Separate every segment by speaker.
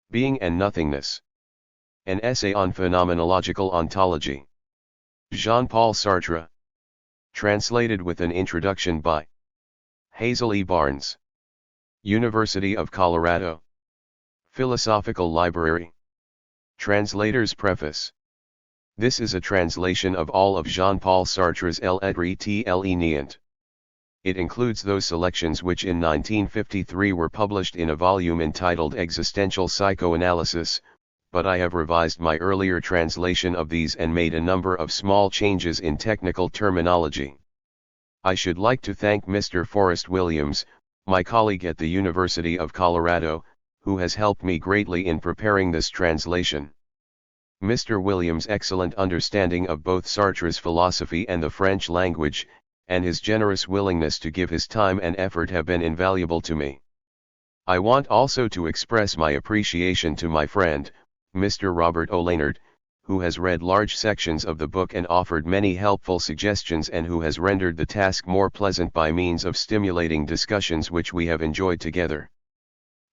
Speaker 1: Being and Nothingness. An essay on phenomenological ontology. Jean-Paul Sartre. Translated with an introduction by Hazel E. Barnes. University of Colorado. Philosophical Library. Translator's Preface. This is a translation of all of Jean-Paul Sartre's L'être et l'Enient. It includes those selections which in 1953 were published in a volume entitled Existential Psychoanalysis, but I have revised my earlier translation of these and made a number of small changes in technical terminology. I should like to thank Mr. Forrest Williams, my colleague at the University of Colorado, who has helped me greatly in preparing this translation. Mr. Williams' excellent understanding of both Sartre's philosophy and the French language, and his generous willingness to give his time and effort have been invaluable to me. I want also to express my appreciation to my friend, Mr. Robert O. Laynard, who has read large sections of the book and offered many helpful suggestions and who has rendered the task more pleasant by means of stimulating discussions which we have enjoyed together.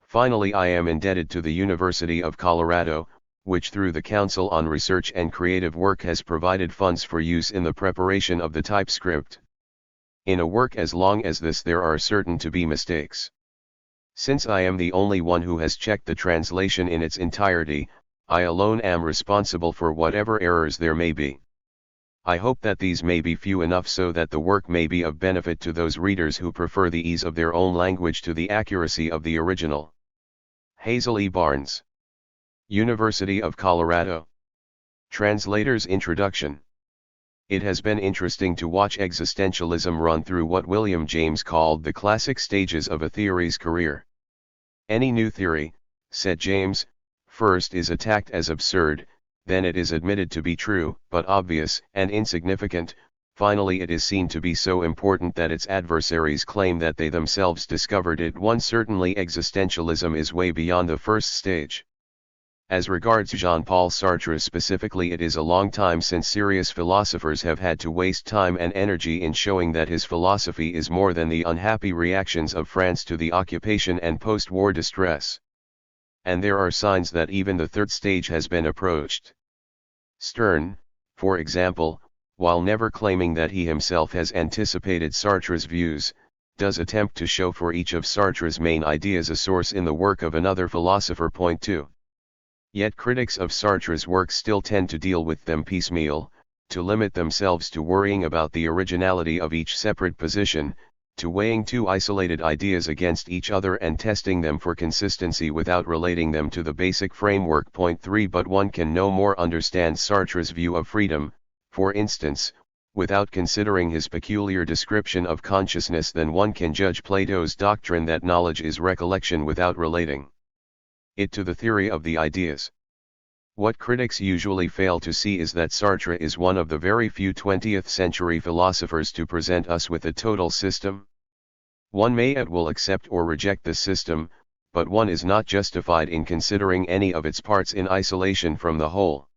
Speaker 1: Finally, I am indebted to the University of Colorado, which through the Council on Research and Creative Work has provided funds for use in the preparation of the typescript. In a work as long as this there are certain to be mistakes. Since I am the only one who has checked the translation in its entirety, I alone am responsible for whatever errors there may be. I hope that these may be few enough so that the work may be of benefit to those readers who prefer the ease of their own language to the accuracy of the original. Hazel E. Barnes. University of Colorado. Translator's Introduction. It has been interesting to watch existentialism run through what William James called the classic stages of a theory's career. Any new theory, said James, first is attacked as absurd, then it is admitted to be true, but obvious and insignificant, finally it is seen to be so important that its adversaries claim that they themselves discovered it. Certainly existentialism is way beyond the first stage. As regards Jean-Paul Sartre specifically, it is a long time since serious philosophers have had to waste time and energy in showing that his philosophy is more than the unhappy reactions of France to the occupation and post-war distress. And there are signs that even the third stage has been approached. Stern, for example, while never claiming that he himself has anticipated Sartre's views, does attempt to show for each of Sartre's main ideas a source in the work of another philosopher. Point 2. Yet critics of Sartre's work still tend to deal with them piecemeal, to limit themselves to worrying about the originality of each separate position, to weighing two isolated ideas against each other and testing them for consistency without relating them to the basic framework. Point 3. But one can no more understand Sartre's view of freedom, for instance, without considering his peculiar description of consciousness than one can judge Plato's doctrine that knowledge is recollection without relating it to the theory of the ideas. What critics usually fail to see is that Sartre is one of the very few 20th century philosophers to present us with a total system. One may at will accept or reject this system, but one is not justified in considering any of its parts in isolation from the whole.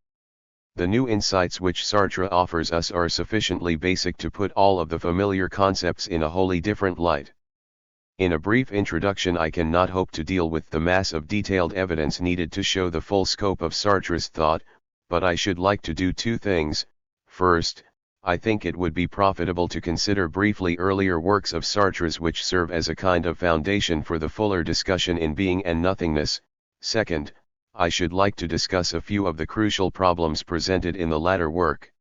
Speaker 1: The new insights which Sartre offers us are sufficiently basic to put all of the familiar concepts in a wholly different light. In a brief introduction, I cannot hope to deal with the mass of detailed evidence needed to show the full scope of Sartre's thought, but I should like to do two things. First, I think it would be profitable to consider briefly earlier works of Sartre's which serve as a kind of foundation for the fuller discussion in Being and Nothingness. Second, I should like to discuss a few of the crucial problems presented in the latter work.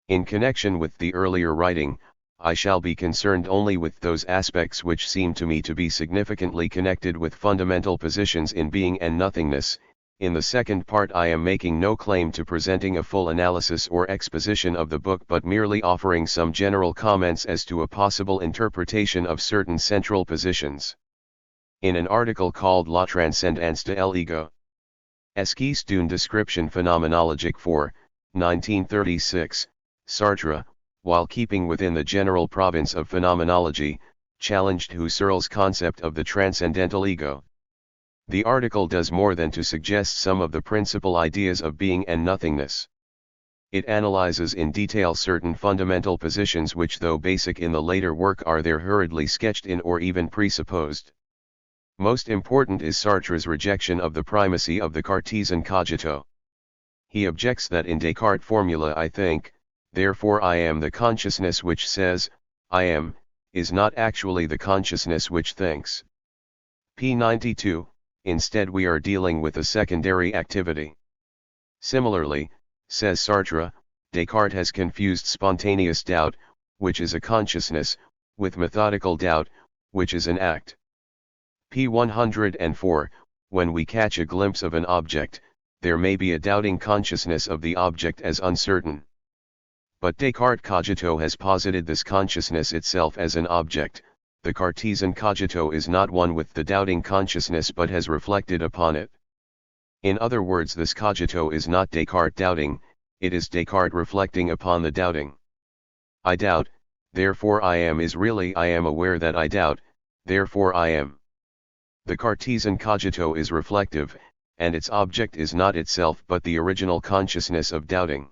Speaker 1: In connection with the earlier writing, I shall be concerned only with those aspects which seem to me to be significantly connected with fundamental positions in Being and Nothingness. In the second part, I am making no claim to presenting a full analysis or exposition of the book, but merely offering some general comments as to a possible interpretation of certain central positions. In an article called La Transcendance de l'Ego, Esquisse d'une description phenomenologique for, 1936, Sartre, while keeping within the general province of phenomenology, challenged Husserl's concept of the transcendental ego. The article does more than to suggest some of the principal ideas of being and nothingness. It analyzes in detail certain fundamental positions which, though basic in the later work, are there hurriedly sketched in or even presupposed. Most important is Sartre's rejection of the primacy of the Cartesian cogito. He objects that in Descartes' formula I think, therefore I am, the consciousness which says, I am, is not actually the consciousness which thinks. p. 92, instead we are dealing with a secondary activity. Similarly, says Sartre, Descartes has confused spontaneous doubt, which is a consciousness, with methodical doubt, which is an act. p. 104, when we catch a glimpse of an object, there may be a doubting consciousness of the object as uncertain. But Descartes' cogito has posited this consciousness itself as an object. The Cartesian cogito is not one with the doubting consciousness but has reflected upon it. In other words, this cogito is not Descartes doubting, it is Descartes reflecting upon the doubting. I doubt, therefore I am is really I am aware that I doubt, therefore I am. The Cartesian cogito is reflective, and its object is not itself but the original consciousness of doubting.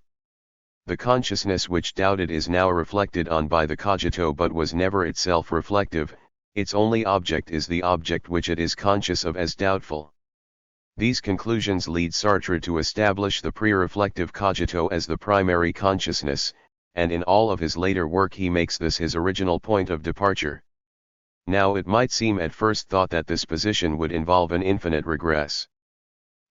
Speaker 1: The consciousness which doubted is now reflected on by the cogito but was never itself reflective, its only object is the object which it is conscious of as doubtful. These conclusions lead Sartre to establish the pre-reflective cogito as the primary consciousness, and in all of his later work he makes this his original point of departure. Now it might seem at first thought that this position would involve an infinite regress.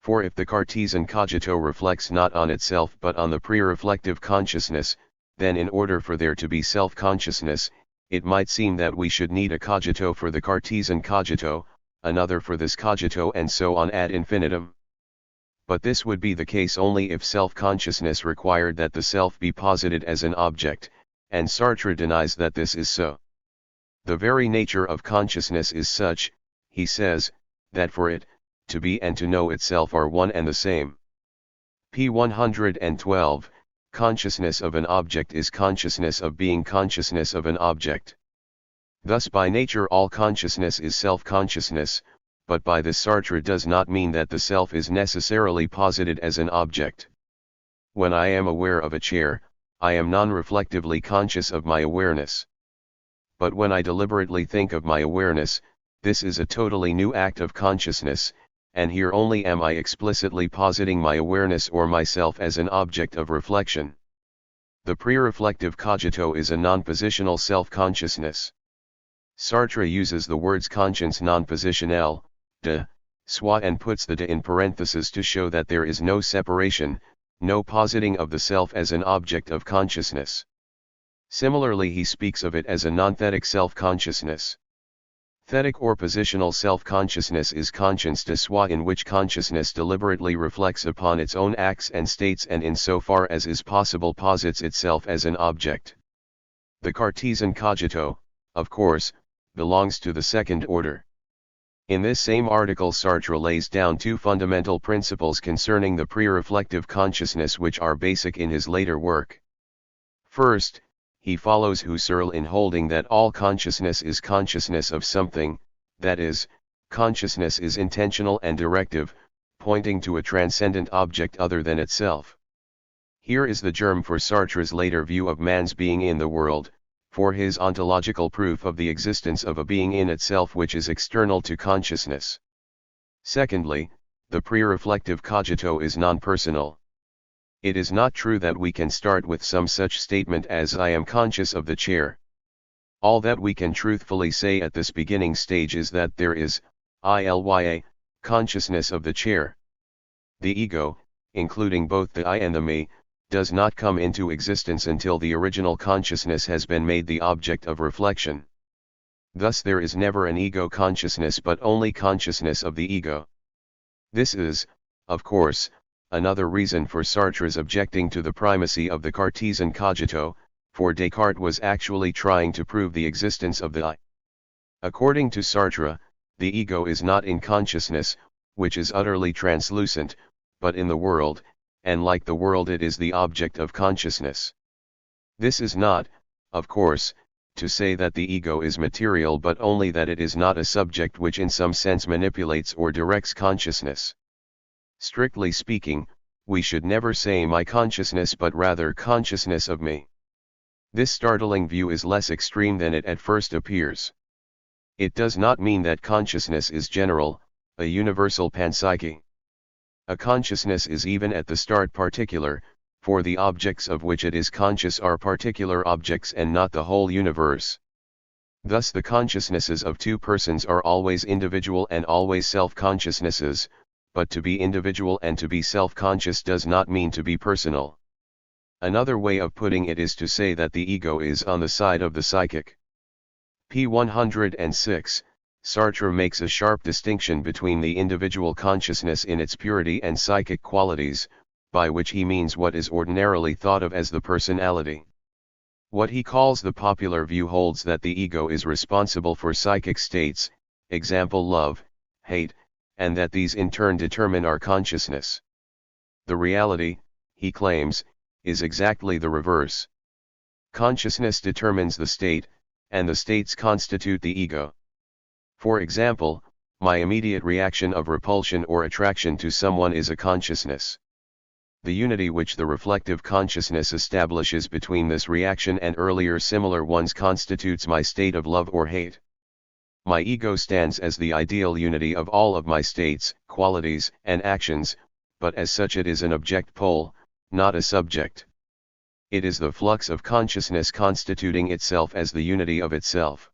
Speaker 1: For if the Cartesian cogito reflects not on itself but on the pre-reflective consciousness, then in order for there to be self-consciousness, it might seem that we should need a cogito for the Cartesian cogito, another for this cogito and so on ad infinitum. But this would be the case only if self-consciousness required that the self be posited as an object, and Sartre denies that this is so. The very nature of consciousness is such, he says, that for it, to be and to know itself are one and the same. p. 112, consciousness of an object is consciousness of being consciousness of an object. Thus by nature all consciousness is self-consciousness, but by this Sartre does not mean that the self is necessarily posited as an object. When I am aware of a chair, I am non-reflectively conscious of my awareness. But when I deliberately think of my awareness, this is a totally new act of consciousness, and here only am I explicitly positing my awareness or myself as an object of reflection. The pre-reflective cogito is a non-positional self-consciousness. Sartre uses the words conscience non-positionnel, de, soi, and puts the de in parentheses to show that there is no separation, no positing of the self as an object of consciousness. Similarly he speaks of it as a non-thetic self-consciousness. Thetic or positional self-consciousness is conscience de soi, in which consciousness deliberately reflects upon its own acts and states and in so far as is possible posits itself as an object. The Cartesian cogito, of course, belongs to the second order. In this same article Sartre lays down two fundamental principles concerning the pre-reflective consciousness which are basic in his later work. First, he follows Husserl in holding that all consciousness is consciousness of something, that is, consciousness is intentional and directive, pointing to a transcendent object other than itself. Here is the germ for Sartre's later view of man's being in the world, for his ontological proof of the existence of a being in itself which is external to consciousness. Secondly, the pre-reflective cogito is non-personal. It is not true that we can start with some such statement as I am conscious of the chair. All that we can truthfully say at this beginning stage is that there is, ilya, consciousness of the chair. The ego, including both the I and the me, does not come into existence until the original consciousness has been made the object of reflection. Thus there is never an ego consciousness but only consciousness of the ego. This is, of course, another reason for Sartre's objecting to the primacy of the Cartesian cogito, for Descartes was actually trying to prove the existence of the I. According to Sartre, the ego is not in consciousness, which is utterly translucent, but in the world, and like the world it is the object of consciousness. This is not, of course, to say that the ego is material but only that it is not a subject which in some sense manipulates or directs consciousness. Strictly speaking, we should never say my consciousness but rather consciousness of me. This startling view is less extreme than it at first appears. It does not mean that consciousness is general, a universal panpsyche. A consciousness is even at the start particular, for the objects of which it is conscious are particular objects and not the whole universe. Thus the consciousnesses of two persons are always individual and always self-consciousnesses, but to be individual and to be self-conscious does not mean to be personal. Another way of putting it is to say that the ego is on the side of the psychic. P. 106, Sartre makes a sharp distinction between the individual consciousness in its purity and psychic qualities, by which he means what is ordinarily thought of as the personality. What he calls the popular view holds that the ego is responsible for psychic states, example love, hate, and that these in turn determine our consciousness. The reality, he claims, is exactly the reverse. Consciousness determines the state, and the states constitute the ego. For example, my immediate reaction of repulsion or attraction to someone is a consciousness. The unity which the reflective consciousness establishes between this reaction and earlier similar ones constitutes my state of love or hate. My ego stands as the ideal unity of all of my states, qualities, and actions, but as such it is an object pole, not a subject. It is the flux of consciousness constituting itself as the unity of itself.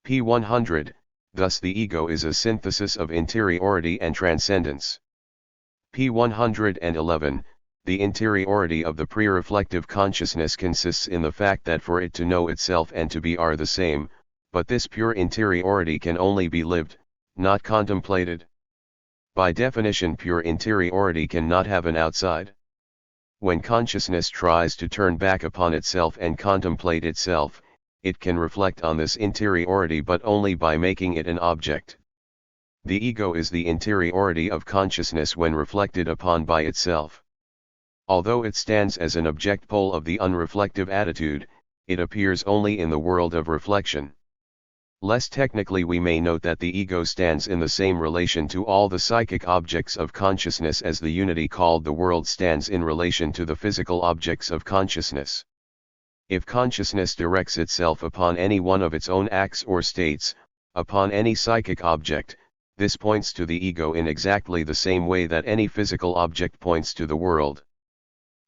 Speaker 1: P. 100, thus the ego is a synthesis of interiority and transcendence. P. 111, the interiority of the pre-reflective consciousness consists in the fact that for it to know itself and to be are the same, but this pure interiority can only be lived, not contemplated. By definition, pure interiority cannot have an outside. When consciousness tries to turn back upon itself and contemplate itself, it can reflect on this interiority but only by making it an object. The ego is the interiority of consciousness when reflected upon by itself. Although it stands as an object pole of the unreflective attitude, it appears only in the world of reflection. Less technically, we may note that the ego stands in the same relation to all the psychic objects of consciousness as the unity called the world stands in relation to the physical objects of consciousness. If consciousness directs itself upon any one of its own acts or states, upon any psychic object, this points to the ego in exactly the same way that any physical object points to the world.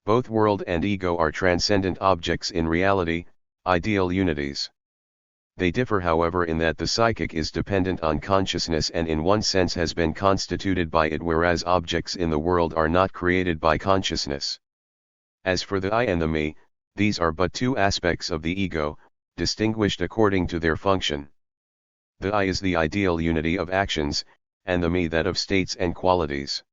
Speaker 1: Both world and ego are transcendent objects in reality, ideal unities. They differ, however, in that the psychic is dependent on consciousness and in one sense has been constituted by it, whereas objects in the world are not created by consciousness. As for the I and the me, these are but two aspects of the ego, distinguished according to their function. The I is the ideal unity of actions, and the me that of states and qualities.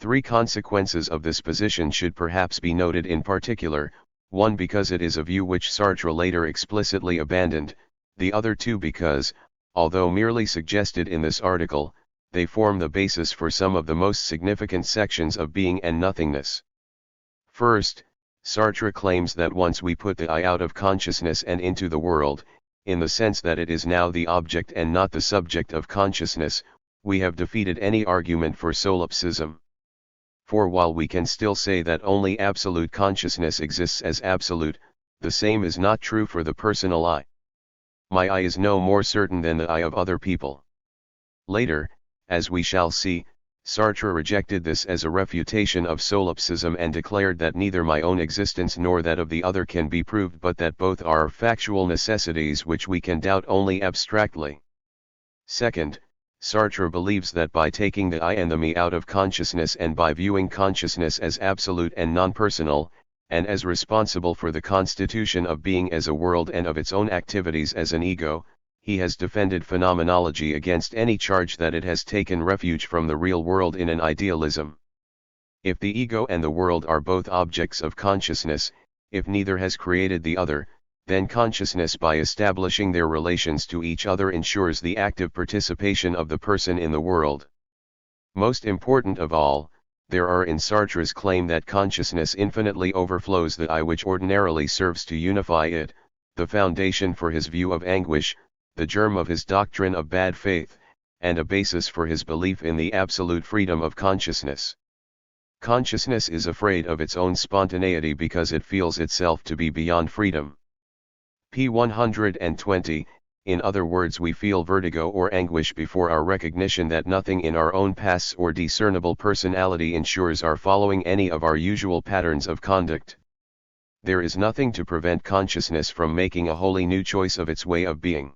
Speaker 1: Three consequences of this position should perhaps be noted in particular: one because it is a view which Sartre later explicitly abandoned, the other two because, although merely suggested in this article, they form the basis for some of the most significant sections of Being and Nothingness. First, Sartre claims that once we put the I out of consciousness and into the world, in the sense that it is now the object and not the subject of consciousness, we have defeated any argument for solipsism. For while we can still say that only absolute consciousness exists as absolute, the same is not true for the personal I. My I is no more certain than the I of other people. Later, as we shall see, Sartre rejected this as a refutation of solipsism and declared that neither my own existence nor that of the other can be proved, but that both are factual necessities which we can doubt only abstractly. Second, Sartre believes that by taking the I and the me out of consciousness and by viewing consciousness as absolute and non-personal, and as responsible for the constitution of being as a world and of its own activities as an ego, he has defended phenomenology against any charge that it has taken refuge from the real world in an idealism. If the ego and the world are both objects of consciousness, if neither has created the other, then consciousness by establishing their relations to each other ensures the active participation of the person in the world. Most important of all, there are in Sartre's claim that consciousness infinitely overflows the I which ordinarily serves to unify it, the foundation for his view of anguish, the germ of his doctrine of bad faith, and a basis for his belief in the absolute freedom of consciousness. Consciousness is afraid of its own spontaneity because it feels itself to be beyond freedom. P. 120, In other words, we feel vertigo or anguish before our recognition that nothing in our own pasts or discernible personality ensures our following any of our usual patterns of conduct. There is nothing to prevent consciousness from making a wholly new choice of its way of being.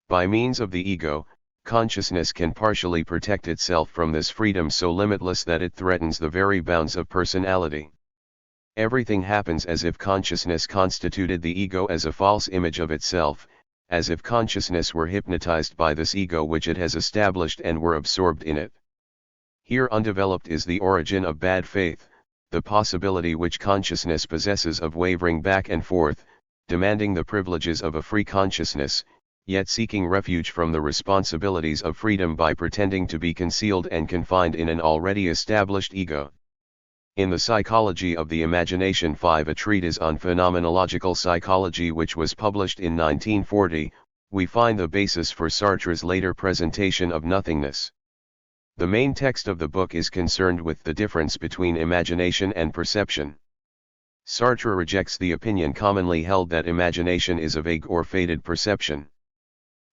Speaker 1: By means of the ego, consciousness can partially protect itself from this freedom so limitless that it threatens the very bounds of personality. Everything happens as if consciousness constituted the ego as a false image of itself, as if consciousness were hypnotized by this ego which it has established and were absorbed in it. Here undeveloped is the origin of bad faith, the possibility which consciousness possesses of wavering back and forth, demanding the privileges of a free consciousness, yet seeking refuge from the responsibilities of freedom by pretending to be concealed and confined in an already established ego. In the Psychology of the Imagination 5, a treatise on phenomenological psychology which was published in 1940, we find the basis for Sartre's later presentation of nothingness. The main text of the book is concerned with the difference between imagination and perception. Sartre rejects the opinion commonly held that imagination is a vague or faded perception.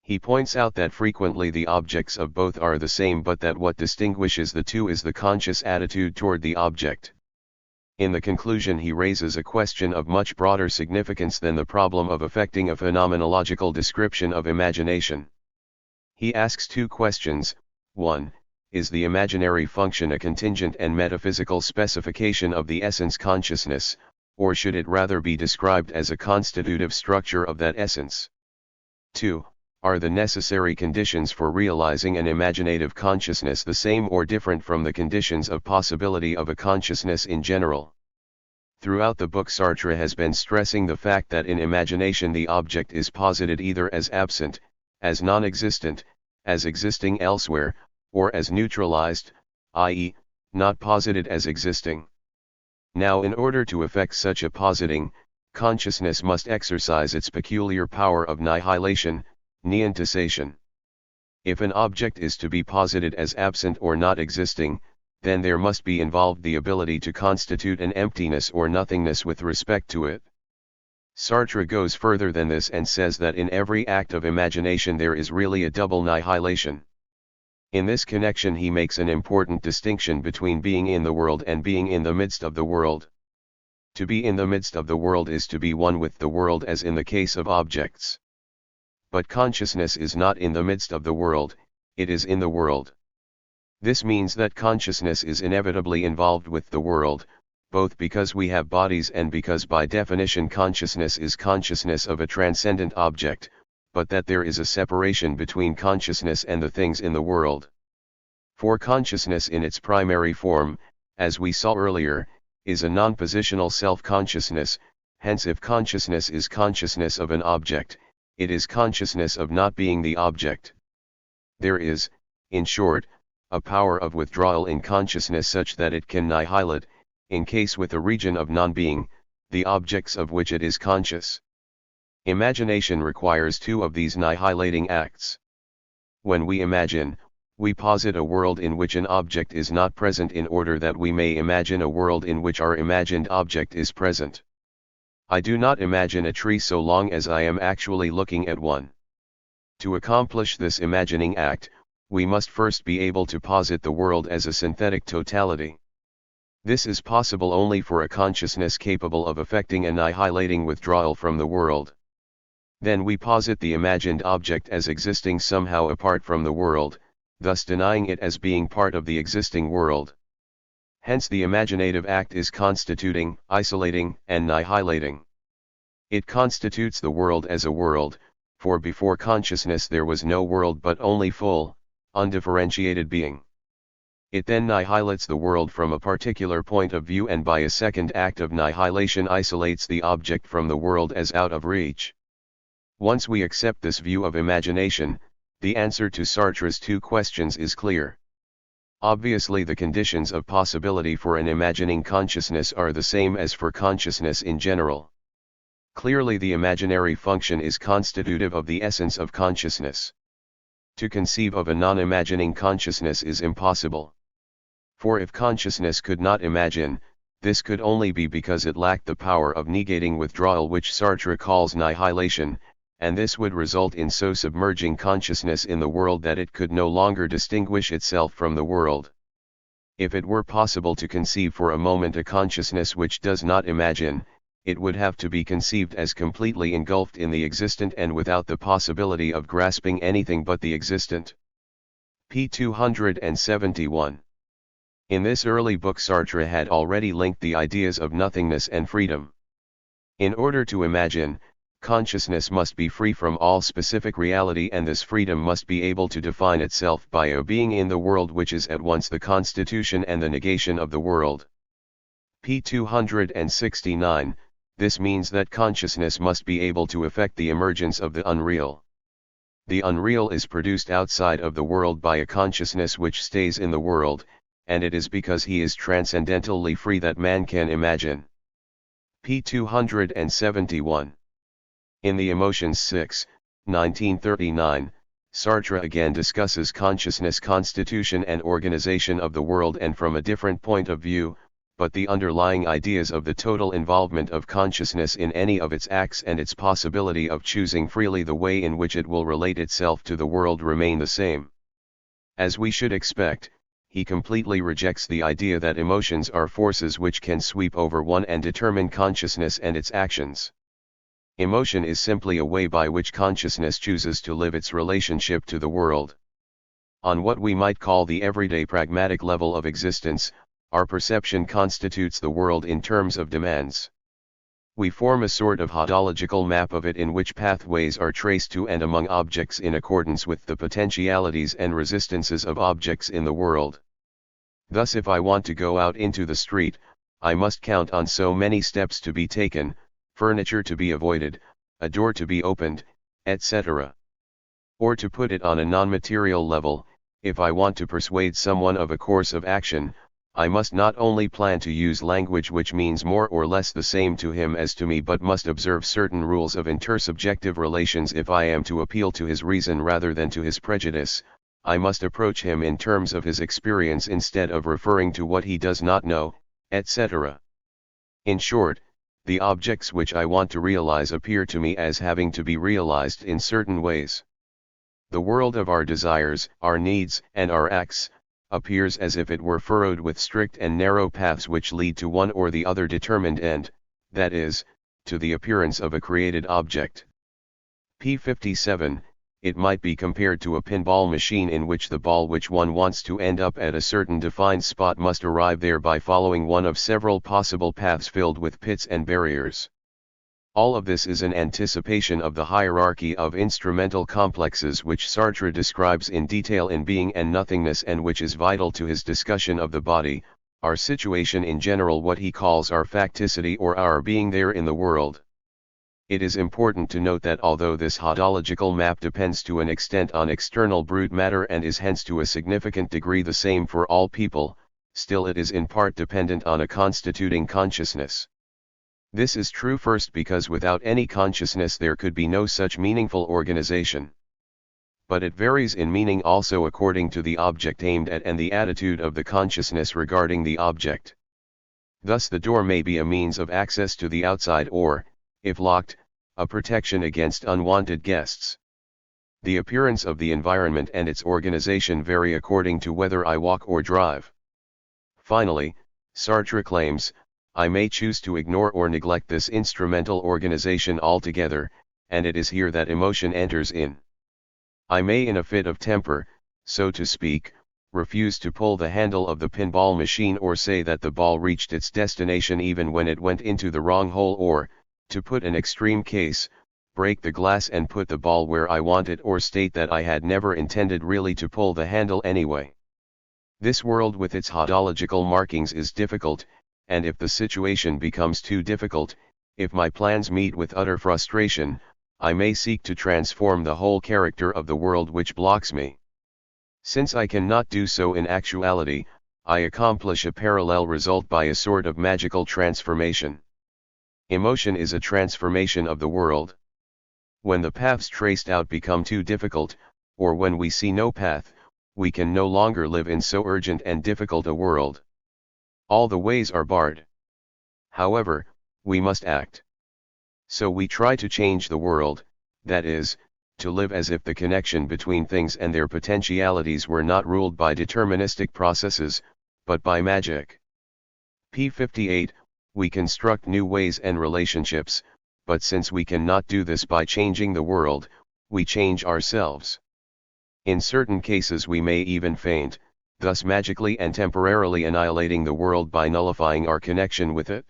Speaker 1: He points out that frequently the objects of both are the same, but that what distinguishes the two is the conscious attitude toward the object. In the conclusion, he raises a question of much broader significance than the problem of effecting a phenomenological description of imagination. He asks two questions. 1. Is the imaginary function a contingent and metaphysical specification of the essence consciousness, or should it rather be described as a constitutive structure of that essence? 2. Are the necessary conditions for realizing an imaginative consciousness the same or different from the conditions of possibility of a consciousness in general? Throughout the book, Sartre has been stressing the fact that in imagination the object is posited either as absent, as non-existent, as existing elsewhere, or as neutralized, i.e., not posited as existing. Now, in order to effect such a positing, consciousness must exercise its peculiar power of nihilation, nientisation. If an object is to be posited as absent or not existing, then there must be involved the ability to constitute an emptiness or nothingness with respect to it. Sartre goes further than this and says that in every act of imagination there is really a double nihilation. In this connection he makes an important distinction between being in the world and being in the midst of the world. To be in the midst of the world is to be one with the world as in the case of objects. But consciousness is not in the midst of the world, it is in the world. This means that consciousness is inevitably involved with the world, both because we have bodies and because by definition consciousness is consciousness of a transcendent object, but that there is a separation between consciousness and the things in the world. For consciousness in its primary form, as we saw earlier, is a non-positional self-consciousness, hence if consciousness is consciousness of an object, it is consciousness of not being the object. There is, in short, a power of withdrawal in consciousness such that it can nihilate, in case with a region of non-being, the objects of which it is conscious. Imagination requires two of these nihilating acts. When we imagine, we posit a world in which an object is not present in order that we may imagine a world in which our imagined object is present. I do not imagine a tree so long as I am actually looking at one. To accomplish this imagining act, we must first be able to posit the world as a synthetic totality. This is possible only for a consciousness capable of effecting annihilating withdrawal from the world. Then we posit the imagined object as existing somehow apart from the world, thus denying it as being part of the existing world. Hence the imaginative act is constituting, isolating, and nihilating. It constitutes the world as a world, for before consciousness there was no world but only full, undifferentiated being. It then nihilates the world from a particular point of view and by a second act of nihilation isolates the object from the world as out of reach. Once we accept this view of imagination, the answer to Sartre's two questions is clear. Obviously the conditions of possibility for an imagining consciousness are the same as for consciousness in general. Clearly the imaginary function is constitutive of the essence of consciousness. To conceive of a non-imagining consciousness is impossible. For if consciousness could not imagine, this could only be because it lacked the power of negating withdrawal which Sartre calls nihilation, and this would result in so submerging consciousness in the world that it could no longer distinguish itself from the world. If it were possible to conceive for a moment a consciousness which does not imagine, it would have to be conceived as completely engulfed in the existent and without the possibility of grasping anything but the existent. p. 271. In this early book Sartre had already linked the ideas of nothingness and freedom. In order to imagine, consciousness must be free from all specific reality, and this freedom must be able to define itself by a being in the world which is at once the constitution and the negation of the world. p. 269, this means that consciousness must be able to effect the emergence of the unreal. The unreal is produced outside of the world by a consciousness which stays in the world, and it is because he is transcendentally free that man can imagine. p. 271. In The Emotions 6, 1939, Sartre again discusses consciousness, constitution and organization of the world, and from a different point of view, but the underlying ideas of the total involvement of consciousness in any of its acts and its possibility of choosing freely the way in which it will relate itself to the world remain the same. As we should expect, he completely rejects the idea that emotions are forces which can sweep over one and determine consciousness and its actions. Emotion is simply a way by which consciousness chooses to live its relationship to the world. On what we might call the everyday pragmatic level of existence, our perception constitutes the world in terms of demands. We form a sort of ontological map of it in which pathways are traced to and among objects in accordance with the potentialities and resistances of objects in the world. Thus, if I want to go out into the street, I must count on so many steps to be taken, furniture to be avoided, a door to be opened, etc. Or to put it on a non-material level, if I want to persuade someone of a course of action, I must not only plan to use language which means more or less the same to him as to me, but must observe certain rules of intersubjective relations. If I am to appeal to his reason rather than to his prejudice, I must approach him in terms of his experience instead of referring to what he does not know, etc. In short, the objects which I want to realize appear to me as having to be realized in certain ways. The world of our desires, our needs, and our acts, appears as if it were furrowed with strict and narrow paths which lead to one or the other determined end, that is, to the appearance of a created object. p. 57, it might be compared to a pinball machine in which the ball which one wants to end up at a certain defined spot must arrive there by following one of several possible paths filled with pits and barriers. All of this is an anticipation of the hierarchy of instrumental complexes which Sartre describes in detail in Being and Nothingness, and which is vital to his discussion of the body, our situation in general, what he calls our facticity or our being there in the world. It is important to note that although this ontological map depends to an extent on external brute matter and is hence to a significant degree the same for all people, still it is in part dependent on a constituting consciousness. This is true first because without any consciousness there could be no such meaningful organization. But it varies in meaning also according to the object aimed at and the attitude of the consciousness regarding the object. Thus the door may be a means of access to the outside or, if locked, a protection against unwanted guests. The appearance of the environment and its organization vary according to whether I walk or drive. Finally, Sartre claims, I may choose to ignore or neglect this instrumental organization altogether, and it is here that emotion enters in. I may in a fit of temper, so to speak, refuse to pull the handle of the pinball machine or say that the ball reached its destination even when it went into the wrong hole, or, to put an extreme case, break the glass and put the ball where I want it, or state that I had never intended really to pull the handle anyway. This world with its ontological markings is difficult, and if the situation becomes too difficult, if my plans meet with utter frustration, I may seek to transform the whole character of the world which blocks me. Since I cannot do so in actuality, I accomplish a parallel result by a sort of magical transformation. Emotion is a transformation of the world. When the paths traced out become too difficult, or when we see no path, we can no longer live in so urgent and difficult a world. All the ways are barred. However, we must act. So we try to change the world, that is, to live as if the connection between things and their potentialities were not ruled by deterministic processes, but by magic. p. 58, we construct new ways and relationships, but since we cannot do this by changing the world, we change ourselves. In certain cases we may even faint, thus magically and temporarily annihilating the world by nullifying our connection with it.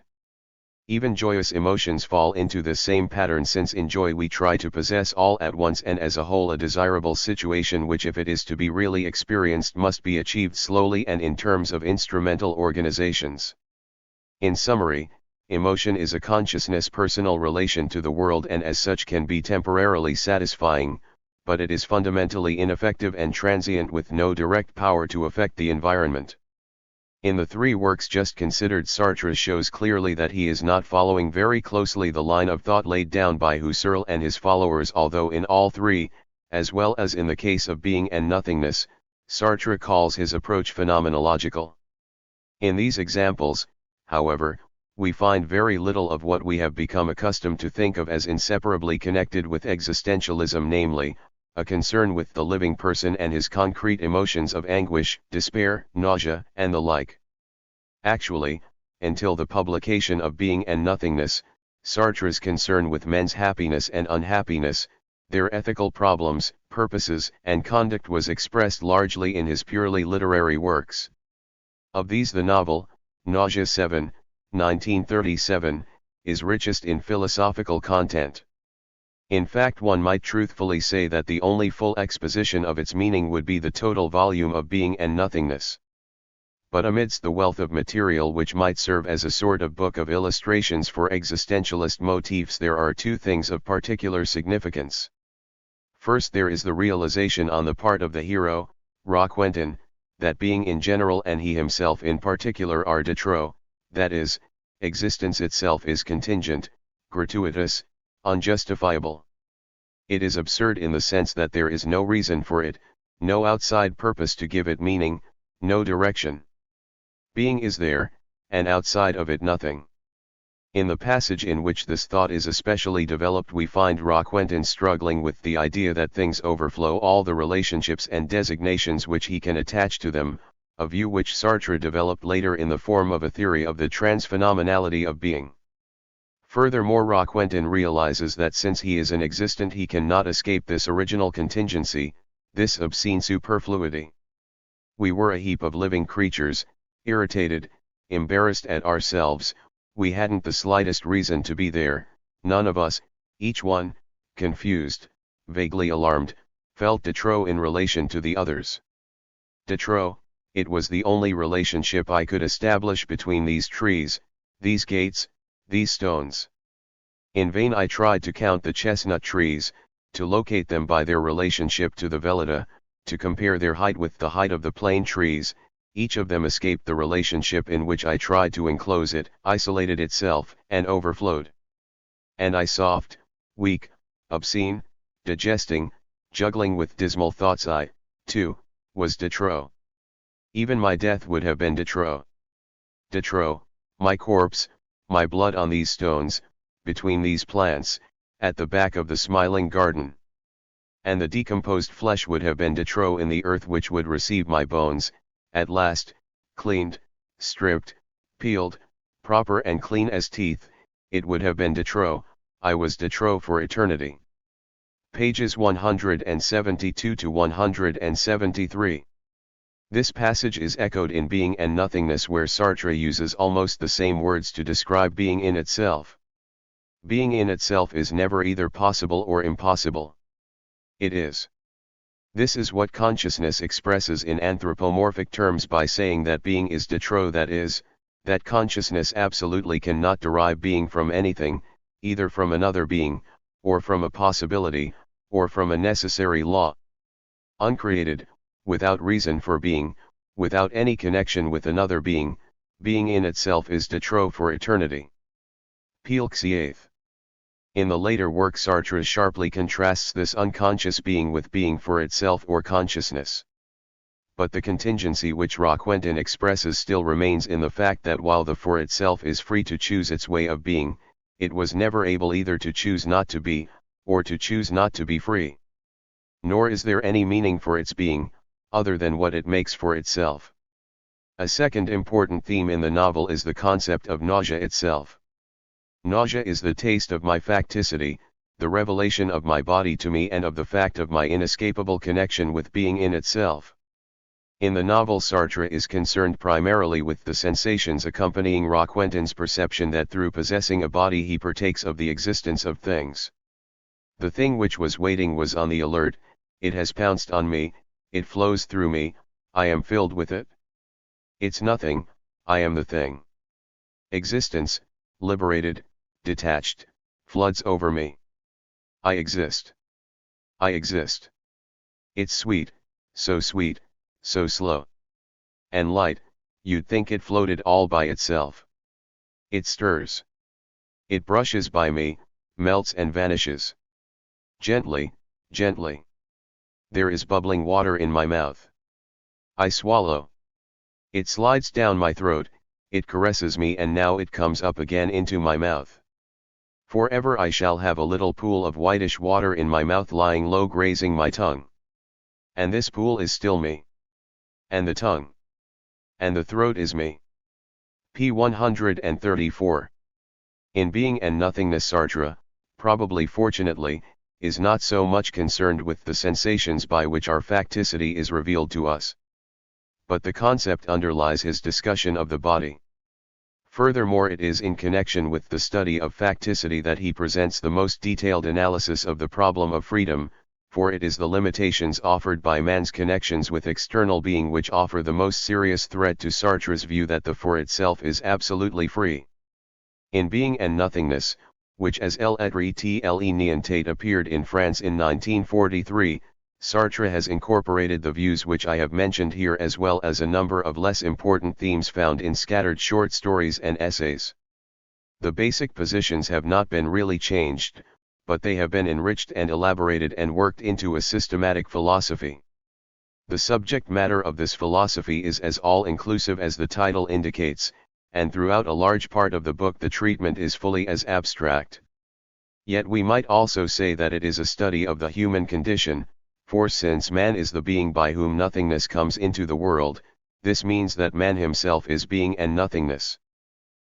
Speaker 1: Even joyous emotions fall into this same pattern, since in joy we try to possess all at once and as a whole a desirable situation which, if it is to be really experienced, must be achieved slowly and in terms of instrumental organizations. In summary, emotion is a consciousness personal relation to the world and as such can be temporarily satisfying, but it is fundamentally ineffective and transient with no direct power to affect the environment. In the three works just considered, Sartre shows clearly that he is not following very closely the line of thought laid down by Husserl and his followers, although in all three, as well as in the case of being and nothingness, Sartre calls his approach phenomenological. In these examples, however, we find very little of what we have become accustomed to think of as inseparably connected with existentialism, namely, a concern with the living person and his concrete emotions of anguish, despair, nausea, and the like. Actually, until the publication of Being and Nothingness, Sartre's concern with men's happiness and unhappiness, their ethical problems, purposes, and conduct was expressed largely in his purely literary works. Of these, the novel, Nausea 7, 1937, is richest in philosophical content. In fact, one might truthfully say that the only full exposition of its meaning would be the total volume of Being and Nothingness. But amidst the wealth of material which might serve as a sort of book of illustrations for existentialist motifs, there are two things of particular significance. First, there is the realization on the part of the hero, Roquentin, that being in general and he himself in particular are de trop, that is, existence itself is contingent, gratuitous, unjustifiable. It is absurd in the sense that there is no reason for it, no outside purpose to give it meaning, no direction. Being is there, and outside of it nothing. In the passage in which this thought is especially developed, we find Roquentin struggling with the idea that things overflow all the relationships and designations which he can attach to them, a view which Sartre developed later in the form of a theory of the transphenomenality of being. Furthermore, Roquentin realizes that since he is an existent, he cannot escape this original contingency, this obscene superfluity. We were a heap of living creatures, irritated, embarrassed at ourselves, we hadn't the slightest reason to be there, none of us, each one, confused, vaguely alarmed, felt de trop in relation to the others. De trop, it was the only relationship I could establish between these trees, these gates, these stones. In vain I tried to count the chestnut trees, to locate them by their relationship to the vellida, to compare their height with the height of the plane trees. Each of them escaped the relationship in which I tried to enclose it, isolated itself, and overflowed. And I soft, weak, obscene, digesting, juggling with dismal thoughts, I, too, was de trop. Even my death would have been de trop. De trop, my corpse, my blood on these stones, between these plants, at the back of the smiling garden. And the decomposed flesh would have been de trop in the earth which would receive my bones, at last, cleaned, stripped, peeled, proper and clean as teeth, it would have been de trop, I was de trop for eternity. Pages 172 to 173. This passage is echoed in Being and Nothingness, where Sartre uses almost the same words to describe being in itself. Being in itself is never either possible or impossible. It is. This is what consciousness expresses in anthropomorphic terms by saying that being is de trop, that is, that consciousness absolutely cannot derive being from anything, either from another being, or from a possibility, or from a necessary law. Uncreated, without reason for being, without any connection with another being, being in itself is de trop for eternity. Pilxiath. In the later work, Sartre sharply contrasts this unconscious being with being for itself or consciousness. But the contingency which Roquentin expresses still remains in the fact that while the for itself is free to choose its way of being, it was never able either to choose not to be, or to choose not to be free. Nor is there any meaning for its being, other than what it makes for itself. A second important theme in the novel is the concept of nausea itself. Nausea is the taste of my facticity, the revelation of my body to me and of the fact of my inescapable connection with being in itself. In the novel, Sartre is concerned primarily with the sensations accompanying Raquentin's perception that through possessing a body he partakes of the existence of things. The thing which was waiting was on the alert, it has pounced on me, it flows through me, I am filled with it. It's nothing, I am the thing. Existence, liberated, detached, floods over me. I exist. I exist. It's sweet, so slow. And light, you'd think it floated all by itself. It stirs. It brushes by me, melts and vanishes. Gently, gently. There is bubbling water in my mouth. I swallow. It slides down my throat, it caresses me, and now it comes up again into my mouth. Forever I shall have a little pool of whitish water in my mouth lying low, grazing my tongue. And this pool is still me. And the tongue. And the throat is me. p. 134. In Being and Nothingness, Sartre, probably fortunately, is not so much concerned with the sensations by which our facticity is revealed to us. But the concept underlies his discussion of the body. Furthermore, it is in connection with the study of facticity that he presents the most detailed analysis of the problem of freedom, for it is the limitations offered by man's connections with external being which offer the most serious threat to Sartre's view that the for itself is absolutely free. In Being and Nothingness, which as L'être et l'Niente appeared in France in 1943, Sartre has incorporated the views which I have mentioned here, as well as a number of less important themes found in scattered short stories and essays. The basic positions have not been really changed, but they have been enriched and elaborated and worked into a systematic philosophy. The subject matter of this philosophy is as all-inclusive as the title indicates, and throughout a large part of the book the treatment is fully as abstract. Yet we might also say that it is a study of the human condition, for since man is the being by whom nothingness comes into the world, this means that man himself is being and nothingness.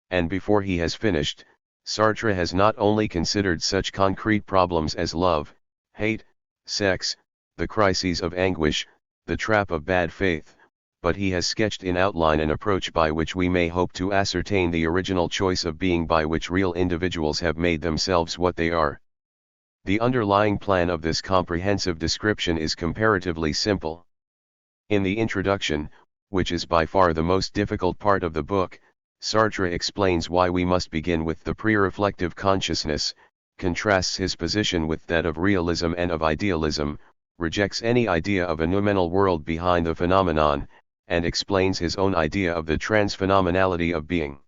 Speaker 1: And before he has finished, Sartre has not only considered such concrete problems as love, hate, sex, the crises of anguish, the trap of bad faith, but he has sketched in outline an approach by which we may hope to ascertain the original choice of being by which real individuals have made themselves what they are. The underlying plan of this comprehensive description is comparatively simple. In the introduction, which is by far the most difficult part of the book, Sartre explains why we must begin with the pre-reflective consciousness, contrasts his position with that of realism and of idealism, rejects any idea of a noumenal world behind the phenomenon, and explains his own idea of the transphenomenality of being.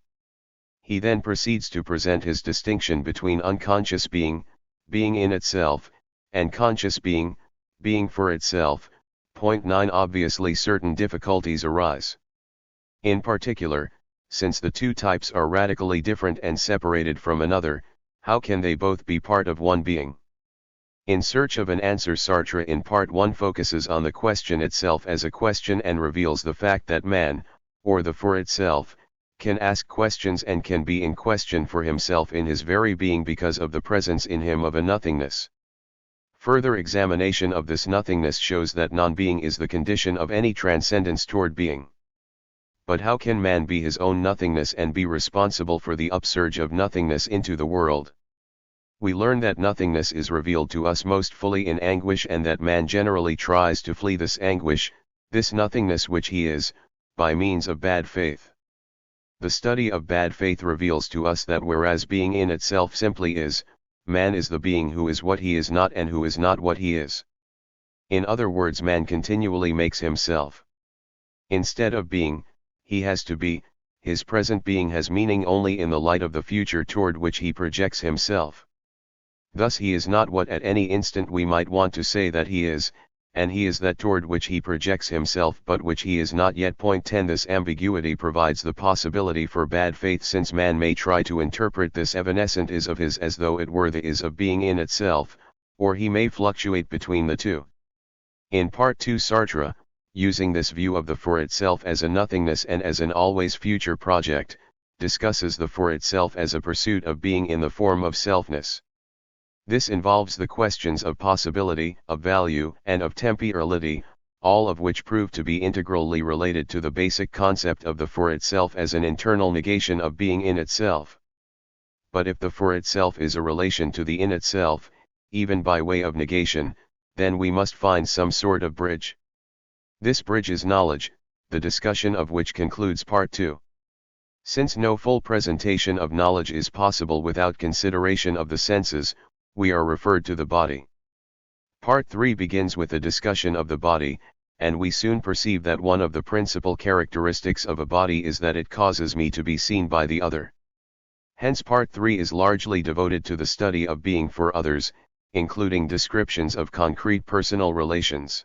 Speaker 1: He then proceeds to present his distinction between unconscious being, being in itself, and conscious being, being for itself. Point 9. Obviously certain difficulties arise. In particular, since the two types are radically different and separated from another, how can they both be part of one being? In search of an answer, Sartre in Part 1 focuses on the question itself as a question and reveals the fact that man, or the for itself, can ask questions and can be in question for himself in his very being because of the presence in him of a nothingness. Further examination of this nothingness shows that non-being is the condition of any transcendence toward being. But how can man be his own nothingness and be responsible for the upsurge of nothingness into the world? We learn that nothingness is revealed to us most fully in anguish, and that man generally tries to flee this anguish, this nothingness which he is, by means of bad faith. The study of bad faith reveals to us that whereas being in itself simply is, man is the being who is what he is not and who is not what he is. In other words, man continually makes himself. Instead of being, he has to be. His present being has meaning only in the light of the future toward which he projects himself. Thus he is not what at any instant we might want to say that he is, and he is that toward which he projects himself but which he is not yet. Point 10. This ambiguity provides the possibility for bad faith, since man may try to interpret this evanescent is of his as though it were the is of being in itself, or he may fluctuate between the two. In Part 2, Sartre, using this view of the for itself as a nothingness and as an always future project, discusses the for itself as a pursuit of being in the form of selfness. This involves the questions of possibility, of value, and of temporality, all of which prove to be integrally related to the basic concept of the for itself as an internal negation of being in itself. But if the for itself is a relation to the in itself, even by way of negation, then we must find some sort of bridge. This bridge is knowledge, the discussion of which concludes Part 2. Since no full presentation of knowledge is possible without consideration of the senses, we are referred to the body. Part 3 begins with a discussion of the body, and we soon perceive that one of the principal characteristics of a body is that it causes me to be seen by the other. Hence Part 3 is largely devoted to the study of being for others, including descriptions of concrete personal relations.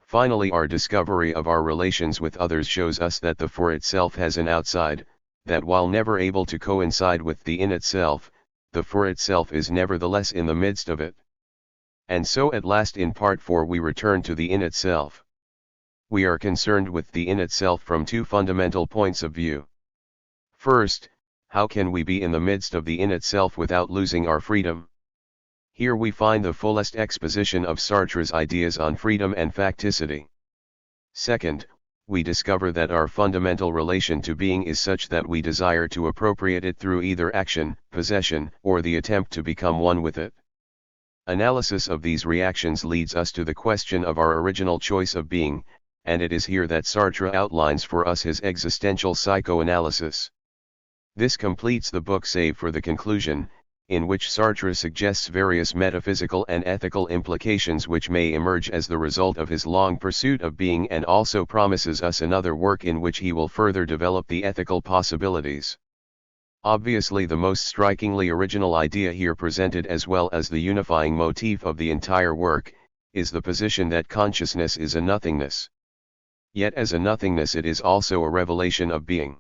Speaker 1: Finally, our discovery of our relations with others shows us that the for itself has an outside, that while never able to coincide with the in itself, the for itself is nevertheless in the midst of it. And so at last in Part 4 we return to the in itself. We are concerned with the in itself from two fundamental points of view. First, how can we be in the midst of the in itself without losing our freedom? Here we find the fullest exposition of Sartre's ideas on freedom and facticity. Second, we discover that our fundamental relation to being is such that we desire to appropriate it through either action, possession, or the attempt to become one with it. Analysis of these reactions leads us to the question of our original choice of being, and it is here that Sartre outlines for us his existential psychoanalysis. This completes the book save for the conclusion, in which Sartre suggests various metaphysical and ethical implications which may emerge as the result of his long pursuit of being, and also promises us another work in which he will further develop the ethical possibilities. Obviously the most strikingly original idea here presented, as well as the unifying motif of the entire work, is the position that consciousness is a nothingness. Yet as a nothingness it is also a revelation of being.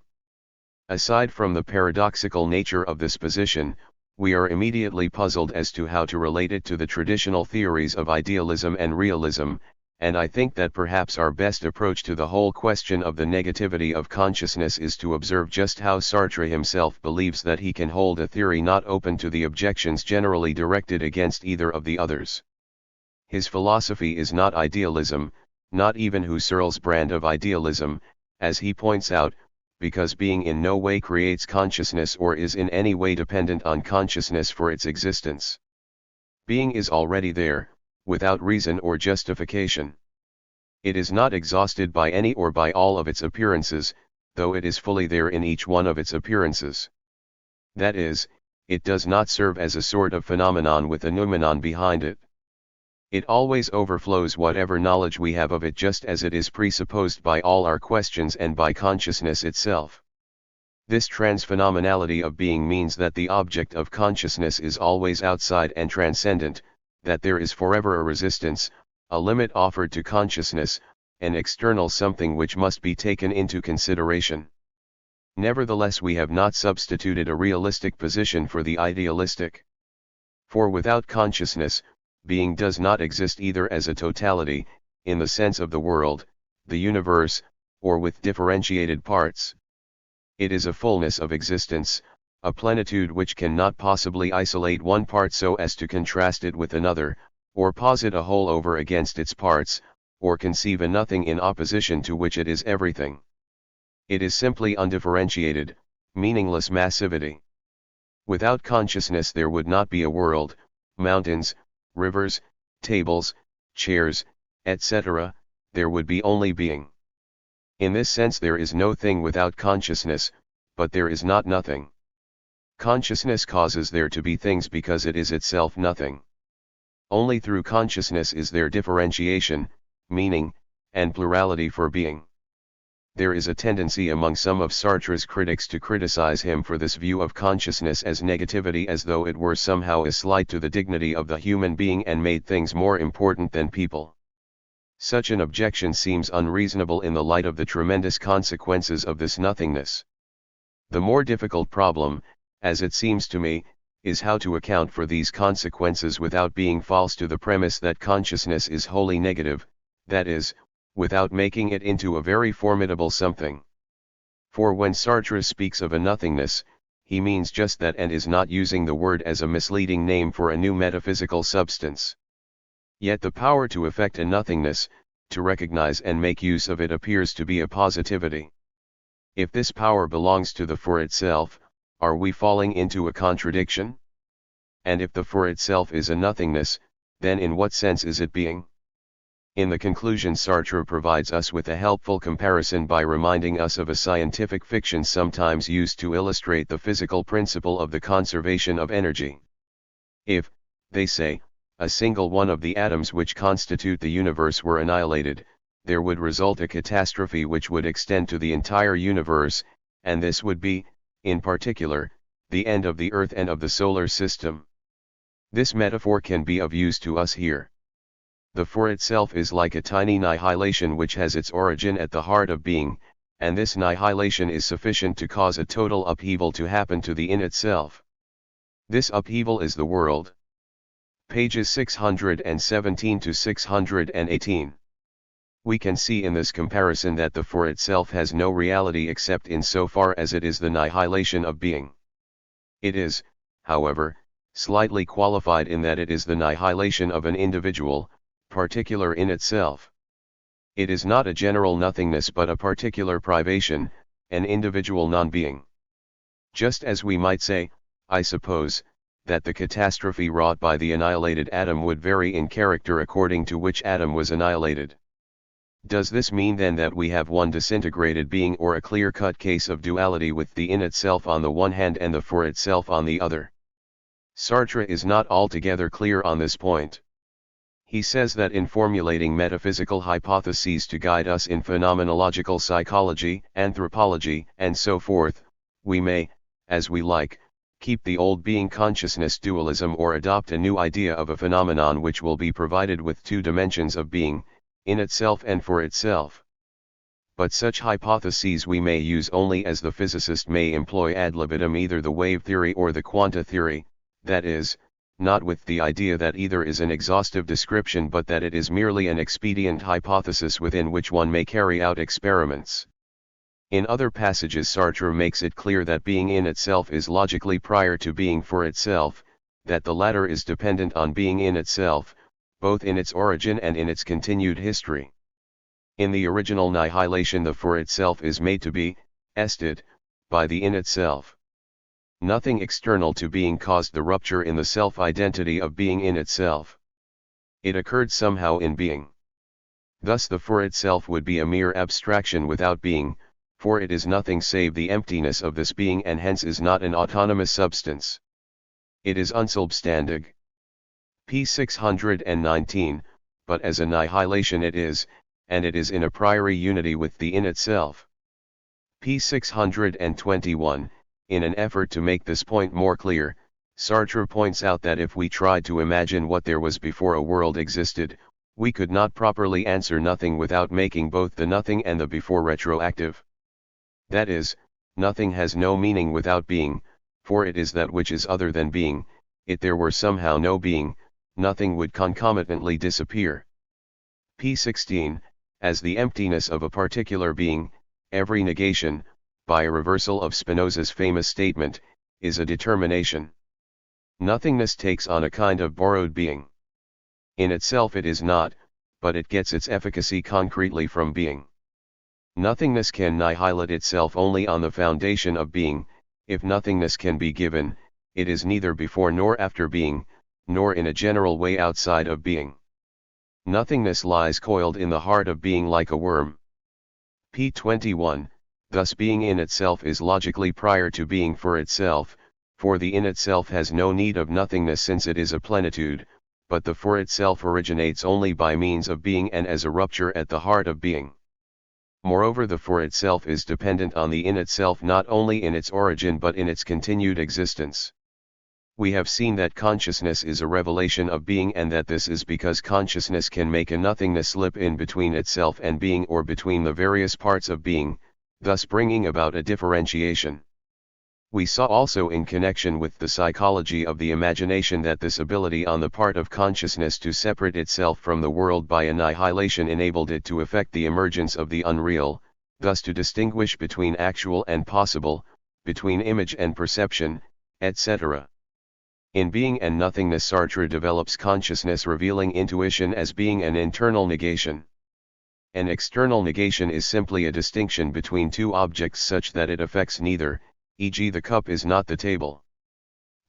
Speaker 1: Aside from the paradoxical nature of this position, we are immediately puzzled as to how to relate it to the traditional theories of idealism and realism, and I think that perhaps our best approach to the whole question of the negativity of consciousness is to observe just how Sartre himself believes that he can hold a theory not open to the objections generally directed against either of the others. His philosophy is not idealism, not even Husserl's brand of idealism, as he points out, because being in no way creates consciousness or is in any way dependent on consciousness for its existence. Being is already there, without reason or justification. It is not exhausted by any or by all of its appearances, though it is fully there in each one of its appearances. That is, it does not serve as a sort of phenomenon with a noumenon behind it. It always overflows whatever knowledge we have of it, just as it is presupposed by all our questions and by consciousness itself. This transphenomenality of being means that the object of consciousness is always outside and transcendent, that there is forever a resistance, a limit offered to consciousness, an external something which must be taken into consideration. Nevertheless, we have not substituted a realistic position for the idealistic. For without consciousness, being does not exist either as a totality, in the sense of the world, the universe, or with differentiated parts. It is a fullness of existence, a plenitude which cannot possibly isolate one part so as to contrast it with another, or posit a whole over against its parts, or conceive a nothing in opposition to which it is everything. It is simply undifferentiated, meaningless massivity. Without consciousness there would not be a world, mountains, rivers, tables, chairs, etc., there would be only being. In this sense there is no thing without consciousness, but there is not nothing. Consciousness causes there to be things because it is itself nothing. Only through consciousness is there differentiation, meaning, and plurality for being. There is a tendency among some of Sartre's critics to criticize him for this view of consciousness as negativity, as though it were somehow a slight to the dignity of the human being and made things more important than people. Such an objection seems unreasonable in the light of the tremendous consequences of this nothingness. The more difficult problem, as it seems to me, is how to account for these consequences without being false to the premise that consciousness is wholly negative, that is, without making it into a very formidable something. For when Sartre speaks of a nothingness, he means just that and is not using the word as a misleading name for a new metaphysical substance. Yet the power to effect a nothingness, to recognize and make use of it, appears to be a positivity. If this power belongs to the for itself, are we falling into a contradiction? And if the for itself is a nothingness, then in what sense is it being? In the conclusion, Sartre provides us with a helpful comparison by reminding us of a scientific fiction sometimes used to illustrate the physical principle of the conservation of energy. If, they say, a single one of the atoms which constitute the universe were annihilated, there would result a catastrophe which would extend to the entire universe, and this would be, in particular, the end of the Earth and of the solar system. This metaphor can be of use to us here. The for itself is like a tiny nihilation which has its origin at the heart of being, and this nihilation is sufficient to cause a total upheaval to happen to the in itself. This upheaval is the world. Pages 617 to 618. We can see in this comparison that the for itself has no reality except in so far as it is the nihilation of being. It is, however, slightly qualified in that it is the nihilation of an individual, particular in itself. It is not a general nothingness but a particular privation, an individual non-being. Just as we might say, I suppose, that the catastrophe wrought by the annihilated atom would vary in character according to which atom was annihilated. Does this mean then that we have one disintegrated being or a clear-cut case of duality with the in itself on the one hand and the for itself on the other? Sartre is not altogether clear on this point. He says that in formulating metaphysical hypotheses to guide us in phenomenological psychology, anthropology, and so forth, we may, as we like, keep the old being-consciousness dualism or adopt a new idea of a phenomenon which will be provided with two dimensions of being, in itself and for itself. But such hypotheses we may use only as the physicist may employ ad libitum either the wave theory or the quanta theory, that is, not with the idea that either is an exhaustive description but that it is merely an expedient hypothesis within which one may carry out experiments. In other passages Sartre makes it clear that being in itself is logically prior to being for itself, that the latter is dependent on being in itself, both in its origin and in its continued history. In the original nihilation the for itself is made to be, ested, by the in itself. Nothing external to being caused the rupture in the self-identity of being in itself. It occurred somehow in being. Thus the for itself would be a mere abstraction without being, for it is nothing save the emptiness of this being and hence is not an autonomous substance. It is unsubstantig. P. 619, but as annihilation it is, and it is in a priori unity with the in itself. P. 621, in an effort to make this point more clear, Sartre points out that if we tried to imagine what there was before a world existed, we could not properly answer nothing without making both the nothing and the before retroactive. That is, nothing has no meaning without being, for it is that which is other than being. If there were somehow no being, nothing would concomitantly disappear. P. 16, as the emptiness of a particular being, every negation, by a reversal of Spinoza's famous statement, is a determination. Nothingness takes on a kind of borrowed being. In itself it is not, but it gets its efficacy concretely from being. Nothingness can nihilate itself only on the foundation of being. If nothingness can be given, it is neither before nor after being, nor in a general way outside of being. Nothingness lies coiled in the heart of being like a worm. P. 21, thus being in itself is logically prior to being for itself, for the in itself has no need of nothingness since it is a plenitude, but the for itself originates only by means of being and as a rupture at the heart of being. Moreover, the for itself is dependent on the in itself not only in its origin but in its continued existence. We have seen that consciousness is a revelation of being and that this is because consciousness can make a nothingness slip in between itself and being or between the various parts of being, thus bringing about a differentiation. We saw also in connection with the psychology of the imagination that this ability on the part of consciousness to separate itself from the world by annihilation enabled it to effect the emergence of the unreal, thus to distinguish between actual and possible, between image and perception, etc. In Being and Nothingness, Sartre develops consciousness, revealing intuition as being an internal negation. An external negation is simply a distinction between two objects such that it affects neither, e.g. the cup is not the table.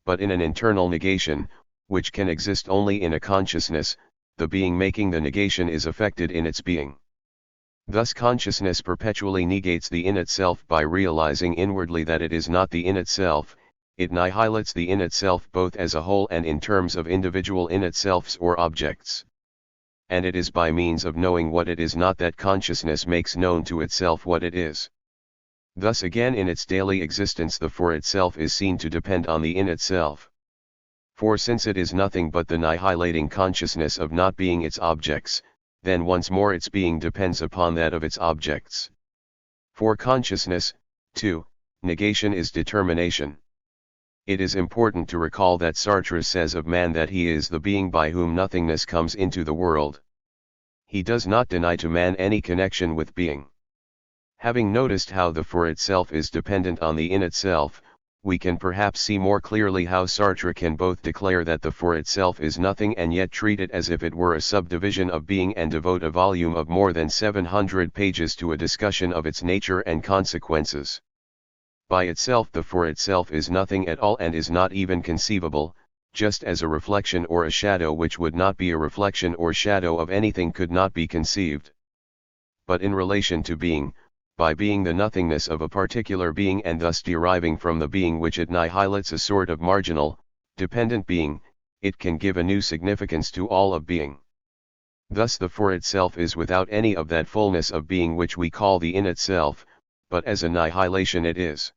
Speaker 1: But in an internal negation, which can exist only in a consciousness, the being making the negation is affected in its being. Thus consciousness perpetually negates the in itself by realizing inwardly that it is not the in itself. It annihilates the in itself both as a whole and in terms of individual in itselfs or objects. And it is by means of knowing what it is not that consciousness makes known to itself what it is. Thus again in its daily existence the for itself is seen to depend on the in itself. For since it is nothing but the annihilating consciousness of not being its objects, then once more its being depends upon that of its objects. For consciousness, too, negation is determination. It is important to recall that Sartre says of man that he is the being by whom nothingness comes into the world. He does not deny to man any connection with being. Having noticed how the for itself is dependent on the in itself, we can perhaps see more clearly how Sartre can both declare that the for itself is nothing and yet treat it as if it were a subdivision of being and devote a volume of more than 700 pages to a discussion of its nature and consequences. By itself the for itself is nothing at all and is not even conceivable, just as a reflection or a shadow which would not be a reflection or shadow of anything could not be conceived. But in relation to being, by being the nothingness of a particular being and thus deriving from the being which it annihilates a sort of marginal, dependent being, it can give a new significance to all of being. Thus the for itself is without any of that fullness of being which we call the in itself, but as annihilation it is.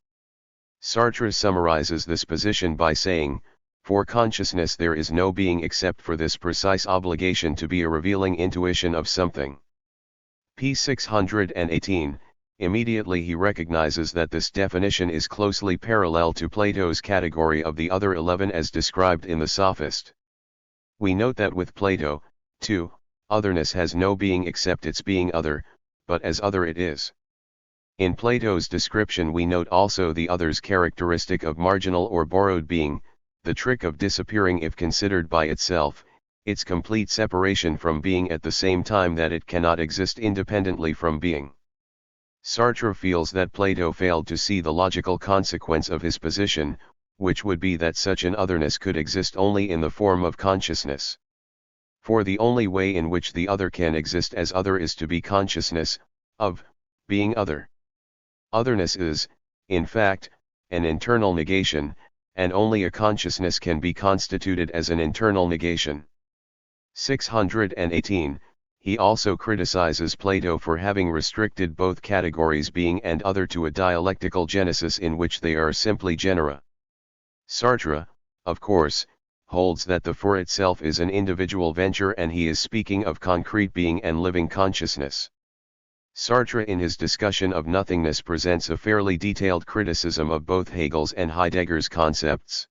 Speaker 1: Sartre summarizes this position by saying, for consciousness there is no being except for this precise obligation to be a revealing intuition of something. p. 618. Immediately he recognizes that this definition is closely parallel to Plato's category of the other 11 as described in the Sophist. We note that with Plato, too, otherness has no being except its being other, but as other it is. In Plato's description we note also the other's characteristic of marginal or borrowed being, the trick of disappearing if considered by itself, its complete separation from being at the same time that it cannot exist independently from being. Sartre feels that Plato failed to see the logical consequence of his position, which would be that such an otherness could exist only in the form of consciousness. For the only way in which the other can exist as other is to be consciousness, of, being other. Otherness is, in fact, an internal negation, and only a consciousness can be constituted as an internal negation. 618. He also criticizes Plato for having restricted both categories being and other to a dialectical genesis in which they are simply genera. Sartre, of course, holds that the for itself is an individual venture and he is speaking of concrete being and living consciousness. Sartre in his discussion of nothingness presents a fairly detailed criticism of both Hegel's and Heidegger's concepts.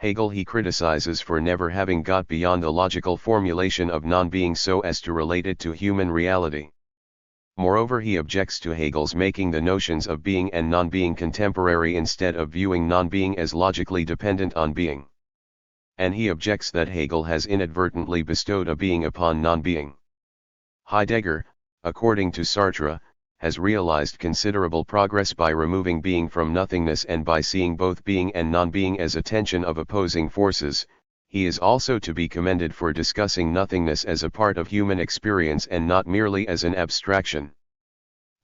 Speaker 1: Hegel he criticizes for never having got beyond the logical formulation of non-being so as to relate it to human reality. Moreover he objects to Hegel's making the notions of being and non-being contemporary instead of viewing non-being as logically dependent on being. And he objects that Hegel has inadvertently bestowed a being upon non-being. Heidegger, according to Sartre, has realized considerable progress by removing being from nothingness and by seeing both being and non-being as a tension of opposing forces. He is also to be commended for discussing nothingness as a part of human experience and not merely as an abstraction.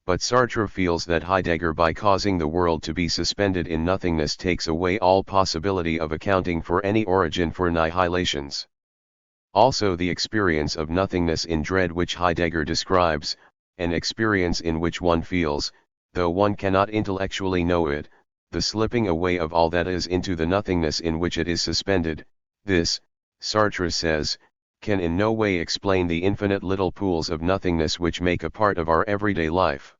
Speaker 1: But Sartre feels that Heidegger by causing the world to be suspended in nothingness takes away all possibility of accounting for any origin for annihilations. Also the experience of nothingness in dread which Heidegger describes, an experience in which one feels, though one cannot intellectually know it, the slipping away of all that is into the nothingness in which it is suspended. This, Sartre says, can in no way explain the infinite little pools of nothingness which make a part of our everyday life.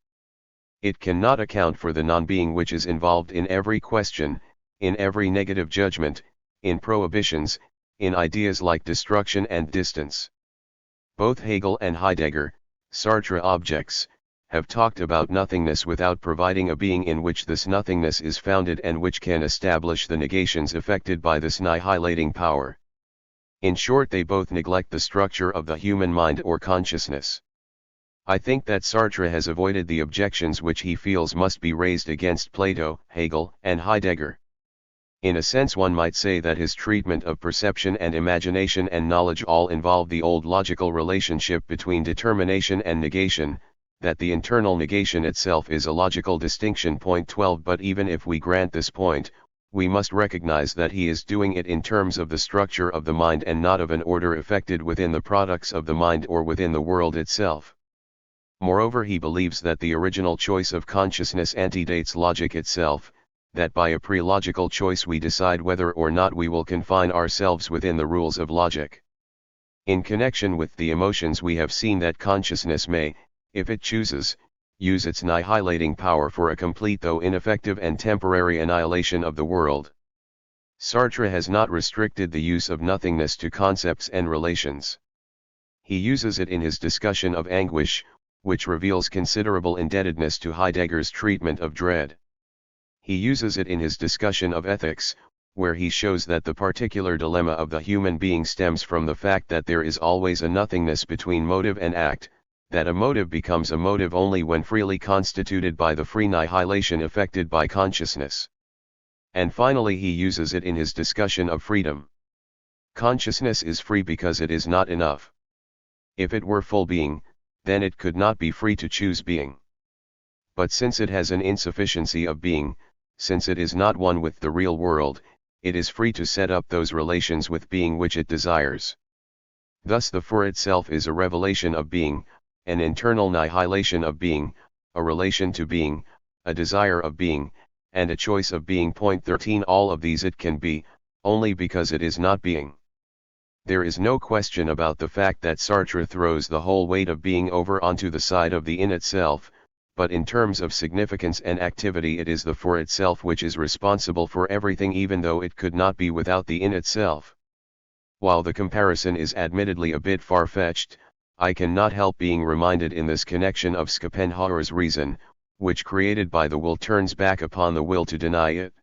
Speaker 1: It cannot account for the non-being which is involved in every question, in every negative judgment, in prohibitions, in ideas like destruction and distance. Both Hegel and Heidegger, Sartre objects, have talked about nothingness without providing a being in which this nothingness is founded and which can establish the negations effected by this annihilating power. In short, they both neglect the structure of the human mind or consciousness. I think that Sartre has avoided the objections which he feels must be raised against Plato, Hegel, and Heidegger. In a sense, one might say that his treatment of perception and imagination and knowledge all involve the old logical relationship between determination and negation, that the internal negation itself is a logical distinction. Point 12. But even if we grant this point, we must recognize that he is doing it in terms of the structure of the mind and not of an order effected within the products of the mind or within the world itself. Moreover, he believes that the original choice of consciousness antedates logic itself, that by a pre-logical choice we decide whether or not we will confine ourselves within the rules of logic. In connection with the emotions, we have seen that consciousness may, if it chooses, use its annihilating power for a complete though ineffective and temporary annihilation of the world. Sartre has not restricted the use of nothingness to concepts and relations. He uses it in his discussion of anguish, which reveals considerable indebtedness to Heidegger's treatment of dread. He uses it in his discussion of ethics, where he shows that the particular dilemma of the human being stems from the fact that there is always a nothingness between motive and act, that a motive becomes a motive only when freely constituted by the free annihilation effected by consciousness. And finally, he uses it in his discussion of freedom. Consciousness is free because it is not enough. If it were full being, then it could not be free to choose being. But since it has an insufficiency of being, since it is not one with the real world, it is free to set up those relations with being which it desires. Thus the for itself is a revelation of being, an internal annihilation of being, a relation to being, a desire of being, and a choice of being. Point 13. All of these it can be, only because it is not being. There is no question about the fact that Sartre throws the whole weight of being over onto the side of the in itself, but in terms of significance and activity it is the for itself which is responsible for everything, even though it could not be without the in itself. While the comparison is admittedly a bit far-fetched, I cannot help being reminded in this connection of Schopenhauer's reason, which created by the will turns back upon the will to deny it.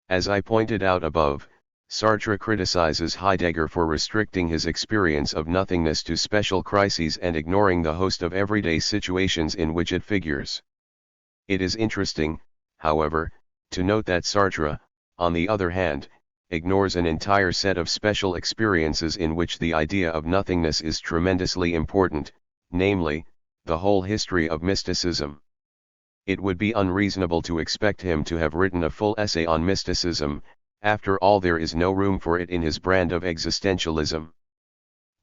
Speaker 1: As I pointed out above, Sartre criticizes Heidegger for restricting his experience of nothingness to special crises and ignoring the host of everyday situations in which it figures. It is interesting, however, to note that Sartre, on the other hand, ignores an entire set of special experiences in which the idea of nothingness is tremendously important, namely, the whole history of mysticism. It would be unreasonable to expect him to have written a full essay on mysticism. After all, there is no room for it in his brand of existentialism.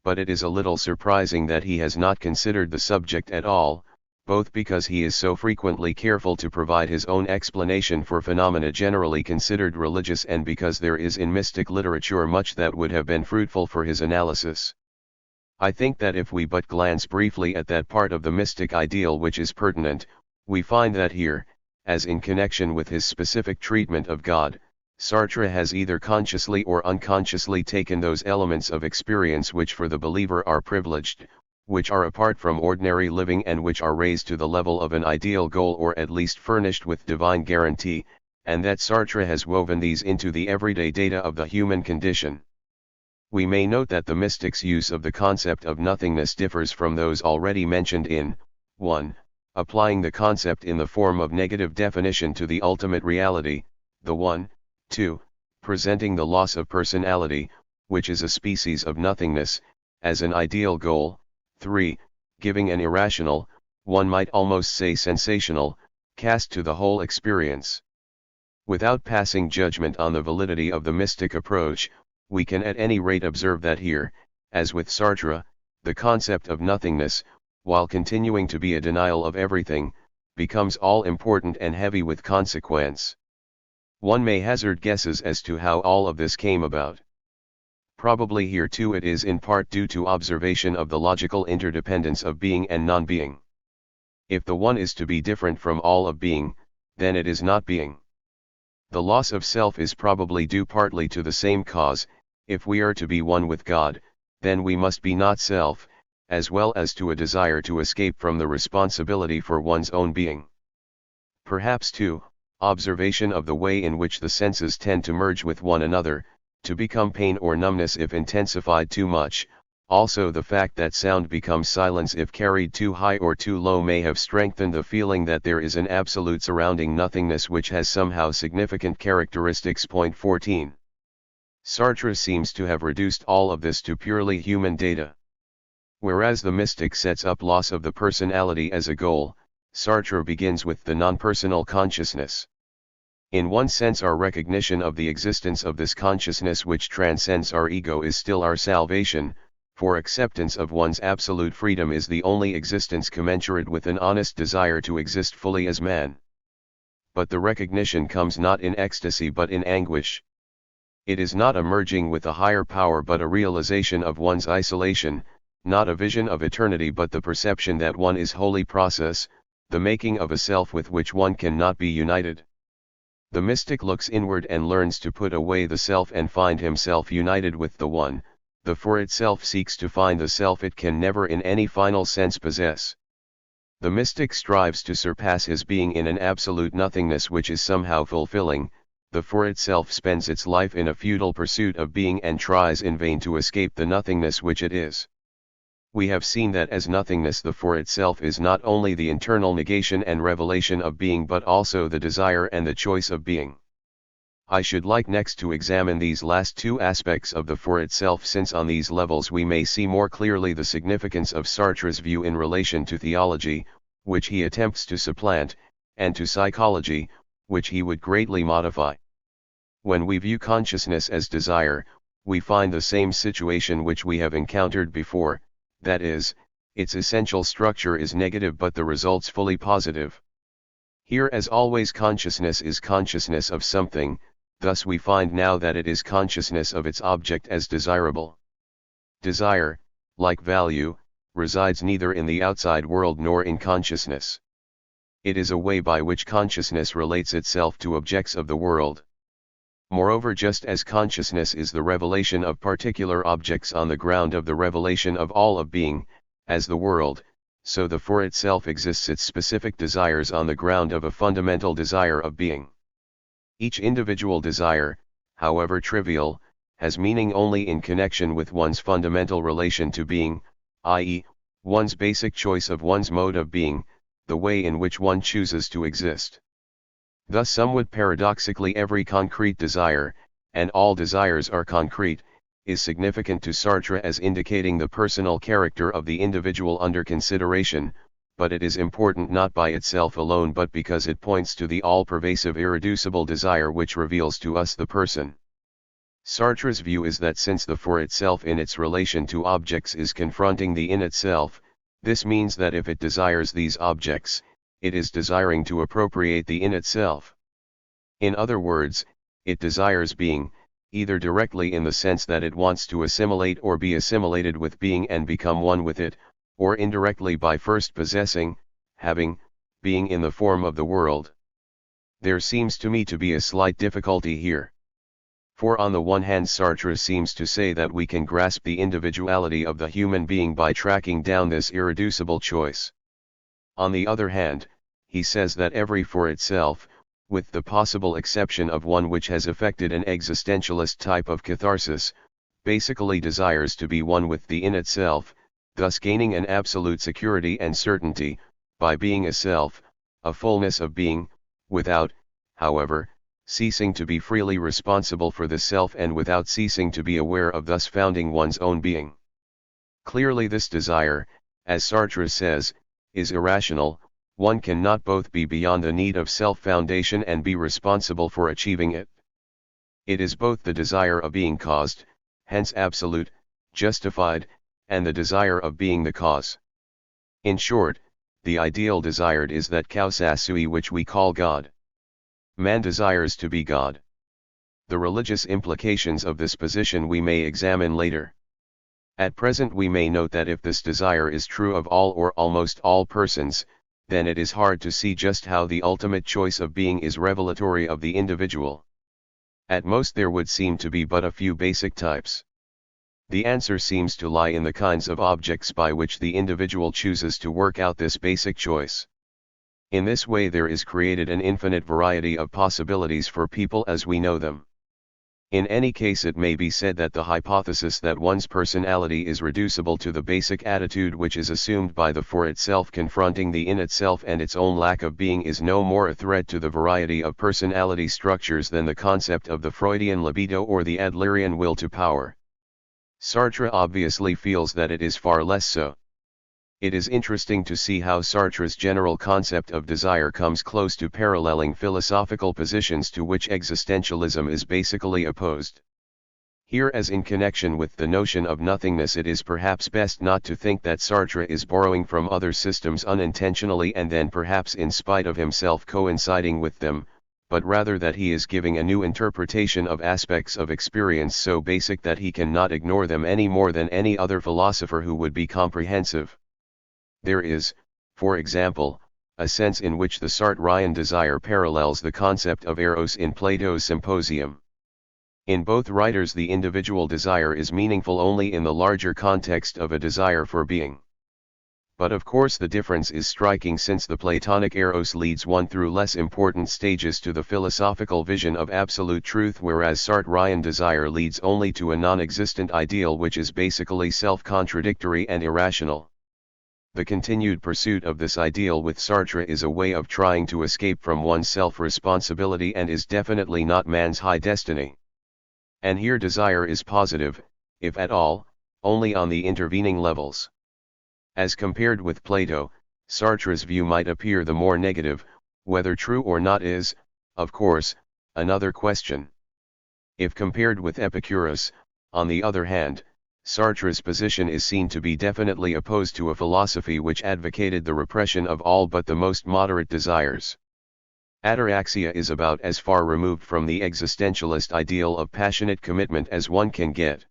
Speaker 1: But it is a little surprising that he has not considered the subject at all, both because he is so frequently careful to provide his own explanation for phenomena generally considered religious, and because there is in mystic literature much that would have been fruitful for his analysis. I think that if we but glance briefly at that part of the mystic ideal which is pertinent, we find that here, as in connection with his specific treatment of God, Sartre has either consciously or unconsciously taken those elements of experience which for the believer are privileged, which are apart from ordinary living, and which are raised to the level of an ideal goal or at least furnished with divine guarantee, and that Sartre has woven these into the everyday data of the human condition. We may note that the mystic's use of the concept of nothingness differs from those already mentioned in 1. Applying the concept in the form of negative definition to the ultimate reality, the one. 2. Presenting the loss of personality, which is a species of nothingness, as an ideal goal. 3. Giving an irrational, one might almost say sensational, cast to the whole experience. Without passing judgment on the validity of the mystic approach, we can at any rate observe that here, as with Sartre, the concept of nothingness, while continuing to be a denial of everything, becomes all important and heavy with consequence. One may hazard guesses as to how all of this came about. Probably here too it is in part due to observation of the logical interdependence of being and non-being. If the one is to be different from all of being, then it is not being. The loss of self is probably due partly to the same cause. If we are to be one with God, then we must be not self, as well as to a desire to escape from the responsibility for one's own being. Perhaps too, observation of the way in which the senses tend to merge with one another, to become pain or numbness if intensified too much, also the fact that sound becomes silence if carried too high or too low may have strengthened the feeling that there is an absolute surrounding nothingness which has somehow significant characteristics. Point 14. Sartre seems to have reduced all of this to purely human data. Whereas the mystic sets up loss of the personality as a goal, Sartre begins with the non-personal consciousness. In one sense, our recognition of the existence of this consciousness which transcends our ego is still our salvation, for acceptance of one's absolute freedom is the only existence commensurate with an honest desire to exist fully as man. But the recognition comes not in ecstasy but in anguish. It is not a merging with a higher power but a realization of one's isolation, not a vision of eternity but the perception that one is wholly process, the making of a self with which one cannot be united. The mystic looks inward and learns to put away the self and find himself united with the one. The for itself seeks to find the self it can never in any final sense possess. The mystic strives to surpass his being in an absolute nothingness which is somehow fulfilling. The for itself spends its life in a futile pursuit of being and tries in vain to escape the nothingness which it is. We have seen that as nothingness the for itself is not only the internal negation and revelation of being but also the desire and the choice of being. I should like next to examine these last two aspects of the for itself, since on these levels we may see more clearly the significance of Sartre's view in relation to theology, which he attempts to supplant, and to psychology, which he would greatly modify. When we view consciousness as desire, we find the same situation which we have encountered before, that is, its essential structure is negative but the results fully positive. Here as always consciousness is consciousness of something. Thus we find now that it is consciousness of its object as desirable. Desire, like value, resides neither in the outside world nor in consciousness. It is a way by which consciousness relates itself to objects of the world. Moreover, just as consciousness is the revelation of particular objects on the ground of the revelation of all of being, as the world, so the for itself exists its specific desires on the ground of a fundamental desire of being. Each individual desire, however trivial, has meaning only in connection with one's fundamental relation to being, i.e., one's basic choice of one's mode of being, the way in which one chooses to exist. Thus somewhat paradoxically every concrete desire, and all desires are concrete, is significant to Sartre as indicating the personal character of the individual under consideration, but it is important not by itself alone but because it points to the all-pervasive irreducible desire which reveals to us the person. Sartre's view is that since the for itself in its relation to objects is confronting the in itself, this means that if it desires these objects, it is desiring to appropriate the in itself. In other words, it desires being, either directly in the sense that it wants to assimilate or be assimilated with being and become one with it, or indirectly by first possessing, having, being in the form of the world. There seems to me to be a slight difficulty here. For on the one hand Sartre seems to say that we can grasp the individuality of the human being by tracking down this irreducible choice. On the other hand, he says that every for itself, with the possible exception of one which has effected an existentialist type of catharsis, basically desires to be one with the in itself, thus gaining an absolute security and certainty, by being a self, a fullness of being, without, however, ceasing to be freely responsible for the self and without ceasing to be aware of thus founding one's own being. Clearly this desire, as Sartre says, is irrational. One cannot both be beyond the need of self-foundation and be responsible for achieving it. It is both the desire of being caused, hence absolute, justified, and the desire of being the cause. In short, the ideal desired is that causa sui which we call God. Man desires to be God. The religious implications of this position we may examine later. At present we may note that if this desire is true of all or almost all persons, then it is hard to see just how the ultimate choice of being is revelatory of the individual. At most there would seem to be but a few basic types. The answer seems to lie in the kinds of objects by which the individual chooses to work out this basic choice. In this way there is created an infinite variety of possibilities for people as we know them. In any case, it may be said that the hypothesis that one's personality is reducible to the basic attitude which is assumed by the for itself confronting the in itself and its own lack of being is no more a threat to the variety of personality structures than the concept of the Freudian libido or the Adlerian will to power. Sartre obviously feels that it is far less so. It is interesting to see how Sartre's general concept of desire comes close to paralleling philosophical positions to which existentialism is basically opposed. Here, as in connection with the notion of nothingness, it is perhaps best not to think that Sartre is borrowing from other systems unintentionally and then perhaps in spite of himself coinciding with them, but rather that he is giving a new interpretation of aspects of experience so basic that he cannot ignore them any more than any other philosopher who would be comprehensive. There is, for example, a sense in which the Sartrean desire parallels the concept of eros in Plato's Symposium. In both writers, the individual desire is meaningful only in the larger context of a desire for being. But of course the difference is striking, since the Platonic eros leads one through less important stages to the philosophical vision of absolute truth, whereas Sartrean desire leads only to a non-existent ideal which is basically self-contradictory and irrational. The continued pursuit of this ideal with Sartre is a way of trying to escape from one's self-responsibility and is definitely not man's high destiny. And here desire is positive, if at all, only on the intervening levels. As compared with Plato, Sartre's view might appear the more negative. Whether true or not is, of course, another question. If compared with Epicurus, on the other hand, Sartre's position is seen to be definitely opposed to a philosophy which advocated the repression of all but the most moderate desires. Ataraxia is about as far removed from the existentialist ideal of passionate commitment as one can get.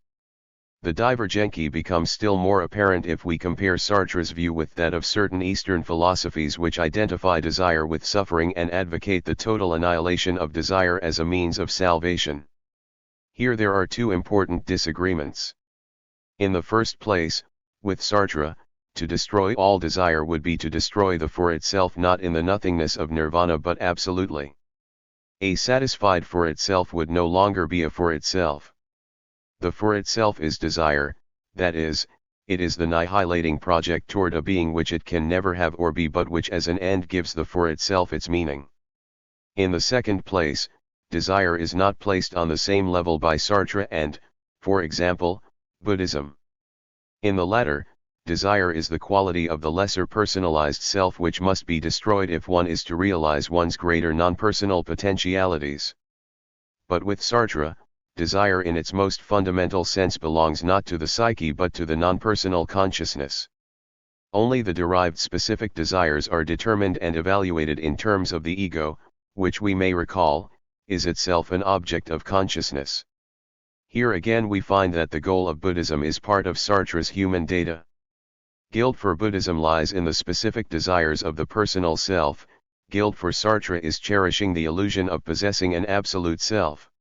Speaker 1: The divergency becomes still more apparent if we compare Sartre's view with that of certain Eastern philosophies which identify desire with suffering and advocate the total annihilation of desire as a means of salvation. Here there are two important disagreements. In the first place, with Sartre, to destroy all desire would be to destroy the for itself, not in the nothingness of nirvana but absolutely. A satisfied for itself would no longer be a for itself. The for itself is desire, that is, it is the annihilating project toward a being which it can never have or be, but which as an end gives the for itself its meaning. In the second place, desire is not placed on the same level by Sartre and, for example, Buddhism. In the latter, desire is the quality of the lesser personalized self which must be destroyed if one is to realize one's greater non-personal potentialities. But with Sartre, desire in its most fundamental sense belongs not to the psyche but to the non-personal consciousness. Only the derived specific desires are determined and evaluated in terms of the ego, which we may recall, is itself an object of consciousness. Here again we find that the goal of Buddhism is part of Sartre's human data. Guilt for Buddhism lies in the specific desires of the personal self. Guilt for Sartre is cherishing the illusion of possessing an absolute self.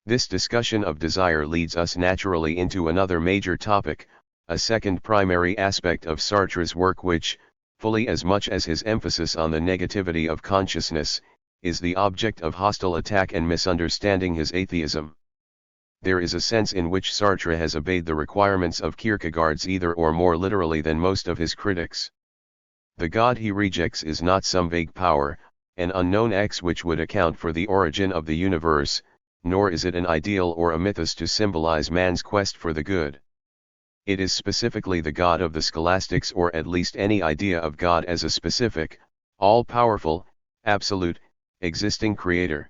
Speaker 1: This discussion of desire leads us naturally into another major topic, a second primary aspect of Sartre's work which, fully as much as his emphasis on the negativity of consciousness, is the object of hostile attack and misunderstanding his atheism. There is a sense in which Sartre has obeyed the requirements of Kierkegaard's either or more literally than most of his critics. The God he rejects is not some vague power, an unknown X which would account for the origin of the universe, nor is it an ideal or a mythos to symbolize man's quest for the good. It is specifically the God of the scholastics, or at least any idea of God as a specific, all-powerful, absolute, existing creator.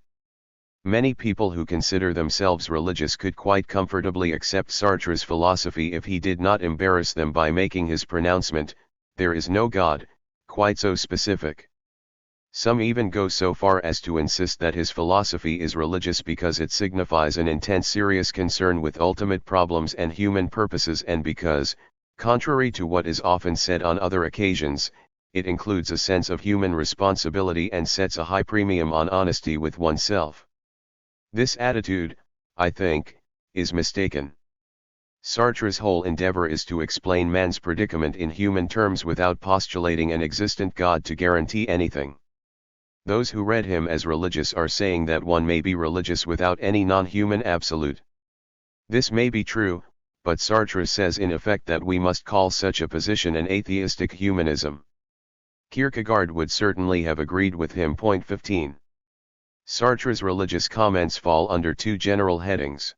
Speaker 1: Many people who consider themselves religious could quite comfortably accept Sartre's philosophy if he did not embarrass them by making his pronouncement, "There is no God," quite so specific. Some even go so far as to insist that his philosophy is religious because it signifies an intense serious concern with ultimate problems and human purposes, and because, contrary to what is often said on other occasions, it includes a sense of human responsibility and sets a high premium on honesty with oneself. This attitude, I think, is mistaken. Sartre's whole endeavor is to explain man's predicament in human terms without postulating an existent God to guarantee anything. Those who read him as religious are saying that one may be religious without any non-human absolute. This may be true, but Sartre says in effect that we must call such a position an atheistic humanism. Kierkegaard would certainly have agreed with him. Point 15. Sartre's religious comments fall under two general headings.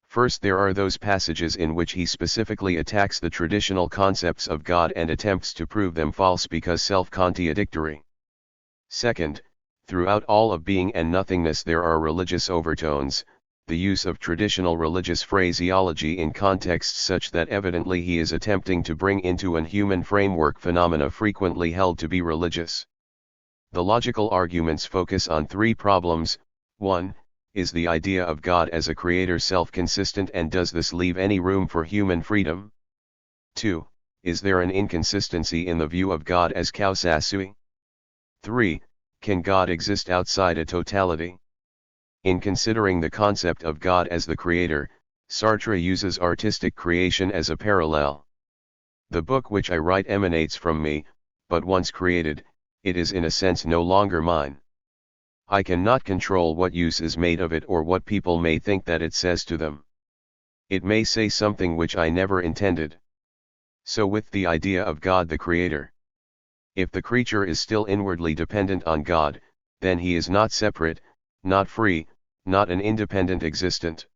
Speaker 1: First, there are those passages in which he specifically attacks the traditional concepts of God and attempts to prove them false because self-contradictory. Second, throughout all of being and nothingness there are religious overtones, the use of traditional religious phraseology in contexts such that evidently he is attempting to bring into an human framework phenomena frequently held to be religious. The logical arguments focus on three problems. 1. Is the idea of God as a creator self-consistent, and does this leave any room for human freedom? 2. Is there an inconsistency in the view of God as kausasui? 3. Can God exist outside a totality? In considering the concept of God as the creator, Sartre uses artistic creation as a parallel. The book which I write emanates from me, but once created, it is in a sense no longer mine. I cannot control what use is made of it or what people may think that it says to them. It may say something which I never intended. So with the idea of God the creator. If the creature is still inwardly dependent on God, then he is not separate, not free, not an independent existent.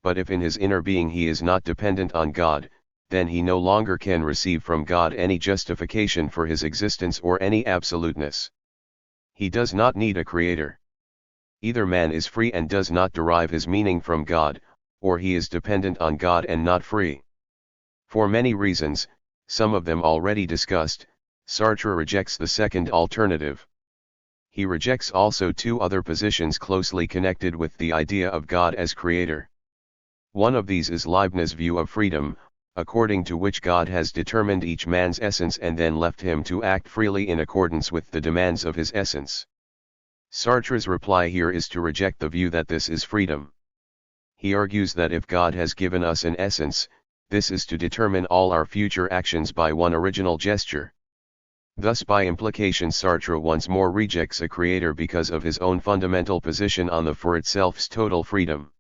Speaker 1: But if in his inner being he is not dependent on God, then he no longer can receive from God any justification for his existence or any absoluteness. He does not need a creator. Either man is free and does not derive his meaning from God, or he is dependent on God and not free. For many reasons, some of them already discussed, Sartre rejects the second alternative. He rejects also two other positions closely connected with the idea of God as creator. One of these is Leibniz's view of freedom, according to which God has determined each man's essence and then left him to act freely in accordance with the demands of his essence. Sartre's reply here is to reject the view that this is freedom. He argues that if God has given us an essence, this is to determine all our future actions by one original gesture. Thus by implication Sartre once more rejects a creator because of his own fundamental position on the for itself's total freedom.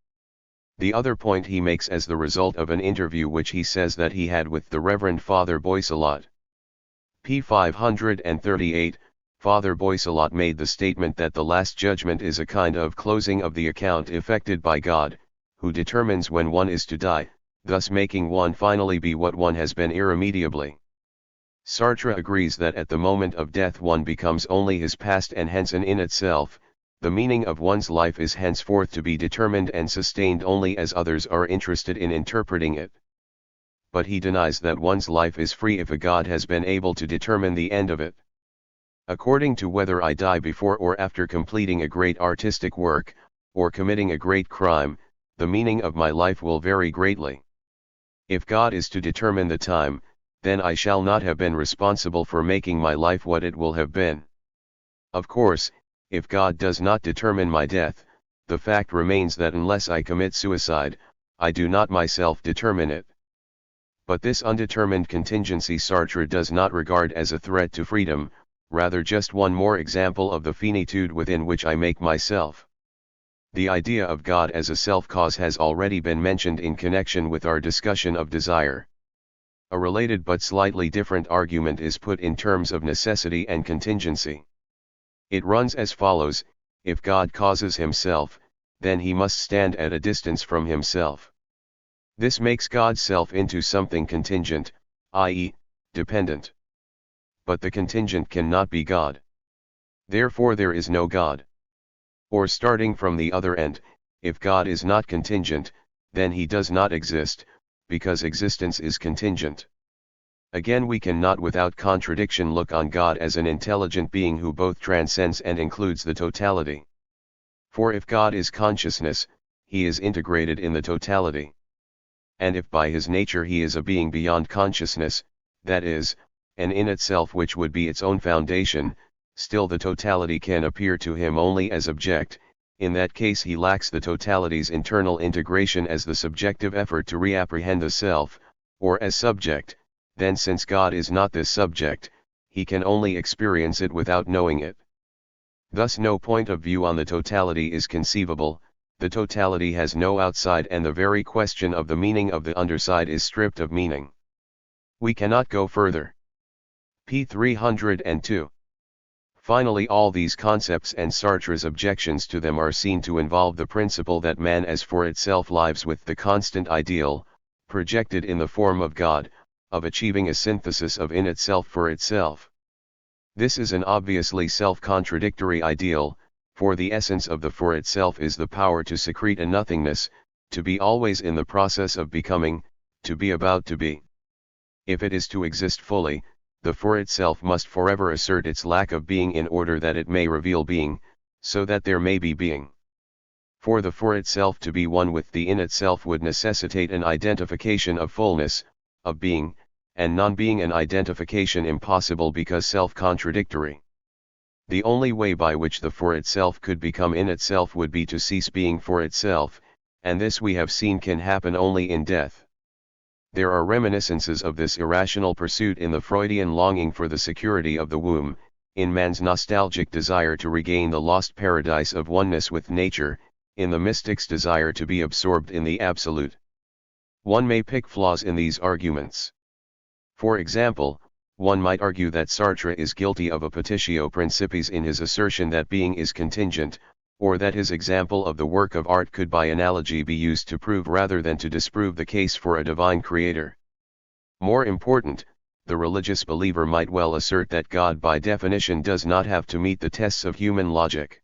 Speaker 1: The other point he makes as the result of an interview which he says that he had with the Reverend Father Boisselot. p. 538, Father Boisselot made the statement that the Last Judgment is a kind of closing of the account effected by God, who determines when one is to die, thus making one finally be what one has been irremediably. Sartre agrees that at the moment of death one becomes only his past and hence an in itself. The meaning of one's life is henceforth to be determined and sustained only as others are interested in interpreting it. But he denies that one's life is free if a God has been able to determine the end of it. According to whether I die before or after completing a great artistic work, or committing a great crime, the meaning of my life will vary greatly. If God is to determine the time, then I shall not have been responsible for making my life what it will have been. Of course, if God does not determine my death, the fact remains that unless I commit suicide, I do not myself determine it. But this undetermined contingency Sartre does not regard as a threat to freedom, rather just one more example of the finitude within which I make myself. The idea of God as a self-cause has already been mentioned in connection with our discussion of desire. A related but slightly different argument is put in terms of necessity and contingency. It runs as follows: if God causes himself, then he must stand at a distance from himself. This makes God's self into something contingent, i.e., dependent. But the contingent cannot be God. Therefore there is no God. Or starting from the other end, if God is not contingent, then he does not exist, because existence is contingent. Again, we cannot without contradiction look on God as an intelligent being who both transcends and includes the totality. For if God is consciousness, he is integrated in the totality. And if by his nature he is a being beyond consciousness, that is, and in itself which would be its own foundation, still the totality can appear to him only as object. In that case he lacks the totality's internal integration as the subjective effort to reapprehend the self, or as subject. Then since God is not this subject, he can only experience it without knowing it. Thus no point of view on the totality is conceivable, the totality has no outside, and the very question of the meaning of the underside is stripped of meaning. We cannot go further. p. 302. Finally, all these concepts and Sartre's objections to them are seen to involve the principle that man as for itself lives with the constant ideal, projected in the form of God, of achieving a synthesis of in itself for itself. This is an obviously self-contradictory ideal, for the essence of the for itself is the power to secrete a nothingness, to be always in the process of becoming, to be about to be. If it is to exist fully, the for itself must forever assert its lack of being in order that it may reveal being, so that there may be being. For the for itself to be one with the in itself would necessitate an identification of fullness, of being, and non-being, an identification impossible because self-contradictory. The only way by which the for itself could become in itself would be to cease being for itself, and this we have seen can happen only in death. There are reminiscences of this irrational pursuit in the Freudian longing for the security of the womb, in man's nostalgic desire to regain the lost paradise of oneness with nature, in the mystic's desire to be absorbed in the absolute. One may pick flaws in these arguments. For example, one might argue that Sartre is guilty of a petitio principiis in his assertion that being is contingent, or that his example of the work of art could by analogy be used to prove rather than to disprove the case for a divine creator. More important, the religious believer might well assert that God by definition does not have to meet the tests of human logic.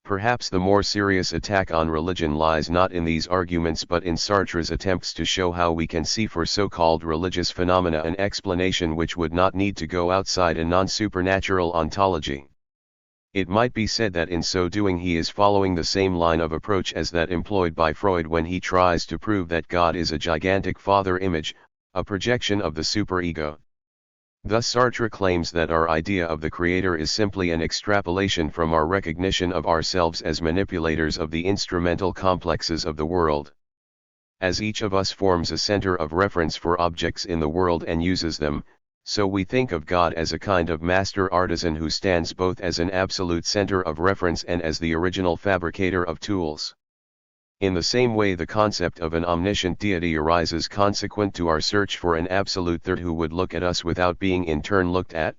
Speaker 1: Perhaps the more serious attack on religion lies not in these arguments but in Sartre's attempts to show how we can see for so-called religious phenomena an explanation which would not need to go outside a non-supernatural ontology. It might be said that in so doing he is following the same line of approach as that employed by Freud when he tries to prove that God is a gigantic father image, a projection of the superego. Thus Sartre claims that our idea of the Creator is simply an extrapolation from our recognition of ourselves as manipulators of the instrumental complexes of the world. As each of us forms a center of reference for objects in the world and uses them, so we think of God as a kind of master artisan who stands both as an absolute center of reference and as the original fabricator of tools. In the same way the concept of an omniscient deity arises consequent to our search for an absolute third who would look at us without being in turn looked at.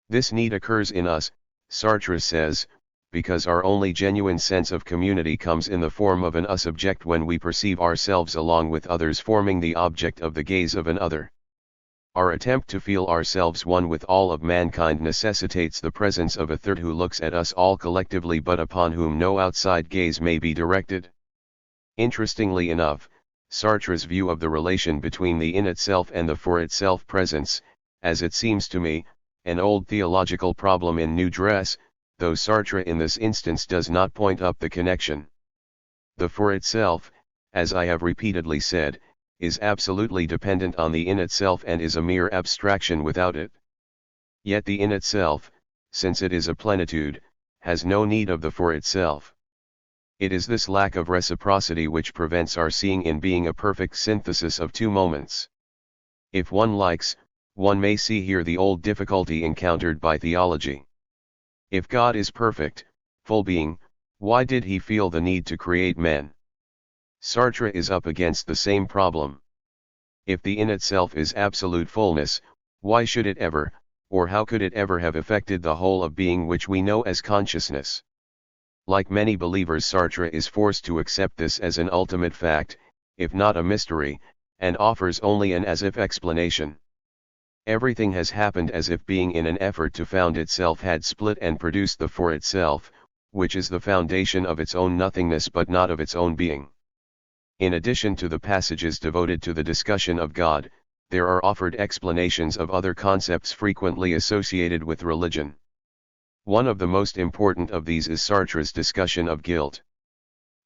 Speaker 1: This need occurs in us, Sartre says, because our only genuine sense of community comes in the form of an us object when we perceive ourselves along with others forming the object of the gaze of an other. Our attempt to feel ourselves one with all of mankind necessitates the presence of a third who looks at us all collectively but upon whom no outside gaze may be directed. Interestingly enough, Sartre's view of the relation between the in itself and the for itself presents, as it seems to me, an old theological problem in new dress, though Sartre in this instance does not point up the connection. The for itself, as I have repeatedly said, is absolutely dependent on the in itself and is a mere abstraction without it. Yet the in itself, since it is a plenitude, has no need of the for itself. It is this lack of reciprocity which prevents our seeing in being a perfect synthesis of two moments. If one likes, one may see here the old difficulty encountered by theology. If God is perfect, full being, why did he feel the need to create men? Sartre is up against the same problem. If the in itself is absolute fullness, why should it ever, or how could it ever have affected the whole of being which we know as consciousness? Like many believers, Sartre is forced to accept this as an ultimate fact, if not a mystery, and offers only an as-if explanation. Everything has happened as if being in an effort to found itself had split and produced the for itself, which is the foundation of its own nothingness but not of its own being. In addition to the passages devoted to the discussion of God, there are offered explanations of other concepts frequently associated with religion. One of the most important of these is Sartre's discussion of guilt.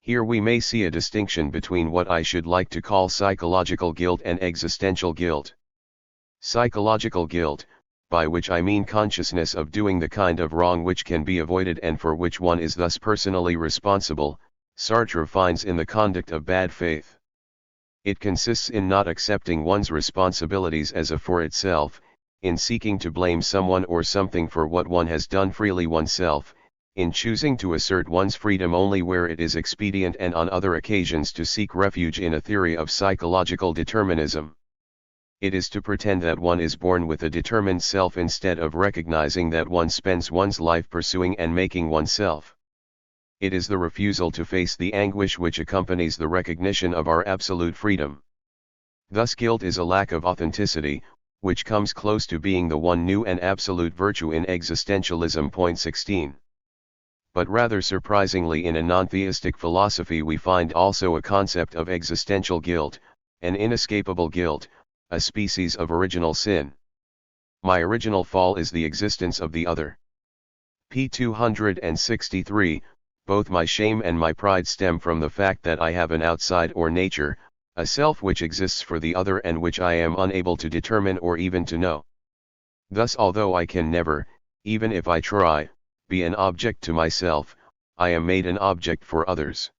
Speaker 1: Here we may see a distinction between what I should like to call psychological guilt and existential guilt. Psychological guilt, by which I mean consciousness of doing the kind of wrong which can be avoided and for which one is thus personally responsible, Sartre finds in the conduct of bad faith. It consists in not accepting one's responsibilities as a for itself, in seeking to blame someone or something for what one has done freely oneself, in choosing to assert one's freedom only where it is expedient and on other occasions to seek refuge in a theory of psychological determinism. It is to pretend that one is born with a determined self instead of recognizing that one spends one's life pursuing and making oneself. It is the refusal to face the anguish which accompanies the recognition of our absolute freedom. Thus guilt is a lack of authenticity, which comes close to being the one new and absolute virtue in existentialism. Point 16. But rather surprisingly, in a non-theistic philosophy we find also a concept of existential guilt, an inescapable guilt, a species of original sin. My original fall is the existence of the other. p. 263, both my shame and my pride stem from the fact that I have an outside or nature, a self which exists for the other and which I am unable to determine or even to know. Thus, although I can never, even if I try, be an object to myself, I am made an object for others.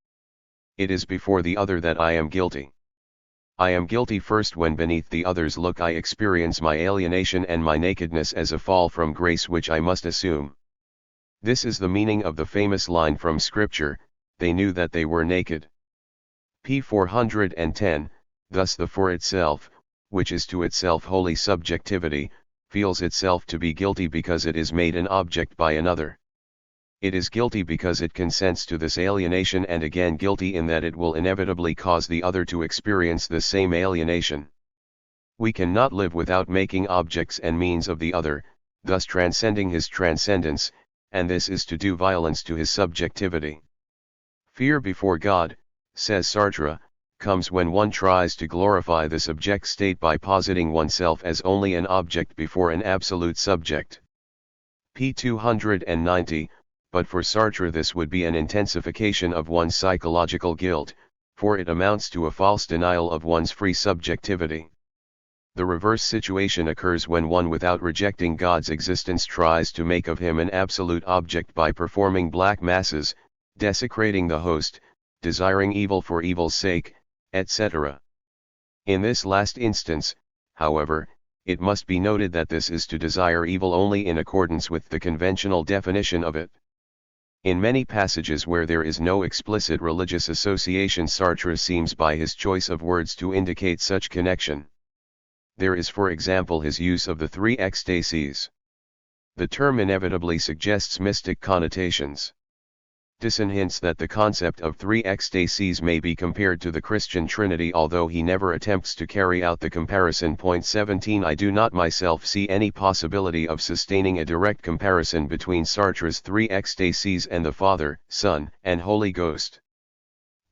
Speaker 1: It is before the other that I am guilty. I am guilty first when beneath the other's look I experience my alienation and my nakedness as a fall from grace which I must assume. This is the meaning of the famous line from Scripture, "They knew that they were naked." p. 410, thus the for itself, which is to itself wholly subjectivity, feels itself to be guilty because it is made an object by another. It is guilty because it consents to this alienation, and again guilty in that it will inevitably cause the other to experience the same alienation. We cannot live without making objects and means of the other, thus transcending his transcendence, and this is to do violence to his subjectivity. Fear before God, says Sartre, comes when one tries to glorify the subject state by positing oneself as only an object before an absolute subject. p. 290, but for Sartre this would be an intensification of one's psychological guilt, for it amounts to a false denial of one's free subjectivity. The reverse situation occurs when one, without rejecting God's existence, tries to make of him an absolute object by performing black masses, desecrating the host, desiring evil for evil's sake, etc. In this last instance, however, it must be noted that this is to desire evil only in accordance with the conventional definition of it. In many passages where there is no explicit religious association, Sartre seems by his choice of words to indicate such connection. There is, for example, his use of the three ecstasies. The term inevitably suggests mystic connotations. Dyson hints that the concept of three ecstasies may be compared to the Christian Trinity, although he never attempts to carry out the comparison. Point 17. I do not myself see any possibility of sustaining a direct comparison between Sartre's three ecstasies and the Father, Son, and Holy Ghost.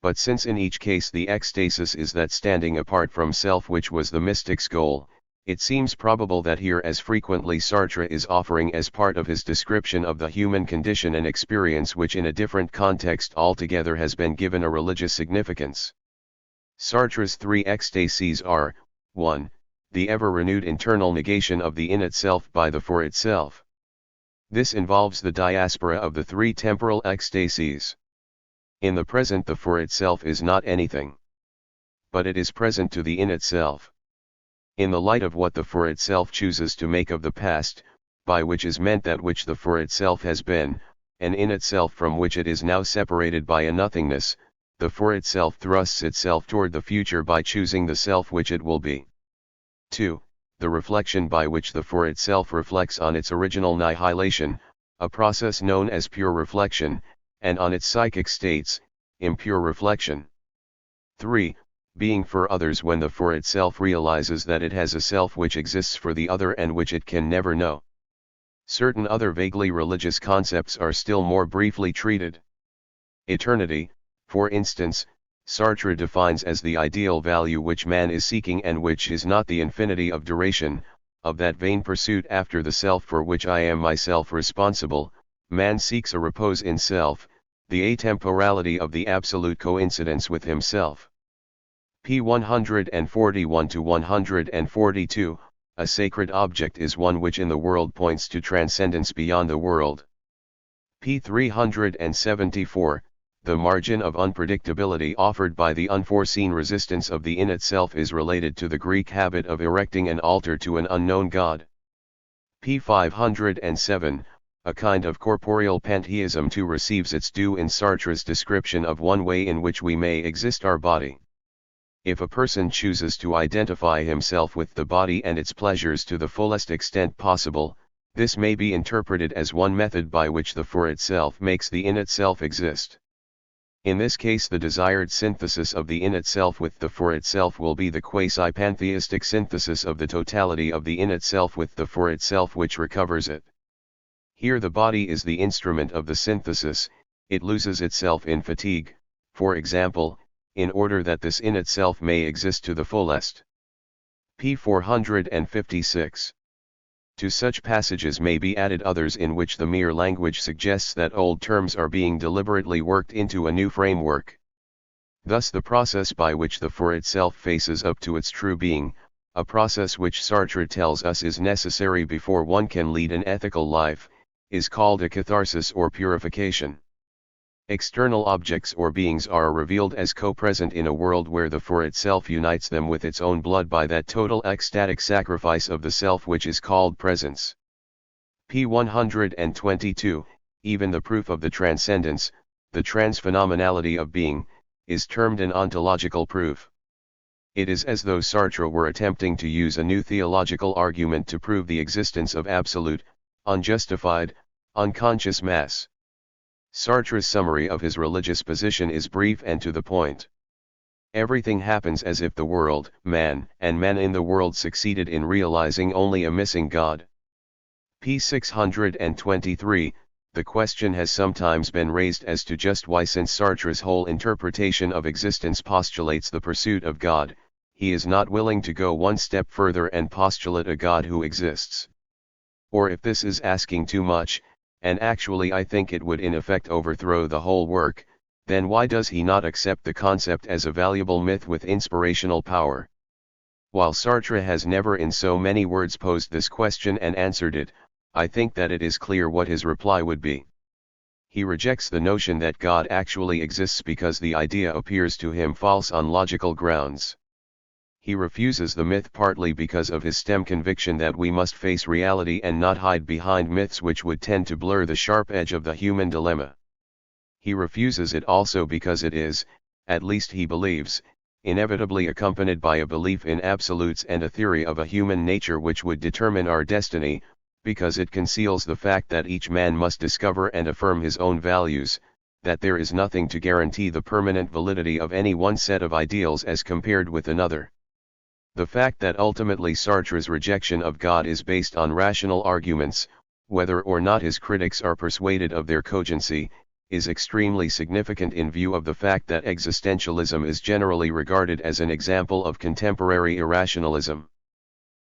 Speaker 1: But since in each case the ecstasis is that standing apart from self which was the mystic's goal, it seems probable that here, as frequently, Sartre is offering as part of his description of the human condition an experience which in a different context altogether has been given a religious significance. Sartre's three ecstasies are, 1. The ever-renewed internal negation of the in itself by the for itself. This involves the diaspora of the three temporal ecstasies. In the present the for itself is not anything. But it is present to the in itself. In the light of what the for itself chooses to make of the past, by which is meant that which the for itself has been, and in itself from which it is now separated by a nothingness, the for itself thrusts itself toward the future by choosing the self which it will be. 2. The reflection by which the for itself reflects on its original nihilation, a process known as pure reflection, and on its psychic states, impure reflection. 3. Being for others when the for itself realizes that it has a self which exists for the other and which it can never know. Certain other vaguely religious concepts are still more briefly treated. Eternity, for instance, Sartre defines as the ideal value which man is seeking and which is not the infinity of duration, of that vain pursuit after the self for which I am myself responsible. Man seeks a repose in self, the atemporality of the absolute coincidence with himself. p. 141-142, a sacred object is one which in the world points to transcendence beyond the world. p. 374, the margin of unpredictability offered by the unforeseen resistance of the in itself is related to the Greek habit of erecting an altar to an unknown god. p. 507, a kind of corporeal pantheism too receives its due in Sartre's description of one way in which we may exist our body. If a person chooses to identify himself with the body and its pleasures to the fullest extent possible, this may be interpreted as one method by which the for itself makes the in itself exist. In this case the desired synthesis of the in itself with the for itself will be the quasi-pantheistic synthesis of the totality of the in itself with the for itself which recovers it. Here the body is the instrument of the synthesis, it loses itself in fatigue, for example, in order that this in itself may exist to the fullest. p. 456. To such passages may be added others in which the mere language suggests that old terms are being deliberately worked into a new framework. Thus the process by which the for itself faces up to its true being, a process which Sartre tells us is necessary before one can lead an ethical life, is called a catharsis or purification. External objects or beings are revealed as co-present in a world where the for itself unites them with its own blood by that total ecstatic sacrifice of the self which is called presence. p. 122, even the proof of the transcendence, the transphenomenality of being, is termed an ontological proof. It is as though Sartre were attempting to use a new theological argument to prove the existence of absolute, unjustified, unconscious mass. Sartre's summary of his religious position is brief and to the point. Everything happens as if the world, man, and men in the world succeeded in realizing only a missing God. p. 623, the question has sometimes been raised as to just why, since Sartre's whole interpretation of existence postulates the pursuit of God, he is not willing to go one step further and postulate a God who exists. Or if this is asking too much, and actually I think it would in effect overthrow the whole work, then why does he not accept the concept as a valuable myth with inspirational power? While Sartre has never in so many words posed this question and answered it, I think that it is clear what his reply would be. He rejects the notion that God actually exists because the idea appears to him false on logical grounds. He refuses the myth partly because of his stem conviction that we must face reality and not hide behind myths which would tend to blur the sharp edge of the human dilemma. He refuses it also because it is, at least he believes, inevitably accompanied by a belief in absolutes and a theory of a human nature which would determine our destiny, because it conceals the fact that each man must discover and affirm his own values, that there is nothing to guarantee the permanent validity of any one set of ideals as compared with another. The fact that ultimately Sartre's rejection of God is based on rational arguments, whether or not his critics are persuaded of their cogency, is extremely significant in view of the fact that existentialism is generally regarded as an example of contemporary irrationalism.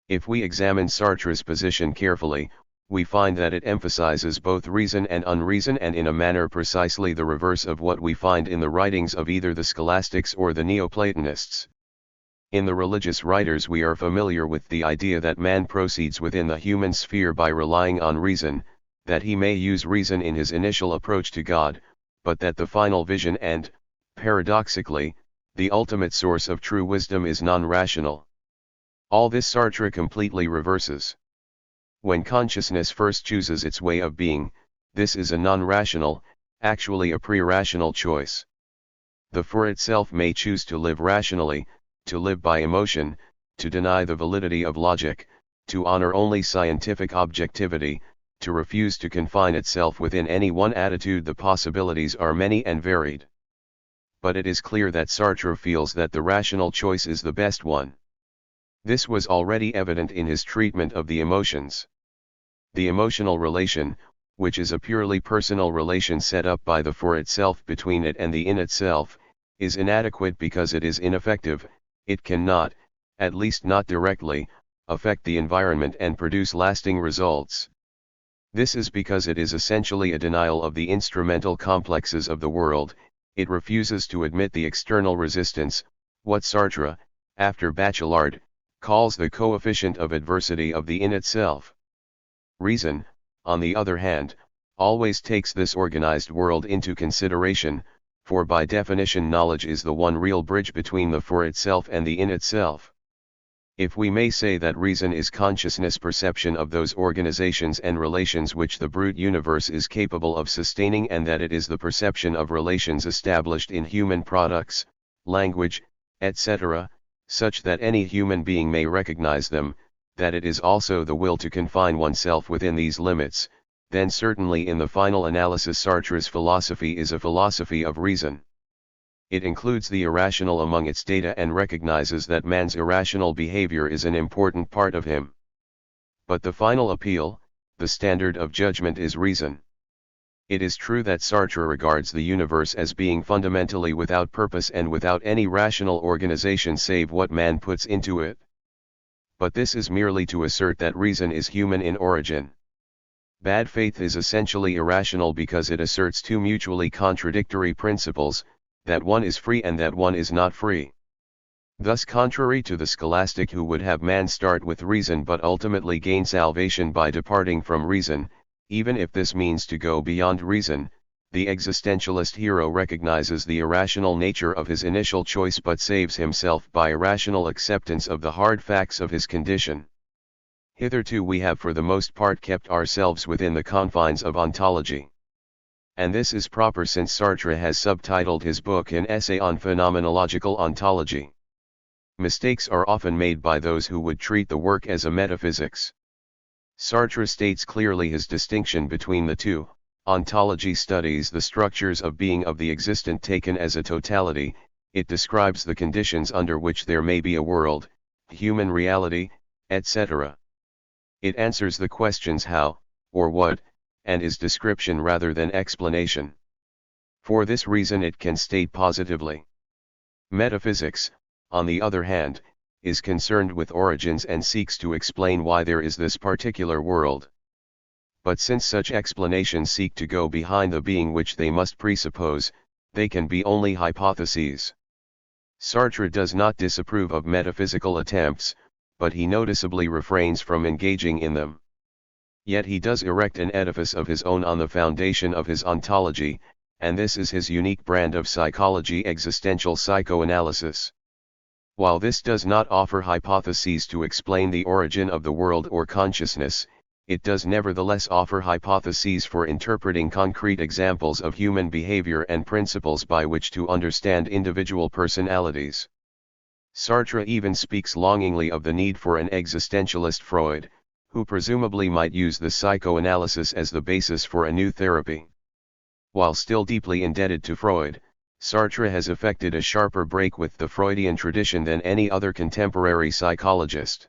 Speaker 1: If we examine Sartre's position carefully, we find that it emphasizes both reason and unreason, and in a manner precisely the reverse of what we find in the writings of either the scholastics or the Neoplatonists. In the religious writers we are familiar with the idea that man proceeds within the human sphere by relying on reason, that he may use reason in his initial approach to God, but that the final vision and, paradoxically, the ultimate source of true wisdom is non-rational. All this Sartre completely reverses. When consciousness first chooses its way of being, this is a non-rational, actually a pre-rational choice. The for itself may choose to live rationally, to live by emotion, to deny the validity of logic, to honor only scientific objectivity, to refuse to confine itself within any one attitude. The possibilities are many and varied. But it is clear that Sartre feels that the rational choice is the best one. This was already evident in his treatment of the emotions. The emotional relation, which is a purely personal relation set up by the for itself between it and the in itself, is inadequate because it is ineffective. It cannot, at least not directly, affect the environment and produce lasting results. This is because it is essentially a denial of the instrumental complexes of the world. It refuses to admit the external resistance, what Sartre, after Bachelard, calls the coefficient of adversity of the in itself. Reason, on the other hand, always takes this organized world into consideration, for by definition knowledge is the one real bridge between the for itself and the in itself. If we may say that reason is consciousness perception of those organizations and relations which the brute universe is capable of sustaining, and that it is the perception of relations established in human products, language, etc., such that any human being may recognize them, that it is also the will to confine oneself within these limits, then certainly in the final analysis Sartre's philosophy is a philosophy of reason. It includes the irrational among its data and recognizes that man's irrational behavior is an important part of him. But the final appeal, the standard of judgment, is reason. It is true that Sartre regards the universe as being fundamentally without purpose and without any rational organization save what man puts into it. But this is merely to assert that reason is human in origin. Bad faith is essentially irrational because it asserts two mutually contradictory principles, that one is free and that one is not free. Thus, contrary to the scholastic who would have man start with reason but ultimately gain salvation by departing from reason, even if this means to go beyond reason, the existentialist hero recognizes the irrational nature of his initial choice but saves himself by irrational acceptance of the hard facts of his condition. Hitherto we have for the most part kept ourselves within the confines of ontology. And this is proper since Sartre has subtitled his book an essay on phenomenological ontology. Mistakes are often made by those who would treat the work as a metaphysics. Sartre states clearly his distinction between the two. Ontology studies the structures of being of the existent taken as a totality, it describes the conditions under which there may be a world, human reality, etc. It answers the questions how, or what, and is description rather than explanation. For this reason it can state positively. Metaphysics, on the other hand, is concerned with origins and seeks to explain why there is this particular world. But since such explanations seek to go behind the being which they must presuppose, they can be only hypotheses. Sartre does not disapprove of metaphysical attempts, but he noticeably refrains from engaging in them. Yet he does erect an edifice of his own on the foundation of his ontology, and this is his unique brand of psychology, existential psychoanalysis. While this does not offer hypotheses to explain the origin of the world or consciousness, it does nevertheless offer hypotheses for interpreting concrete examples of human behavior and principles by which to understand individual personalities. Sartre even speaks longingly of the need for an existentialist Freud, who presumably might use the psychoanalysis as the basis for a new therapy. While still deeply indebted to Freud, Sartre has effected a sharper break with the Freudian tradition than any other contemporary psychologist.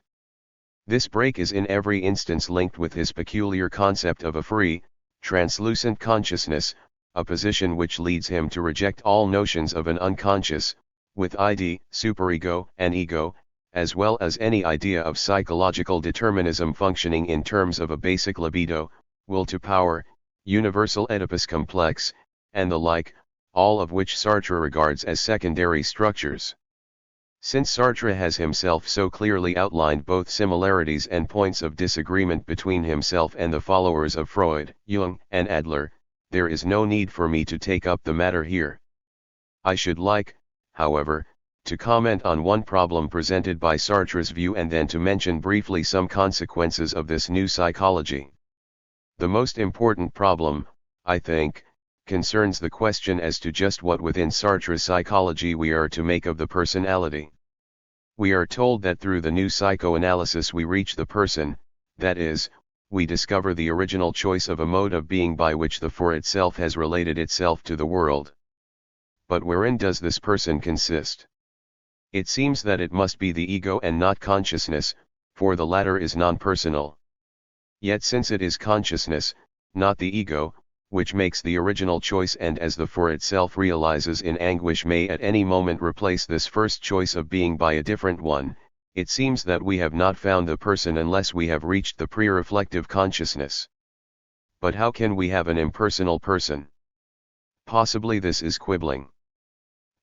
Speaker 1: This break is in every instance linked with his peculiar concept of a free, translucent consciousness, a position which leads him to reject all notions of an unconscious, with ID, superego, and ego, as well as any idea of psychological determinism functioning in terms of a basic libido, will to power, universal Oedipus complex, and the like, all of which Sartre regards as secondary structures. Since Sartre has himself so clearly outlined both similarities and points of disagreement between himself and the followers of Freud, Jung, and Adler, there is no need for me to take up the matter here. I should like, however, to comment on one problem presented by Sartre's view and then to mention briefly some consequences of this new psychology. The most important problem, I think, concerns the question as to just what within Sartre's psychology we are to make of the personality. We are told that through the new psychoanalysis we reach the person, that is, we discover the original choice of a mode of being by which the for itself has related itself to the world. But wherein does this person consist? It seems that it must be the ego and not consciousness, for the latter is non-personal. Yet since it is consciousness, not the ego, which makes the original choice and as the for itself realizes in anguish may at any moment replace this first choice of being by a different one, it seems that we have not found the person unless we have reached the pre-reflective consciousness. But how can we have an impersonal person? Possibly this is quibbling.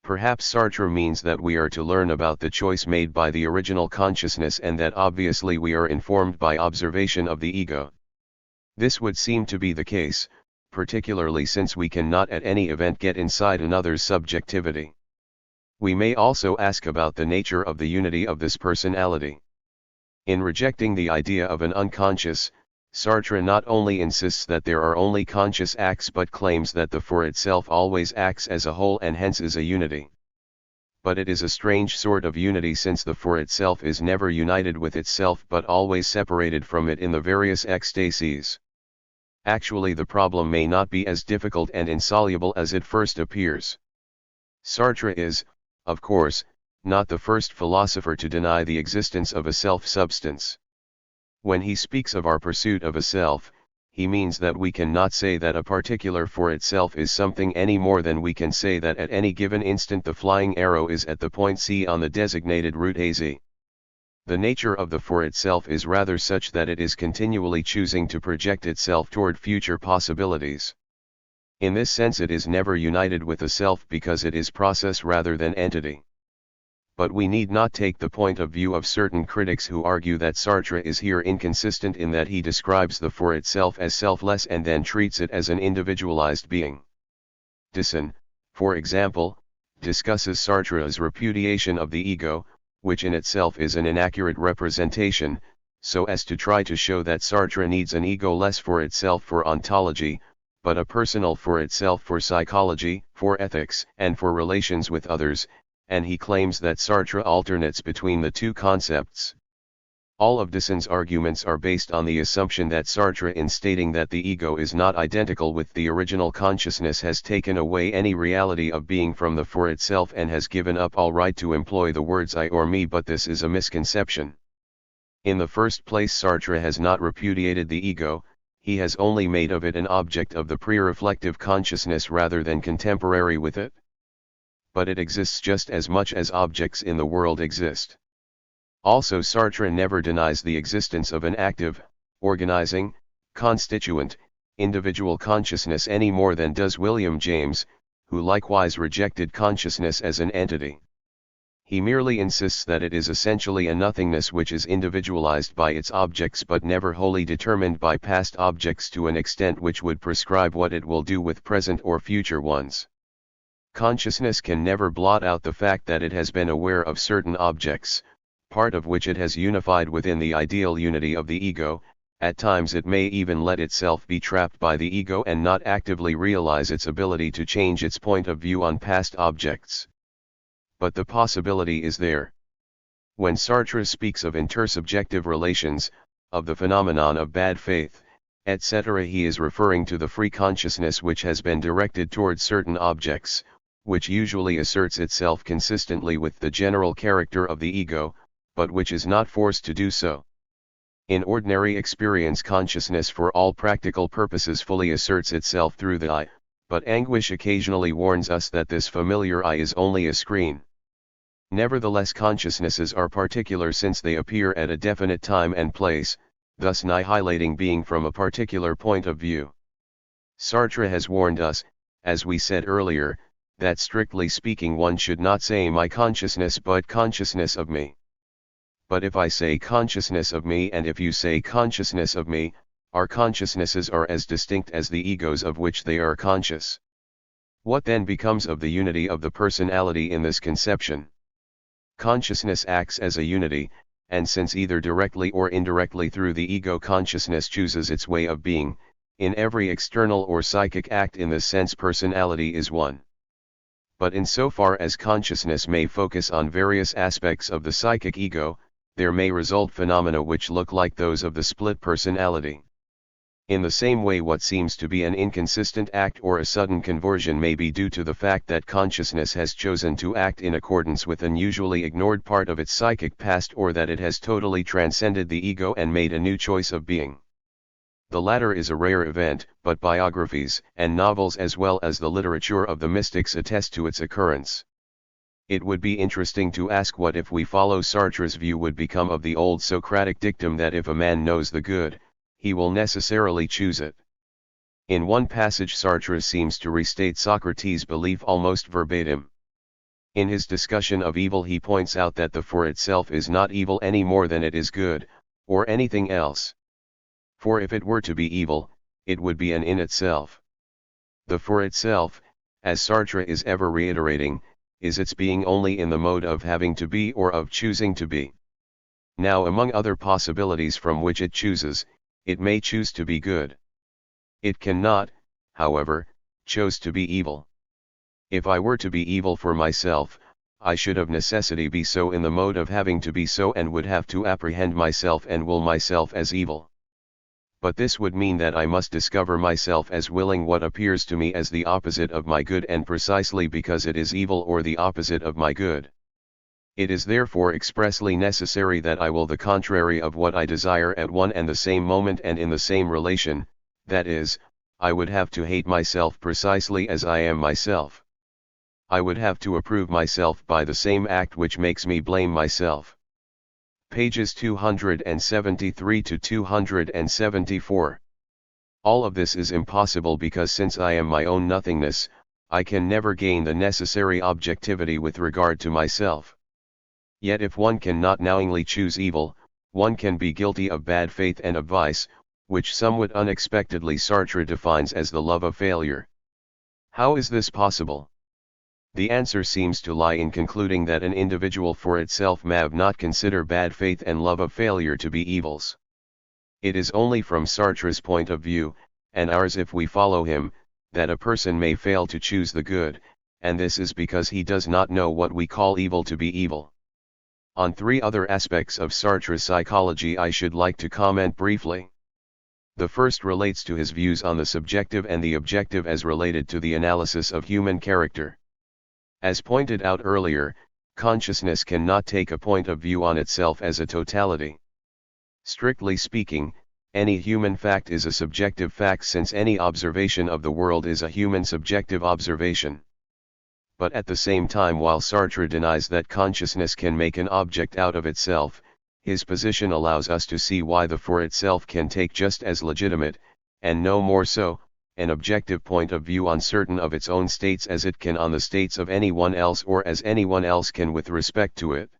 Speaker 1: Perhaps Sartre means that we are to learn about the choice made by the original consciousness and that obviously we are informed by observation of the ego. This would seem to be the case, particularly since we cannot at any event get inside another's subjectivity. We may also ask about the nature of the unity of this personality. In rejecting the idea of an unconscious, Sartre not only insists that there are only conscious acts but claims that the for itself always acts as a whole and hence is a unity. But it is a strange sort of unity since the for itself is never united with itself but always separated from it in the various ecstasies. Actually, the problem may not be as difficult and insoluble as it first appears. Sartre is, of course, not the first philosopher to deny the existence of a self-substance. When he speaks of our pursuit of a self, he means that we cannot say that a particular for itself is something any more than we can say that at any given instant the flying arrow is at the point C on the designated route AZ. The nature of the for itself is rather such that it is continually choosing to project itself toward future possibilities. In this sense it is never united with a self because it is process rather than entity. But we need not take the point of view of certain critics who argue that Sartre is here inconsistent in that he describes the for itself as selfless and then treats it as an individualized being. Dyson, for example, discusses Sartre's repudiation of the ego, which in itself is an inaccurate representation, so as to try to show that Sartre needs an ego-less for itself for ontology, but a personal for itself for psychology, for ethics, and for relations with others, and he claims that Sartre alternates between the two concepts. All of Dyson's arguments are based on the assumption that Sartre, in stating that the ego is not identical with the original consciousness, has taken away any reality of being from the for itself and has given up all right to employ the words I or me, but this is a misconception. In the first place, Sartre has not repudiated the ego, he has only made of it an object of the pre-reflective consciousness rather than contemporary with it. But it exists just as much as objects in the world exist. Also, Sartre never denies the existence of an active, organizing, constituent, individual consciousness any more than does William James, who likewise rejected consciousness as an entity. He merely insists that it is essentially a nothingness which is individualized by its objects but never wholly determined by past objects to an extent which would prescribe what it will do with present or future ones. Consciousness can never blot out the fact that it has been aware of certain objects, part of which it has unified within the ideal unity of the ego. At times it may even let itself be trapped by the ego and not actively realize its ability to change its point of view on past objects. But the possibility is there. When Sartre speaks of intersubjective relations, of the phenomenon of bad faith, etc., he is referring to the free consciousness which has been directed towards certain objects, which usually asserts itself consistently with the general character of the ego, but which is not forced to do so. In ordinary experience, consciousness for all practical purposes fully asserts itself through the I, but anguish occasionally warns us that this familiar I is only a screen. Nevertheless, consciousnesses are particular since they appear at a definite time and place, thus annihilating being from a particular point of view. Sartre has warned us, as we said earlier, that strictly speaking one should not say my consciousness but consciousness of me. But if I say consciousness of me and if you say consciousness of me, our consciousnesses are as distinct as the egos of which they are conscious. What then becomes of the unity of the personality in this conception? Consciousness acts as a unity, and since either directly or indirectly through the ego consciousness chooses its way of being, in every external or psychic act in this sense personality is one. But insofar as consciousness may focus on various aspects of the psychic ego, there may result phenomena which look like those of the split personality. In the same way, what seems to be an inconsistent act or a sudden conversion may be due to the fact that consciousness has chosen to act in accordance with an usually ignored part of its psychic past, or that it has totally transcended the ego and made a new choice of being. The latter is a rare event, but biographies and novels as well as the literature of the mystics attest to its occurrence. It would be interesting to ask what, if we follow Sartre's view, would become of the old Socratic dictum that if a man knows the good, he will necessarily choose it. In one passage Sartre seems to restate Socrates' belief almost verbatim. In his discussion of evil he points out that the for itself is not evil any more than it is good, or anything else. For if it were to be evil, it would be an in itself. The for itself, as Sartre is ever reiterating, is its being only in the mode of having to be or of choosing to be. Now among other possibilities from which it chooses, it may choose to be good. It cannot, however, choose to be evil. If I were to be evil for myself, I should of necessity be so in the mode of having to be so and would have to apprehend myself and will myself as evil. But this would mean that I must discover myself as willing what appears to me as the opposite of my good, and precisely because it is evil or the opposite of my good. It is therefore expressly necessary that I will the contrary of what I desire at one and the same moment and in the same relation, that is, I would have to hate myself precisely as I am myself. I would have to approve myself by the same act which makes me blame myself. Pages 273 to 274. All of this is impossible because since I am my own nothingness, I can never gain the necessary objectivity with regard to myself. Yet if one cannot knowingly choose evil, one can be guilty of bad faith and of vice, which somewhat unexpectedly Sartre defines as the love of failure. How is this possible? The answer seems to lie in concluding that an individual for itself may not consider bad faith and love of failure to be evils. It is only from Sartre's point of view, and ours if we follow him, that a person may fail to choose the good, and this is because he does not know what we call evil to be evil. On three other aspects of Sartre's psychology I should like to comment briefly. The first relates to his views on the subjective and the objective as related to the analysis of human character. As pointed out earlier, consciousness cannot take a point of view on itself as a totality. Strictly speaking, any human fact is a subjective fact since any observation of the world is a human subjective observation. But at the same time, while Sartre denies that consciousness can make an object out of itself, his position allows us to see why the for itself can take just as legitimate, and no more so, an objective point of view on certain of its own states as it can on the states of anyone else or as anyone else can with respect to it.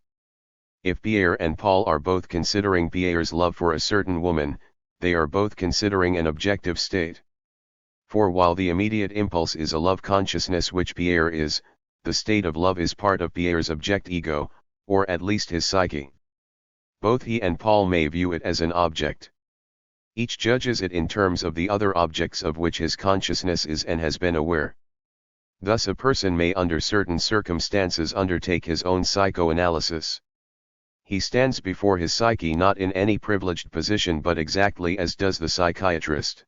Speaker 1: If Pierre and Paul are both considering Pierre's love for a certain woman, they are both considering an objective state. For while the immediate impulse is a love consciousness which Pierre is, the state of love is part of Pierre's object ego, or at least his psyche. Both he and Paul may view it as an object. Each judges it in terms of the other objects of which his consciousness is and has been aware. Thus a person may under certain circumstances undertake his own psychoanalysis. He stands before his psyche not in any privileged position but exactly as does the psychiatrist.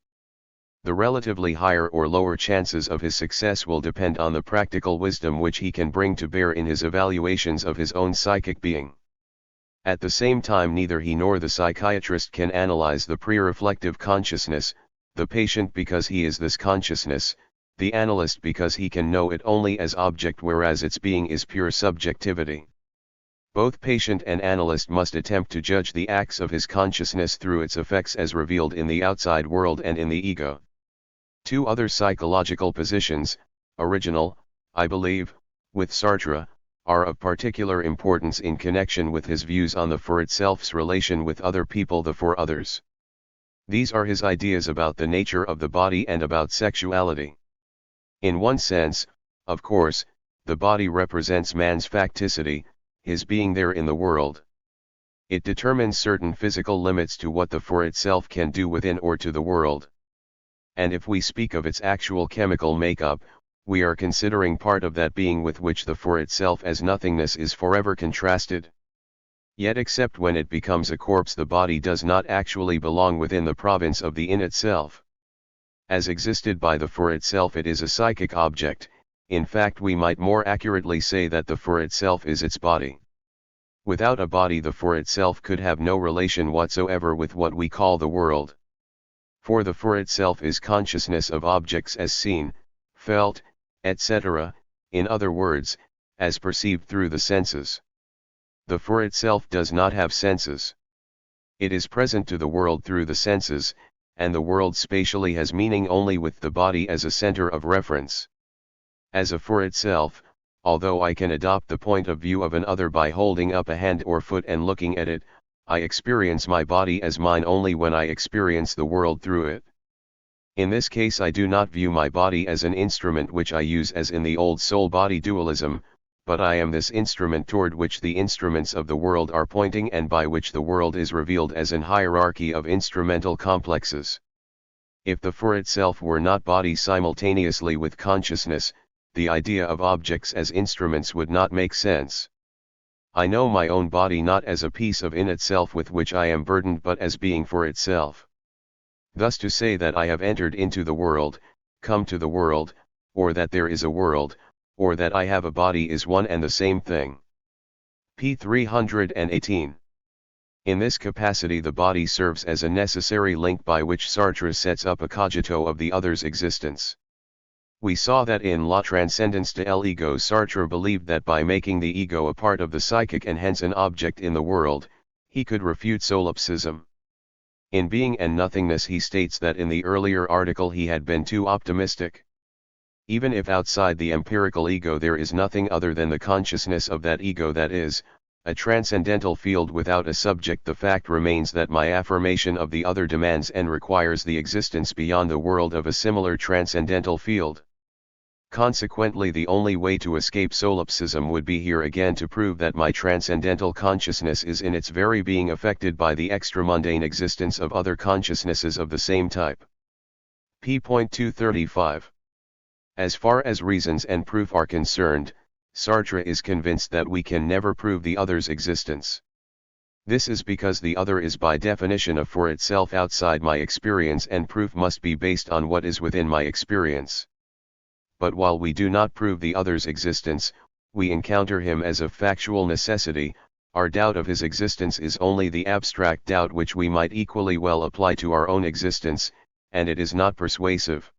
Speaker 1: The relatively higher or lower chances of his success will depend on the practical wisdom which he can bring to bear in his evaluations of his own psychic being. At the same time, neither he nor the psychiatrist can analyze the pre-reflective consciousness, the patient because he is this consciousness, the analyst because he can know it only as object whereas its being is pure subjectivity. Both patient and analyst must attempt to judge the acts of his consciousness through its effects as revealed in the outside world and in the ego. Two other psychological positions, original, I believe, with Sartre, are of particular importance in connection with his views on the for itself's relation with other people, the for others. These are his ideas about the nature of the body and about sexuality. In one sense, of course, the body represents man's facticity, his being there in the world. It determines certain physical limits to what the for itself can do within or to the world. And if we speak of its actual chemical makeup, we are considering part of that being with which the for itself as nothingness is forever contrasted. Yet except when it becomes a corpse, the body does not actually belong within the province of the in itself. As existed by the for itself, it is a psychic object. In fact, we might more accurately say that the for itself is its body. Without a body, the for itself could have no relation whatsoever with what we call the world. For the for itself is consciousness of objects as seen, felt, etc., in other words, as perceived through the senses. The for itself does not have senses. It is present to the world through the senses, and the world spatially has meaning only with the body as a center of reference. As a for itself, although I can adopt the point of view of an other by holding up a hand or foot and looking at it, I experience my body as mine only when I experience the world through it. In this case I do not view my body as an instrument which I use as in the old soul-body dualism, but I am this instrument toward which the instruments of the world are pointing and by which the world is revealed as an hierarchy of instrumental complexes. If the for itself were not body simultaneously with consciousness, the idea of objects as instruments would not make sense. I know my own body not as a piece of in itself with which I am burdened but as being for itself. Thus to say that I have entered into the world, come to the world, or that there is a world, or that I have a body is one and the same thing. p. 318. In this capacity the body serves as a necessary link by which Sartre sets up a cogito of the other's existence. We saw that in La Transcendance de l'Ego Sartre believed that by making the ego a part of the psychic and hence an object in the world, he could refute solipsism. In Being and Nothingness he states that in the earlier article he had been too optimistic. Even if outside the empirical ego there is nothing other than the consciousness of that ego, that is, a transcendental field without a subject, the fact remains that my affirmation of the other demands and requires the existence beyond the world of a similar transcendental field. Consequently the only way to escape solipsism would be here again to prove that my transcendental consciousness is in its very being affected by the extramundane existence of other consciousnesses of the same type. p. 235. As far as reasons and proof are concerned, Sartre is convinced that we can never prove the other's existence. This is because the other is by definition a for itself outside my experience and proof must be based on what is within my experience. But while we do not prove the other's existence, we encounter him as of factual necessity. Our doubt of his existence is only the abstract doubt which we might equally well apply to our own existence, and it is not persuasive.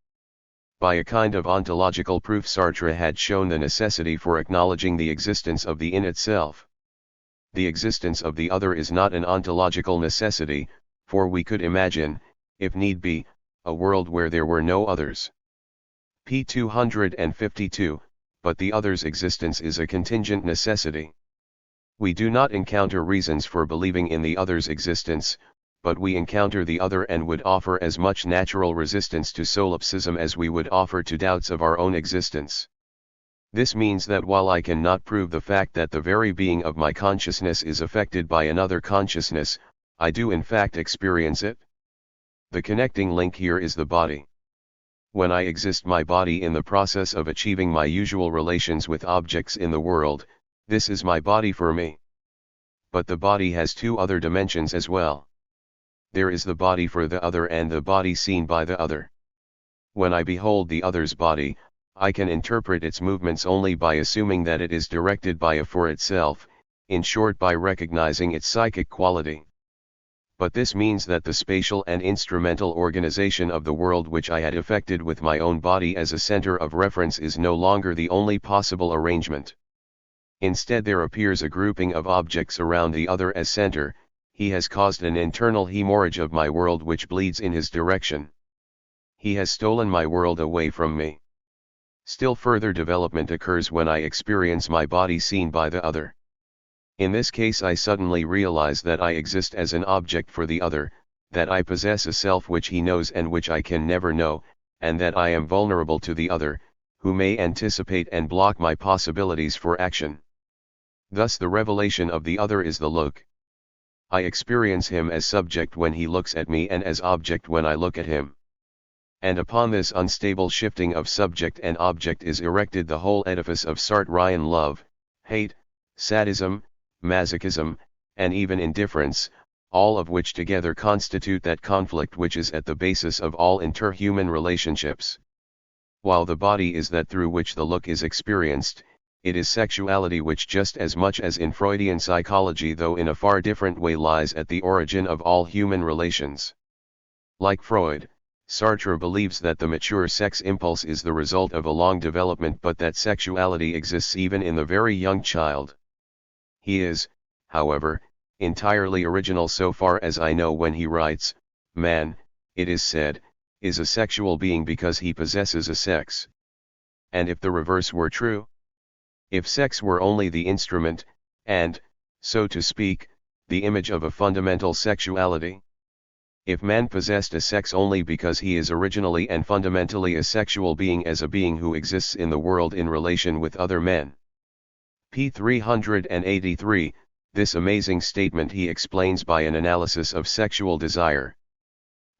Speaker 1: By a kind of ontological proof Sartre had shown the necessity for acknowledging the existence of the in itself. The existence of the other is not an ontological necessity, for we could imagine, if need be, a world where there were no others. p. 252, but the other's existence is a contingent necessity. We do not encounter reasons for believing in the other's existence, but we encounter the other and would offer as much natural resistance to solipsism as we would offer to doubts of our own existence. This means that while I cannot prove the fact that the very being of my consciousness is affected by another consciousness, I do in fact experience it. The connecting link here is the body. When I exist my body in the process of achieving my usual relations with objects in the world, this is my body for me. But the body has two other dimensions as well. There is the body for the other and the body seen by the other. When I behold the other's body, I can interpret its movements only by assuming that it is directed by a for itself, in short by recognizing its psychic quality. But this means that the spatial and instrumental organization of the world which I had effected with my own body as a center of reference is no longer the only possible arrangement. Instead there appears a grouping of objects around the other as center. He has caused an internal hemorrhage of my world which bleeds in his direction. He has stolen my world away from me. Still further development occurs when I experience my body seen by the other. In this case I suddenly realize that I exist as an object for the other, that I possess a self which he knows and which I can never know, and that I am vulnerable to the other, who may anticipate and block my possibilities for action. Thus the revelation of the other is the look. I experience him as subject when he looks at me and as object when I look at him. And upon this unstable shifting of subject and object is erected the whole edifice of Sartrean love, hate, sadism, masochism, and even indifference, all of which together constitute that conflict which is at the basis of all interhuman relationships. While the body is that through which the look is experienced, it is sexuality which just as much as in Freudian psychology though in a far different way lies at the origin of all human relations. Like Freud, Sartre believes that the mature sex impulse is the result of a long development but that sexuality exists even in the very young child. He is, however, entirely original so far as I know when he writes, "Man, it is said, is a sexual being because he possesses a sex." And if the reverse were true? If sex were only the instrument, and, so to speak, the image of a fundamental sexuality? If man possessed a sex only because he is originally and fundamentally a sexual being as a being who exists in the world in relation with other men? p. 383, this amazing statement he explains by an analysis of sexual desire.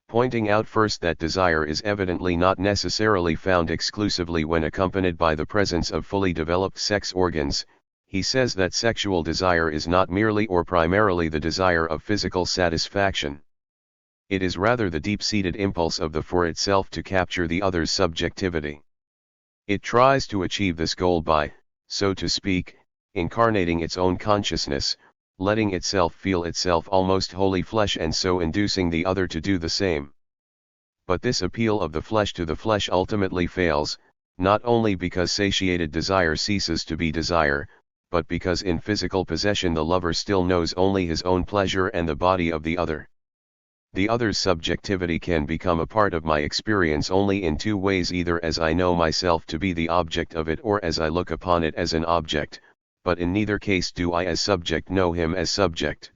Speaker 1: Pointing out first that desire is evidently not necessarily found exclusively when accompanied by the presence of fully developed sex organs, he says that sexual desire is not merely or primarily the desire of physical satisfaction. It is rather the deep-seated impulse of the for itself to capture the other's subjectivity. It tries to achieve this goal by, so to speak, incarnating its own consciousness, letting itself feel itself almost wholly flesh and so inducing the other to do the same. But this appeal of the flesh to the flesh ultimately fails, not only because satiated desire ceases to be desire, but because in physical possession the lover still knows only his own pleasure and the body of the other. The other's subjectivity can become a part of my experience only in two ways: either as I know myself to be the object of it or as I look upon it as an object, but in neither case do I as subject know him as subject.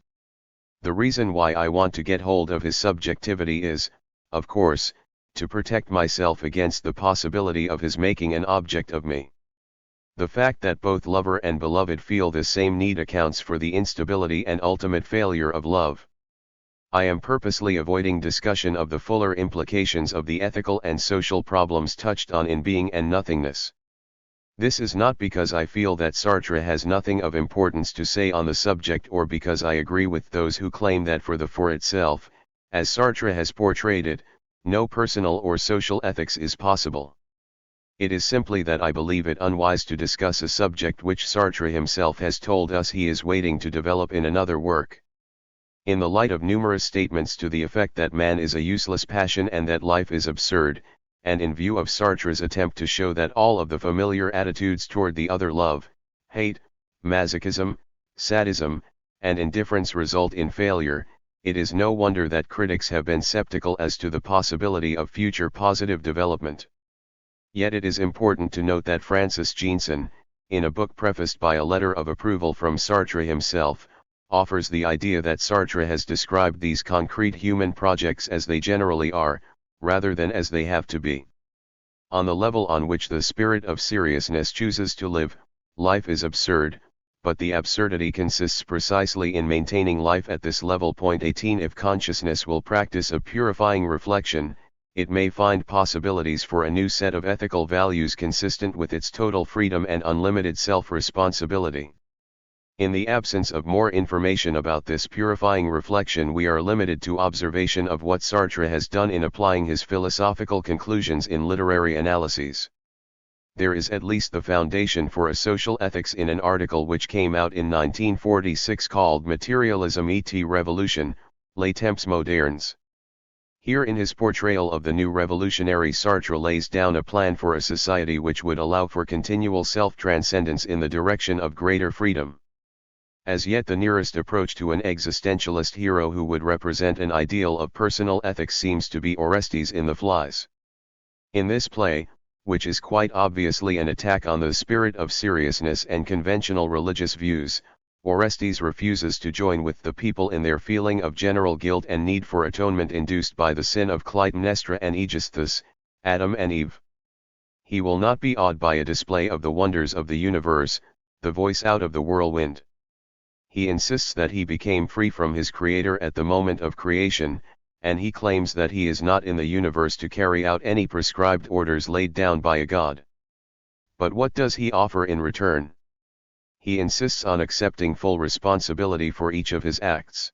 Speaker 1: The reason why I want to get hold of his subjectivity is, of course, to protect myself against the possibility of his making an object of me. The fact that both lover and beloved feel this same need accounts for the instability and ultimate failure of love. I am purposely avoiding discussion of the fuller implications of the ethical and social problems touched on in Being and Nothingness. This is not because I feel that Sartre has nothing of importance to say on the subject or because I agree with those who claim that for the for itself, as Sartre has portrayed it, no personal or social ethics is possible. It is simply that I believe it unwise to discuss a subject which Sartre himself has told us he is waiting to develop in another work. In the light of numerous statements to the effect that man is a useless passion and that life is absurd, and in view of Sartre's attempt to show that all of the familiar attitudes toward the other, love, hate, masochism, sadism, and indifference, result in failure, it is no wonder that critics have been skeptical as to the possibility of future positive development. Yet it is important to note that Francis Jeanson, in a book prefaced by a letter of approval from Sartre himself, offers the idea that Sartre has described these concrete human projects as they generally are, rather than as they have to be. On the level on which the spirit of seriousness chooses to live, life is absurd, but the absurdity consists precisely in maintaining life at this level. 18 If consciousness will practice a purifying reflection, it may find possibilities for a new set of ethical values consistent with its total freedom and unlimited self-responsibility. In the absence of more information about this purifying reflection, we are limited to observation of what Sartre has done in applying his philosophical conclusions in literary analyses. There is at least the foundation for a social ethics in an article which came out in 1946 called Materialism et Revolution, Les Temps Modernes. Here in his portrayal of the new revolutionary, Sartre lays down a plan for a society which would allow for continual self-transcendence in the direction of greater freedom. As yet the nearest approach to an existentialist hero who would represent an ideal of personal ethics seems to be Orestes in The Flies. In this play, which is quite obviously an attack on the spirit of seriousness and conventional religious views, Orestes refuses to join with the people in their feeling of general guilt and need for atonement induced by the sin of Clytemnestra and Aegisthus, Adam and Eve. He will not be awed by a display of the wonders of the universe, the voice out of the whirlwind. He insists that he became free from his creator at the moment of creation, and he claims that he is not in the universe to carry out any prescribed orders laid down by a god. But what does he offer in return? He insists on accepting full responsibility for each of his acts.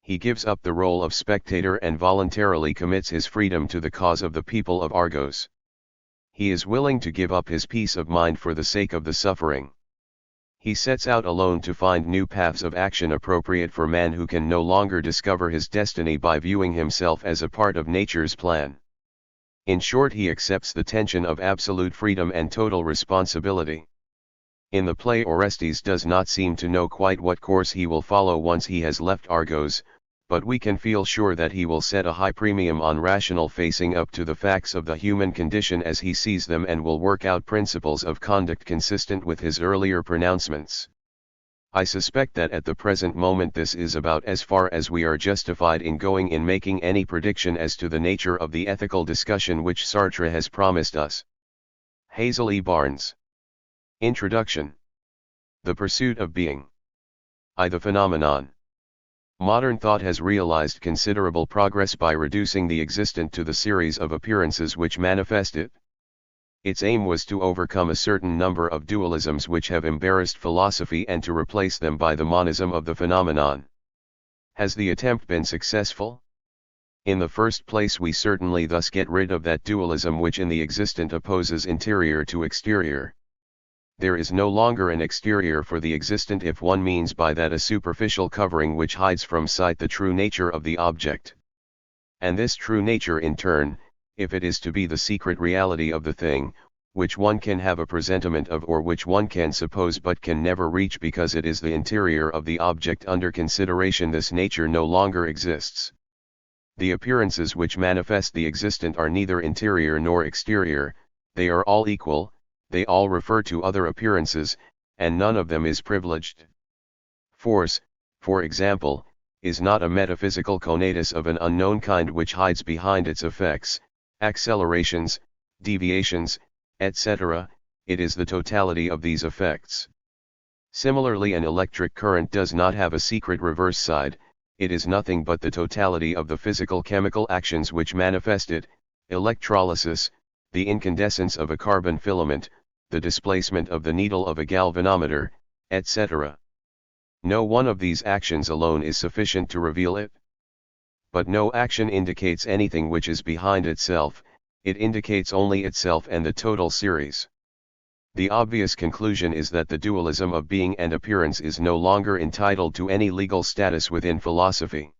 Speaker 1: He gives up the role of spectator and voluntarily commits his freedom to the cause of the people of Argos. He is willing to give up his peace of mind for the sake of the suffering. He sets out alone to find new paths of action appropriate for man who can no longer discover his destiny by viewing himself as a part of nature's plan. In short, he accepts the tension of absolute freedom and total responsibility. In the play, Orestes does not seem to know quite what course he will follow once he has left Argos, but we can feel sure that he will set a high premium on rational facing up to the facts of the human condition as he sees them, and will work out principles of conduct consistent with his earlier pronouncements. I suspect that at the present moment this is about as far as we are justified in going in making any prediction as to the nature of the ethical discussion which Sartre has promised us. Hazel E. Barnes. Introduction. The Pursuit of Being. The Phenomenon. Modern thought has realized considerable progress by reducing the existent to the series of appearances which manifest it. Its aim was to overcome a certain number of dualisms which have embarrassed philosophy and to replace them by the monism of the phenomenon. Has the attempt been successful? In the first place, we certainly thus get rid of that dualism which in the existent opposes interior to exterior. There is no longer an exterior for the existent, if one means by that a superficial covering which hides from sight the true nature of the object. And this true nature in turn, if it is to be the secret reality of the thing, which one can have a presentiment of or which one can suppose but can never reach because it is the interior of the object under consideration, this nature no longer exists. The appearances which manifest the existent are neither interior nor exterior, they are all equal, they all refer to other appearances, and none of them is privileged. Force, for example, is not a metaphysical conatus of an unknown kind which hides behind its effects, accelerations, deviations, etc., it is the totality of these effects. Similarly, an electric current does not have a secret reverse side, it is nothing but the totality of the physical-chemical actions which manifest it, electrolysis, the incandescence of a carbon filament, the displacement of the needle of a galvanometer, etc. No one of these actions alone is sufficient to reveal it. But no action indicates anything which is behind itself, it indicates only itself and the total series. The obvious conclusion is that the dualism of being and appearance is no longer entitled to any legal status within philosophy.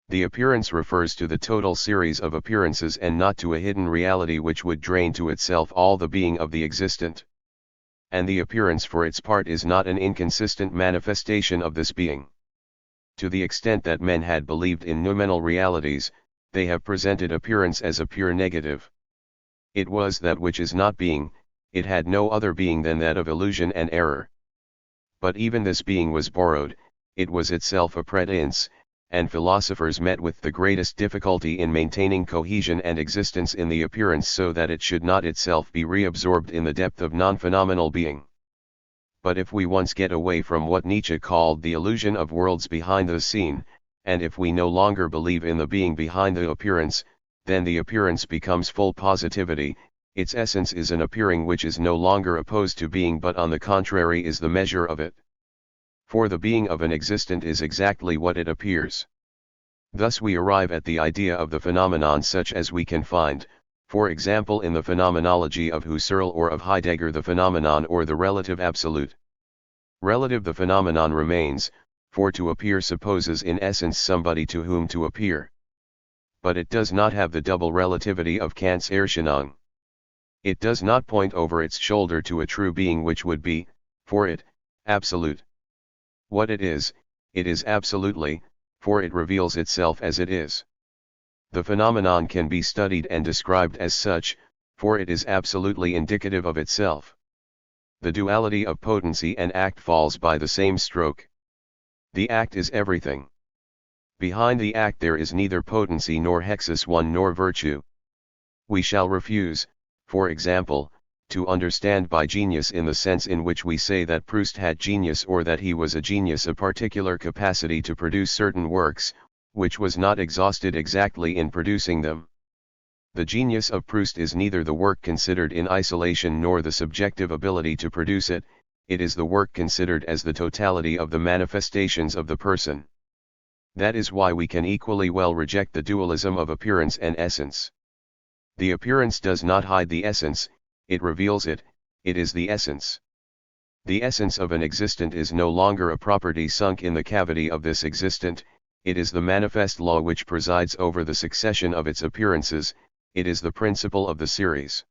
Speaker 1: The appearance refers to the total series of appearances and not to a hidden reality which would drain to itself all the being of the existent. And the appearance for its part is not an inconsistent manifestation of this being. To the extent that men had believed in noumenal realities, they have presented appearance as a pure negative. It was that which is not being, it had no other being than that of illusion and error. But even this being was borrowed, it was itself a pretense, and philosophers met with the greatest difficulty in maintaining cohesion and existence in the appearance so that it should not itself be reabsorbed in the depth of non-phenomenal being. But if we once get away from what Nietzsche called the illusion of worlds behind the scene, and if we no longer believe in the being behind the appearance, then the appearance becomes full positivity, its essence is an appearing which is no longer opposed to being but on the contrary is the measure of it. For the being of an existent is exactly what it appears. Thus we arrive at the idea of the phenomenon such as we can find, for example in the Phenomenology of Husserl or of Heidegger, the phenomenon or the relative absolute. Relative the phenomenon remains, for to appear supposes in essence somebody to whom to appear. But it does not have the double relativity of Kant's Erscheinung. It does not point over its shoulder to a true being which would be, for it, absolute. What it is absolutely, for it reveals itself as it is. The phenomenon can be studied and described as such, for it is absolutely indicative of itself. The duality of potency and act falls by the same stroke. The act is everything. Behind the act there is neither potency nor hexis one nor virtue. We shall refuse, for example, to understand by genius in the sense in which we say that Proust had genius or that he was a genius a particular capacity to produce certain works, which was not exhausted exactly in producing them. The genius of Proust is neither the work considered in isolation nor the subjective ability to produce it, it is the work considered as the totality of the manifestations of the person. That is why we can equally well reject the dualism of appearance and essence. The appearance does not hide the essence, it reveals it, it is the essence. The essence of an existent is no longer a property sunk in the cavity of this existent, it is the manifest law which presides over the succession of its appearances, it is the principle of the series.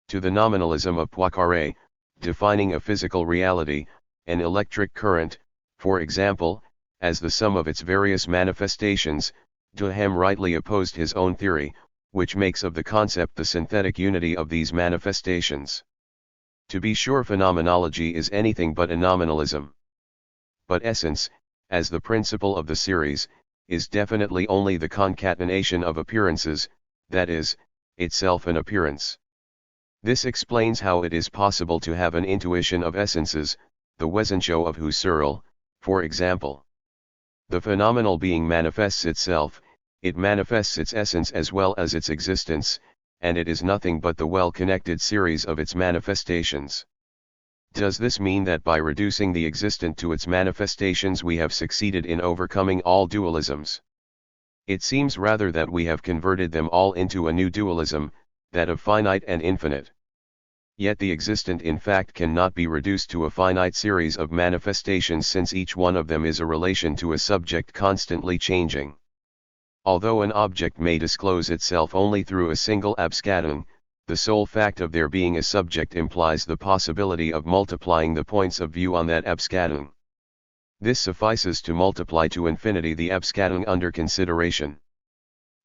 Speaker 1: To the nominalism of Poincaré, defining a physical reality, an electric current, for example, as the sum of its various manifestations. Duhem rightly opposed his own theory, which makes of the concept the synthetic unity of these manifestations. To be sure, phenomenology is anything but a nominalism. But essence, as the principle of the series, is definitely only the concatenation of appearances, that is, itself an appearance. This explains how it is possible to have an intuition of essences, the Wesenshow of Husserl, for example. The phenomenal being manifests itself, it manifests its essence as well as its existence, and it is nothing but the well-connected series of its manifestations. Does this mean that by reducing the existent to its manifestations we have succeeded in overcoming all dualisms? It seems rather that we have converted them all into a new dualism, that of finite and infinite. Yet the existent in fact cannot be reduced to a finite series of manifestations, since each one of them is a relation to a subject constantly changing. Although an object may disclose itself only through a single abscatum, the sole fact of there being a subject implies the possibility of multiplying the points of view on that abscatum. This suffices to multiply to infinity the abscatum under consideration.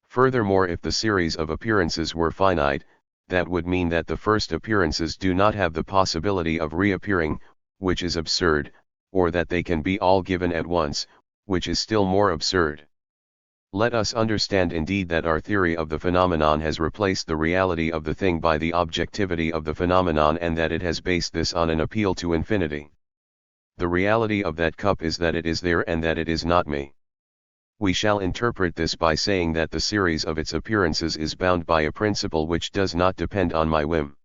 Speaker 1: Furthermore, if the series of appearances were finite, that would mean that the first appearances do not have the possibility of reappearing, which is absurd, or that they can be all given at once, which is still more absurd. Let us understand indeed that our theory of the phenomenon has replaced the reality of the thing by the objectivity of the phenomenon, and that it has based this on an appeal to infinity. The reality of that cup is that it is there and that it is not me. We shall interpret this by saying that the series of its appearances is bound by a principle which does not depend on my whim.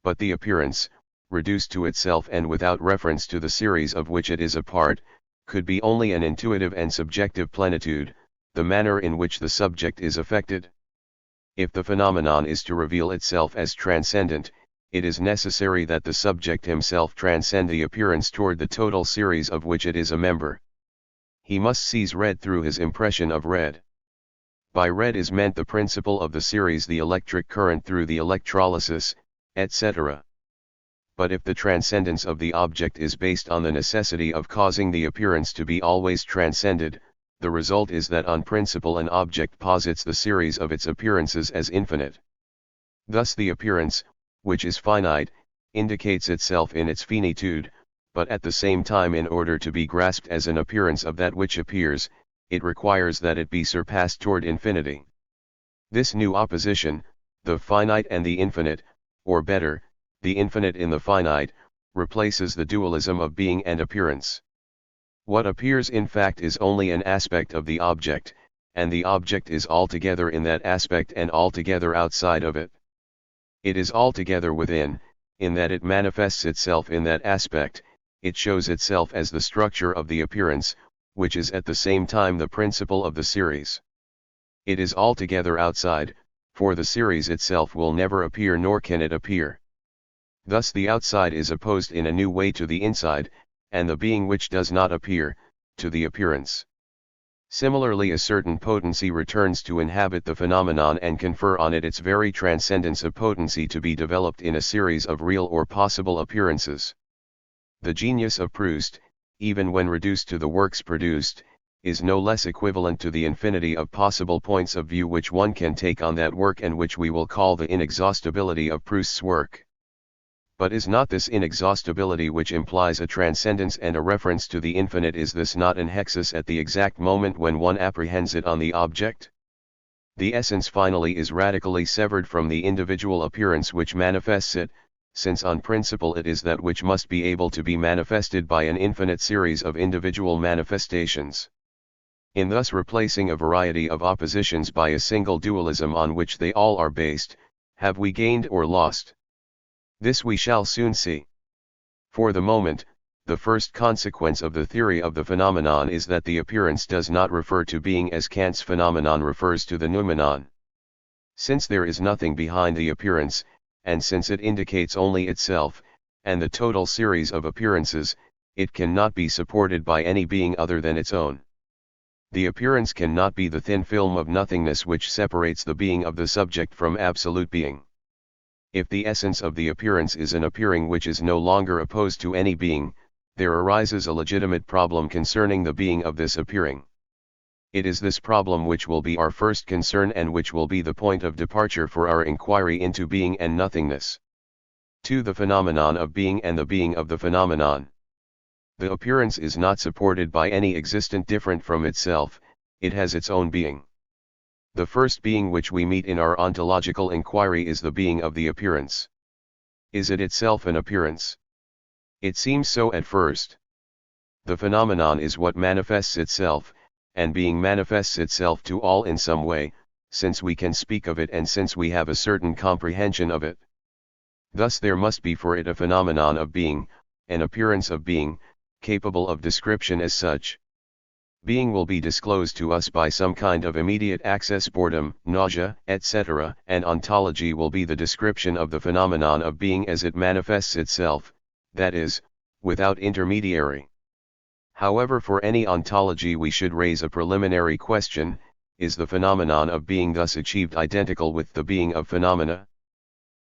Speaker 1: But the appearance, reduced to itself and without reference to the series of which it is a part, could be only an intuitive and subjective plenitude, the manner in which the subject is affected. If the phenomenon is to reveal itself as transcendent, it is necessary that the subject himself transcend the appearance toward the total series of which it is a member. He must seize red through his impression of red. By red is meant the principle of the series, the electric current through the electrolysis, etc. But if the transcendence of the object is based on the necessity of causing the appearance to be always transcended, the result is that on principle an object posits the series of its appearances as infinite. Thus the appearance, which is finite, indicates itself in its finitude, but at the same time, in order to be grasped as an appearance of that which appears, it requires that it be surpassed toward infinity. This new opposition, the finite and the infinite, or better, the infinite in the finite, replaces the dualism of being and appearance. What appears in fact is only an aspect of the object, and the object is altogether in that aspect and altogether outside of it. It is altogether within, in that it manifests itself in that aspect. It shows itself as the structure of the appearance, which is at the same time the principle of the series. It is altogether outside, for the series itself will never appear nor can it appear. Thus the outside is opposed in a new way to the inside, and the being which does not appear, to the appearance. Similarly, a certain potency returns to inhabit the phenomenon and confer on it its very transcendence, a potency to be developed in a series of real or possible appearances. The genius of Proust, even when reduced to the works produced, is no less equivalent to the infinity of possible points of view which one can take on that work, and which we will call the inexhaustibility of Proust's work. But is not this inexhaustibility, which implies a transcendence and a reference to the infinite, is this not an hexis at the exact moment when one apprehends it on the object? The essence finally is radically severed from the individual appearance which manifests it, since on principle it is that which must be able to be manifested by an infinite series of individual manifestations. In thus replacing a variety of oppositions by a single dualism on which they all are based, have we gained or lost? This we shall soon see. For the moment, the first consequence of the theory of the phenomenon is that the appearance does not refer to being as Kant's phenomenon refers to the noumenon. Since there is nothing behind the appearance, and since it indicates only itself, and the total series of appearances, it cannot be supported by any being other than its own. The appearance cannot be the thin film of nothingness which separates the being of the subject from absolute being. If the essence of the appearance is an appearing which is no longer opposed to any being, there arises a legitimate problem concerning the being of this appearing. It is this problem which will be our first concern and which will be the point of departure for our inquiry into being and nothingness. 2. The phenomenon of being and the being of the phenomenon. The appearance is not supported by any existent different from itself, it has its own being. The first being which we meet in our ontological inquiry is the being of the appearance. Is it itself an appearance? It seems so at first. The phenomenon is what manifests itself, and being manifests itself to all in some way, since we can speak of it and since we have a certain comprehension of it. Thus there must be for it a phenomenon of being, an appearance of being, capable of description as such. Being will be disclosed to us by some kind of immediate access, boredom, nausea, etc., and ontology will be the description of the phenomenon of being as it manifests itself, that is, without intermediary. However, for any ontology we should raise a preliminary question: is the phenomenon of being thus achieved identical with the being of phenomena?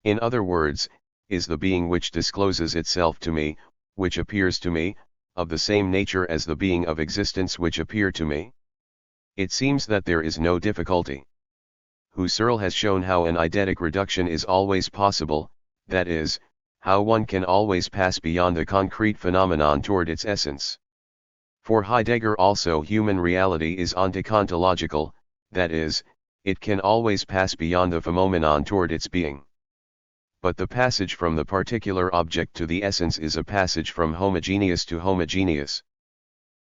Speaker 1: In other words, is the being which discloses itself to me, which appears to me, of the same nature as the being of existence which appear to me? It seems that there is no difficulty. Husserl has shown how an eidetic reduction is always possible, that is, how one can always pass beyond the concrete phenomenon toward its essence. For Heidegger also human reality is ontological, that is, it can always pass beyond the phenomenon toward its being. But the passage from the particular object to the essence is a passage from homogeneous to homogeneous.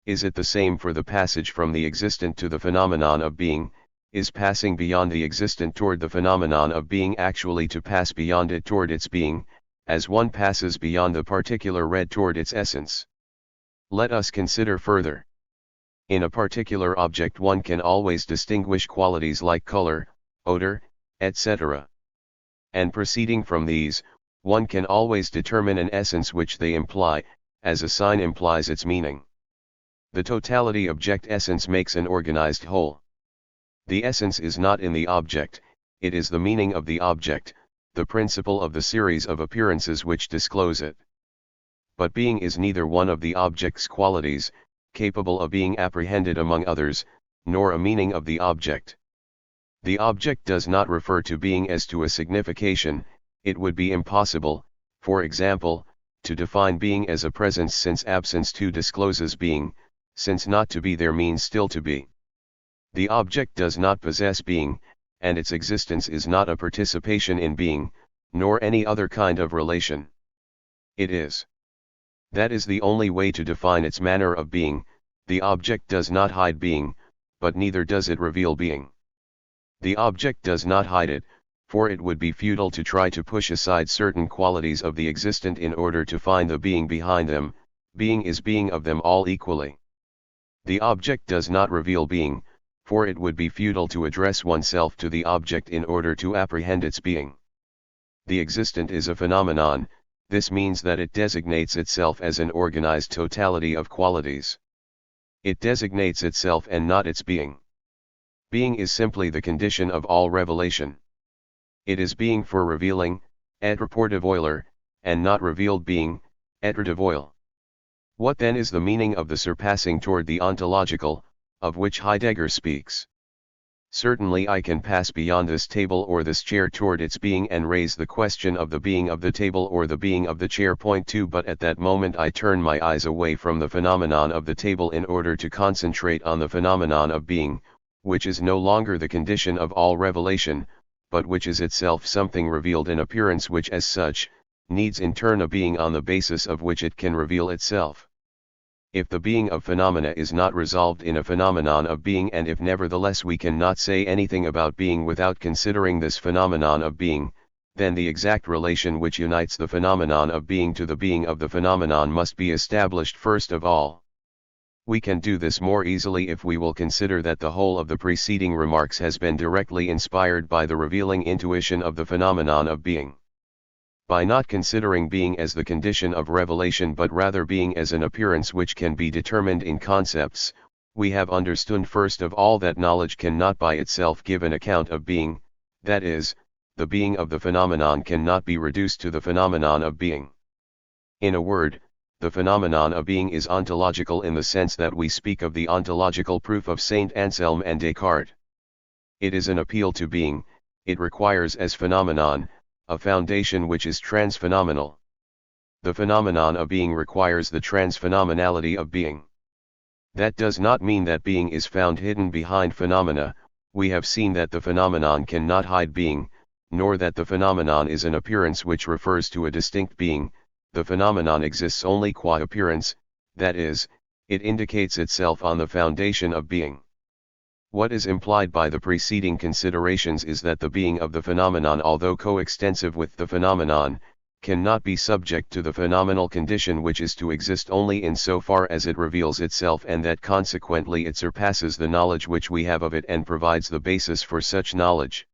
Speaker 1: Is it the same for the passage from the existent to the phenomenon of being? Is passing beyond the existent toward the phenomenon of being actually to pass beyond it toward its being, as one passes beyond the particular red toward its essence? Let us consider further. In a particular object one can always distinguish qualities like color, odor, etc. And proceeding from these, one can always determine an essence which they imply, as a sign implies its meaning. The totality object essence makes an organized whole. The essence is not in the object, it is the meaning of the object, the principle of the series of appearances which disclose it. But being is neither one of the object's qualities, capable of being apprehended among others, nor a meaning of the object. The object does not refer to being as to a signification. It would be impossible, for example, to define being as a presence, since absence too discloses being, since not to be there means still to be. The object does not possess being, and its existence is not a participation in being, nor any other kind of relation. It is. That is the only way to define its manner of being. The object does not hide being, but neither does it reveal being. The object does not hide it, for it would be futile to try to push aside certain qualities of the existent in order to find the being behind them. Being is being of them all equally. The object does not reveal being, for it would be futile to address oneself to the object in order to apprehend its being. The existent is a phenomenon. This means that it designates itself as an organized totality of qualities. It designates itself and not its being. Being is simply the condition of all revelation. It is being for revealing, et rapport de voiler, and not revealed being, et de voile. What then is the meaning of the surpassing toward the ontological, of which Heidegger speaks? Certainly I can pass beyond this table or this chair toward its being and raise the question of the being of the table or the being of the chair. Point 2. But at that moment I turn my eyes away from the phenomenon of the table in order to concentrate on the phenomenon of being, which is no longer the condition of all revelation, but which is itself something revealed in appearance, which as such, needs in turn a being on the basis of which it can reveal itself. If the being of phenomena is not resolved in a phenomenon of being, and if nevertheless we cannot say anything about being without considering this phenomenon of being, then the exact relation which unites the phenomenon of being to the being of the phenomenon must be established first of all. We can do this more easily if we will consider that the whole of the preceding remarks has been directly inspired by the revealing intuition of the phenomenon of being. By not considering being as the condition of revelation but rather being as an appearance which can be determined in concepts, we have understood first of all that knowledge cannot by itself give an account of being, that is, the being of the phenomenon cannot be reduced to the phenomenon of being. In a word, the phenomenon of being is ontological in the sense that we speak of the ontological proof of Saint Anselm and Descartes. It is an appeal to being, it requires as phenomenon, a foundation which is transphenomenal. The phenomenon of being requires the transphenomenality of being. That does not mean that being is found hidden behind phenomena. We have seen that the phenomenon cannot hide being, nor that the phenomenon is an appearance which refers to a distinct being. The phenomenon exists only qua appearance, that is, it indicates itself on the foundation of being. What is implied by the preceding considerations is that the being of the phenomenon, although coextensive with the phenomenon, cannot be subject to the phenomenal condition which is to exist only in so far as it reveals itself, and that consequently it surpasses the knowledge which we have of it and provides the basis for such knowledge.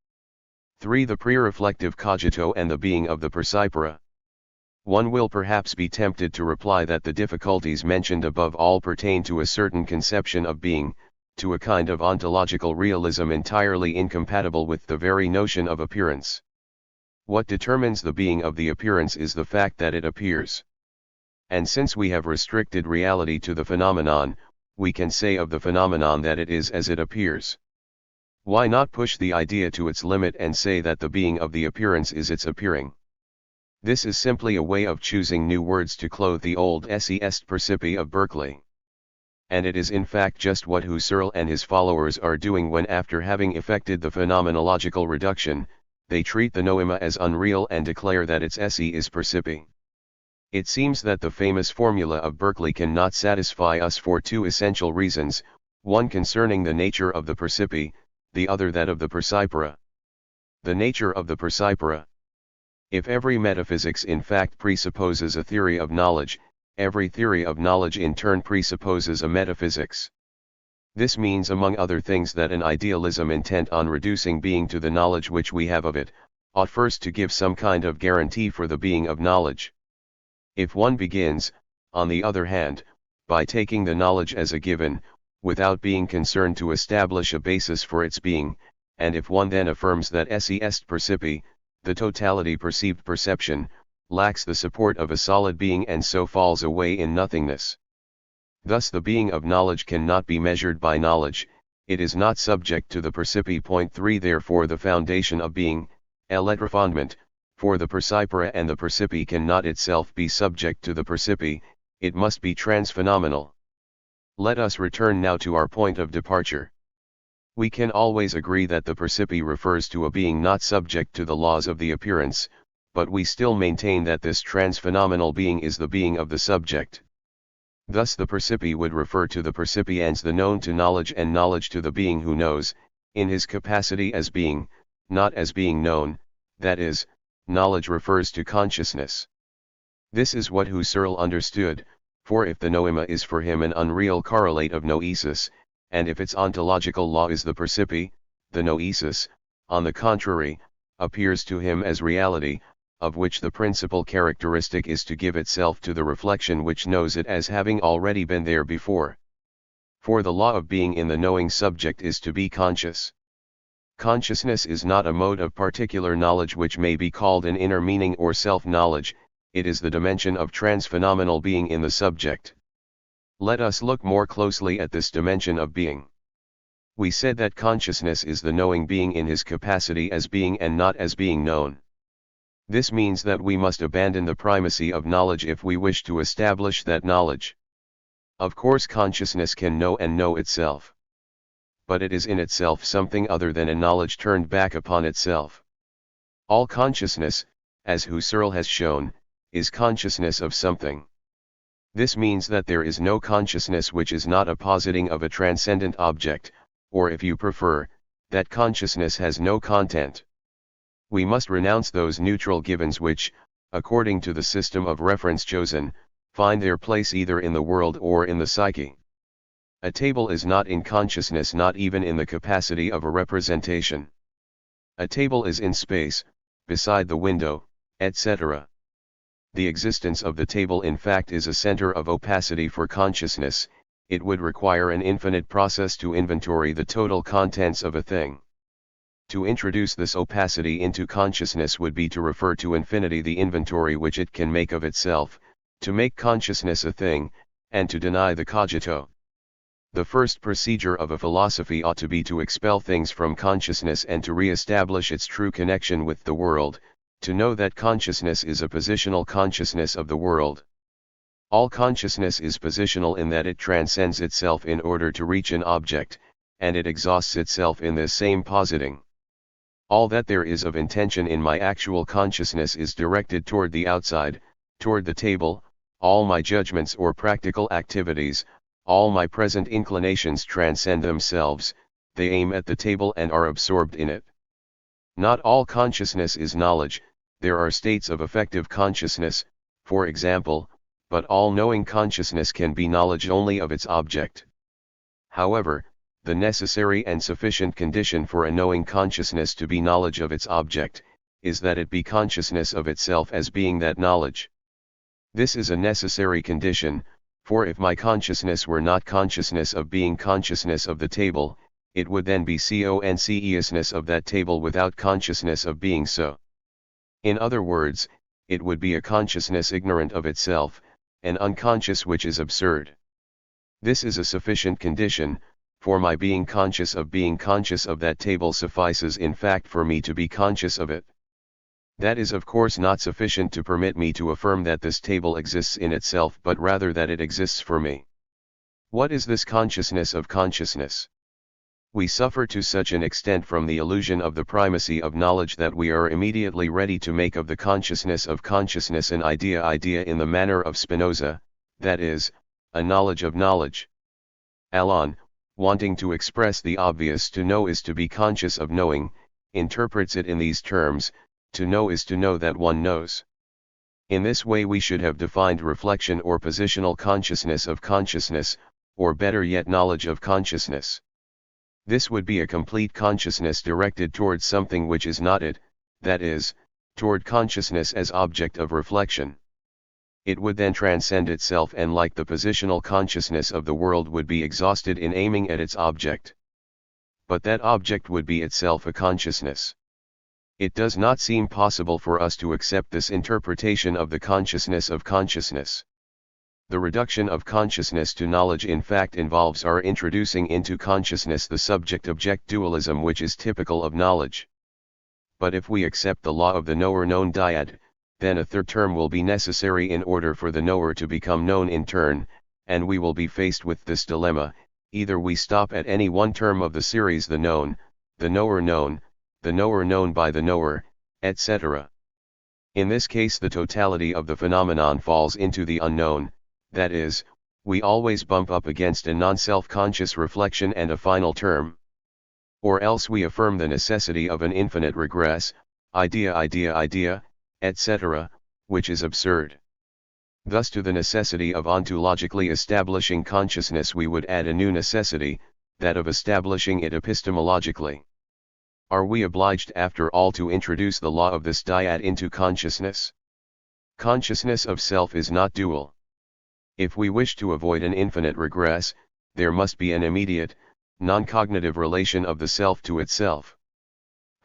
Speaker 1: 3. The pre-reflective cogito and the being of the percipere. One will perhaps be tempted to reply that the difficulties mentioned above all pertain to a certain conception of being, to a kind of ontological realism entirely incompatible with the very notion of appearance. What determines the being of the appearance is the fact that it appears. And since we have restricted reality to the phenomenon, we can say of the phenomenon that it is as it appears. Why not push the idea to its limit and say that the being of the appearance is its appearing? This is simply a way of choosing new words to clothe the old esse est percipi of Berkeley. And it is in fact just what Husserl and his followers are doing when, after having effected the phenomenological reduction, they treat the noema as unreal and declare that its esse is percipi. It seems that the famous formula of Berkeley cannot satisfy us for two essential reasons, one concerning the nature of the percipi, the other that of the percipere. The nature of the percipere. If every metaphysics in fact presupposes a theory of knowledge, every theory of knowledge in turn presupposes a metaphysics. This means, among other things, that an idealism intent on reducing being to the knowledge which we have of it, ought first to give some kind of guarantee for the being of knowledge. If one begins, on the other hand, by taking the knowledge as a given, without being concerned to establish a basis for its being, and if one then affirms that esse est percipi, the totality perceived perception, lacks the support of a solid being and so falls away in nothingness. Thus the being of knowledge cannot be measured by knowledge, it is not subject to the percipi. 3. Therefore the foundation of being, eletrofondment, for the percipere and the percipi cannot itself be subject to the percipi, it must be transphenomenal. Let us return now to our point of departure. We can always agree that the percipi refers to a being not subject to the laws of the appearance, but we still maintain that this transphenomenal being is the being of the subject. Thus the percipi would refer to the percipiens, the known to knowledge, and knowledge to the being who knows, in his capacity as being, not as being known, that is, knowledge refers to consciousness. This is what Husserl understood, for if the noema is for him an unreal correlate of noesis, and if its ontological law is the percipi, the noesis, on the contrary, appears to him as reality, of which the principal characteristic is to give itself to the reflection which knows it as having already been there before. For the law of being in the knowing subject is to be conscious. Consciousness is not a mode of particular knowledge which may be called an inner meaning or self-knowledge, it is the dimension of transphenomenal being in the subject. Let us look more closely at this dimension of being. We said that consciousness is the knowing being in his capacity as being and not as being known. This means that we must abandon the primacy of knowledge if we wish to establish that knowledge. Of course consciousness can know and know itself. But it is in itself something other than a knowledge turned back upon itself. All consciousness, as Husserl has shown, is consciousness of something. This means that there is no consciousness which is not a positing of a transcendent object, or if you prefer, that consciousness has no content. We must renounce those neutral givens which, according to the system of reference chosen, find their place either in the world or in the psyche. A table is not in consciousness, not even in the capacity of a representation. A table is in space, beside the window, etc. The existence of the table in fact is a center of opacity for consciousness. It would require an infinite process to inventory the total contents of a thing. To introduce this opacity into consciousness would be to refer to infinity the inventory which it can make of itself, to make consciousness a thing, and to deny the cogito. The first procedure of a philosophy ought to be to expel things from consciousness and to re-establish its true connection with the world, to know that consciousness is a positional consciousness of the world. All consciousness is positional in that it transcends itself in order to reach an object, and it exhausts itself in this same positing. All that there is of intention in my actual consciousness is directed toward the outside, toward the table. All my judgments or practical activities, all my present inclinations transcend themselves, they aim at the table and are absorbed in it. Not all consciousness is knowledge, there are states of effective consciousness, for example, but all knowing consciousness can be knowledge only of its object. However, the necessary and sufficient condition for a knowing consciousness to be knowledge of its object, is that it be consciousness of itself as being that knowledge. This is a necessary condition, for if my consciousness were not consciousness of being consciousness of the table, it would then be consciousness of that table without consciousness of being so. In other words, it would be a consciousness ignorant of itself, an unconscious which is absurd. This is a sufficient condition, for my being conscious of that table suffices in fact for me to be conscious of it. That is of course not sufficient to permit me to affirm that this table exists in itself, but rather that it exists for me. What is this consciousness of consciousness? We suffer to such an extent from the illusion of the primacy of knowledge that we are immediately ready to make of the consciousness of consciousness an idea in the manner of Spinoza, that is, a knowledge of knowledge. Alon, wanting to express the obvious, to know is to be conscious of knowing, interprets it in these terms: to know is to know that one knows. In this way we should have defined reflection or positional consciousness of consciousness, or better yet knowledge of consciousness. This would be a complete consciousness directed toward something which is not it, that is, toward consciousness as object of reflection. It would then transcend itself and, like the positional consciousness of the world, would be exhausted in aiming at its object. But that object would be itself a consciousness. It does not seem possible for us to accept this interpretation of the consciousness of consciousness. The reduction of consciousness to knowledge in fact involves our introducing into consciousness the subject-object dualism which is typical of knowledge. But if we accept the law of the knower-known dyad, then a third term will be necessary in order for the knower to become known in turn, and we will be faced with this dilemma: either we stop at any one term of the series the known, the knower known, the knower known by the knower, etc. In this case the totality of the phenomenon falls into the unknown, that is, we always bump up against a non-self-conscious reflection and a final term. Or else we affirm the necessity of an infinite regress, idea, etc., which is absurd. Thus to the necessity of ontologically establishing consciousness we would add a new necessity, that of establishing it epistemologically. Are we obliged after all to introduce the law of this dyad into consciousness? Consciousness of self is not dual. If we wish to avoid an infinite regress, there must be an immediate, non-cognitive relation of the self to itself.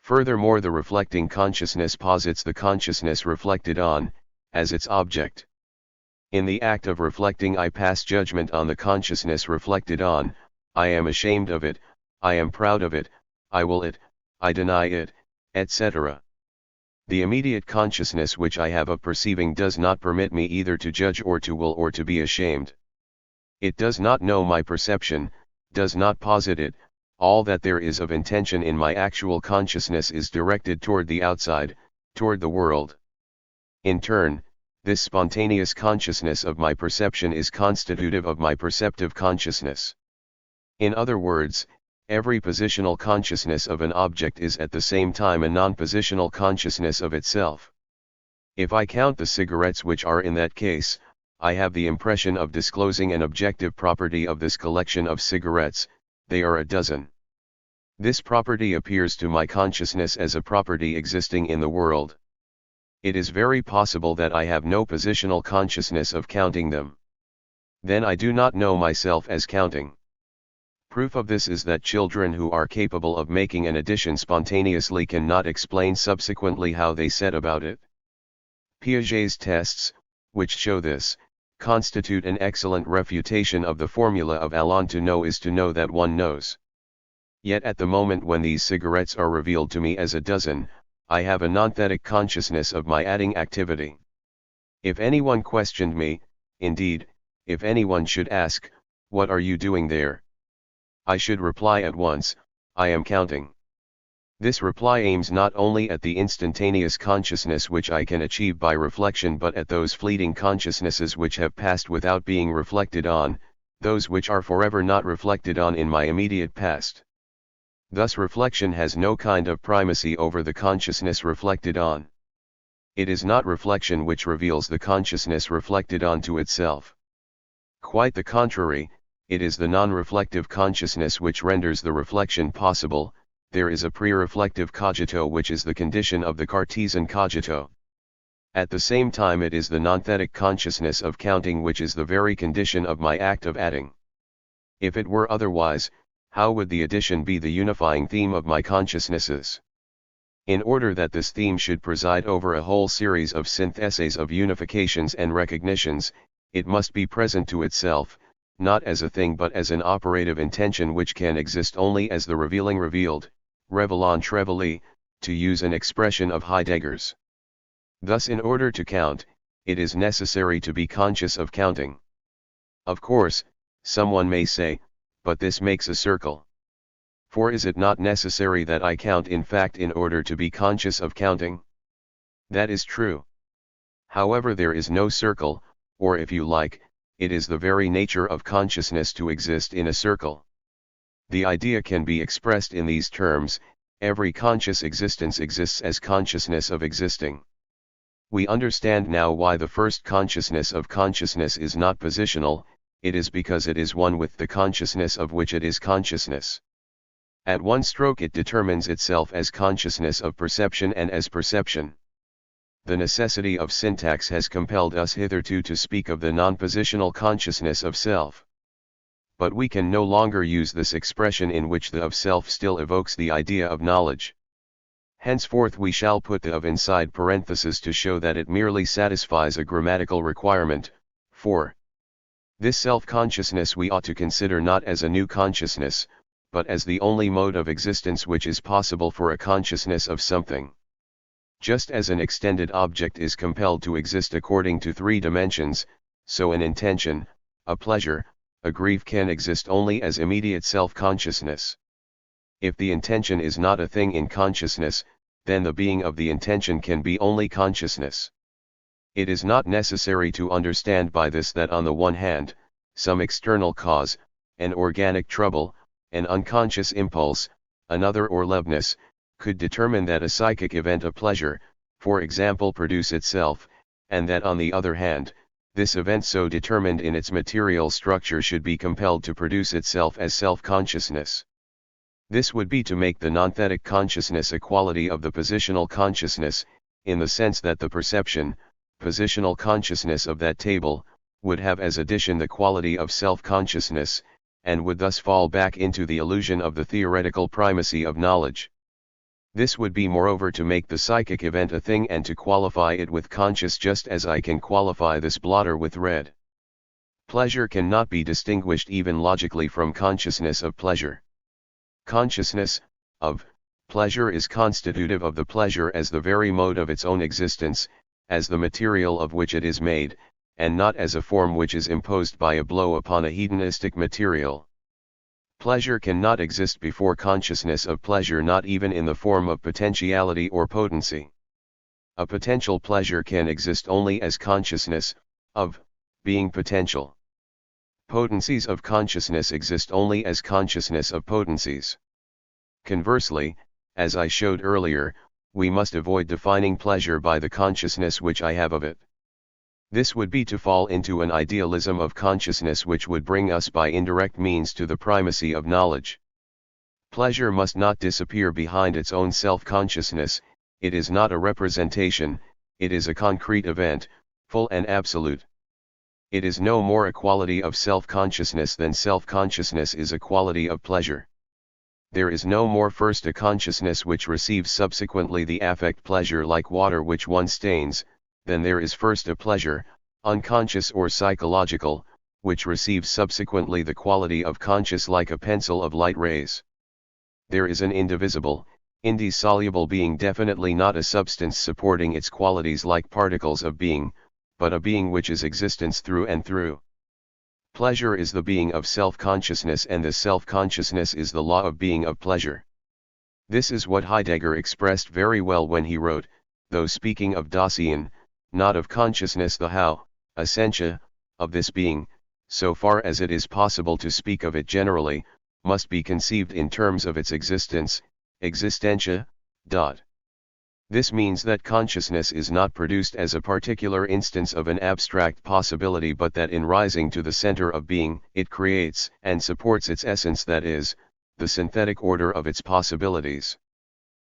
Speaker 1: Furthermore, the reflecting consciousness posits the consciousness reflected on, as its object. In the act of reflecting I pass judgment on the consciousness reflected on, I am ashamed of it, I am proud of it, I will it, I deny it, etc. The immediate consciousness which I have of perceiving does not permit me either to judge or to will or to be ashamed. It does not know my perception, does not posit it. All that there is of intention in my actual consciousness is directed toward the outside, toward the world. In turn, this spontaneous consciousness of my perception is constitutive of my perceptive consciousness. In other words, every positional consciousness of an object is at the same time a non-positional consciousness of itself. If I count the cigarettes which are in that case, I have the impression of disclosing an objective property of this collection of cigarettes: they are a dozen. This property appears to my consciousness as a property existing in the world. It is very possible that I have no positional consciousness of counting them. Then I do not know myself as counting. Proof of this is that children who are capable of making an addition spontaneously cannot explain subsequently how they set about it. Piaget's tests, which show this, constitute an excellent refutation of the formula of Allon: to know is to know that one knows. Yet at the moment when these cigarettes are revealed to me as a dozen, I have a nonthetic consciousness of my adding activity. If anyone questioned me, indeed, if anyone should ask, "What are you doing there?" I should reply at once, "I am counting." This reply aims not only at the instantaneous consciousness which I can achieve by reflection, but at those fleeting consciousnesses which have passed without being reflected on, those which are forever not reflected on in my immediate past. Thus reflection has no kind of primacy over the consciousness reflected on. It is not reflection which reveals the consciousness reflected on to itself. Quite the contrary, it is the non-reflective consciousness which renders the reflection possible. There is a pre-reflective cogito which is the condition of the Cartesian cogito. At the same time it is the nonthetic consciousness of counting which is the very condition of my act of adding. If it were otherwise, how would the addition be the unifying theme of my consciousnesses? In order that this theme should preside over a whole series of syntheses of unifications and recognitions, it must be present to itself, not as a thing but as an operative intention which can exist only as the revealing revealed, revelon treveli, to use an expression of Heidegger's. Thus in order to count, it is necessary to be conscious of counting. Of course, someone may say, "But this makes a circle. For is it not necessary that I count in fact in order to be conscious of counting?" That is true. However, there is no circle, or if you like, it is the very nature of consciousness to exist in a circle. The idea can be expressed in these terms: every conscious existence exists as consciousness of existing. We understand now why the first consciousness of consciousness is not positional. It is because it is one with the consciousness of which it is consciousness. At one stroke it determines itself as consciousness of perception and as perception. The necessity of syntax has compelled us hitherto to speak of the non-positional consciousness of self. But we can no longer use this expression in which the of self still evokes the idea of knowledge. Henceforth we shall put the of inside parentheses to show that it merely satisfies a grammatical requirement. For this self-consciousness we ought to consider not as a new consciousness, but as the only mode of existence which is possible for a consciousness of something. Just as an extended object is compelled to exist according to three dimensions, so an intention, a pleasure, a grief can exist only as immediate self-consciousness. If the intention is not a thing in consciousness, then the being of the intention can be only consciousness. It is not necessary to understand by this that on the one hand, some external cause, an organic trouble, an unconscious impulse, another or Leibniz, could determine that a psychic event, a pleasure, for example, produce itself, and that on the other hand, this event so determined in its material structure should be compelled to produce itself as self-consciousness. This would be to make the nonthetic consciousness a quality of the positional consciousness, in the sense that the perception, positional consciousness of that table, would have as addition the quality of self-consciousness, and would thus fall back into the illusion of the theoretical primacy of knowledge. This would be moreover to make the psychic event a thing and to qualify it with conscious, just as I can qualify this blotter with red. Pleasure cannot be distinguished even logically from consciousness of pleasure. Consciousness of pleasure is constitutive of the pleasure as the very mode of its own existence, as the material of which it is made, and not as a form which is imposed by a blow upon a hedonistic material. Pleasure cannot exist before consciousness of pleasure, not even in the form of potentiality or potency. A potential pleasure can exist only as consciousness of being potential. Potencies of consciousness exist only as consciousness of potencies. Conversely, as I showed earlier, we must avoid defining pleasure by the consciousness which I have of it. This would be to fall into an idealism of consciousness which would bring us by indirect means to the primacy of knowledge. Pleasure must not disappear behind its own self-consciousness. It is not a representation, it is a concrete event, full and absolute. It is no more a quality of self-consciousness than self-consciousness is a quality of pleasure. There is no more first a consciousness which receives subsequently the affect pleasure like water which one stains, than there is first a pleasure, unconscious or psychological, which receives subsequently the quality of conscious like a pencil of light rays. There is an indivisible, indissoluble being, definitely not a substance supporting its qualities like particles of being, but a being which is existence through and through. Pleasure is the being of self-consciousness, and this self-consciousness is the law of being of pleasure. This is what Heidegger expressed very well when he wrote, though speaking of Dasein, not of consciousness, the how, essentia, of this being, so far as it is possible to speak of it generally, must be conceived in terms of its existence, existentia. This means that consciousness is not produced as a particular instance of an abstract possibility, but that in rising to the center of being, it creates and supports its essence, that is, the synthetic order of its possibilities.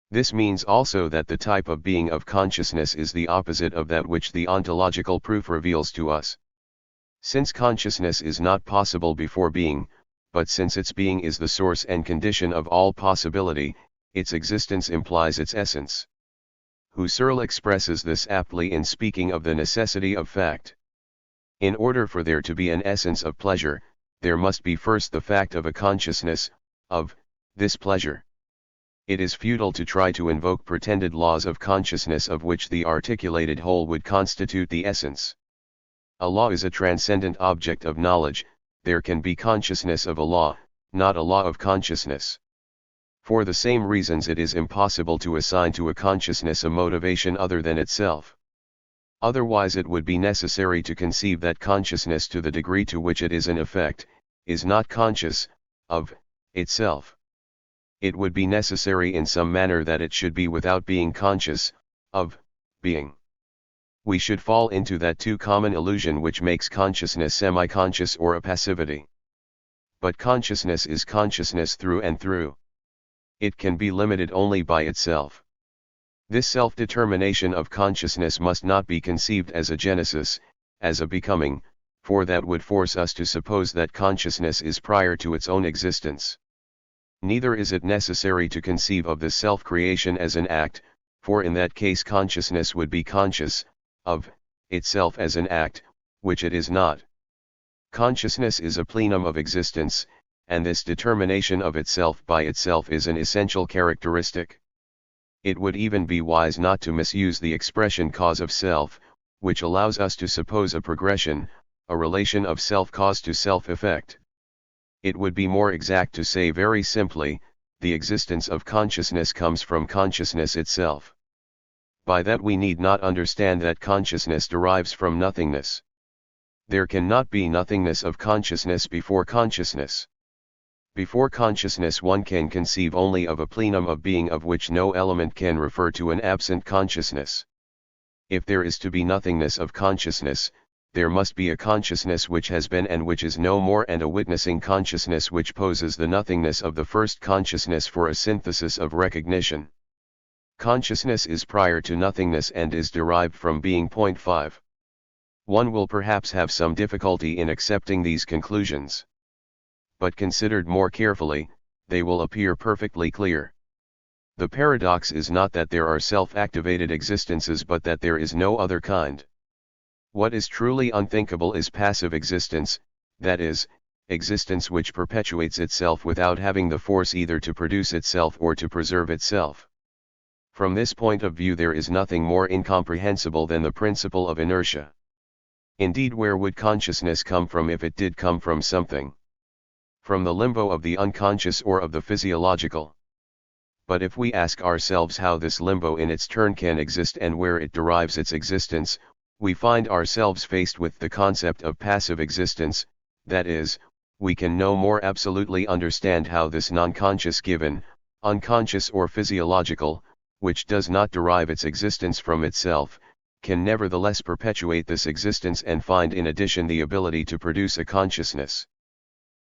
Speaker 1: This means also that the type of being of consciousness is the opposite of that which the ontological proof reveals to us. Since consciousness is not possible before being, but since its being is the source and condition of all possibility, its existence implies its essence. Husserl expresses this aptly in speaking of the necessity of fact. In order for there to be an essence of pleasure, there must be first the fact of a consciousness of this pleasure. It is futile to try to invoke pretended laws of consciousness of which the articulated whole would constitute the essence. A law is a transcendent object of knowledge. There can be consciousness of a law, not a law of consciousness. For the same reasons it is impossible to assign to a consciousness a motivation other than itself. Otherwise it would be necessary to conceive that consciousness, to the degree to which it is an effect, is not conscious of itself. It would be necessary in some manner that it should be without being conscious of being. We should fall into that too common illusion which makes consciousness semi-conscious or a passivity. But consciousness is consciousness through and through. It can be limited only by itself. This self-determination of consciousness must not be conceived as a genesis, as a becoming, for that would force us to suppose that consciousness is prior to its own existence. Neither is it necessary to conceive of the self-creation as an act, for in that case consciousness would be conscious of itself as an act, which it is not. Consciousness is a plenum of existence, and this determination of itself by itself is an essential characteristic. It would even be wise not to misuse the expression cause of self, which allows us to suppose a progression, a relation of self-cause to self-effect. It would be more exact to say very simply, the existence of consciousness comes from consciousness itself. By that we need not understand that consciousness derives from nothingness. There cannot be nothingness of consciousness before consciousness. Before consciousness one can conceive only of a plenum of being of which no element can refer to an absent consciousness. If there is to be nothingness of consciousness, there must be a consciousness which has been and which is no more, and a witnessing consciousness which poses the nothingness of the first consciousness for a synthesis of recognition. Consciousness is prior to nothingness and is derived from being. 5. One will perhaps have some difficulty in accepting these conclusions. But considered more carefully, they will appear perfectly clear. The paradox is not that there are self-activated existences, but that there is no other kind. What is truly unthinkable is passive existence, that is, existence which perpetuates itself without having the force either to produce itself or to preserve itself. From this point of view there is nothing more incomprehensible than the principle of inertia. Indeed, where would consciousness come from if it did come from something? From the limbo of the unconscious or of the physiological. But if we ask ourselves how this limbo in its turn can exist and where it derives its existence, we find ourselves faced with the concept of passive existence, that is, we can no more absolutely understand how this non-conscious given, unconscious or physiological, which does not derive its existence from itself, can nevertheless perpetuate this existence and find in addition the ability to produce a consciousness.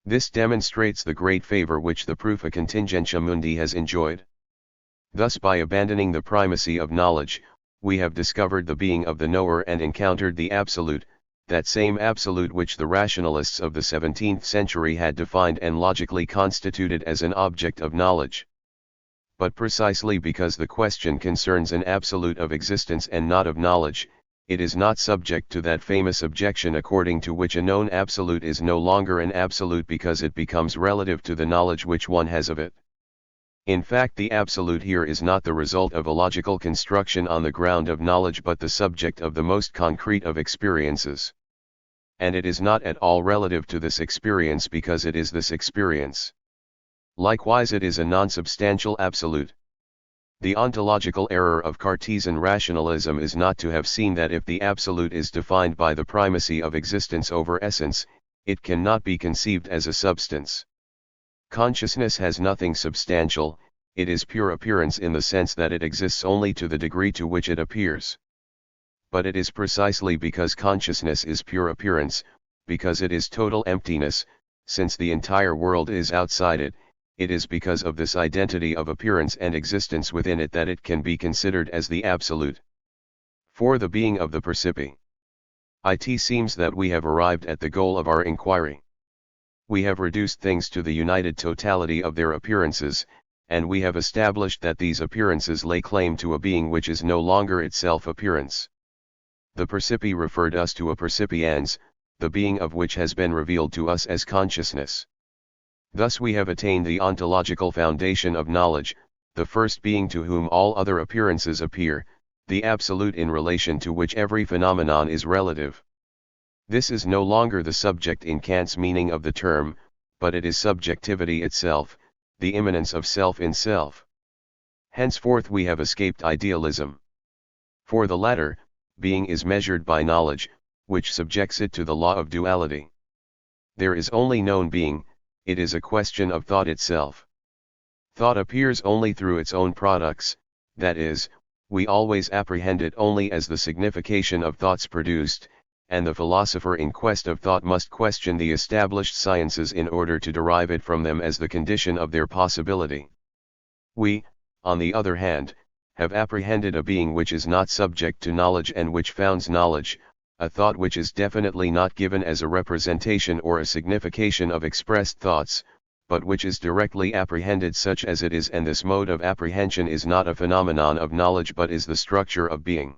Speaker 1: This demonstrates the great favor which the proofa contingentia mundi has enjoyed. Thus, by abandoning the primacy of knowledge, we have discovered the being of the knower and encountered the absolute, that same absolute which the rationalists of the 17th century had defined and logically constituted as an object of knowledge. But precisely because the question concerns an absolute of existence and not of knowledge, it is not subject to that famous objection according to which a known absolute is no longer an absolute because it becomes relative to the knowledge which one has of it. In fact, the absolute here is not the result of a logical construction on the ground of knowledge but the subject of the most concrete of experiences. And it is not at all relative to this experience because it is this experience. Likewise, it is a non-substantial absolute. The ontological error of Cartesian rationalism is not to have seen that if the absolute is defined by the primacy of existence over essence, it cannot be conceived as a substance. Consciousness has nothing substantial, it is pure appearance in the sense that it exists only to the degree to which it appears. But it is precisely because consciousness is pure appearance, because it is total emptiness, since the entire world is outside it, it is because of this identity of appearance and existence within it that it can be considered as the absolute. For the being of the percipi, it seems that we have arrived at the goal of our inquiry. We have reduced things to the united totality of their appearances, and we have established that these appearances lay claim to a being which is no longer itself appearance. The percipi referred us to a percipiens, the being of which has been revealed to us as consciousness. Thus we have attained the ontological foundation of knowledge, the first being to whom all other appearances appear, the absolute in relation to which every phenomenon is relative. This is no longer the subject in Kant's meaning of the term, but it is subjectivity itself, the immanence of self in self. Henceforth we have escaped idealism. For the latter, being is measured by knowledge, which subjects it to the law of duality. There is only known being, it is a question of thought itself. Thought appears only through its own products, that is, we always apprehend it only as the signification of thoughts produced, and the philosopher in quest of thought must question the established sciences in order to derive it from them as the condition of their possibility. We, on the other hand, have apprehended a being which is not subject to knowledge and which founds knowledge, a thought which is definitely not given as a representation or a signification of expressed thoughts, but which is directly apprehended such as it is, and this mode of apprehension is not a phenomenon of knowledge but is the structure of being.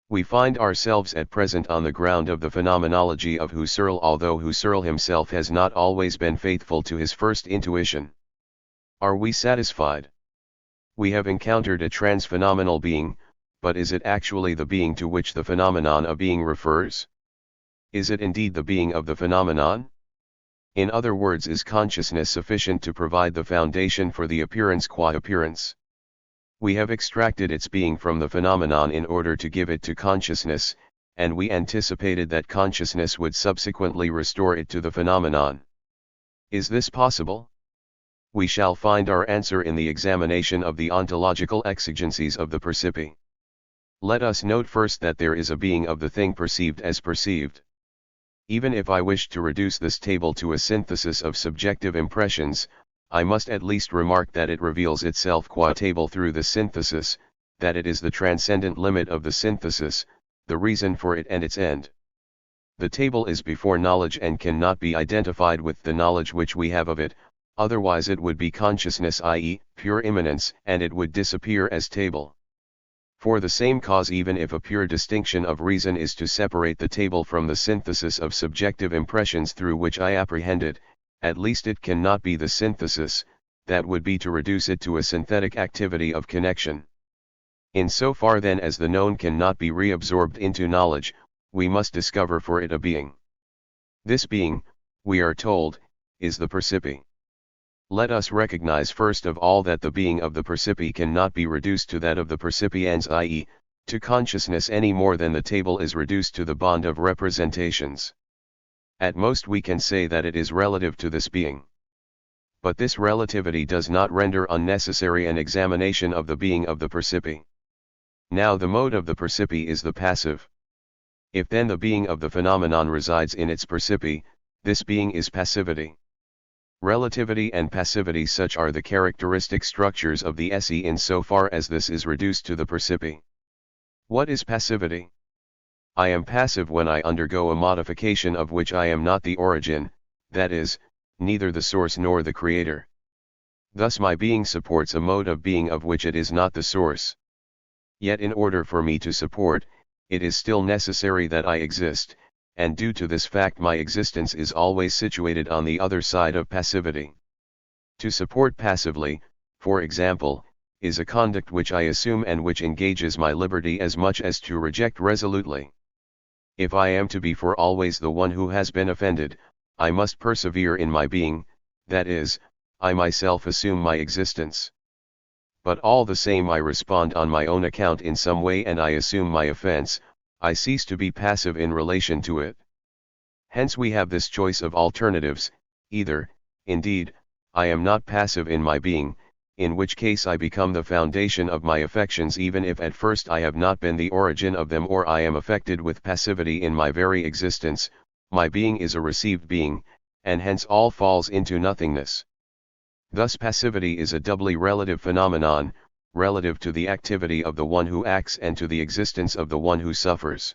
Speaker 1: We find ourselves at present on the ground of the phenomenology of Husserl, although Husserl himself has not always been faithful to his first intuition. Are we satisfied? We have encountered a transphenomenal being, but is it actually the being to which the phenomenon of being refers? Is it indeed the being of the phenomenon? In other words, is consciousness sufficient to provide the foundation for the appearance qua appearance? We have extracted its being from the phenomenon in order to give it to consciousness, and we anticipated that consciousness would subsequently restore it to the phenomenon. Is this possible? We shall find our answer in the examination of the ontological exigencies of the percipi. Let us note first that there is a being of the thing perceived as perceived. Even if I wished to reduce this table to a synthesis of subjective impressions, I must at least remark that it reveals itself qua table through the synthesis, that it is the transcendent limit of the synthesis, the reason for it and its end. The table is before knowledge and cannot be identified with the knowledge which we have of it, otherwise it would be consciousness, i.e., pure immanence, and it would disappear as table. For the same cause, even if a pure distinction of reason is to separate the table from the synthesis of subjective impressions through which I apprehend it, at least it cannot be the synthesis, that would be to reduce it to a synthetic activity of connection. In so far then as the known cannot be reabsorbed into knowledge, we must discover for it a being. This being, we are told, is the percipi. Let us recognize first of all that the being of the percipi cannot be reduced to that of the percipiens, i.e., to consciousness any more than the table is reduced to the bond of representations. At most we can say that it is relative to this being. But this relativity does not render unnecessary an examination of the being of the percipi. Now the mode of the percipi is the passive. If then the being of the phenomenon resides in its percipi, this being is passivity. Relativity and passivity, such are the characteristic structures of the esse in so far as this is reduced to the percipi. What is passivity? I am passive when I undergo a modification of which I am not the origin, that is, neither the source nor the creator. Thus my being supports a mode of being of which it is not the source. Yet in order for me to support, it is still necessary that I exist, and due to this fact my existence is always situated on the other side of passivity. To support passively, for example, is a conduct which I assume and which engages my liberty as much as to reject resolutely. If I am to be for always the one who has been offended, I must persevere in my being, that is, I myself assume my existence. But all the same I respond on my own account in some way and I assume my offense, I cease to be passive in relation to it. Hence we have this choice of alternatives, either, indeed, I am not passive in my being, in which case I become the foundation of my affections even if at first I have not been the origin of them, or I am affected with passivity in my very existence, my being is a received being, and hence all falls into nothingness. Thus passivity is a doubly relative phenomenon, relative to the activity of the one who acts and to the existence of the one who suffers.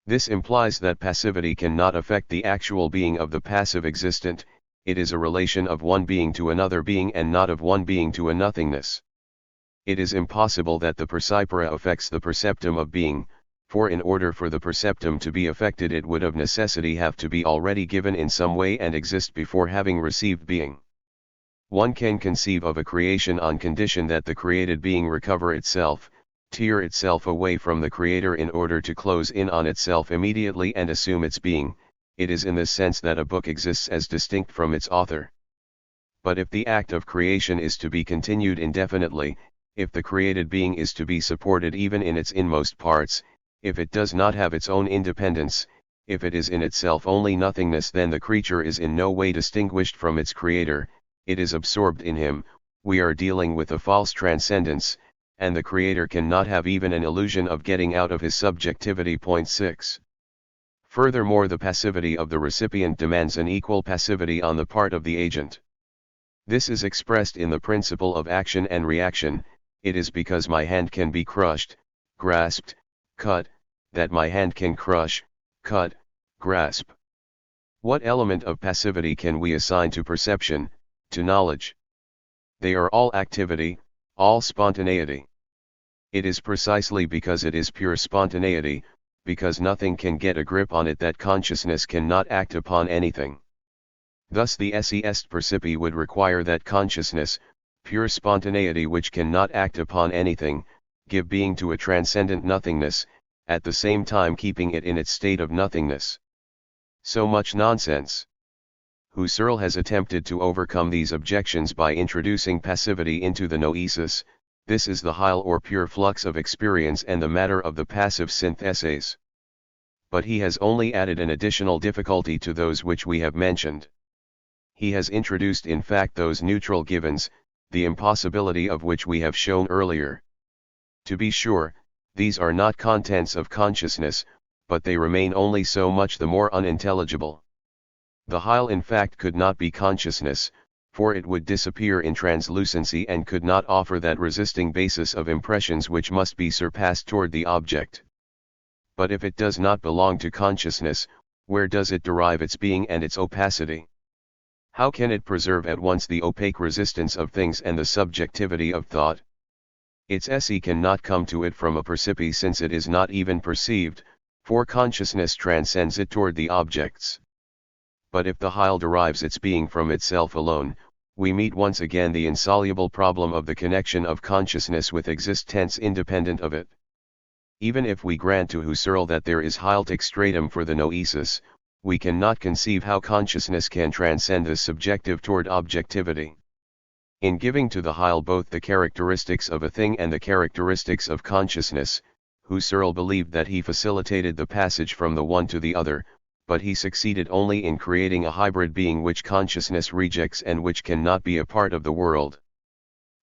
Speaker 1: This implies that passivity cannot affect the actual being of the passive existent, it is a relation of one being to another being and not of one being to a nothingness. It is impossible that the percipere affects the perceptum of being, for in order for the perceptum to be affected it would of necessity have to be already given in some way and exist before having received being. One can conceive of a creation on condition that the created being recover itself, tear itself away from the creator in order to close in on itself immediately and assume its being. It is in this sense that a book exists as distinct from its author. But if the act of creation is to be continued indefinitely, if the created being is to be supported even in its inmost parts, if it does not have its own independence, if it is in itself only nothingness, then the creature is in no way distinguished from its creator, it is absorbed in him, we are dealing with a false transcendence, and the creator cannot have even an illusion of getting out of his subjectivity. 6. Furthermore, the passivity of the recipient demands an equal passivity on the part of the agent. This is expressed in the principle of action and reaction. It is because my hand can be crushed, grasped, cut, that my hand can crush, cut, grasp. What element of passivity can we assign to perception, to knowledge? They are all activity, all spontaneity. It is precisely because it is pure spontaneity, because nothing can get a grip on it, that consciousness cannot act upon anything. Thus the esse est percipi would require that consciousness, pure spontaneity which cannot act upon anything, give being to a transcendent nothingness, at the same time keeping it in its state of nothingness. So much nonsense. Husserl has attempted to overcome these objections by introducing passivity into the noesis. This is the heil or pure flux of experience and the matter of the passive syntheses. But he has only added an additional difficulty to those which we have mentioned. He has introduced in fact those neutral givens, the impossibility of which we have shown earlier. To be sure, these are not contents of consciousness, but they remain only so much the more unintelligible. The heil in fact could not be consciousness, for it would disappear in translucency and could not offer that resisting basis of impressions which must be surpassed toward the object. But if it does not belong to consciousness, where does it derive its being and its opacity? How can it preserve at once the opaque resistance of things and the subjectivity of thought? Its esse cannot come to it from a percipi, since it is not even perceived, for consciousness transcends it toward the objects. But if the heil derives its being from itself alone, we meet once again the insoluble problem of the connection of consciousness with existence independent of it. Even if we grant to Husserl that there is heil extratum for the noesis, we cannot conceive how consciousness can transcend the subjective toward objectivity. In giving to the heil both the characteristics of a thing and the characteristics of consciousness, Husserl believed that he facilitated the passage from the one to the other, but he succeeded only in creating a hybrid being which consciousness rejects and which cannot be a part of the world.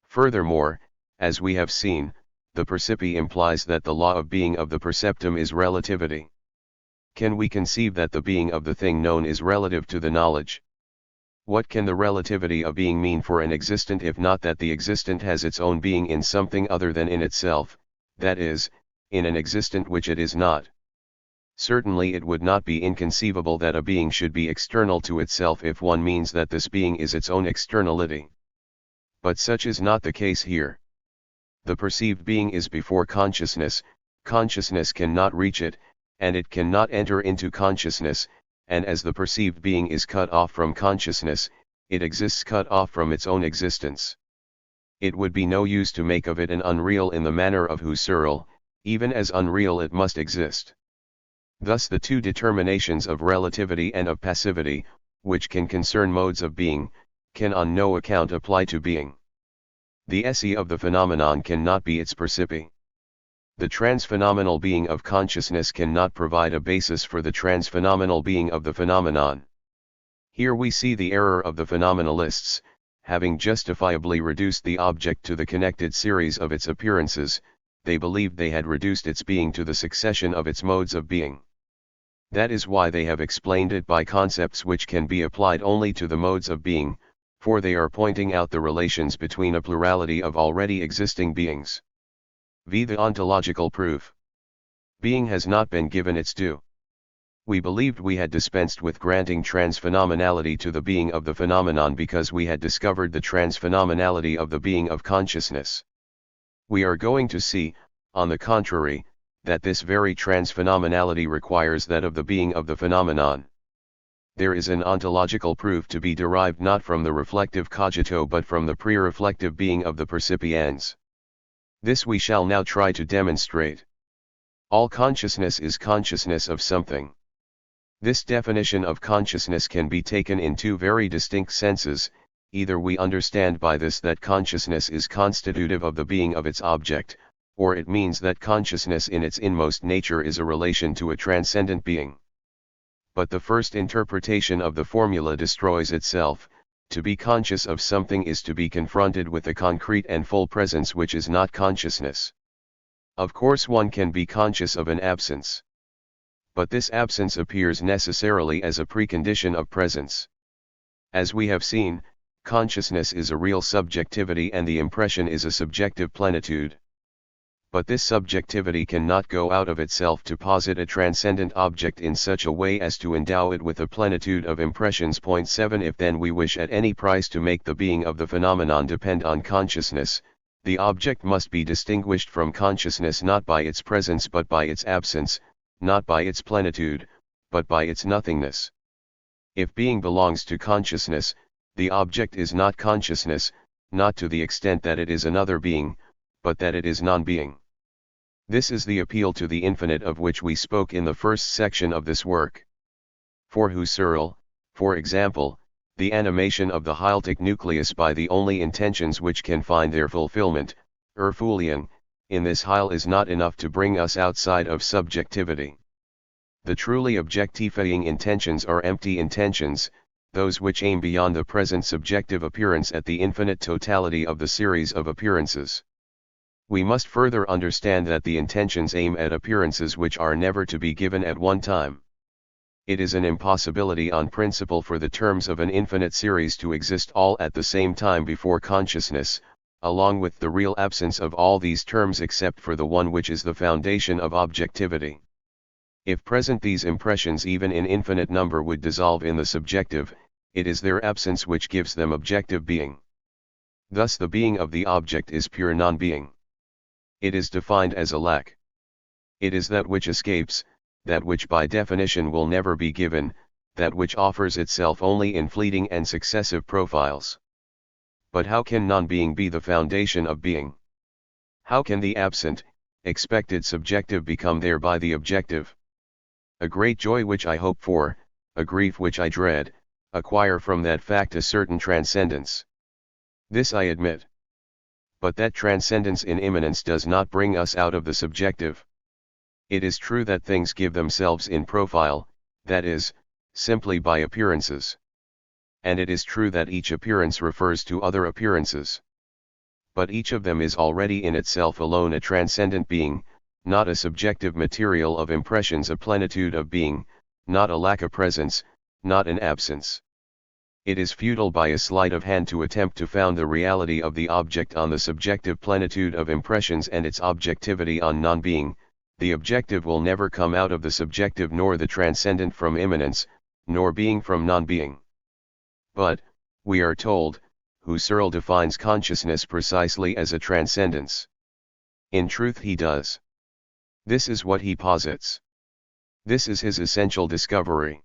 Speaker 1: Furthermore, as we have seen, the percipi implies that the law of being of the perceptum is relativity. Can we conceive that the being of the thing known is relative to the knowledge? What can the relativity of being mean for an existent if not that the existent has its own being in something other than in itself, that is, in an existent which it is not? Certainly it would not be inconceivable that a being should be external to itself if one means that this being is its own externality. But such is not the case here. The perceived being is before consciousness, consciousness cannot reach it, and it cannot enter into consciousness, and as the perceived being is cut off from consciousness, it exists cut off from its own existence. It would be no use to make of it an unreal in the manner of Husserl, even as unreal it must exist. Thus the two determinations of relativity and of passivity, which can concern modes of being, can on no account apply to being. The esse of the phenomenon cannot be its percipi. The transphenomenal being of consciousness cannot provide a basis for the transphenomenal being of the phenomenon. Here we see the error of the phenomenalists, having justifiably reduced the object to the connected series of its appearances, they believed they had reduced its being to the succession of its modes of being. That is why they have explained it by concepts which can be applied only to the modes of being, for they are pointing out the relations between a plurality of already existing beings. V. The ontological proof. Being has not been given its due. We believed we had dispensed with granting transphenomenality to the being of the phenomenon because we had discovered the transphenomenality of the being of consciousness. We are going to see, on the contrary, that this very transphenomenality requires that of the being of the phenomenon. There is an ontological proof to be derived not from the reflective cogito but from the pre-reflective being of the percipiens. This we shall now try to demonstrate. All consciousness is consciousness of something. This definition of consciousness can be taken in two very distinct senses. Either we understand by this that consciousness is constitutive of the being of its object, or it means that consciousness in its inmost nature is a relation to a transcendent being. But the first interpretation of the formula destroys itself. To be conscious of something is to be confronted with a concrete and full presence which is not consciousness. Of course one can be conscious of an absence. But this absence appears necessarily as a precondition of presence. As we have seen, consciousness is a real subjectivity and the impression is a subjective plenitude. But this subjectivity cannot go out of itself to posit a transcendent object in such a way as to endow it with a plenitude of impressions. 7 If then we wish at any price to make the being of the phenomenon depend on consciousness, the object must be distinguished from consciousness not by its presence but by its absence, not by its plenitude, but by its nothingness. If being belongs to consciousness, the object is not consciousness, not to the extent that it is another being, but that it is non-being. This is the appeal to the infinite of which we spoke in the first section of this work. For Husserl, for example, the animation of the heiltic nucleus by the only intentions which can find their fulfillment, Erfüllung, in this heil is not enough to bring us outside of subjectivity. The truly objectifying intentions are empty intentions, those which aim beyond the present subjective appearance at the infinite totality of the series of appearances. We must further understand that the intentions aim at appearances which are never to be given at one time. It is an impossibility on principle for the terms of an infinite series to exist all at the same time before consciousness, along with the real absence of all these terms except for the one which is the foundation of objectivity. If present these impressions even in infinite number would dissolve in the subjective, it is their absence which gives them objective being. Thus the being of the object is pure non-being. It is defined as a lack. It is that which escapes, that which by definition will never be given, that which offers itself only in fleeting and successive profiles. But how can non-being be the foundation of being? How can the absent, expected subjective become thereby the objective? A great joy which I hope for, a grief which I dread, acquire from that fact a certain transcendence. This I admit. But that transcendence in immanence does not bring us out of the subjective. It is true that things give themselves in profile, that is, simply by appearances. And it is true that each appearance refers to other appearances. But each of them is already in itself alone a transcendent being, not a subjective material of impressions, a plenitude of being, not a lack of presence, not an absence. It is futile by a sleight of hand to attempt to found the reality of the object on the subjective plenitude of impressions and its objectivity on non-being. The objective will never come out of the subjective, nor the transcendent from immanence, nor being from non-being. But, we are told, Husserl defines consciousness precisely as a transcendence. In truth he does. This is what he posits. This is his essential discovery.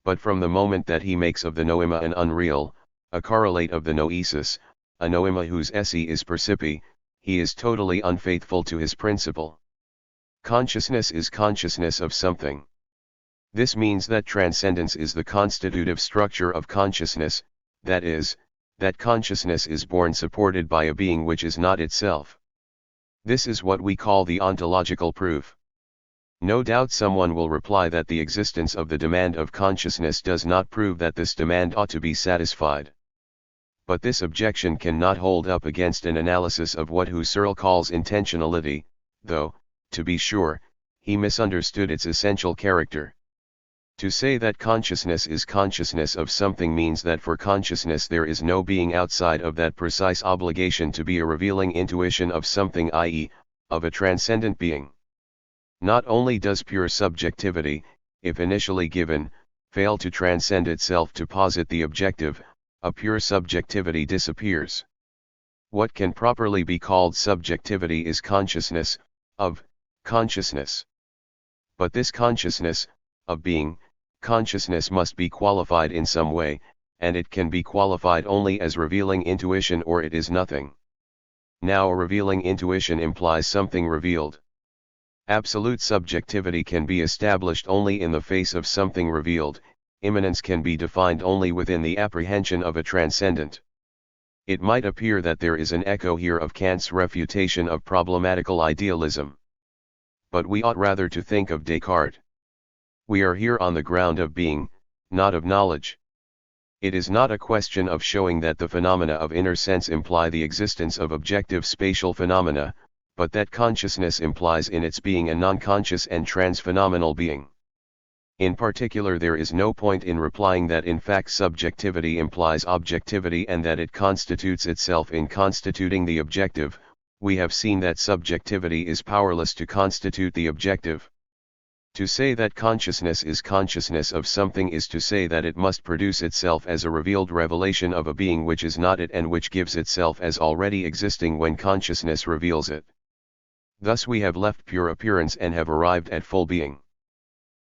Speaker 1: But from the moment that he makes of the noema an unreal, a correlate of the noesis, a noema whose esse is percipi, he is totally unfaithful to his principle. Consciousness is consciousness of something. This means that transcendence is the constitutive structure of consciousness, that is, that consciousness is born supported by a being which is not itself. This is what we call the ontological proof. No doubt someone will reply that the existence of the demand of consciousness does not prove that this demand ought to be satisfied. But this objection cannot hold up against an analysis of what Husserl calls intentionality, though, to be sure, he misunderstood its essential character. To say that consciousness is consciousness of something means that for consciousness there is no being outside of that precise obligation to be a revealing intuition of something, i.e., of a transcendent being. Not only does pure subjectivity, if initially given, fail to transcend itself to posit the objective, a pure subjectivity disappears. What can properly be called subjectivity is consciousness, of consciousness. But this consciousness, of being, consciousness must be qualified in some way, and it can be qualified only as revealing intuition or it is nothing. Now a revealing intuition implies something revealed. Absolute subjectivity can be established only in the face of something revealed, immanence can be defined only within the apprehension of a transcendent. It might appear that there is an echo here of Kant's refutation of problematical idealism. But we ought rather to think of Descartes. We are here on the ground of being, not of knowledge. It is not a question of showing that the phenomena of inner sense imply the existence of objective spatial phenomena, but that consciousness implies in its being a non-conscious and trans-phenomenal being. In particular, there is no point in replying that in fact subjectivity implies objectivity and that it constitutes itself in constituting the objective. We have seen that subjectivity is powerless to constitute the objective. To say that consciousness is consciousness of something is to say that it must produce itself as a revealed revelation of a being which is not it and which gives itself as already existing when consciousness reveals it. Thus we have left pure appearance and have arrived at full being.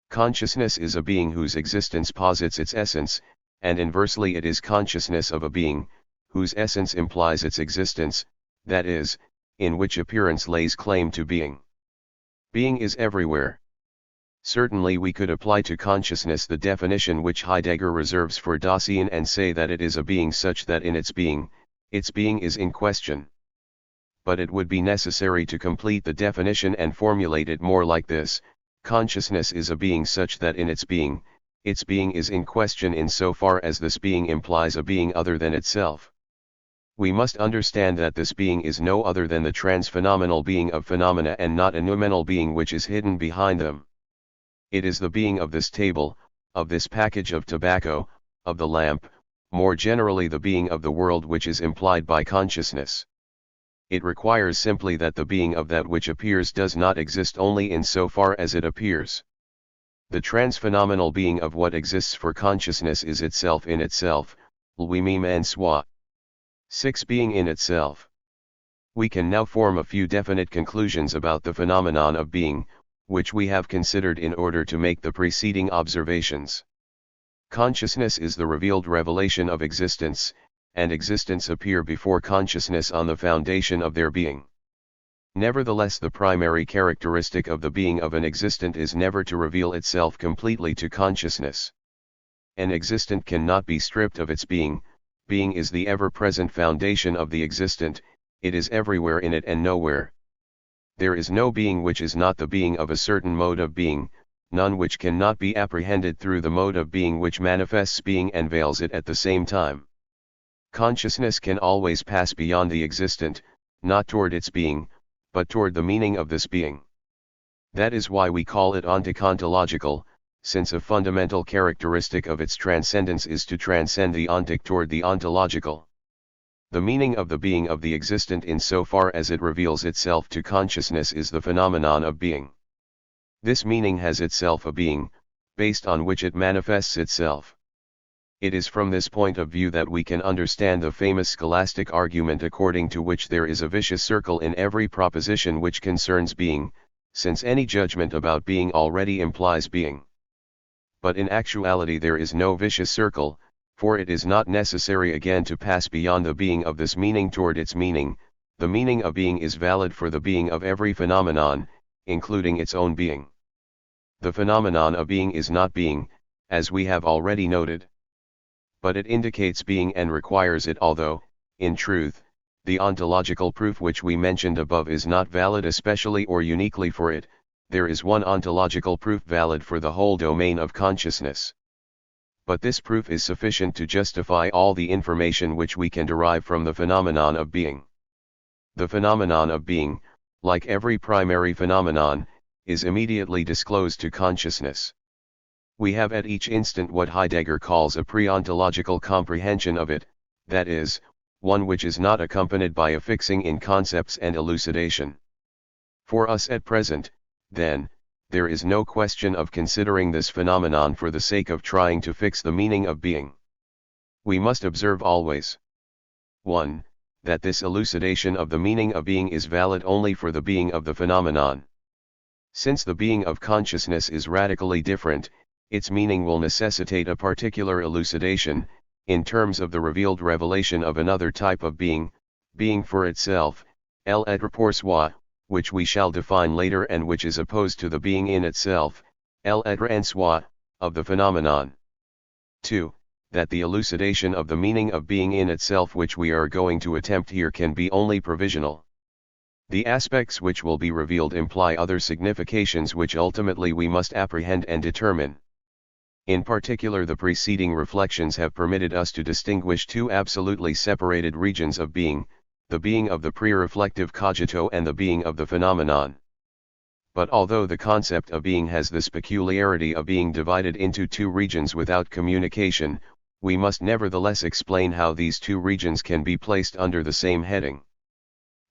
Speaker 1: Consciousness is a being whose existence posits its essence, and inversely it is consciousness of a being, whose essence implies its existence, that is, in which appearance lays claim to being. Being is everywhere. Certainly we could apply to consciousness the definition which Heidegger reserves for Dasein and say that it is a being such that in its being is in question. But it would be necessary to complete the definition and formulate it more like this: consciousness is a being such that in its being is in question in so far as this being implies a being other than itself. We must understand that this being is no other than the trans-phenomenal being of phenomena and not a noumenal being which is hidden behind them. It is the being of this table, of this package of tobacco, of the lamp, more generally the being of the world which is implied by consciousness. It requires simply that the being of that which appears does not exist only in so far as it appears. The trans-phenomenal being of what exists for consciousness is itself in itself, lui-même en soi. 6. Being in itself. We can now form a few definite conclusions about the phenomenon of being, which we have considered in order to make the preceding observations. Consciousness is the revealed revelation of existence, and existence appear before consciousness on the foundation of their being. Nevertheless, the primary characteristic of the being of an existent is never to reveal itself completely to consciousness. An existent cannot be stripped of its being. Being is the ever-present foundation of the existent, it is everywhere in it and nowhere. There is no being which is not the being of a certain mode of being, none which cannot be apprehended through the mode of being which manifests being and veils it at the same time. Consciousness can always pass beyond the existent, not toward its being, but toward the meaning of this being. That is why we call it ontological, since a fundamental characteristic of its transcendence is to transcend the ontic toward the ontological. The meaning of the being of the existent in so far as it reveals itself to consciousness is the phenomenon of being. This meaning has itself a being, based on which it manifests itself. It is from this point of view that we can understand the famous scholastic argument according to which there is a vicious circle in every proposition which concerns being, since any judgment about being already implies being. But in actuality there is no vicious circle, for it is not necessary again to pass beyond the being of this meaning toward its meaning. The meaning of being is valid for the being of every phenomenon, including its own being. The phenomenon of being is not being, as we have already noted. But it indicates being and requires it, although, in truth, the ontological proof which we mentioned above is not valid especially or uniquely for it. There is one ontological proof valid for the whole domain of consciousness. But this proof is sufficient to justify all the information which we can derive from the phenomenon of being. The phenomenon of being, like every primary phenomenon, is immediately disclosed to consciousness. We have at each instant what Heidegger calls a pre-ontological comprehension of it, that is, one which is not accompanied by a fixing in concepts and elucidation. For us at present, then, there is no question of considering this phenomenon for the sake of trying to fix the meaning of being. We must observe always 1. That this elucidation of the meaning of being is valid only for the being of the phenomenon. Since the being of consciousness is radically different, its meaning will necessitate a particular elucidation, in terms of the revealed revelation of another type of being, being for itself, l'être pour soi, which we shall define later and which is opposed to the being in itself, l'être en soi, of the phenomenon. 2. That the elucidation of the meaning of being in itself which we are going to attempt here can be only provisional. The aspects which will be revealed imply other significations which ultimately we must apprehend and determine. In particular, the preceding reflections have permitted us to distinguish two absolutely separated regions of being, the being of the pre-reflective cogito and the being of the phenomenon. But although the concept of being has this peculiarity of being divided into two regions without communication, we must nevertheless explain how these two regions can be placed under the same heading.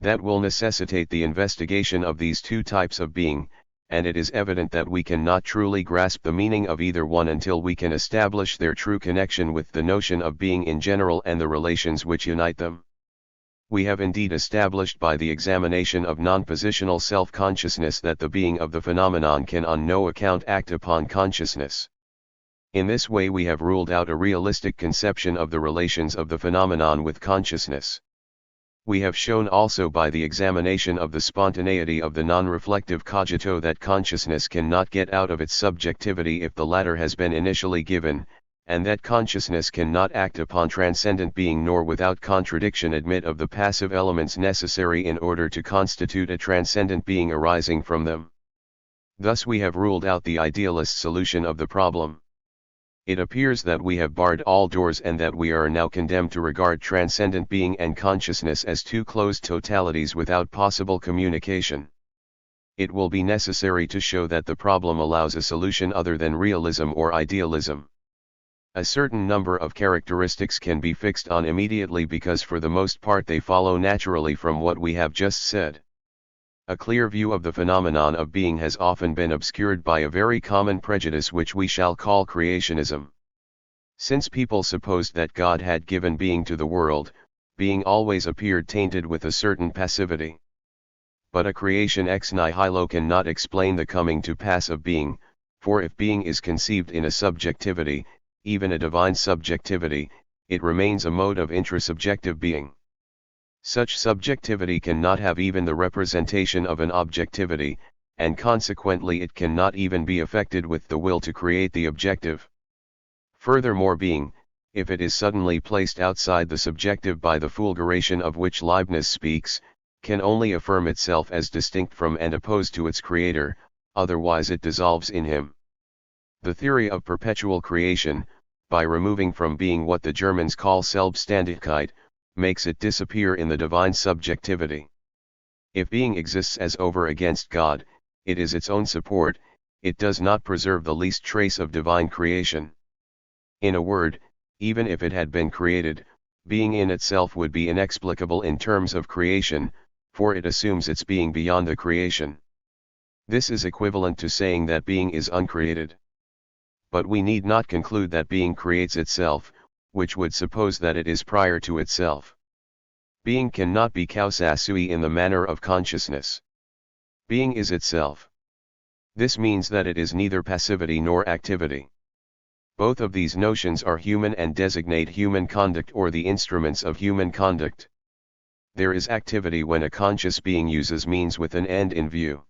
Speaker 1: That will necessitate the investigation of these two types of being, and it is evident that we cannot truly grasp the meaning of either one until we can establish their true connection with the notion of being in general and the relations which unite them. We have indeed established by the examination of non-positional self-consciousness that the being of the phenomenon can on no account act upon consciousness. In this way we have ruled out a realistic conception of the relations of the phenomenon with consciousness. We have shown also by the examination of the spontaneity of the non-reflective cogito that consciousness cannot get out of its subjectivity if the latter has been initially given, and that consciousness cannot act upon transcendent being nor without contradiction admit of the passive elements necessary in order to constitute a transcendent being arising from them. Thus we have ruled out the idealist solution of the problem. It appears that we have barred all doors and that we are now condemned to regard transcendent being and consciousness as two closed totalities without possible communication. It will be necessary to show that the problem allows a solution other than realism or idealism. A certain number of characteristics can be fixed on immediately because for the most part they follow naturally from what we have just said. A clear view of the phenomenon of being has often been obscured by a very common prejudice which we shall call creationism. Since people supposed that God had given being to the world, being always appeared tainted with a certain passivity. But a creation ex nihilo cannot explain the coming to pass of being, for if being is conceived in a subjectivity, even a divine subjectivity, it remains a mode of intrasubjective being. Such subjectivity cannot have even the representation of an objectivity, and consequently it cannot even be affected with the will to create the objective. Furthermore, being, if it is suddenly placed outside the subjective by the fulguration of which Leibniz speaks, can only affirm itself as distinct from and opposed to its creator, otherwise it dissolves in him. The theory of perpetual creation, by removing from being what the Germans call Selbstständigkeit, makes it disappear in the divine subjectivity. If being exists as over against God, it is its own support, it does not preserve the least trace of divine creation. In a word, even if it had been created, being in itself would be inexplicable in terms of creation, for it assumes its being beyond the creation. This is equivalent to saying that being is uncreated. But we need not conclude that being creates itself, which would suppose that it is prior to itself. Being cannot be causa sui in the manner of consciousness. Being is itself. This means that it is neither passivity nor activity. Both of these notions are human and designate human conduct or the instruments of human conduct. There is activity when a conscious being uses means with an end in view.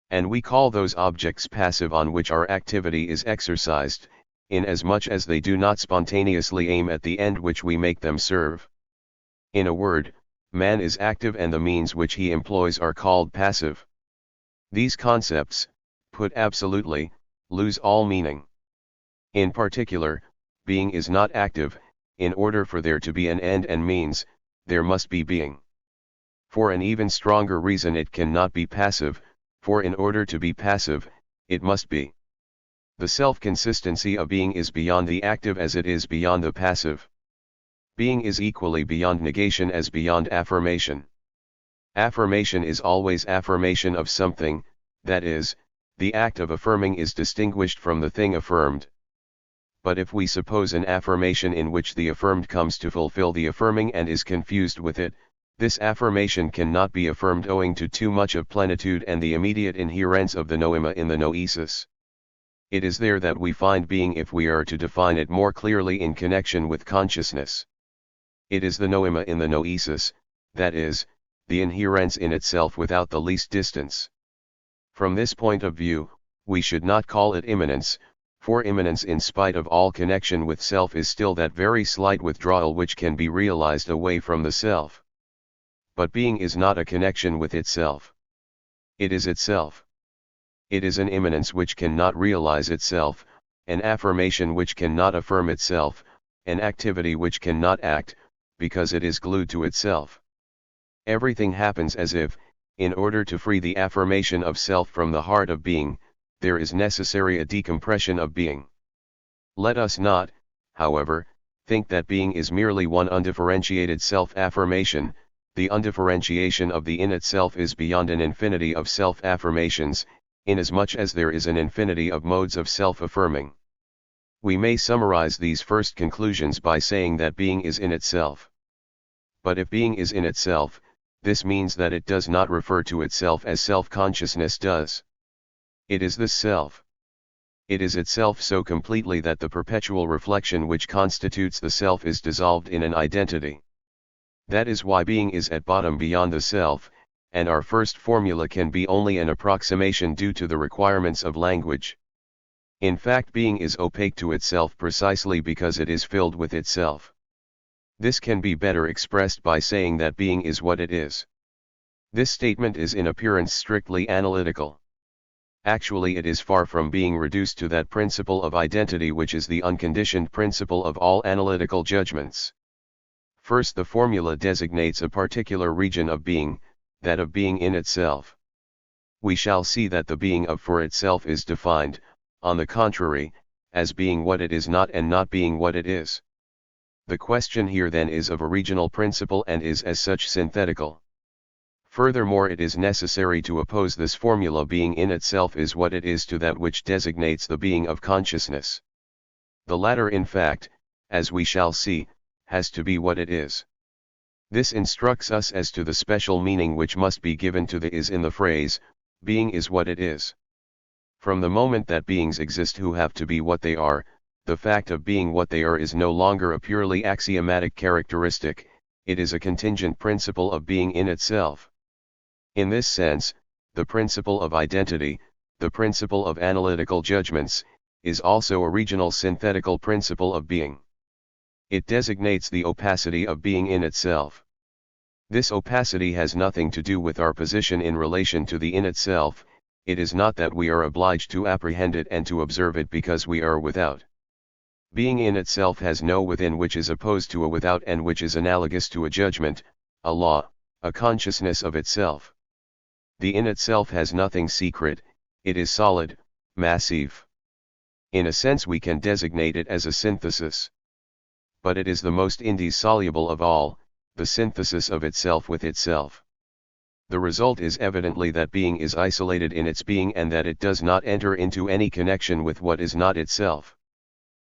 Speaker 1: And we call those objects passive on which our activity is exercised, inasmuch as they do not spontaneously aim at the end which we make them serve. In a word, man is active and the means which he employs are called passive. These concepts, put absolutely, lose all meaning. In particular, being is not active. In order for there to be an end and means, there must be being. For an even stronger reason it cannot be passive, for in order to be passive, it must be. The self-consistency of being is beyond the active as it is beyond the passive. Being is equally beyond negation as beyond affirmation. Affirmation is always affirmation of something, that is, the act of affirming is distinguished from the thing affirmed. But if we suppose an affirmation in which the affirmed comes to fulfill the affirming and is confused with it, this affirmation cannot be affirmed owing to too much of plenitude and the immediate inherence of the noema in the noesis. It is there that we find being if we are to define it more clearly in connection with consciousness. It is the noema in the noesis, that is, the inherence in itself without the least distance. From this point of view, we should not call it immanence, for immanence in spite of all connection with self is still that very slight withdrawal which can be realized away from the self. But being is not a connection with itself. It is itself. It is an immanence which cannot realize itself, an affirmation which cannot affirm itself, an activity which cannot act, because it is glued to itself. Everything happens as if, in order to free the affirmation of self from the heart of being, there is necessary a decompression of being. Let us not, however, think that being is merely one undifferentiated self-affirmation. The undifferentiation of the in itself is beyond an infinity of self-affirmations, inasmuch as there is an infinity of modes of self-affirming. We may summarize these first conclusions by saying that being is in itself. But if being is in itself, this means that it does not refer to itself as self-consciousness does. It is this self. It is itself so completely that the perpetual reflection which constitutes the self is dissolved in an identity. That is why being is at bottom beyond the self, and our first formula can be only an approximation due to the requirements of language. In fact, being is opaque to itself precisely because it is filled with itself. This can be better expressed by saying that being is what it is. This statement is in appearance strictly analytical. Actually, it is far from being reduced to that principle of identity which is the unconditioned principle of all analytical judgments. First, the formula designates a particular region of being, that of being in itself. We shall see that the being of for itself is defined, on the contrary, as being what it is not and not being what it is. The question here then is of a regional principle and is as such synthetical. Furthermore, it is necessary to oppose this formula being in itself is what it is to that which designates the being of consciousness. The latter, in fact, as we shall see, has to be what it is. This instructs us as to the special meaning which must be given to the is in the phrase, being is what it is. From the moment that beings exist who have to be what they are, the fact of being what they are is no longer a purely axiomatic characteristic, it is a contingent principle of being in itself. In this sense, the principle of identity, the principle of analytical judgments, is also a regional synthetical principle of being. It designates the opacity of being in itself. This opacity has nothing to do with our position in relation to the in itself. It is not that we are obliged to apprehend it and to observe it because we are without. Being in itself has no within which is opposed to a without and which is analogous to a judgment, a law, a consciousness of itself. The in itself has nothing secret, it is solid, massive. In a sense we can designate it as a synthesis. But it is the most indissoluble of all, the synthesis of itself with itself. The result is evidently that being is isolated in its being and that it does not enter into any connection with what is not itself.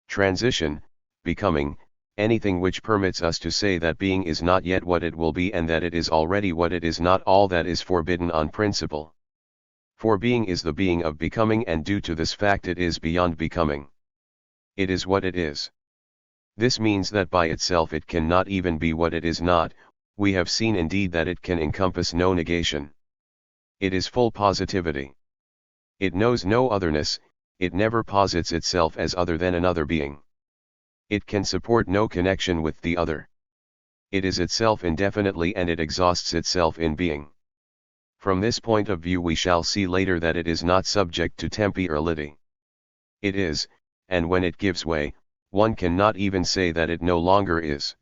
Speaker 1: Transition, becoming, anything which permits us to say that being is not yet what it will be and that it is already what it is not all that is forbidden on principle. For being is the being of becoming, and due to this fact it is beyond becoming. It is what it is. This means that by itself it cannot even be what it is not. We have seen indeed that it can encompass no negation. It is full positivity. It knows no otherness, it never posits itself as other than another being. It can support no connection with the other. It is itself indefinitely, and it exhausts itself in being. From this point of view we shall see later that it is not subject to temporality. It is, and when it gives way, one cannot even say that it no longer is.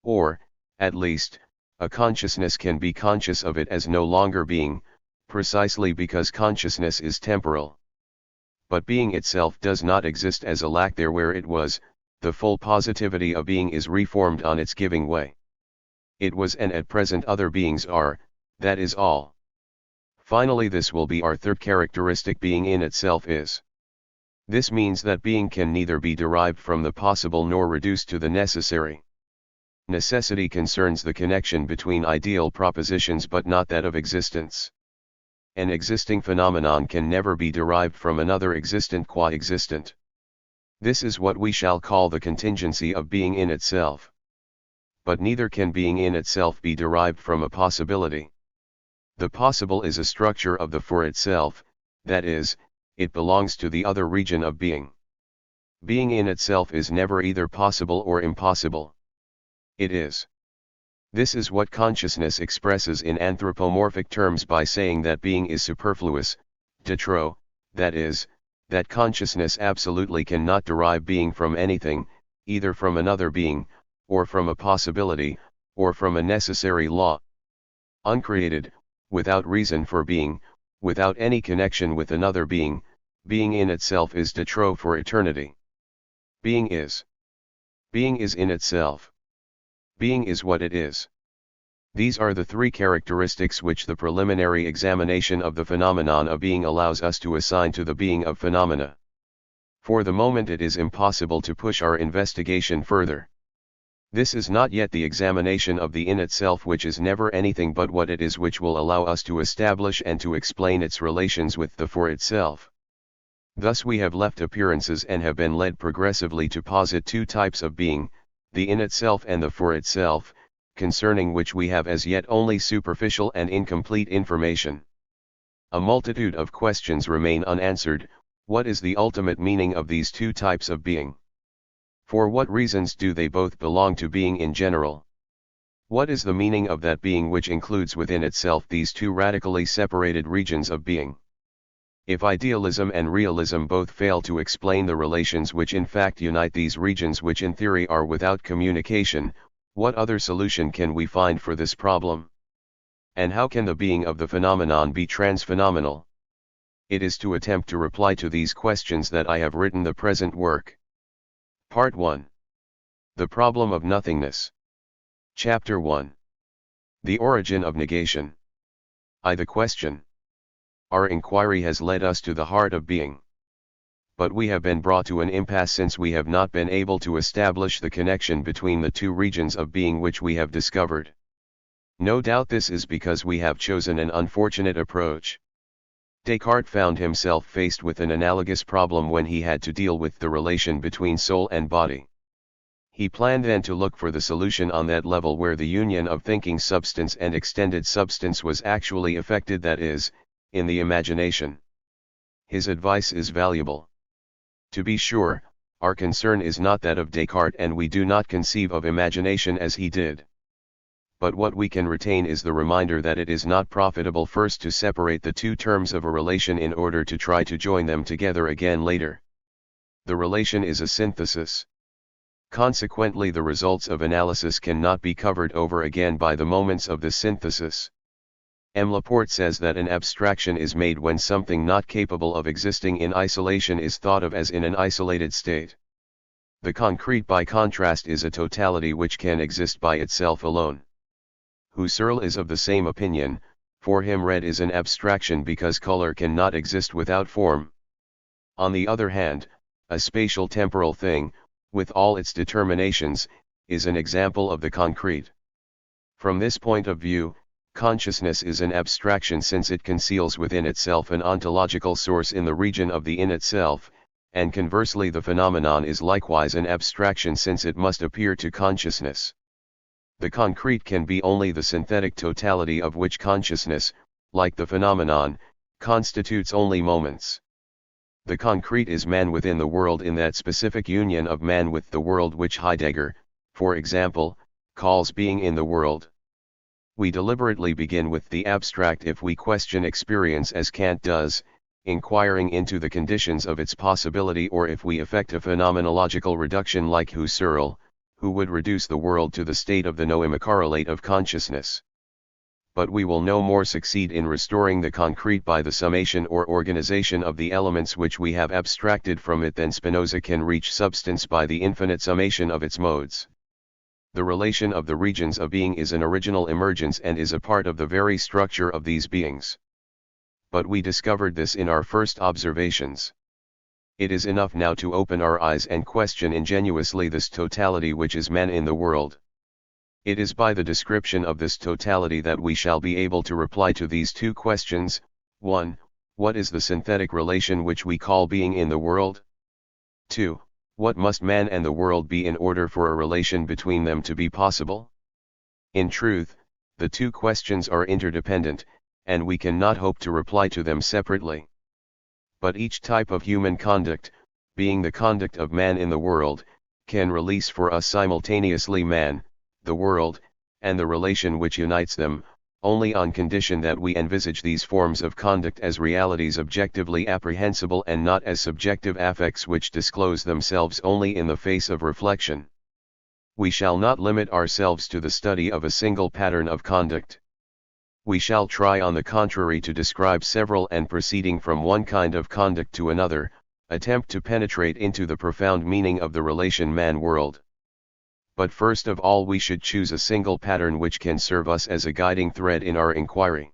Speaker 1: Or, at least, a consciousness can be conscious of it as no longer being, precisely because consciousness is temporal. But being itself does not exist as a lack there where it was. The full positivity of being is reformed on its giving way. It was, and at present other beings are, that is all. Finally, this will be our third characteristic: being in itself is. This means that being can neither be derived from the possible nor reduced to the necessary. Necessity concerns the connection between ideal propositions but not that of existence. An existing phenomenon can never be derived from another existent qua existent. This is what we shall call the contingency of being in itself. But neither can being in itself be derived from a possibility. The possible is a structure of the for itself, that is, it belongs to the other region of being. Being in itself is never either possible or impossible. It is. This is what consciousness expresses in anthropomorphic terms by saying that being is superfluous, de trop, that is, that consciousness absolutely cannot derive being from anything, either from another being, or from a possibility, or from a necessary law. Uncreated, without reason for being, without any connection with another being, being in itself is de trop for eternity. Being is. Being is in itself. Being is what it is. These are the three characteristics which the preliminary examination of the phenomenon of being allows us to assign to the being of phenomena. For the moment it is impossible to push our investigation further. This is not yet the examination of the in itself, which is never anything but what it is, which will allow us to establish and to explain its relations with the for itself. Thus we have left appearances and have been led progressively to posit two types of being, the in itself and the for itself, concerning which we have as yet only superficial and incomplete information. A multitude of questions remain unanswered. What is the ultimate meaning of these two types of being? For what reasons do they both belong to being in general? What is the meaning of that being which includes within itself these two radically separated regions of being? If idealism and realism both fail to explain the relations which in fact unite these regions, which in theory are without communication, what other solution can we find for this problem? And how can the being of the phenomenon be transphenomenal? It is to attempt to reply to these questions that I have written the present work. Part 1. The Problem of Nothingness. Chapter 1. The Origin of Negation. The question. Our inquiry has led us to the heart of being. But we have been brought to an impasse since we have not been able to establish the connection between the two regions of being which we have discovered. No doubt this is because we have chosen an unfortunate approach. Descartes found himself faced with an analogous problem when he had to deal with the relation between soul and body. He planned then to look for the solution on that level where the union of thinking substance and extended substance was actually effected, that is, in the imagination. His advice is valuable. To be sure, our concern is not that of Descartes, and we do not conceive of imagination as he did. But what we can retain is the reminder that it is not profitable first to separate the two terms of a relation in order to try to join them together again later. The relation is a synthesis. Consequently, the results of analysis cannot be covered over again by the moments of the synthesis. M. Laporte says that an abstraction is made when something not capable of existing in isolation is thought of as in an isolated state. The concrete, by contrast, is a totality which can exist by itself alone. Husserl is of the same opinion. For him red is an abstraction because color cannot exist without form. On the other hand, a spatial temporal thing, with all its determinations, is an example of the concrete. From this point of view, Consciousness is an abstraction since it conceals within itself an ontological source in the region of the in itself, and conversely the phenomenon is likewise an abstraction since it must appear to consciousness. The concrete can be only the synthetic totality of which consciousness, like the phenomenon, constitutes only moments. The concrete is man within the world in that specific union of man with the world which Heidegger, for example, calls being in the world. We deliberately begin with the abstract if we question experience as Kant does, inquiring into the conditions of its possibility, or if we effect a phenomenological reduction like Husserl, who would reduce the world to the state of the no-immacorrelate of consciousness. But we will no more succeed in restoring the concrete by the summation or organization of the elements which we have abstracted from it than Spinoza can reach substance by the infinite summation of its modes. The relation of the regions of being is an original emergence and is a part of the very structure of these beings. But we discovered this in our first observations. It is enough now to open our eyes and question ingenuously this totality which is man in the world. It is by the description of this totality that we shall be able to reply to these two questions. 1. What is the synthetic relation which we call being in the world? 2. What must man and the world be in order for a relation between them to be possible? In truth, the two questions are interdependent, and we cannot hope to reply to them separately. But each type of human conduct, being the conduct of man in the world, can release for us simultaneously man, the world, and the relation which unites them, only on condition that we envisage these forms of conduct as realities objectively apprehensible and not as subjective affects which disclose themselves only in the face of reflection. We shall not limit ourselves to the study of a single pattern of conduct. We shall try on the contrary to describe several and proceeding from one kind of conduct to another, attempt to penetrate into the profound meaning of the relation man-world. But first of all we should choose a single pattern which can serve us as a guiding thread in our inquiry.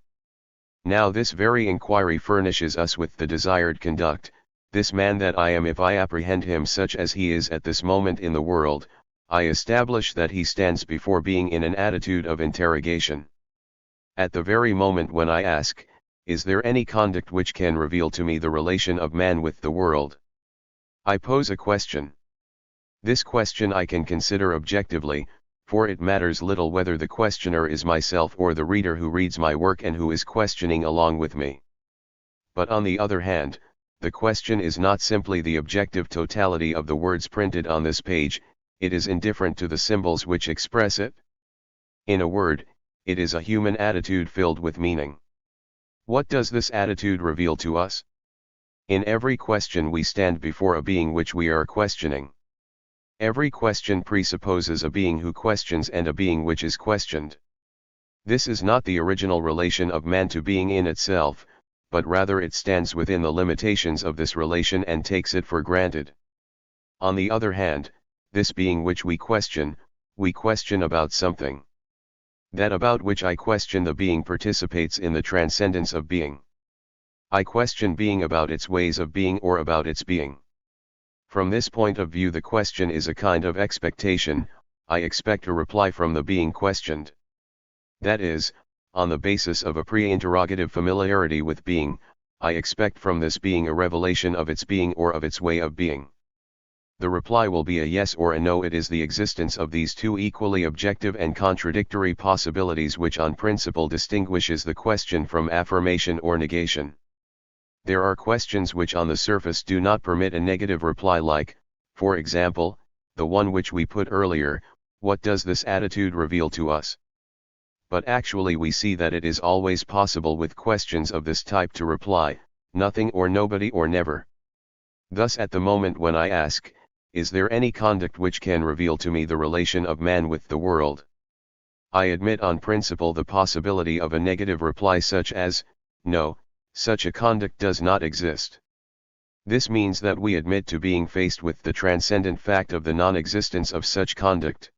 Speaker 1: Now this very inquiry furnishes us with the desired conduct. This man that I am, if I apprehend him such as he is at this moment in the world, I establish that he stands before being in an attitude of interrogation. At the very moment when I ask, is there any conduct which can reveal to me the relation of man with the world? I pose a question. This question I can consider objectively, for it matters little whether the questioner is myself or the reader who reads my work and who is questioning along with me. But on the other hand, the question is not simply the objective totality of the words printed on this page, it is indifferent to the symbols which express it. In a word, it is a human attitude filled with meaning. What does this attitude reveal to us? In every question we stand before a being which we are questioning. Every question presupposes a being who questions and a being which is questioned. This is not the original relation of man to being in itself, but rather it stands within the limitations of this relation and takes it for granted. On the other hand, this being which we question about something. That about which I question the being participates in the transcendence of being. I question being about its ways of being or about its being. From this point of view the question is a kind of expectation, I expect a reply from the being questioned. That is, on the basis of a pre-interrogative familiarity with being, I expect from this being a revelation of its being or of its way of being. The reply will be a yes or a no. It is the existence of these two equally objective and contradictory possibilities which on principle distinguishes the question from affirmation or negation. There are questions which on the surface do not permit a negative reply like, for example, the one which we put earlier, what does this attitude reveal to us? But actually we see that it is always possible with questions of this type to reply, nothing or nobody or never. Thus at the moment when I ask, is there any conduct which can reveal to me the relation of man with the world? I admit on principle the possibility of a negative reply such as, no, such a conduct does not exist. This means that we admit to being faced with the transcendent fact of the non-existence of such conduct.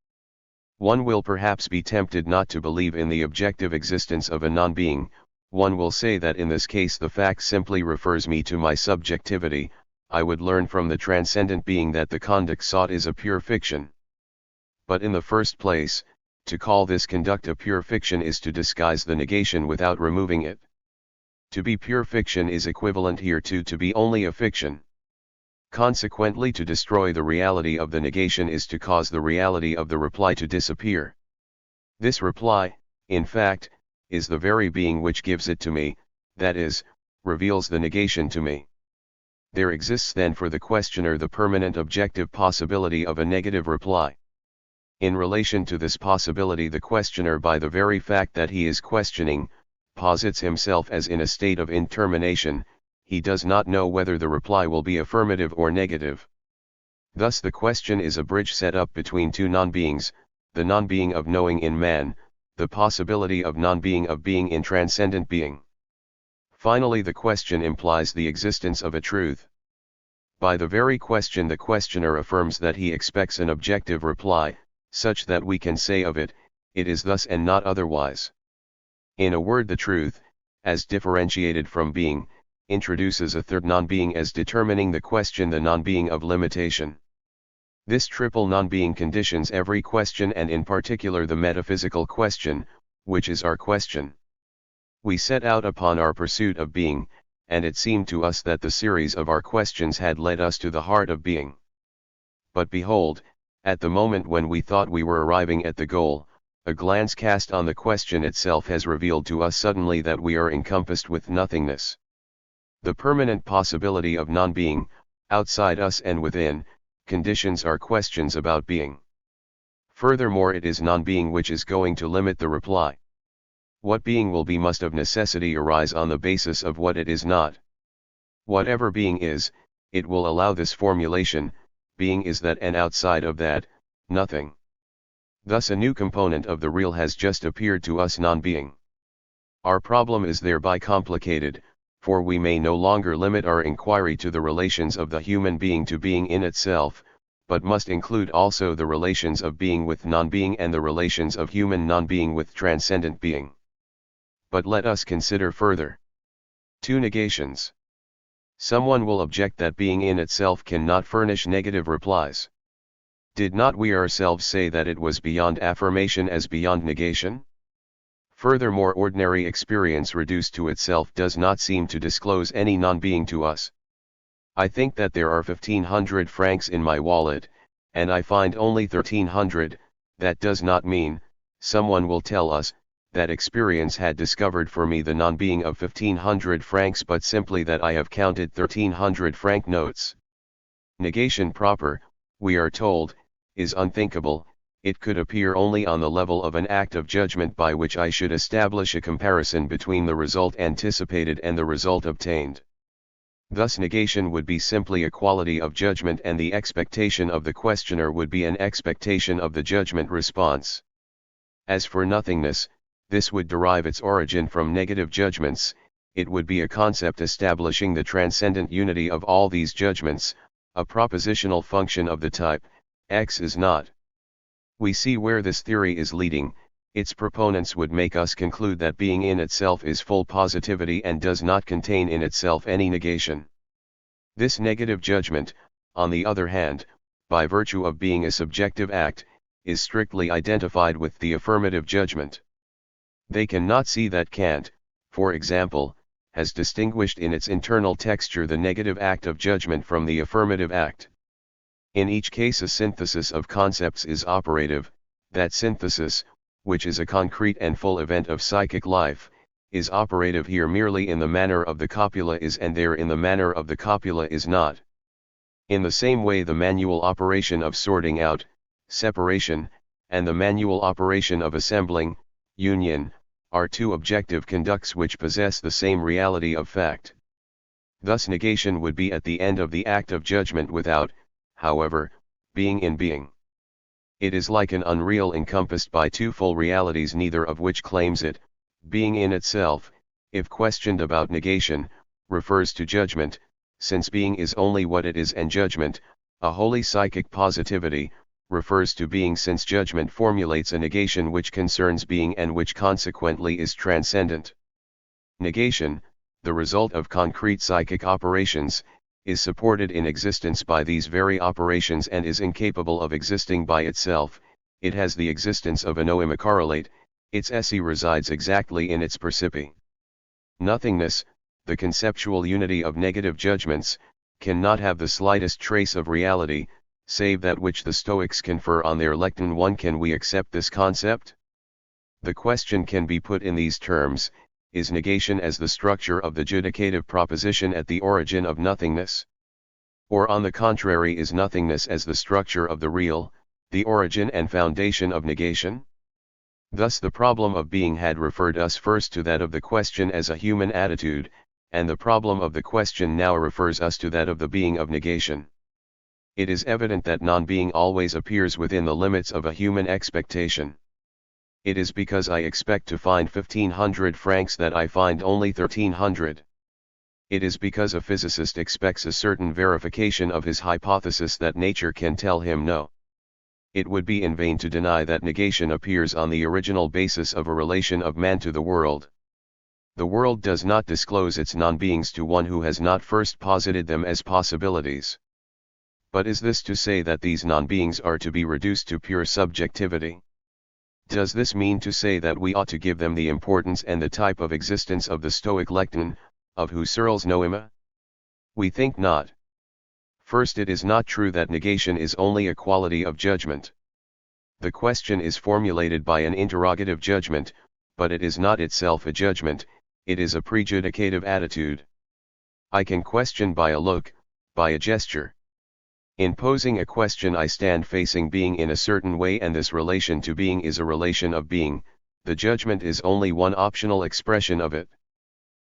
Speaker 1: One will perhaps be tempted not to believe in the objective existence of a non-being. One will say that in this case the fact simply refers me to my subjectivity. I would learn from the transcendent being that the conduct sought is a pure fiction. But in the first place, To call this conduct a pure fiction is to disguise the negation without removing it. To be pure fiction is equivalent here to be only a fiction. Consequently, to destroy the reality of the negation is to cause the reality of the reply to disappear. This reply, in fact, is the very being which gives it to me, that is, reveals the negation to me. There exists then for the questioner the permanent objective possibility of a negative reply. In relation to this possibility, the questioner, by the very fact that he is questioning, posits himself as in a state of intermination. He does not know whether the reply will be affirmative or negative. Thus the question is a bridge set up between two non-beings, the non-being of knowing in man, the possibility of non-being of being in transcendent being. Finally, the question implies the existence of a truth. By the very question, the questioner affirms that he expects an objective reply, such that we can say of it, it is thus and not otherwise. In a word, the truth, as differentiated from being, introduces a third non-being as determining the question, the non-being of limitation. This triple non-being conditions every question, and in particular the metaphysical question, which is our question. We set out upon our pursuit of being, and it seemed to us that the series of our questions had led us to the heart of being. But behold, at the moment when we thought we were arriving at the goal, a glance cast on the question itself has revealed to us suddenly that we are encompassed with nothingness. The permanent possibility of non-being, outside us and within, conditions our questions about being. Furthermore, it is non-being which is going to limit the reply. What being will be must of necessity arise on the basis of what it is not. Whatever being is, it will allow this formulation: being is that, and outside of that, nothing. Thus a new component of the real has just appeared to us, non-being. Our problem is thereby complicated, for we may no longer limit our inquiry to the relations of the human being to being in itself, but must include also the relations of being with non-being and the relations of human non-being with transcendent being. But let us consider further. Two negations. Someone will object that being in itself cannot furnish negative replies. Did not we ourselves say that it was beyond affirmation as beyond negation? Furthermore, ordinary experience reduced to itself does not seem to disclose any non-being to us. I think that there are 1,500 francs in my wallet, and I find only 1,300, that does not mean, someone will tell us, that experience had discovered for me the non-being of 1,500 francs, but simply that I have counted 1,300 franc notes. Negation proper, we are told, is unthinkable. It could appear only on the level of an act of judgment by which I should establish a comparison between the result anticipated and the result obtained. Thus negation would be simply a quality of judgment, and the expectation of the questioner would be an expectation of the judgment response. As for nothingness, this would derive its origin from negative judgments. It would be a concept establishing the transcendent unity of all these judgments, a propositional function of the type, X is not. We see where this theory is leading. Its proponents would make us conclude that being in itself is full positivity and does not contain in itself any negation. This negative judgment, on the other hand, by virtue of being a subjective act, is strictly identified with the affirmative judgment. They cannot see that Kant, for example, has distinguished in its internal texture the negative act of judgment from the affirmative act. In each case a synthesis of concepts is operative. That synthesis, which is a concrete and full event of psychic life, is operative here merely in the manner of the copula is, and there in the manner of the copula is not. In the same way the manual operation of sorting out, separation, and the manual operation of assembling, union, are two objective conducts which possess the same reality of fact. Thus negation would be at the end of the act of judgment without, however, being in being. It is like an unreal encompassed by two full realities, neither of which claims it. Being in itself, if questioned about negation, refers to judgment, since being is only what it is, and judgment, a wholly psychic positivity, refers to being, since judgment formulates a negation which concerns being and which consequently is transcendent. Negation, the result of concrete psychic operations, is supported in existence by these very operations and is incapable of existing by itself. it has the existence of a noema correlate, its esse resides exactly in its percipi. Nothingness, the conceptual unity of negative judgments, cannot have the slightest trace of reality, save that which the Stoics confer on their lecton. 1. Can we accept this concept? The question can be put in these terms: is negation as the structure of the judicative proposition at the origin of nothingness? Or on the contrary, is nothingness as the structure of the real, the origin and foundation of negation? Thus the problem of being had referred us first to that of the question as a human attitude, and the problem of the question now refers us to that of the being of negation. It is evident that non-being always appears within the limits of a human expectation. It is because I expect to find 1,500 francs that I find only 1,300. It is because a physicist expects a certain verification of his hypothesis that nature can tell him no. It would be in vain to deny that negation appears on the original basis of a relation of man to the world. The world does not disclose its non-beings to one who has not first posited them as possibilities. But is this to say that these non-beings are to be reduced to pure subjectivity? Does this mean to say that we ought to give them the importance and the type of existence of the Stoic lecton, of Husserl's noema? We think not. First, it is not true that negation is only a quality of judgment. The question is formulated by an interrogative judgment, but it is not itself a judgment, it is a prejudicative attitude. I can question by a look, by a gesture. In posing a question, I stand facing being in a certain way, and this relation to being is a relation of being. The judgment is only one optional expression of it.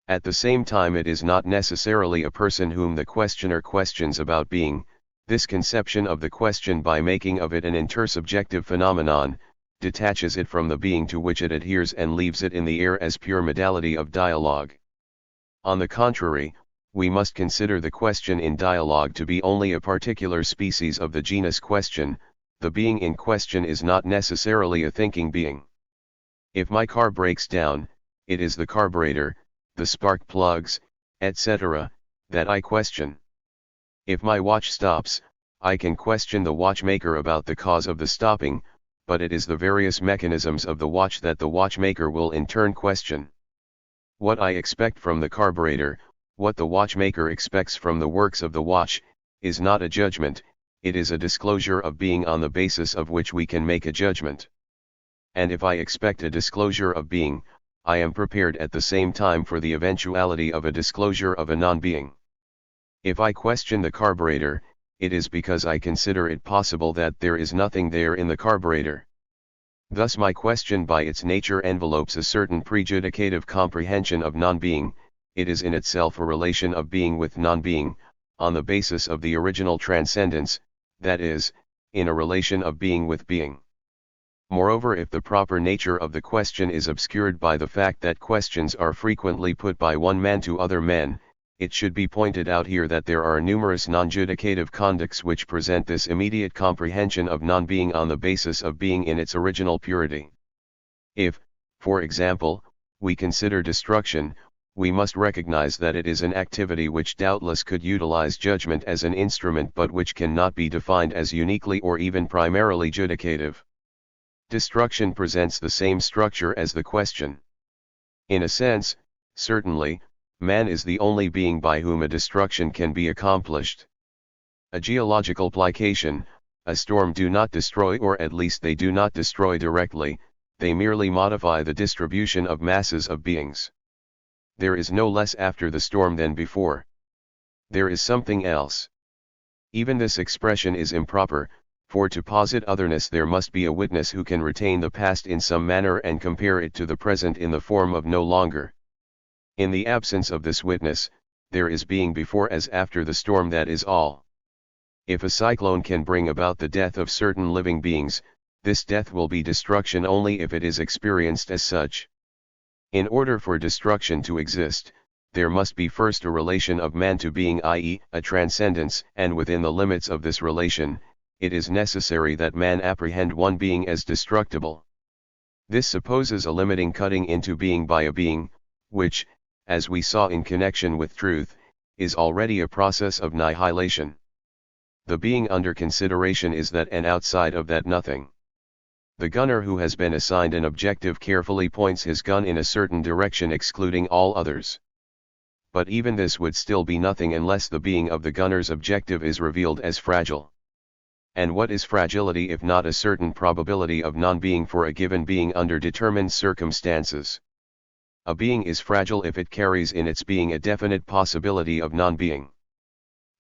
Speaker 1: At the same time, it is not necessarily a person whom the questioner questions about being. This conception of the question, by making of it an intersubjective phenomenon, detaches it from the being to which it adheres and leaves it in the air as pure modality of dialogue. On the contrary, we must consider the question in dialogue to be only a particular species of the genus question. The being in question is not necessarily a thinking being. If my car breaks down, it is the carburetor, the spark plugs, etc., that I question. If my watch stops, I can question the watchmaker about the cause of the stopping, but it is the various mechanisms of the watch that the watchmaker will in turn question. What I expect from the carburetor, what the watchmaker expects from the works of the watch, is not a judgment, it is a disclosure of being on the basis of which we can make a judgment. And if I expect a disclosure of being, I am prepared at the same time for the eventuality of a disclosure of a non-being. If I question the carburetor, it is because I consider it possible that there is nothing there in the carburetor. Thus my question by its nature envelopes a certain prejudicative comprehension of non-being. It is in itself a relation of being with non-being, on the basis of the original transcendence, that is, in a relation of being with being. Moreover, if the proper nature of the question is obscured by the fact that questions are frequently put by one man to other men, it should be pointed out here that there are numerous non-judicative conducts which present this immediate comprehension of non-being on the basis of being in its original purity. If, for example, we consider destruction, we must recognize that it is an activity which doubtless could utilize judgment as an instrument, but which cannot be defined as uniquely or even primarily judicative. Destruction presents the same structure as the question. In a sense, certainly, man is the only being by whom a destruction can be accomplished. A geological plication, a storm do not destroy, or at least they do not destroy directly, they merely modify the distribution of masses of beings. There is no less after the storm than before. There is something else. Even this expression is improper, for to posit otherness there must be a witness who can retain the past in some manner and compare it to the present in the form of no longer. In the absence of this witness, there is being before as after the storm, that is all. If a cyclone can bring about the death of certain living beings, this death will be destruction only if it is experienced as such. In order for destruction to exist, there must be first a relation of man to being, i.e., a transcendence, and within the limits of this relation, it is necessary that man apprehend one being as destructible. This supposes a limiting cutting into being by a being, which, as we saw in connection with truth, is already a process of nihilation. The being under consideration is that, and outside of that nothing. The gunner who has been assigned an objective carefully points his gun in a certain direction, excluding all others. But even this would still be nothing unless the being of the gunner's objective is revealed as fragile. And what is fragility if not a certain probability of non-being for a given being under determined circumstances? A being is fragile if it carries in its being a definite possibility of non-being.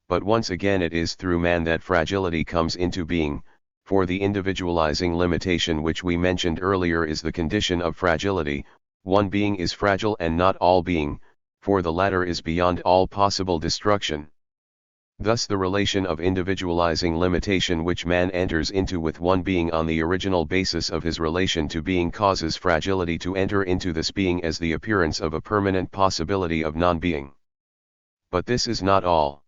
Speaker 1: But once again it is through man that fragility comes into being, for the individualizing limitation which we mentioned earlier is the condition of fragility. One being is fragile and not all being, for the latter is beyond all possible destruction. Thus the relation of individualizing limitation which man enters into with one being on the original basis of his relation to being causes fragility to enter into this being as the appearance of a permanent possibility of non-being. But this is not all.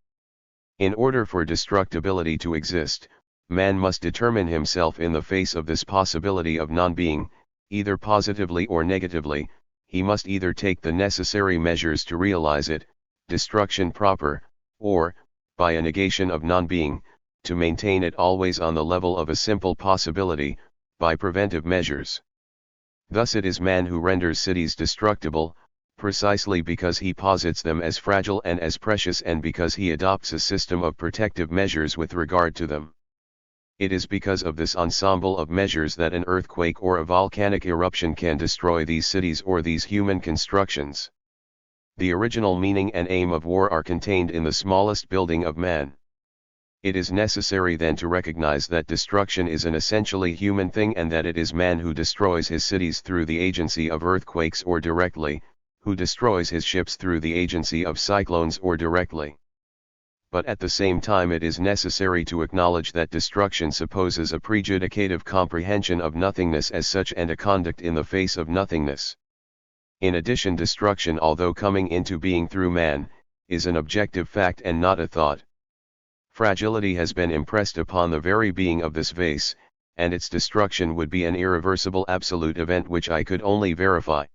Speaker 1: In order for destructibility to exist, man must determine himself in the face of this possibility of non-being, either positively or negatively. He must either take the necessary measures to realize it, destruction proper, or, by a negation of non-being, to maintain it always on the level of a simple possibility, by preventive measures. Thus it is man who renders cities destructible, precisely because he posits them as fragile and as precious, and because he adopts a system of protective measures with regard to them. It is because of this ensemble of measures that an earthquake or a volcanic eruption can destroy these cities or these human constructions. The original meaning and aim of war are contained in the smallest building of man. It is necessary then to recognize that destruction is an essentially human thing, and that it is man who destroys his cities through the agency of earthquakes or directly, who destroys his ships through the agency of cyclones or directly. But at the same time it is necessary to acknowledge that destruction supposes a prejudicative comprehension of nothingness as such and a conduct in the face of nothingness. In addition, destruction, although coming into being through man, is an objective fact and not a thought. Fragility has been impressed upon the very being of this vase, and its destruction would be an irreversible absolute event which I could only verify.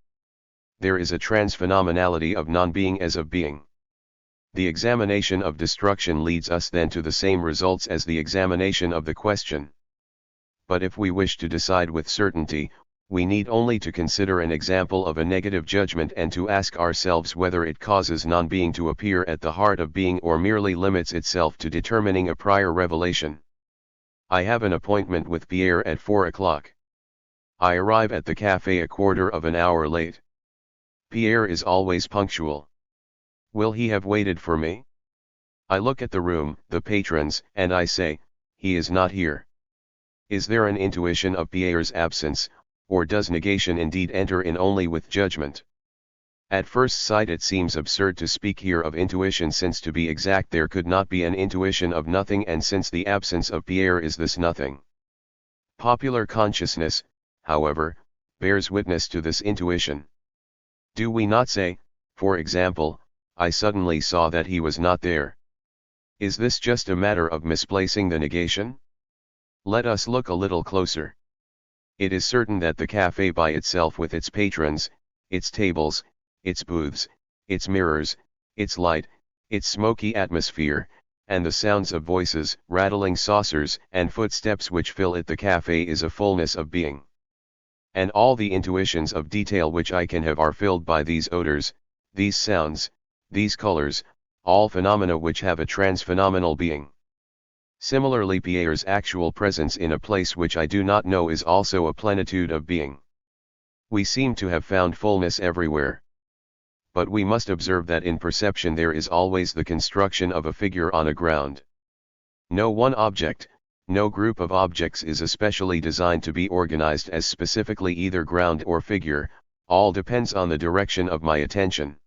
Speaker 1: There is a transphenomenality of non-being as of being. The examination of destruction leads us then to the same results as the examination of the question. But if we wish to decide with certainty, we need only to consider an example of a negative judgment and to ask ourselves whether it causes non-being to appear at the heart of being or merely limits itself to determining a prior revelation. I have an appointment with Pierre at 4 o'clock. I arrive at the cafe a quarter of an hour late. Pierre is always punctual. Will he have waited for me? I look at the room, the patrons, and I say, he is not here. Is there an intuition of Pierre's absence, or does negation indeed enter in only with judgment? At first sight it seems absurd to speak here of intuition, since to be exact there could not be an intuition of nothing, and since the absence of Pierre is this nothing. Popular consciousness, however, bears witness to this intuition. Do we not say, for example, I suddenly saw that he was not there? Is this just a matter of misplacing the negation? Let us look a little closer. It is certain that the cafe by itself, with its patrons, its tables, its booths, its mirrors, its light, its smoky atmosphere, and the sounds of voices, rattling saucers, and footsteps which fill it, the cafe is a fullness of being. And all the intuitions of detail which I can have are filled by these odors, these sounds, these colors, all phenomena which have a transphenomenal being. Similarly, Pierre's actual presence in a place which I do not know is also a plenitude of being. We seem to have found fullness everywhere. But we must observe that in perception there is always the construction of a figure on a ground. No one object, no group of objects is especially designed to be organized as specifically either ground or figure, all depends on the direction of my attention.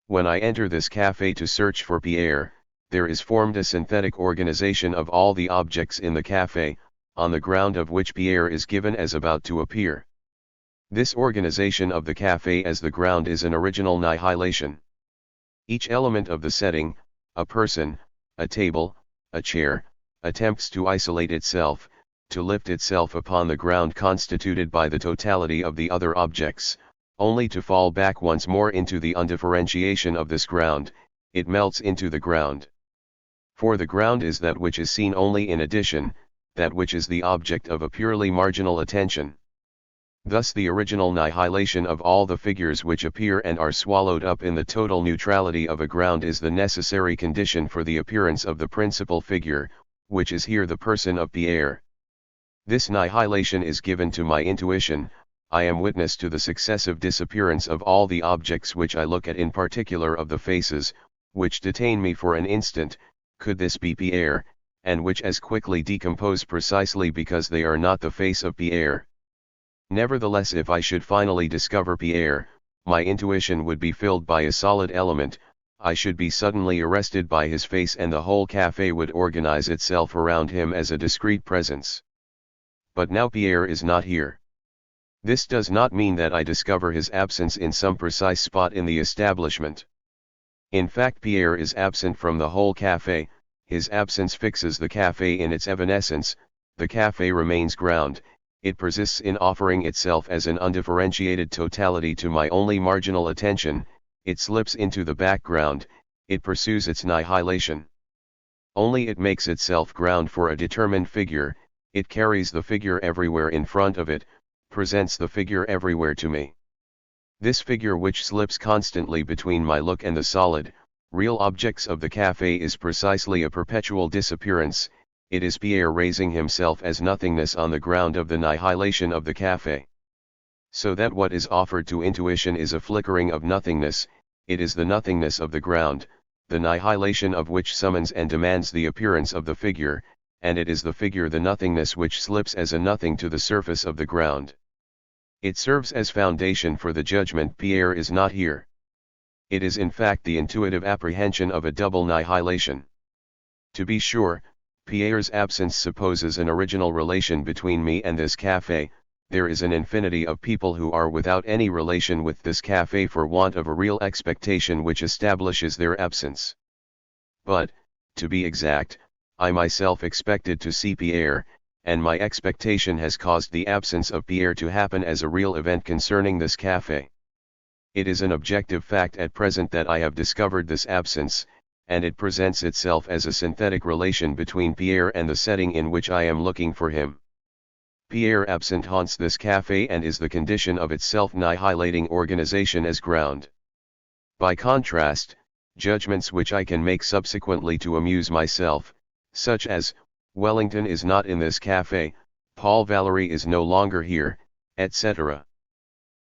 Speaker 1: When I enter this cafe to search for Pierre, there is formed a synthetic organization of all the objects in the cafe, on the ground of which Pierre is given as about to appear. This organization of the cafe as the ground is an original nihilation. Each element of the setting, a person, a table, a chair, attempts to isolate itself, to lift itself upon the ground constituted by the totality of the other objects, only to fall back once more into the undifferentiation of this ground. It melts into the ground. For the ground is that which is seen only in addition, that which is the object of a purely marginal attention. Thus the original nihilation of all the figures which appear and are swallowed up in the total neutrality of a ground is the necessary condition for the appearance of the principal figure, which is here the person of Pierre. This nihilation is given to my intuition. I am witness to the successive disappearance of all the objects which I look at, in particular of the faces, which detain me for an instant, could this be Pierre, and which as quickly decompose precisely because they are not the face of Pierre. Nevertheless, if I should finally discover Pierre, my intuition would be filled by a solid element. I should be suddenly arrested by his face, and the whole café would organize itself around him as a discrete presence. But now Pierre is not here. This does not mean that I discover his absence in some precise spot in the establishment. In fact, Pierre is absent from the whole café. His absence fixes the café in its evanescence. The café remains ground. It persists in offering itself as an undifferentiated totality to my only marginal attention. It slips into the background. It pursues its nihilation. Only it makes itself ground for a determined figure. It carries the figure everywhere in front of it, presents the figure everywhere to me. This figure, which slips constantly between my look and the solid, real objects of the café, is precisely a perpetual disappearance. It is Pierre raising himself as nothingness on the ground of the nihilation of the café. So that what is offered to intuition is a flickering of nothingness. It is the nothingness of the ground, the nihilation of which summons and demands the appearance of the figure, and it is the figure, the nothingness, which slips as a nothing to the surface of the ground. It serves as foundation for the judgment Pierre is not here. It is in fact the intuitive apprehension of a double nihilation. To be sure, Pierre's absence supposes an original relation between me and this café. There is an infinity of people who are without any relation with this café for want of a real expectation which establishes their absence. But, to be exact, I myself expected to see Pierre, and my expectation has caused the absence of Pierre to happen as a real event concerning this café. It is an objective fact at present that I have discovered this absence, and it presents itself as a synthetic relation between Pierre and the setting in which I am looking for him. Pierre absent haunts this café and is the condition of its self-nihilating organization as ground. By contrast, judgments which I can make subsequently to amuse myself, such as, Wellington is not in this café, Paul Valéry is no longer here, etc.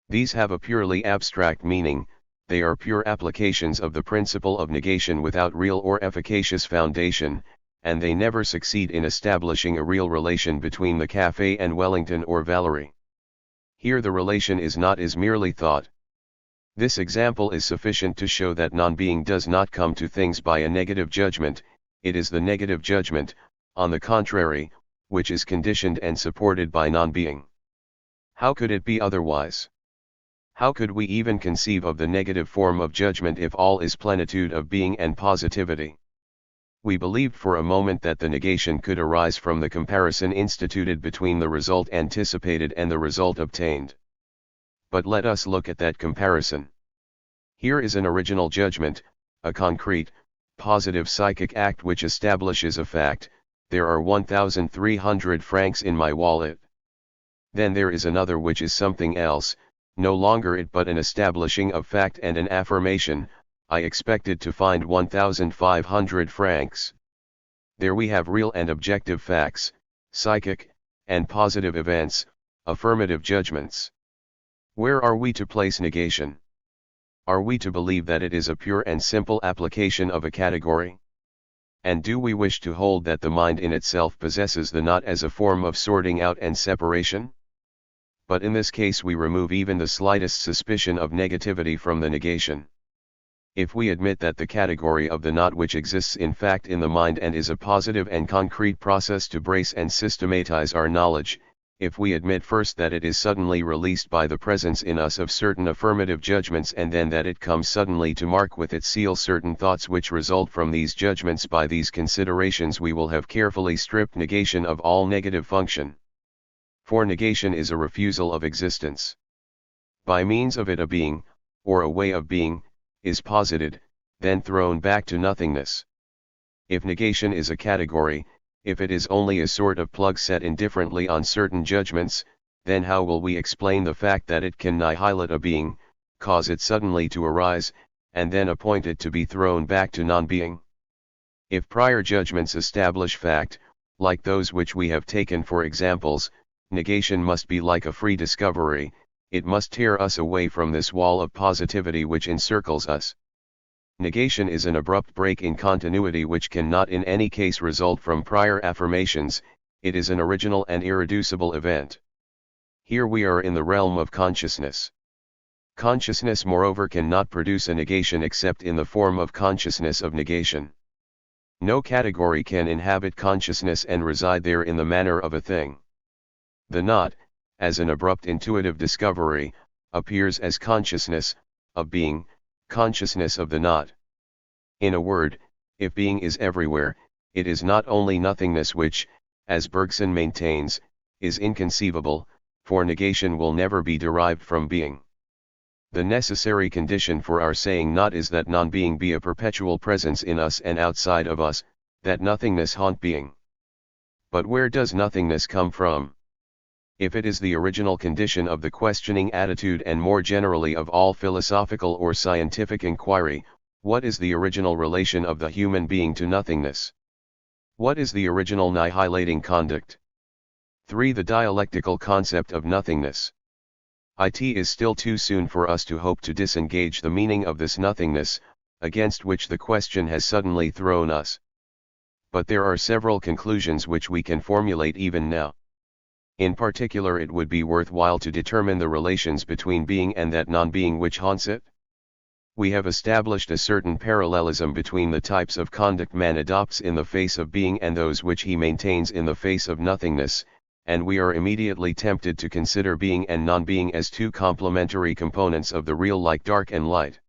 Speaker 1: These have a purely abstract meaning. They are pure applications of the principle of negation without real or efficacious foundation, and they never succeed in establishing a real relation between the café and Wellington or Valéry. Here the relation is merely thought. This example is sufficient to show that non-being does not come to things by a negative judgment. It is the negative judgment, on the contrary, which is conditioned and supported by non-being. How could it be otherwise? How could we even conceive of the negative form of judgment if all is plenitude of being and positivity? We believed for a moment that the negation could arise from the comparison instituted between the result anticipated and the result obtained. But let us look at that comparison. Here is an original judgment, a concrete, positive psychic act which establishes a fact. There are 1,300 francs in my wallet. Then there is another which is something else, no longer it but an establishing of fact and an affirmation. I expected to find 1,500 francs. There we have real and objective facts, psychic, and positive events, affirmative judgments. Where are we to place negation? Are we to believe that it is a pure and simple application of a category? And do we wish to hold that the mind in itself possesses the not as a form of sorting out and separation? But in this case we remove even the slightest suspicion of negativity from the negation. If we admit that the category of the not which exists in fact in the mind and is a positive and concrete process to brace and systematize our knowledge, if we admit first that it is suddenly released by the presence in us of certain affirmative judgments and then that it comes suddenly to mark with its seal certain thoughts which result from these judgments, by these considerations we will have carefully stripped negation of all negative function. For negation is a refusal of existence. By means of it a being, or a way of being, is posited, then thrown back to nothingness. If negation is a category, if it is only a sort of plug set indifferently on certain judgments, then how will we explain the fact that it can annihilate a being, cause it suddenly to arise, and then appoint it to be thrown back to non-being? If prior judgments establish fact, like those which we have taken for examples, negation must be like a free discovery, it must tear us away from this wall of positivity which encircles us. Negation is an abrupt break in continuity which cannot in any case result from prior affirmations, it is an original and irreducible event. Here we are in the realm of consciousness. Consciousness moreover cannot produce a negation except in the form of consciousness of negation. No category can inhabit consciousness and reside there in the manner of a thing. The not, as an abrupt intuitive discovery, appears as consciousness, of being, consciousness of the not. In a word, if being is everywhere, it is not only nothingness which, as Bergson maintains, is inconceivable, for negation will never be derived from being. The necessary condition for our saying not is that non-being be a perpetual presence in us and outside of us, that nothingness haunt being. But where does nothingness come from? If it is the original condition of the questioning attitude and more generally of all philosophical or scientific inquiry, what is the original relation of the human being to nothingness? What is the original annihilating conduct? 3. The dialectical concept of nothingness. It is still too soon for us to hope to disengage the meaning of this nothingness, against which the question has suddenly thrown us. But there are several conclusions which we can formulate even now. In particular, it would be worthwhile to determine the relations between being and that non-being which haunts it. We have established a certain parallelism between the types of conduct man adopts in the face of being and those which he maintains in the face of nothingness, and we are immediately tempted to consider being and non-being as two complementary components of the real like dark and light.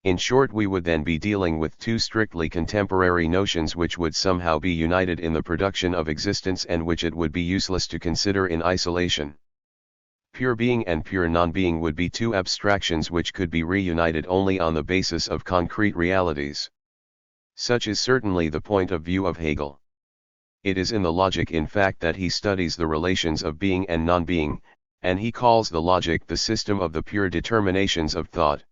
Speaker 1: In short, we would then be dealing with two strictly contemporary notions which would somehow be united in the production of existence and which it would be useless to consider in isolation. Pure being and pure non-being would be two abstractions which could be reunited only on the basis of concrete realities. Such is certainly the point of view of Hegel. It is in the logic in fact that he studies the relations of being and non-being, and he calls the logic the system of the pure determinations of thought.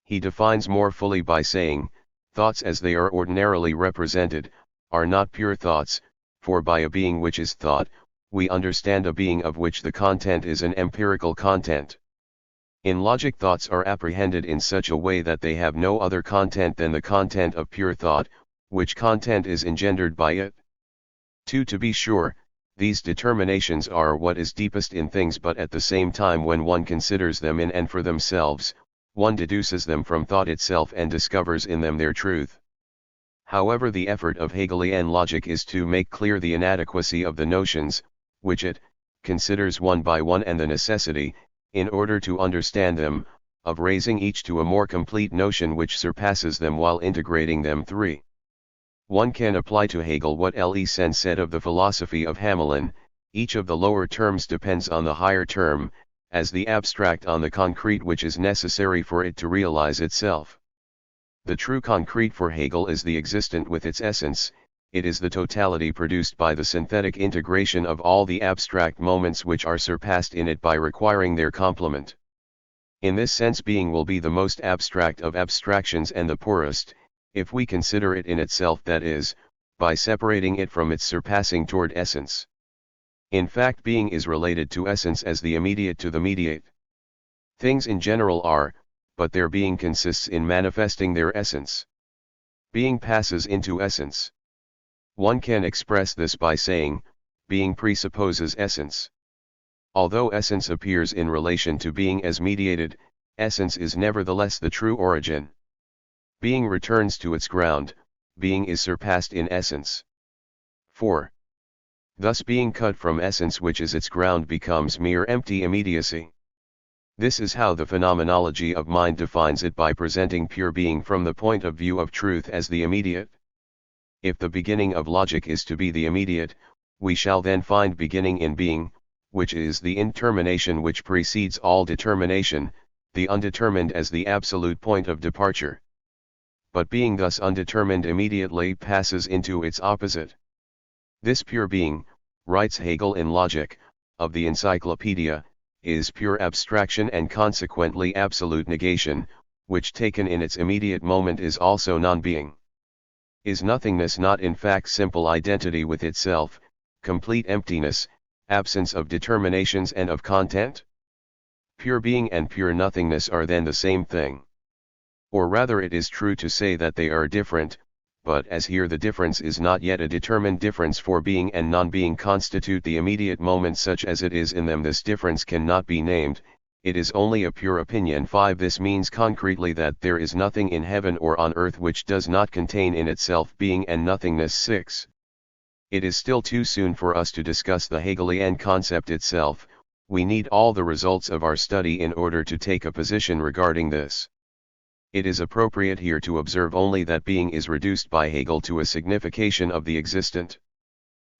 Speaker 1: He defines more fully by saying, thoughts as they are ordinarily represented, are not pure thoughts, for by a being which is thought, we understand a being of which the content is an empirical content. In logic, thoughts are apprehended in such a way that they have no other content than the content of pure thought, which content is engendered by it. 2. To be sure, these determinations are what is deepest in things, but at the same time when one considers them in and for themselves, one deduces them from thought itself and discovers in them their truth. However, the effort of Hegelian logic is to make clear the inadequacy of the notions, which it considers one by one, and the necessity, in order to understand them, of raising each to a more complete notion which surpasses them while integrating them. 3. One can apply to Hegel what Le Sen said of the philosophy of Hamelin: each of the lower terms depends on the higher term, as the abstract on the concrete which is necessary for it to realize itself. The true concrete for Hegel is the existent with its essence, it is the totality produced by the synthetic integration of all the abstract moments which are surpassed in it by requiring their complement. In this sense, being will be the most abstract of abstractions and the poorest, if we consider it in itself, that is, by separating it from its surpassing toward essence. In fact, being is related to essence as the immediate to the mediate. Things in general are, but their being consists in manifesting their essence. Being passes into essence. One can express this by saying, being presupposes essence. Although essence appears in relation to being as mediated, essence is nevertheless the true origin. Being returns to its ground, being is surpassed in essence. 4. Thus being cut from essence, which is its ground, becomes mere empty immediacy. This is how the phenomenology of mind defines it, by presenting pure being from the point of view of truth as the immediate. If the beginning of logic is to be the immediate, we shall then find beginning in being, which is the intermination which precedes all determination, the undetermined as the absolute point of departure. But being thus undetermined immediately passes into its opposite. This pure being, writes Hegel in Logic, of the Encyclopedia, is pure abstraction and consequently absolute negation, which taken in its immediate moment is also non-being. Is nothingness not in fact simple identity with itself, complete emptiness, absence of determinations and of content? Pure being and pure nothingness are then the same thing. Or rather, it is true to say that they are different, but as here the difference is not yet a determined difference, for being and non-being constitute the immediate moment such as it is in them, this difference cannot be named, it is only a pure opinion. 5. This means concretely that there is nothing in heaven or on earth which does not contain in itself being and nothingness. 6. It is still too soon for us to discuss the Hegelian concept itself. We need all the results of our study in order to take a position regarding this. It is appropriate here to observe only that being is reduced by Hegel to a signification of the existent.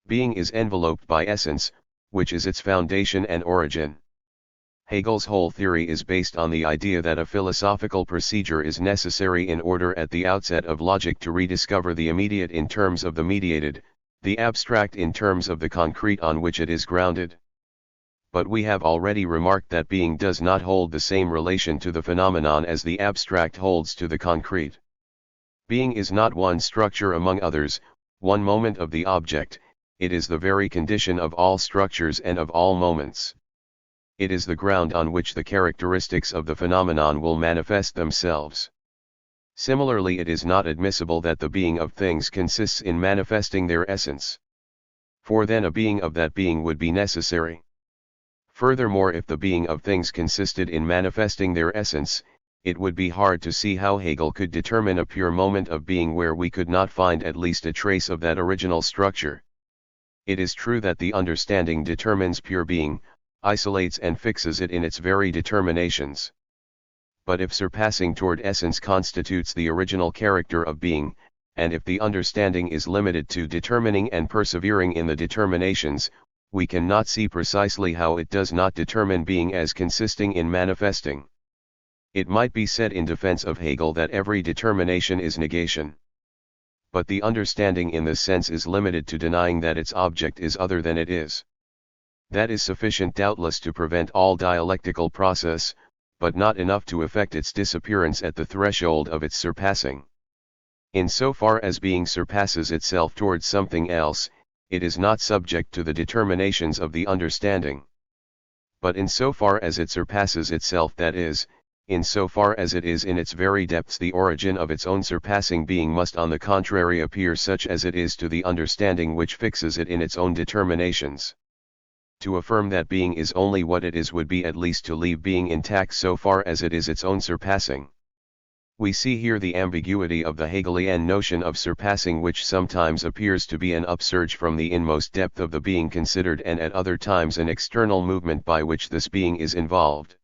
Speaker 1: Being is enveloped by essence, which is its foundation and origin. Hegel's whole theory is based on the idea that a philosophical procedure is necessary in order at the outset of logic to rediscover the immediate in terms of the mediated, the abstract in terms of the concrete on which it is grounded. But we have already remarked that being does not hold the same relation to the phenomenon as the abstract holds to the concrete. Being is not one structure among others, one moment of the object, it is the very condition of all structures and of all moments. It is the ground on which the characteristics of the phenomenon will manifest themselves. Similarly, it is not admissible that the being of things consists in manifesting their essence. For then a being of that being would be necessary. Furthermore, if the being of things consisted in manifesting their essence, it would be hard to see how Hegel could determine a pure moment of being where we could not find at least a trace of that original structure. It is true that the understanding determines pure being, isolates and fixes it in its very determinations. But if surpassing toward essence constitutes the original character of being, and if the understanding is limited to determining and persevering in the determinations, we cannot see precisely how it does not determine being as consisting in manifesting. It might be said in defense of Hegel that every determination is negation. But the understanding in this sense is limited to denying that its object is other than it is. That is sufficient doubtless to prevent all dialectical process, but not enough to effect its disappearance at the threshold of its surpassing. In so far as being surpasses itself towards something else, it is not subject to the determinations of the understanding. But in so far as it surpasses itself, that is, in so far as it is in its very depths, the origin of its own surpassing being must on the contrary appear such as it is to the understanding which fixes it in its own determinations. To affirm that being is only what it is would be at least to leave being intact so far as it is its own surpassing. We see here the ambiguity of the Hegelian notion of surpassing, which sometimes appears to be an upsurge from the inmost depth of the being considered, and at other times an external movement by which this being is involved.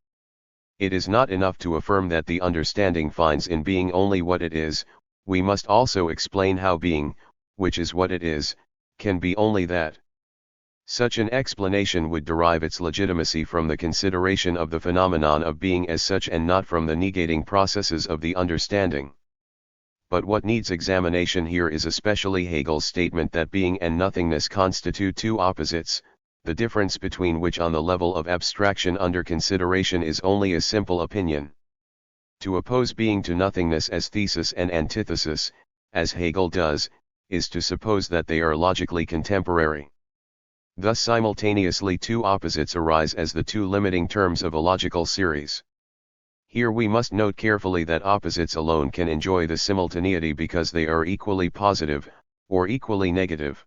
Speaker 1: It is not enough to affirm that the understanding finds in being only what it is, we must also explain how being, which is what it is, can be only that. Such an explanation would derive its legitimacy from the consideration of the phenomenon of being as such and not from the negating processes of the understanding. But what needs examination here is especially Hegel's statement that being and nothingness constitute two opposites, the difference between which on the level of abstraction under consideration is only a simple opinion. To oppose being to nothingness as thesis and antithesis, as Hegel does, is to suppose that they are logically contemporary. Thus simultaneously two opposites arise as the two limiting terms of a logical series. Here we must note carefully that opposites alone can enjoy the simultaneity because they are equally positive, or equally negative.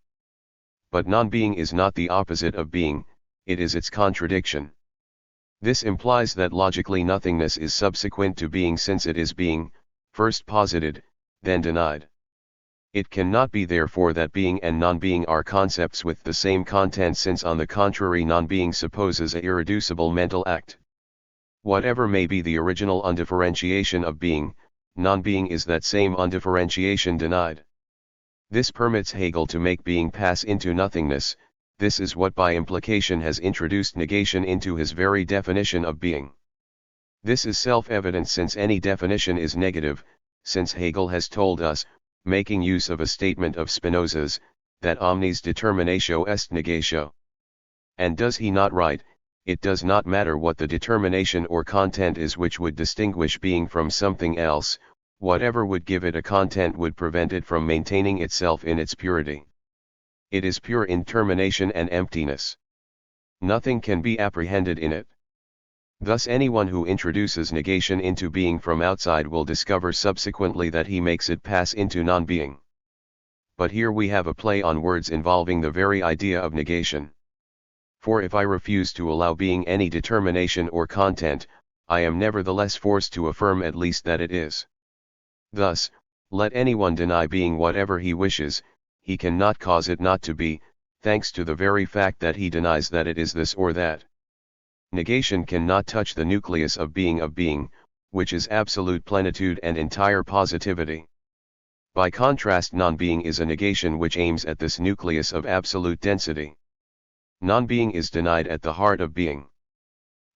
Speaker 1: But non-being is not the opposite of being, it is its contradiction. This implies that logically nothingness is subsequent to being, since it is being, first posited, then denied. It cannot be therefore that being and non-being are concepts with the same content, since on the contrary non-being supposes an irreducible mental act. Whatever may be the original undifferentiation of being, non-being is that same undifferentiation denied. This permits Hegel to make being pass into nothingness. This is what by implication has introduced negation into his very definition of being. This is self-evident, since any definition is negative, since Hegel has told us, making use of a statement of Spinoza's, that omnis determinatio est negatio. And does he not write, it does not matter what the determination or content is which would distinguish being from something else, whatever would give it a content would prevent it from maintaining itself in its purity. It is pure in termination and emptiness. Nothing can be apprehended in it. Thus anyone who introduces negation into being from outside will discover subsequently that he makes it pass into non-being. But here we have a play on words involving the very idea of negation. For if I refuse to allow being any determination or content, I am nevertheless forced to affirm at least that it is. Thus, let anyone deny being whatever he wishes, he cannot cause it not to be, thanks to the very fact that he denies that it is this or that. Negation cannot touch the nucleus of being, which is absolute plenitude and entire positivity. By contrast, non-being is a negation which aims at this nucleus of absolute density. Non-being is denied at the heart of being.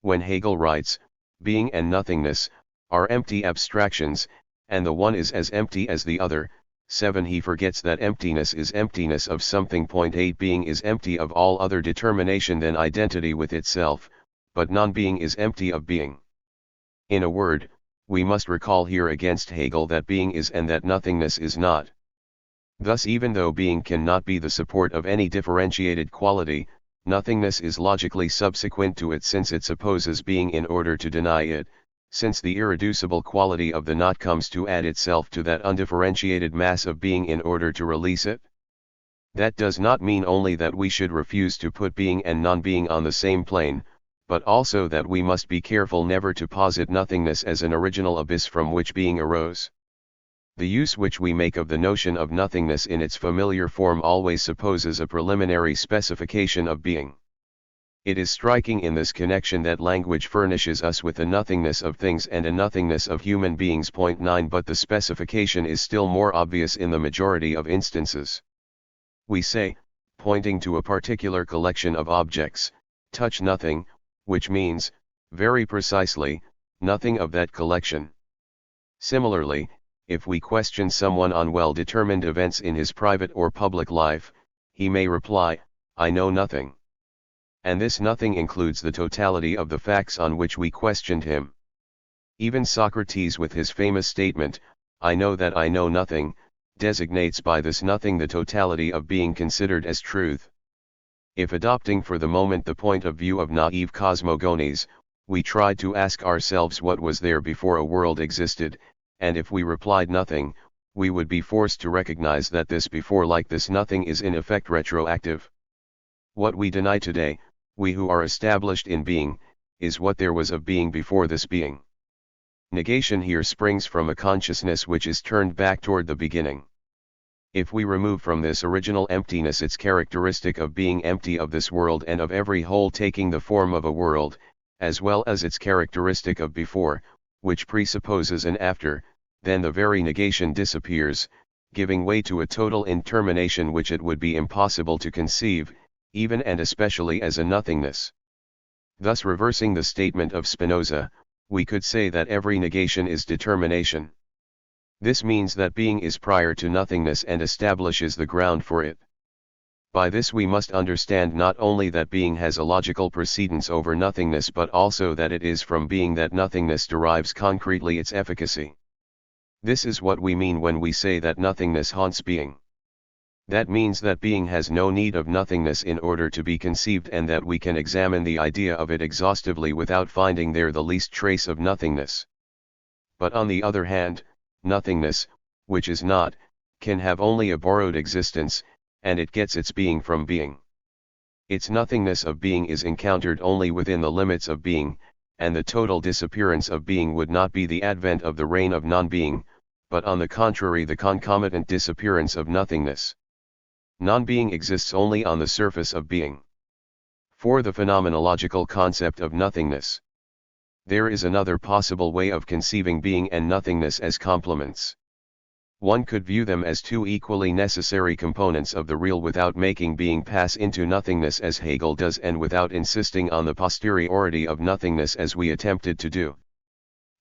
Speaker 1: When Hegel writes, being and nothingness are empty abstractions, and the one is as empty as the other, 7 he forgets that emptiness is emptiness of something. 8 Being is empty of all other determination than identity with itself, but non-being is empty of being. In a word, we must recall here against Hegel that being is and that nothingness is not. Thus even though being cannot be the support of any differentiated quality, nothingness is logically subsequent to it, since it supposes being in order to deny it, since the irreducible quality of the not comes to add itself to that undifferentiated mass of being in order to release it. That does not mean only that we should refuse to put being and non-being on the same plane, but also that we must be careful never to posit nothingness as an original abyss from which being arose. The use which we make of the notion of nothingness in its familiar form always supposes a preliminary specification of being. It is striking in this connection that language furnishes us with a nothingness of things and a nothingness of human beings. 9 But the specification is still more obvious in the majority of instances. We say, pointing to a particular collection of objects, touch nothing, which means, very precisely, nothing of that collection. Similarly, if we question someone on well-determined events in his private or public life, he may reply, I know nothing. And this nothing includes the totality of the facts on which we questioned him. Even Socrates, with his famous statement, I know that I know nothing, designates by this nothing the totality of being considered as truth. If adopting for the moment the point of view of naive cosmogonies, we tried to ask ourselves what was there before a world existed, and if we replied nothing, we would be forced to recognize that this before, like this nothing, is in effect retroactive. What we deny today, we who are established in being, is what there was of being before this being. Negation here springs from a consciousness which is turned back toward the beginning. If we remove from this original emptiness its characteristic of being empty of this world and of every whole taking the form of a world, as well as its characteristic of before, which presupposes an after, then the very negation disappears, giving way to a total intermination which it would be impossible to conceive, even and especially as a nothingness. Thus, reversing the statement of Spinoza, we could say that every negation is determination. This means that being is prior to nothingness and establishes the ground for it. By this we must understand not only that being has a logical precedence over nothingness, but also that it is from being that nothingness derives concretely its efficacy. This is what we mean when we say that nothingness haunts being. That means that being has no need of nothingness in order to be conceived, and that we can examine the idea of it exhaustively without finding there the least trace of nothingness. But on the other hand, nothingness, which is not, can have only a borrowed existence, and it gets its being from being. Its nothingness of being is encountered only within the limits of being, and the total disappearance of being would not be the advent of the reign of non-being, but on the contrary the concomitant disappearance of nothingness. Non-being exists only on the surface of being. For the phenomenological concept of nothingness, there is another possible way of conceiving being and nothingness as complements. One could view them as two equally necessary components of the real without making being pass into nothingness as Hegel does, and without insisting on the posteriority of nothingness as we attempted to do.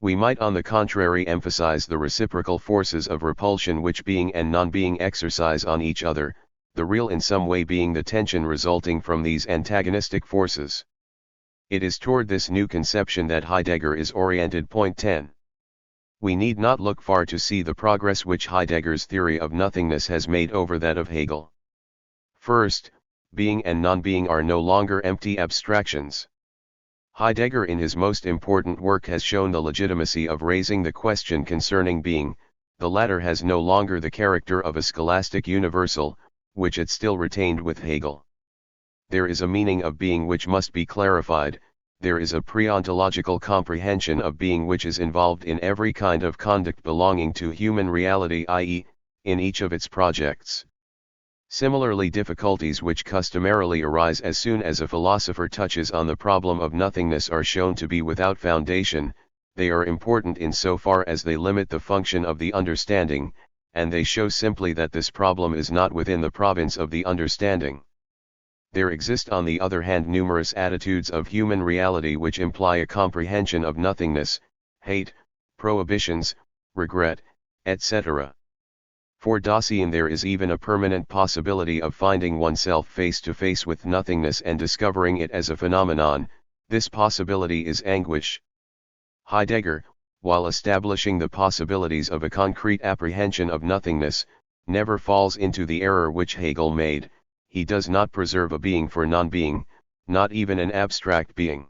Speaker 1: We might on the contrary emphasize the reciprocal forces of repulsion which being and non-being exercise on each other, the real in some way being the tension resulting from these antagonistic forces. It is toward this new conception that Heidegger is oriented. Point 10. We need not look far to see the progress which Heidegger's theory of nothingness has made over that of Hegel. First, being and non-being are no longer empty abstractions. Heidegger in his most important work has shown the legitimacy of raising the question concerning being. The latter has no longer the character of a scholastic universal, which it still retained with Hegel. There is a meaning of being which must be clarified, there is a pre-ontological comprehension of being which is involved in every kind of conduct belonging to human reality, i.e., in each of its projects. Similarly, difficulties which customarily arise as soon as a philosopher touches on the problem of nothingness are shown to be without foundation. They are important in so far as they limit the function of the understanding, and they show simply that this problem is not within the province of the understanding. There exist on the other hand numerous attitudes of human reality which imply a comprehension of nothingness, hate, prohibitions, regret, etc. For Dasein there is even a permanent possibility of finding oneself face to face with nothingness and discovering it as a phenomenon. This possibility is anguish. Heidegger, while establishing the possibilities of a concrete apprehension of nothingness, never falls into the error which Hegel made. He does not preserve a being for non-being, not even an abstract being.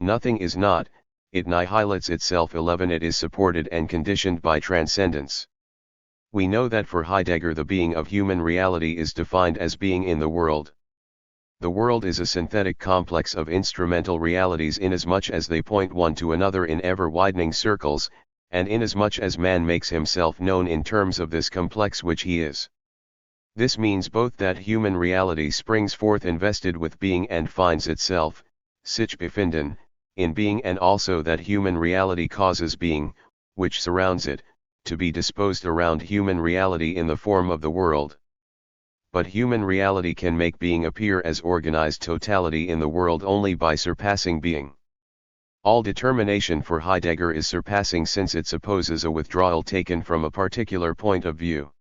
Speaker 1: Nothing is not, it annihilates itself. 11 It is supported and conditioned by transcendence. We know that for Heidegger the being of human reality is defined as being in the world. The world is a synthetic complex of instrumental realities inasmuch as they point one to another in ever-widening circles, and inasmuch as man makes himself known in terms of this complex which he is. This means both that human reality springs forth invested with being and finds itself, sich befinden, in being, and also that human reality causes being, which surrounds it, to be disposed around human reality in the form of the world. But human reality can make being appear as organized totality in the world only by surpassing being. All determination for Heidegger is surpassing, since it supposes a withdrawal taken from a particular point of view.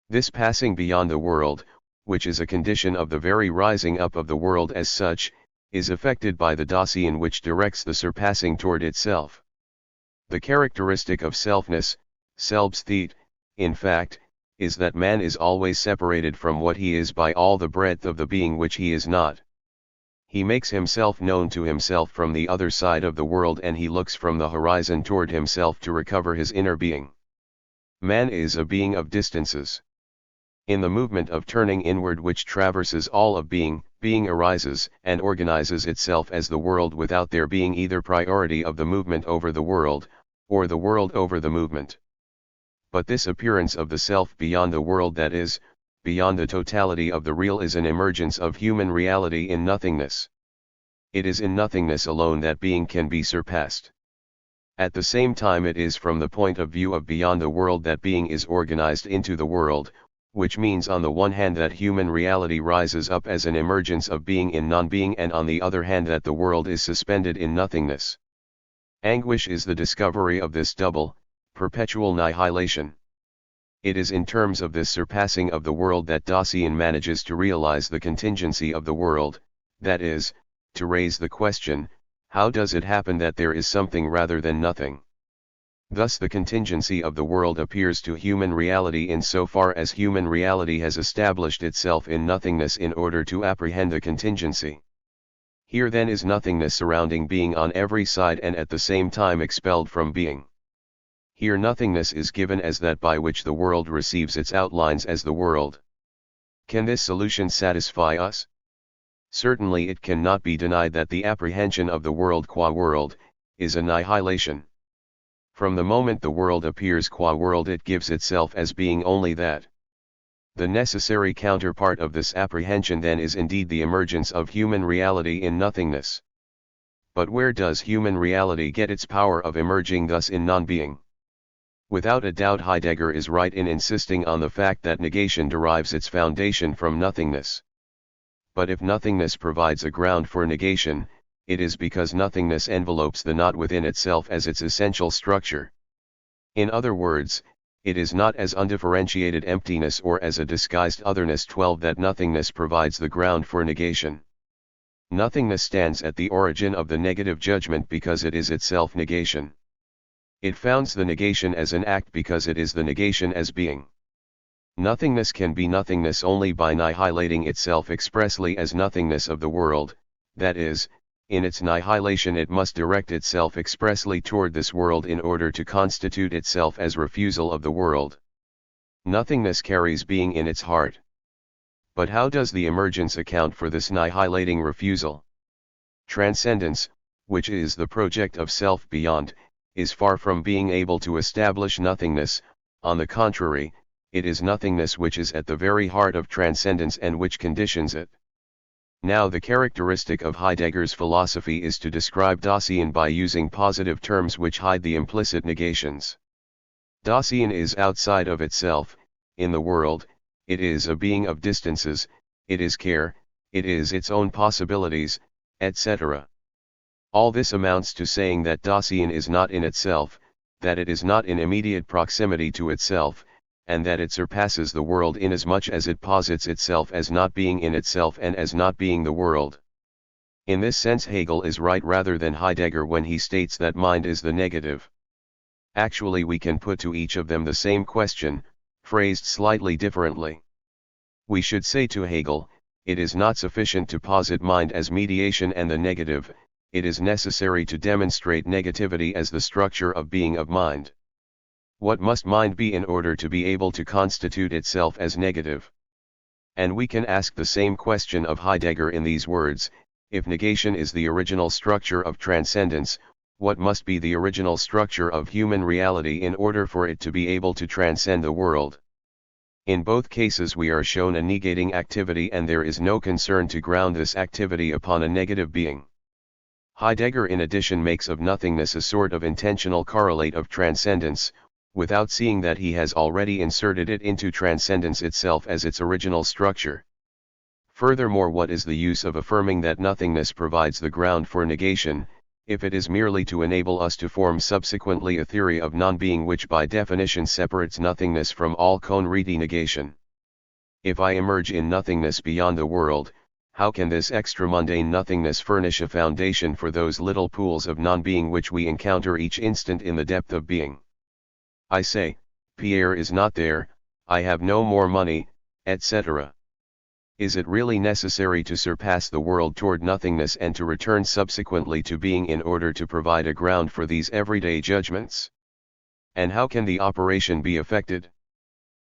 Speaker 1: This passing beyond the world, which is a condition of the very rising up of the world as such, is effected by the Dasein which directs the surpassing toward itself. The characteristic of selfness, Selbstheit, in fact, is that man is always separated from what he is by all the breadth of the being which he is not. He makes himself known to himself from the other side of the world, and he looks from the horizon toward himself to recover his inner being. Man is a being of distances. In the movement of turning inward which traverses all of being, being arises and organizes itself as the world without there being either priority of the movement over the world, or the world over the movement. But this appearance of the self beyond the world, that is, beyond the totality of the real, is an emergence of human reality in nothingness. It is in nothingness alone that being can be surpassed. At the same time it is from the point of view of beyond the world that being is organized into the world, which means on the one hand that human reality rises up as an emergence of being in non-being, and on the other hand that the world is suspended in nothingness. Anguish is the discovery of this double, perpetual annihilation. It is in terms of this surpassing of the world that Dasein manages to realize the contingency of the world, that is, to raise the question, how does it happen that there is something rather than nothing? Thus the contingency of the world appears to human reality in so far as human reality has established itself in nothingness in order to apprehend the contingency. Here then is nothingness surrounding being on every side and at the same time expelled from being. Here nothingness is given as that by which the world receives its outlines as the world. Can this solution satisfy us? Certainly it cannot be denied that the apprehension of the world qua world is annihilation. From the moment the world appears qua world, it gives itself as being only that. The necessary counterpart of this apprehension then is indeed the emergence of human reality in nothingness. But where does human reality get its power of emerging thus in non-being? Without a doubt Heidegger is right in insisting on the fact that negation derives its foundation from nothingness. But if nothingness provides a ground for negation, it is because nothingness envelopes the not within itself as its essential structure. In other words, it is not as undifferentiated emptiness or as a disguised otherness 12 that nothingness provides the ground for negation. Nothingness stands at the origin of the negative judgment because it is itself negation. It founds the negation as an act because it is the negation as being. Nothingness can be nothingness only by annihilating itself expressly as nothingness of the world, that is, in its annihilation it must direct itself expressly toward this world in order to constitute itself as refusal of the world. Nothingness carries being in its heart. But how does the emergence account for this annihilating refusal? Transcendence, which is the project of self beyond, is far from being able to establish nothingness. On the contrary, it is nothingness which is at the very heart of transcendence and which conditions it. Now the characteristic of Heidegger's philosophy is to describe Dasein by using positive terms which hide the implicit negations. Dasein is outside of itself, in the world, it is a being of distances, it is care, it is its own possibilities, etc. All this amounts to saying that Dasein is not in itself, that it is not in immediate proximity to itself, and that it surpasses the world inasmuch as it posits itself as not being in itself and as not being the world. In this sense Hegel is right rather than Heidegger when he states that mind is the negative. Actually we can put to each of them the same question, phrased slightly differently. We should say to Hegel, it is not sufficient to posit mind as mediation and the negative, it is necessary to demonstrate negativity as the structure of being of mind. What must mind be in order to be able to constitute itself as negative? And we can ask the same question of Heidegger in these words, if negation is the original structure of transcendence, what must be the original structure of human reality in order for it to be able to transcend the world? In both cases we are shown a negating activity and there is no concern to ground this activity upon a negative being. Heidegger in addition makes of nothingness a sort of intentional correlate of transcendence, without seeing that he has already inserted it into transcendence itself as its original structure. Furthermore, what is the use of affirming that nothingness provides the ground for negation, if it is merely to enable us to form subsequently a theory of non-being which by definition separates nothingness from all concrete negation? If I emerge in nothingness beyond the world, how can this extramundane nothingness furnish a foundation for those little pools of non-being which we encounter each instant in the depth of being? I say, Pierre is not there, I have no more money, etc. Is it really necessary to surpass the world toward nothingness and to return subsequently to being in order to provide a ground for these everyday judgments? And how can the operation be effected?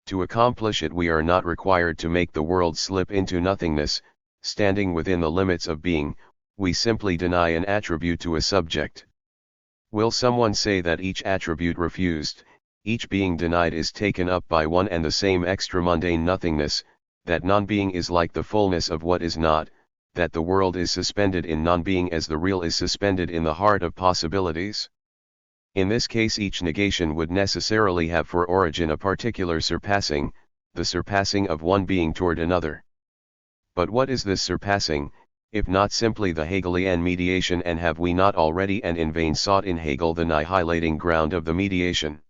Speaker 1: To accomplish it we are not required to make the world slip into nothingness, standing within the limits of being, we simply deny an attribute to a subject. Will someone say that each attribute refused, each being denied is taken up by one and the same extramundane nothingness, that non-being is like the fullness of what is not, that the world is suspended in non-being as the real is suspended in the heart of possibilities? In this case each negation would necessarily have for origin a particular surpassing, the surpassing of one being toward another. But what is this surpassing, if not simply the Hegelian mediation, and have we not already and in vain sought in Hegel the annihilating ground of the mediation?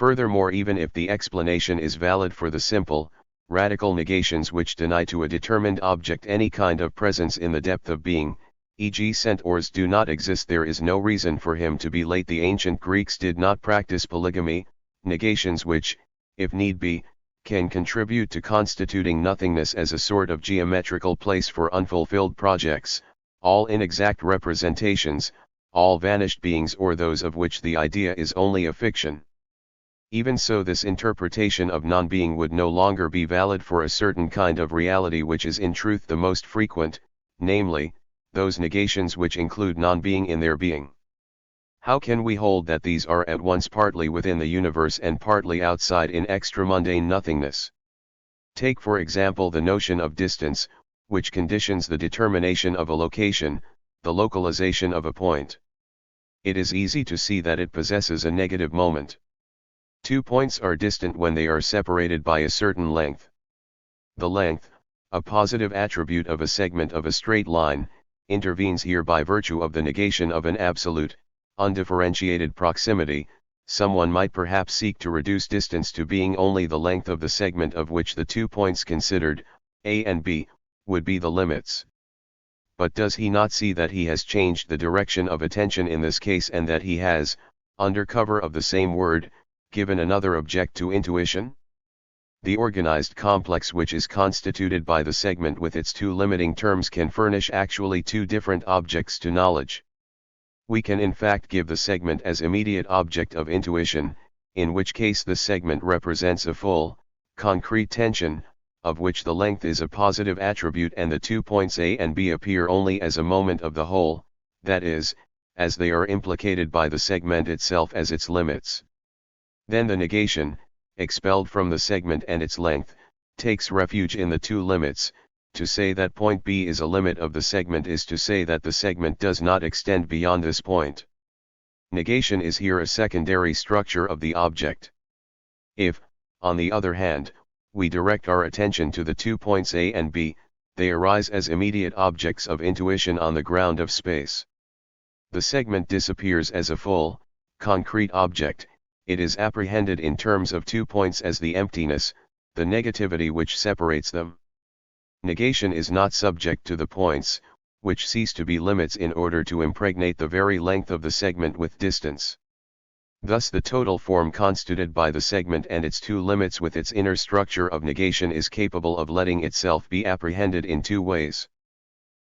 Speaker 1: Furthermore, even if the explanation is valid for the simple, radical negations which deny to a determined object any kind of presence in the depth of being, e.g. centaurs do not exist, there is no reason for him to be late. The ancient Greeks did not practice polygamy, negations which, if need be, can contribute to constituting nothingness as a sort of geometrical place for unfulfilled projects, all inexact representations, all vanished beings or those of which the idea is only a fiction. Even so, this interpretation of non-being would no longer be valid for a certain kind of reality which is in truth the most frequent, namely, those negations which include non-being in their being. How can we hold that these are at once partly within the universe and partly outside in extramundane nothingness? Take for example the notion of distance, which conditions the determination of a location, the localization of a point. It is easy to see that it possesses a negative moment. Two points are distant when they are separated by a certain length. The length, a positive attribute of a segment of a straight line, intervenes here by virtue of the negation of an absolute, undifferentiated proximity, someone might perhaps seek to reduce distance to being only the length of the segment of which the 2 points considered, A and B, would be the limits. But does he not see that he has changed the direction of attention in this case, and that he has, under cover of the same word, given another object to intuition? The organized complex which is constituted by the segment with its 2 limiting terms can furnish actually 2 different objects to knowledge. We can in fact give the segment as immediate object of intuition, in which case the segment represents a full, concrete tension, of which the length is a positive attribute, and the 2 points A and B appear only as a moment of the whole, that is, as they are implicated by the segment itself as its limits. Then the negation, expelled from the segment and its length, takes refuge in the 2 limits. To say that point B is a limit of the segment is to say that the segment does not extend beyond this point. Negation is here a secondary structure of the object. If, on the other hand, we direct our attention to the 2 points A and B, they arise as immediate objects of intuition on the ground of space. The segment disappears as a full, concrete object. It is apprehended in terms of 2 points as the emptiness, the negativity which separates them. Negation is not subject to the points, which cease to be limits in order to impregnate the very length of the segment with distance. Thus the total form constituted by the segment and its 2 limits with its inner structure of negation is capable of letting itself be apprehended in 2 ways.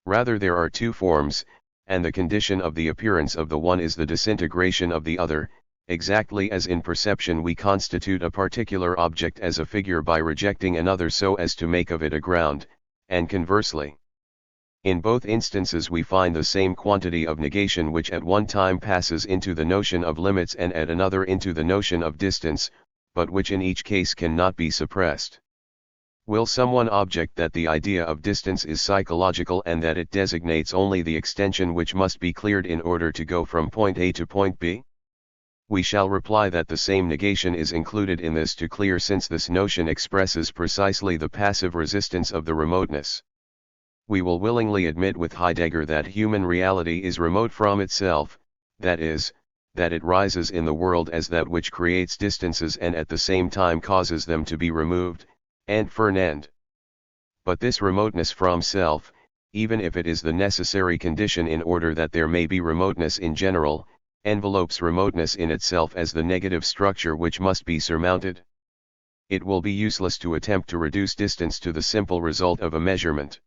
Speaker 1: Rather, there are 2 forms, and the condition of the appearance of the one is the disintegration of the other, exactly as in perception we constitute a particular object as a figure by rejecting another so as to make of it a ground, and conversely. In both instances we find the same quantity of negation which at one time passes into the notion of limits and at another into the notion of distance, but which in each case cannot be suppressed. Will someone object that the idea of distance is psychological and that it designates only the extension which must be cleared in order to go from point A to point B? We shall reply that the same negation is included in this to clear, since this notion expresses precisely the passive resistance of the remoteness. We will willingly admit with Heidegger that human reality is remote from itself, that is, that it rises in the world as that which creates distances and at the same time causes them to be removed, and for an end. But this remoteness from self, even if it is the necessary condition in order that there may be remoteness in general, envelopes remoteness in itself as the negative structure which must be surmounted. It will be useless to attempt to reduce distance to the simple result of a measurement.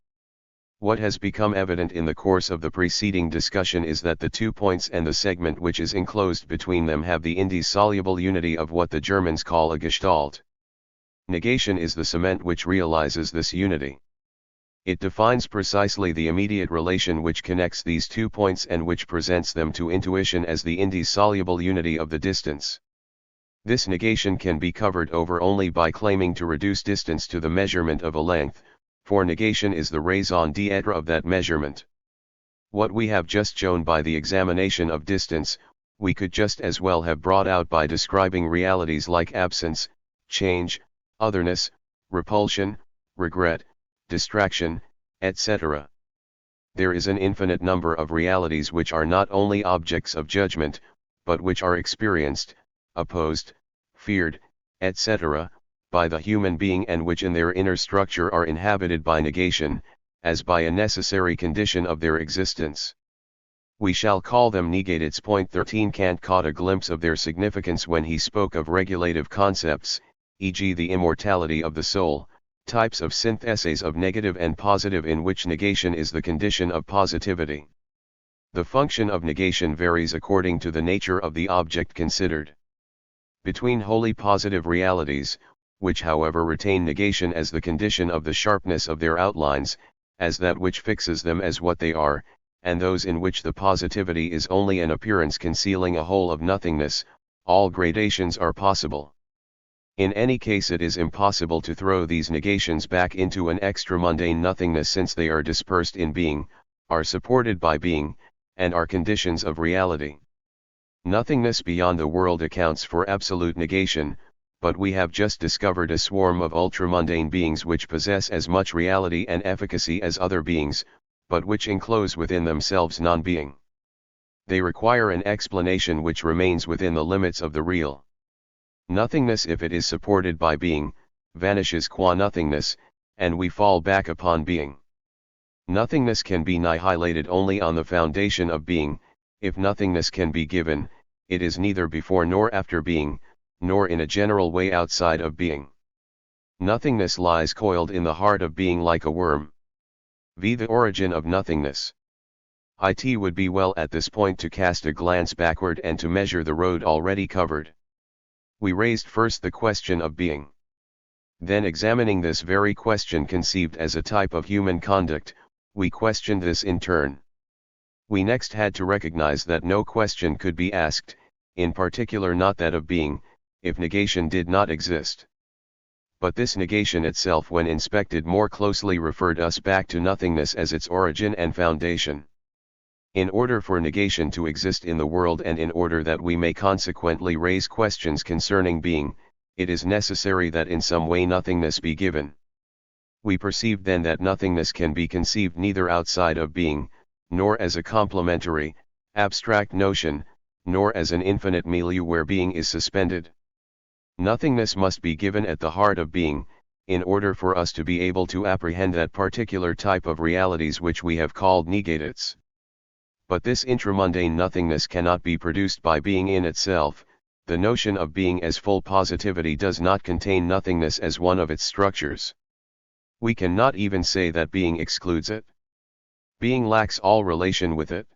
Speaker 1: What has become evident in the course of the preceding discussion is that the 2 points and the segment which is enclosed between them have the indissoluble unity of what the Germans call a Gestalt. Negation is the cement which realizes this unity. It defines precisely the immediate relation which connects these 2 points and which presents them to intuition as the indissoluble unity of the distance. This negation can be covered over only by claiming to reduce distance to the measurement of a length, for negation is the raison d'être of that measurement. What we have just shown by the examination of distance, we could just as well have brought out by describing realities like absence, change, otherness, repulsion, regret, distraction, etc. There is an infinite number of realities which are not only objects of judgment, but which are experienced, opposed, feared, etc., by the human being, and which in their inner structure are inhabited by negation, as by a necessary condition of their existence. We shall call them negates. Point 13. Kant caught a glimpse of their significance when he spoke of regulative concepts, e.g. the immortality of the soul, types of syntheses of negative and positive in which negation is the condition of positivity. The function of negation varies according to the nature of the object considered. Between wholly positive realities, which however retain negation as the condition of the sharpness of their outlines, as that which fixes them as what they are, and those in which the positivity is only an appearance concealing a whole of nothingness, all gradations are possible. In any case it is impossible to throw these negations back into an extramundane nothingness, since they are dispersed in being, are supported by being, and are conditions of reality. Nothingness beyond the world accounts for absolute negation, but we have just discovered a swarm of ultramundane beings which possess as much reality and efficacy as other beings, but which enclose within themselves non-being. They require an explanation which remains within the limits of the real. Nothingness, if it is supported by being, vanishes qua nothingness, and we fall back upon being. Nothingness can be annihilated only on the foundation of being. If nothingness can be given, it is neither before nor after being, nor in a general way outside of being. Nothingness lies coiled in the heart of being like a worm. The origin of nothingness. It would be well at this point to cast a glance backward and to measure the road already covered. We raised first the question of being. Then, examining this very question conceived as a type of human conduct, we questioned this in turn. We next had to recognize that no question could be asked, in particular not that of being, if negation did not exist. But this negation itself, when inspected more closely, referred us back to nothingness as its origin and foundation. In order for negation to exist in the world, and in order that we may consequently raise questions concerning being, it is necessary that in some way nothingness be given. We perceived then that nothingness can be conceived neither outside of being, nor as a complementary, abstract notion, nor as an infinite milieu where being is suspended. Nothingness must be given at the heart of being, in order for us to be able to apprehend that particular type of realities which we have called negatives. But this intramundane nothingness cannot be produced by being in itself. The notion of being as full positivity does not contain nothingness as one of its structures. We cannot even say that being excludes it. Being lacks all relation with it.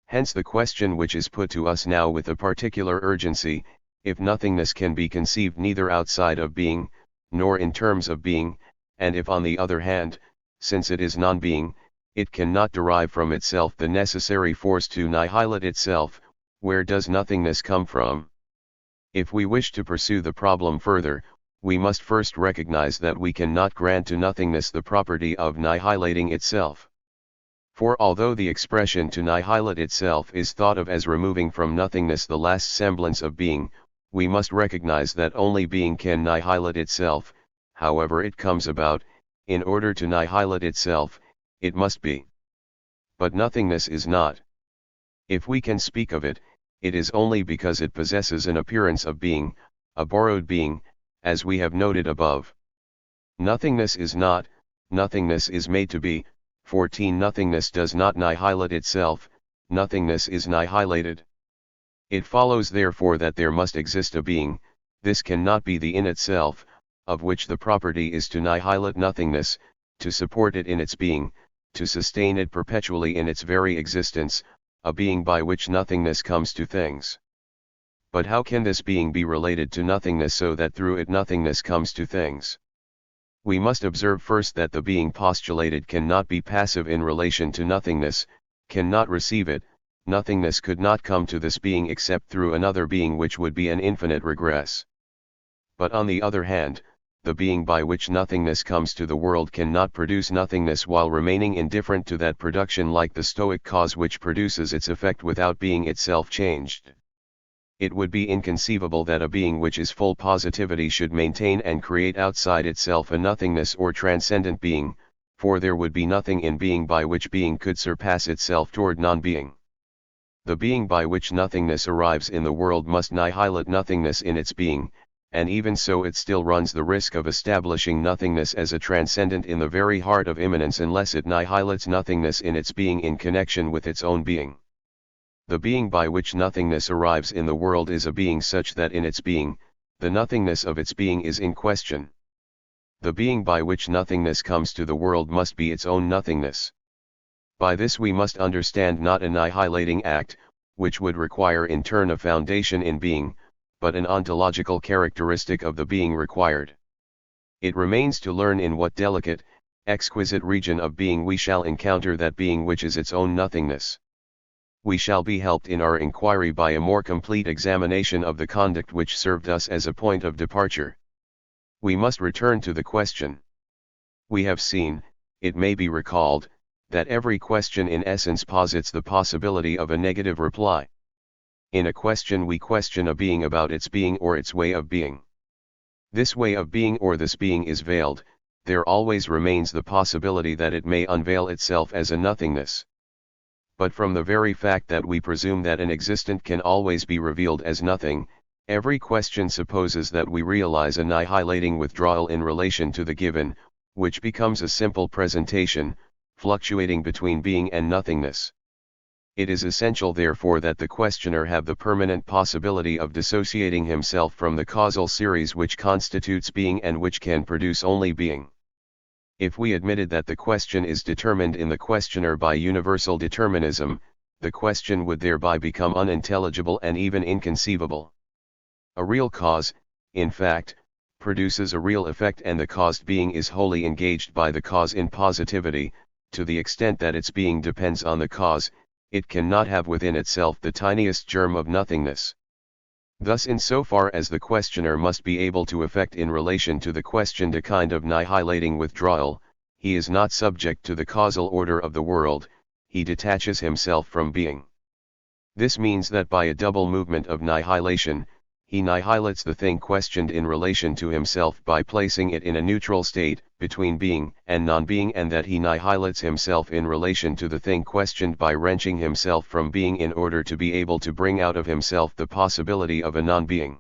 Speaker 1: Hence the question which is put to us now with a particular urgency: if nothingness can be conceived neither outside of being, nor in terms of being, and if on the other hand, since it is non-being, it cannot derive from itself the necessary force to annihilate itself, where does nothingness come from? If we wish to pursue the problem further, we must first recognize that we cannot grant to nothingness the property of annihilating itself. For although the expression to annihilate itself is thought of as removing from nothingness the last semblance of being, we must recognize that only being can annihilate itself. However it comes about, in order to annihilate itself, it must be. But nothingness is not. If we can speak of it, it is only because it possesses an appearance of being, a borrowed being, as we have noted above. Nothingness is not, nothingness is made to be. 14 Nothingness does not annihilate itself, nothingness is annihilated. It follows therefore that there must exist a being. This cannot be the in itself, of which the property is to annihilate nothingness, to support it in its being, to sustain it perpetually in its very existence, a being by which nothingness comes to things. But how can this being be related to nothingness so that through it nothingness comes to things? We must observe first that the being postulated cannot be passive in relation to nothingness, cannot receive it. Nothingness could not come to this being except through another being, which would be an infinite regress. But on the other hand, the being by which nothingness comes to the world cannot produce nothingness while remaining indifferent to that production, like the Stoic cause which produces its effect without being itself changed. It would be inconceivable that a being which is full positivity should maintain and create outside itself a nothingness or transcendent being, for there would be nothing in being by which being could surpass itself toward non-being. The being by which nothingness arrives in the world must annihilate nothingness in its being, and even so it still runs the risk of establishing nothingness as a transcendent in the very heart of immanence unless it annihilates nothingness in its being in connection with its own being. The being by which nothingness arrives in the world is a being such that in its being, the nothingness of its being is in question. The being by which nothingness comes to the world must be its own nothingness. By this we must understand not an annihilating act, which would require in turn a foundation in being, but an ontological characteristic of the being required. It remains to learn in what delicate, exquisite region of being we shall encounter that being which is its own nothingness. We shall be helped in our inquiry by a more complete examination of the conduct which served us as a point of departure. We must return to the question. We have seen, it may be recalled, that every question in essence posits the possibility of a negative reply. In a question we question a being about its being or its way of being. This way of being or this being is veiled, there always remains the possibility that it may unveil itself as a nothingness. But from the very fact that we presume that an existent can always be revealed as nothing, every question supposes that we realize annihilating withdrawal in relation to the given, which becomes a simple presentation, fluctuating between being and nothingness. It is essential therefore that the questioner have the permanent possibility of dissociating himself from the causal series which constitutes being and which can produce only being. If we admitted that the question is determined in the questioner by universal determinism, the question would thereby become unintelligible and even inconceivable. A real cause, in fact, produces a real effect, and the caused being is wholly engaged by the cause in positivity. To the extent that its being depends on the cause, it cannot have within itself the tiniest germ of nothingness. Thus, insofar as the questioner must be able to effect in relation to the questioned a kind of annihilating withdrawal, he is not subject to the causal order of the world, he detaches himself from being. This means that by a double movement of annihilation, he annihilates the thing questioned in relation to himself by placing it in a neutral state, between being and non-being, and that he annihilates himself in relation to the thing questioned by wrenching himself from being in order to be able to bring out of himself the possibility of a non-being.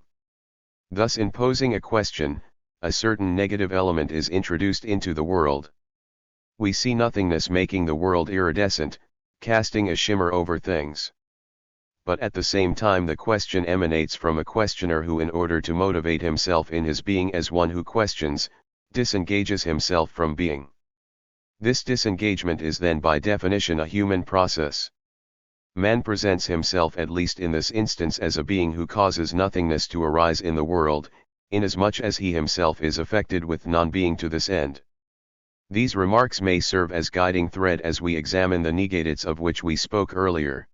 Speaker 1: Thus, in posing a question, a certain negative element is introduced into the world. We see nothingness making the world iridescent, casting a shimmer over things. But at the same time the question emanates from a questioner who, in order to motivate himself in his being as one who questions, disengages himself from being. This disengagement is then by definition a human process. Man presents himself, at least in this instance, as a being who causes nothingness to arise in the world, inasmuch as he himself is affected with non-being to this end. These remarks may serve as guiding thread as we examine the negates of which we spoke earlier.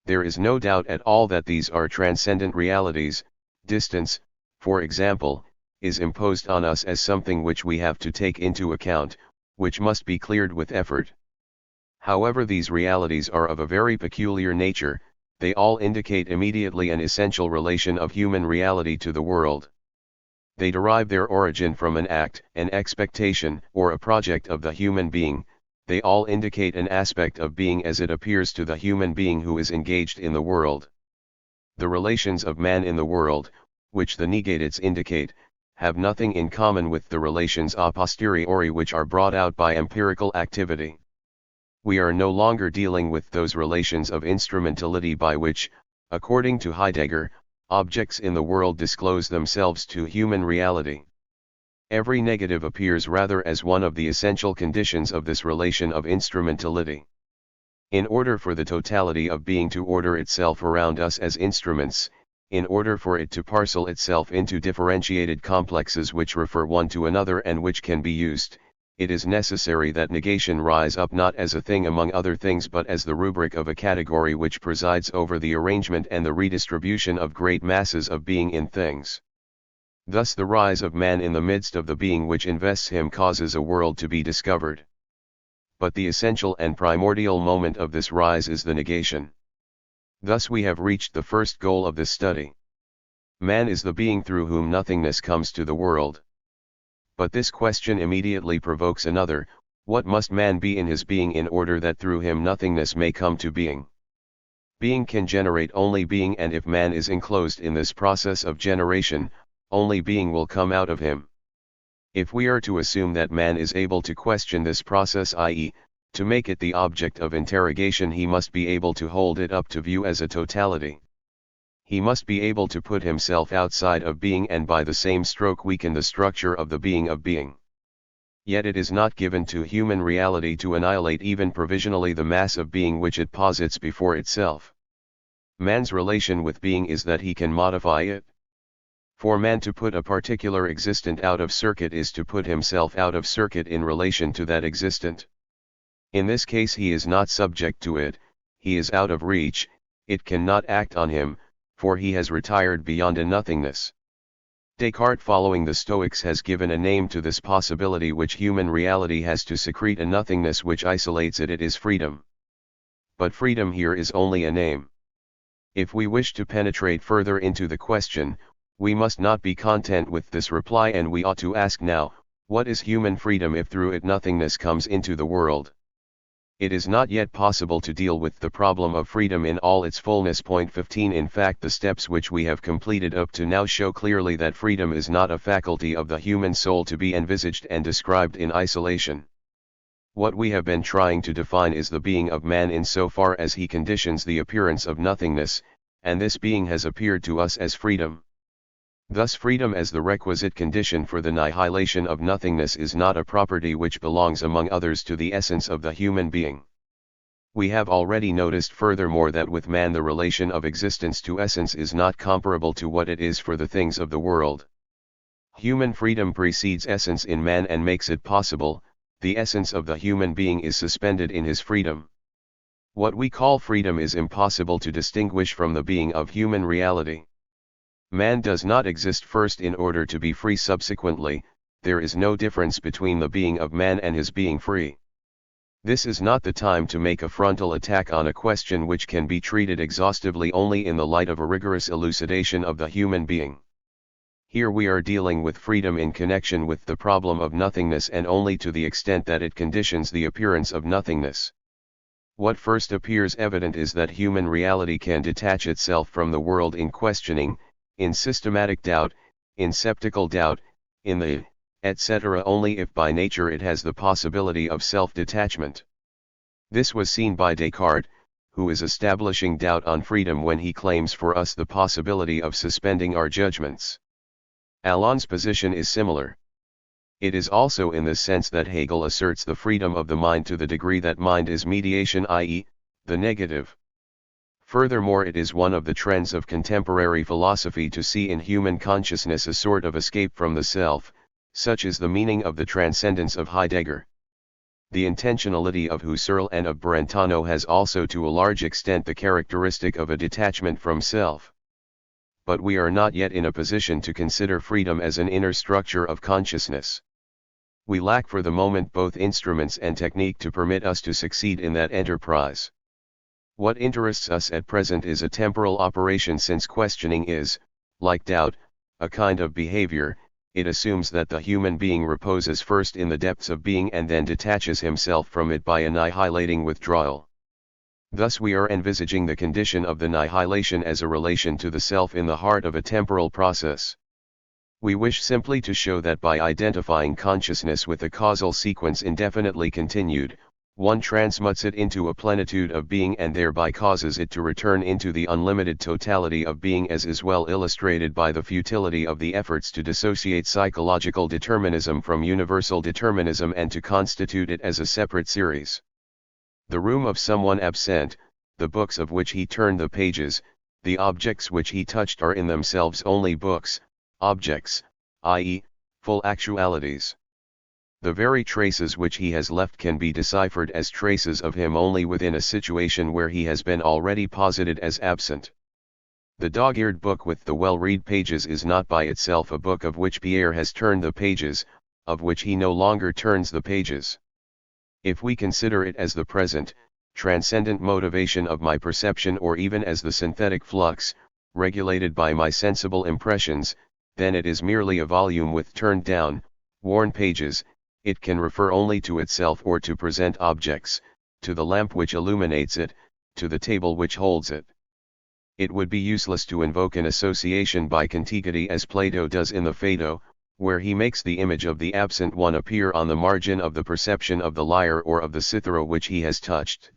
Speaker 1: There is no doubt at all that these are transcendent realities. Distance, for example, is imposed on us as something which we have to take into account, which must be cleared with effort. However, these realities are of a very peculiar nature. They all indicate immediately an essential relation of human reality to the world. They derive their origin from an act, an expectation, or a project of the human being. They all indicate an aspect of being as it appears to the human being who is engaged in the world. The relations of man in the world, which the negates indicate, have nothing in common with the relations a posteriori which are brought out by empirical activity. We are no longer dealing with those relations of instrumentality by which, according to Heidegger, objects in the world disclose themselves to human reality. Every negative appears rather as one of the essential conditions of this relation of instrumentality. In order for the totality of being to order itself around us as instruments, in order for it to parcel itself into differentiated complexes which refer one to another and which can be used, it is necessary that negation rise up not as a thing among other things but as the rubric of a category which presides over the arrangement and the redistribution of great masses of being in things. Thus the rise of man in the midst of the being which invests him causes a world to be discovered. But the essential and primordial moment of this rise is the negation. Thus we have reached the first goal of this study. Man is the being through whom nothingness comes to the world. But this question immediately provokes another: what must man be in his being in order that through him nothingness may come to being? Being can generate only being, and if man is enclosed in this process of generation, only being will come out of him. If we are to assume that man is able to question this process, i.e., to make it the object of interrogation, he must be able to hold it up to view as a totality. He must be able to put himself outside of being and by the same stroke weaken the structure of the being of being. Yet it is not given to human reality to annihilate even provisionally the mass of being which it posits before itself. Man's relation with being is that he can modify it. For man to put a particular existent out of circuit is to put himself out of circuit in relation to that existent. In this case he is not subject to it, he is out of reach, it cannot act on him, for he has retired beyond a nothingness. Descartes, following the Stoics, has given a name to this possibility which human reality has to secrete a nothingness which isolates it. It is freedom. But freedom here is only a name. If we wish to penetrate further into the question, we must not be content with this reply, and we ought to ask now, what is human freedom if through it nothingness comes into the world? It is not yet possible to deal with the problem of freedom in all its fullness. Point 15. In fact, the steps which we have completed up to now show clearly that freedom is not a faculty of the human soul to be envisaged and described in isolation. What we have been trying to define is the being of man in so far as he conditions the appearance of nothingness, and this being has appeared to us as freedom. Thus freedom as the requisite condition for the annihilation of nothingness is not a property which belongs among others to the essence of the human being. We have already noticed furthermore that with man the relation of existence to essence is not comparable to what it is for the things of the world. Human freedom precedes essence in man and makes it possible. The essence of the human being is suspended in his freedom. What we call freedom is impossible to distinguish from the being of human reality. Man does not exist first in order to be free subsequently. There is no difference between the being of man and his being free. This is not the time to make a frontal attack on a question which can be treated exhaustively only in the light of a rigorous elucidation of the human being. Here we are dealing with freedom in connection with the problem of nothingness and only to the extent that it conditions the appearance of nothingness. What first appears evident is that human reality can detach itself from the world in questioning, in systematic doubt, in sceptical doubt, in the, etc. only if by nature it has the possibility of self-detachment. This was seen by Descartes, who is establishing doubt on freedom when he claims for us the possibility of suspending our judgments. Alan's position is similar. It is also in this sense that Hegel asserts the freedom of the mind to the degree that mind is mediation, i.e., the negative. Furthermore, it is one of the trends of contemporary philosophy to see in human consciousness a sort of escape from the self, such is the meaning of the transcendence of Heidegger. The intentionality of Husserl and of Brentano has also to a large extent the characteristic of a detachment from self. But we are not yet in a position to consider freedom as an inner structure of consciousness. We lack for the moment both instruments and technique to permit us to succeed in that enterprise. What interests us at present is a temporal operation, since questioning is, like doubt, a kind of behavior. It assumes that the human being reposes first in the depths of being and then detaches himself from it by annihilating withdrawal. Thus we are envisaging the condition of the annihilation as a relation to the self in the heart of a temporal process. We wish simply to show that by identifying consciousness with a causal sequence indefinitely continued, one transmutes it into a plenitude of being and thereby causes it to return into the unlimited totality of being, as is well illustrated by the futility of the efforts to dissociate psychological determinism from universal determinism and to constitute it as a separate series. The room of someone absent, the books of which he turned the pages, the objects which he touched are in themselves only books, objects, i.e., full actualities. The very traces which he has left can be deciphered as traces of him only within a situation where he has been already posited as absent. The dog-eared book with the well-read pages is not by itself a book of which Pierre has turned the pages, of which he no longer turns the pages. If we consider it as the present, transcendent motivation of my perception, or even as the synthetic flux, regulated by my sensible impressions, then it is merely a volume with turned down, worn pages. It can refer only to itself or to present objects, to the lamp which illuminates it, to the table which holds it. It would be useless to invoke an association by contiguity as Plato does in the Phaedo, where he makes the image of the absent one appear on the margin of the perception of the lyre or of the cithara which he has touched.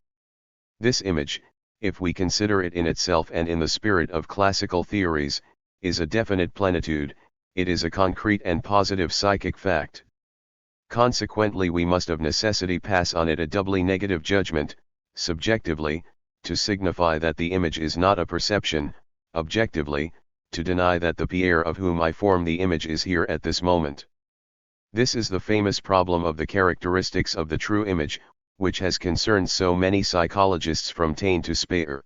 Speaker 1: This image, if we consider it in itself and in the spirit of classical theories, is a definite plenitude. It is a concrete and positive psychic fact. Consequently we must of necessity pass on it a doubly negative judgment, subjectively, to signify that the image is not a perception, objectively, to deny that the Pierre of whom I form the image is here at this moment. This is the famous problem of the characteristics of the true image, which has concerned so many psychologists from Taine to Speyer.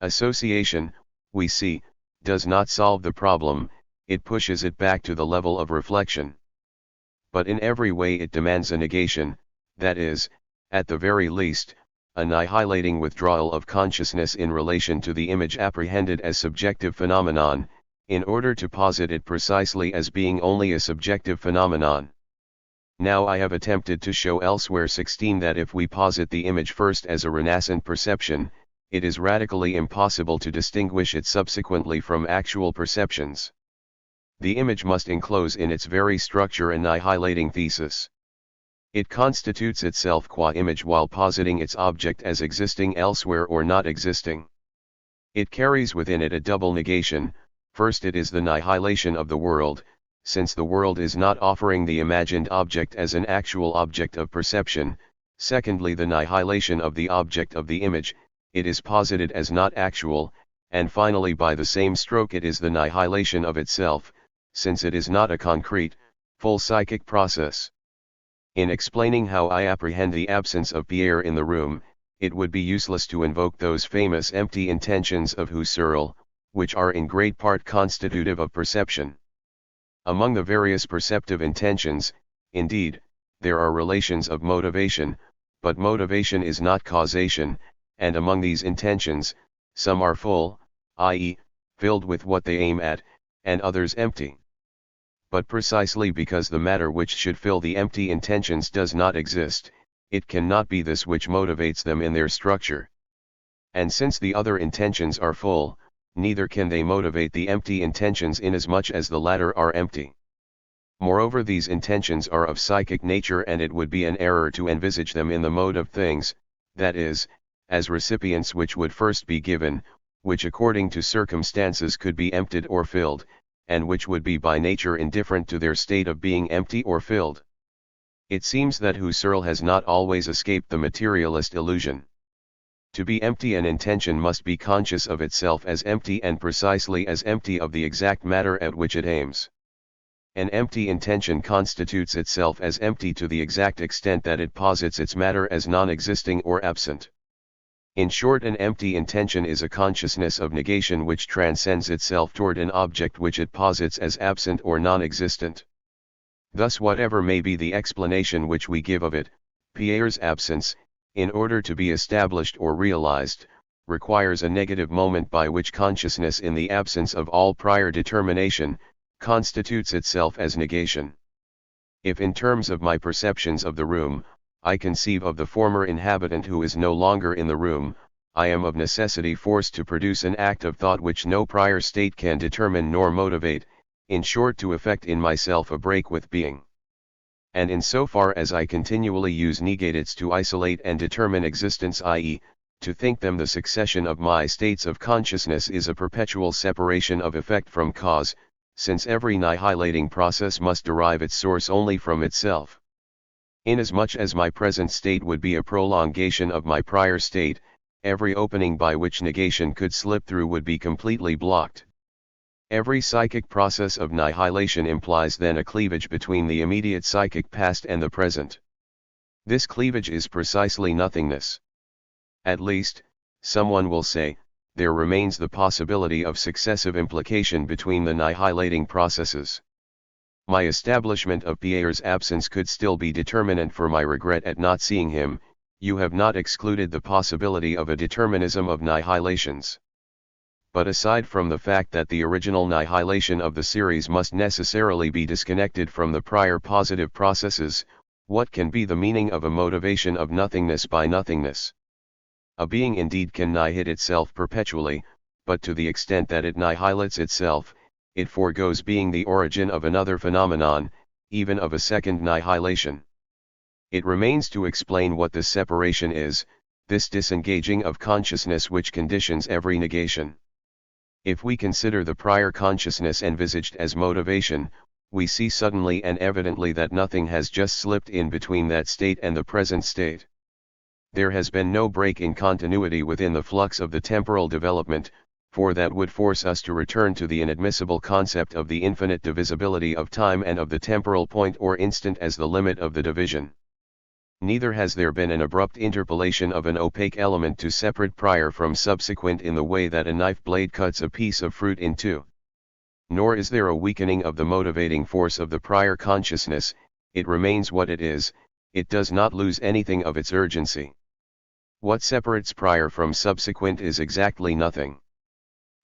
Speaker 1: Association, we see, does not solve the problem, it pushes it back to the level of reflection. But in every way it demands a negation, that is, at the very least, annihilating withdrawal of consciousness in relation to the image apprehended as subjective phenomenon, in order to posit it precisely as being only a subjective phenomenon. Now I have attempted to show elsewhere 16 that if we posit the image first as a renascent perception, it is radically impossible to distinguish it subsequently from actual perceptions. The image must enclose in its very structure a annihilating thesis. It constitutes itself qua image while positing its object as existing elsewhere or not existing. It carries within it a double negation. First, it is the annihilation of the world, since the world is not offering the imagined object as an actual object of perception. Secondly, the annihilation of the object of the image, it is posited as not actual, and finally by the same stroke it is the annihilation of itself, since it is not a concrete, full psychic process. In explaining how I apprehend the absence of Pierre in the room, it would be useless to invoke those famous empty intentions of Husserl, which are in great part constitutive of perception. Among the various perceptive intentions, indeed, there are relations of motivation, but motivation is not causation, and among these intentions, some are full, i.e., filled with what they aim at, and others empty. But precisely because the matter which should fill the empty intentions does not exist, it cannot be this which motivates them in their structure. And since the other intentions are full, neither can they motivate the empty intentions inasmuch as the latter are empty. Moreover, these intentions are of psychic nature, and it would be an error to envisage them in the mode of things, that is, as recipients which would first be given, which according to circumstances could be emptied or filled, and which would be by nature indifferent to their state of being empty or filled. It seems that Husserl has not always escaped the materialist illusion. To be empty, an intention must be conscious of itself as empty and precisely as empty of the exact matter at which it aims. An empty intention constitutes itself as empty to the exact extent that it posits its matter as non-existing or absent. In short, an empty intention is a consciousness of negation which transcends itself toward an object which it posits as absent or non-existent. Thus, whatever may be the explanation which we give of it, Pierre's absence, in order to be established or realized, requires a negative moment by which consciousness, in the absence of all prior determination, constitutes itself as negation. If in terms of my perceptions of the room, I conceive of the former inhabitant who is no longer in the room, I am of necessity forced to produce an act of thought which no prior state can determine nor motivate, in short to effect in myself a break with being. And in so far as I continually use negatives to isolate and determine existence, i.e., to think them the succession of my states of consciousness, is a perpetual separation of effect from cause, since every annihilating process must derive its source only from itself. Inasmuch as my present state would be a prolongation of my prior state, every opening by which negation could slip through would be completely blocked. Every psychic process of annihilation implies then a cleavage between the immediate psychic past and the present. This cleavage is precisely nothingness. At least, someone will say, there remains the possibility of successive implication between the annihilating processes. My establishment of Pierre's absence could still be determinant for my regret at not seeing him. You have not excluded the possibility of a determinism of annihilations. But aside from the fact that the original annihilation of the series must necessarily be disconnected from the prior positive processes, what can be the meaning of a motivation of nothingness by nothingness? A being indeed can annihilate itself perpetually, but to the extent that it annihilates itself, it forgoes being the origin of another phenomenon, even of a second annihilation. It remains to explain what this separation is, this disengaging of consciousness which conditions every negation. If we consider the prior consciousness envisaged as motivation, we see suddenly and evidently that nothing has just slipped in between that state and the present state. There has been no break in continuity within the flux of the temporal development, for that would force us to return to the inadmissible concept of the infinite divisibility of time and of the temporal point or instant as the limit of the division. Neither has there been an abrupt interpolation of an opaque element to separate prior from subsequent in the way that a knife blade cuts a piece of fruit in two. Nor is there a weakening of the motivating force of the prior consciousness, it remains what it is, it does not lose anything of its urgency. What separates prior from subsequent is exactly nothing.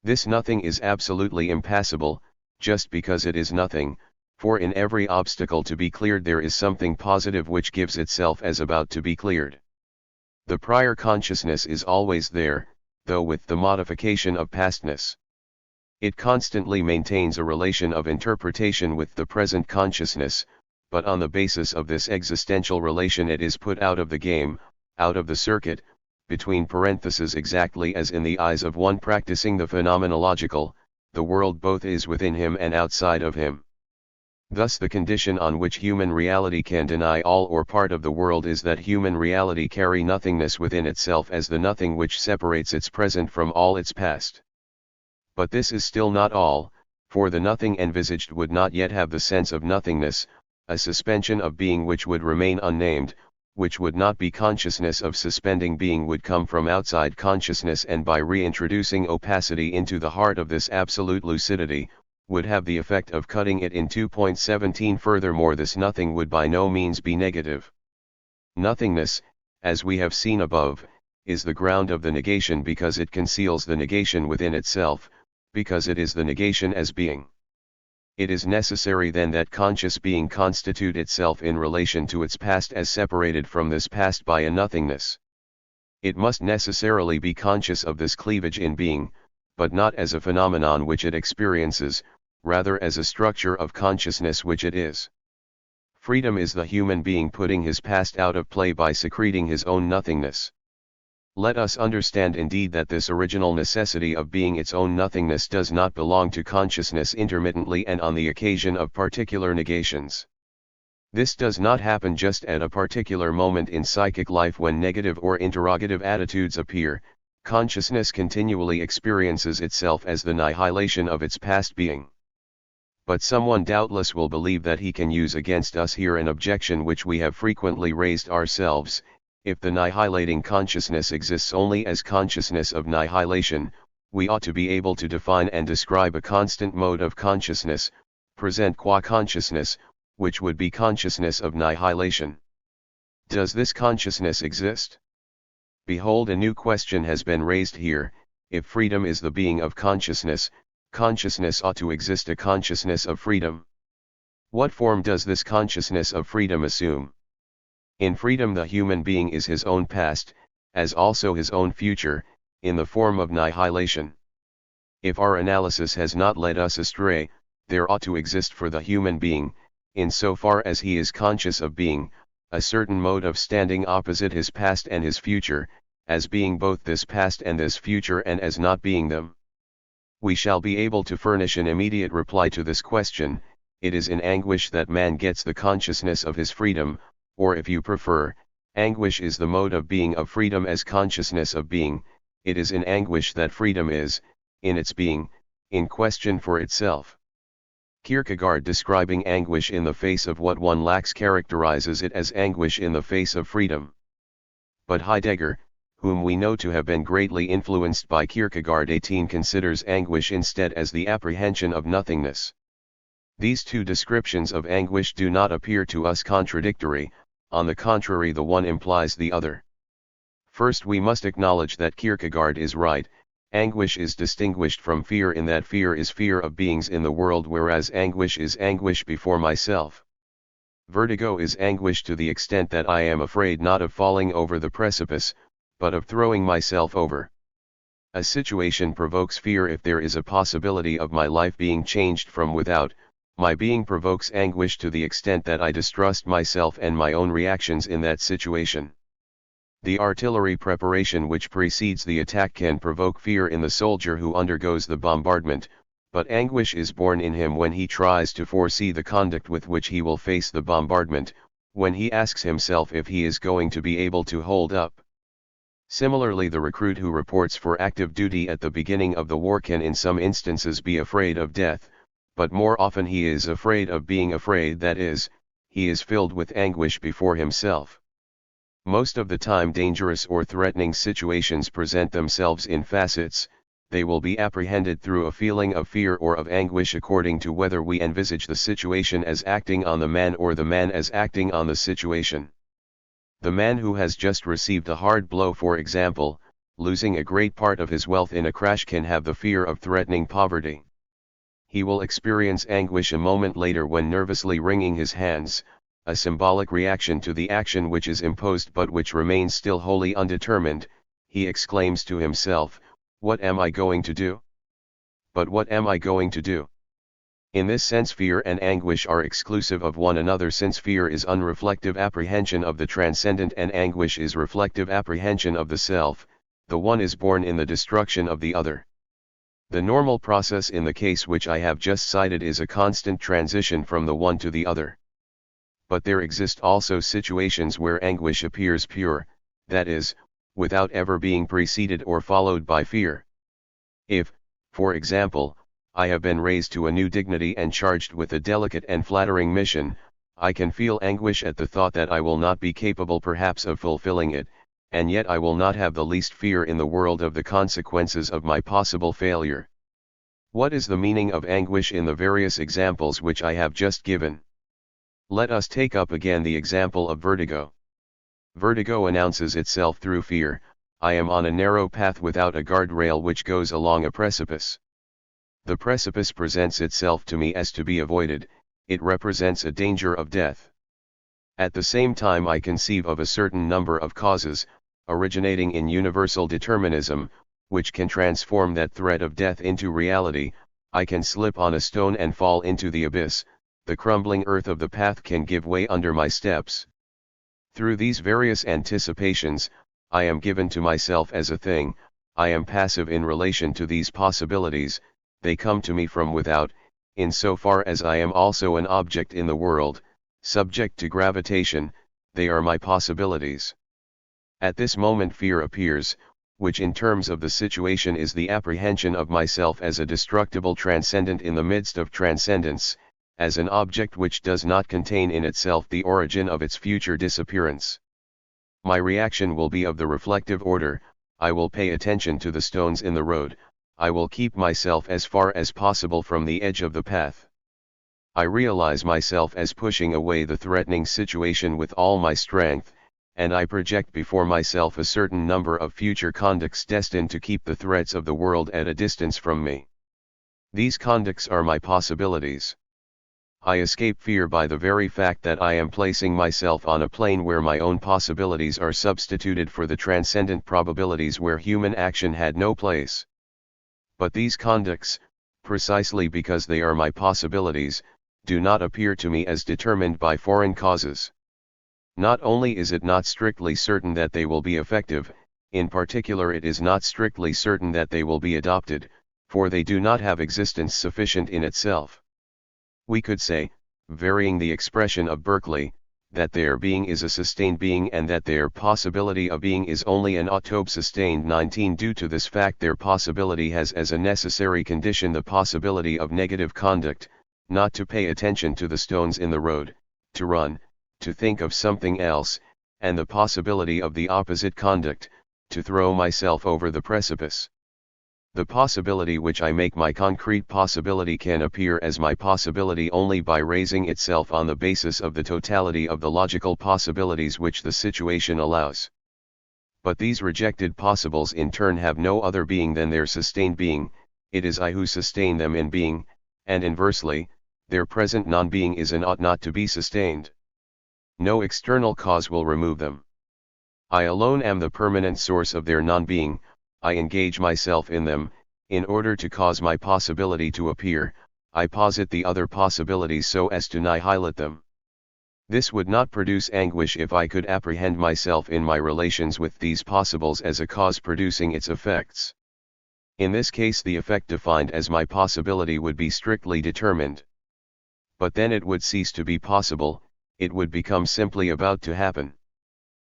Speaker 1: This nothing is absolutely impassible, just because it is nothing, For in every obstacle to be cleared there is something positive which gives itself as about to be cleared. The prior consciousness is always there, though with the modification of pastness. It constantly maintains a relation of interpretation with the present consciousness, but on the basis of this existential relation it is put out of the game, out of the circuit, between parentheses, exactly as in the eyes of one practicing the phenomenological, the world both is within him and outside of him. Thus the condition on which human reality can deny all or part of the world is that human reality carry nothingness within itself as the nothing which separates its present from all its past. But this is still not all, for the nothing envisaged would not yet have the sense of nothingness, a suspension of being which would remain unnamed, which would not be consciousness of suspending being, would come from outside consciousness, and by reintroducing opacity into the heart of this absolute lucidity, would have the effect of cutting it in 2.17. Furthermore, this nothing would by no means be negative. Nothingness, as we have seen above, is the ground of the negation because it conceals the negation within itself, because it is the negation as being. It is necessary then that conscious being constitute itself in relation to its past as separated from this past by a nothingness. It must necessarily be conscious of this cleavage in being, but not as a phenomenon which it experiences, rather as a structure of consciousness which it is. Freedom is the human being putting his past out of play by secreting his own nothingness. Let us understand indeed that this original necessity of being its own nothingness does not belong to consciousness intermittently and on the occasion of particular negations. This does not happen just at a particular moment in psychic life when negative or interrogative attitudes appear. Consciousness continually experiences itself as the nihilation of its past being. But someone doubtless will believe that he can use against us here an objection which we have frequently raised ourselves. If the nihilating consciousness exists only as consciousness of nihilation, we ought to be able to define and describe a constant mode of consciousness, present qua consciousness, which would be consciousness of nihilation. Does this consciousness exist? Behold, a new question has been raised here. If freedom is the being of consciousness, consciousness ought to exist a consciousness of freedom. What form does this consciousness of freedom assume? In freedom the human being is his own past, as also his own future, in the form of annihilation. If our analysis has not led us astray, there ought to exist for the human being, in so far as he is conscious of being, a certain mode of standing opposite his past and his future, as being both this past and this future and as not being them. We shall be able to furnish an immediate reply to this question. It is in anguish that man gets the consciousness of his freedom, or if you prefer, anguish is the mode of being of freedom as consciousness of being. It is in anguish that freedom is, in its being, in question for itself. Kierkegaard, describing anguish in the face of what one lacks, characterizes it as anguish in the face of freedom. But Heidegger, whom we know to have been greatly influenced by Kierkegaard 18, considers anguish instead as the apprehension of nothingness. These two descriptions of anguish do not appear to us contradictory, on the contrary the one implies the other. First we must acknowledge that Kierkegaard is right. Anguish is distinguished from fear in that fear is fear of beings in the world, whereas anguish is anguish before myself. Vertigo is anguish to the extent that I am afraid not of falling over the precipice, but of throwing myself over. A situation provokes fear if there is a possibility of my life being changed from without. My being provokes anguish to the extent that I distrust myself and my own reactions in that situation. The artillery preparation which precedes the attack can provoke fear in the soldier who undergoes the bombardment, but anguish is born in him when he tries to foresee the conduct with which he will face the bombardment, when he asks himself if he is going to be able to hold up. Similarly, the recruit who reports for active duty at the beginning of the war can in some instances be afraid of death, but more often he is afraid of being afraid, that is, he is filled with anguish before himself. Most of the time dangerous or threatening situations present themselves in facets. They will be apprehended through a feeling of fear or of anguish according to whether we envisage the situation as acting on the man or the man as acting on the situation. The man who has just received a hard blow, for example, losing a great part of his wealth in a crash, can have the fear of threatening poverty. he will experience anguish a moment later when nervously wringing his hands, a symbolic reaction to the action which is imposed but which remains still wholly undetermined. He exclaims to himself, "What am I going to do? But what am I going to do?" In this sense fear and anguish are exclusive of one another, since fear is unreflective apprehension of the transcendent and anguish is reflective apprehension of the self. The one is born in the destruction of the other. The normal process in the case which I have just cited is a constant transition from the one to the other. But there exist also situations where anguish appears pure, that is, without ever being preceded or followed by fear. If, for example, I have been raised to a new dignity and charged with a delicate and flattering mission, I can feel anguish at the thought that I will not be capable perhaps of fulfilling it, and yet I will not have the least fear in the world of the consequences of my possible failure. What is the meaning of anguish in the various examples which I have just given? Let us take up again the example of vertigo. Vertigo announces itself through fear. I am on a narrow path without a guardrail which goes along a precipice. The precipice presents itself to me as to be avoided, it represents a danger of death. At the same time I conceive of a certain number of causes, originating in universal determinism, which can transform that threat of death into reality. I can slip on a stone and fall into the abyss, the crumbling earth of the path can give way under my steps. Through these various anticipations, I am given to myself as a thing, I am passive in relation to these possibilities, they come to me from without, in so far as I am also an object in the world, subject to gravitation, they are my possibilities. At this moment fear appears, which in terms of the situation is the apprehension of myself as a destructible transcendent in the midst of transcendence, as an object which does not contain in itself the origin of its future disappearance. My reaction will be of the reflective order, I will pay attention to the stones in the road, I will keep myself as far as possible from the edge of the path. I realize myself as pushing away the threatening situation with all my strength, and I project before myself a certain number of future conducts destined to keep the threats of the world at a distance from me. These conducts are my possibilities. I escape fear by the very fact that I am placing myself on a plane where my own possibilities are substituted for the transcendent probabilities where human action had no place. But these conducts, precisely because they are my possibilities, do not appear to me as determined by foreign causes. Not only is it not strictly certain that they will be effective, in particular it is not strictly certain that they will be adopted, for they do not have existence sufficient in itself. We could say, varying the expression of Berkeley, that their being is a sustained being and that their possibility of being is only an autobe-sustained 19. Due to this fact their possibility has as a necessary condition the possibility of negative conduct, not to pay attention to the stones in the road, to run, to think of something else, and the possibility of the opposite conduct, to throw myself over the precipice. The possibility which I make my concrete possibility can appear as my possibility only by raising itself on the basis of the totality of the logical possibilities which the situation allows. But these rejected possibles in turn have no other being than their sustained being, it is I who sustain them in being, and inversely, their present non-being is and ought not to be sustained. No external cause will remove them. I alone am the permanent source of their non-being. I engage myself in them, in order to cause my possibility to appear, I posit the other possibilities so as to annihilate them. This would not produce anguish if I could apprehend myself in my relations with these possibles as a cause producing its effects. In this case the effect defined as my possibility would be strictly determined. But then it would cease to be possible, it would become simply about to happen.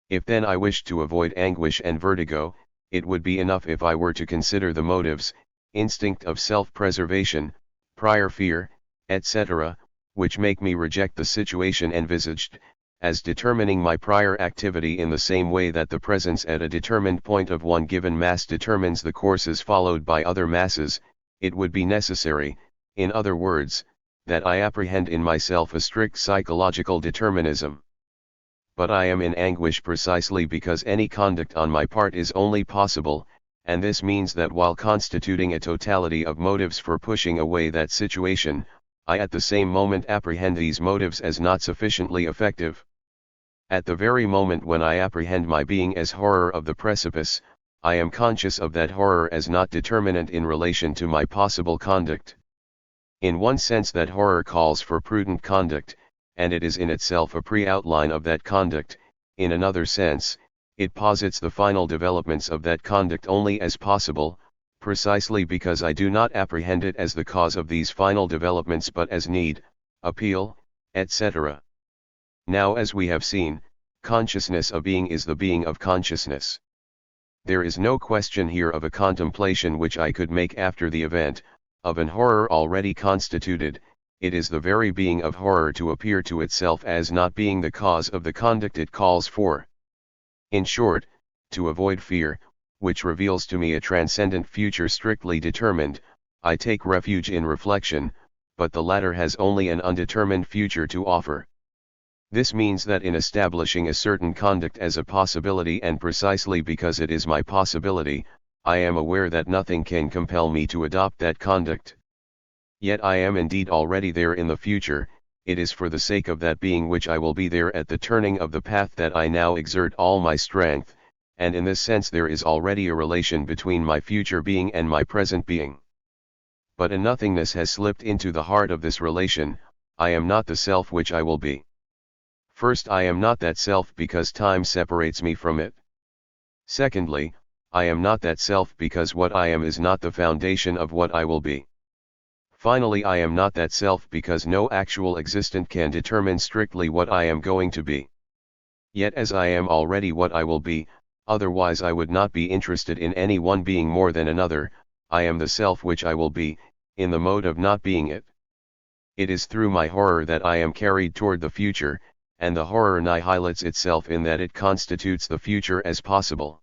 Speaker 1: If then I wished to avoid anguish and vertigo, it would be enough if I were to consider the motives, instinct of self-preservation, prior fear, etc., which make me reject the situation envisaged, as determining my prior activity in the same way that the presence at a determined point of one given mass determines the courses followed by other masses. It would be necessary, in other words, that I apprehend in myself a strict psychological determinism. But I am in anguish precisely because any conduct on my part is only possible, and this means that while constituting a totality of motives for pushing away that situation, I at the same moment apprehend these motives as not sufficiently effective. At the very moment when I apprehend my being as horror of the precipice, I am conscious of that horror as not determinate in relation to my possible conduct. In one sense that horror calls for prudent conduct, and it is in itself a pre-outline of that conduct. In another sense, it posits the final developments of that conduct only as possible, precisely because I do not apprehend it as the cause of these final developments but as need, appeal, etc. Now, as we have seen, consciousness of being is the being of consciousness. There is no question here of a contemplation which I could make after the event, of an horror already constituted. It is the very being of horror to appear to itself as not being the cause of the conduct it calls for. In short, to avoid fear, which reveals to me a transcendent future strictly determined, I take refuge in reflection, but the latter has only an undetermined future to offer. This means that in establishing a certain conduct as a possibility, and precisely because it is my possibility, I am aware that nothing can compel me to adopt that conduct. Yet I am indeed already there in the future. It is for the sake of that being which I will be there at the turning of the path that I now exert all my strength, and in this sense there is already a relation between my future being and my present being. But a nothingness has slipped into the heart of this relation. I am not the self which I will be. First, I am not that self because time separates me from it. Secondly, I am not that self because what I am is not the foundation of what I will be. Finally, I am not that self because no actual existent can determine strictly what I am going to be. Yet as I am already what I will be, otherwise I would not be interested in any one being more than another, I am the self which I will be, in the mode of not being it. It is through my horror that I am carried toward the future, and the horror annihilates itself in that it constitutes the future as possible.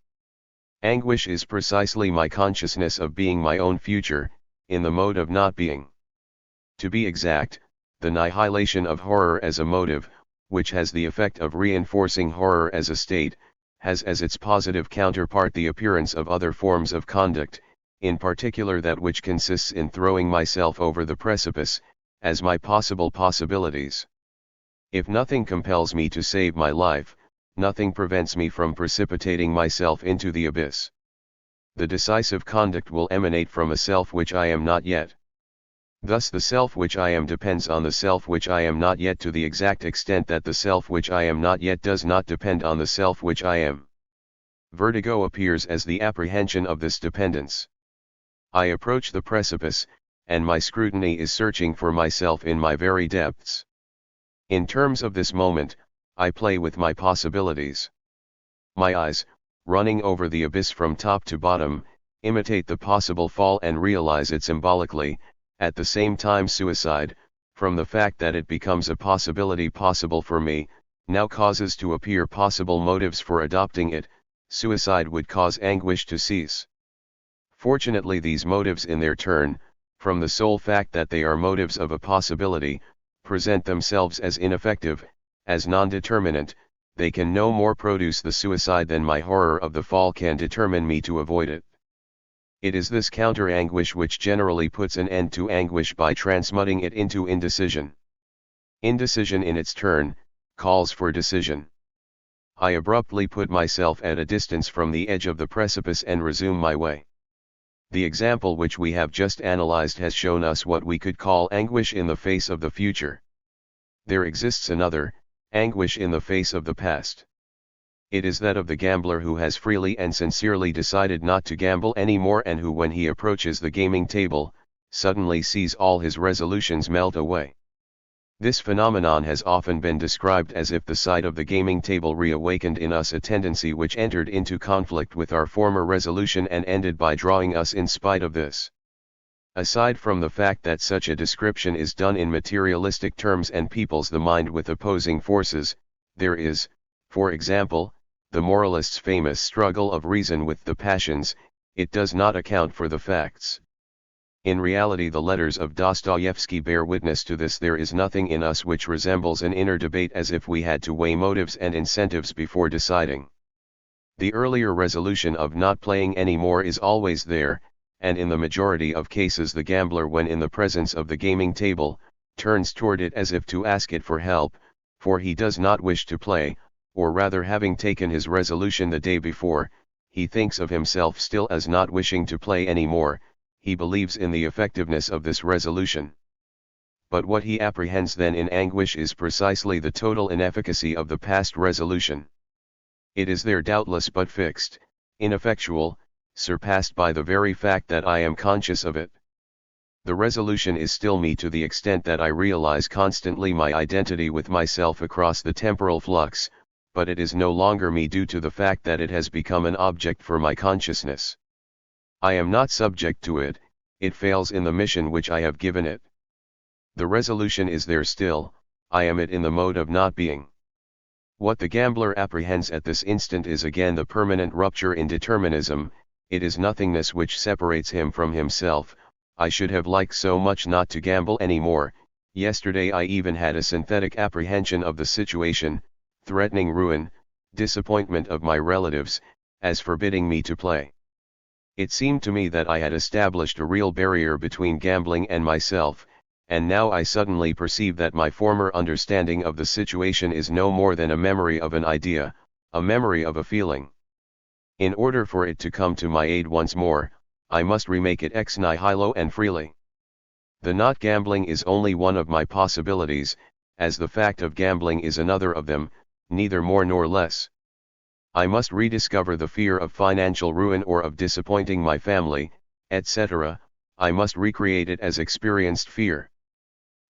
Speaker 1: Anguish is precisely my consciousness of being my own future, in the mode of not being. To be exact, the annihilation of horror as a motive, which has the effect of reinforcing horror as a state, has as its positive counterpart the appearance of other forms of conduct, in particular that which consists in throwing myself over the precipice, as my possible possibilities. If nothing compels me to save my life, nothing prevents me from precipitating myself into the abyss. The decisive conduct will emanate from a self which I am not yet. Thus the self which I am depends on the self which I am not yet to the exact extent that the self which I am not yet does not depend on the self which I am. Vertigo appears as the apprehension of this dependence. I approach the precipice, and my scrutiny is searching for myself in my very depths. In terms of this moment, I play with my possibilities. My eyes, running over the abyss from top to bottom, imitate the possible fall and realize it symbolically. At the same time suicide, from the fact that it becomes a possibility possible for me, now causes to appear possible motives for adopting it. Suicide would cause anguish to cease. Fortunately these motives in their turn, from the sole fact that they are motives of a possibility, present themselves as ineffective, as non-determinate. They can no more produce the suicide than my horror of the fall can determine me to avoid it. It is this counter-anguish which generally puts an end to anguish by transmuting it into indecision. Indecision in its turn, calls for decision. I abruptly put myself at a distance from the edge of the precipice and resume my way. The example which we have just analyzed has shown us what we could call anguish in the face of the future. There exists another, anguish in the face of the past. It is that of the gambler who has freely and sincerely decided not to gamble anymore and who, when he approaches the gaming table, suddenly sees all his resolutions melt away. This phenomenon has often been described as if the sight of the gaming table reawakened in us a tendency which entered into conflict with our former resolution and ended by drawing us in spite of this. Aside from the fact that such a description is done in materialistic terms and peoples the mind with opposing forces, there is, for example, the moralist's famous struggle of reason with the passions. It does not account for the facts. In reality, the letters of Dostoevsky bear witness to this. There is nothing in us which resembles an inner debate, as if we had to weigh motives and incentives before deciding. The earlier resolution of not playing anymore is always there, and in the majority of cases the gambler, when in the presence of the gaming table, turns toward it as if to ask it for help, for he does not wish to play, or rather, having taken his resolution the day before, he thinks of himself still as not wishing to play anymore. He believes in the effectiveness of this resolution. But what he apprehends then in anguish is precisely the total inefficacy of the past resolution. It is there doubtless, but fixed, ineffectual, surpassed by the very fact that I am conscious of it. The resolution is still me to the extent that I realize constantly my identity with myself across the temporal flux, but it is no longer me due to the fact that it has become an object for my consciousness. I am not subject to it, it fails in the mission which I have given it. The resolution is there still, I am it in the mode of not being. What the gambler apprehends at this instant is again the permanent rupture in determinism. It is nothingness which separates him from himself. I should have liked so much not to gamble anymore. Yesterday I even had a synthetic apprehension of the situation, threatening ruin, disappointment of my relatives, as forbidding me to play. It seemed to me that I had established a real barrier between gambling and myself, and now I suddenly perceive that my former understanding of the situation is no more than a memory of an idea, a memory of a feeling. In order for it to come to my aid once more, I must remake it ex nihilo and freely. The not gambling is only one of my possibilities, as the fact of gambling is another of them, neither more nor less. I must rediscover the fear of financial ruin or of disappointing my family, etc. I must recreate it as experienced fear.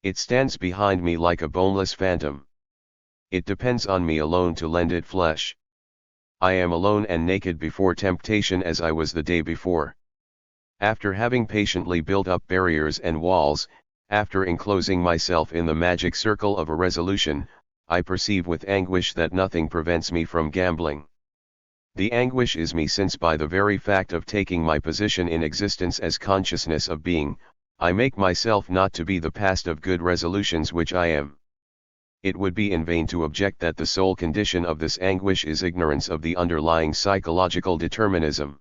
Speaker 1: It stands behind me like a boneless phantom. It depends on me alone to lend it flesh. I am alone and naked before temptation as I was the day before. After having patiently built up barriers and walls, after enclosing myself in the magic circle of a resolution, I perceive with anguish that nothing prevents me from gambling. The anguish is me, since by the very fact of taking my position in existence as consciousness of being, I make myself not to be the past of good resolutions which I am. It would be in vain to object that the sole condition of this anguish is ignorance of the underlying psychological determinism.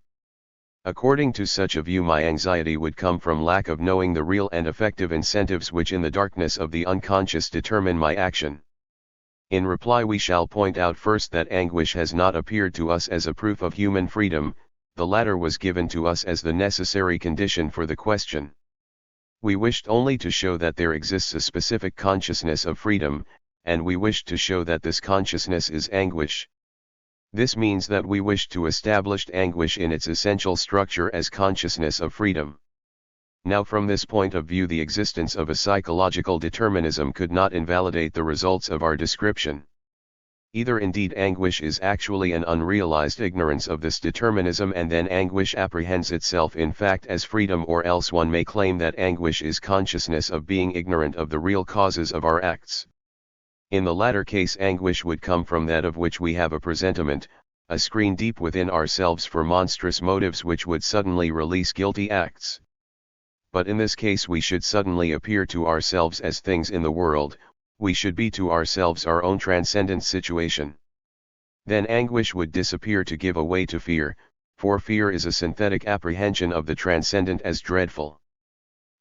Speaker 1: According to such a view, my anxiety would come from lack of knowing the real and effective incentives which in the darkness of the unconscious determine my action. In reply, we shall point out first that anguish has not appeared to us as a proof of human freedom. The latter was given to us as the necessary condition for the question. We wished only to show that there exists a specific consciousness of freedom, and we wished to show that this consciousness is anguish. This means that we wished to establish anguish in its essential structure as consciousness of freedom. Now, from this point of view, the existence of a psychological determinism could not invalidate the results of our description. Either indeed anguish is actually an unrealized ignorance of this determinism, and then anguish apprehends itself in fact as freedom, or else one may claim that anguish is consciousness of being ignorant of the real causes of our acts. In the latter case, anguish would come from that of which we have a presentiment, a screen deep within ourselves for monstrous motives which would suddenly release guilty acts. But in this case we should suddenly appear to ourselves as things in the world, we should be to ourselves our own transcendent situation. Then anguish would disappear to give way to fear, for fear is a synthetic apprehension of the transcendent as dreadful.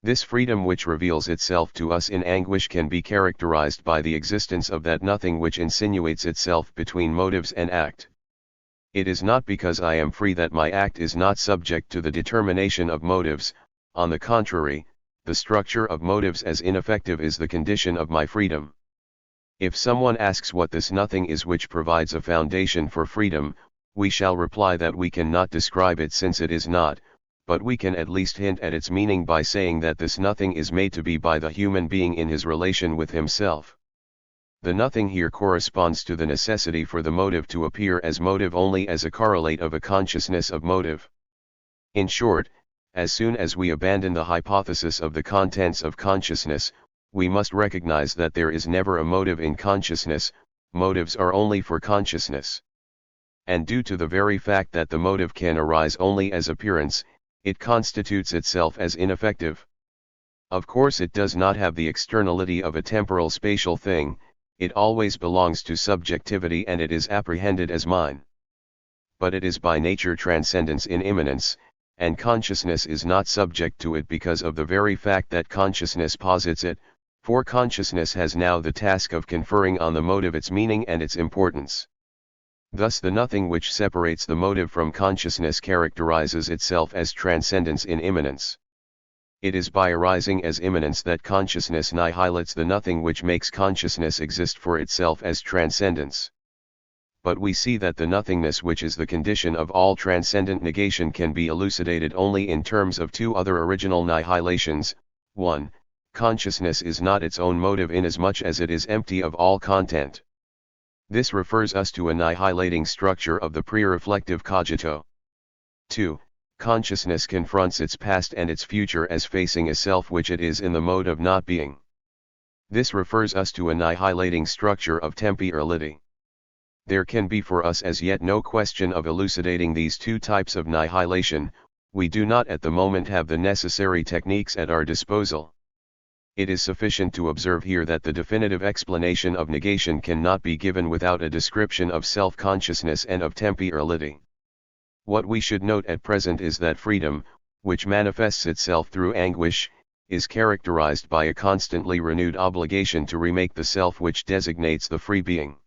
Speaker 1: This freedom which reveals itself to us in anguish can be characterized by the existence of that nothing which insinuates itself between motives and act. It is not because I am free that my act is not subject to the determination of motives. On the contrary, the structure of motives as ineffective is the condition of my freedom. If someone asks what this nothing is which provides a foundation for freedom, we shall reply that we cannot describe it since it is not, but we can at least hint at its meaning by saying that this nothing is made to be by the human being in his relation with himself. The nothing here corresponds to the necessity for the motive to appear as motive only as a correlate of a consciousness of motive. In short, as soon as we abandon the hypothesis of the contents of consciousness, we must recognize that there is never a motive in consciousness. Motives are only for consciousness. And due to the very fact that the motive can arise only as appearance, it constitutes itself as ineffective. Of course it does not have the externality of a temporal spatial thing, it always belongs to subjectivity and it is apprehended as mine. but it is by nature transcendence in immanence, and consciousness is not subject to it because of the very fact that consciousness posits it, for consciousness has now the task of conferring on the motive its meaning and its importance. Thus the nothing which separates the motive from consciousness characterizes itself as transcendence in immanence. It is by arising as immanence that consciousness annihilates the nothing which makes consciousness exist for itself as transcendence. But we see that the nothingness which is the condition of all transcendent negation can be elucidated only in terms of two other original annihilations. 1. Consciousness is not its own motive inasmuch as it is empty of all content. This refers us to annihilating structure of the pre-reflective cogito. 2. Consciousness confronts its past and its future as facing a self which it is in the mode of not being. This refers us to annihilating structure of temporality. There can be for us as yet no question of elucidating these two types of annihilation. We do not at the moment have the necessary techniques at our disposal. It is sufficient to observe here that the definitive explanation of negation cannot be given without a description of self-consciousness and of temporality. What we should note at present is that freedom, which manifests itself through anguish, is characterized by a constantly renewed obligation to remake the self which designates the free being.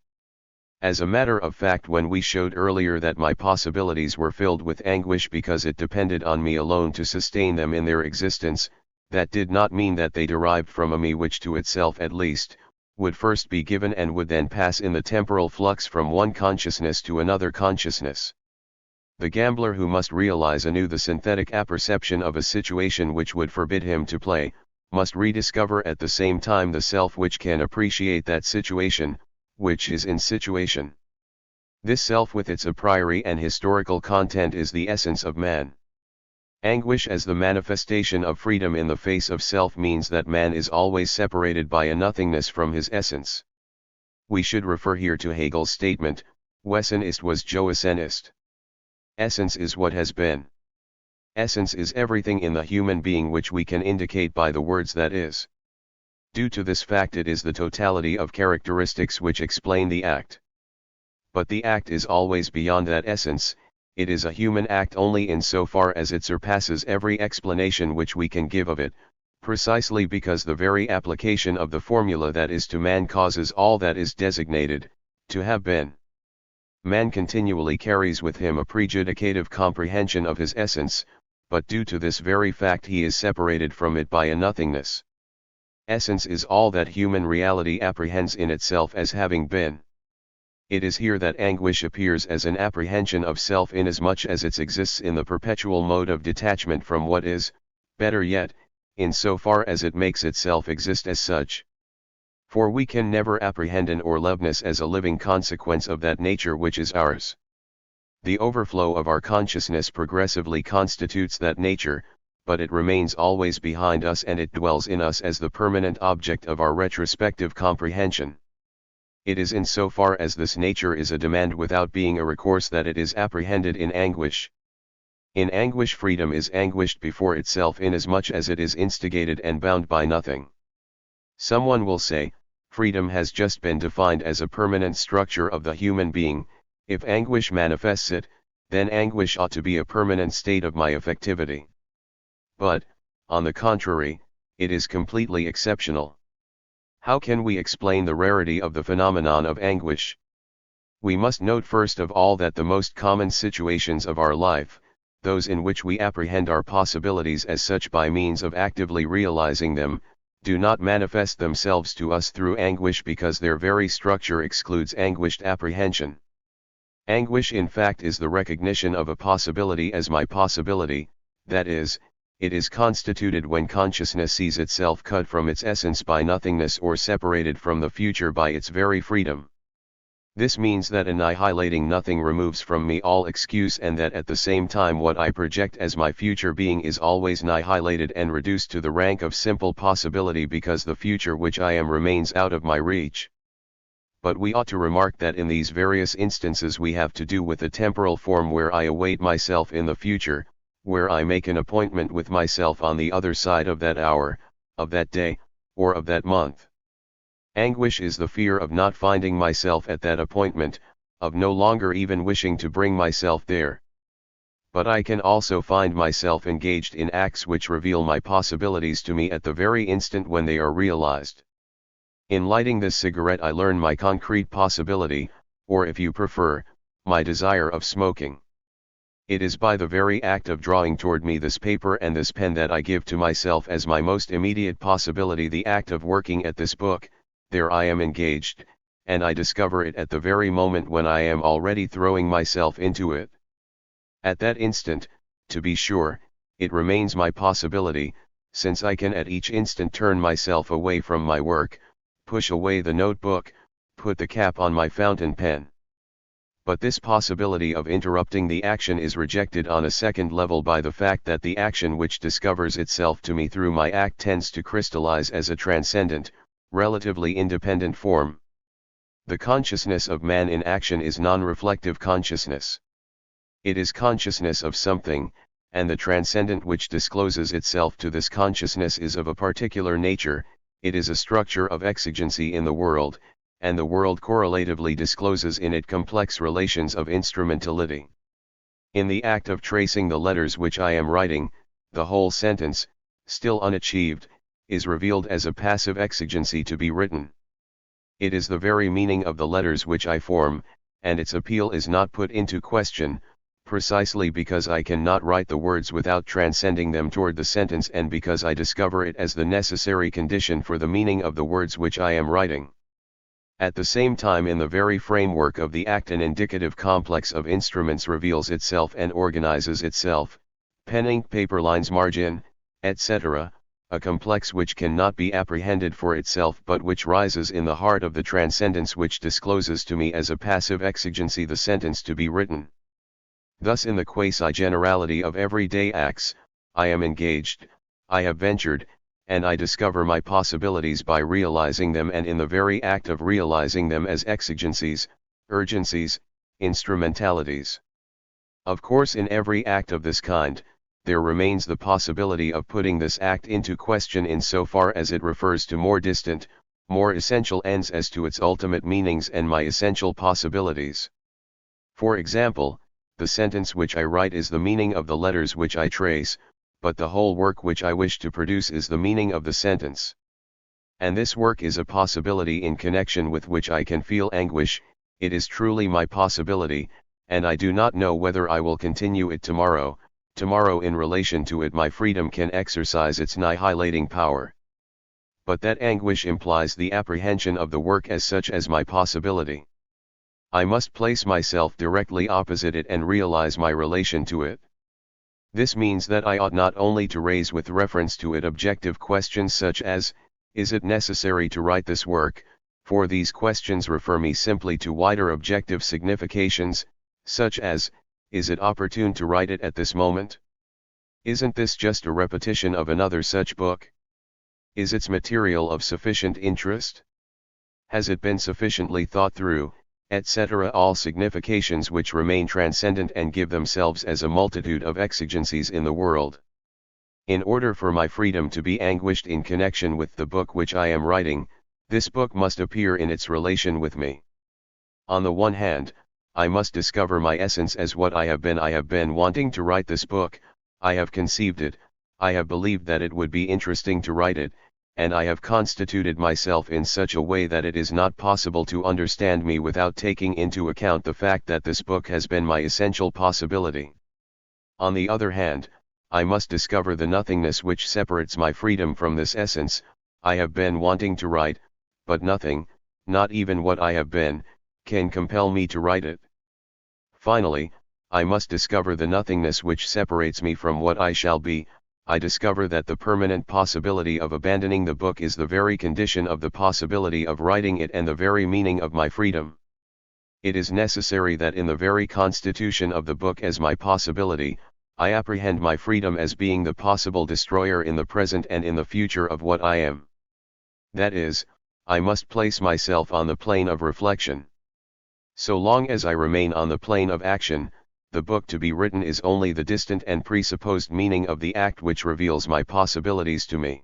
Speaker 1: As a matter of fact, when we showed earlier that my possibilities were filled with anguish because it depended on me alone to sustain them in their existence, that did not mean that they derived from a me which to itself at least, would first be given and would then pass in the temporal flux from one consciousness to another consciousness. The gambler who must realize anew the synthetic apperception of a situation which would forbid him to play, must rediscover at the same time the self which can appreciate that situation, which is in situation. This self with its a priori and historical content is the essence of man. Anguish as the manifestation of freedom in the face of self means that man is always separated by a nothingness from his essence. We should refer here to Hegel's statement, Wesen ist was Joesen ist. Essence is what has been. Essence is everything in the human being which we can indicate by the words that is. Due to this fact it is the totality of characteristics which explain the act. But the act is always beyond that essence. It is a human act only in so far as it surpasses every explanation which we can give of it, precisely because the very application of the formula that is to man causes all that is designated, to have been. Man continually carries with him a prejudicative comprehension of his essence, but due to this very fact he is separated from it by a nothingness. Essence is all that human reality apprehends in itself as having been. It is here that anguish appears as an apprehension of self inasmuch as it exists in the perpetual mode of detachment from what is, better yet, in so far as it makes itself exist as such. For we can never apprehend an orloveness as a living consequence of that nature which is ours. The overflow of our consciousness progressively constitutes that nature, but it remains always behind us and it dwells in us as the permanent object of our retrospective comprehension. It is in so far as this nature is a demand without being a recourse that it is apprehended in anguish. In anguish freedom is anguished before itself inasmuch as it is instigated and bound by nothing. Someone will say, freedom has just been defined as a permanent structure of the human being. If anguish manifests it, then anguish ought to be a permanent state of my affectivity. But, on the contrary, it is completely exceptional. How can we explain the rarity of the phenomenon of anguish? We must note first of all that the most common situations of our life, those in which we apprehend our possibilities as such by means of actively realizing them, do not manifest themselves to us through anguish because their very structure excludes anguished apprehension. Anguish in fact is the recognition of a possibility as my possibility, that is, it is constituted when consciousness sees itself cut from its essence by nothingness or separated from the future by its very freedom. This means that annihilating nothing removes from me all excuse and that at the same time what I project as my future being is always annihilated and reduced to the rank of simple possibility because the future which I am remains out of my reach. But we ought to remark that in these various instances we have to do with a temporal form where I await myself in the future, where I make an appointment with myself on the other side of that hour, of that day, or of that month. Anguish is the fear of not finding myself at that appointment, of no longer even wishing to bring myself there. But I can also find myself engaged in acts which reveal my possibilities to me at the very instant when they are realized. In lighting this cigarette I learn my concrete possibility, or if you prefer, my desire of smoking. It is by the very act of drawing toward me this paper and this pen that I give to myself as my most immediate possibility the act of working at this book. There I am engaged, and I discover it at the very moment when I am already throwing myself into it. At that instant, to be sure, it remains my possibility, since I can at each instant turn myself away from my work, push away the notebook, put the cap on my fountain pen. But this possibility of interrupting the action is rejected on a second level by the fact that the action which discovers itself to me through my act tends to crystallize as a transcendent, relatively independent form. The consciousness of man in action is non-reflective consciousness. It is consciousness of something, and the transcendent which discloses itself to this consciousness is of a particular nature. It is a structure of exigency in the world, and the world correlatively discloses in it complex relations of instrumentality. In the act of tracing the letters which I am writing, the whole sentence, still unachieved, is revealed as a passive exigency to be written. It is the very meaning of the letters which I form, and its appeal is not put into question, precisely because I cannot write the words without transcending them toward the sentence and because I discover it as the necessary condition for the meaning of the words which I am writing. At the same time, in the very framework of the act, an indicative complex of instruments reveals itself and organizes itself, pen, ink, paper, lines, margin, etc., a complex which cannot be apprehended for itself but which rises in the heart of the transcendence which discloses to me as a passive exigency the sentence to be written. Thus in the quasi-generality of everyday acts, I am engaged, I have ventured, and I discover my possibilities by realizing them, and in the very act of realizing them as exigencies, urgencies, instrumentalities. Of course, in every act of this kind, there remains the possibility of putting this act into question in so far as it refers to more distant, more essential ends as to its ultimate meanings and my essential possibilities. For example, the sentence which I write is the meaning of the letters which I trace, but the whole work which I wish to produce is the meaning of the sentence. And this work is a possibility in connection with which I can feel anguish. It is truly my possibility, and I do not know whether I will continue it tomorrow. Tomorrow in relation to it my freedom can exercise its annihilating power. But that anguish implies the apprehension of the work as such as my possibility. I must place myself directly opposite it and realize my relation to it. This means that I ought not only to raise with reference to it objective questions such as, is it necessary to write this work, for these questions refer me simply to wider objective significations, such as, is it opportune to write it at this moment? Isn't this just a repetition of another such book? Is its material of sufficient interest? Has it been sufficiently thought through, etc. All significations which remain transcendent and give themselves as a multitude of exigencies in the world. In order for my freedom to be anguished in connection with the book which I am writing, this book must appear in its relation with me. On the one hand, I must discover my essence as what I have been wanting to write this book, I have conceived it, I have believed that it would be interesting to write it, and I have constituted myself in such a way that it is not possible to understand me without taking into account the fact that this book has been my essential possibility. On the other hand, I must discover the nothingness which separates my freedom from this essence. I have been wanting to write, but nothing, not even what I have been, can compel me to write it. Finally, I must discover the nothingness which separates me from what I shall be. I discover that the permanent possibility of abandoning the book is the very condition of the possibility of writing it and the very meaning of my freedom. It is necessary that in the very constitution of the book as my possibility, I apprehend my freedom as being the possible destroyer in the present and in the future of what I am. That is, I must place myself on the plane of reflection. So long as I remain on the plane of action, the book to be written is only the distant and presupposed meaning of the act which reveals my possibilities to me.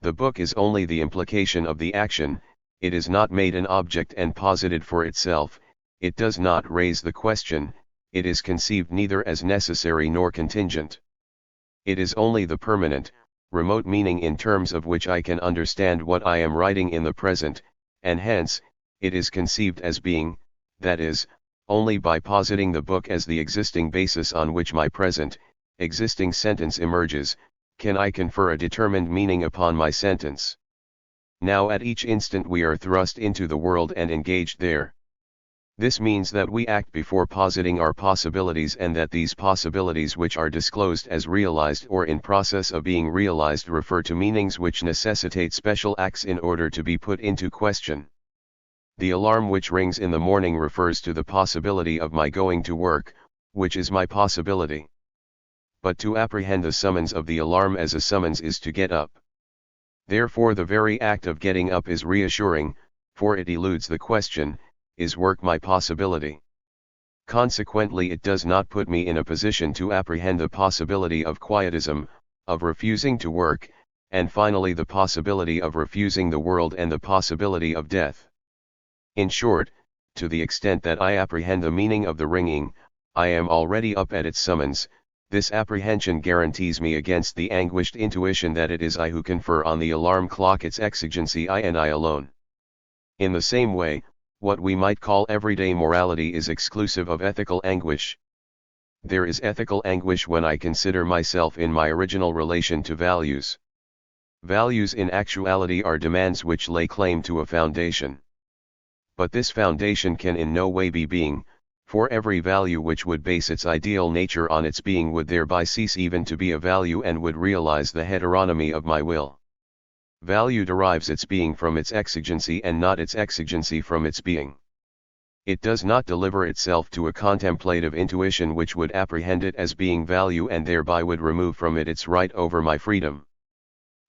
Speaker 1: The book is only the implication of the action, it is not made an object and posited for itself, it does not raise the question, it is conceived neither as necessary nor contingent. It is only the permanent, remote meaning in terms of which I can understand what I am writing in the present, and hence, it is conceived as being, that is, only by positing the book as the existing basis on which my present, existing sentence emerges, can I confer a determined meaning upon my sentence. Now at each instant we are thrust into the world and engaged there. This means that we act before positing our possibilities, and that these possibilities which are disclosed as realized or in process of being realized refer to meanings which necessitate special acts in order to be put into question. The alarm which rings in the morning refers to the possibility of my going to work, which is my possibility. But to apprehend the summons of the alarm as a summons is to get up. Therefore the very act of getting up is reassuring, for it eludes the question, is work my possibility? Consequently it does not put me in a position to apprehend the possibility of quietism, of refusing to work, and finally the possibility of refusing the world and the possibility of death. In short, to the extent that I apprehend the meaning of the ringing, I am already up at its summons. This apprehension guarantees me against the anguished intuition that it is I who confer on the alarm clock its exigency, I and I alone. In the same way, what we might call everyday morality is exclusive of ethical anguish. There is ethical anguish when I consider myself in my original relation to values. Values in actuality are demands which lay claim to a foundation. But this foundation can in no way be being, for every value which would base its ideal nature on its being would thereby cease even to be a value and would realize the heteronomy of my will. Value derives its being from its exigency and not its exigency from its being. It does not deliver itself to a contemplative intuition which would apprehend it as being value and thereby would remove from it its right over my freedom.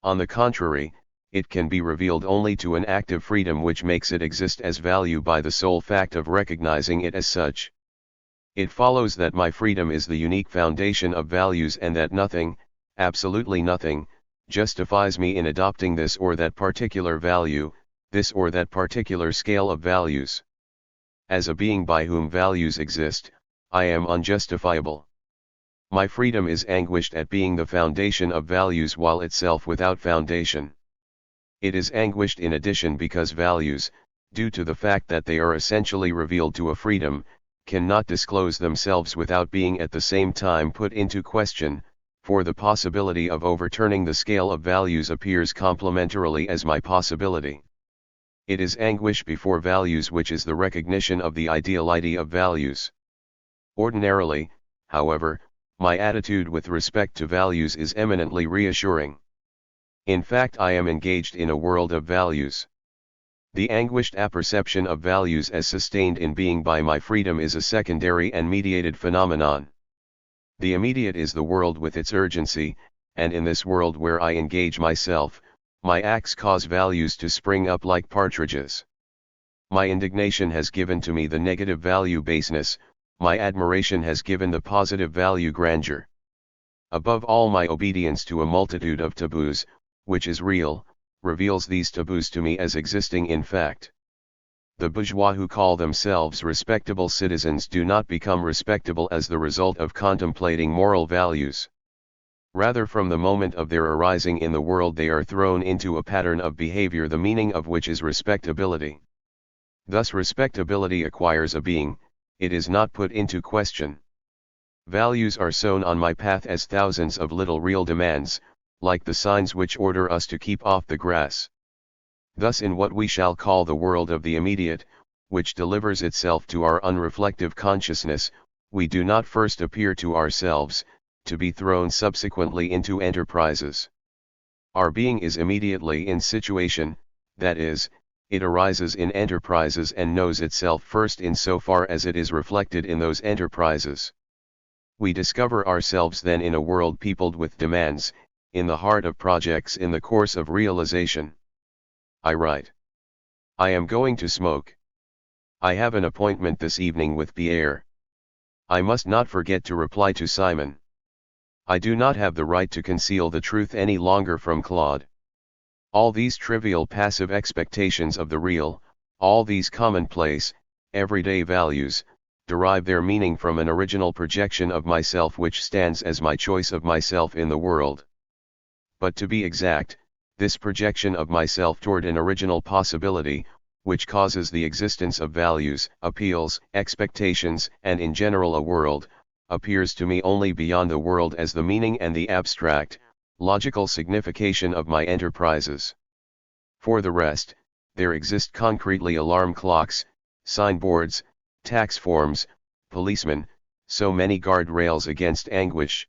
Speaker 1: On the contrary, it can be revealed only to an active freedom which makes it exist as value by the sole fact of recognizing it as such. It follows that my freedom is the unique foundation of values and that nothing, absolutely nothing, justifies me in adopting this or that particular value, this or that particular scale of values. As a being by whom values exist, I am unjustifiable. My freedom is anguished at being the foundation of values while itself without foundation. It is anguished in addition because values, due to the fact that they are essentially revealed to a freedom, cannot disclose themselves without being at the same time put into question, for the possibility of overturning the scale of values appears complementarily as my possibility. It is anguish before values which is the recognition of the ideality of values. Ordinarily, however, my attitude with respect to values is eminently reassuring. In fact, I am engaged in a world of values. The anguished apperception of values as sustained in being by my freedom is a secondary and mediated phenomenon. The immediate is the world with its urgency, and in this world where I engage myself, my acts cause values to spring up like partridges. My indignation has given to me the negative value baseness, my admiration has given the positive value grandeur. Above all, my obedience to a multitude of taboos, which is real, reveals these taboos to me as existing in fact. The bourgeois who call themselves respectable citizens do not become respectable as the result of contemplating moral values. Rather, from the moment of their arising in the world they are thrown into a pattern of behavior the meaning of which is respectability. Thus respectability acquires a being, it is not put into question. Values are sown on my path as thousands of little real demands, like the signs which order us to keep off the grass. Thus in what we shall call the world of the immediate, which delivers itself to our unreflective consciousness, we do not first appear to ourselves, to be thrown subsequently into enterprises. Our being is immediately in situation, that is, it arises in enterprises and knows itself first in so far as it is reflected in those enterprises. We discover ourselves then in a world peopled with demands, in the heart of projects in the course of realization. I write. I am going to smoke. I have an appointment this evening with Pierre. I must not forget to reply to Simon. I do not have the right to conceal the truth any longer from Claude. All these trivial passive expectations of the real, all these commonplace, everyday values, derive their meaning from an original projection of myself which stands as my choice of myself in the world. But to be exact, this projection of myself toward an original possibility, which causes the existence of values, appeals, expectations, and in general a world, appears to me only beyond the world as the meaning and the abstract, logical signification of my enterprises. For the rest, there exist concretely alarm clocks, signboards, tax forms, policemen, so many guardrails against anguish.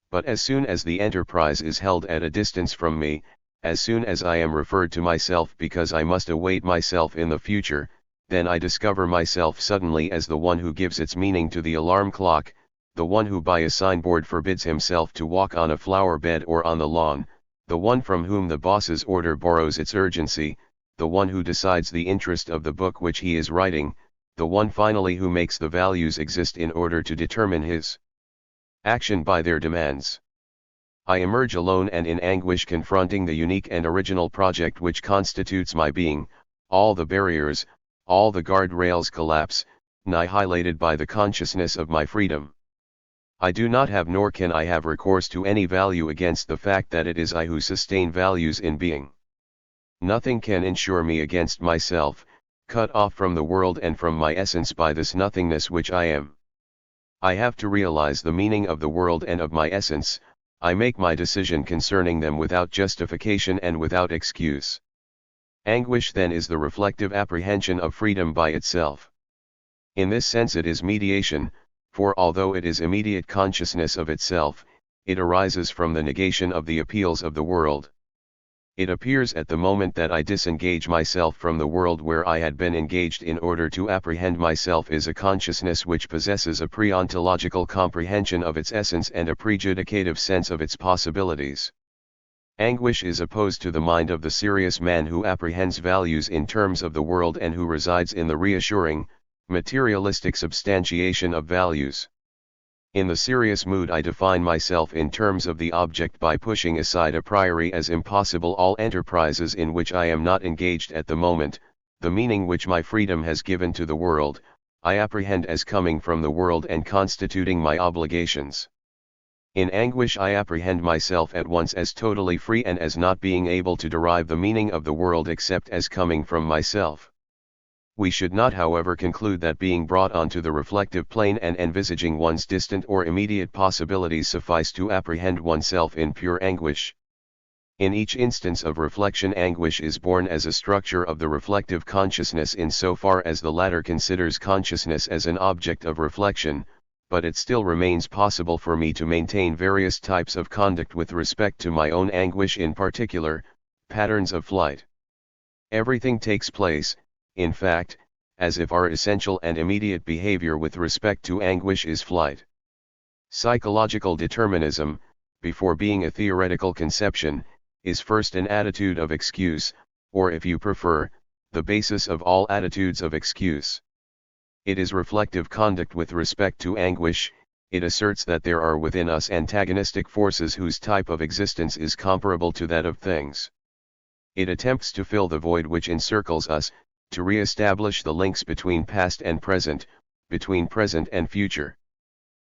Speaker 1: But as soon as the enterprise is held at a distance from me, as soon as I am referred to myself because I must await myself in the future, then I discover myself suddenly as the one who gives its meaning to the alarm clock, the one who by a signboard forbids himself to walk on a flower bed or on the lawn, the one from whom the boss's order borrows its urgency, the one who decides the interest of the book which he is writing, the one finally who makes the values exist in order to determine his action by their demands. I emerge alone and in anguish confronting the unique and original project which constitutes my being. All the barriers, all the guardrails collapse, annihilated by the consciousness of my freedom. I do not have nor can I have recourse to any value against the fact that it is I who sustain values in being. Nothing can insure me against myself, cut off from the world and from my essence by this nothingness which I am. I have to realize the meaning of the world and of my essence. I make my decision concerning them without justification and without excuse. Anguish then is the reflective apprehension of freedom by itself. In this sense it is mediation, for although it is immediate consciousness of itself, it arises from the negation of the appeals of the world. It appears at the moment that I disengage myself from the world where I had been engaged in order to apprehend myself is a consciousness which possesses a pre-ontological comprehension of its essence and a prejudicative sense of its possibilities. Anguish is opposed to the mind of the serious man who apprehends values in terms of the world and who resides in the reassuring, materialistic substantiation of values. In the serious mood I define myself in terms of the object by pushing aside a priori as impossible all enterprises in which I am not engaged at the moment, the meaning which my freedom has given to the world, I apprehend as coming from the world and constituting my obligations. In anguish I apprehend myself at once as totally free and as not being able to derive the meaning of the world except as coming from myself. We should not however conclude that being brought onto the reflective plane and envisaging one's distant or immediate possibilities suffice to apprehend oneself in pure anguish. In each instance of reflection anguish is born as a structure of the reflective consciousness in so far as the latter considers consciousness as an object of reflection, but it still remains possible for me to maintain various types of conduct with respect to my own anguish, in particular, patterns of flight. Everything takes place, in fact, as if our essential and immediate behavior with respect to anguish is flight. Psychological determinism, before being a theoretical conception, is first an attitude of excuse, or if you prefer, the basis of all attitudes of excuse. It is reflective conduct with respect to anguish. It asserts that there are within us antagonistic forces whose type of existence is comparable to that of things. It attempts to fill the void which encircles us, to re-establish the links between past and present, between present and future.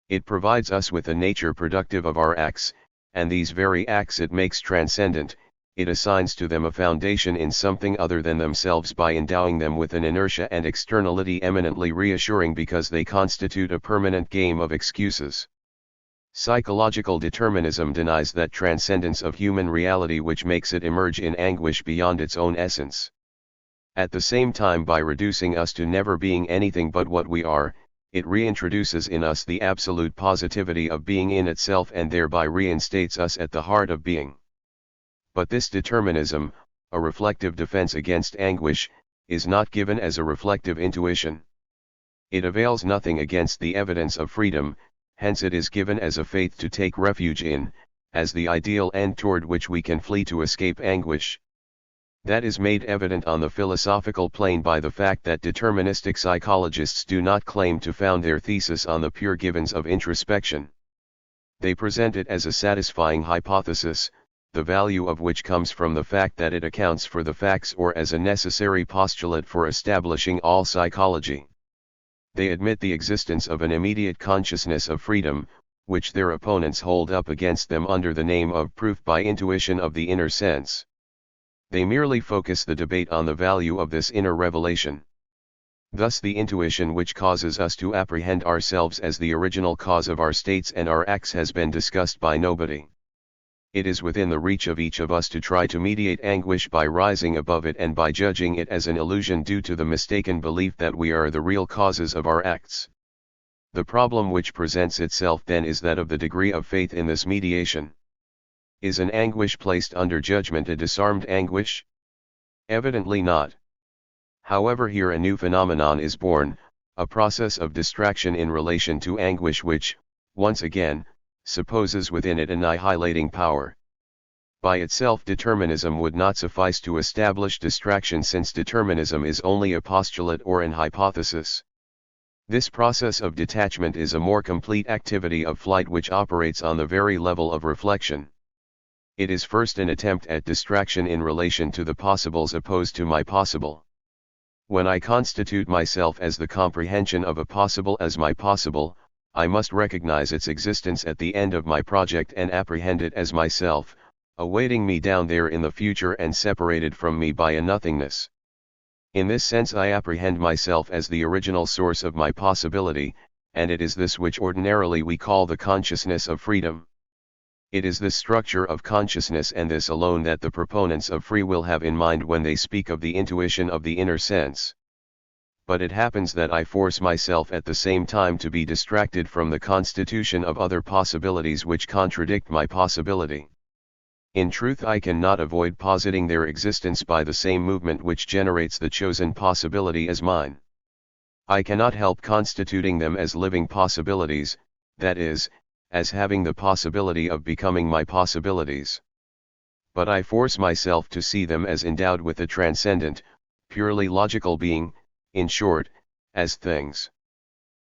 Speaker 1: It provides us with a nature productive of our acts, and these very acts it makes transcendent. It assigns to them a foundation in something other than themselves by endowing them with an inertia and externality eminently reassuring because they constitute a permanent game of excuses. Psychological determinism denies that transcendence of human reality which makes it emerge in anguish beyond its own essence. At the same time, by reducing us to never being anything but what we are, it reintroduces in us the absolute positivity of being in itself and thereby reinstates us at the heart of being. But this determinism, a reflective defense against anguish, is not given as a reflective intuition. It avails nothing against the evidence of freedom, hence it is given as a faith to take refuge in, as the ideal end toward which we can flee to escape anguish. That is made evident on the philosophical plane by the fact that deterministic psychologists do not claim to found their thesis on the pure givens of introspection. They present it as a satisfying hypothesis, the value of which comes from the fact that it accounts for the facts or as a necessary postulate for establishing all psychology. They admit the existence of an immediate consciousness of freedom, which their opponents hold up against them under the name of proof by intuition of the inner sense. They merely focus the debate on the value of this inner revelation. Thus the intuition which causes us to apprehend ourselves as the original cause of our states and our acts has been discussed by nobody. It is within the reach of each of us to try to mediate anguish by rising above it and by judging it as an illusion due to the mistaken belief that we are the real causes of our acts. The problem which presents itself then is that of the degree of faith in this mediation. Is an anguish placed under judgment a disarmed anguish? Evidently not. However, here a new phenomenon is born, a process of distraction in relation to anguish which, once again, supposes within it an annihilating power. By itself determinism would not suffice to establish distraction, since determinism is only a postulate or an hypothesis. This process of detachment is a more complete activity of flight which operates on the very level of reflection. It is first an attempt at distraction in relation to the possibles opposed to my possible. When I constitute myself as the comprehension of a possible as my possible, I must recognize its existence at the end of my project and apprehend it as myself, awaiting me down there in the future and separated from me by a nothingness. In this sense I apprehend myself as the original source of my possibility, and it is this which ordinarily we call the consciousness of freedom. It is this structure of consciousness and this alone that the proponents of free will have in mind when they speak of the intuition of the inner sense. But it happens that I force myself at the same time to be distracted from the constitution of other possibilities which contradict my possibility. In truth, I cannot avoid positing their existence by the same movement which generates the chosen possibility as mine. I cannot help constituting them as living possibilities, that is, as having the possibility of becoming my possibilities. But I force myself to see them as endowed with a transcendent, purely logical being, in short, as things.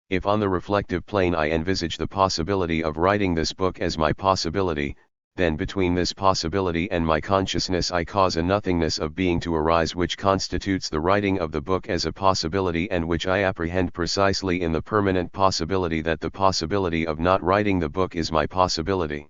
Speaker 1: If on the reflective plane I envisage the possibility of writing this book as my possibility, then between this possibility and my consciousness I cause a nothingness of being to arise which constitutes the writing of the book as a possibility, and which I apprehend precisely in the permanent possibility that the possibility of not writing the book is my possibility.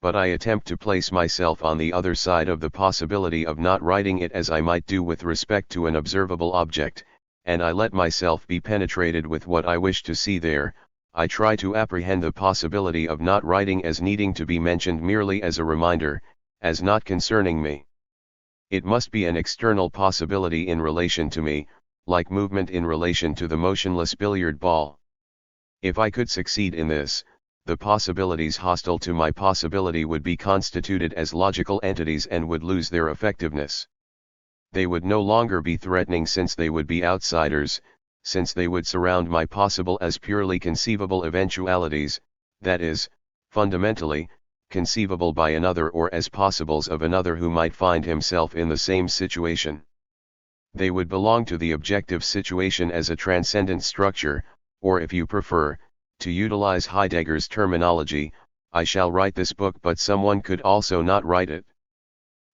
Speaker 1: But I attempt to place myself on the other side of the possibility of not writing it as I might do with respect to an observable object, and I let myself be penetrated with what I wish to see there. I try to apprehend the possibility of not writing as needing to be mentioned merely as a reminder, as not concerning me. It must be an external possibility in relation to me, like movement in relation to the motionless billiard ball. If I could succeed in this, the possibilities hostile to my possibility would be constituted as logical entities and would lose their effectiveness. They would no longer be threatening, since they would be outsiders, since they would surround my possible as purely conceivable eventualities, that is, fundamentally, conceivable by another or as possibles of another who might find himself in the same situation. They would belong to the objective situation as a transcendent structure, or if you prefer, to utilize Heidegger's terminology, I shall write this book but someone could also not write it.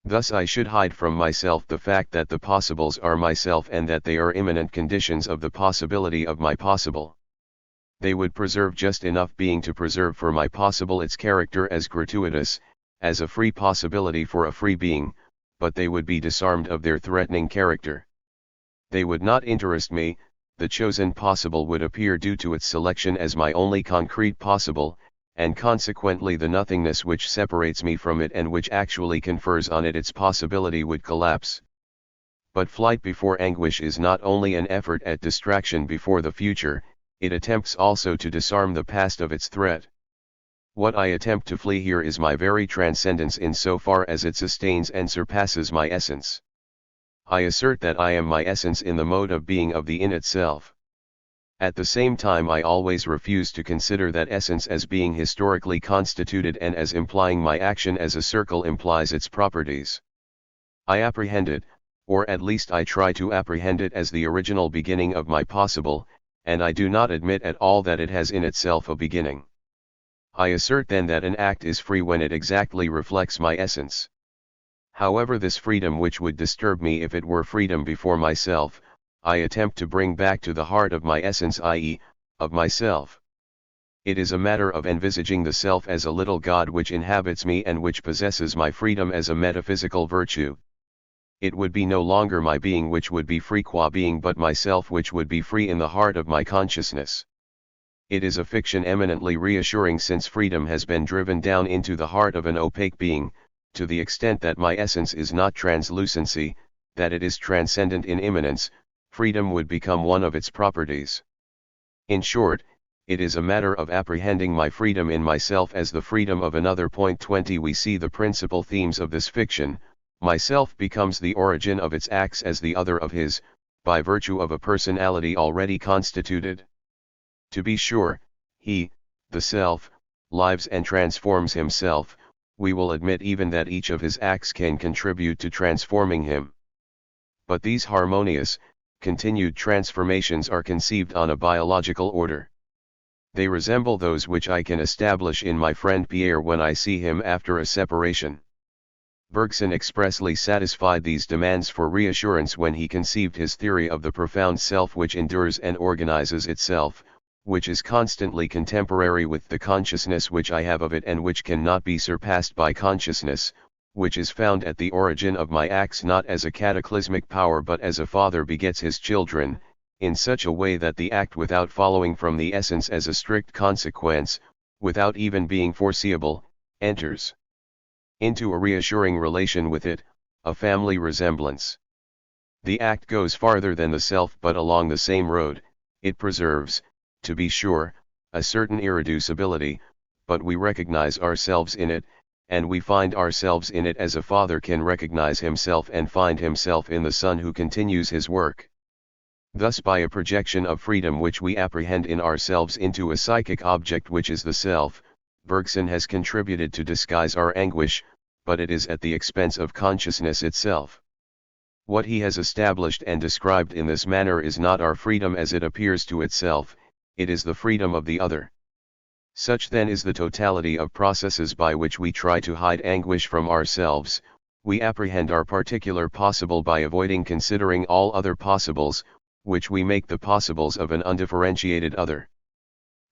Speaker 1: Thus I should hide from myself the fact that the possibles are myself and that they are immanent conditions of the possibility of my possible. They would preserve just enough being to preserve for my possible its character as gratuitous, as a free possibility for a free being, but they would be disarmed of their threatening character. They would not interest me. The chosen possible would appear due to its selection as my only concrete possible, and consequently the nothingness which separates me from it and which actually confers on it its possibility would collapse. But flight before anguish is not only an effort at distraction before the future, it attempts also to disarm the past of its threat. What I attempt to flee here is my very transcendence in so far as it sustains and surpasses my essence. I assert that I am my essence in the mode of being of the in itself. At the same time I always refuse to consider that essence as being historically constituted and as implying my action as a circle implies its properties. I apprehend it, or at least I try to apprehend it as the original beginning of my possible, and I do not admit at all that it has in itself a beginning. I assert then that an act is free when it exactly reflects my essence. However, this freedom which would disturb me if it were freedom before myself, I attempt to bring back to the heart of my essence, i.e., of myself. It is a matter of envisaging the self as a little God which inhabits me and which possesses my freedom as a metaphysical virtue. It would be no longer my being which would be free qua being, but myself which would be free in the heart of my consciousness. It is a fiction eminently reassuring, since freedom has been driven down into the heart of an opaque being, to the extent that my essence is not translucency, that it is transcendent in immanence. Freedom would become one of its properties. In short, it is a matter of apprehending my freedom in myself as the freedom of another. 20 We see the principal themes of this fiction. Myself becomes the origin of its acts as the other of his, by virtue of a personality already constituted. To be sure, he, the self, lives and transforms himself. We will admit even that each of his acts can contribute to transforming him. But these harmonious, continued transformations are conceived on a biological order. They resemble those which I can establish in my friend Pierre when I see him after a separation. Bergson expressly satisfied these demands for reassurance when he conceived his theory of the profound self which endures and organizes itself, which is constantly contemporary with the consciousness which I have of it and which cannot be surpassed by consciousness, which is found at the origin of my acts not as a cataclysmic power but as a father begets his children, in such a way that the act, without following from the essence as a strict consequence, without even being foreseeable, enters into a reassuring relation with it, a family resemblance. The act goes farther than the self, but along the same road. It preserves, to be sure, a certain irreducibility, but we recognize ourselves in it, and we find ourselves in it as a father can recognize himself and find himself in the son who continues his work. Thus, by a projection of freedom which we apprehend in ourselves into a psychic object which is the self, Bergson has contributed to disguise our anguish, but it is at the expense of consciousness itself. What he has established and described in this manner is not our freedom as it appears to itself, it is the freedom of the other. Such then is the totality of processes by which we try to hide anguish from ourselves. We apprehend our particular possible by avoiding considering all other possibles, which we make the possibles of an undifferentiated other.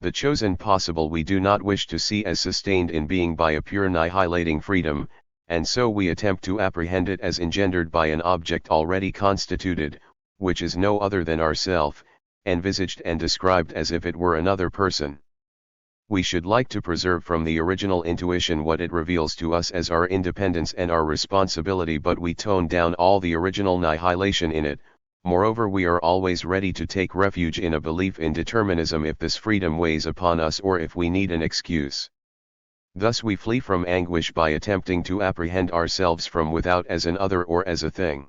Speaker 1: The chosen possible we do not wish to see as sustained in being by a pure annihilating freedom, and so we attempt to apprehend it as engendered by an object already constituted, which is no other than ourself, envisaged and described as if it were another person. We should like to preserve from the original intuition what it reveals to us as our independence and our responsibility, but we tone down all the original annihilation in it. Moreover, we are always ready to take refuge in a belief in determinism if this freedom weighs upon us or if we need an excuse. Thus we flee from anguish by attempting to apprehend ourselves from without as an other or as a thing.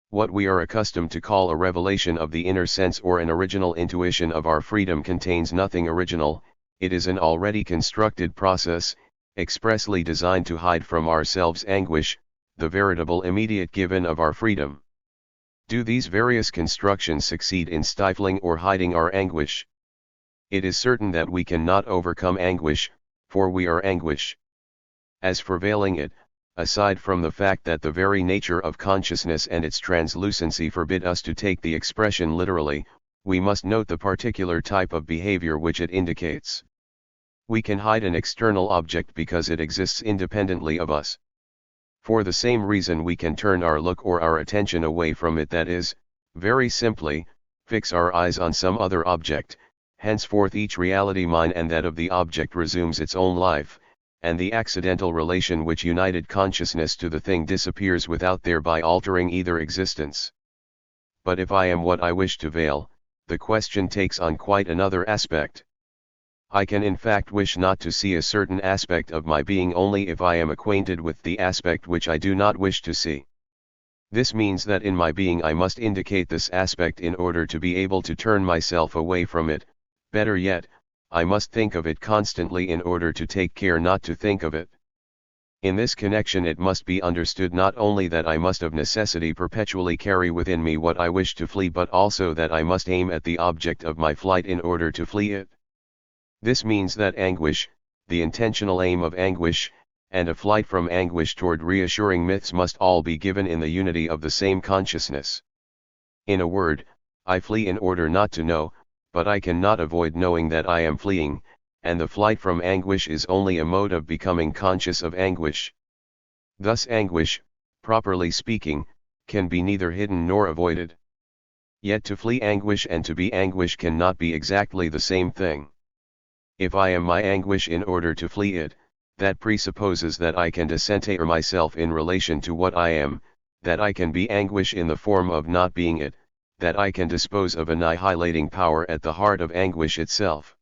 Speaker 1: What we are accustomed to call a revelation of the inner sense or an original intuition of our freedom contains nothing original. It is an already constructed process, expressly designed to hide from ourselves anguish, the veritable immediate given of our freedom. Do these various constructions succeed in stifling or hiding our anguish? It is certain that we cannot overcome anguish, for we are anguish. As for veiling it, aside from the fact that the very nature of consciousness and its translucency forbid us to take the expression literally, we must note the particular type of behavior which it indicates. We can hide an external object because it exists independently of us. For the same reason we can turn our look or our attention away from it, that is, very simply, fix our eyes on some other object. Henceforth each reality, mine and that of the object, resumes its own life, and the accidental relation which united consciousness to the thing disappears without thereby altering either existence. But if I am what I wish to veil, the question takes on quite another aspect. I can in fact wish not to see a certain aspect of my being only if I am acquainted with the aspect which I do not wish to see. This means that in my being I must indicate this aspect in order to be able to turn myself away from it. Better yet, I must think of it constantly in order to take care not to think of it. In this connection it must be understood not only that I must of necessity perpetually carry within me what I wish to flee, but also that I must aim at the object of my flight in order to flee it. This means that anguish, the intentional aim of anguish, and a flight from anguish toward reassuring myths must all be given in the unity of the same consciousness. In a word, I flee in order not to know, but I cannot avoid knowing that I am fleeing, and the flight from anguish is only a mode of becoming conscious of anguish. Thus anguish, properly speaking, can be neither hidden nor avoided. Yet to flee anguish and to be anguish cannot be exactly the same thing. If I am my anguish in order to flee it, that presupposes that I can disenter myself in relation to what I am, that I can be anguish in the form of not being it, that I can dispose of annihilating power at the heart of anguish itself.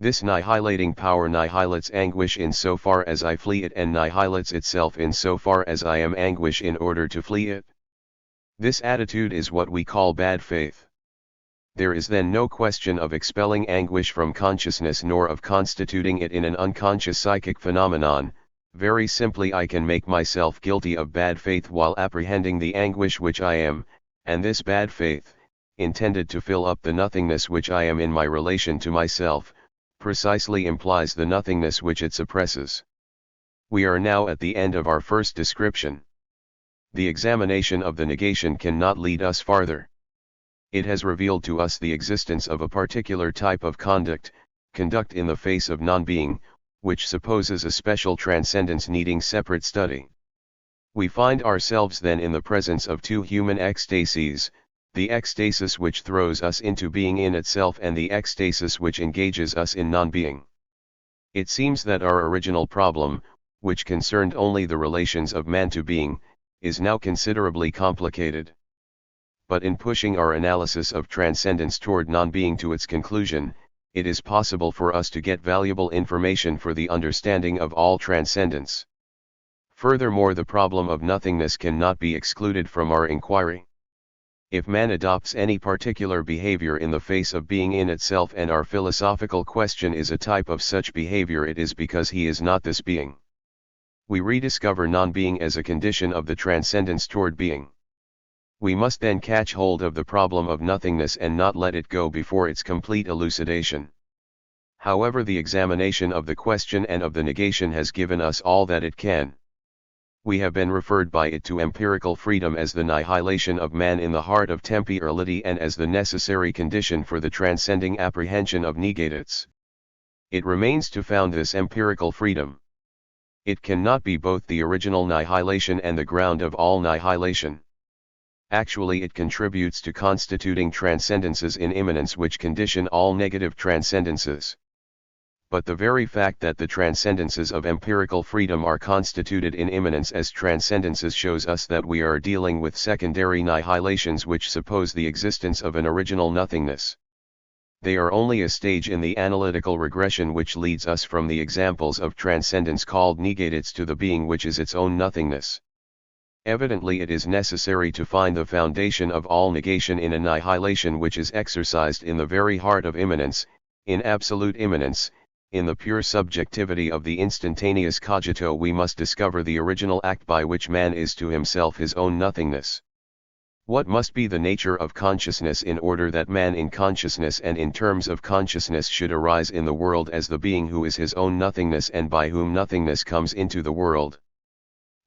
Speaker 1: This annihilating power annihilates anguish in so far as I flee it and annihilates itself in so far as I am anguish in order to flee it. This attitude is what we call bad faith. There is then no question of expelling anguish from consciousness nor of constituting it in an unconscious psychic phenomenon. Very simply, I can make myself guilty of bad faith while apprehending the anguish which I am, and this bad faith, intended to fill up the nothingness which I am in my relation to myself, precisely implies the nothingness which it suppresses. We are now at the end of our first description. The examination of the negation cannot lead us farther. It has revealed to us the existence of a particular type of conduct in the face of non-being, which supposes a special transcendence needing separate study. We find ourselves then in the presence of two human ecstasies, the ecstasis which throws us into being in itself and the ecstasis which engages us in non-being. It seems that our original problem, which concerned only the relations of man to being, is now considerably complicated. But in pushing our analysis of transcendence toward non-being to its conclusion, it is possible for us to get valuable information for the understanding of all transcendence. Furthermore, the problem of nothingness cannot be excluded from our inquiry. If man adopts any particular behavior in the face of being in itself and our philosophical question is a type of such behavior, it is because he is not this being. We rediscover non-being as a condition of the transcendence toward being. We must then catch hold of the problem of nothingness and not let it go before its complete elucidation. However, the examination of the question and of the negation has given us all that it can. We have been referred by it to empirical freedom as the annihilation of man in the heart of temporality and as the necessary condition for the transcending apprehension of negates. It remains to found this empirical freedom. It cannot be both the original annihilation and the ground of all annihilation. Actually, it contributes to constituting transcendences in immanence which condition all negative transcendences. But the very fact that the transcendences of empirical freedom are constituted in immanence as transcendences shows us that we are dealing with secondary annihilations which suppose the existence of an original nothingness. They are only a stage in the analytical regression which leads us from the examples of transcendence called negates to the being which is its own nothingness. Evidently, it is necessary to find the foundation of all negation in annihilation which is exercised in the very heart of immanence, in absolute immanence. In the pure subjectivity of the instantaneous cogito we must discover the original act by which man is to himself his own nothingness. What must be the nature of consciousness in order that man in consciousness and in terms of consciousness should arise in the world as the being who is his own nothingness and by whom nothingness comes into the world?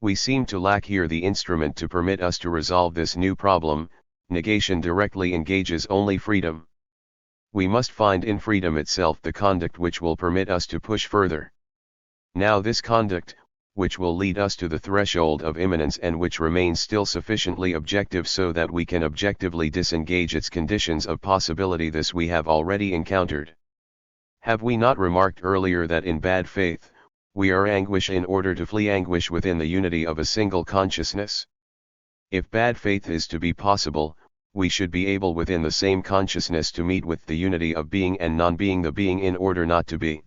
Speaker 1: We seem to lack here the instrument to permit us to resolve this new problem. Negation directly engages only freedom. We must find in freedom itself the conduct which will permit us to push further. Now this conduct, which will lead us to the threshold of immanence and which remains still sufficiently objective so that we can objectively disengage its conditions of possibility, this we have already encountered. Have we not remarked earlier that in bad faith, we are anguish in order to flee anguish within the unity of a single consciousness? If bad faith is to be possible, we should be able within the same consciousness to meet with the unity of being and non-being, the being in order not to be.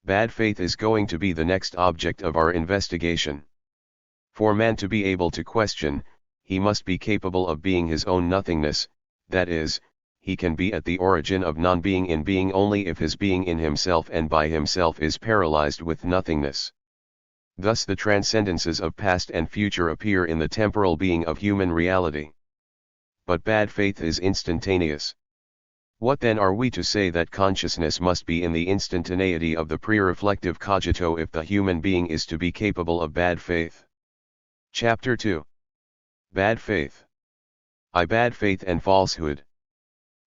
Speaker 1: Bad faith is going to be the next object of our investigation. For man to be able to question, he must be capable of being his own nothingness, that is, he can be at the origin of non-being in being only if his being in himself and by himself is paralyzed with nothingness. Thus the transcendences of past and future appear in the temporal being of human reality. But bad faith is instantaneous. What then are we to say that consciousness must be in the instantaneity of the pre-reflective cogito if the human being is to be capable of bad faith? Chapter 2. Bad faith. Bad faith and falsehood.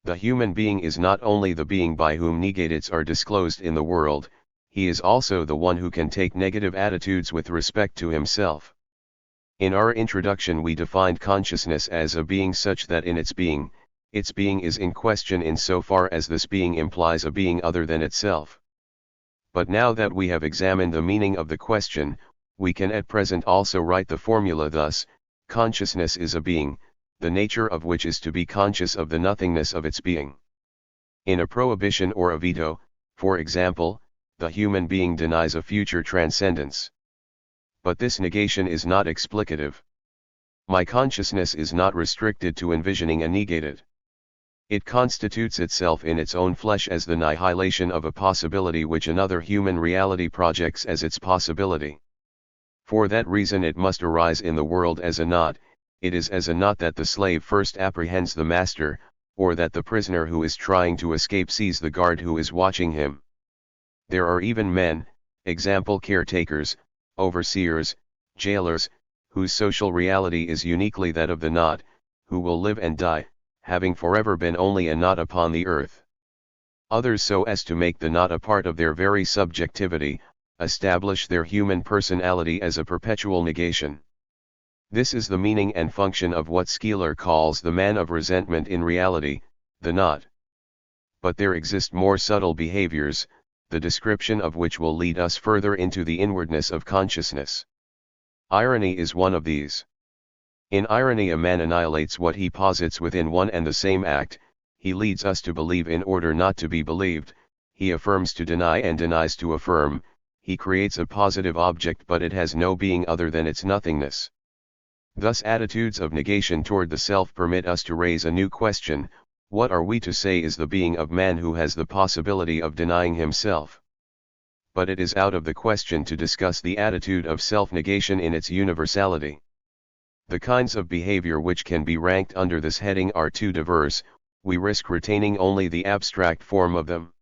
Speaker 1: The human being is not only the being by whom negatives are disclosed in the world, he is also the one who can take negative attitudes with respect to himself. In our introduction we defined consciousness as a being such that in its being is in question insofar as this being implies a being other than itself. But now that we have examined the meaning of the question, we can at present also write the formula thus: consciousness is a being, the nature of which is to be conscious of the nothingness of its being. In a prohibition or a veto, for example, the human being denies a future transcendence. But this negation is not explicative. My consciousness is not restricted to envisioning a negated. It constitutes itself in its own flesh as the annihilation of a possibility which another human reality projects as its possibility. For that reason it must arise in the world as a not. It is as a not that the slave first apprehends the master, or that the prisoner who is trying to escape sees the guard who is watching him. There are even men, example caretakers, overseers, jailers, whose social reality is uniquely that of the not, who will live and die, having forever been only a not upon the earth. Others, so as to make the not a part of their very subjectivity, establish their human personality as a perpetual negation. This is the meaning and function of what Skeeler calls the man of resentment in reality, the not. But there exist more subtle behaviors, the description of which will lead us further into the inwardness of consciousness. Irony is one of these. In irony a man annihilates what he posits within one and the same act, he leads us to believe in order not to be believed, he affirms to deny and denies to affirm, he creates a positive object but it has no being other than its nothingness. Thus attitudes of negation toward the self permit us to raise a new question: what are we to say is the being of man who has the possibility of denying himself? But it is out of the question to discuss the attitude of self-negation in its universality. The kinds of behavior which can be ranked under this heading are too diverse, we risk retaining only the abstract form of them.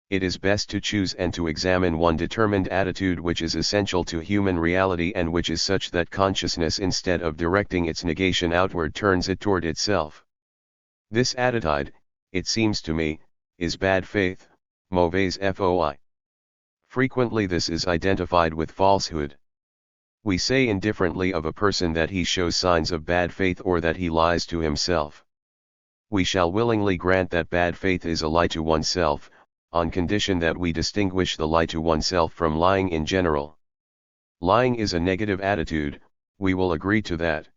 Speaker 1: It is best to choose and to examine one determined attitude which is essential to human reality and which is such that consciousness, instead of directing its negation outward, turns it toward itself. This attitude, it seems to me, is bad faith, mauvaise foi. Frequently this is identified with falsehood. We say indifferently of a person that he shows signs of bad faith or that he lies to himself. We shall willingly grant that bad faith is a lie to oneself, on condition that we distinguish the lie to oneself from lying in general. Lying is a negative attitude, we will agree to that.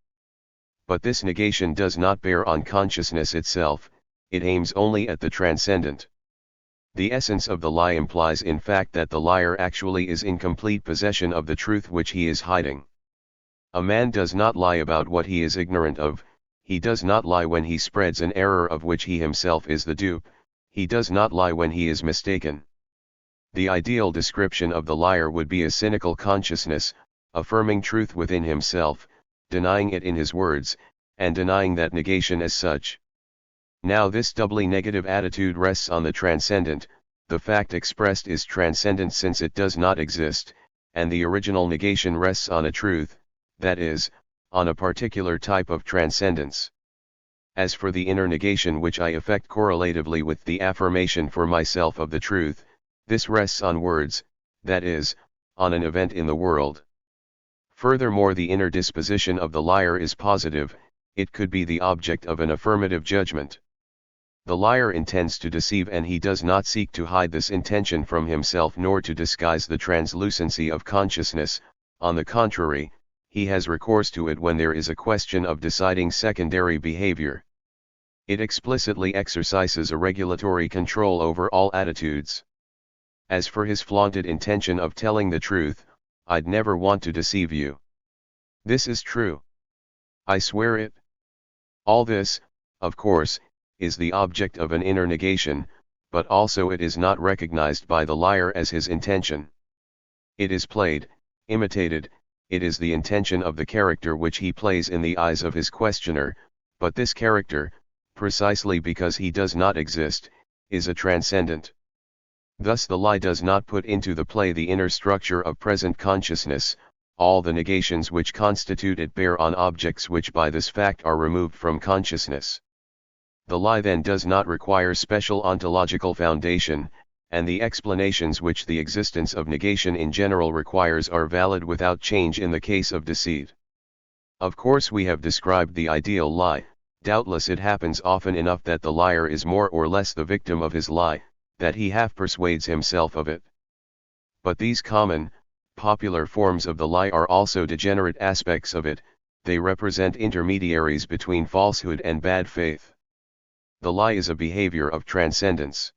Speaker 1: But this negation does not bear on consciousness itself, it aims only at the transcendent. The essence of the lie implies in fact that the liar actually is in complete possession of the truth which he is hiding. A man does not lie about what he is ignorant of, he does not lie when he spreads an error of which he himself is the dupe, he does not lie when he is mistaken. The ideal description of the liar would be a cynical consciousness, affirming truth within himself, denying it in his words, and denying that negation as such. Now this doubly negative attitude rests on the transcendent, the fact expressed is transcendent since it does not exist, and the original negation rests on a truth, that is, on a particular type of transcendence. As for the inner negation which I effect correlatively with the affirmation for myself of the truth, this rests on words, that is, on an event in the world. Furthermore, the inner disposition of the liar is positive, it could be the object of an affirmative judgment. The liar intends to deceive and he does not seek to hide this intention from himself nor to disguise the translucency of consciousness, on the contrary, he has recourse to it when there is a question of deciding secondary behavior. It explicitly exercises a regulatory control over all attitudes. As for his flaunted intention of telling the truth, I'd never want to deceive you. This is true. I swear it. All this, of course, is the object of an inner negation, but also it is not recognized by the liar as his intention. It is played, imitated, it is the intention of the character which he plays in the eyes of his questioner, but this character, precisely because he does not exist, is a transcendent. Thus the lie does not put into the play the inner structure of present consciousness, all the negations which constitute it bear on objects which by this fact are removed from consciousness. The lie then does not require special ontological foundation, and the explanations which the existence of negation in general requires are valid without change in the case of deceit. Of course we have described the ideal lie. Doubtless it happens often enough that the liar is more or less the victim of his lie, that he half persuades himself of it. But these common, popular forms of the lie are also degenerate aspects of it, they represent intermediaries between falsehood and bad faith. The lie is a behavior of transcendence.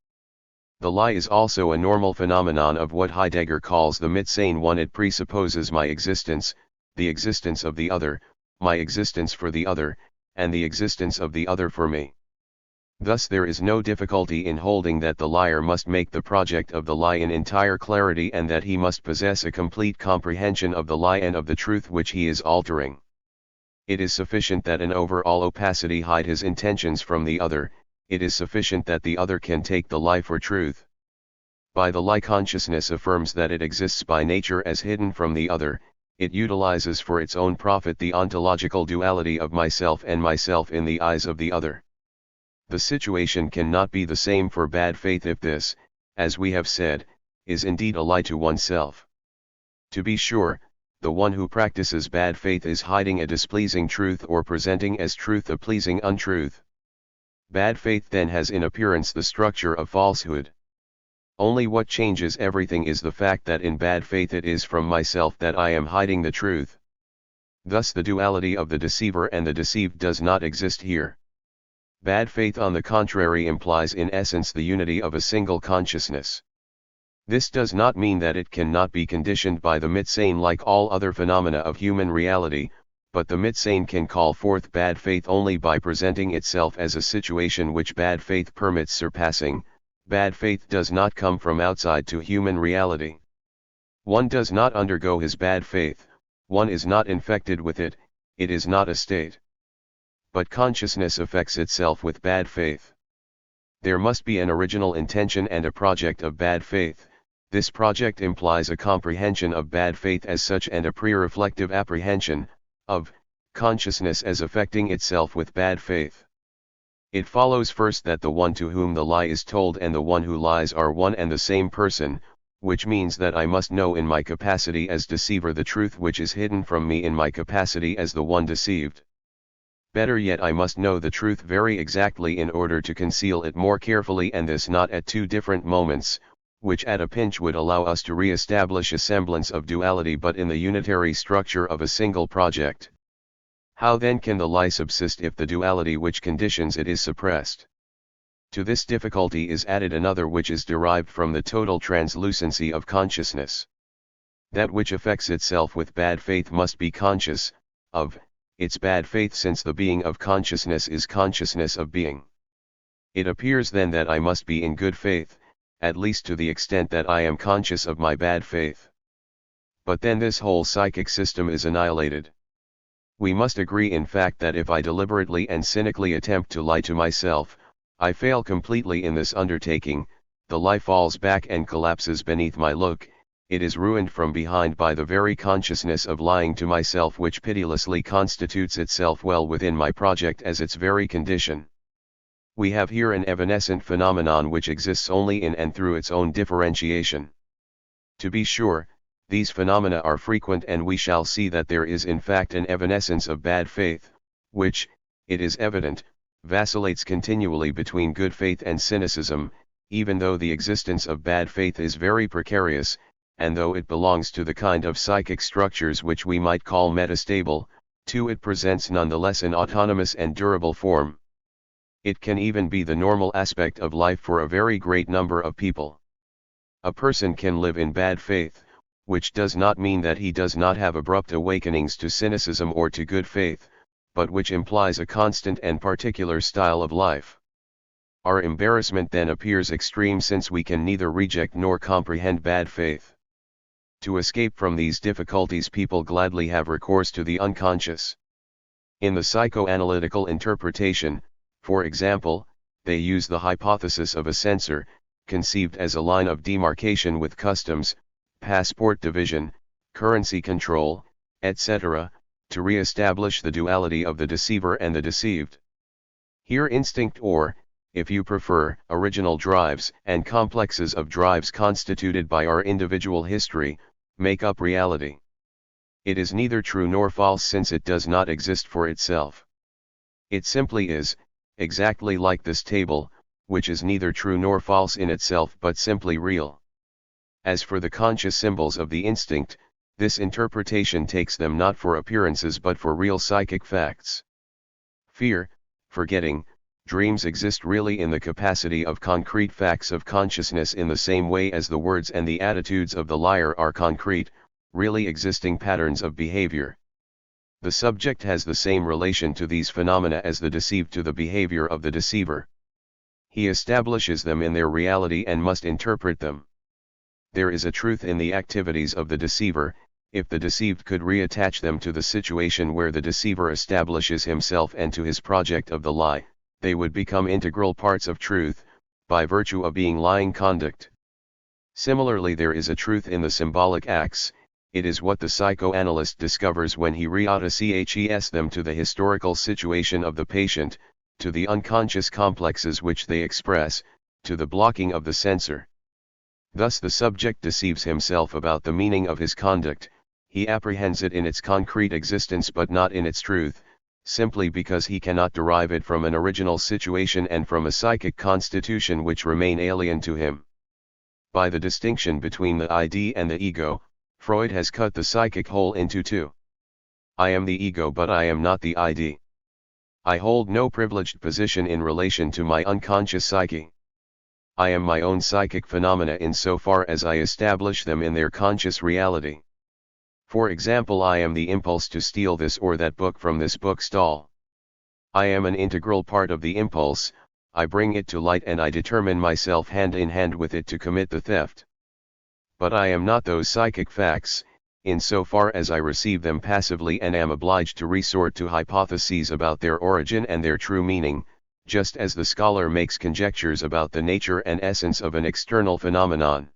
Speaker 1: The lie is also a normal phenomenon of what Heidegger calls the mitsane one. It presupposes my existence, the existence of the other, my existence for the other, and the existence of the other for me. Thus there is no difficulty in holding that the liar must make the project of the lie in entire clarity and that he must possess a complete comprehension of the lie and of the truth which he is altering. It is sufficient that an overall opacity hide his intentions from the other, it is sufficient that the other can take the lie for truth. By the lie consciousness affirms that it exists by nature as hidden from the other, it utilizes for its own profit the ontological duality of myself and myself in the eyes of the other. The situation cannot be the same for bad faith if this, as we have said, is indeed a lie to oneself. To be sure, the one who practices bad faith is hiding a displeasing truth or presenting as truth a pleasing untruth. Bad faith then has in appearance the structure of falsehood. Only what changes everything is the fact that in bad faith it is from myself that I am hiding the truth. Thus the duality of the deceiver and the deceived does not exist here. Bad faith on the contrary implies in essence the unity of a single consciousness. This does not mean that it cannot be conditioned by the mitsane like all other phenomena of human reality, but the mitsane can call forth bad faith only by presenting itself as a situation which bad faith permits surpassing. Bad faith does not come from outside to human reality. One does not undergo his bad faith, one is not infected with it, it is not a state. But consciousness affects itself with bad faith. There must be an original intention and a project of bad faith. This project implies a comprehension of bad faith as such and a pre-reflective apprehension of consciousness as affecting itself with bad faith. It follows first that the one to whom the lie is told and the one who lies are one and the same person, which means that I must know in my capacity as deceiver the truth which is hidden from me in my capacity as the one deceived. Better yet, I must know the truth very exactly in order to conceal it more carefully, and this not at two different moments, which at a pinch would allow us to re-establish a semblance of duality but in the unitary structure of a single project. How then can the lie subsist if the duality which conditions it is suppressed? To this difficulty is added another which is derived from the total translucency of consciousness. That which affects itself with bad faith must be conscious of its bad faith, since the being of consciousness is consciousness of being. It appears then that I must be in good faith, at least to the extent that I am conscious of my bad faith. But then this whole psychic system is annihilated. We must agree in fact that if I deliberately and cynically attempt to lie to myself, I fail completely in this undertaking, the lie falls back and collapses beneath my look, it is ruined from behind by the very consciousness of lying to myself which pitilessly constitutes itself well within my project as its very condition. We have here an evanescent phenomenon which exists only in and through its own differentiation. To be sure, these phenomena are frequent, and we shall see that there is in fact an evanescence of bad faith, which, it is evident, vacillates continually between good faith and cynicism, even though the existence of bad faith is very precarious, and though it belongs to the kind of psychic structures which we might call metastable, too it presents nonetheless an autonomous and durable form. It can even be the normal aspect of life for a very great number of people. A person can live in bad faith, which does not mean that he does not have abrupt awakenings to cynicism or to good faith, but which implies a constant and particular style of life. Our embarrassment then appears extreme, since we can neither reject nor comprehend bad faith. To escape from these difficulties, people gladly have recourse to the unconscious. In the psychoanalytical interpretation, For example, they use the hypothesis of a censor, conceived as a line of demarcation with customs, passport division, currency control, etc., to re-establish the duality of the deceiver and the deceived. Here instinct or, if you prefer, original drives and complexes of drives constituted by our individual history, make up reality. It is neither true nor false since it does not exist for itself. It simply is, exactly like this table, which is neither true nor false in itself but simply real. As for the conscious symbols of the instinct, this interpretation takes them not for appearances but for real psychic facts. Fear, forgetting, dreams exist really in the capacity of concrete facts of consciousness in the same way as the words and the attitudes of the liar are concrete, really existing patterns of behavior. The subject has the same relation to these phenomena as the deceived to the behavior of the deceiver. He establishes them in their reality and must interpret them. There is a truth in the activities of the deceiver, if the deceived could reattach them to the situation where the deceiver establishes himself and to his project of the lie, they would become integral parts of truth, by virtue of being lying conduct. Similarly, there is a truth in the symbolic acts. It is what the psychoanalyst discovers when he reattaches them to the historical situation of the patient, to the unconscious complexes which they express, to the blocking of the censor. Thus the subject deceives himself about the meaning of his conduct, he apprehends it in its concrete existence but not in its truth, simply because he cannot derive it from an original situation and from a psychic constitution which remain alien to him. By the distinction between the ID and the ego, Freud has cut the psychic whole into two. I am the ego but I am not the ID. I hold no privileged position in relation to my unconscious psyche. I am my own psychic phenomena insofar as I establish them in their conscious reality. For example, I am the impulse to steal this or that book from this bookstall. I am an integral part of the impulse, I bring it to light and I determine myself hand in hand with it to commit the theft. But I am not those psychic facts, insofar as I receive them passively and am obliged to resort to hypotheses about their origin and their true meaning, just as the scholar makes conjectures about the nature and essence of an external phenomenon.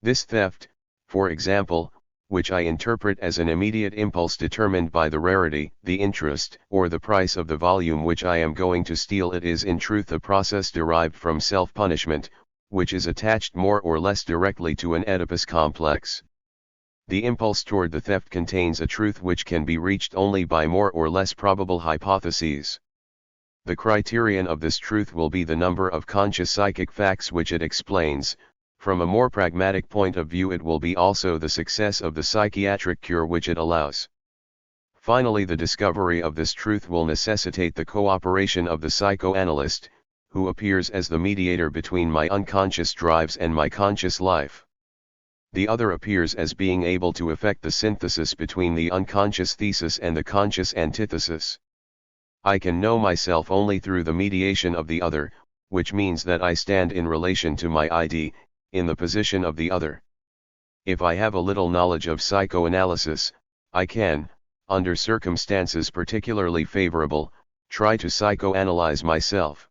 Speaker 1: This theft, for example, which I interpret as an immediate impulse determined by the rarity, the interest, or the price of the volume which I am going to steal, it is in truth a process derived from self-punishment, which is attached more or less directly to an Oedipus complex. The impulse toward the theft contains a truth which can be reached only by more or less probable hypotheses. The criterion of this truth will be the number of conscious psychic facts which it explains. From a more pragmatic point of view, it will be also the success of the psychiatric cure which it allows. Finally, the discovery of this truth will necessitate the cooperation of the psychoanalyst, who appears as the mediator between my unconscious drives and my conscious life. The other appears as being able to effect the synthesis between the unconscious thesis and the conscious antithesis. I can know myself only through the mediation of the other, which means that I stand in relation to my ID, in the position of the other. If I have a little knowledge of psychoanalysis, I can, under circumstances particularly favorable, try to psychoanalyze myself.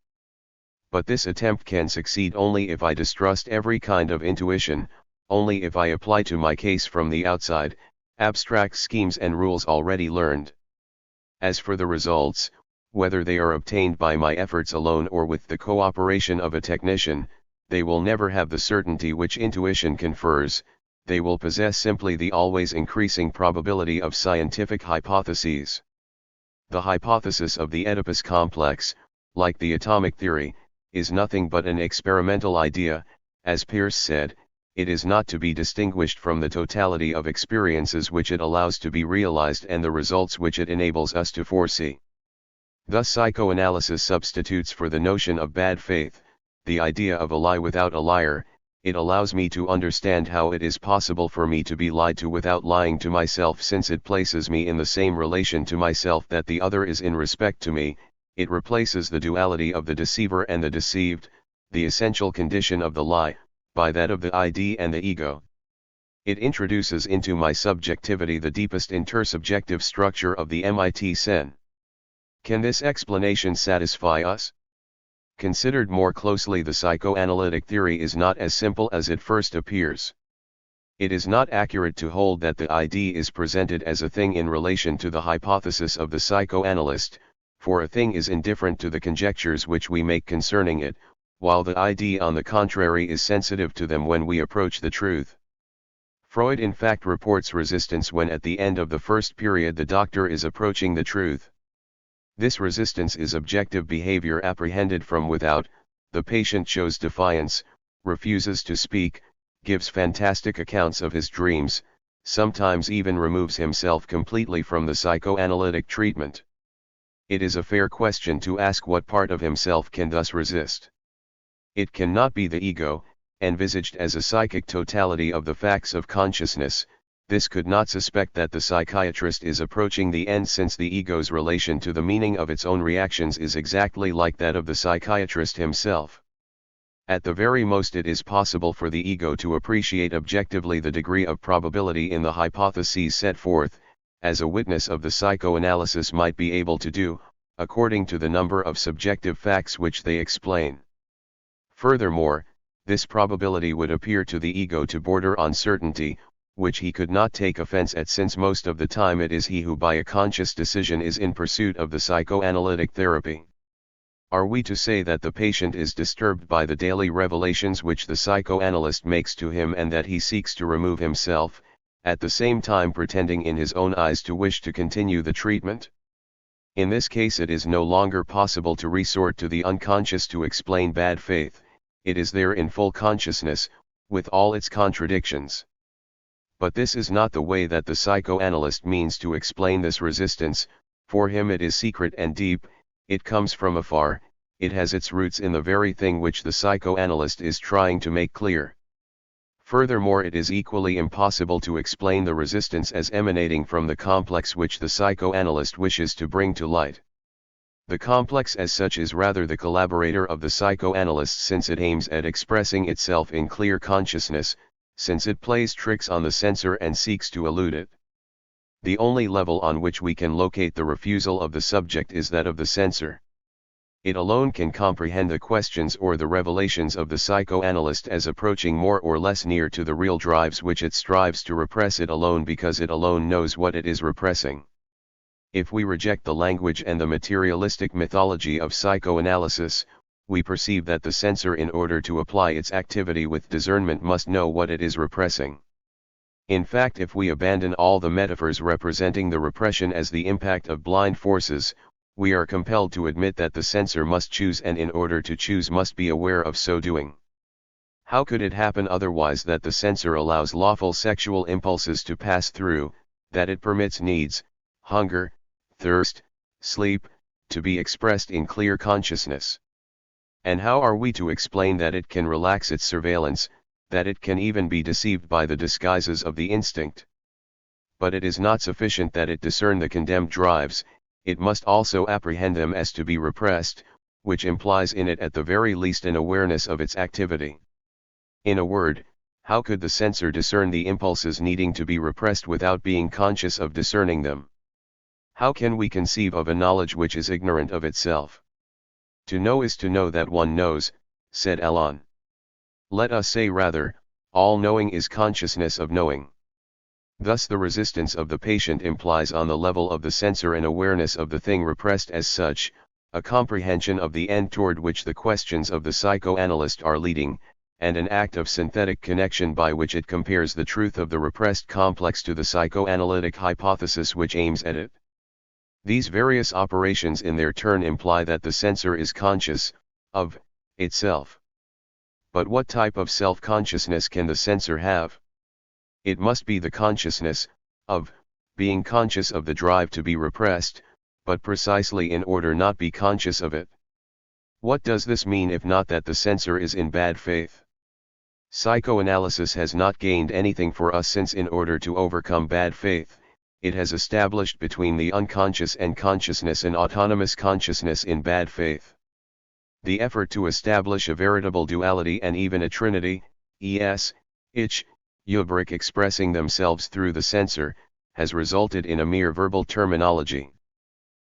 Speaker 1: But this attempt can succeed only if I distrust every kind of intuition, only if I apply to my case from the outside, abstract schemes and rules already learned. As for the results, whether they are obtained by my efforts alone or with the cooperation of a technician, they will never have the certainty which intuition confers, they will possess simply the always increasing probability of scientific hypotheses. The hypothesis of the Oedipus complex, like the atomic theory, is nothing but an experimental idea. As Peirce said, it is not to be distinguished from the totality of experiences which it allows to be realized and the results which it enables us to foresee. Thus psychoanalysis substitutes for the notion of bad faith, the idea of a lie without a liar. It allows me to understand how it is possible for me to be lied to without lying to myself, since it places me in the same relation to myself that the other is in respect to me. It replaces the duality of the deceiver and the deceived, the essential condition of the lie, by that of the ID and the ego. It introduces into my subjectivity the deepest intersubjective structure of the MIT sen. Can this explanation satisfy us? Considered more closely, the psychoanalytic theory is not as simple as it first appears. It is not accurate to hold that the idea is presented as a thing in relation to the hypothesis of the psychoanalyst, for a thing is indifferent to the conjectures which we make concerning it, while the idea on the contrary is sensitive to them when we approach the truth. Freud in fact reports resistance when at the end of the first period the doctor is approaching the truth. This resistance is objective behavior apprehended from without. The patient shows defiance, refuses to speak, gives fantastic accounts of his dreams, sometimes even removes himself completely from the psychoanalytic treatment. It is a fair question to ask what part of himself can thus resist. It cannot be the ego, envisaged as a psychic totality of the facts of consciousness. This could not suspect that the psychiatrist is approaching the end, since the ego's relation to the meaning of its own reactions is exactly like that of the psychiatrist himself. At the very most, it is possible for the ego to appreciate objectively the degree of probability in the hypotheses set forth, as a witness of the psychoanalysis might be able to do, according to the number of subjective facts which they explain. Furthermore, this probability would appear to the ego to border on certainty, which he could not take offense at, since most of the time it is he who by a conscious decision is in pursuit of the psychoanalytic therapy. Are we to say that the patient is disturbed by the daily revelations which the psychoanalyst makes to him, and that he seeks to remove himself, at the same time pretending in his own eyes to wish to continue the treatment? In this case it is no longer possible to resort to the unconscious to explain bad faith. It is there in full consciousness, with all its contradictions. But this is not the way that the psychoanalyst means to explain this resistance. For him it is secret and deep, it comes from afar, it has its roots in the very thing which the psychoanalyst is trying to make clear. Furthermore, it is equally impossible to explain the resistance as emanating from the complex which the psychoanalyst wishes to bring to light. The complex as such is rather the collaborator of the psychoanalyst, since it aims at expressing itself in clear consciousness, since it plays tricks on the censor and seeks to elude it. The only level on which we can locate the refusal of the subject is that of the censor. It alone can comprehend the questions or the revelations of the psychoanalyst as approaching more or less near to the real drives which it strives to repress, it alone, because it alone knows what it is repressing. If we reject the language and the materialistic mythology of psychoanalysis, we perceive that the censor, in order to apply its activity with discernment, must know what it is repressing. In fact, if we abandon all the metaphors representing the repression as the impact of blind forces, we are compelled to admit that the censor must choose, and in order to choose must be aware of so doing. How could it happen otherwise that the censor allows lawful sexual impulses to pass through, that it permits needs, hunger, thirst, sleep, to be expressed in clear consciousness? And how are we to explain that it can relax its surveillance, that it can even be deceived by the disguises of the instinct? But it is not sufficient that it discern the condemned drives, it must also apprehend them as to be repressed, which implies in it at the very least an awareness of its activity. In a word, how could the censor discern the impulses needing to be repressed without being conscious of discerning them? How can we conceive of a knowledge which is ignorant of itself? To know is to know that one knows, said Alon. Let us say rather, all knowing is consciousness of knowing. Thus the resistance of the patient implies on the level of the censor an awareness of the thing repressed as such, a comprehension of the end toward which the questions of the psychoanalyst are leading, and an act of synthetic connection by which it compares the truth of the repressed complex to the psychoanalytic hypothesis which aims at it. These various operations in their turn imply that the censor is conscious of itself. But what type of self-consciousness can the censor have? It must be the consciousness of being conscious of the drive to be repressed, but precisely in order not be conscious of it. What does this mean if not that the censor is in bad faith? Psychoanalysis has not gained anything for us, since in order to overcome bad faith, it has established between the unconscious and consciousness an autonomous consciousness in bad faith. The effort to establish a veritable duality and even a trinity, es, ich, Ubrick expressing themselves through the censor, has resulted in a mere verbal terminology.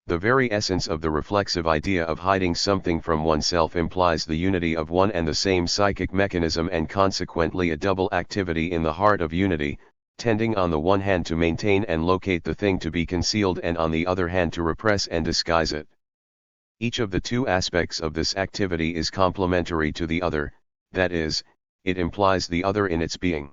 Speaker 1: The very essence of the reflexive idea of hiding something from oneself implies the unity of one and the same psychic mechanism and consequently a double activity in the heart of unity, tending on the one hand to maintain and locate the thing to be concealed and on the other hand to repress and disguise it. Each of the two aspects of this activity is complementary to the other, that is, it implies the other in its being.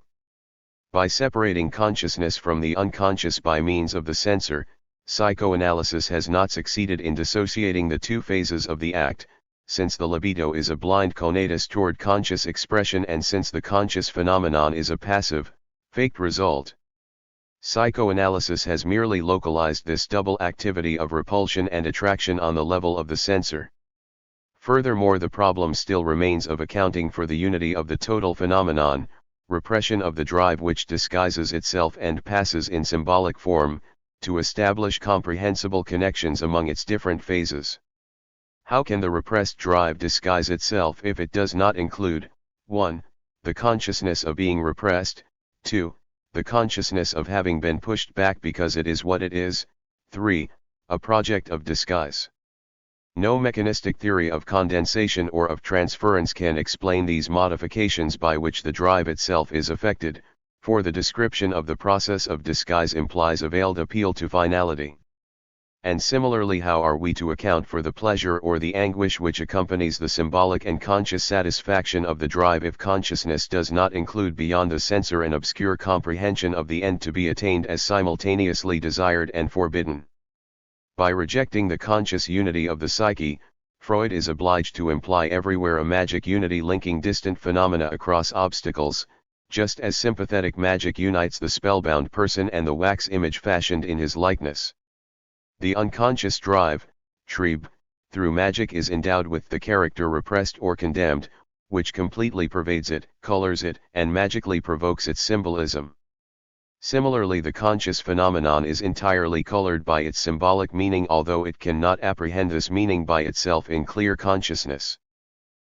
Speaker 1: By separating consciousness from the unconscious by means of the censor, psychoanalysis has not succeeded in dissociating the two phases of the act, since the libido is a blind conatus toward conscious expression and since the conscious phenomenon is a passive, faked result. Psychoanalysis has merely localized this double activity of repulsion and attraction on the level of the censor. Furthermore, the problem still remains of accounting for the unity of the total phenomenon, repression of the drive which disguises itself and passes in symbolic form, to establish comprehensible connections among its different phases. How can the repressed drive disguise itself if it does not include 1. The consciousness of being repressed, 2. The consciousness of having been pushed back because it is what it is, 3. A project of disguise? No mechanistic theory of condensation or of transference can explain these modifications by which the drive itself is affected, for the description of the process of disguise implies a veiled appeal to finality. And similarly, how are we to account for the pleasure or the anguish which accompanies the symbolic and conscious satisfaction of the drive if consciousness does not include beyond the censor an obscure comprehension of the end to be attained as simultaneously desired and forbidden? By rejecting the conscious unity of the psyche, Freud is obliged to imply everywhere a magic unity linking distant phenomena across obstacles, just as sympathetic magic unites the spellbound person and the wax image fashioned in his likeness. The unconscious drive, Trieb, through magic is endowed with the character repressed or condemned, which completely pervades it, colors it, and magically provokes its symbolism. Similarly, the conscious phenomenon is entirely colored by its symbolic meaning, although it cannot apprehend this meaning by itself in clear consciousness.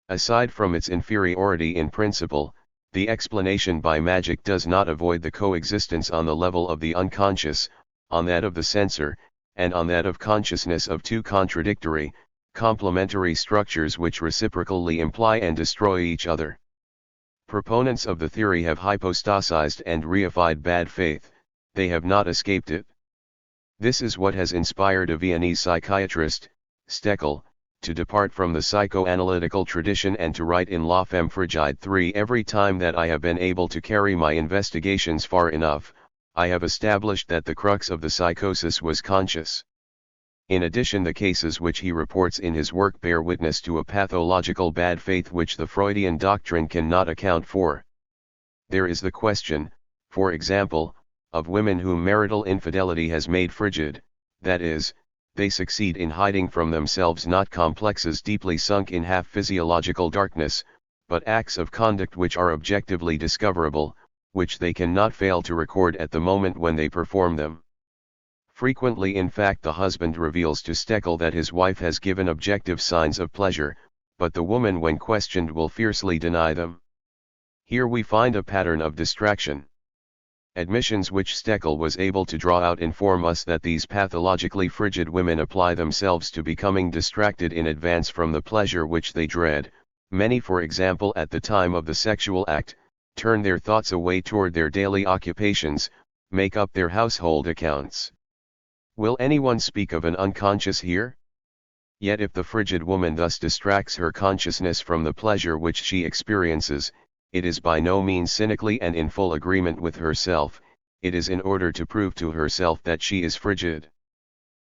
Speaker 1: Aside from its inferiority in principle, the explanation by magic does not avoid the coexistence on the level of the unconscious, on that of the censor, and on that of consciousness of two contradictory, complementary structures which reciprocally imply and destroy each other. Proponents of the theory have hypostasized and reified bad faith, they have not escaped it. This is what has inspired a Viennese psychiatrist, Steckel, to depart from the psychoanalytical tradition and to write in La Femme Frigide 3: every time that I have been able to carry my investigations far enough, I have established that the crux of the psychosis was conscious. In addition, the cases which he reports in his work bear witness to a pathological bad faith which the Freudian doctrine cannot account for. There is the question, for example, of women whom marital infidelity has made frigid, that is, they succeed in hiding from themselves not complexes deeply sunk in half-physiological darkness, but acts of conduct which are objectively discoverable, which they cannot fail to record at the moment when they perform them. Frequently, in fact, the husband reveals to Steckel that his wife has given objective signs of pleasure, but the woman when questioned will fiercely deny them. Here we find a pattern of distraction. Admissions which Steckel was able to draw out inform us that these pathologically frigid women apply themselves to becoming distracted in advance from the pleasure which they dread. Many, for example, at the time of the sexual act, turn their thoughts away toward their daily occupations, make up their household accounts. Will anyone speak of an unconscious here? Yet if the frigid woman thus distracts her consciousness from the pleasure which she experiences, it is by no means cynically and in full agreement with herself, it is in order to prove to herself that she is frigid.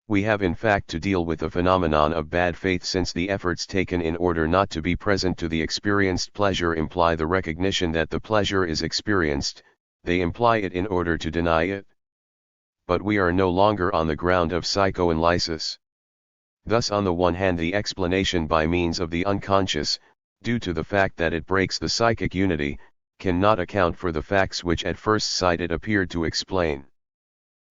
Speaker 1: We have in fact to deal with a phenomenon of bad faith, since the efforts taken in order not to be present to the experienced pleasure imply the recognition that the pleasure is experienced, they imply it in order to deny it. But we are no longer on the ground of psychoanalysis. Thus, on the one hand, the explanation by means of the unconscious, due to the fact that it breaks the psychic unity, cannot account for the facts which at first sight it appeared to explain.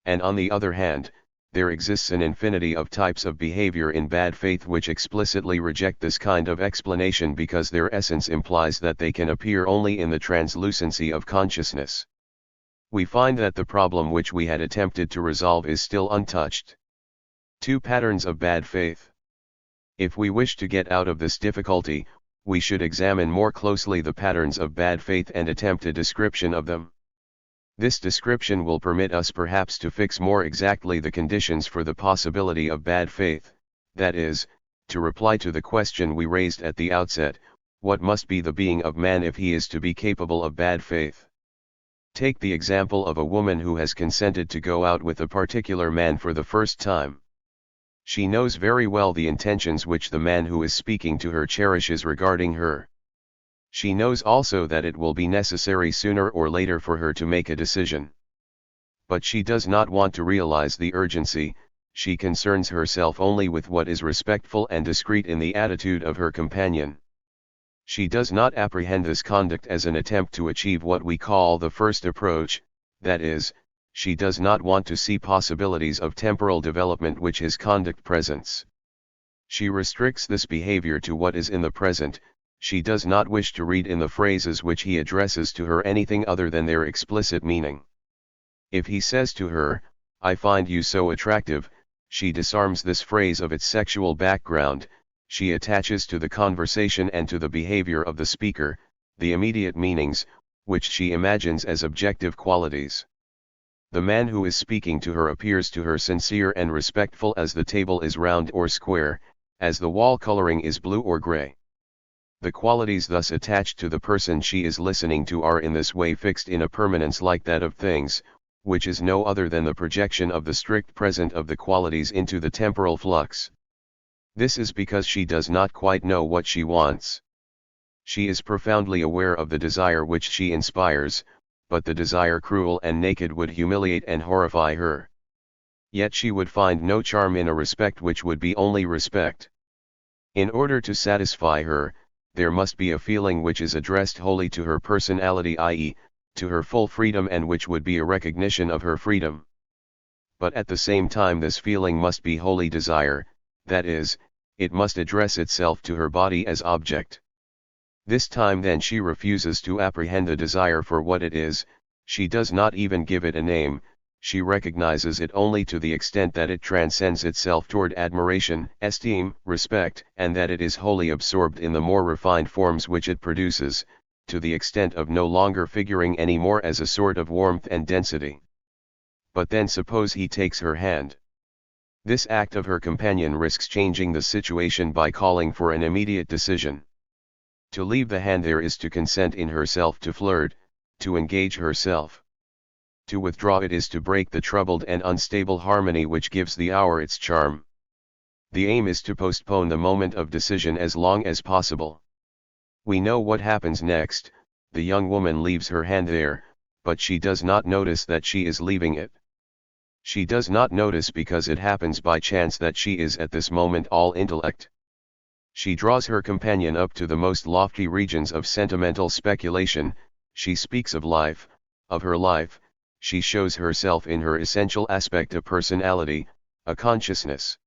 Speaker 1: And on the other hand, there exists an infinity of types of behavior in bad faith which explicitly reject this kind of explanation because their essence implies that they can appear only in the translucency of consciousness. We find that the problem which we had attempted to resolve is still untouched. 2 Patterns of bad faith. If we wish to get out of this difficulty, we should examine more closely the patterns of bad faith and attempt a description of them. This description will permit us perhaps to fix more exactly the conditions for the possibility of bad faith, that is, to reply to the question we raised at the outset: what must be the being of man if he is to be capable of bad faith? Take the example of a woman who has consented to go out with a particular man for the first time. She knows very well the intentions which the man who is speaking to her cherishes regarding her. She knows also that it will be necessary sooner or later for her to make a decision. But she does not want to realize the urgency. She concerns herself only with what is respectful and discreet in the attitude of her companion. She does not apprehend this conduct as an attempt to achieve what we call the first approach, that is, she does not want to see possibilities of temporal development which his conduct presents. She restricts this behavior to what is in the present. She does not wish to read in the phrases which he addresses to her anything other than their explicit meaning. If he says to her, "I find you so attractive," she disarms this phrase of its sexual background. She attaches to the conversation and to the behavior of the speaker the immediate meanings, which she imagines as objective qualities. The man who is speaking to her appears to her sincere and respectful as the table is round or square, as the wall coloring is blue or gray. The qualities thus attached to the person she is listening to are in this way fixed in a permanence like that of things, which is no other than the projection of the strict present of the qualities into the temporal flux. This is because she does not quite know what she wants. She is profoundly aware of the desire which she inspires, but the desire cruel and naked would humiliate and horrify her. Yet she would find no charm in a respect which would be only respect. In order to satisfy her, there must be a feeling which is addressed wholly to her personality, i.e., to her full freedom, and which would be a recognition of her freedom. But at the same time this feeling must be wholly desire, that is, it must address itself to her body as object. This time then she refuses to apprehend the desire for what it is. She does not even give it a name. She recognizes it only to the extent that it transcends itself toward admiration, esteem, respect, and that it is wholly absorbed in the more refined forms which it produces, to the extent of no longer figuring any more as a sort of warmth and density. But then suppose he takes her hand. This act of her companion risks changing the situation by calling for an immediate decision. To leave the hand there is to consent in herself to flirt, to engage herself. To withdraw it is to break the troubled and unstable harmony which gives the hour its charm. The aim is to postpone the moment of decision as long as possible. We know what happens next. The young woman leaves her hand there, but she does not notice that she is leaving it. She does not notice because it happens by chance that she is at this moment all intellect. She draws her companion up to the most lofty regions of sentimental speculation. She speaks of life, of her life. She shows herself in her essential aspect a personality, a consciousness.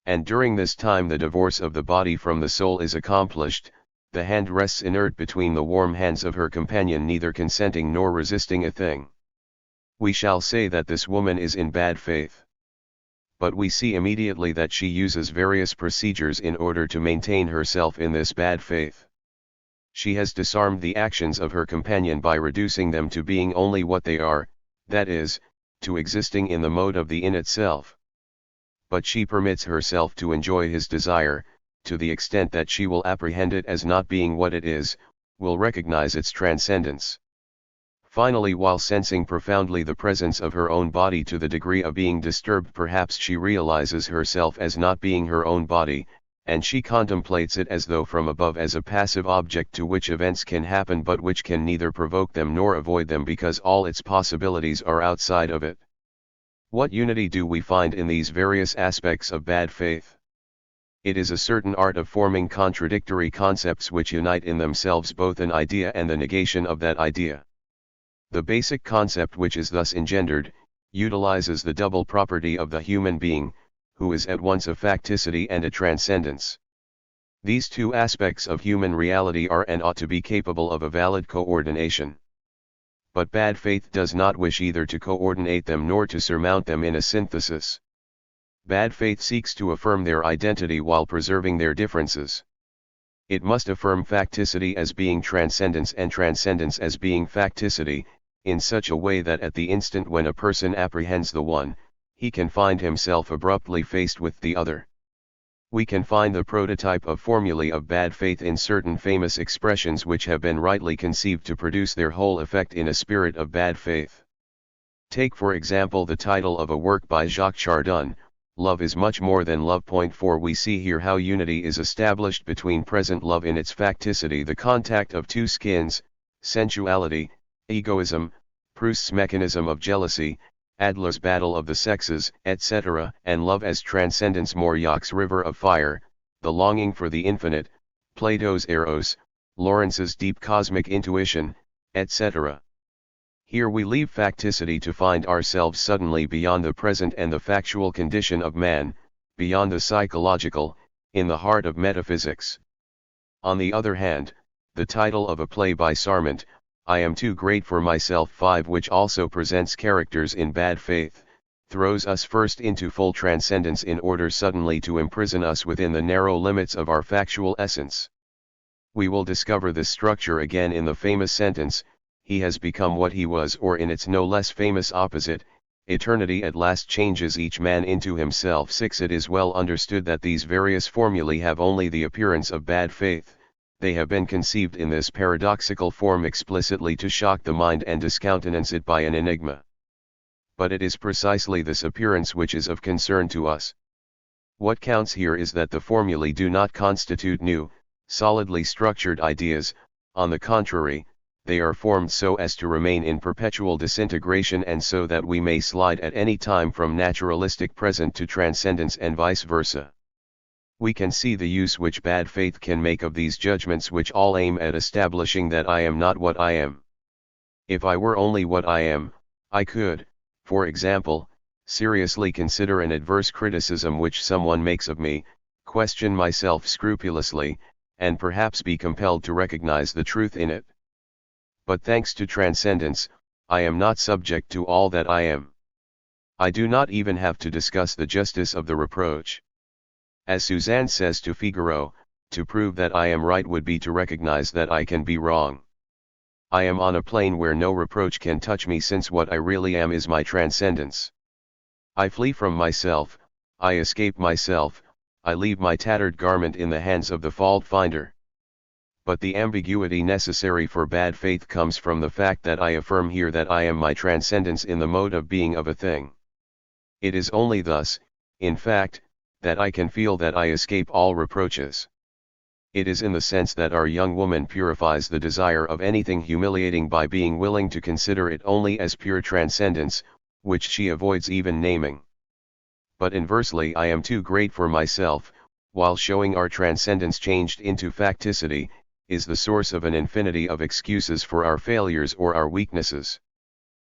Speaker 1: And during this time the divorce of the body from the soul is accomplished. The hand rests inert between the warm hands of her companion, neither consenting nor resisting a thing. We shall say that this woman is in bad faith. But we see immediately that she uses various procedures in order to maintain herself in this bad faith. She has disarmed the actions of her companion by reducing them to being only what they are, that is, to existing in the mode of the in itself. But she permits herself to enjoy his desire, to the extent that she will apprehend it as not being what it is, will recognize its transcendence. Finally, while sensing profoundly the presence of her own body to the degree of being disturbed, perhaps she realizes herself as not being her own body, and she contemplates it as though from above, as a passive object to which events can happen but which can neither provoke them nor avoid them because all its possibilities are outside of it. What unity do we find in these various aspects of bad faith? It is a certain art of forming contradictory concepts which unite in themselves both an idea and the negation of that idea. The basic concept which is thus engendered, utilizes the double property of the human being, who is at once a facticity and a transcendence. These two aspects of human reality are and ought to be capable of a valid coordination. But bad faith does not wish either to coordinate them nor to surmount them in a synthesis. Bad faith seeks to affirm their identity while preserving their differences. It must affirm facticity as being transcendence and transcendence as being facticity, in such a way that at the instant when a person apprehends the one, he can find himself abruptly faced with the other. We can find the prototype of formulae of bad faith in certain famous expressions which have been rightly conceived to produce their whole effect in a spirit of bad faith. Take for example the title of a work by Jacques Chardin, Love is much more than love. 4 We see here how unity is established between present love in its facticity, the contact of two skins, sensuality, egoism, Proust's mechanism of jealousy, Adler's battle of the sexes, etc., and love as transcendence, Mauriac's river of fire, the longing for the infinite, Plato's eros, Lawrence's deep cosmic intuition, etc. Here we leave facticity to find ourselves suddenly beyond the present and the factual condition of man, beyond the psychological, in the heart of metaphysics. On the other hand, the title of a play by Sartre, I Am Too Great for Myself 5, which also presents characters in bad faith, throws us first into full transcendence in order suddenly to imprison us within the narrow limits of our factual essence. We will discover this structure again in the famous sentence, "He has become what he was," or in its no less famous opposite, "Eternity at last changes each man into himself." 6 It is well understood that these various formulae have only the appearance of bad faith. They have been conceived in this paradoxical form explicitly to shock the mind and discountenance it by an enigma. But it is precisely this appearance which is of concern to us. What counts here is that the formulae do not constitute new, solidly structured ideas. On the contrary, they are formed so as to remain in perpetual disintegration and so that we may slide at any time from naturalistic present to transcendence and vice versa. We can see the use which bad faith can make of these judgments, which all aim at establishing that I am not what I am. If I were only what I am, I could, for example, seriously consider an adverse criticism which someone makes of me, question myself scrupulously, and perhaps be compelled to recognize the truth in it. But thanks to transcendence, I am not subject to all that I am. I do not even have to discuss the justice of the reproach. As Suzanne says to Figaro, to prove that I am right would be to recognize that I can be wrong. I am on a plane where no reproach can touch me, since what I really am is my transcendence. I flee from myself, I escape myself, I leave my tattered garment in the hands of the fault finder. But the ambiguity necessary for bad faith comes from the fact that I affirm here that I am my transcendence in the mode of being of a thing. It is only thus, in fact, that I can feel that I escape all reproaches. It is in the sense that our young woman purifies the desire of anything humiliating by being willing to consider it only as pure transcendence, which she avoids even naming. But inversely, I am too great for myself, while showing our transcendence changed into facticity, is the source of an infinity of excuses for our failures or our weaknesses.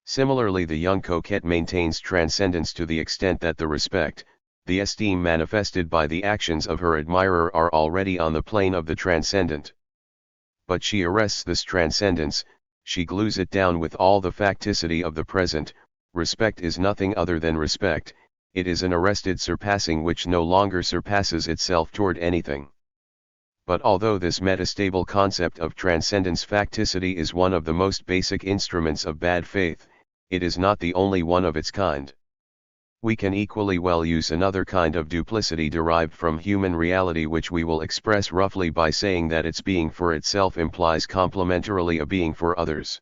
Speaker 1: Similarly, the young coquette maintains transcendence to the extent that the respect, the esteem manifested by the actions of her admirer are already on the plane of the transcendent. But she arrests this transcendence, she glues it down with all the facticity of the present. Respect is nothing other than respect, it is an arrested surpassing which no longer surpasses itself toward anything. But although this metastable concept of transcendence facticity is one of the most basic instruments of bad faith, it is not the only one of its kind. We can equally well use another kind of duplicity derived from human reality, which we will express roughly by saying that its being for itself implies complementarily a being for others.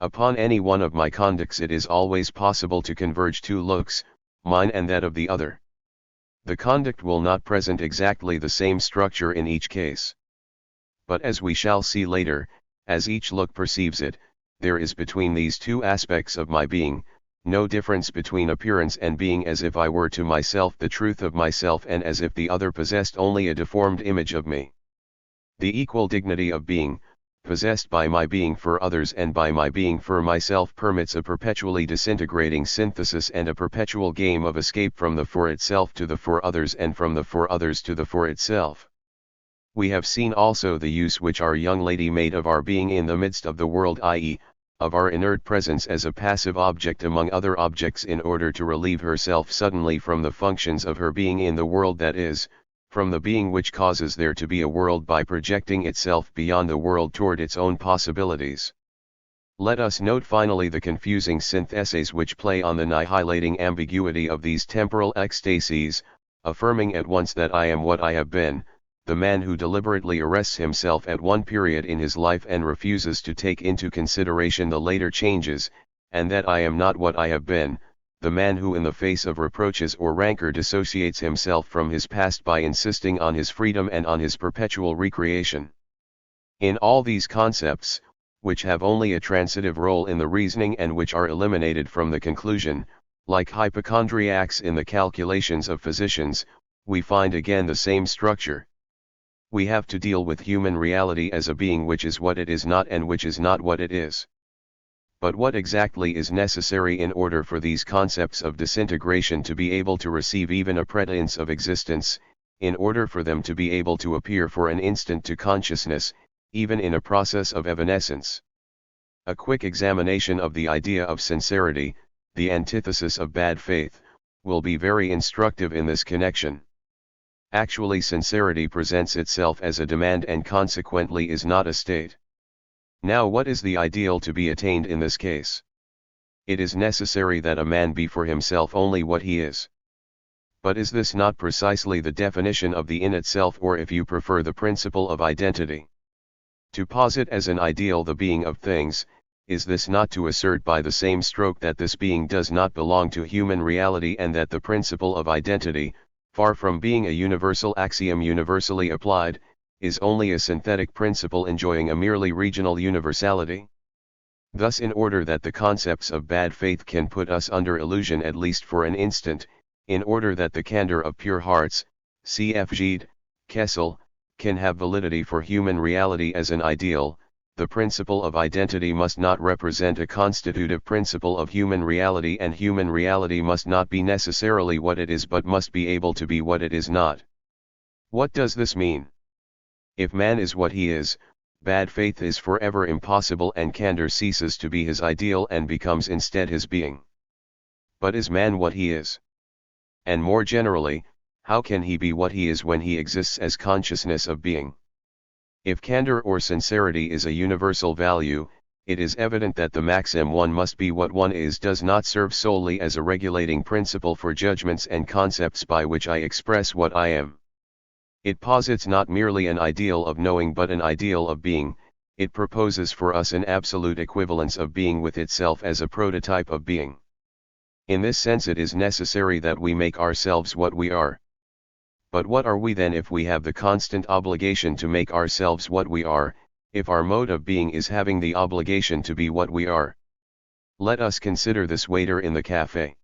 Speaker 1: Upon any one of my conducts it is always possible to converge two looks, mine and that of the other. The conduct will not present exactly the same structure in each case. But as we shall see later, as each look perceives it, there is between these two aspects of my being, no difference between appearance and being, as if I were to myself the truth of myself and as if the other possessed only a deformed image of me. The equal dignity of being, possessed by my being for others and by my being for myself, permits a perpetually disintegrating synthesis and a perpetual game of escape from the for itself to the for others and from the for others to the for itself. We have seen also the use which our young lady made of our being in the midst of the world, i.e., of our inert presence as a passive object among other objects in order to relieve herself suddenly from the functions of her being in the world that is, from the being which causes there to be a world by projecting itself beyond the world toward its own possibilities. Let us note finally the confusing syntheses which play on the annihilating ambiguity of these temporal ecstasies, affirming at once that I am what I have been, the man who deliberately arrests himself at one period in his life and refuses to take into consideration the later changes, and that I am not what I have been, the man who in the face of reproaches or rancor dissociates himself from his past by insisting on his freedom and on his perpetual recreation. In all these concepts, which have only a transitive role in the reasoning and which are eliminated from the conclusion, like hypochondriacs in the calculations of physicians, we find again the same structure. We have to deal with human reality as a being which is what it is not and which is not what it is. But what exactly is necessary in order for these concepts of disintegration to be able to receive even a pretense of existence, in order for them to be able to appear for an instant to consciousness, even in a process of evanescence? A quick examination of the idea of sincerity, the antithesis of bad faith, will be very instructive in this connection. Actually, sincerity presents itself as a demand and consequently is not a state. Now, what is the ideal to be attained in this case? It is necessary that a man be for himself only what he is. But is this not precisely the definition of the in itself, or if you prefer the principle of identity? To posit as an ideal the being of things, is this not to assert by the same stroke that this being does not belong to human reality and that the principle of identity, far from being a universal axiom universally applied, is only a synthetic principle enjoying a merely regional universality? Thus, in order that the concepts of bad faith can put us under illusion at least for an instant, in order that the candor of pure hearts, cf. Gide, Kessel, can have validity for human reality as an ideal, the principle of identity must not represent a constitutive principle of human reality, and human reality must not be necessarily what it is but must be able to be what it is not. What does this mean? If man is what he is, bad faith is forever impossible and candor ceases to be his ideal and becomes instead his being. But is man what he is? And more generally, how can he be what he is when he exists as consciousness of being? If candor or sincerity is a universal value, it is evident that the maxim one must be what one is does not serve solely as a regulating principle for judgments and concepts by which I express what I am. It posits not merely an ideal of knowing but an ideal of being. It proposes for us an absolute equivalence of being with itself as a prototype of being. In this sense, it is necessary that we make ourselves what we are. But what are we then if we have the constant obligation to make ourselves what we are, if our mode of being is having the obligation to be what we are? Let us consider this waiter in the cafe.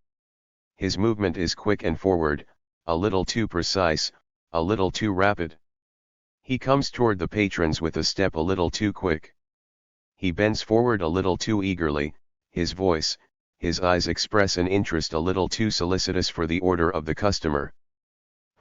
Speaker 1: His movement is quick and forward, a little too precise, a little too rapid. He comes toward the patrons with a step a little too quick. He bends forward a little too eagerly, his voice, his eyes express an interest a little too solicitous for the order of the customer.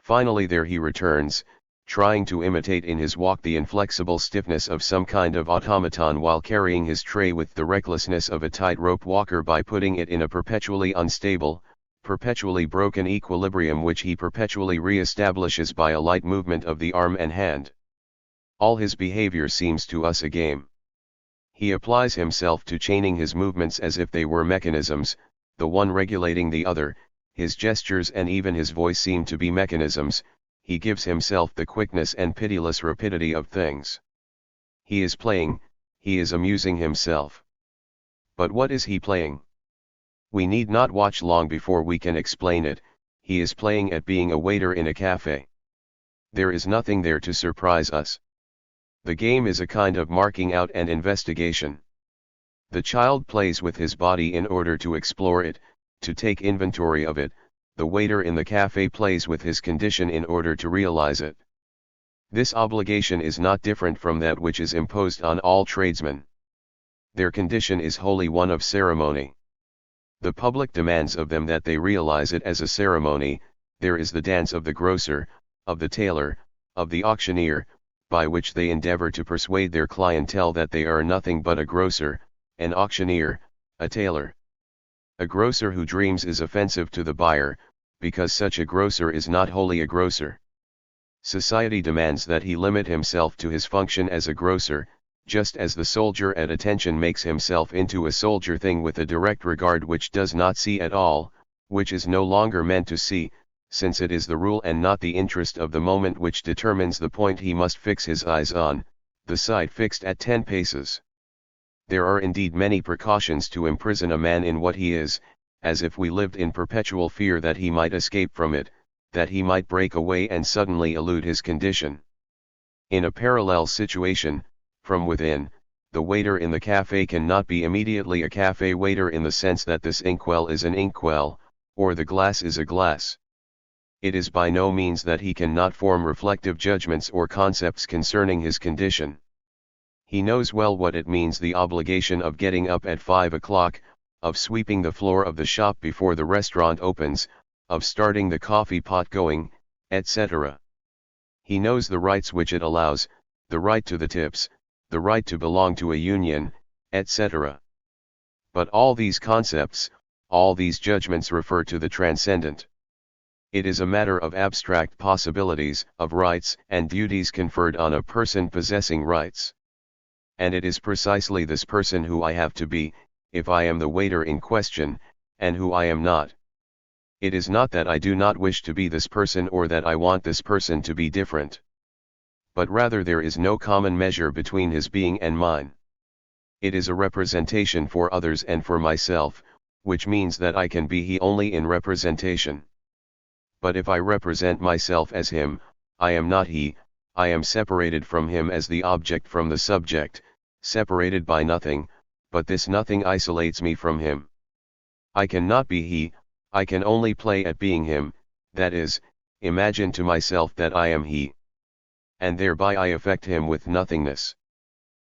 Speaker 1: Finally there he returns, trying to imitate in his walk the inflexible stiffness of some kind of automaton while carrying his tray with the recklessness of a tightrope walker by putting it in a perpetually unstable, perpetually broken equilibrium which he perpetually re-establishes by a light movement of the arm and hand. All his behavior seems to us a game. He applies himself to chaining his movements as if they were mechanisms, the one regulating the other. His gestures and even his voice seem to be mechanisms. He gives himself the quickness and pitiless rapidity of things. He is playing, he is amusing himself. But what is he playing? We need not watch long before we can explain it. He is playing at being a waiter in a cafe. There is nothing there to surprise us. The game is a kind of marking out and investigation. The child plays with his body in order to explore it, to take inventory of it. The waiter in the cafe plays with his condition in order to realize it. This obligation is not different from that which is imposed on all tradesmen. Their condition is wholly one of ceremony. The public demands of them that they realize it as a ceremony. There is the dance of the grocer, of the tailor, of the auctioneer, by which they endeavor to persuade their clientele that they are nothing but a grocer, an auctioneer, a tailor. A grocer who dreams is offensive to the buyer, because such a grocer is not wholly a grocer. Society demands that he limit himself to his function as a grocer, just as the soldier at attention makes himself into a soldier thing with a direct regard which does not see at all, which is no longer meant to see, since it is the rule and not the interest of the moment which determines the point he must fix his eyes on, the sight fixed at 10 paces. There are indeed many precautions to imprison a man in what he is, as if we lived in perpetual fear that he might escape from it, that he might break away and suddenly elude his condition. In a parallel situation, from within, the waiter in the cafe cannot be immediately a cafe waiter in the sense that this inkwell is an inkwell, or the glass is a glass. It is by no means that he cannot form reflective judgments or concepts concerning his condition. He knows well what it means, the obligation of getting up at 5 o'clock, of sweeping the floor of the shop before the restaurant opens, of starting the coffee pot going, etc. He knows the rights which it allows, the right to the tips, the right to belong to a union, etc. But all these concepts, all these judgments refer to the transcendent. It is a matter of abstract possibilities, of rights and duties conferred on a person possessing rights. And it is precisely this person who I have to be, if I am the waiter in question, and who I am not. It is not that I do not wish to be this person or that I want this person to be different. But rather there is no common measure between his being and mine. It is a representation for others and for myself, which means that I can be he only in representation. But if I represent myself as him, I am not he, I am separated from him as the object from the subject, separated by nothing, but this nothing isolates me from him. I cannot be he, I can only play at being him, that is, imagine to myself that I am he. And thereby I affect him with nothingness.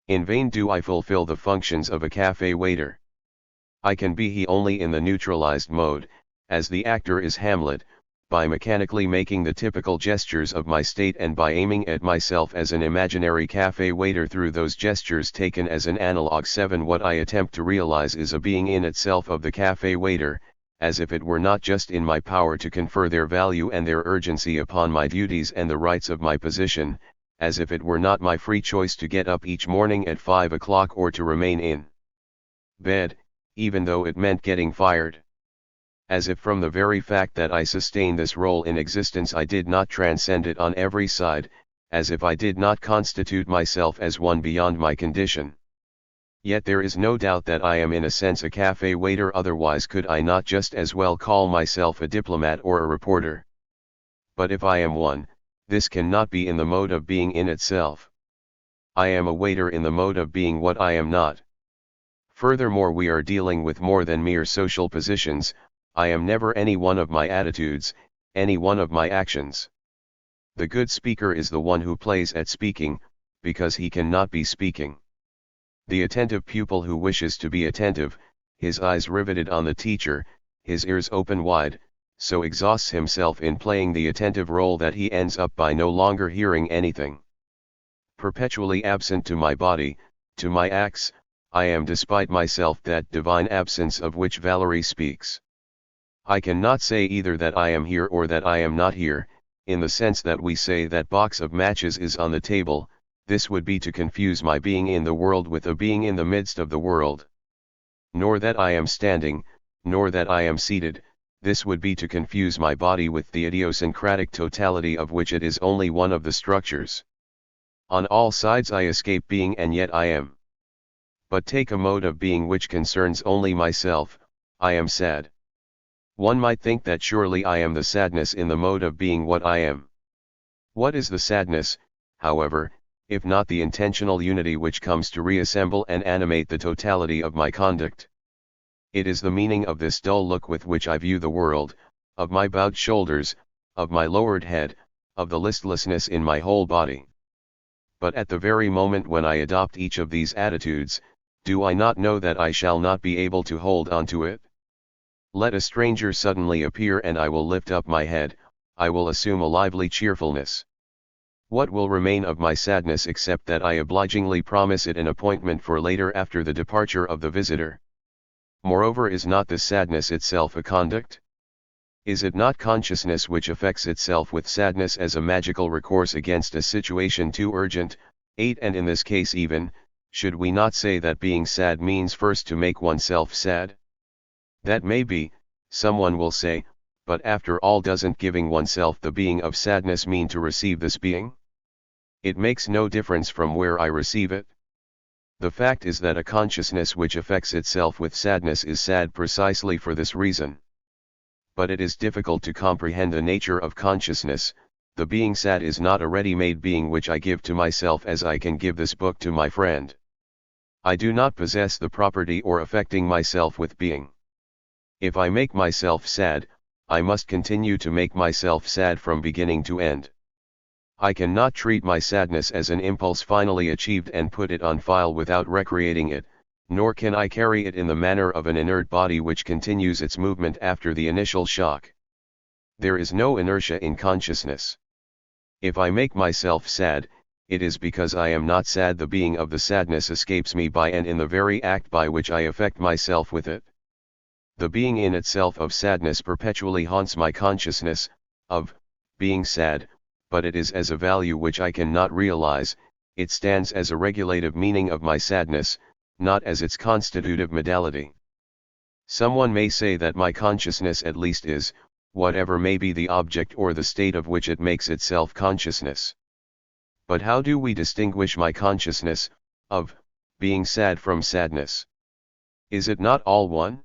Speaker 1: In vain do I fulfill the functions of a cafe waiter. I can be he only in the neutralized mode, as the actor is Hamlet, by mechanically making the typical gestures of my state and by aiming at myself as an imaginary cafe waiter through those gestures taken as an analog. 7. What I attempt to realize is a being in itself of the cafe waiter, as if it were not just in my power to confer their value and their urgency upon my duties and the rights of my position, as if it were not my free choice to get up each morning at 5 o'clock or to remain in bed, even though it meant getting fired. As if from the very fact that I sustain this role in existence I did not transcend it on every side, as if I did not constitute myself as one beyond my condition. Yet there is no doubt that I am in a sense a cafe waiter, otherwise could I not just as well call myself a diplomat or a reporter. But if I am one, this cannot be in the mode of being in itself. I am a waiter in the mode of being what I am not. Furthermore, we are dealing with more than mere social positions. I am never any one of my attitudes, any one of my actions. The good speaker is the one who plays at speaking, because he cannot be speaking. The attentive pupil who wishes to be attentive, his eyes riveted on the teacher, his ears open wide, so exhausts himself in playing the attentive role that he ends up by no longer hearing anything. Perpetually absent to my body, to my acts, I am despite myself that divine absence of which Valery speaks. I cannot say either that I am here or that I am not here, in the sense that we say that box of matches is on the table. This would be to confuse my being in the world with a being in the midst of the world. Nor that I am standing, nor that I am seated, this would be to confuse my body with the idiosyncratic totality of which it is only one of the structures. On all sides I escape being and yet I am. But take a mode of being which concerns only myself, I am sad. One might think that surely I am the sadness in the mode of being what I am. What is the sadness, however, if not the intentional unity which comes to reassemble and animate the totality of my conduct? It is the meaning of this dull look with which I view the world, of my bowed shoulders, of my lowered head, of the listlessness in my whole body. But at the very moment when I adopt each of these attitudes, do I not know that I shall not be able to hold on to it? Let a stranger suddenly appear and I will lift up my head, I will assume a lively cheerfulness. What will remain of my sadness except that I obligingly promise it an appointment for later after the departure of the visitor? Moreover, is not this sadness itself a conduct? Is it not consciousness which affects itself with sadness as a magical recourse against a situation too urgent? 8. And in this case even, should we not say that being sad means first to make oneself sad? That may be, someone will say, but after all, doesn't giving oneself the being of sadness mean to receive this being? It makes no difference from where I receive it. The fact is that a consciousness which affects itself with sadness is sad precisely for this reason. But it is difficult to comprehend the nature of consciousness. The being sad is not a ready-made being which I give to myself as I can give this book to my friend. I do not possess the property or affecting myself with being. If I make myself sad, I must continue to make myself sad from beginning to end. I cannot treat my sadness as an impulse finally achieved and put it on file without recreating it, nor can I carry it in the manner of an inert body which continues its movement after the initial shock. There is no inertia in consciousness. If I make myself sad, it is because I am not sad. The being of the sadness escapes me by and in the very act by which I affect myself with it. The being in itself of sadness perpetually haunts my consciousness, of being sad, but it is as a value which I cannot realize. It stands as a regulative meaning of my sadness, not as its constitutive modality. Someone may say that my consciousness at least is, whatever may be the object or the state of which it makes itself consciousness. But how do we distinguish my consciousness, of being sad from sadness? Is it not all one?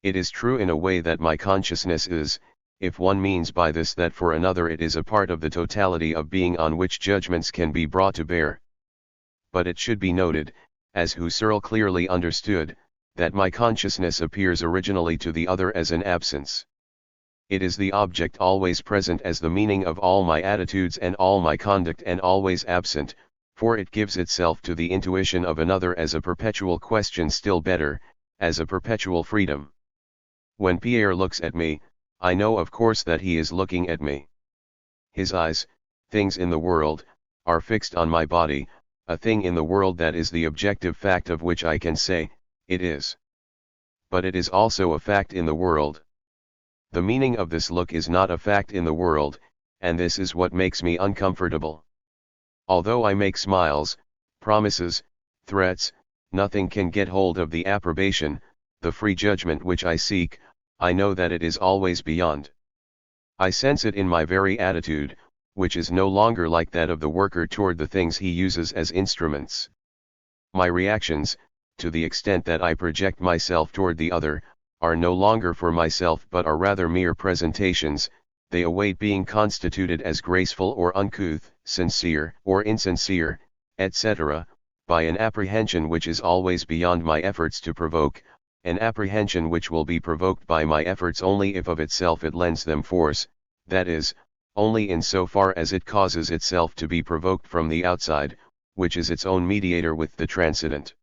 Speaker 1: It is true in a way that my consciousness is, if one means by this that for another it is a part of the totality of being on which judgments can be brought to bear. But it should be noted, as Husserl clearly understood, that my consciousness appears originally to the other as an absence. It is the object always present as the meaning of all my attitudes and all my conduct, and always absent, for it gives itself to the intuition of another as a perpetual question, still better, as a perpetual freedom. When Pierre looks at me, I know of course that he is looking at me. His eyes, things in the world, are fixed on my body, a thing in the world that is the objective fact of which I can say, it is. But it is also a fact in the world. The meaning of this look is not a fact in the world, and this is what makes me uncomfortable. Although I make smiles, promises, threats, nothing can get hold of the approbation, the free judgment which I seek. I know that it is always beyond. I sense it in my very attitude, which is no longer like that of the worker toward the things he uses as instruments. My reactions, to the extent that I project myself toward the other, are no longer for myself but are rather mere presentations. They await being constituted as graceful or uncouth, sincere or insincere, etc., by an apprehension which is always beyond my efforts to provoke, an apprehension which will be provoked by my efforts only if of itself it lends them force, that is, only in so far as it causes itself to be provoked from the outside, which is its own mediator with the transcendent.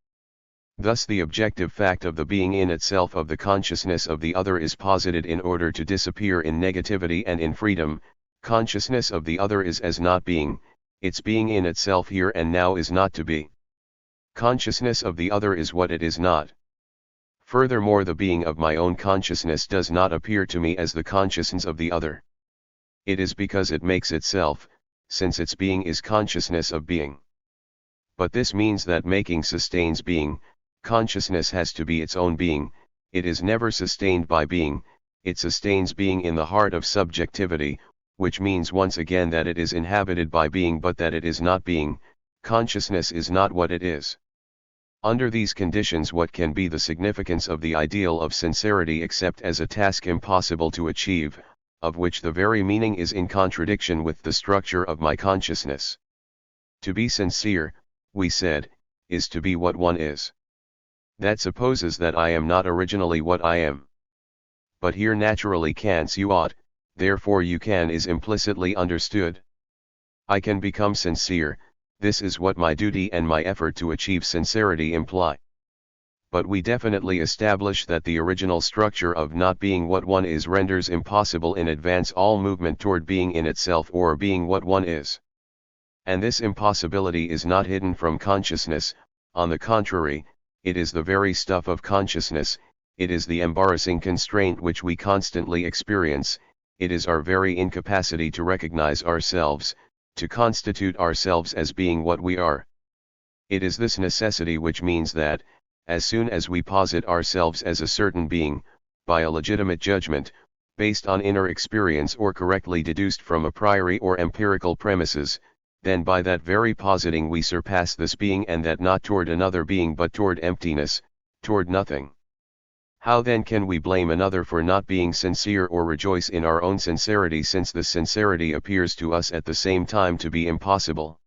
Speaker 1: Thus the objective fact of the being in itself of the consciousness of the other is posited in order to disappear in negativity and in freedom. Consciousness of the other is as not being, its being in itself here and now is not to be. Consciousness of the other is what it is not. Furthermore, the being of my own consciousness does not appear to me as the consciousness of the other. It is because it makes itself, since its being is consciousness of being. But this means that making sustains being. Consciousness has to be its own being. It is never sustained by being, it sustains being in the heart of subjectivity, which means once again that it is inhabited by being but that it is not being. Consciousness is not what it is. Under these conditions, what can be the significance of the ideal of sincerity except as a task impossible to achieve, of which the very meaning is in contradiction with the structure of my consciousness? To be sincere, we said, is to be what one is. That supposes that I am not originally what I am. But here naturally Kant's "you ought, therefore you can" is implicitly understood. I can become sincere, this is what my duty and my effort to achieve sincerity imply. But we definitely establish that the original structure of not being what one is renders impossible in advance all movement toward being in itself or being what one is. And this impossibility is not hidden from consciousness, on the contrary, it is the very stuff of consciousness, it is the embarrassing constraint which we constantly experience, it is our very incapacity to recognize ourselves, to constitute ourselves as being what we are. It is this necessity which means that, as soon as we posit ourselves as a certain being, by a legitimate judgment, based on inner experience or correctly deduced from a priori or empirical premises, then by that very positing we surpass this being, and that not toward another being but toward emptiness, toward nothing. How then can we blame another for not being sincere or rejoice in our own sincerity, since this sincerity appears to us at the same time to be impossible?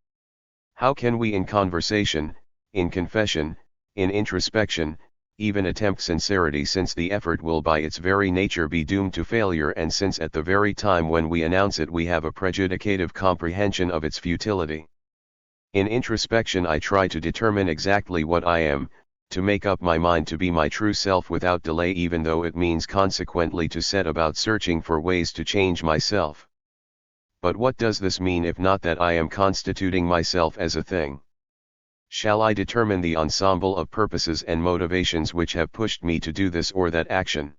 Speaker 1: How can we in conversation, in confession, in introspection, even attempt sincerity, since the effort will by its very nature be doomed to failure, and since at the very time when we announce it we have a prejudicative comprehension of its futility? In introspection I try to determine exactly what I am, to make up my mind to be my true self without delay, even though it means consequently to set about searching for ways to change myself. But what does this mean if not that I am constituting myself as a thing? Shall I determine the ensemble of purposes and motivations which have pushed me to do this or that action?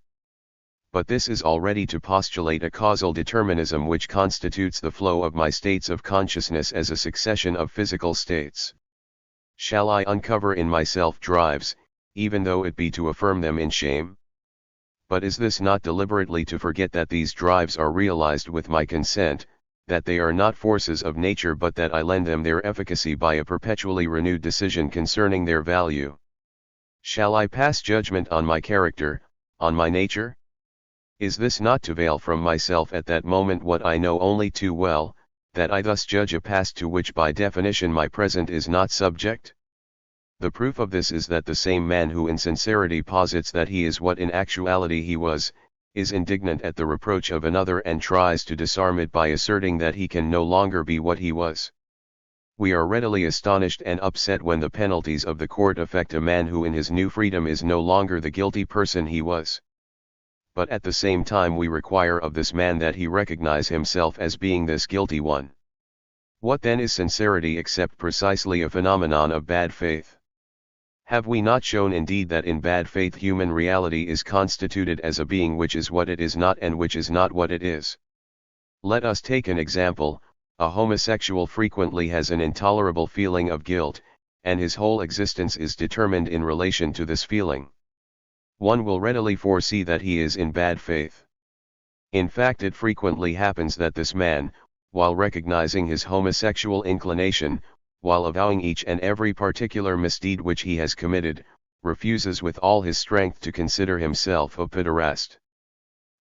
Speaker 1: But this is already to postulate a causal determinism which constitutes the flow of my states of consciousness as a succession of physical states. Shall I uncover in myself drives, even though it be to affirm them in shame? But is this not deliberately to forget that these drives are realized with my consent, that they are not forces of nature but that I lend them their efficacy by a perpetually renewed decision concerning their value? Shall I pass judgment on my character, on my nature? Is this not to veil from myself at that moment what I know only too well, that I thus judge a past to which by definition my present is not subject? The proof of this is that the same man who in sincerity posits that he is what in actuality he was, is indignant at the reproach of another and tries to disarm it by asserting that he can no longer be what he was. We are readily astonished and upset when the penalties of the court affect a man who in his new freedom is no longer the guilty person he was. But at the same time we require of this man that he recognize himself as being this guilty one. What then is sincerity except precisely a phenomenon of bad faith? Have we not shown indeed that in bad faith human reality is constituted as a being which is what it is not and which is not what it is? Let us take an example. A homosexual frequently has an intolerable feeling of guilt, and his whole existence is determined in relation to this feeling. One will readily foresee that he is in bad faith. In fact, it frequently happens that this man, while recognizing his homosexual inclination, while avowing each and every particular misdeed which he has committed, refuses with all his strength to consider himself a pederast.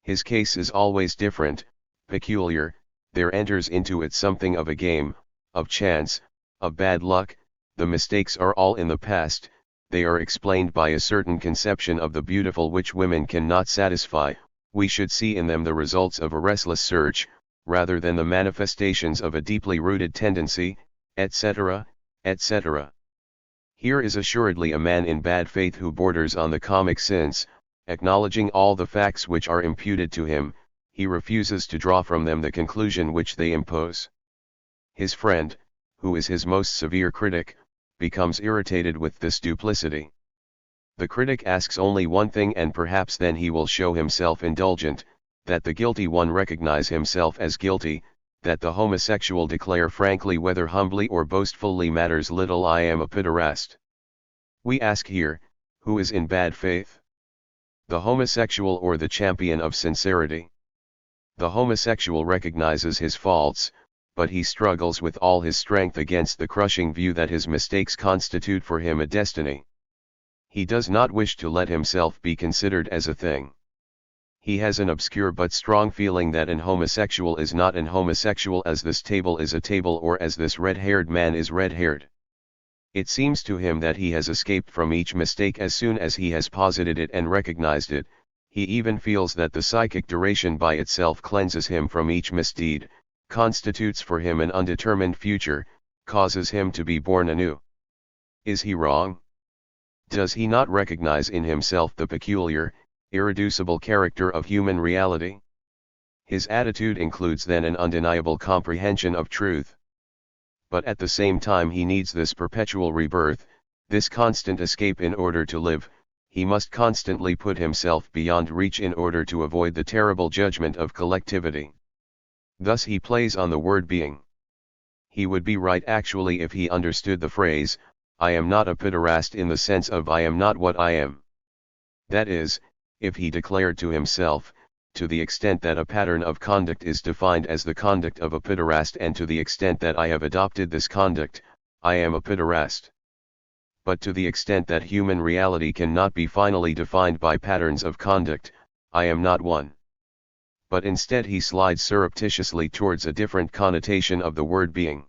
Speaker 1: His case is always different, peculiar. There enters into it something of a game, of chance, of bad luck. The mistakes are all in the past, they are explained by a certain conception of the beautiful which women cannot satisfy. We should see in them the results of a restless search, rather than the manifestations of a deeply rooted tendency, etc., etc. Here is assuredly a man in bad faith who borders on the comic sense. Acknowledging all the facts which are imputed to him, he refuses to draw from them the conclusion which they impose. His friend, who is his most severe critic, becomes irritated with this duplicity. The critic asks only one thing, and perhaps then he will show himself indulgent, that the guilty one recognize himself as guilty, that the homosexual declare frankly, whether humbly or boastfully matters little, I am a pederast. We ask here, who is in bad faith? The homosexual or the champion of sincerity? The homosexual recognizes his faults, but he struggles with all his strength against the crushing view that his mistakes constitute for him a destiny. He does not wish to let himself be considered as a thing. He has an obscure but strong feeling that an homosexual is not an homosexual as this table is a table or as this red-haired man is red-haired. It seems to him that he has escaped from each mistake as soon as he has posited it and recognized it. He even feels that the psychic duration by itself cleanses him from each misdeed, constitutes for him an undetermined future, causes him to be born anew. Is he wrong? Does he not recognize in himself the peculiar, irreducible character of human reality? His attitude includes then an undeniable comprehension of truth. but at the same time he needs this perpetual rebirth, this constant escape in order to live. He must constantly put himself beyond reach in order to avoid the terrible judgment of collectivity. Thus he plays on the word being. He would be right actually if he understood the phrase, I am not a pederast in the sense of I am not what I am. That is, if he declared to himself, to the extent that a pattern of conduct is defined as the conduct of a pederast and to the extent that I have adopted this conduct, I am a pederast. But to the extent that human reality cannot be finally defined by patterns of conduct, I am not one. But instead he slides surreptitiously towards a different connotation of the word being.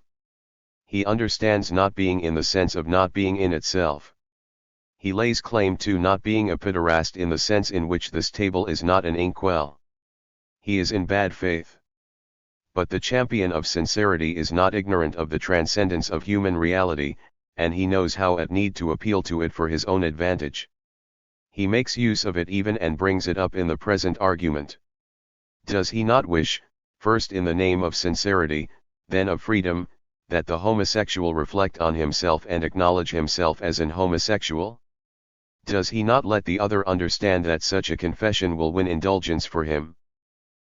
Speaker 1: He understands not being in the sense of not being in itself. He lays claim to not being a pederast in the sense in which this table is not an inkwell. He is in bad faith. But the champion of sincerity is not ignorant of the transcendence of human reality, and he knows how at need to appeal to it for his own advantage. He makes use of it even and brings it up in the present argument. Does he not wish, first in the name of sincerity, then of freedom, that the homosexual reflect on himself and acknowledge himself as an homosexual? Does he not let the other understand that such a confession will win indulgence for him?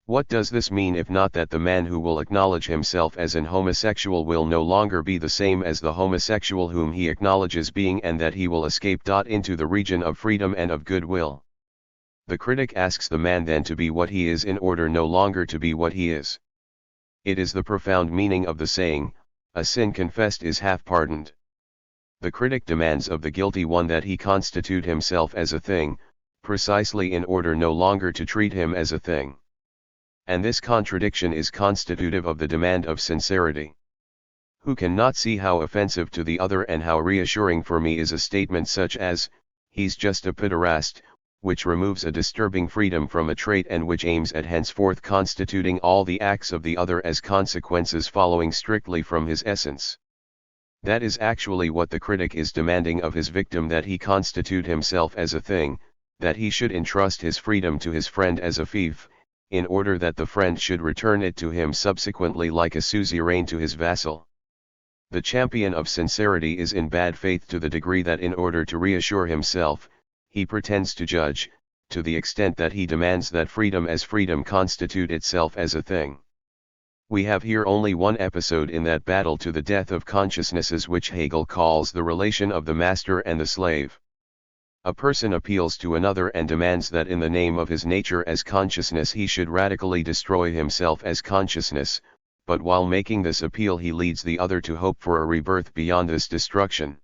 Speaker 1: What does this mean if not that the man who will acknowledge himself as an homosexual will no longer be the same as the homosexual whom he acknowledges being, and that he will escape into the region of freedom and of goodwill? The critic asks the man then to be what he is in order no longer to be what he is. It is the profound meaning of the saying, a sin confessed is half pardoned. The critic demands of the guilty one that he constitute himself as a thing, precisely in order no longer to treat him as a thing. And this contradiction is constitutive of the demand of sincerity. Who can not see how offensive to the other and how reassuring for me is a statement such as, he's just a pederast, which removes a disturbing freedom from a trait and which aims at henceforth constituting all the acts of the other as consequences following strictly from his essence. That is actually what the critic is demanding of his victim, that he constitute himself as a thing, that he should entrust his freedom to his friend as a fief, in order that the friend should return it to him subsequently like a suzerain to his vassal. The champion of sincerity is in bad faith to the degree that in order to reassure himself, he pretends to judge, to the extent that he demands that freedom as freedom constitute itself as a thing. We have here only one episode in that battle to the death of consciousnesses which Hegel calls the relation of the master and the slave. A person appeals to another and demands that in the name of his nature as consciousness he should radically destroy himself as consciousness, but while making this appeal he leads the other to hope for a rebirth beyond this destruction.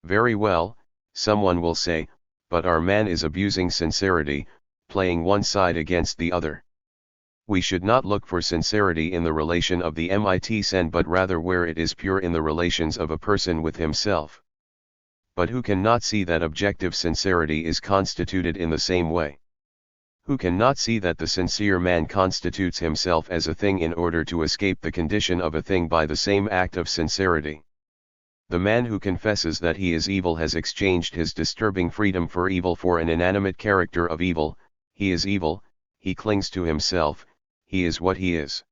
Speaker 1: Very well, someone will say, but our man is abusing sincerity, playing one side against the other. We should not look for sincerity in the relation of the mit-sen but rather where it is pure in the relations of a person with himself. But who can not see that objective sincerity is constituted in the same way? Who can not see that the sincere man constitutes himself as a thing in order to escape the condition of a thing by the same act of sincerity? The man who confesses that he is evil has exchanged his disturbing freedom for evil for an inanimate character of evil. He is evil, he clings to himself, he is what he is.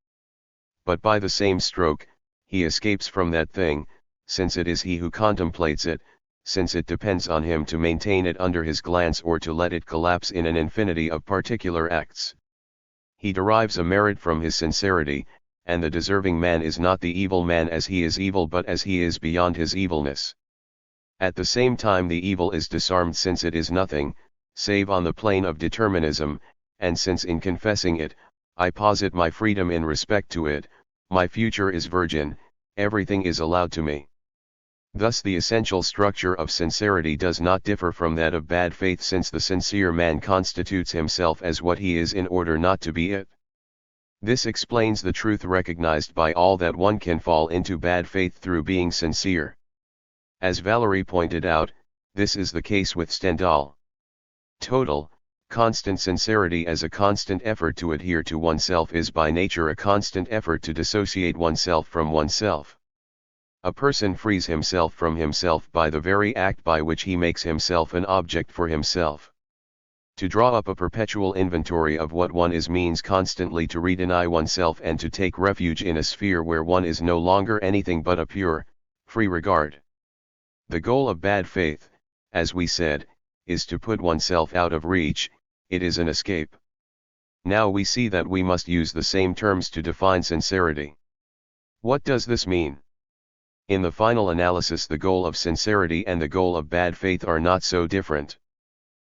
Speaker 1: But by the same stroke, he escapes from that thing, since it is he who contemplates it, since it depends on him to maintain it under his glance or to let it collapse in an infinity of particular acts. He derives a merit from his sincerity, and the deserving man is not the evil man as he is evil but as he is beyond his evilness. At the same time the evil is disarmed since it is nothing, save on the plane of determinism, and since in confessing it, I posit my freedom in respect to it, my future is virgin, everything is allowed to me. Thus the essential structure of sincerity does not differ from that of bad faith, since the sincere man constitutes himself as what he is in order not to be it. This explains the truth recognized by all that one can fall into bad faith through being sincere. As Valery pointed out, this is the case with Stendhal. Total, constant sincerity as a constant effort to adhere to oneself is by nature a constant effort to dissociate oneself from oneself. A person frees himself from himself by the very act by which he makes himself an object for himself. To draw up a perpetual inventory of what one is means constantly to re-deny oneself and to take refuge in a sphere where one is no longer anything but a pure, free regard. The goal of bad faith, as we said, is to put oneself out of reach. It is an escape. Now we see that we must use the same terms to define sincerity. What does this mean? In the final analysis, the goal of sincerity and the goal of bad faith are not so different.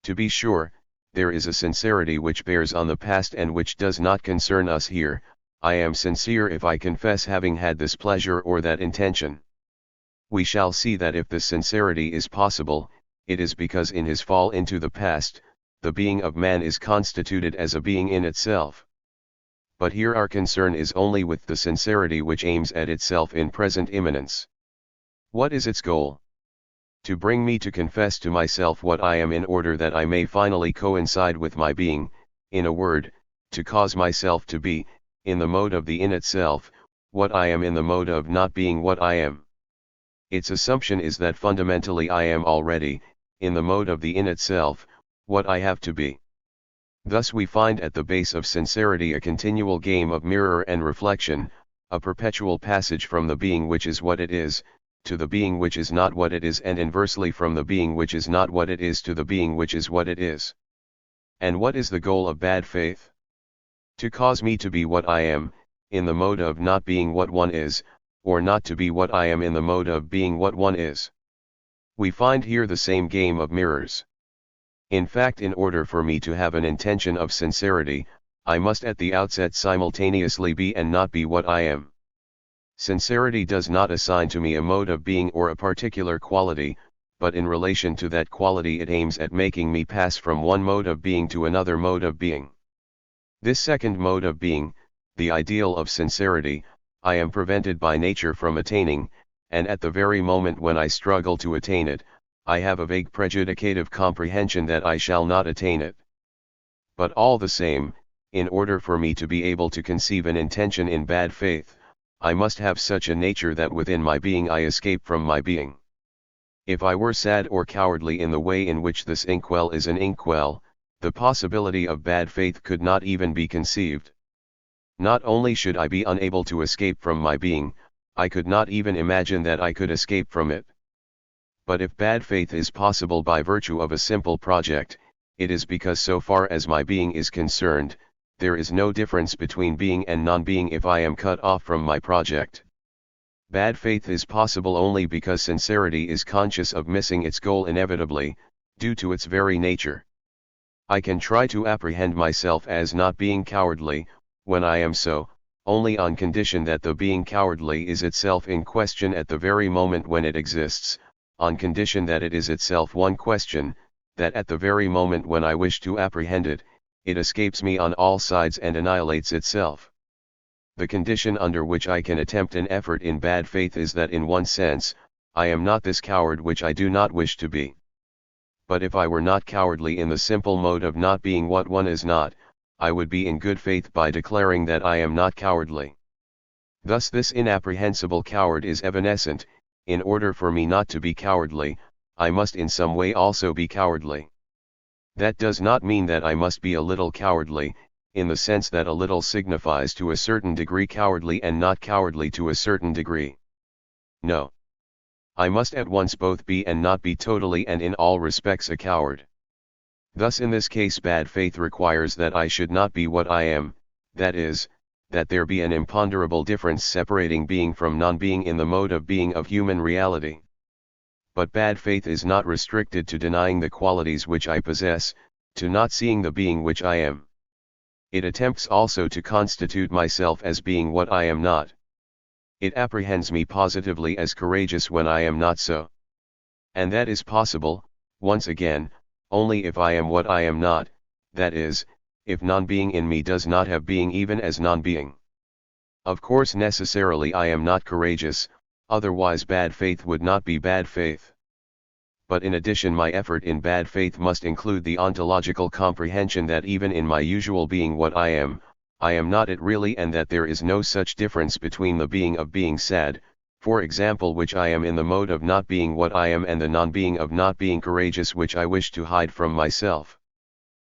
Speaker 1: To be sure, there is a sincerity which bears on the past and which does not concern us here. I am sincere if I confess having had this pleasure or that intention. We shall see that if this sincerity is possible, it is because in his fall into the past, the being of man is constituted as a being in itself. But here our concern is only with the sincerity which aims at itself in present immanence. What is its goal? To bring me to confess to myself what I am in order that I may finally coincide with my being, in a word, to cause myself to be, in the mode of the in itself, what I am in the mode of not being what I am. Its assumption is that fundamentally I am already, in the mode of the in itself, what I have to be. Thus we find at the base of sincerity a continual game of mirror and reflection, a perpetual passage from the being which is what it is, to the being which is not what it is, and inversely from the being which is not what it is to the being which is what it is. And what is the goal of bad faith? To cause me to be what I am, in the mode of not being what one is, or not to be what I am in the mode of being what one is. We find here the same game of mirrors. In fact, in order for me to have an intention of sincerity, I must at the outset simultaneously be and not be what I am. Sincerity does not assign to me a mode of being or a particular quality, but in relation to that quality it aims at making me pass from one mode of being to another mode of being. This second mode of being, the ideal of sincerity, I am prevented by nature from attaining, and at the very moment when I struggle to attain it, I have a vague prejudicative comprehension that I shall not attain it. But all the same, in order for me to be able to conceive an intention in bad faith, I must have such a nature that within my being I escape from my being. If I were sad or cowardly in the way in which this inkwell is an inkwell, the possibility of bad faith could not even be conceived. Not only should I be unable to escape from my being, I could not even imagine that I could escape from it. But if bad faith is possible by virtue of a simple project, it is because so far as my being is concerned, there is no difference between being and non-being if I am cut off from my project. Bad faith is possible only because sincerity is conscious of missing its goal inevitably, due to its very nature. I can try to apprehend myself as not being cowardly, when I am so, only on condition that the being cowardly is itself in question at the very moment when it exists, on condition that it is itself one question, that at the very moment when I wish to apprehend it, it escapes me on all sides and annihilates itself. The condition under which I can attempt an effort in bad faith is that in one sense, I am not this coward which I do not wish to be. But if I were not cowardly in the simple mode of not being what one is not, I would be in good faith by declaring that I am not cowardly. Thus this inapprehensible coward is evanescent. In order for me not to be cowardly, I must in some way also be cowardly. That does not mean that I must be a little cowardly, in the sense that a little signifies to a certain degree cowardly and not cowardly to a certain degree. No. I must at once both be and not be totally and in all respects a coward. Thus in this case bad faith requires that I should not be what I am, that is, that there be an imponderable difference separating being from non-being in the mode of being of human reality. But bad faith is not restricted to denying the qualities which I possess, to not seeing the being which I am. It attempts also to constitute myself as being what I am not. It apprehends me positively as courageous when I am not so. And that is possible, once again, only if I am what I am not, that is, if non-being in me does not have being even as non-being. Of course necessarily I am not courageous, otherwise bad faith would not be bad faith. But in addition my effort in bad faith must include the ontological comprehension that even in my usual being what I am not it really, and that there is no such difference between the being of being sad, for example, which I am in the mode of not being what I am, and the non-being of not being courageous which I wish to hide from myself.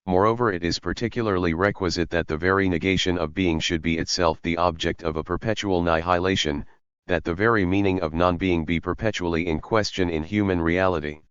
Speaker 1: Moreover, it is particularly requisite that the very negation of being should be itself the object of a perpetual nihilation, that the very meaning of non-being be perpetually in question in human reality.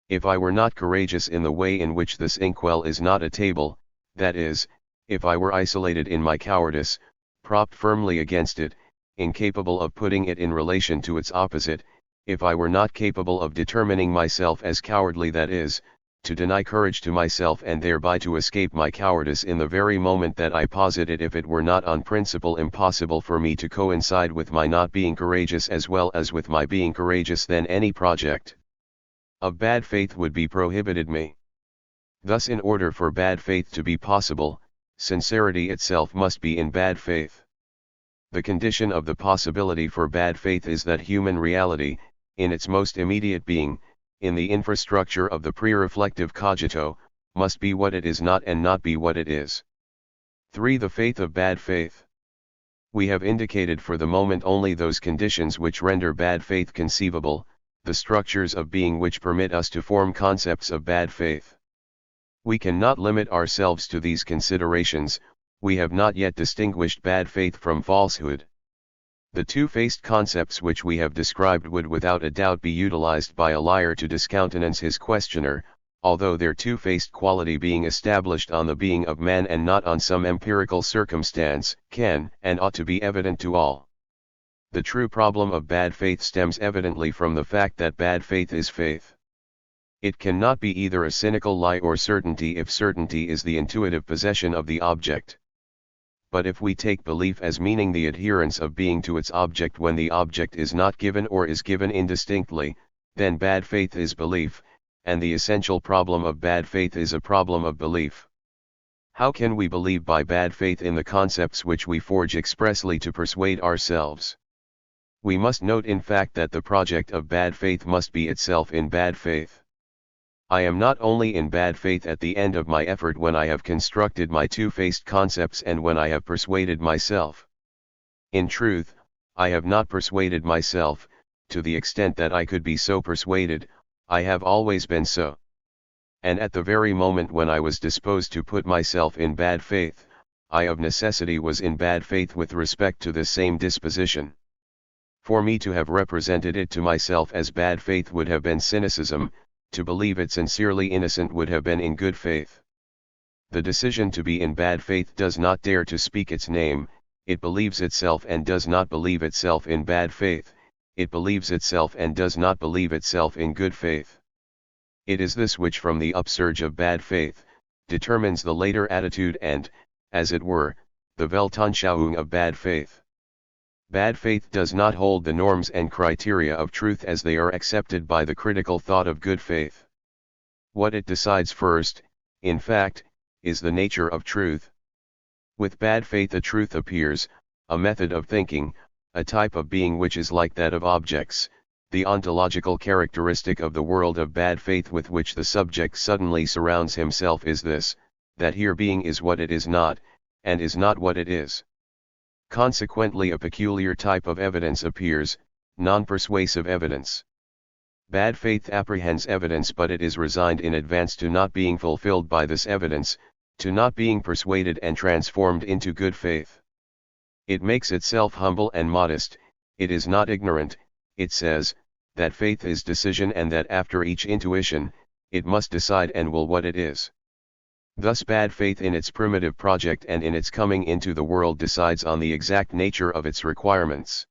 Speaker 1: If I were not courageous in the way in which this inkwell is not a table, that is, if I were isolated in my cowardice, propped firmly against it, incapable of putting it in relation to its opposite, if I were not capable of determining myself as cowardly, that is, to deny courage to myself and thereby to escape my cowardice in the very moment that I posit it, if it were not on principle impossible for me to coincide with my not being courageous as well as with my being courageous, then any project of bad faith would be prohibited me. Thus, in order for bad faith to be possible, sincerity itself must be in bad faith. The condition of the possibility for bad faith is that human reality, in its most immediate being, in the infrastructure of the pre-reflective cogito, must be what it is not and not be what it is. 3. The faith of bad faith. We have indicated for the moment only those conditions which render bad faith conceivable, the structures of being which permit us to form concepts of bad faith. We cannot limit ourselves to these considerations. We have not yet distinguished bad faith from falsehood. The two-faced concepts which we have described would without a doubt be utilized by a liar to discountenance his questioner, although their two-faced quality, being established on the being of man and not on some empirical circumstance, can and ought to be evident to all. The true problem of bad faith stems evidently from the fact that bad faith is faith. It cannot be either a cynical lie or certainty if certainty is the intuitive possession of the object. But if we take belief as meaning the adherence of being to its object when the object is not given or is given indistinctly, then bad faith is belief, and the essential problem of bad faith is a problem of belief. How can we believe by bad faith in the concepts which we forge expressly to persuade ourselves? We must note in fact that the project of bad faith must be itself in bad faith. I am not only in bad faith at the end of my effort when I have constructed my two-faced concepts and when I have persuaded myself. In truth, I have not persuaded myself, to the extent that I could be so persuaded. I have always been so. And at the very moment when I was disposed to put myself in bad faith, I of necessity was in bad faith with respect to this same disposition. For me to have represented it to myself as bad faith would have been cynicism. To believe it sincerely innocent would have been in good faith. The decision to be in bad faith does not dare to speak its name. It believes itself and does not believe itself in bad faith. It believes itself and does not believe itself in good faith. It is this which, from the upsurge of bad faith, determines the later attitude and, as it were, the Weltanschauung of bad faith. Bad faith does not hold the norms and criteria of truth as they are accepted by the critical thought of good faith. What it decides first, in fact, is the nature of truth. With bad faith a truth appears, a method of thinking, a type of being which is like that of objects. The ontological characteristic of the world of bad faith with which the subject suddenly surrounds himself is this, that here being is what it is not, and is not what it is. Consequently a peculiar type of evidence appears, non-persuasive evidence. Bad faith apprehends evidence, but it is resigned in advance to not being fulfilled by this evidence, to not being persuaded and transformed into good faith. It makes itself humble and modest. It is not ignorant. It says, that faith is decision and that after each intuition, it must decide and will what it is. Thus bad faith in its primitive project and in its coming into the world decides on the exact nature of its requirements.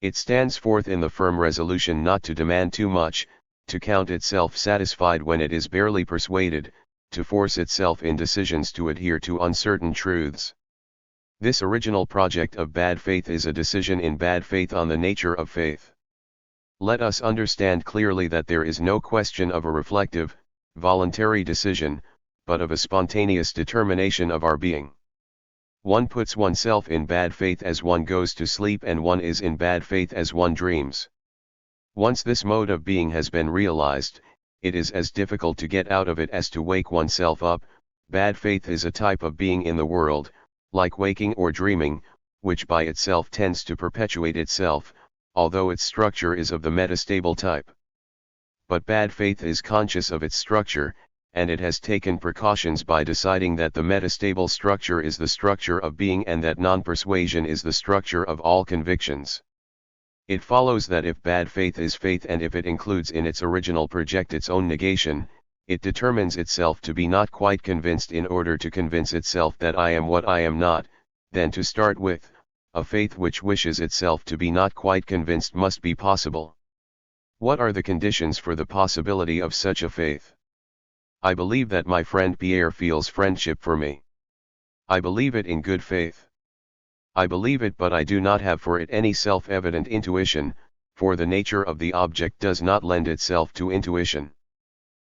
Speaker 1: It stands forth in the firm resolution not to demand too much, to count itself satisfied when it is barely persuaded, to force itself in decisions to adhere to uncertain truths. This original project of bad faith is a decision in bad faith on the nature of faith. Let us understand clearly that there is no question of a reflective, voluntary decision, but of a spontaneous determination of our being. One puts oneself in bad faith as one goes to sleep, and one is in bad faith as one dreams. Once this mode of being has been realized, it is as difficult to get out of it as to wake oneself up. Bad faith is a type of being in the world, like waking or dreaming, which by itself tends to perpetuate itself, although its structure is of the metastable type. But bad faith is conscious of its structure, and it has taken precautions by deciding that the metastable structure is the structure of being and that non-persuasion is the structure of all convictions. It follows that if bad faith is faith and if it includes in its original project its own negation, it determines itself to be not quite convinced in order to convince itself that I am what I am not, then to start with, a faith which wishes itself to be not quite convinced must be possible. What are the conditions for the possibility of such a faith? I believe that my friend Pierre feels friendship for me. I believe it in good faith. I believe it, but I do not have for it any self-evident intuition, for the nature of the object does not lend itself to intuition.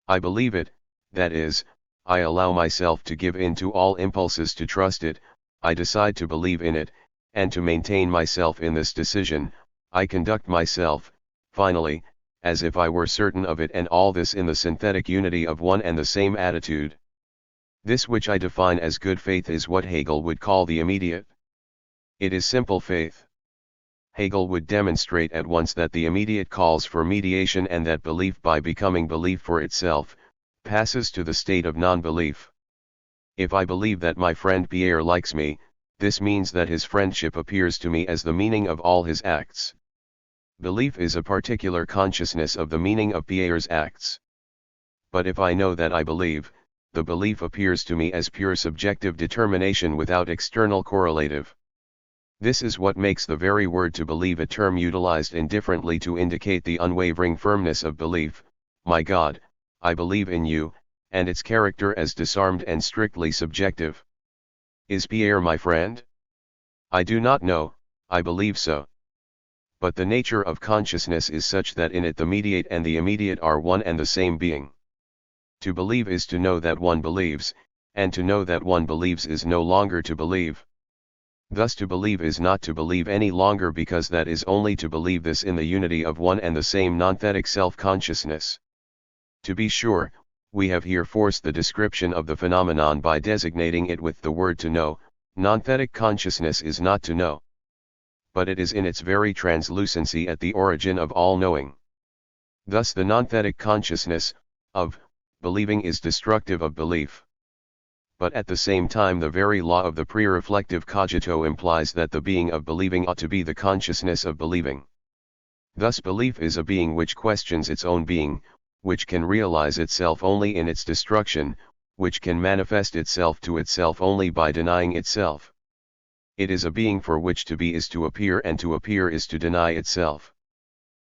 Speaker 1: I believe it, that is, I allow myself to give in to all impulses to trust it, I decide to believe in it, and to maintain myself in this decision, I conduct myself, finally, as if I were certain of it, and all this in the synthetic unity of one and the same attitude. This which I define as good faith is what Hegel would call the immediate. It is simple faith. Hegel would demonstrate at once that the immediate calls for mediation and that belief by becoming belief for itself, passes to the state of non-belief. If I believe that my friend Pierre likes me, this means that his friendship appears to me as the meaning of all his acts. Belief is a particular consciousness of the meaning of Pierre's acts. But if I know that I believe, the belief appears to me as pure subjective determination without external correlative. This is what makes the very word to believe a term utilized indifferently to indicate the unwavering firmness of belief. My God, I believe in you, and its character as disarmed and strictly subjective. Is Pierre my friend? I do not know, I believe so. But the nature of consciousness is such that in it the mediate and the immediate are one and the same being. To believe is to know that one believes, and to know that one believes is no longer to believe. Thus to believe is not to believe any longer, because that is only to believe this in the unity of one and the same nonthetic self-consciousness. To be sure, we have here forced the description of the phenomenon by designating it with the word to know. Nonthetic consciousness is not to know. But it is in its very translucency at the origin of all knowing. Thus the nonthetic consciousness, of believing is destructive of belief. But at the same time the very law of the pre-reflective cogito implies that the being of believing ought to be the consciousness of believing. Thus belief is a being which questions its own being, which can realize itself only in its destruction, which can manifest itself to itself only by denying itself. It is a being for which to be is to appear, and to appear is to deny itself.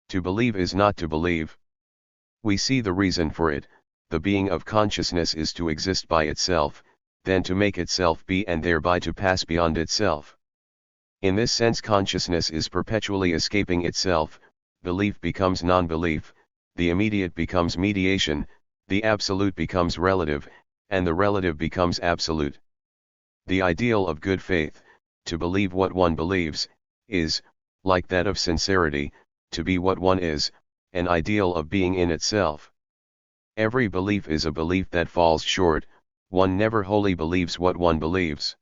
Speaker 1: To believe is not to believe. We see the reason for it. The being of consciousness is to exist by itself, then to make itself be, and thereby to pass beyond itself. In this sense consciousness is perpetually escaping itself, belief becomes non-belief, the immediate becomes mediation, the absolute becomes relative, and the relative becomes absolute. The ideal of good faith, to believe what one believes, is, like that of sincerity, to be what one is, an ideal of being in itself. Every belief is a belief that falls short, one never wholly believes what one believes.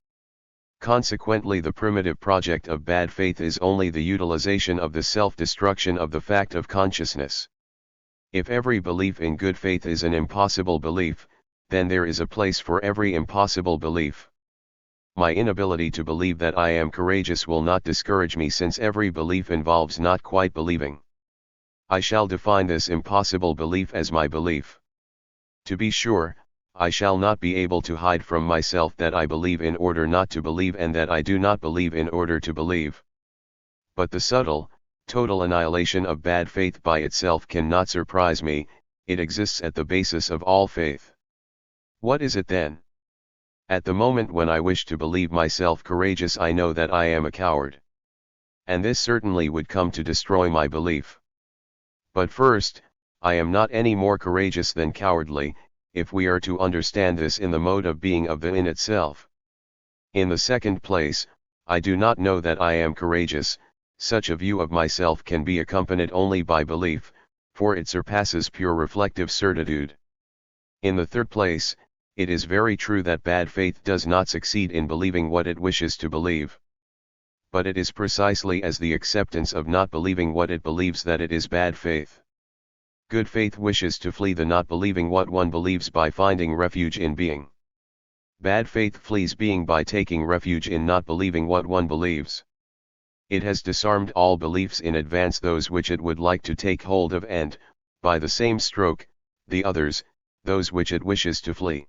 Speaker 1: Consequently the primitive project of bad faith is only the utilization of the self-destruction of the fact of consciousness. If every belief in good faith is an impossible belief, then there is a place for every impossible belief. My inability to believe that I am courageous will not discourage me, since every belief involves not quite believing. I shall define this impossible belief as my belief. To be sure, I shall not be able to hide from myself that I believe in order not to believe, and that I do not believe in order to believe. But the subtle, total annihilation of bad faith by itself cannot surprise me, it exists at the basis of all faith. What is it then? At the moment when I wish to believe myself courageous, I know that I am a coward. And this certainly would come to destroy my belief. But first, I am not any more courageous than cowardly, if we are to understand this in the mode of being of the in itself. In the second place, I do not know that I am courageous. Such a view of myself can be accompanied only by belief, for it surpasses pure reflective certitude. In the third place, it is very true that bad faith does not succeed in believing what it wishes to believe. But it is precisely as the acceptance of not believing what it believes that it is bad faith. Good faith wishes to flee the not believing what one believes by finding refuge in being. Bad faith flees being by taking refuge in not believing what one believes. It has disarmed all beliefs in advance, those which it would like to take hold of, and, by the same stroke, the others, those which it wishes to flee.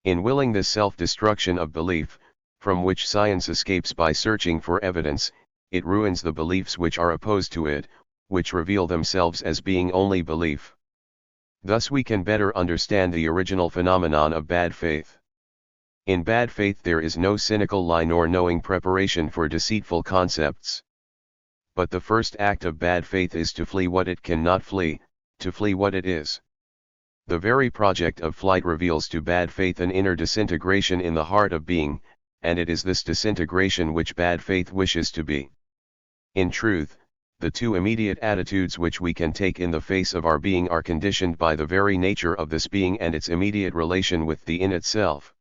Speaker 1: In willing this self-destruction of belief, from which science escapes by searching for evidence, it ruins the beliefs which are opposed to it, which reveal themselves as being only belief. Thus we can better understand the original phenomenon of bad faith. In bad faith there is no cynical lie nor knowing preparation for deceitful concepts. But the first act of bad faith is to flee what it cannot flee, to flee what it is. The very project of flight reveals to bad faith an inner disintegration in the heart of being, and it is this disintegration which bad faith wishes to be. In truth, the two immediate attitudes which we can take in the face of our being are conditioned by the very nature of this being and its immediate relation with the in itself.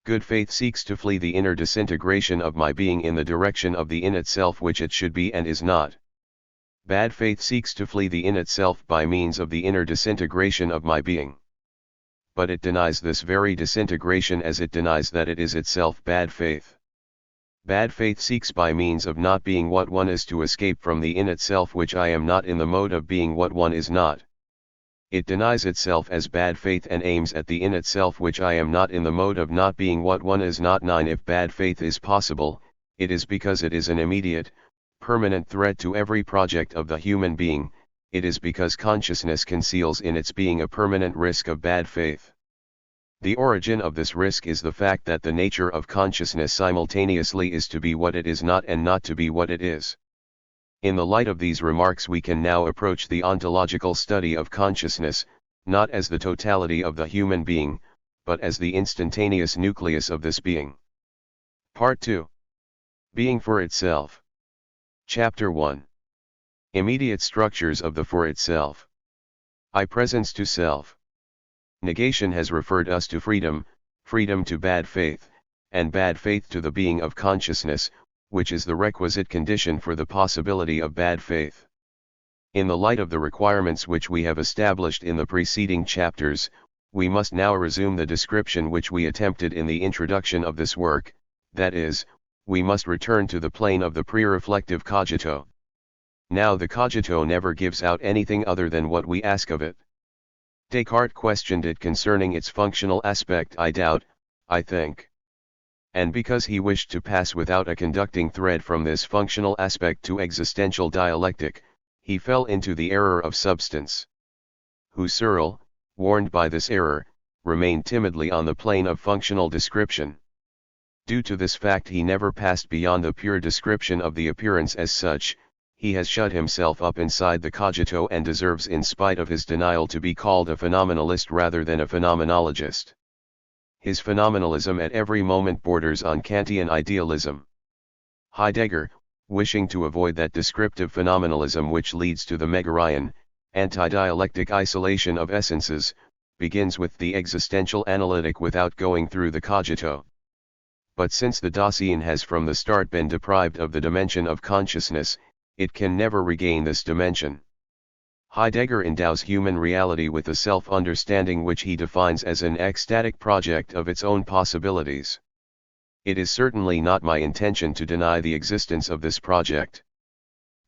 Speaker 1: Good faith seeks to flee the inner disintegration of my being in the direction of the in itself which it should be and is not. Bad faith seeks to flee the in itself by means of the inner disintegration of my being. But it denies this very disintegration as it denies that it is itself bad faith. Bad faith seeks by means of not being what one is to escape from the in itself which I am not in the mode of being what one is not. It denies itself as bad faith and aims at the in itself which I am not in the mode of not being what one is not. 9. If bad faith is possible, it is because it is an immediate, permanent threat to every project of the human being. It is because consciousness conceals in its being a permanent risk of bad faith. The origin of this risk is the fact that the nature of consciousness simultaneously is to be what it is not and not to be what it is. In the light of these remarks we can now approach the ontological study of consciousness, not as the totality of the human being, but as the instantaneous nucleus of this being. Part 2. Being for itself. Chapter 1. Immediate structures of the for itself. I presence to self. Negation has referred us to freedom, freedom to bad faith, and bad faith to the being of consciousness, which is the requisite condition for the possibility of bad faith. In the light of the requirements which we have established in the preceding chapters, we must now resume the description which we attempted in the introduction of this work, that is, we must return to the plane of the pre-reflective cogito. Now the cogito never gives out anything other than what we ask of it. Descartes questioned it concerning its functional aspect. I doubt, I think. And because he wished to pass without a conducting thread from this functional aspect to existential dialectic, he fell into the error of substance. Husserl, warned by this error, remained timidly on the plane of functional description. Due to this fact he never passed beyond the pure description of the appearance as such. He has shut himself up inside the cogito and deserves, in spite of his denial, to be called a phenomenalist rather than a phenomenologist. His phenomenalism at every moment borders on Kantian idealism. Heidegger, wishing to avoid that descriptive phenomenalism which leads to the Megarian, anti-dialectic isolation of essences, begins with the existential analytic without going through the cogito. But since the Dasein has from the start been deprived of the dimension of consciousness, it can never regain this dimension. Heidegger endows human reality with a self-understanding which he defines as an ecstatic project of its own possibilities. It is certainly not my intention to deny the existence of this project.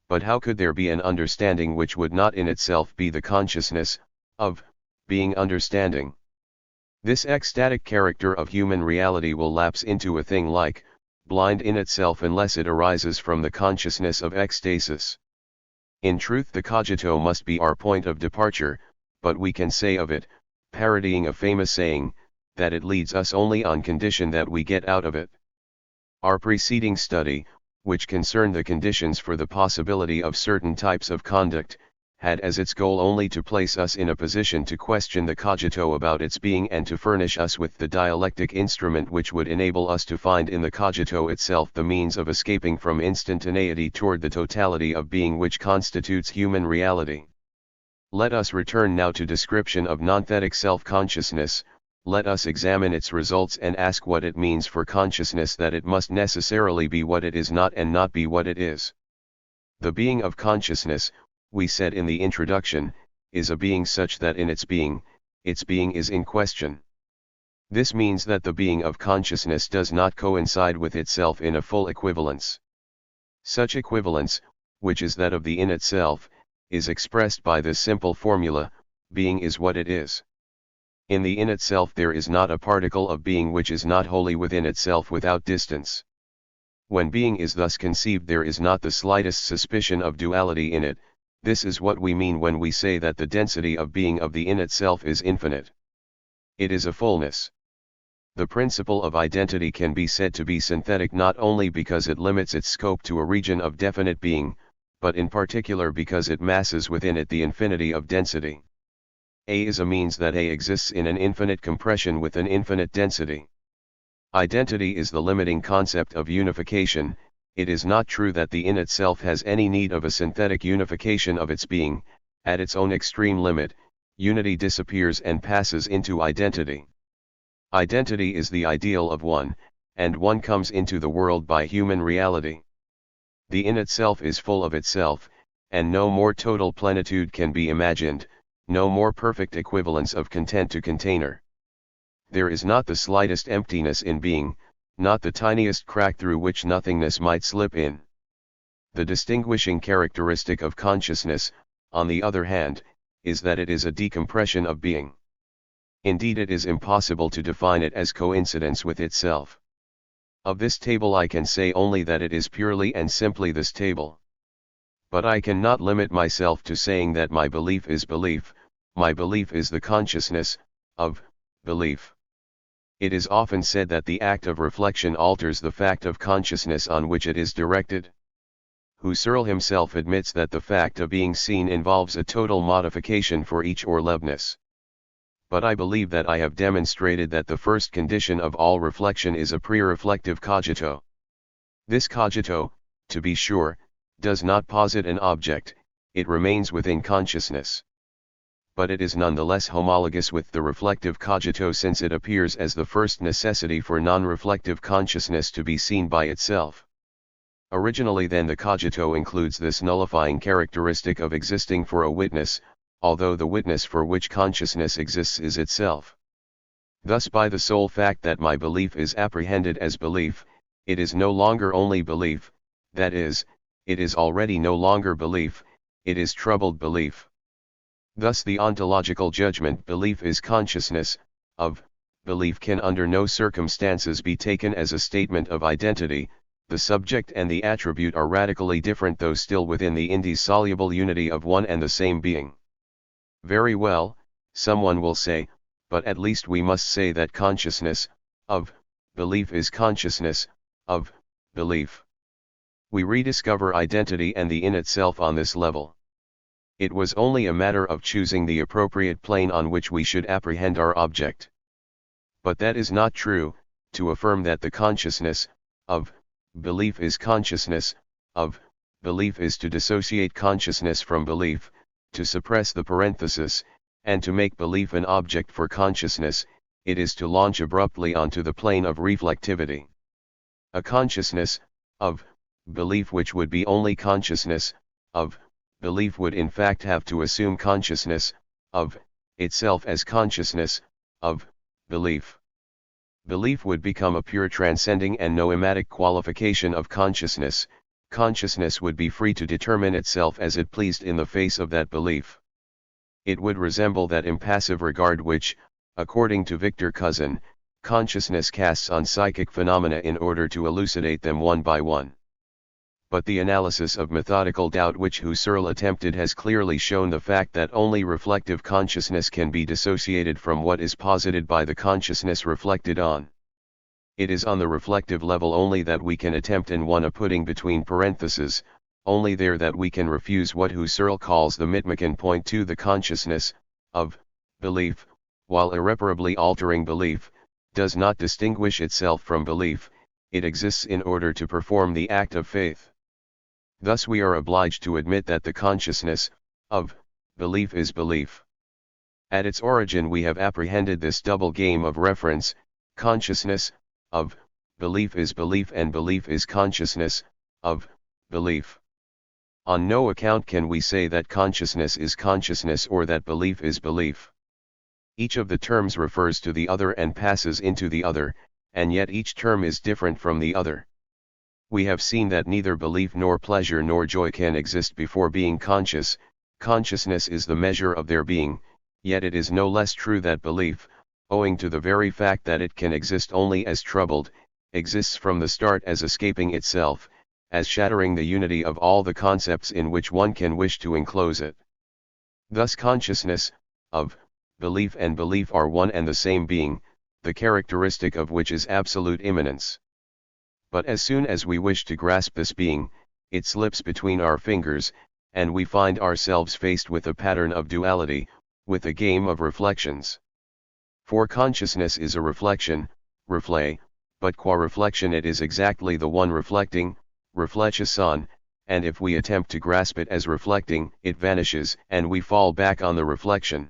Speaker 1: But how could there be an understanding which would not in itself be the consciousness of being understanding? This ecstatic character of human reality will lapse into a thing like blind in itself unless it arises from the consciousness of ecstasis. In truth the cogito must be our point of departure, but we can say of it, parodying a famous saying, that it leads us only on condition that we get out of it. Our preceding study, which concerned the conditions for the possibility of certain types of conduct, had as its goal only to place us in a position to question the cogito about its being and to furnish us with the dialectic instrument which would enable us to find in the cogito itself the means of escaping from instantaneity toward the totality of being which constitutes human reality. Let us return now to description of nonthetic self-consciousness. Let us examine its results and ask what it means for consciousness that it must necessarily be what it is not and not be what it is. The being of consciousness, we said in the introduction, is a being such that in its being is in question. This means that the being of consciousness does not coincide with itself in a full equivalence. Such equivalence, which is that of the in itself, is expressed by this simple formula: being is what it is. In the in itself there is not a particle of being which is not wholly within itself without distance. When being is thus conceived, there is not the slightest suspicion of duality in it. This is what we mean when we say that the density of being of the in itself is infinite. It is a fullness. The principle of identity can be said to be synthetic not only because it limits its scope to a region of definite being, but in particular because it masses within it the infinity of density. A is a means that A exists in an infinite compression with an infinite density. Identity is the limiting concept of unification. It is not true that the in itself has any need of a synthetic unification of its being. At its own extreme limit, unity disappears and passes into identity. Identity is the ideal of one, and one comes into the world by human reality. The in itself is full of itself, and no more total plenitude can be imagined, no more perfect equivalence of content to container. There is not the slightest emptiness in being, not the tiniest crack through which nothingness might slip in. The distinguishing characteristic of consciousness, on the other hand, is that it is a decompression of being. Indeed, it is impossible to define it as coincidence with itself. Of this table I can say only that it is purely and simply this table. But I cannot limit myself to saying that my belief is belief. My belief is the consciousness of belief. It is often said that the act of reflection alters the fact of consciousness on which it is directed. Husserl himself admits that the fact of being seen involves a total modification for each or Leibniz. But I believe that I have demonstrated that the first condition of all reflection is a pre-reflective cogito. This cogito, to be sure, does not posit an object, it remains within consciousness. But it is nonetheless homologous with the reflective cogito, since it appears as the first necessity for non-reflective consciousness to be seen by itself. Originally then the cogito includes this nullifying characteristic of existing for a witness, although the witness for which consciousness exists is itself. Thus by the sole fact that my belief is apprehended as belief, it is no longer only belief, that is, it is already no longer belief, it is troubled belief. Thus the ontological judgment belief is consciousness of belief can under no circumstances be taken as a statement of identity. The subject and the attribute are radically different, though still within the indissoluble unity of one and the same being. Very well, someone will say, but at least we must say that consciousness of belief is consciousness of belief. We rediscover identity and the in itself on this level. It was only a matter of choosing the appropriate plane on which we should apprehend our object. But that is not true. To affirm that the consciousness of belief is consciousness of belief is to dissociate consciousness from belief, to suppress the parenthesis, and to make belief an object for consciousness. It is to launch abruptly onto the plane of reflectivity. A consciousness of belief which would be only consciousness of belief would in fact have to assume consciousness of itself as consciousness of belief. Belief would become a pure transcending and noematic qualification of consciousness. Consciousness would be free to determine itself as it pleased in the face of that belief. It would resemble that impassive regard which, according to Victor Cousin, consciousness casts on psychic phenomena in order to elucidate them one by one. But the analysis of methodical doubt which Husserl attempted has clearly shown the fact that only reflective consciousness can be dissociated from what is posited by the consciousness reflected on. It is on the reflective level only that we can attempt in one a putting between parentheses, only there that we can refuse what Husserl calls the Mitmachen point to the consciousness of belief, while irreparably altering belief, does not distinguish itself from belief, it exists in order to perform the act of faith. Thus we are obliged to admit that the consciousness of belief is belief. At its origin we have apprehended this double game of reference: consciousness of belief is belief and belief is consciousness of belief. On no account can we say that consciousness is consciousness or that belief is belief. Each of the terms refers to the other and passes into the other, and yet each term is different from the other. We have seen that neither belief nor pleasure nor joy can exist before being conscious. Consciousness is the measure of their being, yet it is no less true that belief, owing to the very fact that it can exist only as troubled, exists from the start as escaping itself, as shattering the unity of all the concepts in which one can wish to enclose it. Thus consciousness, of, belief and belief are one and the same being, the characteristic of which is absolute immanence. But as soon as we wish to grasp this being, it slips between our fingers, and we find ourselves faced with a pattern of duality, with a game of reflections. For consciousness is a reflection, reflet, but qua reflection it is exactly the one reflecting, reflection, and if we attempt to grasp it as reflecting, it vanishes and we fall back on the reflection.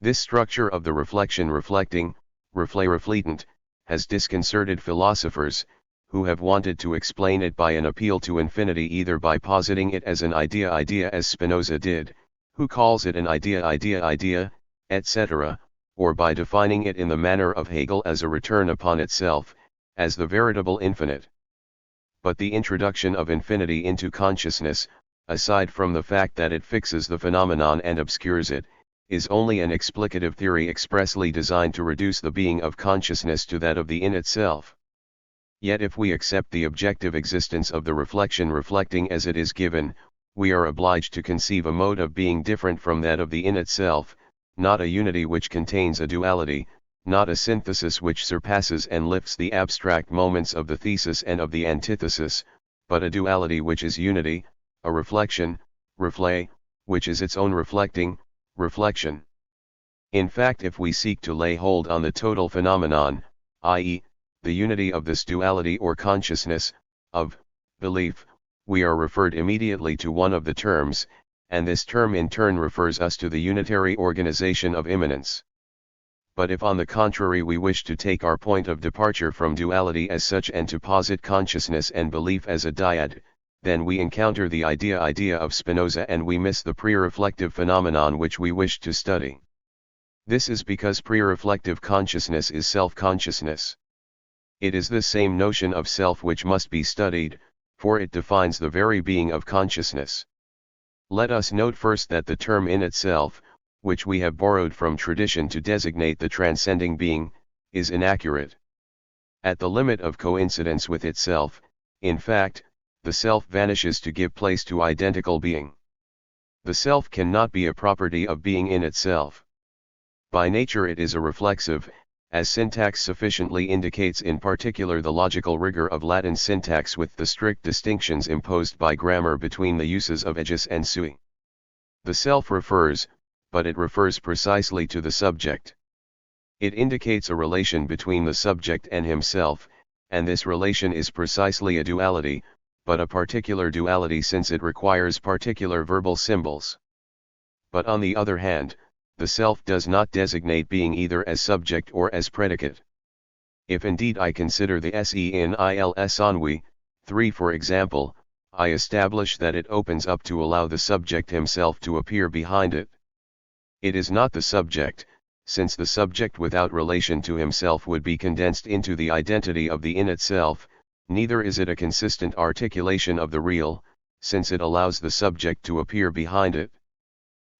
Speaker 1: This structure of the reflection reflecting, reflet refletant, has disconcerted philosophers, who have wanted to explain it by an appeal to infinity, either by positing it as an idea as Spinoza did, who calls it an idea, etc., or by defining it in the manner of Hegel as a return upon itself, as the veritable infinite. But the introduction of infinity into consciousness, aside from the fact that it fixes the phenomenon and obscures it, is only an explicative theory expressly designed to reduce the being of consciousness to that of the in itself. Yet if we accept the objective existence of the reflection reflecting as it is given, we are obliged to conceive a mode of being different from that of the in itself, not a unity which contains a duality, not a synthesis which surpasses and lifts the abstract moments of the thesis and of the antithesis, but a duality which is unity, a reflection, reflet, which is its own reflecting, reflection. In fact, if we seek to lay hold on the total phenomenon, i.e., the unity of this duality or consciousness, of, belief, we are referred immediately to one of the terms, and this term in turn refers us to the unitary organization of immanence. But if on the contrary we wish to take our point of departure from duality as such and to posit consciousness and belief as a dyad, then we encounter the idea of Spinoza and we miss the pre-reflective phenomenon which we wish to study. This is because pre-reflective consciousness is self-consciousness. It is this same notion of self which must be studied, for it defines the very being of consciousness. Let us note first that the term in itself, which we have borrowed from tradition to designate the transcending being, is inaccurate. At the limit of coincidence with itself, in fact, the self vanishes to give place to identical being. The self cannot be a property of being in itself. By nature it is a reflexive, as syntax sufficiently indicates, in particular the logical rigor of Latin syntax with the strict distinctions imposed by grammar between the uses of ejus and sui. The self refers, but it refers precisely to the subject. It indicates a relation between the subject and himself, and this relation is precisely a duality, but a particular duality since it requires particular verbal symbols. But on the other hand, the self does not designate being either as subject or as predicate. If indeed I consider the se in ils ennui, 3 for example, I establish that it opens up to allow the subject himself to appear behind it. It is not the subject, since the subject without relation to himself would be condensed into the identity of the in itself, neither is it a consistent articulation of the real, since it allows the subject to appear behind it.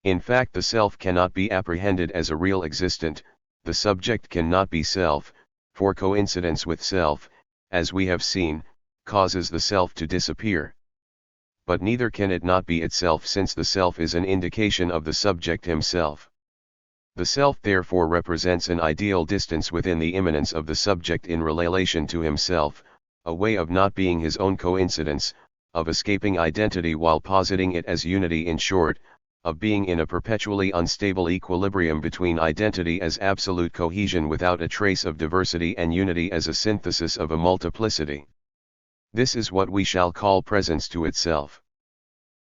Speaker 1: In fact, the self cannot be apprehended as a real existent, the subject cannot be self, for coincidence with self, as we have seen, causes the self to disappear. But neither can it not be itself, since the self is an indication of the subject himself. The self therefore represents an ideal distance within the immanence of the subject in relation to himself, a way of not being his own coincidence, of escaping identity while positing it as unity, in short, of being in a perpetually unstable equilibrium between identity as absolute cohesion without a trace of diversity and unity as a synthesis of a multiplicity. This is what we shall call presence to itself.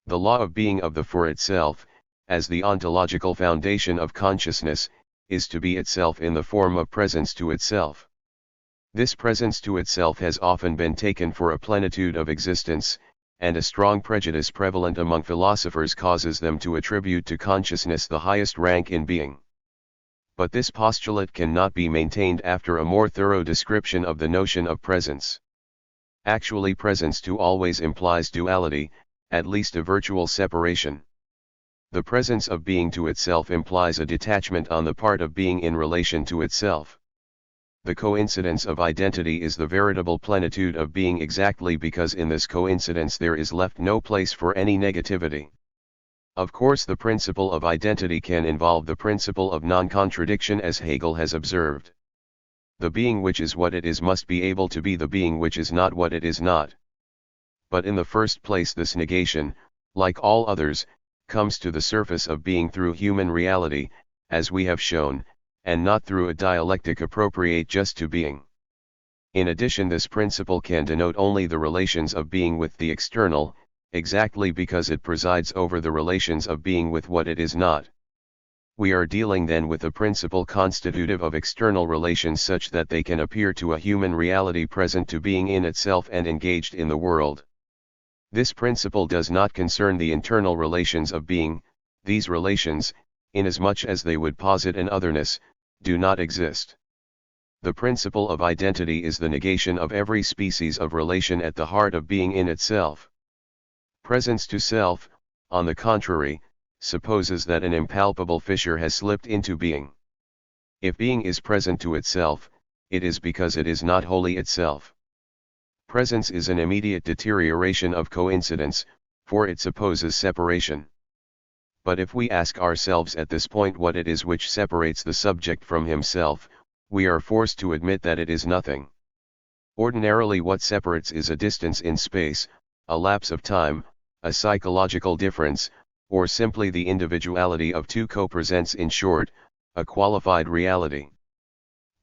Speaker 1: The law of being of the for itself, as the ontological foundation of consciousness, is to be itself in the form of presence to itself. This presence to itself has often been taken for a plenitude of existence, and a strong prejudice prevalent among philosophers causes them to attribute to consciousness the highest rank in being. But this postulate cannot be maintained after a more thorough description of the notion of presence. Actually, presence too always implies duality, at least a virtual separation. The presence of being to itself implies a detachment on the part of being in relation to itself. The coincidence of identity is the veritable plenitude of being exactly because in this coincidence there is left no place for any negativity. Of course, the principle of identity can involve the principle of non-contradiction, as Hegel has observed. The being which is what it is must be able to be the being which is not what it is not. But in the first place, this negation, like all others, comes to the surface of being through human reality, as we have shown, and not through a dialectic appropriate just to being. In addition, this principle can denote only the relations of being with the external, exactly because it presides over the relations of being with what it is not. We are dealing then with a principle constitutive of external relations such that they can appear to a human reality present to being in itself and engaged in the world. This principle does not concern the internal relations of being. These relations, inasmuch as they would posit an otherness, do not exist. The principle of identity is the negation of every species of relation at the heart of being in itself. Presence to self, on the contrary, supposes that an impalpable fissure has slipped into being. If being is present to itself, it is because it is not wholly itself. Presence is an immediate deterioration of coincidence, for it supposes separation. But if we ask ourselves at this point what it is which separates the subject from himself, we are forced to admit that it is nothing. Ordinarily, what separates is a distance in space, a lapse of time, a psychological difference, or simply the individuality of two co-presents, in short, a qualified reality.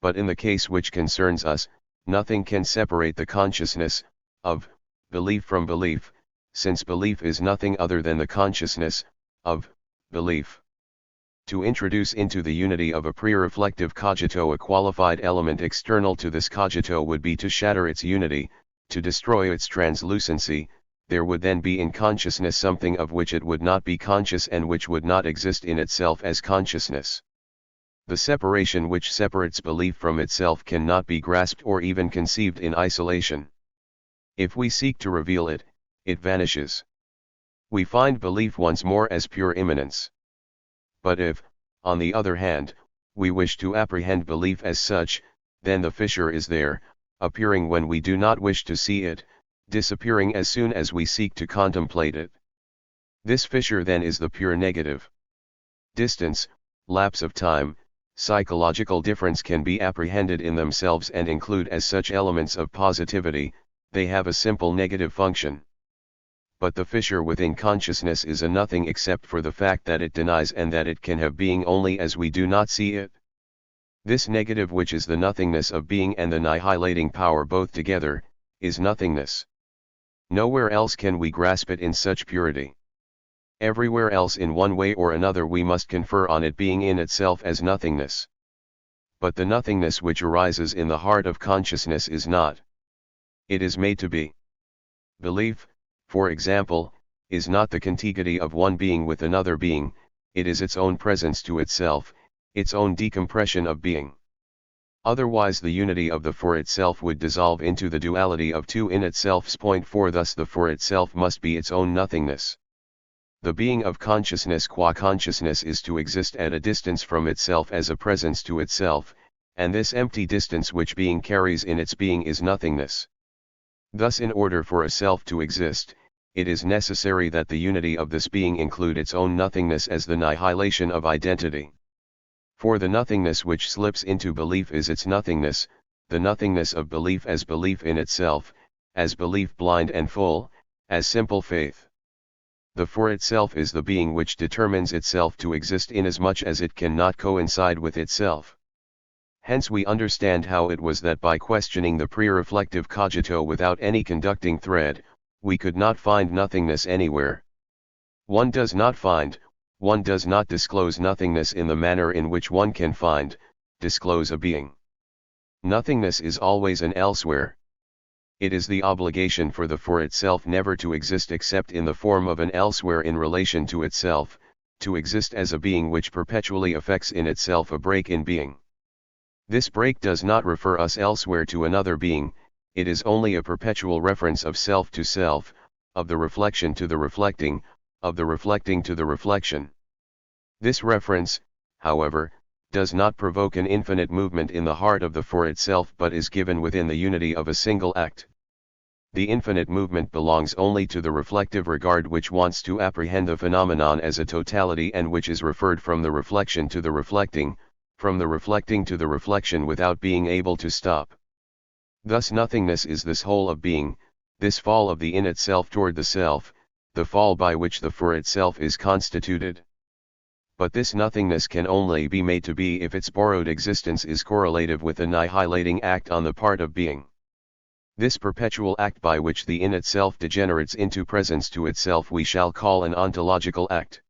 Speaker 1: But in the case which concerns us, nothing can separate the consciousness of belief from belief, since belief is nothing other than the consciousness of belief. To introduce into the unity of a pre-reflective cogito a qualified element external to this cogito would be to shatter its unity, to destroy its translucency. There would then be in consciousness something of which it would not be conscious and which would not exist in itself as consciousness. The separation which separates belief from itself cannot be grasped or even conceived in isolation. If we seek to reveal it, it vanishes. We find belief once more as pure immanence. But if, on the other hand, we wish to apprehend belief as such, then the fissure is there, appearing when we do not wish to see it, disappearing as soon as we seek to contemplate it. This fissure then is the pure negative. Distance, lapse of time, psychological difference can be apprehended in themselves and include as such elements of positivity. They have a simple negative function. But the fissure within consciousness is a nothing except for the fact that it denies and that it can have being only as we do not see it. This negative, which is the nothingness of being and the annihilating power both together, is nothingness. Nowhere else can we grasp it in such purity. Everywhere else in one way or another we must confer on it being in itself as nothingness. But the nothingness which arises in the heart of consciousness is not. It is made to be. Belief, for example, is not the contiguity of one being with another being, it is its own presence to itself, its own decompression of being. Otherwise the unity of the for itself would dissolve into the duality of two in itself's point, for thus the for itself must be its own nothingness. The being of consciousness qua consciousness is to exist at a distance from itself as a presence to itself, and this empty distance which being carries in its being is nothingness. Thus, in order for a self to exist, it is necessary that the unity of this being include its own nothingness as the annihilation of identity. For the nothingness which slips into belief is its nothingness, the nothingness of belief as belief in itself, as belief blind and full, as simple faith. The for itself is the being which determines itself to exist inasmuch as it cannot coincide with itself. Hence we understand how it was that by questioning the pre-reflective cogito without any conducting thread, we could not find nothingness anywhere. One does not disclose nothingness in the manner in which one can disclose a being. Nothingness is always an elsewhere. It is the obligation for the for itself never to exist except in the form of an elsewhere in relation to itself, to exist as a being which perpetually affects in itself a break in being. This break does not refer us elsewhere to another being, it is only a perpetual reference of self to self, of the reflection to the reflecting, of the reflecting to the reflection. This reference, however, does not provoke an infinite movement in the heart of the for itself but is given within the unity of a single act. The infinite movement belongs only to the reflective regard which wants to apprehend the phenomenon as a totality and which is referred from the reflection to the reflecting, from the reflecting to the reflection without being able to stop. Thus nothingness is this whole of being, this fall of the in itself toward the self, the fall by which the for itself is constituted. But this nothingness can only be made to be if its borrowed existence is correlative with annihilating act on the part of being. This perpetual act by which the in itself degenerates into presence to itself we shall call an ontological act.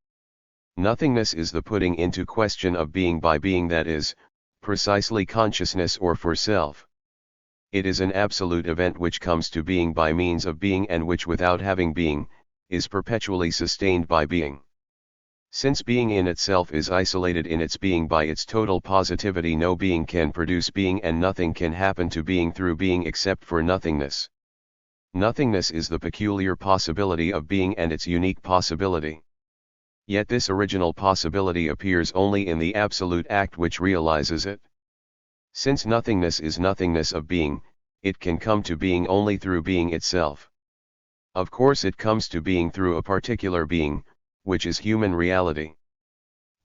Speaker 1: Nothingness is the putting into question of being by being, that is, precisely consciousness or for self. It is an absolute event which comes to being by means of being and which without having being, is perpetually sustained by being. Since being in itself is isolated in its being by its total positivity, no being can produce being and nothing can happen to being through being except for nothingness. Nothingness is the peculiar possibility of being and its unique possibility. Yet this original possibility appears only in the absolute act which realizes it. Since nothingness is nothingness of being, it can come to being only through being itself. Of course it comes to being through a particular being, which is human reality.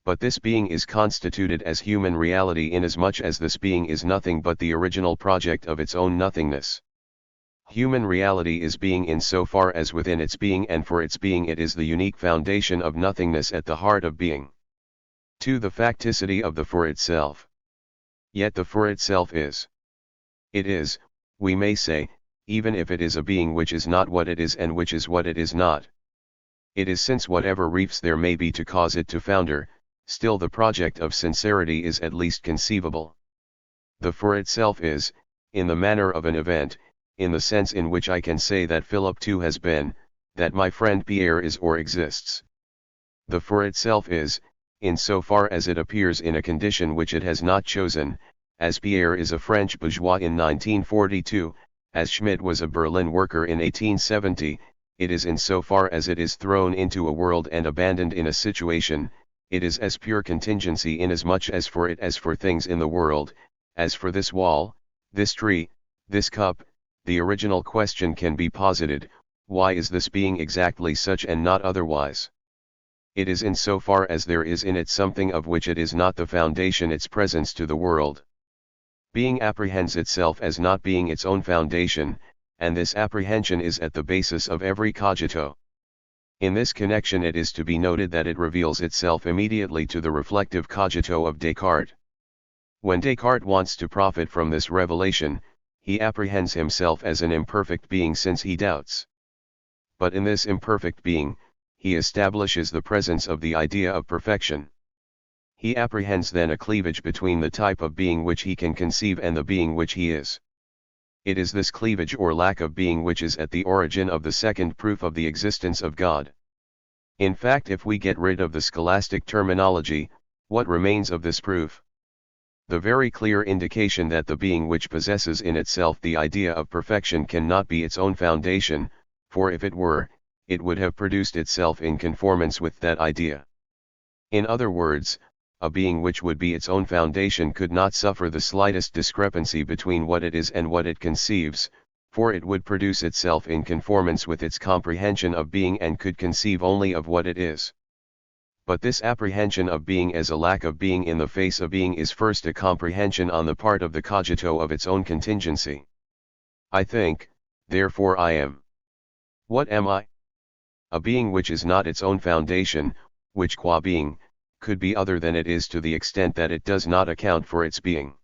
Speaker 1: But this being is constituted as human reality inasmuch as this being is nothing but the original project of its own nothingness. Human reality is being in so far as within its being and for its being it is the unique foundation of nothingness at the heart of being. 2. The facticity of the for itself. Yet the for itself is. It is, we may say, even if it is a being which is not what it is and which is what it is not. It is, since whatever reefs there may be to cause it to founder, still the project of sincerity is at least conceivable. The for itself is, in the manner of an event, in the sense in which I can say that Philip too has been, that my friend Pierre is or exists. The for itself is, in so far as it appears in a condition which it has not chosen, as Pierre is a French bourgeois in 1942, as Schmidt was a Berlin worker in 1870, it is in so far as it is thrown into a world and abandoned in a situation, it is as pure contingency inasmuch as for it as for things in the world, as for this wall, this tree, this cup, the original question can be posited, why is this being exactly such and not otherwise? It is in so far as there is in it something of which it is not the foundation its presence to the world. Being apprehends itself as not being its own foundation, and this apprehension is at the basis of every cogito. In this connection it is to be noted that it reveals itself immediately to the reflective cogito of Descartes. When Descartes wants to profit from this revelation, he apprehends himself as an imperfect being since he doubts. But in this imperfect being, he establishes the presence of the idea of perfection. He apprehends then a cleavage between the type of being which he can conceive and the being which he is. It is this cleavage or lack of being which is at the origin of the second proof of the existence of God. In fact, if we get rid of the scholastic terminology, what remains of this proof? The very clear indication that the being which possesses in itself the idea of perfection cannot be its own foundation, for if it were, it would have produced itself in conformance with that idea. In other words, a being which would be its own foundation could not suffer the slightest discrepancy between what it is and what it conceives, for it would produce itself in conformance with its comprehension of being and could conceive only of what it is. But this apprehension of being as a lack of being in the face of being is first a comprehension on the part of the cogito of its own contingency. I think, therefore I am. What am I? A being which is not its own foundation, which qua being, could be other than it is to the extent that it does not account for its being.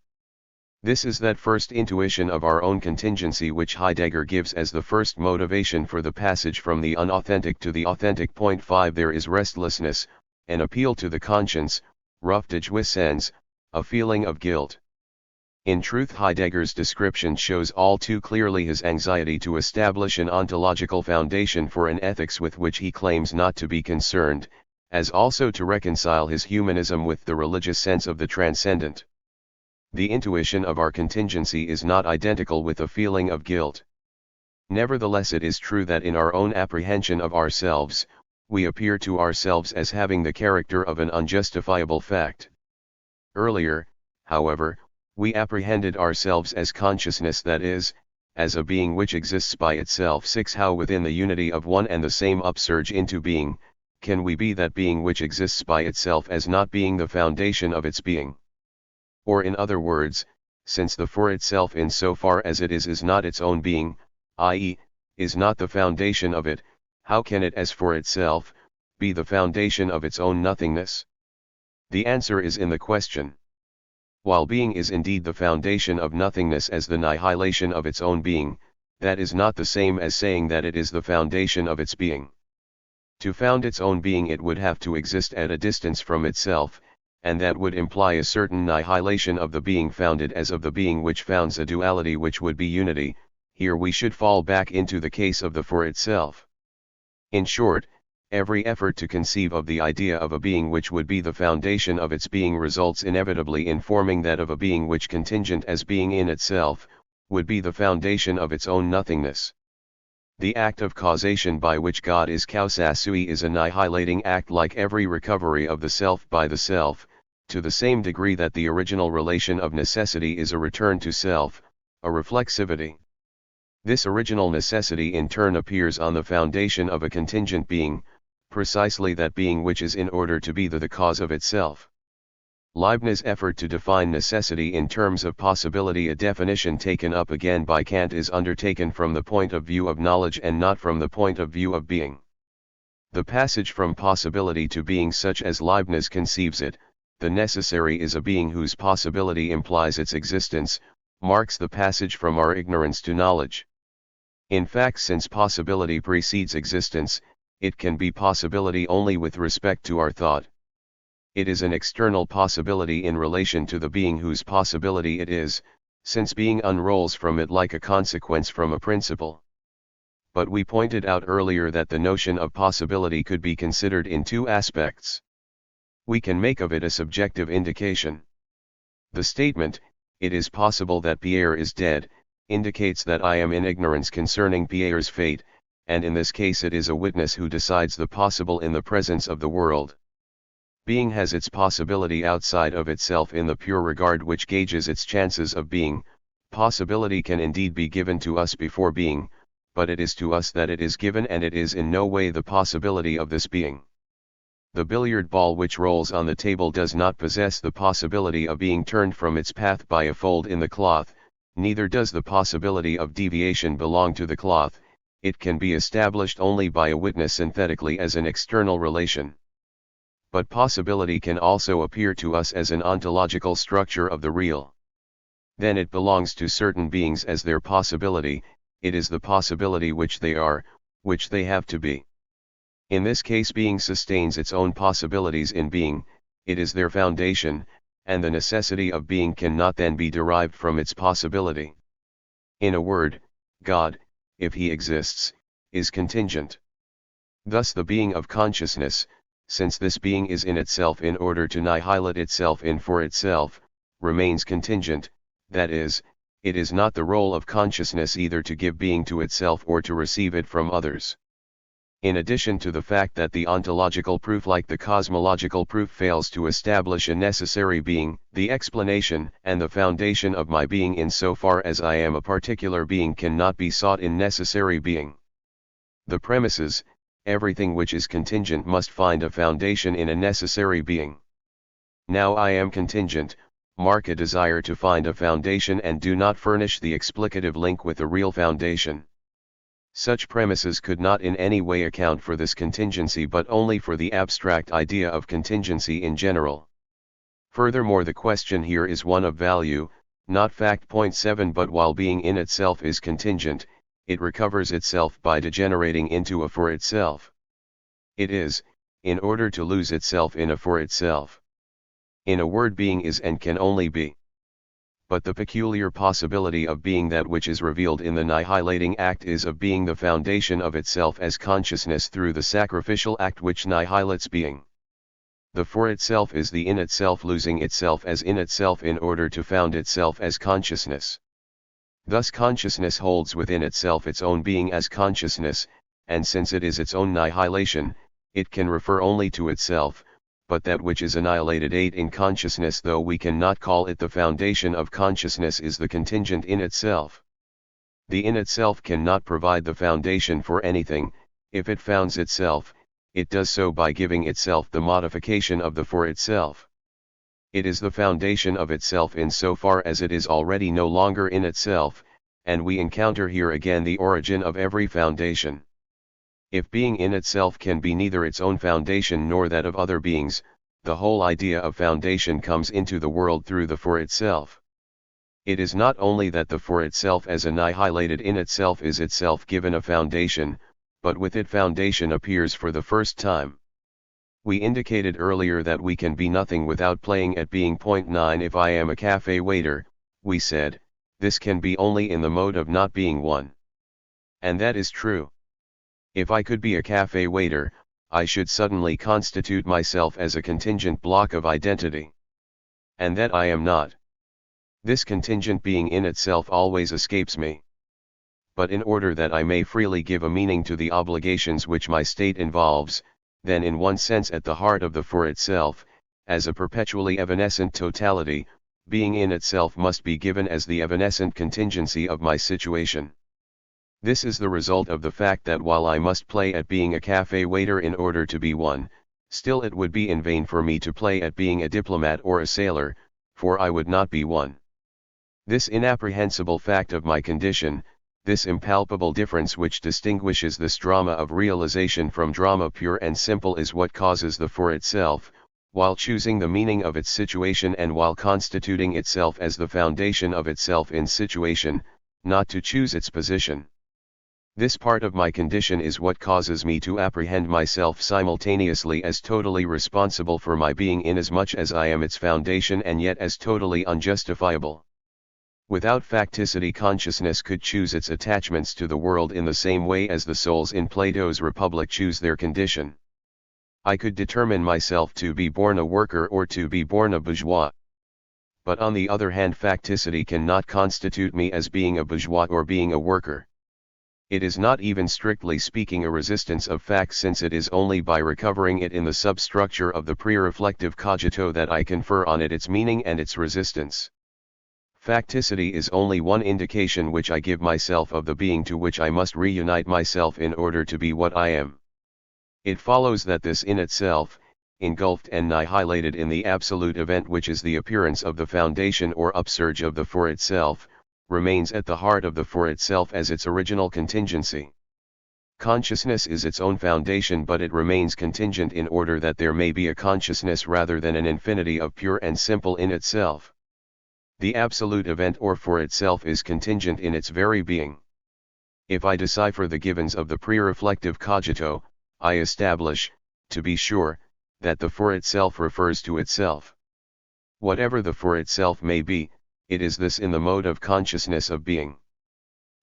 Speaker 1: This is that first intuition of our own contingency which Heidegger gives as the first motivation for the passage from the unauthentic to the authentic. 5 There is restlessness, an appeal to the conscience, rough de jouissance, a feeling of guilt. In truth, Heidegger's description shows all too clearly his anxiety to establish an ontological foundation for an ethics with which he claims not to be concerned, as also to reconcile his humanism with the religious sense of the transcendent. The intuition of our contingency is not identical with a feeling of guilt. Nevertheless, it is true that in our own apprehension of ourselves, we appear to ourselves as having the character of an unjustifiable fact. Earlier, however, we apprehended ourselves as consciousness, that is, as a being which exists by itself. 6. How within the unity of one and the same upsurge into being, can we be that being which exists by itself as not being the foundation of its being? Or in other words, since the for itself in so far as it is not its own being, i.e., is not the foundation of it, how can it as for itself, be the foundation of its own nothingness? The answer is in the question. While being is indeed the foundation of nothingness as the nihilation of its own being, that is not the same as saying that it is the foundation of its being. To found its own being, it would have to exist at a distance from itself, and that would imply a certain nihilation of the being founded as of the being which founds a duality which would be unity. Here we should fall back into the case of the for itself. In short, every effort to conceive of the idea of a being which would be the foundation of its being results inevitably in forming that of a being which, contingent as being in itself, would be the foundation of its own nothingness. The act of causation by which God is causa sui is a annihilating act, like every recovery of the self by the self, to the same degree that the original relation of necessity is a return to self, a reflexivity. This original necessity in turn appears on the foundation of a contingent being, precisely that being which is in order to be the cause of itself. Leibniz's effort to define necessity in terms of possibility, a definition taken up again by Kant, is undertaken from the point of view of knowledge and not from the point of view of being. The passage from possibility to being such as Leibniz conceives it, the necessary is a being whose possibility implies its existence, marks the passage from our ignorance to knowledge. In fact, since possibility precedes existence, it can be possibility only with respect to our thought. It is an external possibility in relation to the being whose possibility it is, since being unrolls from it like a consequence from a principle. But we pointed out earlier that the notion of possibility could be considered in two aspects. We can make of it a subjective indication. The statement, "It is possible that Pierre is dead," indicates that I am in ignorance concerning Pierre's fate, and in this case it is a witness who decides the possible in the presence of the world. Being has its possibility outside of itself in the pure regard which gauges its chances of being. Possibility can indeed be given to us before being, but it is to us that it is given, and it is in no way the possibility of this being. The billiard ball which rolls on the table does not possess the possibility of being turned from its path by a fold in the cloth, neither does the possibility of deviation belong to the cloth. It can be established only by a witness synthetically as an external relation. But possibility can also appear to us as an ontological structure of the real. Then it belongs to certain beings as their possibility, it is the possibility which they are, which they have to be. In this case, being sustains its own possibilities in being, it is their foundation, and the necessity of being cannot then be derived from its possibility. In a word, God, if he exists, is contingent. Thus the being of consciousness, since this being is in itself in order to annihilate itself in for itself, remains contingent, that is, it is not the role of consciousness either to give being to itself or to receive it from others. In addition to the fact that the ontological proof, like the cosmological proof, fails to establish a necessary being, the explanation and the foundation of my being in so far as I am a particular being cannot be sought in necessary being. The premises, everything which is contingent must find a foundation in a necessary being. Now I am contingent, mark a desire to find a foundation and do not furnish the explicative link with a real foundation. Such premises could not in any way account for this contingency, but only for the abstract idea of contingency in general. Furthermore, the question here is one of value, not fact. Point 7. But while being in itself is contingent, it recovers itself by degenerating into a for itself. It is, in order to lose itself in a for itself. In a word, being is and can only be. but the peculiar possibility of being that which is revealed in the annihilating act is of being the foundation of itself as consciousness through the sacrificial act which annihilates being. The for itself is the in itself losing itself as in itself in order to found itself as consciousness. Thus consciousness holds within itself its own being as consciousness, and since it is its own annihilation, it can refer only to itself, but that which is annihilated ate in consciousness, though we cannot call it the foundation of consciousness, is the contingent in itself. The in itself cannot provide the foundation for anything. If it founds itself, it does so by giving itself the modification of the for itself. It is the foundation of itself in so far as it is already no longer in itself, and we encounter here again the origin of every foundation. If being in itself can be neither its own foundation nor that of other beings, the whole idea of foundation comes into the world through the for itself. It is not only that the for itself as annihilated in itself is itself given a foundation, but with it foundation appears for the first time. We indicated earlier that we can be nothing without playing at being. 9 If I am a cafe waiter, we said, this can be only in the mode of not being one. And that is true. If I could be a cafe waiter, I should suddenly constitute myself as a contingent block of identity. And that I am not. This contingent being in itself always escapes me. But in order that I may freely give a meaning to the obligations which my state involves, then in one sense at the heart of the for itself, as a perpetually evanescent totality, being in itself must be given as the evanescent contingency of my situation. This is the result of the fact that while I must play at being a cafe waiter in order to be one, still it would be in vain for me to play at being a diplomat or a sailor, for I would not be one. This inapprehensible fact of my condition, this impalpable difference which distinguishes this drama of realization from drama pure and simple, is what causes the for itself, while choosing the meaning of its situation and while constituting itself as the foundation of itself in situation, not to choose its position. This part of my condition is what causes me to apprehend myself simultaneously as totally responsible for my being inasmuch as I am its foundation, and yet as totally unjustifiable. Without facticity, consciousness could choose its attachments to the world in the same way as the souls in Plato's Republic choose their condition. I could determine myself to be born a worker or to be born a bourgeois. But on the other hand, facticity cannot constitute me as being a bourgeois or being a worker. It is not even strictly speaking a resistance of fact, since it is only by recovering it in the substructure of the pre-reflective cogito that I confer on it its meaning and its resistance. Facticity is only one indication which I give myself of the being to which I must reunite myself in order to be what I am. It follows that this in itself, engulfed and annihilated in the absolute event which is the appearance of the foundation or upsurge of the for itself, remains at the heart of the for itself as its original contingency. Consciousness is its own foundation, but it remains contingent in order that there may be a consciousness rather than an infinity of pure and simple in itself. The absolute event or for itself is contingent in its very being. If I decipher the givens of the pre-reflective cogito, I establish, to be sure, that the for itself refers to itself. Whatever the for itself may be, it is this in the mode of consciousness of being.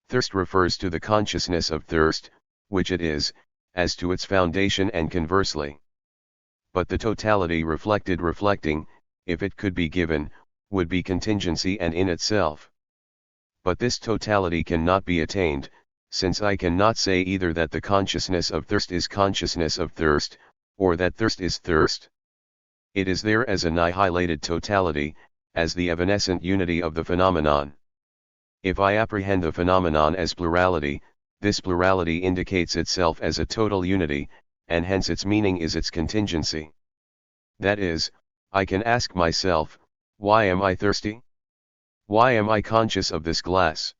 Speaker 1: Thirst refers to the consciousness of thirst, which it is, as to its foundation, and conversely. But the totality reflecting, if it could be given, would be contingency and in itself. But this totality cannot be attained, since I cannot say either that the consciousness of thirst is consciousness of thirst, or that thirst is thirst. It is there as annihilated totality, as the evanescent unity of the phenomenon. If I apprehend the phenomenon as plurality, this plurality indicates itself as a total unity, and hence its meaning is its contingency. That is, I can ask myself, why am I thirsty? Why am I conscious of this glass?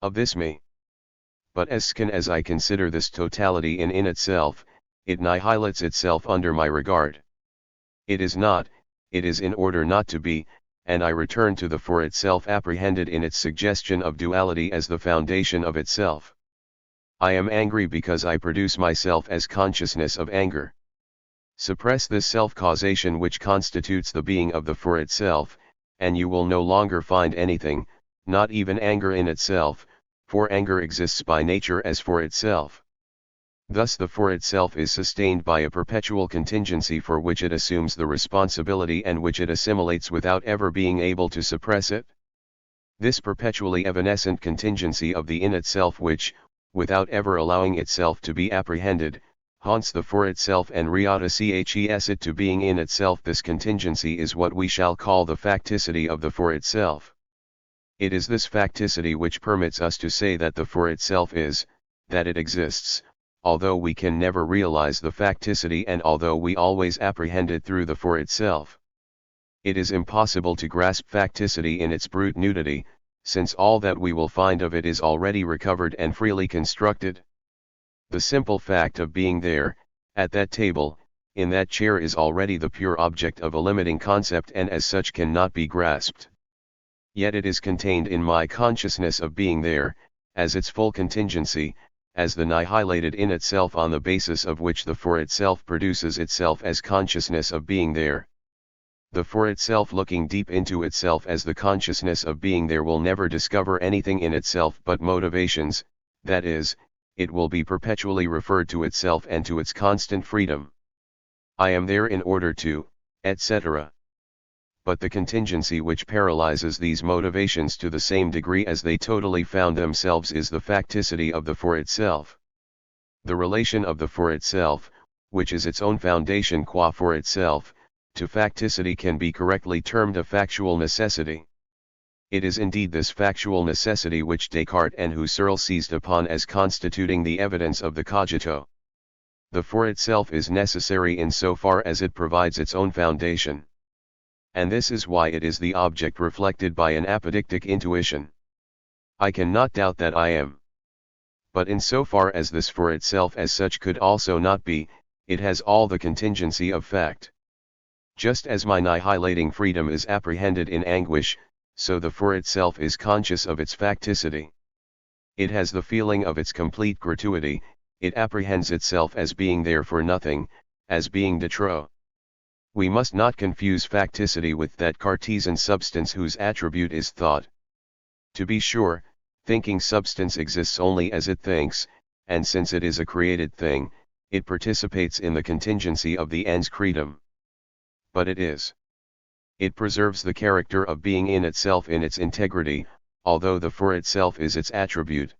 Speaker 1: Of this me? But as I consider this totality in itself, it annihilates itself under my regard. It is not, it is in order not to be, and I return to the for itself apprehended in its suggestion of duality as the foundation of itself. I am angry because I produce myself as consciousness of anger. Suppress this self-causation which constitutes the being of the for itself, and you will no longer find anything, not even anger in itself, for anger exists by nature as for itself. Thus the for itself is sustained by a perpetual contingency for which it assumes the responsibility and which it assimilates without ever being able to suppress it. This perpetually evanescent contingency of the in itself which, without ever allowing itself to be apprehended, haunts the for itself and reduces it to being in itself. This contingency is what we shall call the facticity of the for itself. It is this facticity which permits us to say that the for itself is, that it exists, although we can never realize the facticity and although we always apprehend it through the for itself. It is impossible to grasp facticity in its brute nudity, since all that we will find of it is already recovered and freely constructed. The simple fact of being there, at that table, in that chair is already the pure object of a limiting concept and as such cannot be grasped. Yet it is contained in my consciousness of being there, as its full contingency, as the annihilated in itself on the basis of which the for itself produces itself as consciousness of being there. The for itself looking deep into itself as the consciousness of being there will never discover anything in itself but motivations, that is, it will be perpetually referred to itself and to its constant freedom. I am there in order to, etc. But the contingency which paralyzes these motivations to the same degree as they totally found themselves is the facticity of the for itself. The relation of the for itself, which is its own foundation qua for itself, to facticity can be correctly termed a factual necessity. It is indeed this factual necessity which Descartes and Husserl seized upon as constituting the evidence of the cogito. The for itself is necessary in so far as it provides its own foundation. And this is why it is the object reflected by an apodictic intuition. I cannot doubt that I am. But in so far as this for itself as such could also not be, it has all the contingency of fact. Just as my annihilating freedom is apprehended in anguish, so the for itself is conscious of its facticity. It has the feeling of its complete gratuity, it apprehends itself as being there for nothing, as being de trop. We must not confuse facticity with that Cartesian substance whose attribute is thought. To be sure, thinking substance exists only as it thinks, and since it is a created thing, it participates in the contingency of the ens creatum. But it preserves the character of being in itself in its integrity, although the for itself is its attribute.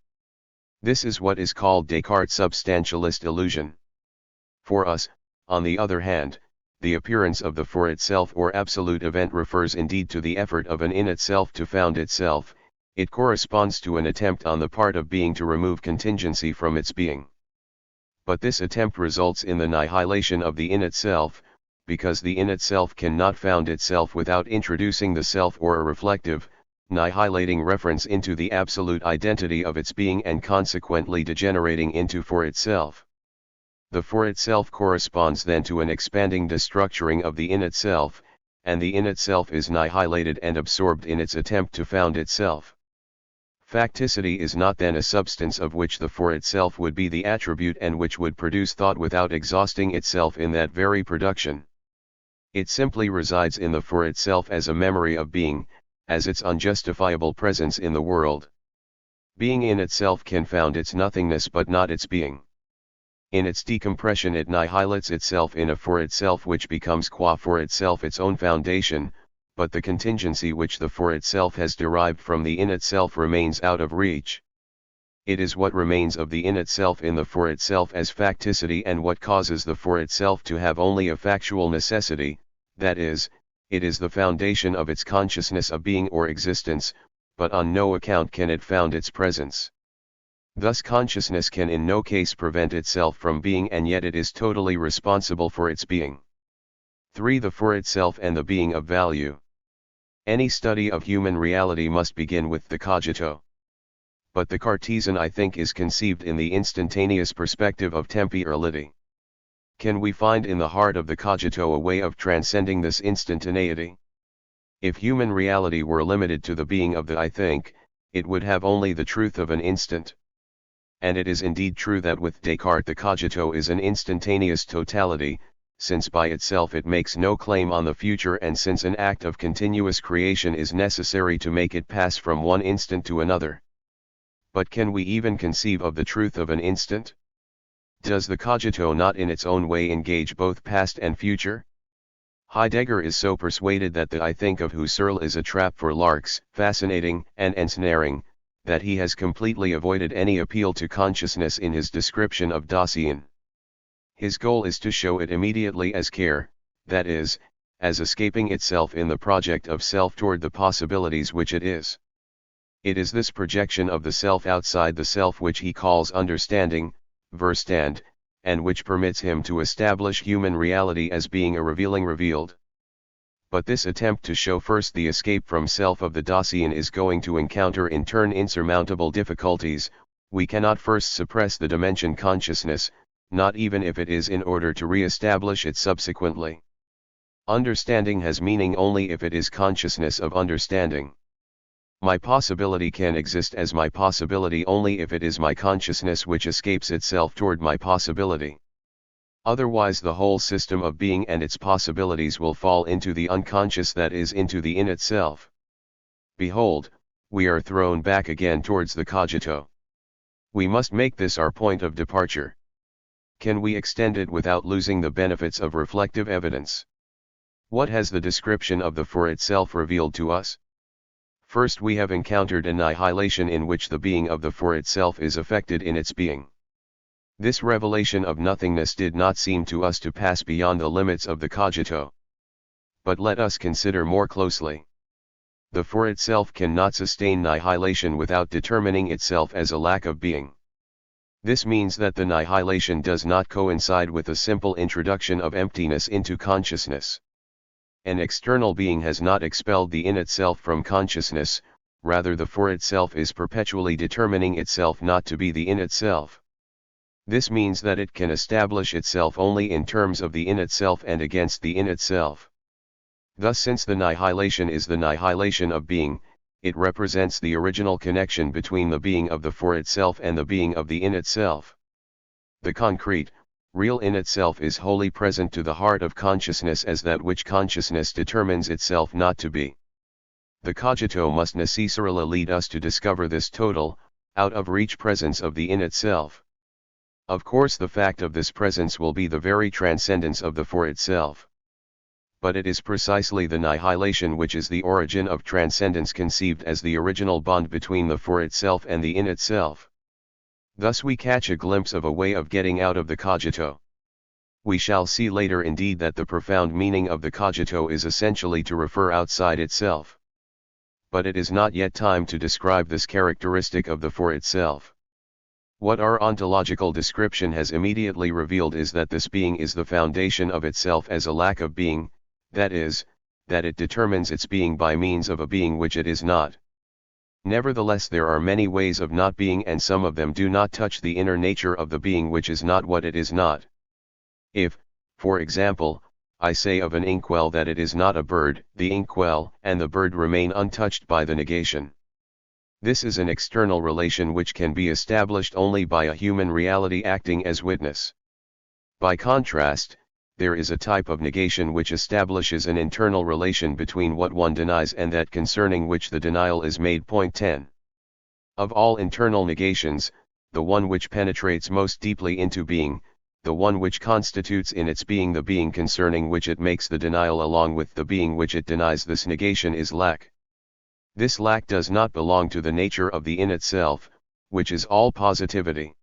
Speaker 1: This is what is called Descartes' substantialist illusion. For us, on the other hand, the appearance of the for itself or absolute event refers indeed to the effort of an in itself to found itself, it corresponds to an attempt on the part of being to remove contingency from its being. But this attempt results in the annihilation of the in itself, because the in itself cannot found itself without introducing the self or a reflective, annihilating reference into the absolute identity of its being and consequently degenerating into for itself. The for itself corresponds then to an expanding destructuring of the in itself, and the in itself is annihilated and absorbed in its attempt to found itself. Facticity is not then a substance of which the for itself would be the attribute and which would produce thought without exhausting itself in that very production. It simply resides in the for itself as a memory of being, as its unjustifiable presence in the world. Being in itself can found its nothingness but not its being. In its decompression it annihilates itself in a for itself which becomes qua for itself its own foundation, but the contingency which the for itself has derived from the in itself remains out of reach. It is what remains of the in itself in the for itself as facticity and what causes the for itself to have only a factual necessity, that is, it is the foundation of its consciousness of being or existence, but on no account can it found its presence. Thus consciousness can in no case prevent itself from being and yet it is totally responsible for its being. 3. The for itself and the being of value. Any study of human reality must begin with the cogito. But the Cartesian I think is conceived in the instantaneous perspective of temporality. Can we find in the heart of the cogito a way of transcending this instantaneity? If human reality were limited to the being of the I think, it would have only the truth of an instant. And it is indeed true that with Descartes the cogito is an instantaneous totality, since by itself it makes no claim on the future, and since an act of continuous creation is necessary to make it pass from one instant to another. But can we even conceive of the truth of an instant? Does the cogito not in its own way engage both past and future? Heidegger is so persuaded that the I think of Husserl is a trap for larks, fascinating and ensnaring, that he has completely avoided any appeal to consciousness in his description of Dasein. His goal is to show it immediately as care, that is, as escaping itself in the project of self toward the possibilities which it is. It is this projection of the self outside the self which he calls understanding, Verstand, and which permits him to establish human reality as being a revealing revealed. But this attempt to show first the escape from self of the Dasein is going to encounter in turn insurmountable difficulties. We cannot first suppress the dimension consciousness, not even if it is in order to re-establish it subsequently. Understanding has meaning only if it is consciousness of understanding. My possibility can exist as my possibility only if it is my consciousness which escapes itself toward my possibility. Otherwise the whole system of being and its possibilities will fall into the unconscious, that is, into the in itself. Behold, we are thrown back again towards the cogito. We must make this our point of departure. Can we extend it without losing the benefits of reflective evidence? What has the description of the for itself revealed to us? First, we have encountered annihilation in which the being of the for itself is affected in its being. This revelation of nothingness did not seem to us to pass beyond the limits of the cogito. But let us consider more closely. The for itself cannot sustain annihilation without determining itself as a lack of being. This means that the annihilation does not coincide with a simple introduction of emptiness into consciousness. An external being has not expelled the in itself from consciousness, rather the for itself is perpetually determining itself not to be the in itself. This means that it can establish itself only in terms of the in itself and against the in itself. Thus, since the annihilation is the annihilation of being, it represents the original connection between the being of the for itself and the being of the in itself. The concrete, real in itself is wholly present to the heart of consciousness as that which consciousness determines itself not to be. The cogito must necessarily lead us to discover this total, out-of-reach presence of the in itself. Of course, the fact of this presence will be the very transcendence of the for itself. But it is precisely the annihilation which is the origin of transcendence, conceived as the original bond between the for itself and the in itself. Thus we catch a glimpse of a way of getting out of the cogito. We shall see later indeed that the profound meaning of the cogito is essentially to refer outside itself. But it is not yet time to describe this characteristic of the for itself. What our ontological description has immediately revealed is that this being is the foundation of itself as a lack of being, that is, that it determines its being by means of a being which it is not. Nevertheless, there are many ways of not being, and some of them do not touch the inner nature of the being which is not what it is not. If, for example, I say of an inkwell that it is not a bird, the inkwell and the bird remain untouched by the negation. This is an external relation which can be established only by a human reality acting as witness. By contrast, there is a type of negation which establishes an internal relation between what one denies and that concerning which the denial is made. Point 10. Of all internal negations, the one which penetrates most deeply into being, the one which constitutes in its being the being concerning which it makes the denial along with the being which it denies this negation, is lack. This lack does not belong to the nature of the in itself, which is all positivity.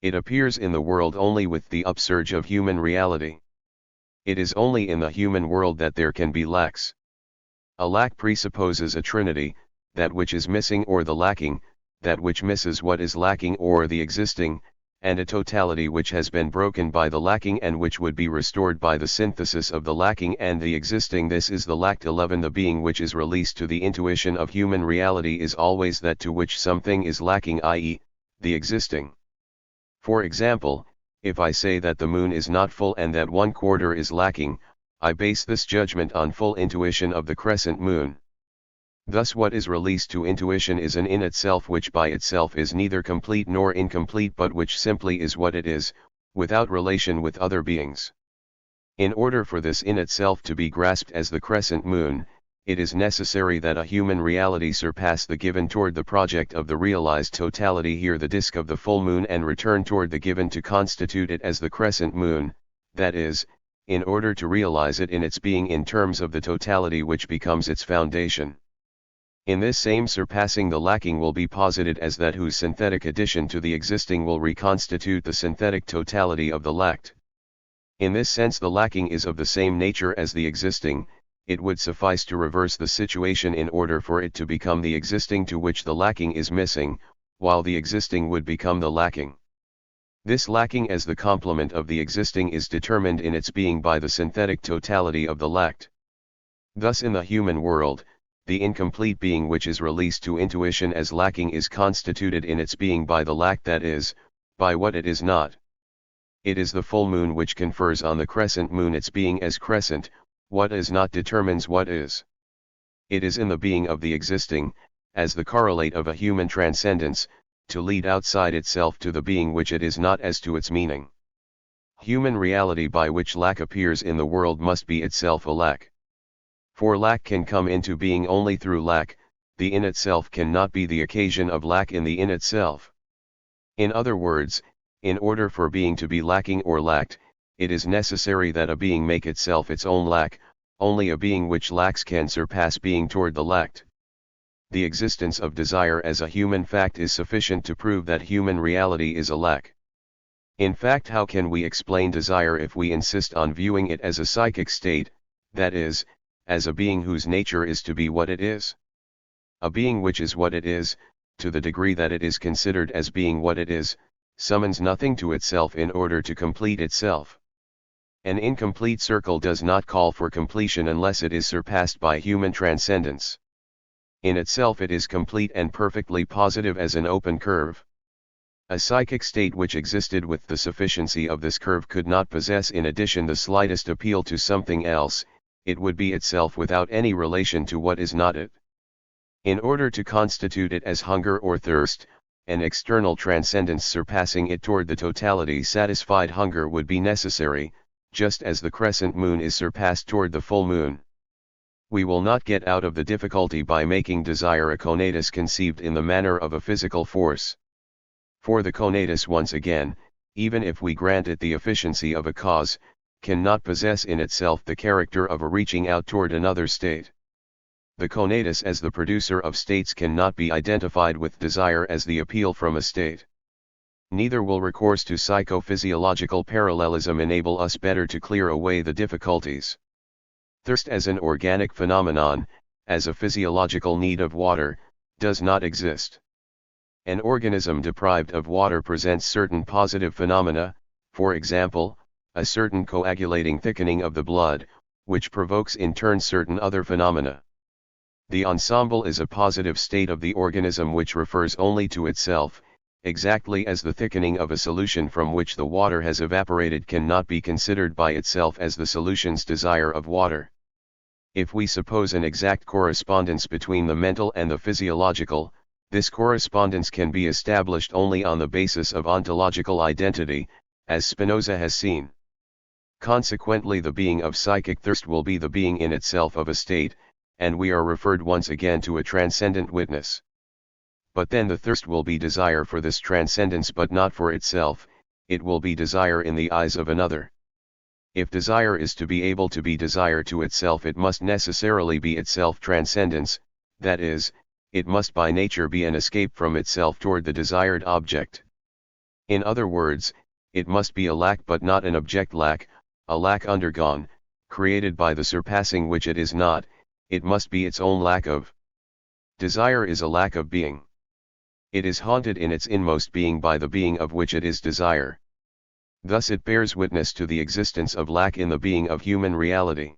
Speaker 1: It appears in the world only with the upsurge of human reality. It is only in the human world that there can be lacks. A lack presupposes a trinity, that which is missing or the lacking, that which misses what is lacking or the existing, and a totality which has been broken by the lacking and which would be restored by the synthesis of the lacking and the existing. This is the lacked. 11. The being which is released to the intuition of human reality is always that to which something is lacking, i.e., the existing. For example, if I say that the moon is not full and that 1/4 is lacking, I base this judgment on full intuition of the crescent moon. Thus what is released to intuition is an in itself which by itself is neither complete nor incomplete, but which simply is what it is, without relation with other beings. In order for this in itself to be grasped as the crescent moon, it is necessary that a human reality surpass the given toward the project of the realized totality, here the disk of the full moon, and return toward the given to constitute it as the crescent moon, that is, in order to realize it in its being in terms of the totality which becomes its foundation. In this same surpassing, the lacking will be posited as that whose synthetic addition to the existing will reconstitute the synthetic totality of the lacked. In this sense the lacking is of the same nature as the existing. It would suffice to reverse the situation in order for it to become the existing to which the lacking is missing, while the existing would become the lacking. This lacking as the complement of the existing is determined in its being by the synthetic totality of the lacked. Thus in the human world, the incomplete being which is released to intuition as lacking is constituted in its being by the lack, that is, by what it is not. It is the full moon which confers on the crescent moon its being as crescent. What is not determines what is. It is in the being of the existing, as the correlate of a human transcendence, to lead outside itself to the being which it is not as to its meaning. Human reality by which lack appears in the world must be itself a lack. For lack can come into being only through lack, the in itself cannot be the occasion of lack in the in itself. In other words, in order for being to be lacking or lacked, it is necessary that a being make itself its own lack. Only a being which lacks can surpass being toward the lacked. The existence of desire as a human fact is sufficient to prove that human reality is a lack. In fact, how can we explain desire if we insist on viewing it as a psychic state, that is, as a being whose nature is to be what it is? A being which is what it is, to the degree that it is considered as being what it is, summons nothing to itself in order to complete itself. An incomplete circle does not call for completion unless it is surpassed by human transcendence. In itself it is complete and perfectly positive as an open curve. A psychic state which existed with the sufficiency of this curve could not possess in addition the slightest appeal to something else. It would be itself without any relation to what is not it. In order to constitute it as hunger or thirst, an external transcendence surpassing it toward the totality satisfied hunger would be necessary, just as the crescent moon is surpassed toward the full moon. We will not get out of the difficulty by making desire a conatus conceived in the manner of a physical force. For the conatus, once again, even if we grant it the efficiency of a cause, cannot possess in itself the character of a reaching out toward another state. The conatus as the producer of states cannot be identified with desire as the appeal from a state. Neither will recourse to psychophysiological parallelism enable us better to clear away the difficulties. Thirst as an organic phenomenon, as a physiological need of water, does not exist. An organism deprived of water presents certain positive phenomena, for example, a certain coagulating thickening of the blood, which provokes in turn certain other phenomena. The ensemble is a positive state of the organism which refers only to itself, exactly as the thickening of a solution from which the water has evaporated cannot be considered by itself as the solution's desire of water. If we suppose an exact correspondence between the mental and the physiological, this correspondence can be established only on the basis of ontological identity, as Spinoza has seen. Consequently, the being of psychic thirst will be the being in itself of a state, and we are referred once again to a transcendent witness. But then the thirst will be desire for this transcendence but not for itself, it will be desire in the eyes of another. If desire is to be able to be desire to itself, it must necessarily be itself transcendence, that is, it must by nature be an escape from itself toward the desired object. In other words, it must be a lack but not an object lack, a lack undergone, created by the surpassing which it is not. It must be its own lack of. Desire is a lack of being. It is haunted in its inmost being by the being of which it is desire. Thus it bears witness to the existence of lack in the being of human reality.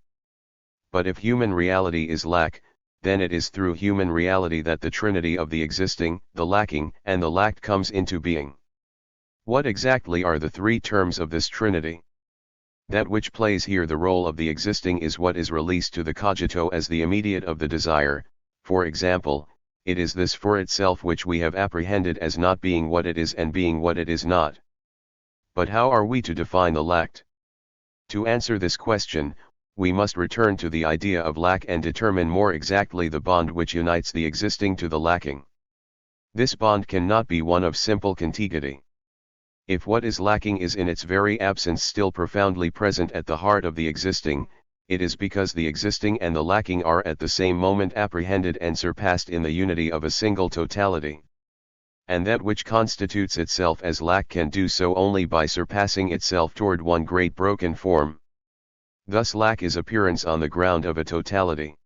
Speaker 1: But if human reality is lack, then it is through human reality that the trinity of the existing, the lacking, and the lacked comes into being. What exactly are the three terms of this trinity? That which plays here the role of the existing is what is released to the cogito as the immediate of the desire. For example, it is this for itself which we have apprehended as not being what it is and being what it is not. But how are we to define the lacked? To answer this question, we must return to the idea of lack and determine more exactly the bond which unites the existing to the lacking. This bond cannot be one of simple contiguity. If what is lacking is in its very absence still profoundly present at the heart of the existing, it is because the existing and the lacking are at the same moment apprehended and surpassed in the unity of a single totality. And that which constitutes itself as lack can do so only by surpassing itself toward one great broken form. Thus lack is appearance on the ground of a totality.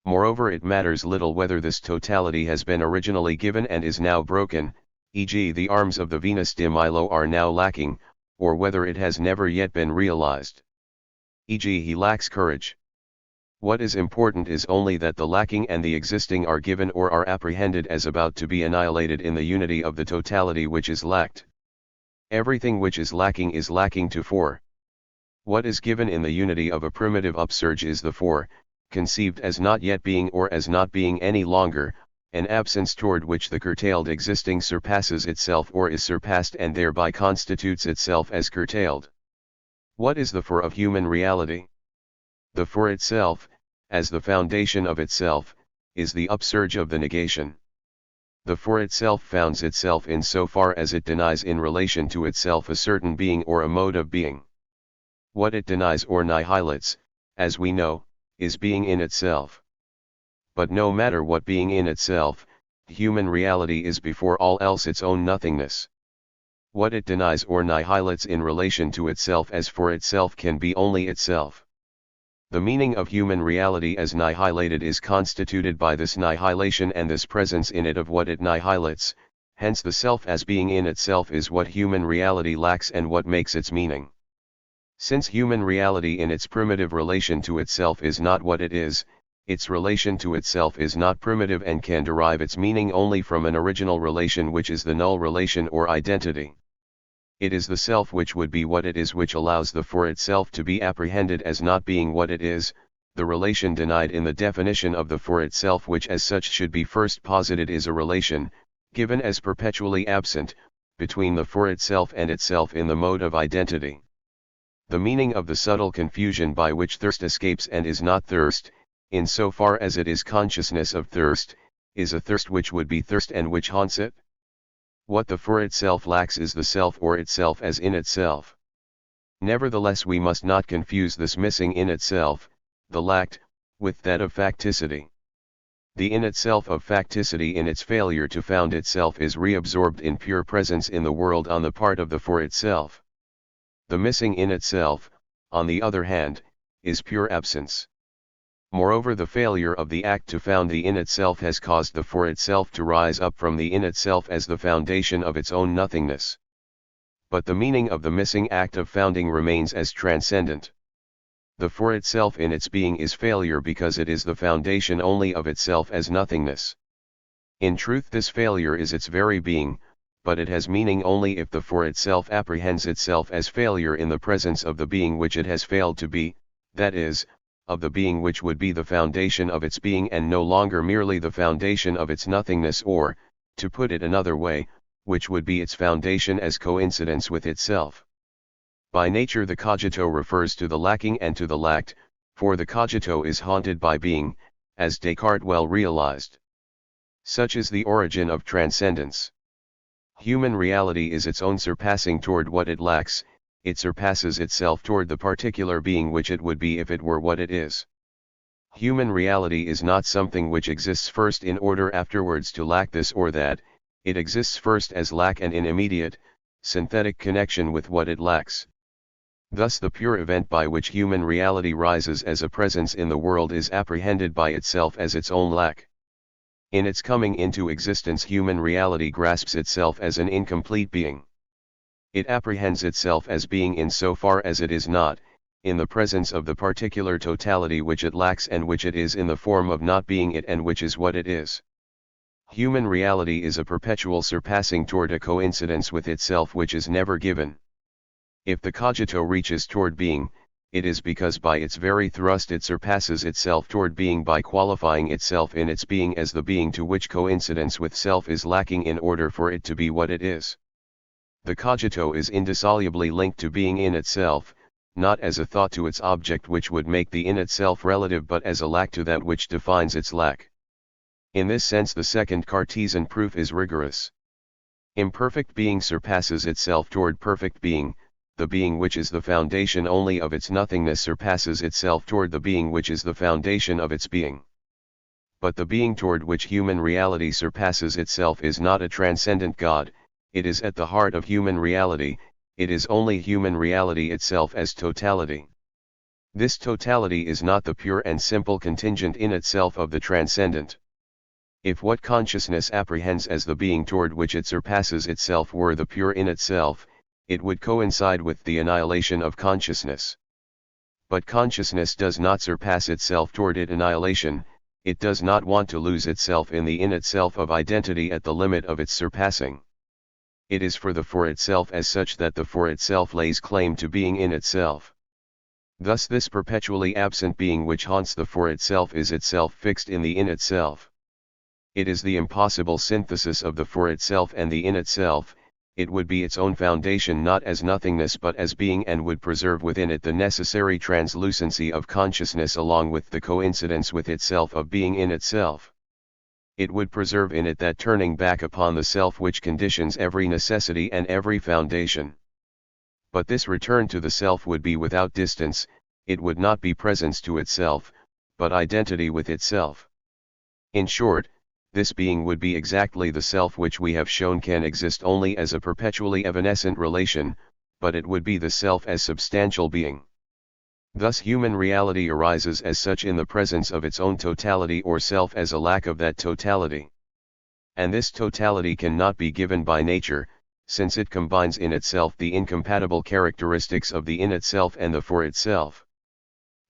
Speaker 1: Moreover, it matters little whether this totality has been originally given and is now broken, e.g. the arms of the Venus de Milo are now lacking, or whether it has never yet been realized. E.g. he lacks courage. What is important is only that the lacking and the existing are given or are apprehended as about to be annihilated in the unity of the totality which is lacked. Everything which is lacking to for. What is given in the unity of a primitive upsurge is the for, conceived as not yet being or as not being any longer, an absence toward which the curtailed existing surpasses itself or is surpassed and thereby constitutes itself as curtailed. What is the for of human reality? The for itself, as the foundation of itself, is the upsurge of the negation. The for itself founds itself in so far as it denies in relation to itself a certain being or a mode of being. What it denies or annihilates, as we know, is being in itself. But no matter what being in itself, human reality is before all else its own nothingness. What it denies or annihilates in relation to itself as for itself can be only itself. The meaning of human reality as annihilated is constituted by this annihilation and this presence in it of what it annihilates, hence the self as being in itself is what human reality lacks and what makes its meaning. Since human reality in its primitive relation to itself is not what it is, its relation to itself is not primitive and can derive its meaning only from an original relation which is the null relation or identity. It is the self which would be what it is which allows the for itself to be apprehended as not being what it is, the relation denied in the definition of the for itself which as such should be first posited is a relation, given as perpetually absent, between the for itself and itself in the mode of identity. The meaning of the subtle confusion by which thirst escapes and is not thirst, in so far as it is consciousness of thirst, is a thirst which would be thirst and which haunts it. What the for itself lacks is the self or itself as in itself. Nevertheless, we must not confuse this missing in itself, the lacked, with that of facticity. The in itself of facticity in its failure to found itself is reabsorbed in pure presence in the world on the part of the for itself. The missing in itself, on the other hand, is pure absence. Moreover, the failure of the act to found the in itself has caused the for itself to rise up from the in itself as the foundation of its own nothingness. But the meaning of the missing act of founding remains as transcendent. The for itself in its being is failure because it is the foundation only of itself as nothingness. In truth, this failure is its very being, but it has meaning only if the for itself apprehends itself as failure in the presence of the being which it has failed to be, that is, of the being which would be the foundation of its being and no longer merely the foundation of its nothingness, or, to put it another way, which would be its foundation as coincidence with itself. By nature the cogito refers to the lacking and to the lacked, for the cogito is haunted by being, as Descartes well realized. Such is the origin of transcendence. Human reality is its own surpassing toward what it lacks. It surpasses itself toward the particular being which it would be if it were what it is. Human reality is not something which exists first in order afterwards to lack this or that, it exists first as lack and in immediate, synthetic connection with what it lacks. Thus the pure event by which human reality rises as a presence in the world is apprehended by itself as its own lack. In its coming into existence, human reality grasps itself as an incomplete being. It apprehends itself as being in so far as it is not, in the presence of the particular totality which it lacks and which it is in the form of not being it and which is what it is. Human reality is a perpetual surpassing toward a coincidence with itself which is never given. If the cogito reaches toward being, it is because by its very thrust it surpasses itself toward being by qualifying itself in its being as the being to which coincidence with self is lacking in order for it to be what it is. The cogito is indissolubly linked to being in itself, not as a thought to its object which would make the in itself relative but as a lack to that which defines its lack. In this sense the second Cartesian proof is rigorous. Imperfect being surpasses itself toward perfect being, the being which is the foundation only of its nothingness surpasses itself toward the being which is the foundation of its being. But the being toward which human reality surpasses itself is not a transcendent God, it is at the heart of human reality, it is only human reality itself as totality. This totality is not the pure and simple contingent in itself of the transcendent. If what consciousness apprehends as the being toward which it surpasses itself were the pure in itself, it would coincide with the annihilation of consciousness. But consciousness does not surpass itself toward its annihilation, it does not want to lose itself in the in itself of identity at the limit of its surpassing. It is for the for itself as such that the for itself lays claim to being in itself. Thus this perpetually absent being which haunts the for itself is itself fixed in the in itself. It is the impossible synthesis of the for itself and the in itself, it would be its own foundation not as nothingness but as being and would preserve within it the necessary translucency of consciousness along with the coincidence with itself of being in itself. It would preserve in it that turning back upon the self which conditions every necessity and every foundation. But this return to the self would be without distance, it would not be presence to itself, but identity with itself. In short, this being would be exactly the self which we have shown can exist only as a perpetually evanescent relation, but it would be the self as substantial being. Thus human reality arises as such in the presence of its own totality or self as a lack of that totality. And this totality cannot be given by nature, since it combines in itself the incompatible characteristics of the in itself and the for itself.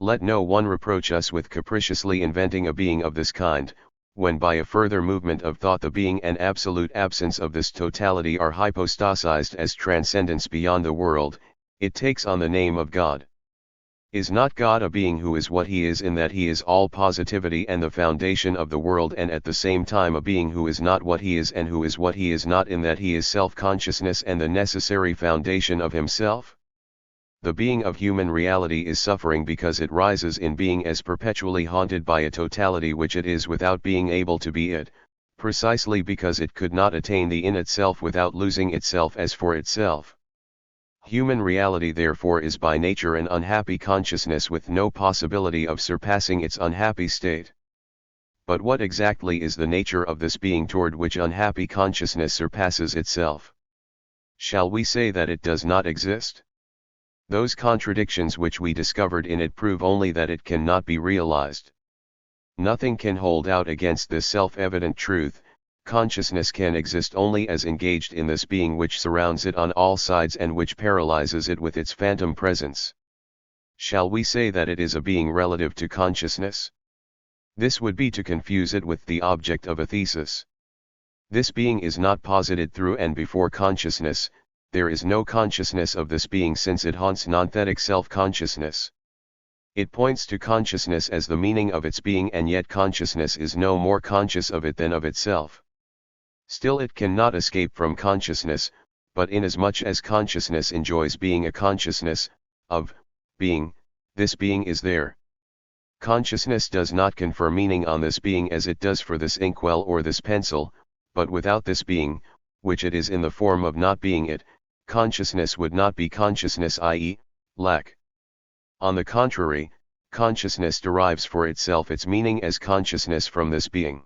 Speaker 1: Let no one reproach us with capriciously inventing a being of this kind, when by a further movement of thought the being and absolute absence of this totality are hypostasized as transcendence beyond the world, it takes on the name of God. Is not God a being who is what he is in that he is all positivity and the foundation of the world and at the same time a being who is not what he is and who is what he is not in that he is self-consciousness and the necessary foundation of himself? The being of human reality is suffering because it rises in being as perpetually haunted by a totality which it is without being able to be it, precisely because it could not attain the in itself without losing itself as for itself. Human reality therefore is by nature an unhappy consciousness with no possibility of surpassing its unhappy state. But what exactly is the nature of this being toward which unhappy consciousness surpasses itself? Shall we say that it does not exist? Those contradictions which we discovered in it prove only that it cannot be realized. Nothing can hold out against this self-evident truth. Consciousness can exist only as engaged in this being which surrounds it on all sides and which paralyzes it with its phantom presence. Shall we say that it is a being relative to consciousness? This would be to confuse it with the object of a thesis. This being is not posited through and before consciousness. There is no consciousness of this being since it haunts nonthetic self-consciousness. It points to consciousness as the meaning of its being and yet consciousness is no more conscious of it than of itself. Still it cannot escape from consciousness, but inasmuch as consciousness enjoys being a consciousness, of, being, this being is there. Consciousness does not confer meaning on this being as it does for this inkwell or this pencil, but without this being, which it is in the form of not being it, consciousness would not be consciousness, i.e., lack. On the contrary, consciousness derives for itself its meaning as consciousness from this being.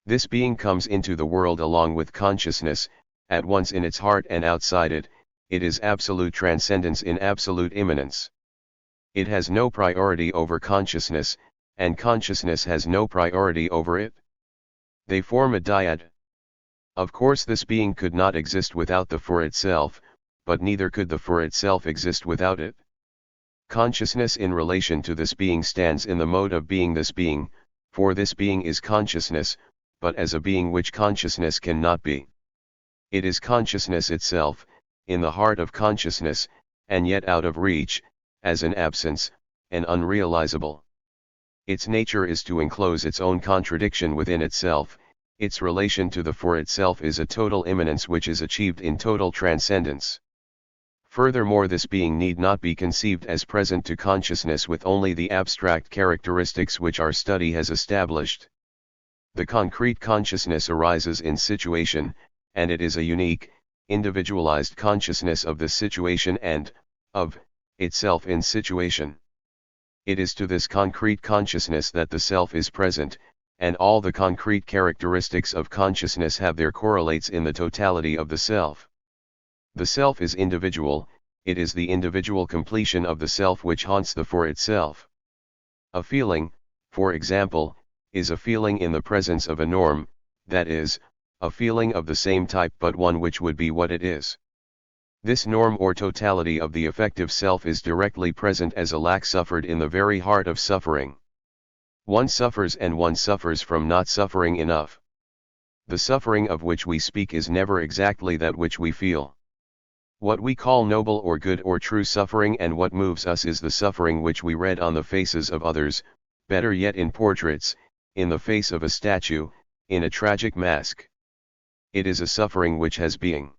Speaker 1: This being comes into the world along with consciousness, at once in its heart and outside it, it is absolute transcendence in absolute immanence. It has no priority over consciousness, and consciousness has no priority over it. They form a dyad. Of course this being could not exist without the for itself, but neither could the for itself exist without it. Consciousness in relation to this being stands in the mode of being this being, for this being is consciousness, but as a being which consciousness cannot be. It is consciousness itself, in the heart of consciousness, and yet out of reach, as an absence, and unrealizable. Its nature is to enclose its own contradiction within itself. Its relation to the for itself is a total immanence which is achieved in total transcendence. Furthermore, this being need not be conceived as present to consciousness with only the abstract characteristics which our study has established. The concrete consciousness arises in situation, and it is a unique, individualized consciousness of the situation and, of, itself in situation. It is to this concrete consciousness that the self is present, and all the concrete characteristics of consciousness have their correlates in the totality of the self. The self is individual, it is the individual completion of the self which haunts the for itself. A feeling, for example, is a feeling in the presence of a norm, that is, a feeling of the same type but one which would be what it is. This norm or totality of the affective self is directly present as a lack suffered in the very heart of suffering. One suffers and one suffers from not suffering enough. The suffering of which we speak is never exactly that which we feel. What we call noble or good or true suffering and what moves us is the suffering which we read on the faces of others, better yet in portraits, in the face of a statue, in a tragic mask. It is a suffering which has being.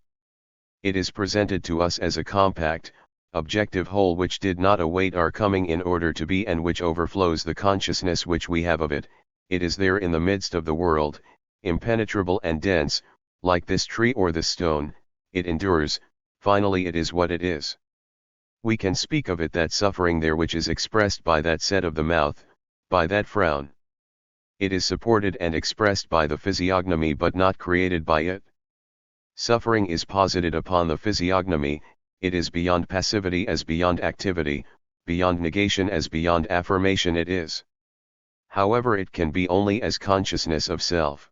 Speaker 1: It is presented to us as a compact, objective whole which did not await our coming in order to be and which overflows the consciousness which we have of it. It is there in the midst of the world, impenetrable and dense, like this tree or this stone, it endures, finally it is what it is. We can speak of it that suffering there which is expressed by that set of the mouth, by that frown. It is supported and expressed by the physiognomy but not created by it. Suffering is posited upon the physiognomy, it is beyond passivity as beyond activity, beyond negation as beyond affirmation it is. However, it can be only as consciousness of self.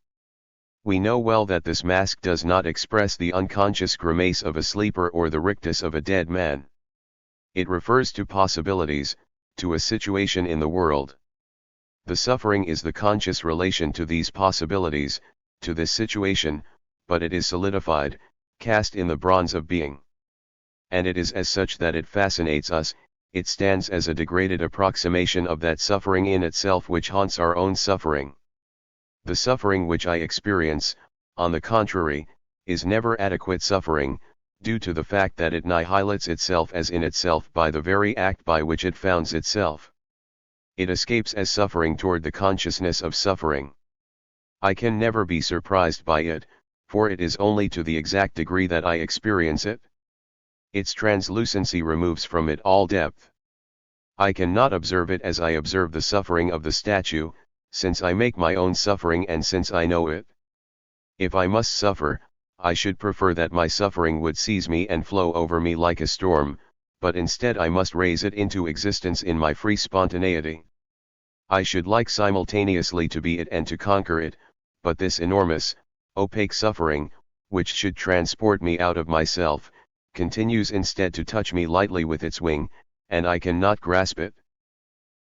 Speaker 1: We know well that this mask does not express the unconscious grimace of a sleeper or the rictus of a dead man. It refers to possibilities, to a situation in the world. The suffering is the conscious relation to these possibilities, to this situation, but it is solidified, cast in the bronze of being. And it is as such that it fascinates us, it stands as a degraded approximation of that suffering in itself which haunts our own suffering. The suffering which I experience, on the contrary, is never adequate suffering, due to the fact that it annihilates itself as in itself by the very act by which it founds itself. It escapes as suffering toward the consciousness of suffering. I can never be surprised by it, for it is only to the exact degree that I experience it. Its translucency removes from it all depth. I cannot observe it as I observe the suffering of the statue, since I make my own suffering and since I know it. If I must suffer, I should prefer that my suffering would seize me and flow over me like a storm, but instead I must raise it into existence in my free spontaneity. I should like simultaneously to be it and to conquer it, but this enormous, opaque suffering, which should transport me out of myself, continues instead to touch me lightly with its wing, and I cannot grasp it.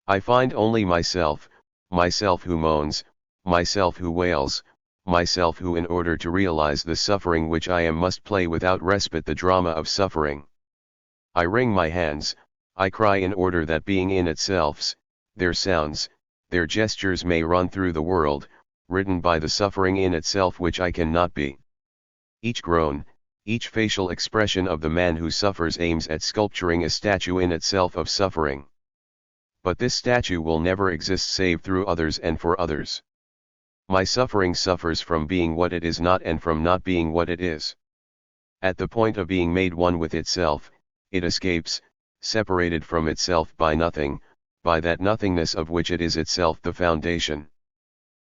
Speaker 1: I find only myself who moans, myself who wails, myself who in order to realize the suffering which I am must play without respite the drama of suffering. I wring my hands, I cry in order that being in itself, their sounds, their gestures may run through the world, written by the suffering in itself which I cannot be. Each groan, each facial expression of the man who suffers aims at sculpturing a statue in itself of suffering. But this statue will never exist save through others and for others. My suffering suffers from being what it is not and from not being what it is. At the point of being made one with itself, it escapes, separated from itself by nothing, by that nothingness of which it is itself the foundation.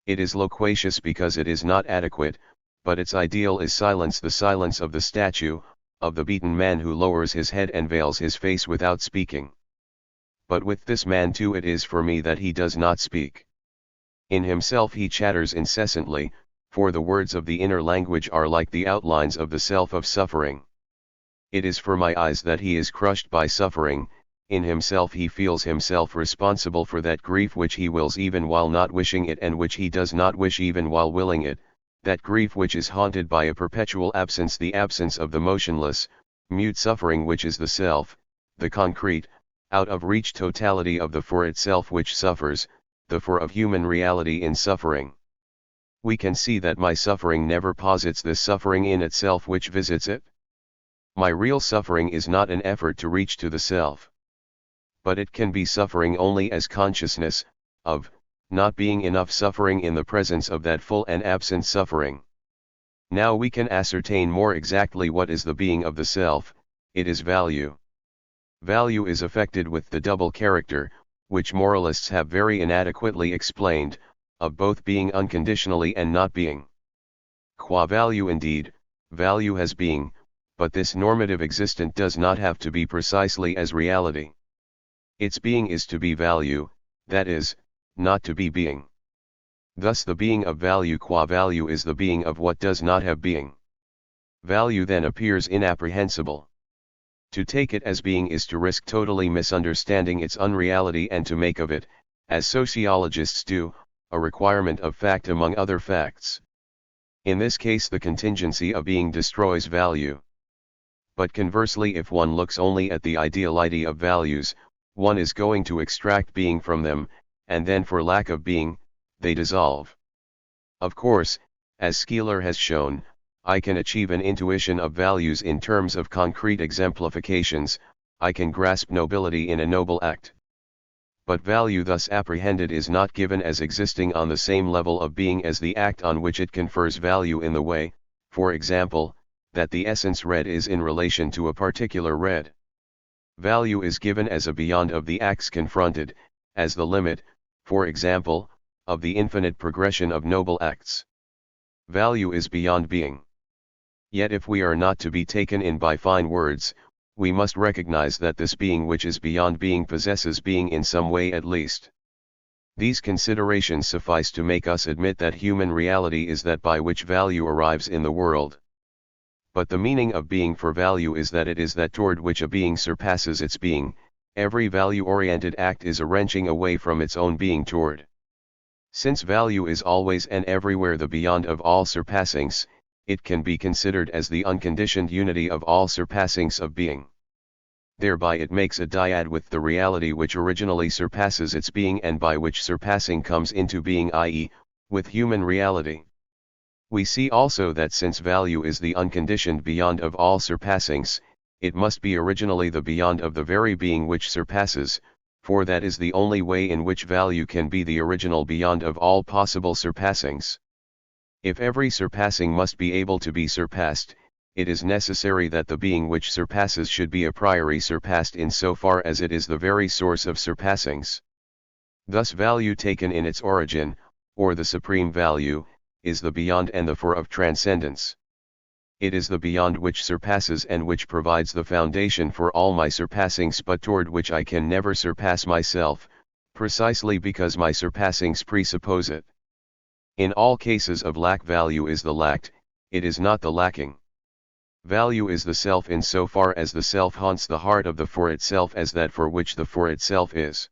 Speaker 1: It is loquacious because it is not adequate, but its ideal is silence, the silence of the statue, of the beaten man who lowers his head and veils his face without speaking. But with this man too it is for me that he does not speak. In himself he chatters incessantly, for the words of the inner language are like the outlines of the self of suffering. It is for my eyes that he is crushed by suffering. In himself he feels himself responsible for that grief which he wills even while not wishing it and which he does not wish even while willing it, that grief which is haunted by a perpetual absence, the absence of the motionless, mute suffering which is the self, the concrete, out of reach totality of the for itself which suffers, the for of human reality in suffering. We can see that my suffering never posits this suffering in itself which visits it. My real suffering is not an effort to reach to the self. But it can be suffering only as consciousness, of, not being enough suffering in the presence of that full and absent suffering. Now we can ascertain more exactly what is the being of the self. It is value. Value is affected with the double character, which moralists have very inadequately explained, of both being unconditionally and not being. Qua value indeed, value has being, but this normative existent does not have to be precisely as reality. Its being is to be value, that is, not to be being. Thus the being of value qua value is the being of what does not have being. Value then appears inapprehensible. To take it as being is to risk totally misunderstanding its unreality and to make of it, as sociologists do, a requirement of fact among other facts. In this case the contingency of being destroys value. But conversely, if one looks only at the ideality of values, one is going to extract being from them, and then for lack of being, they dissolve. Of course, as Skeeler has shown, I can achieve an intuition of values in terms of concrete exemplifications. I can grasp nobility in a noble act. But value thus apprehended is not given as existing on the same level of being as the act on which it confers value in the way, for example, that the essence red is in relation to a particular red. Value is given as a beyond of the acts confronted, as the limit, for example, of the infinite progression of noble acts. Value is beyond being. Yet if we are not to be taken in by fine words, we must recognize that this being which is beyond being possesses being in some way at least. These considerations suffice to make us admit that human reality is that by which value arrives in the world. But the meaning of being for value is that it is that toward which a being surpasses its being. Every value-oriented act is a wrenching away from its own being toward. Since value is always and everywhere the beyond of all surpassings, it can be considered as the unconditioned unity of all surpassings of being. Thereby it makes a dyad with the reality which originally surpasses its being and by which surpassing comes into being, i.e., with human reality. We see also that since value is the unconditioned beyond of all surpassings, it must be originally the beyond of the very being which surpasses, for that is the only way in which value can be the original beyond of all possible surpassings. If every surpassing must be able to be surpassed, it is necessary that the being which surpasses should be a priori surpassed in so far as it is the very source of surpassings. Thus value taken in its origin, or the supreme value, is the beyond and the for of transcendence. It is the beyond which surpasses and which provides the foundation for all my surpassings, but toward which I can never surpass myself, precisely because my surpassings presuppose it. In all cases of lack, value is the lacked, it is not the lacking. Value is the self in so far as the self haunts the heart of the for itself as that for which the for itself is.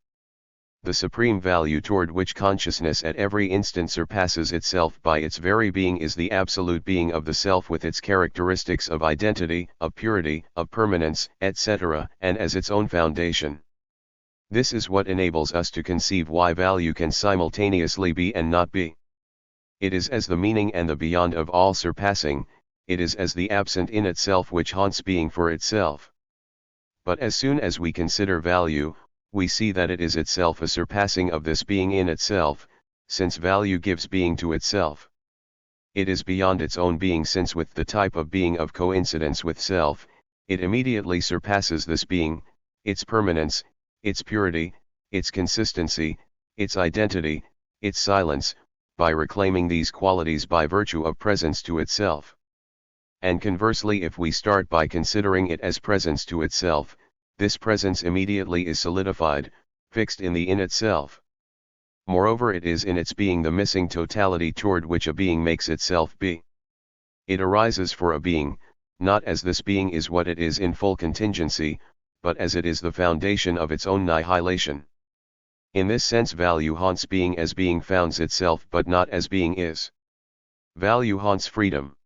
Speaker 1: The supreme value toward which consciousness at every instant surpasses itself by its very being is the absolute being of the self with its characteristics of identity, of purity, of permanence, etc., and as its own foundation. This is what enables us to conceive why value can simultaneously be and not be. It is as the meaning and the beyond of all surpassing, it is as the absent in itself which haunts being for itself. But as soon as we consider value, we see that it is itself a surpassing of this being in itself, since value gives being to itself. It is beyond its own being, since with the type of being of coincidence with self, it immediately surpasses this being, its permanence, its purity, its consistency, its identity, its silence, by reclaiming these qualities by virtue of presence to itself. And conversely, if we start by considering it as presence to itself, this presence immediately is solidified, fixed in the in itself. Moreover, it is in its being the missing totality toward which a being makes itself be. It arises for a being, not as this being is what it is in full contingency, but as it is the foundation of its own annihilation. In this sense, value haunts being as being founds itself, but not as being is. Value haunts freedom.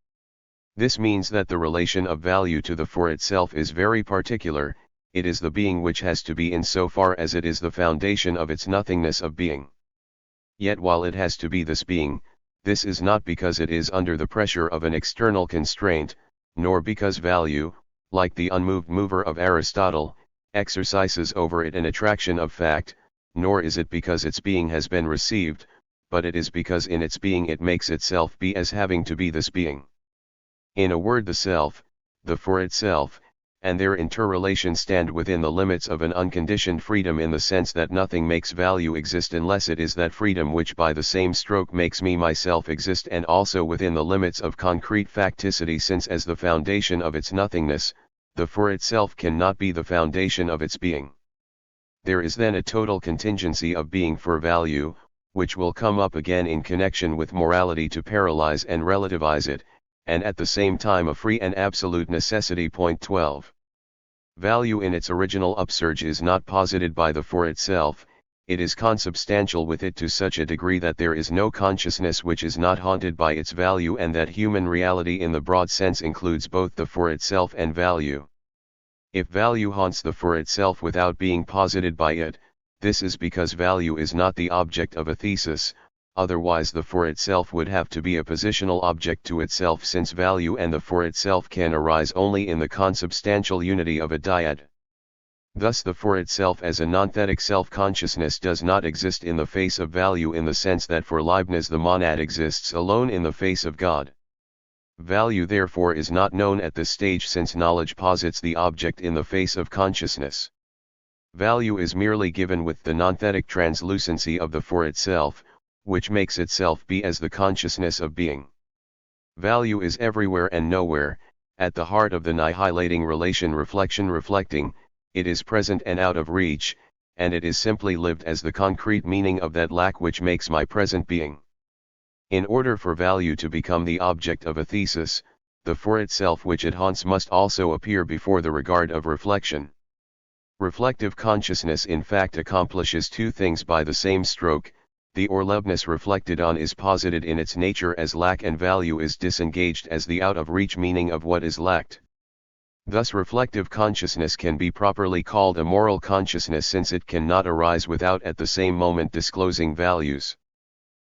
Speaker 1: This means that the relation of value to the for itself is very particular. It is the being which has to be in so far as it is the foundation of its nothingness of being. Yet while it has to be this being, this is not because it is under the pressure of an external constraint, nor because value, like the unmoved mover of Aristotle, exercises over it an attraction of fact, nor is it because its being has been received, but it is because in its being it makes itself be as having to be this being. In a word, the self, the for itself, and their interrelation stand within the limits of an unconditioned freedom, in the sense that nothing makes value exist unless it is that freedom which by the same stroke makes me myself exist, and also within the limits of concrete facticity, since as the foundation of its nothingness, the for itself cannot be the foundation of its being. There is then a total contingency of being for value, which will come up again in connection with morality to paralyze and relativize it, and at the same time a free and absolute necessity. Point 12. Value in its original upsurge is not posited by the for itself, it is consubstantial with it to such a degree that there is no consciousness which is not haunted by its value, and that human reality in the broad sense includes both the for itself and value. If value haunts the for itself without being posited by it, this is because value is not the object of a thesis, otherwise the for itself would have to be a positional object to itself, since value and the for itself can arise only in the consubstantial unity of a dyad. Thus the for itself as a nonthetic self-consciousness does not exist in the face of value, in the sense that for Leibniz the monad exists alone in the face of God. Value therefore is not known at this stage, since knowledge posits the object in the face of consciousness. Value is merely given with the nonthetic translucency of the for itself, which makes itself be as the consciousness of being. Value is everywhere and nowhere, at the heart of the annihilating relation reflection-reflecting, it is present and out of reach, and it is simply lived as the concrete meaning of that lack which makes my present being. In order for value to become the object of a thesis, the for itself which it haunts must also appear before the regard of reflection. Reflective consciousness in fact accomplishes two things by the same stroke: the Leibniz reflected on is posited in its nature as lack, and value is disengaged as the out-of-reach meaning of what is lacked. Thus reflective consciousness can be properly called a moral consciousness, since it cannot arise without at the same moment disclosing values.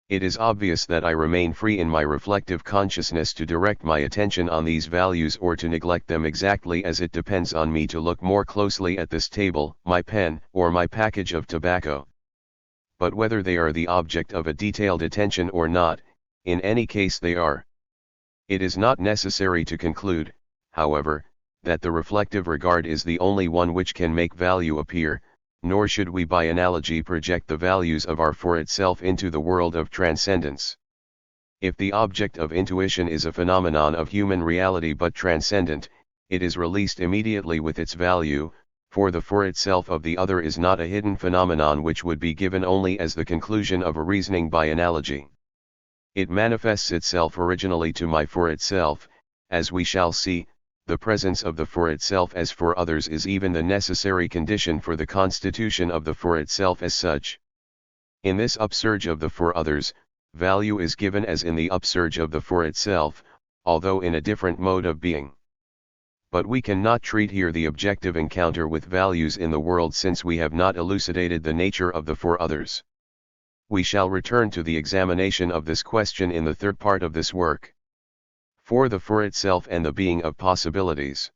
Speaker 1: It is obvious that I remain free in my reflective consciousness to direct my attention on these values or to neglect them, exactly as it depends on me to look more closely at this table, my pen, or my package of tobacco. But whether they are the object of a detailed attention or not, in any case they are. It is not necessary to conclude, however, that the reflective regard is the only one which can make value appear, nor should we by analogy project the values of our for itself into the world of transcendence. If the object of intuition is a phenomenon of human reality but transcendent, it is released immediately with its value, for the for itself of the other is not a hidden phenomenon which would be given only as the conclusion of a reasoning by analogy. It manifests itself originally to my for itself, as we shall see. The presence of the for itself as for others is even the necessary condition for the constitution of the for itself as such. In this upsurge of the for others, value is given as in the upsurge of the for itself, although in a different mode of being. But we cannot treat here the objective encounter with values in the world, since we have not elucidated the nature of the for others. We shall return to the examination of this question in the third part of this work. For the for itself and the being of possibilities.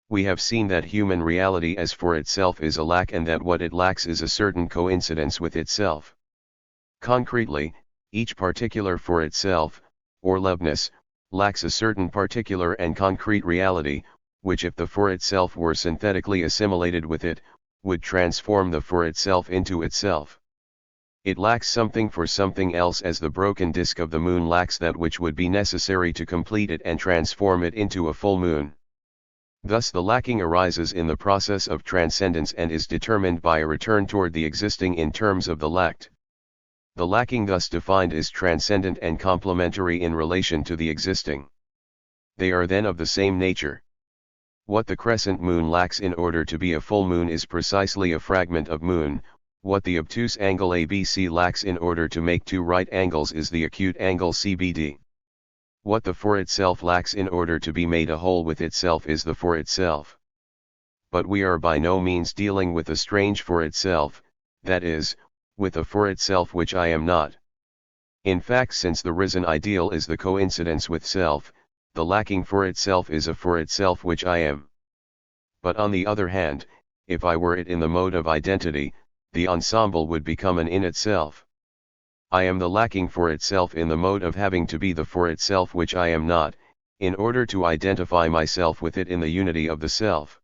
Speaker 1: We have seen that human reality as for itself is a lack, and that what it lacks is a certain coincidence with itself. Concretely, each particular for itself, or Leibniz, lacks a certain particular and concrete reality, which if the for itself were synthetically assimilated with it, would transform the for itself into itself. It lacks something for something else, as the broken disk of the moon lacks that which would be necessary to complete it and transform it into a full moon. Thus the lacking arises in the process of transcendence and is determined by a return toward the existing in terms of the lacked. The lacking thus defined is transcendent and complementary in relation to the existing. They are then of the same nature. What the crescent moon lacks in order to be a full moon is precisely a fragment of moon. What the obtuse angle ABC lacks in order to make two right angles is the acute angle CBD. What the for itself lacks in order to be made a whole with itself is the for itself. But we are by no means dealing with a strange for itself, that is, with a for itself which I am not. In fact, since the risen ideal is the coincidence with self, the lacking for itself is a for itself which I am. But on the other hand, if I were it in the mode of identity, the ensemble would become an in itself. I am the lacking for itself in the mode of having to be the for itself which I am not, in order to identify myself with it in the unity of the self.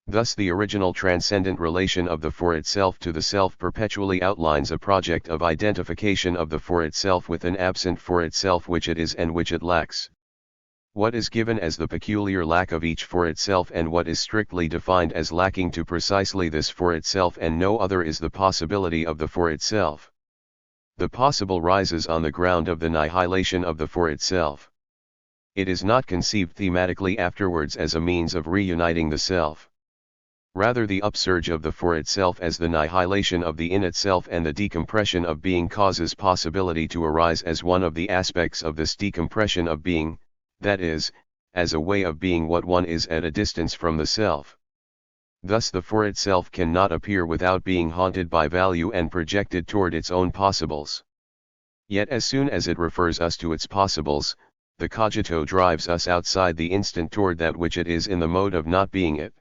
Speaker 1: Thus the original transcendent relation of the for itself to the self perpetually outlines a project of identification of the for itself with an absent for itself which it is and which it lacks. What is given as the peculiar lack of each for itself and what is strictly defined as lacking to precisely this for itself and no other is the possibility of the for itself. The possible rises on the ground of the nihilation of the for itself. It is not conceived thematically afterwards as a means of reuniting the self. Rather the upsurge of the for itself as the nihilation of the in itself and the decompression of being causes possibility to arise as one of the aspects of this decompression of being, that is, as a way of being what one is at a distance from the self. Thus the for itself cannot appear without being haunted by value and projected toward its own possibles. Yet as soon as it refers us to its possibles, the cogito drives us outside the instant toward that which it is in the mode of not being it.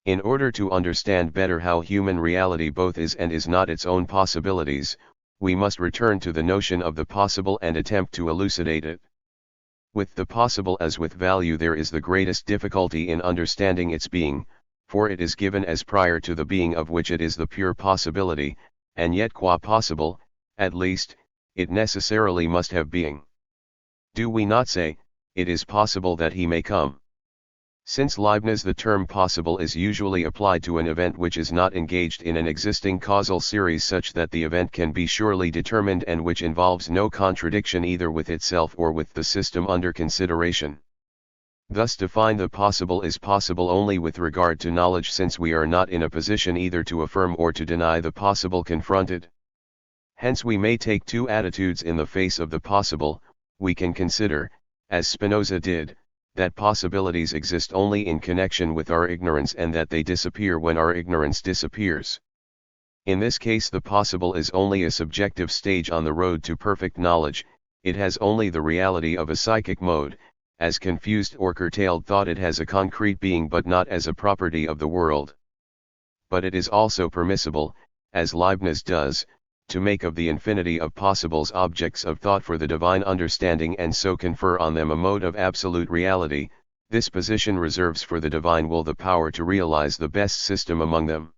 Speaker 1: In order to understand better how human reality both is and is not its own possibilities, we must return to the notion of the possible and attempt to elucidate it. With the possible as with value there is the greatest difficulty in understanding its being, for it is given as prior to the being of which it is the pure possibility, and yet qua possible, at least, it necessarily must have being. Do we not say, it is possible that he may come? Since Leibniz the term possible is usually applied to an event which is not engaged in an existing causal series such that the event can be surely determined and which involves no contradiction either with itself or with the system under consideration. Thus to find the possible is possible only with regard to knowledge since we are not in a position either to affirm or to deny the possible confronted. Hence we may take two attitudes in the face of the possible. We can consider, as Spinoza did, that possibilities exist only in connection with our ignorance and that they disappear when our ignorance disappears. In this case the possible is only a subjective stage on the road to perfect knowledge, it has only the reality of a psychic mode, as confused or curtailed thought it has a concrete being but not as a property of the world. But it is also permissible, as Leibniz does, to make of the infinity of possibles objects of thought for the divine understanding and so confer on them a mode of absolute reality. This position reserves for the divine will the power to realize the best system among them.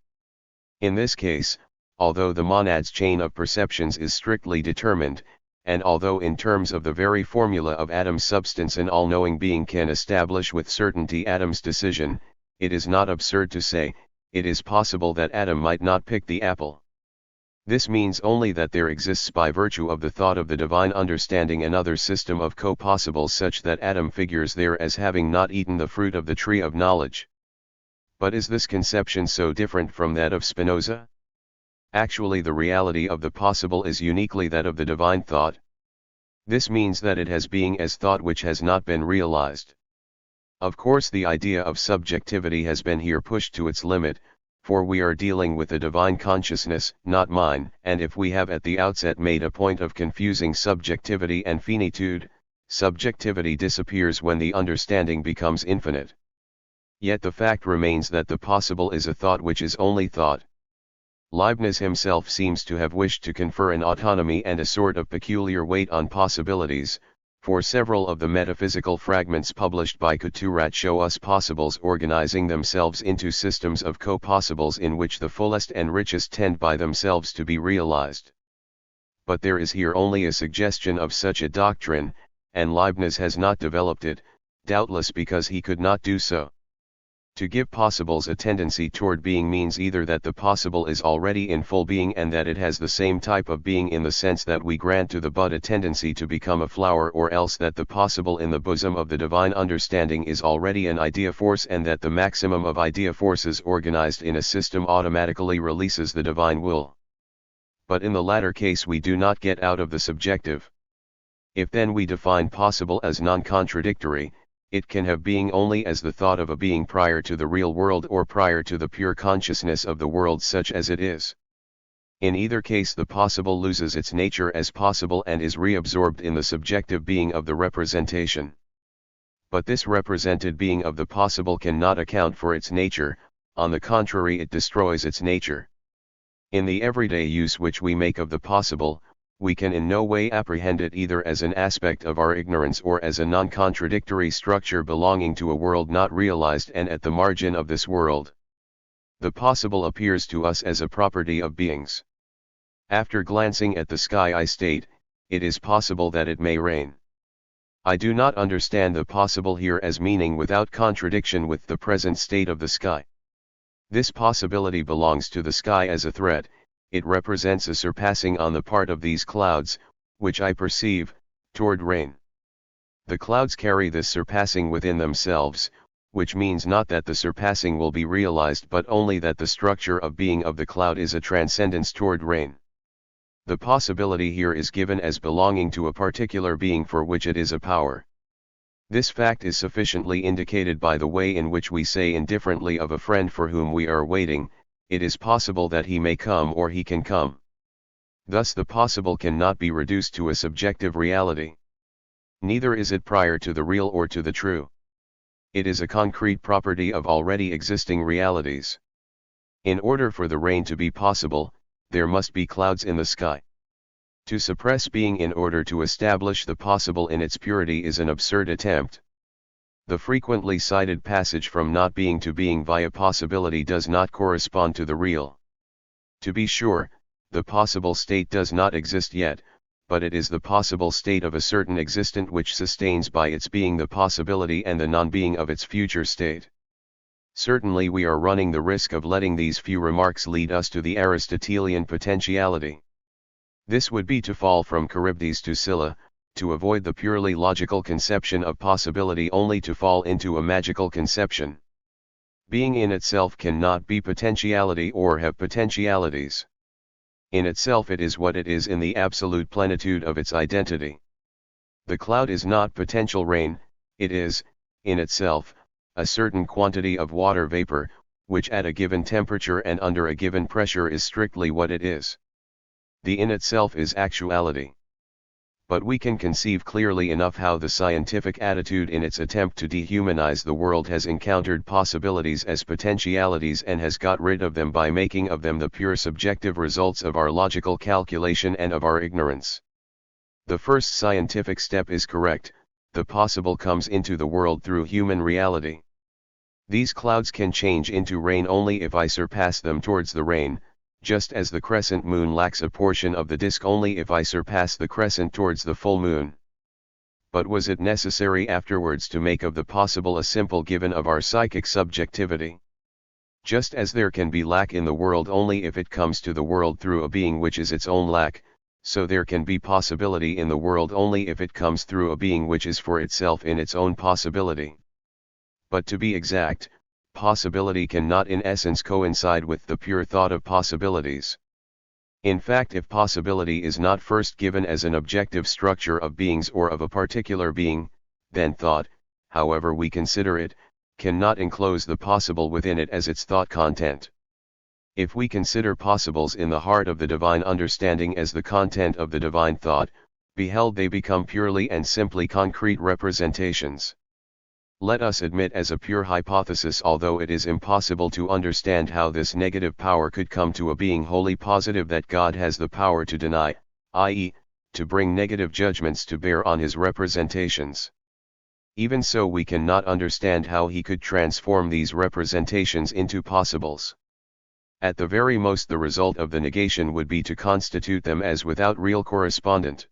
Speaker 1: In this case, although the monad's chain of perceptions is strictly determined, and although in terms of the very formula of atom substance an all-knowing being can establish with certainty Adam's decision, it is not absurd to say, it is possible that Adam might not pick the apple. This means only that there exists by virtue of the thought of the divine understanding another system of co-possibles such that Adam figures there as having not eaten the fruit of the tree of knowledge. But is this conception so different from that of Spinoza? Actually the reality of the possible is uniquely that of the divine thought. This means that it has being as thought which has not been realized. Of course the idea of subjectivity has been here pushed to its limit, for we are dealing with a divine consciousness, not mine, and if we have at the outset made a point of confusing subjectivity and finitude, subjectivity disappears when the understanding becomes infinite. Yet the fact remains that the possible is a thought which is only thought. Leibniz himself seems to have wished to confer an autonomy and a sort of peculiar weight on possibilities, for several of the metaphysical fragments published by Couturat show us possibles organizing themselves into systems of co-possibles in which the fullest and richest tend by themselves to be realized. But there is here only a suggestion of such a doctrine, and Leibniz has not developed it, doubtless because he could not do so. To give possibles a tendency toward being means either that the possible is already in full being and that it has the same type of being in the sense that we grant to the bud a tendency to become a flower, or else that the possible in the bosom of the divine understanding is already an idea force and that the maximum of idea forces organized in a system automatically releases the divine will. But in the latter case we do not get out of the subjective. If then we define possible as non-contradictory, it can have being only as the thought of a being prior to the real world or prior to the pure consciousness of the world such as it is. In either case the possible loses its nature as possible and is reabsorbed in the subjective being of the representation. But this represented being of the possible cannot account for its nature, on the contrary it destroys its nature. In the everyday use which we make of the possible, we can in no way apprehend it either as an aspect of our ignorance or as a non-contradictory structure belonging to a world not realized and at the margin of this world. The possible appears to us as a property of beings. After glancing at the sky I state, it is possible that it may rain. I do not understand the possible here as meaning without contradiction with the present state of the sky. This possibility belongs to the sky as a threat, it represents a surpassing on the part of these clouds, which I perceive, toward rain. The clouds carry this surpassing within themselves, which means not that the surpassing will be realized but only that the structure of being of the cloud is a transcendence toward rain. The possibility here is given as belonging to a particular being for which it is a power. This fact is sufficiently indicated by the way in which we say indifferently of a friend for whom we are waiting, it is possible that he may come or he can come. Thus the possible cannot be reduced to a subjective reality. Neither is it prior to the real or to the true. It is a concrete property of already existing realities. In order for the rain to be possible, there must be clouds in the sky. To suppress being in order to establish the possible in its purity is an absurd attempt. The frequently cited passage from not being to being via possibility does not correspond to the real. To be sure, the possible state does not exist yet, but it is the possible state of a certain existent which sustains by its being the possibility and the non-being of its future state. Certainly we are running the risk of letting these few remarks lead us to the Aristotelian potentiality. This would be to fall from Charybdis to Scylla, to avoid the purely logical conception of possibility only to fall into a magical conception. Being in itself cannot be potentiality or have potentialities. In itself it is what it is in the absolute plenitude of its identity. The cloud is not potential rain, it is, in itself, a certain quantity of water vapor, which at a given temperature and under a given pressure is strictly what it is. The in itself is actuality. But we can conceive clearly enough how the scientific attitude in its attempt to dehumanize the world has encountered possibilities as potentialities and has got rid of them by making of them the pure subjective results of our logical calculation and of our ignorance. The first scientific step is correct. The possible comes into the world through human reality. These clouds can change into rain only if I surpass them towards the rain, just as the crescent moon lacks a portion of the disk only if I surpass the crescent towards the full moon. But was it necessary afterwards to make of the possible a simple given of our psychic subjectivity? Just as there can be lack in the world only if it comes to the world through a being which is its own lack, so there can be possibility in the world only if it comes through a being which is for itself in its own possibility. But to be exact, possibility cannot in essence coincide with the pure thought of possibilities. In fact, if possibility is not first given as an objective structure of beings or of a particular being, then thought, however we consider it, cannot enclose the possible within it as its thought content. If we consider possibles in the heart of the divine understanding as the content of the divine thought, beheld they become purely and simply concrete representations. Let us admit as a pure hypothesis, although it is impossible to understand how this negative power could come to a being wholly positive, that God has the power to deny, i.e., to bring negative judgments to bear on his representations. Even so, we cannot understand how he could transform these representations into possibles. At the very most, the result of the negation would be to constitute them as without real correspondent.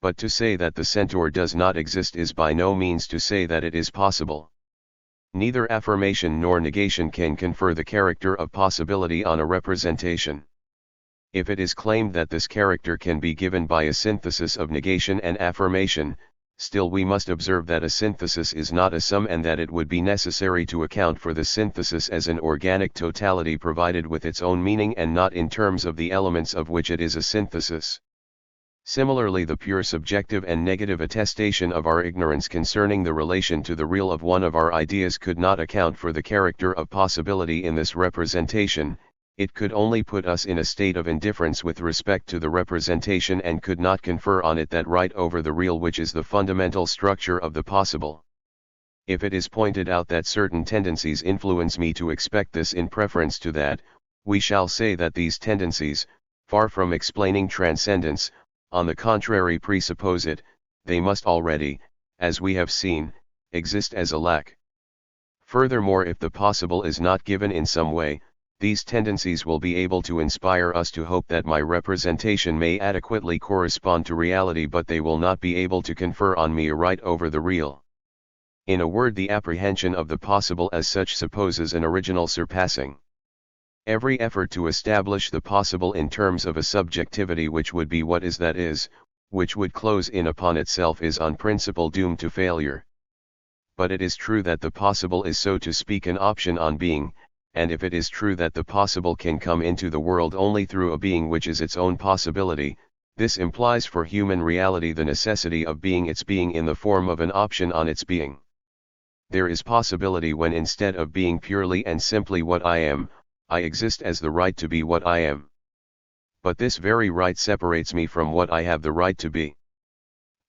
Speaker 1: But to say that the centaur does not exist is by no means to say that it is possible. Neither affirmation nor negation can confer the character of possibility on a representation. If it is claimed that this character can be given by a synthesis of negation and affirmation, still we must observe that a synthesis is not a sum, and that it would be necessary to account for the synthesis as an organic totality provided with its own meaning and not in terms of the elements of which it is a synthesis. Similarly, the pure subjective and negative attestation of our ignorance concerning the relation to the real of one of our ideas could not account for the character of possibility in this representation. It could only put us in a state of indifference with respect to the representation and could not confer on it that right over the real which is the fundamental structure of the possible. If it is pointed out that certain tendencies influence me to expect this in preference to that, we shall say that these tendencies, far from explaining transcendence, on the contrary presuppose it. They must already, as we have seen, exist as a lack. Furthermore, if the possible is not given in some way, these tendencies will be able to inspire us to hope that my representation may adequately correspond to reality, but they will not be able to confer on me a right over the real. In a word, the apprehension of the possible as such supposes an original surpassing. Every effort to establish the possible in terms of a subjectivity which would be what is that is, which would close in upon itself, is on principle doomed to failure. But it is true that the possible is, so to speak, an option on being, and if it is true that the possible can come into the world only through a being which is its own possibility, this implies for human reality the necessity of being its being in the form of an option on its being. There is possibility when, instead of being purely and simply what I am, I exist as the right to be what I am. But this very right separates me from what I have the right to be.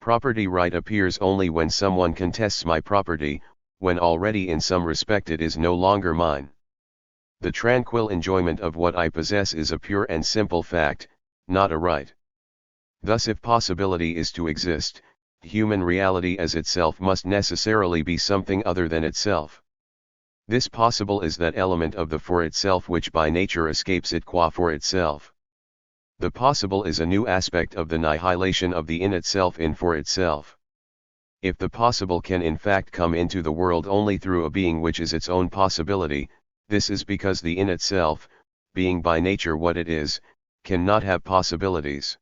Speaker 1: Property right appears only when someone contests my property, when already in some respect it is no longer mine. The tranquil enjoyment of what I possess is a pure and simple fact, not a right. Thus, if possibility is to exist, human reality as itself must necessarily be something other than itself. This possible is that element of the for itself which by nature escapes it qua for itself. The possible is a new aspect of the nihilation of the in itself in for itself. If the possible can in fact come into the world only through a being which is its own possibility, this is because the in itself, being by nature what it is, cannot have possibilities.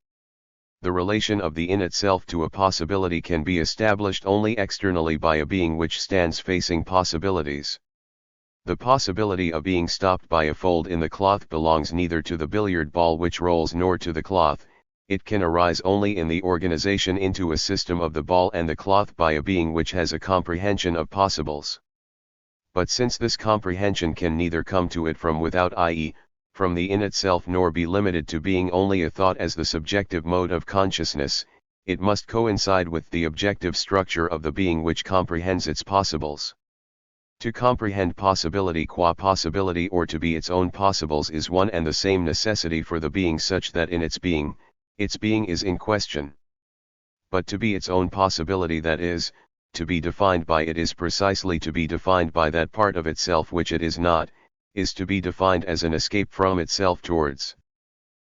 Speaker 1: The relation of the in itself to a possibility can be established only externally by a being which stands facing possibilities. The possibility of being stopped by a fold in the cloth belongs neither to the billiard ball which rolls nor to the cloth. It can arise only in the organization into a system of the ball and the cloth by a being which has a comprehension of possibles. But since this comprehension can neither come to it from without, i.e., from the in itself, nor be limited to being only a thought as the subjective mode of consciousness, it must coincide with the objective structure of the being which comprehends its possibles. To comprehend possibility qua possibility, or to be its own possibles, is one and the same necessity for the being, such that in its being is in question. But to be its own possibility, that is, to be defined by it, is precisely to be defined by that part of itself which it is not, is to be defined as an escape from itself towards.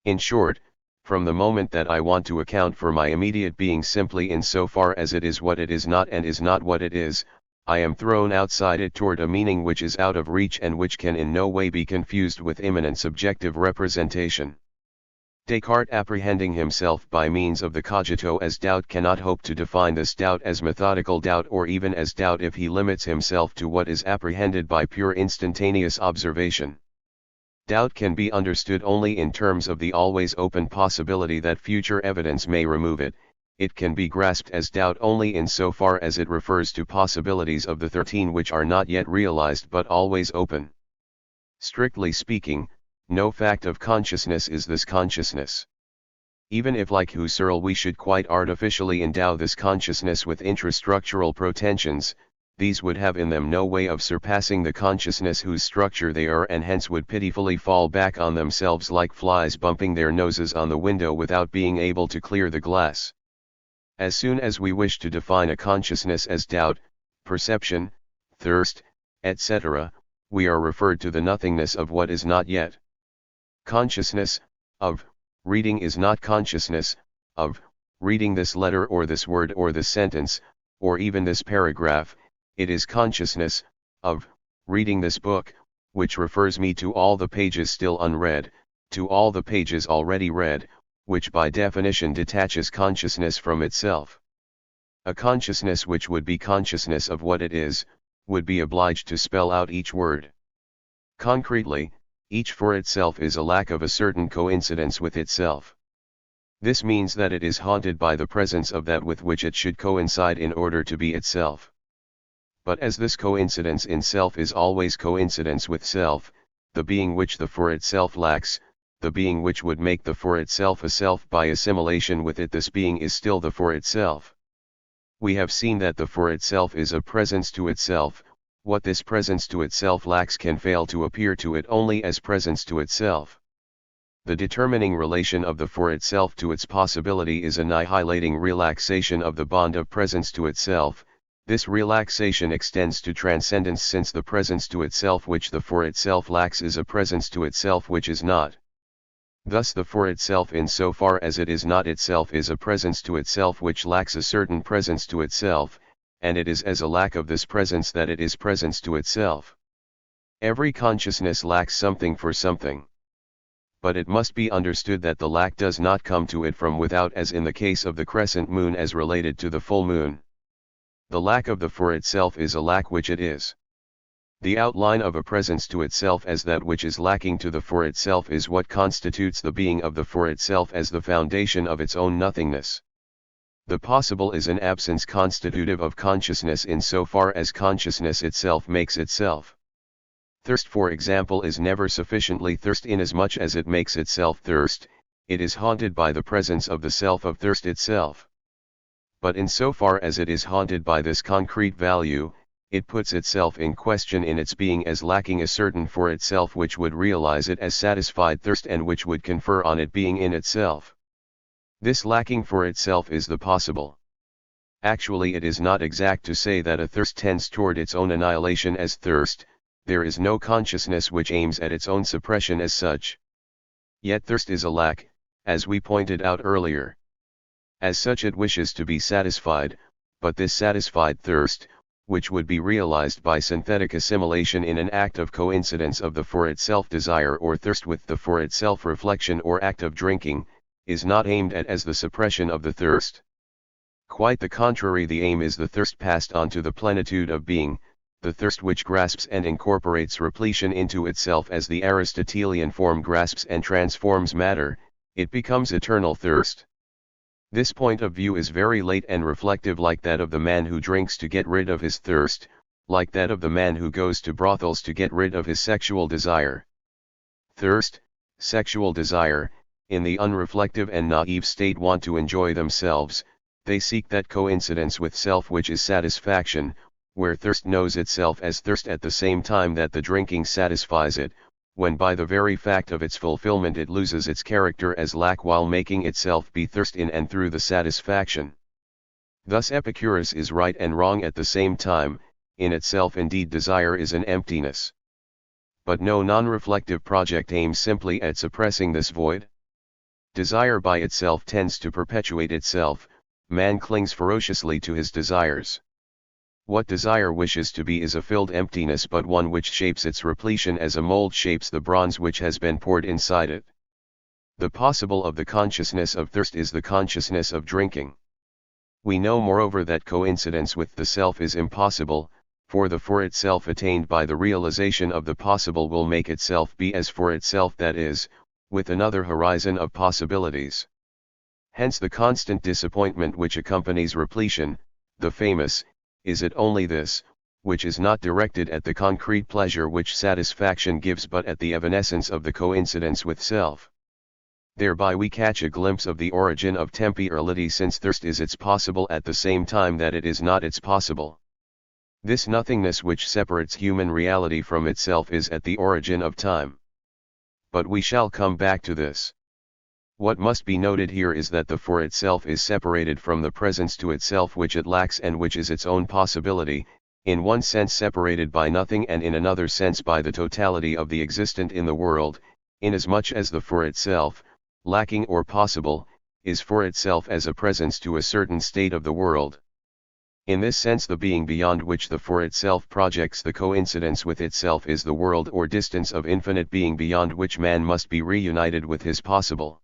Speaker 1: In short, from the moment that I want to account for my immediate being simply in so far as it is what it is not and is not what it is, I am thrown outside it toward a meaning which is out of reach and which can in no way be confused with immanent subjective representation. Descartes, apprehending himself by means of the cogito as doubt, cannot hope to define this doubt as methodical doubt, or even as doubt, if he limits himself to what is apprehended by pure instantaneous observation. Doubt can be understood only in terms of the always open possibility that future evidence may remove it. It can be grasped as doubt only in so far as it refers to possibilities of the 13 which are not yet realized but always open. Strictly speaking, no fact of consciousness is this consciousness. Even if, like Husserl, we should quite artificially endow this consciousness with intrastructural pretensions, these would have in them no way of surpassing the consciousness whose structure they are, and hence would pitifully fall back on themselves like flies bumping their noses on the window without being able to clear the glass. As soon as we wish to define a consciousness as doubt, perception, thirst, etc., we are referred to the nothingness of what is not yet. Consciousness of reading is not consciousness of reading this letter or this word or this sentence, or even this paragraph. It is consciousness of reading this book, which refers me to all the pages still unread, to all the pages already read, which by definition detaches consciousness from itself. A consciousness which would be consciousness of what it is, would be obliged to spell out each word. Concretely, each for itself is a lack of a certain coincidence with itself. This means that it is haunted by the presence of that with which it should coincide in order to be itself. But as this coincidence in self is always coincidence with self, the being which the for itself lacks, the being which would make the for itself a self by assimilation with it, this being is still the for itself. We have seen that the for itself is a presence to itself. What this presence to itself lacks can fail to appear to it only as presence to itself. The determining relation of the for itself to its possibility is annihilating relaxation of the bond of presence to itself. This relaxation extends to transcendence, since the presence to itself which the for itself lacks is a presence to itself which is not. Thus the for itself, in so far as it is not itself, is a presence to itself which lacks a certain presence to itself, and it is as a lack of this presence that it is presence to itself. Every consciousness lacks something for something. But it must be understood that the lack does not come to it from without, as in the case of the crescent moon as related to the full moon. The lack of the for itself is a lack which it is. The outline of a presence to itself as that which is lacking to the for itself is what constitutes the being of the for itself as the foundation of its own nothingness. The possible is an absence constitutive of consciousness in so far as consciousness itself makes itself. Thirst, for example, is never sufficiently thirst inasmuch as it makes itself thirst. It is haunted by the presence of the self of thirst itself. But in so far as it is haunted by this concrete value, it puts itself in question in its being as lacking a certain for itself which would realize it as satisfied thirst and which would confer on it being in itself. This lacking for itself is the possible. Actually, it is not exact to say that a thirst tends toward its own annihilation as thirst. There is no consciousness which aims at its own suppression as such. Yet thirst is a lack, as we pointed out earlier. As such it wishes to be satisfied, but this satisfied thirst, which would be realized by synthetic assimilation in an act of coincidence of the for itself desire or thirst with the for itself reflection or act of drinking, is not aimed at as the suppression of the thirst. Quite the contrary, the aim is the thirst passed on to the plenitude of being, the thirst which grasps and incorporates repletion into itself as the Aristotelian form grasps and transforms matter. It becomes eternal thirst. This point of view is very late and reflective, like that of the man who drinks to get rid of his thirst, like that of the man who goes to brothels to get rid of his sexual desire. Thirst, sexual desire, in the unreflective and naive state want to enjoy themselves. They seek that coincidence with self which is satisfaction, where thirst knows itself as thirst at the same time that the drinking satisfies it, when by the very fact of its fulfillment it loses its character as lack while making itself be thirst in and through the satisfaction. Thus Epicurus is right and wrong at the same time. In itself indeed desire is an emptiness. But no non-reflective project aims simply at suppressing this void. Desire by itself tends to perpetuate itself. Man clings ferociously to his desires. What desire wishes to be is a filled emptiness, but one which shapes its repletion as a mold shapes the bronze which has been poured inside it. The possible of the consciousness of thirst is the consciousness of drinking. We know moreover that coincidence with the self is impossible, for the for itself attained by the realization of the possible will make itself be as for itself, that is, with another horizon of possibilities. Hence the constant disappointment which accompanies repletion. The famous, "Is it only this?" which is not directed at the concrete pleasure which satisfaction gives, but at the evanescence of the coincidence with self. Thereby we catch a glimpse of the origin of temporality, since thirst is its possible at the same time that it is not its possible. This nothingness which separates human reality from itself is at the origin of time. But we shall come back to this. What must be noted here is that the for itself is separated from the presence to itself which it lacks and which is its own possibility, in one sense separated by nothing and in another sense by the totality of the existent in the world, inasmuch as the for itself, lacking or possible, is for itself as a presence to a certain state of the world. In this sense the being beyond which the for itself projects the coincidence with itself is the world or distance of infinite being beyond which man must be reunited with his possible.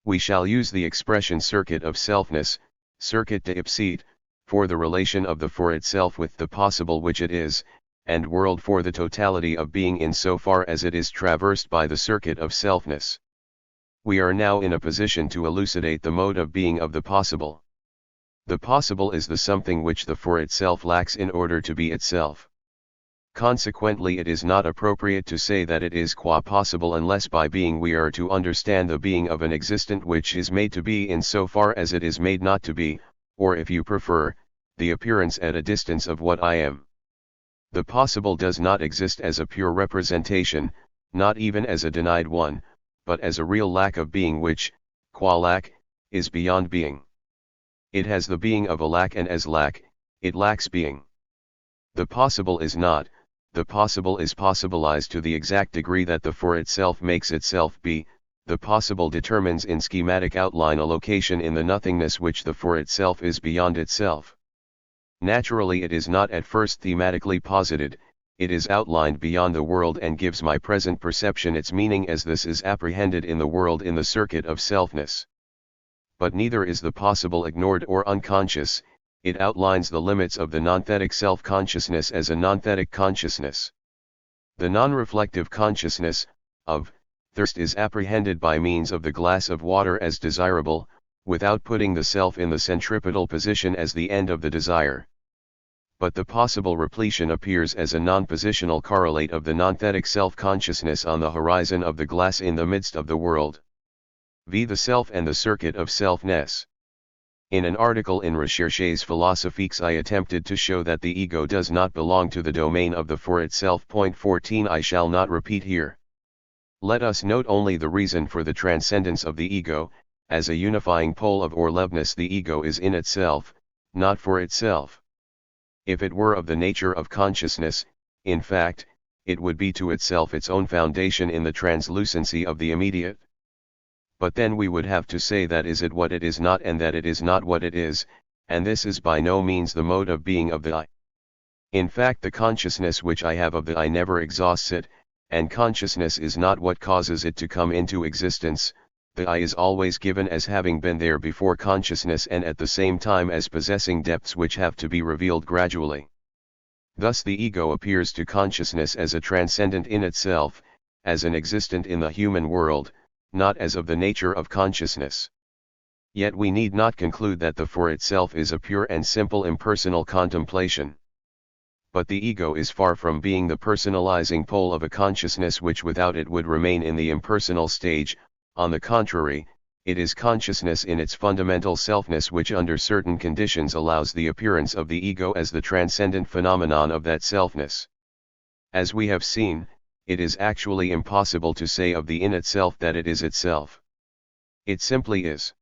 Speaker 1: We shall use the expression circuit of selfness, circuit de ipsite, for the relation of the for itself with the possible which it is, and world for the totality of being in so far as it is traversed by the circuit of selfness. We are now in a position to elucidate the mode of being of the possible. The possible is the something which the for itself lacks in order to be itself. Consequently it is not appropriate to say that it is qua possible unless by being we are to understand the being of an existent which is made to be in so far as it is made not to be, or if you prefer, the appearance at a distance of what I am. The possible does not exist as a pure representation, not even as a denied one, but as a real lack of being which, qua lack, is beyond being. It has the being of a lack, and as lack, it lacks being. The possible is not, the possible is possibilized to the exact degree that the for itself makes itself be. The possible determines in schematic outline a location in the nothingness which the for itself is beyond itself. Naturally it is not at first thematically posited, it is outlined beyond the world and gives my present perception its meaning as this is apprehended in the world in the circuit of selfness. But neither is the possible ignored or unconscious, it outlines the limits of the nonthetic self-consciousness as a nonthetic consciousness. The non-reflective consciousness, of thirst is apprehended by means of the glass of water as desirable, without putting the self in the centripetal position as the end of the desire. But the possible repletion appears as a non-positional correlate of the nonthetic self-consciousness on the horizon of the glass in the midst of the world. V. The self and the circuit of selfness. In an article in Recherches philosophiques I attempted to show that the ego does not belong to the domain of the for itself. 14 I shall not repeat here. Let us note only the reason for the transcendence of the ego. As a unifying pole of orlevness, the ego is in itself, not for itself. If it were of the nature of consciousness, in fact, it would be to itself its own foundation in the translucency of the immediate. But then we would have to say that is it what it is not, and that it is not what it is, and this is by no means the mode of being of the I. In fact, the consciousness which I have of the I never exhausts it, and consciousness is not what causes it to come into existence. The I is always given as having been there before consciousness, and at the same time as possessing depths which have to be revealed gradually. Thus the ego appears to consciousness as a transcendent in itself, as an existent in the human world, not as of the nature of consciousness. Yet we need not conclude that the for itself is a pure and simple impersonal contemplation. But the ego is far from being the personalizing pole of a consciousness which without it would remain in the impersonal stage. On the contrary, it is consciousness in its fundamental selfness which under certain conditions allows the appearance of the ego as the transcendent phenomenon of that selfness. As we have seen, it is actually impossible to say of the in itself that it is itself. It simply is.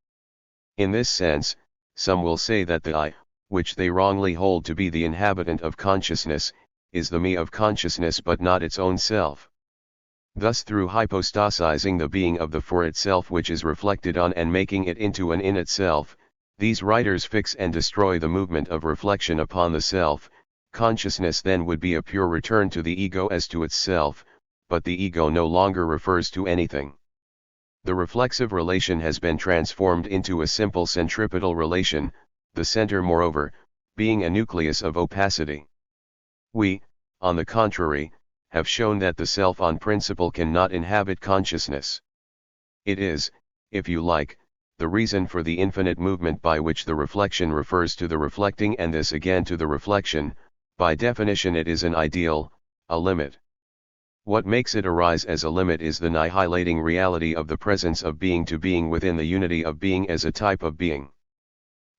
Speaker 1: In this sense, some will say that the I, which they wrongly hold to be the inhabitant of consciousness, is the me of consciousness but not its own self. Thus through hypostasizing the being of the for itself which is reflected on and making it into an in itself, these writers fix and destroy the movement of reflection upon the self. Consciousness then would be a pure return to the ego as to itself, but the ego no longer refers to anything. The reflexive relation has been transformed into a simple centripetal relation, the center moreover, being a nucleus of opacity. We, on the contrary, have shown that the self on principle cannot inhabit consciousness. It is, if you like, the reason for the infinite movement by which the reflection refers to the reflecting and this again to the reflection. By definition it is an ideal, a limit. What makes it arise as a limit is the annihilating reality of the presence of being to being within the unity of being as a type of being.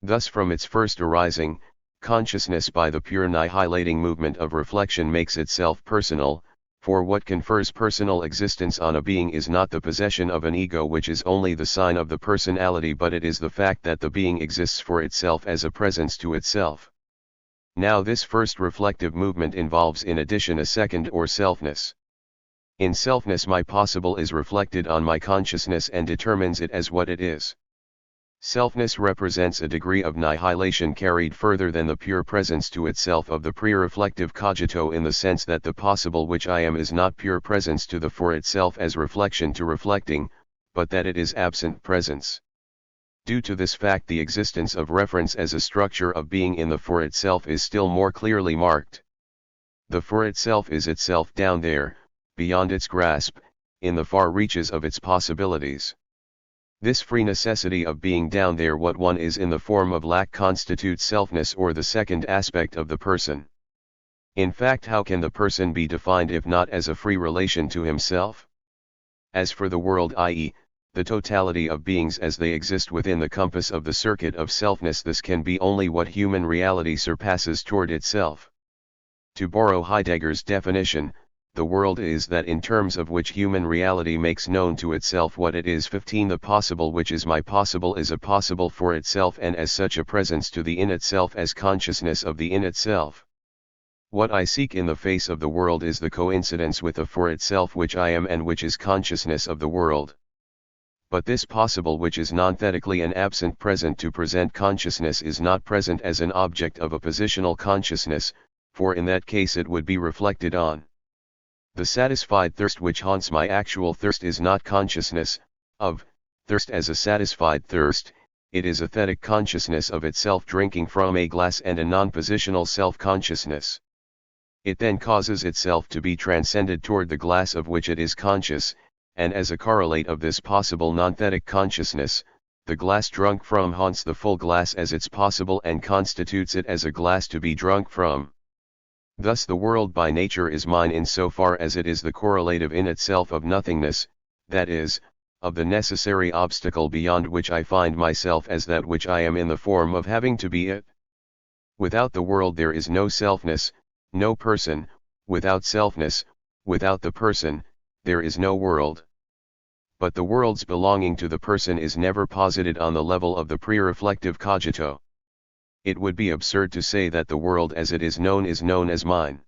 Speaker 1: Thus from its first arising, consciousness by the pure annihilating movement of reflection makes itself personal, for what confers personal existence on a being is not the possession of an ego which is only the sign of the personality, but it is the fact that the being exists for itself as a presence to itself. Now this first reflective movement involves in addition a second or selfness. In selfness my possible is reflected on my consciousness and determines it as what it is. Selfness represents a degree of annihilation carried further than the pure presence to itself of the pre-reflective cogito, in the sense that the possible which I am is not pure presence to the for itself as reflection to reflecting, but that it is absent presence. Due to this fact the existence of reference as a structure of being in the for itself is still more clearly marked. The for itself is itself down there, beyond its grasp, in the far reaches of its possibilities. This free necessity of being down there what one is in the form of lack constitutes selfness, or the second aspect of the person. In fact, how can the person be defined if not as a free relation to himself? As for the world, i.e., the totality of beings as they exist within the compass of the circuit of selfness. This can be only what human reality surpasses toward itself. To borrow Heidegger's definition, the world is that in terms of which human reality makes known to itself what it is. 15 The possible which is my possible is a possible for itself and as such a presence to the in itself as consciousness of the in itself. What I seek in the face of the world is the coincidence with the for itself which I am and which is consciousness of the world. But this possible which is non-thetically an absent present to present consciousness is not present as an object of a positional consciousness, for in that case it would be reflected on. The satisfied thirst which haunts my actual thirst is not consciousness of thirst as a satisfied thirst, it is a thetic consciousness of itself drinking from a glass and a non-positional self-consciousness. It then causes itself to be transcended toward the glass of which it is conscious, and as a correlate of this possible non-thetic consciousness, the glass drunk from haunts the full glass as its possible and constitutes it as a glass to be drunk from. Thus the world by nature is mine insofar as it is the correlative in itself of nothingness, that is, of the necessary obstacle beyond which I find myself as that which I am in the form of having to be it. Without the world there is no selfness, no person; without selfness, without the person, there is no world. But the world's belonging to the person is never posited on the level of the pre-reflective cogito. It would be absurd to say that the world as it is known as mine.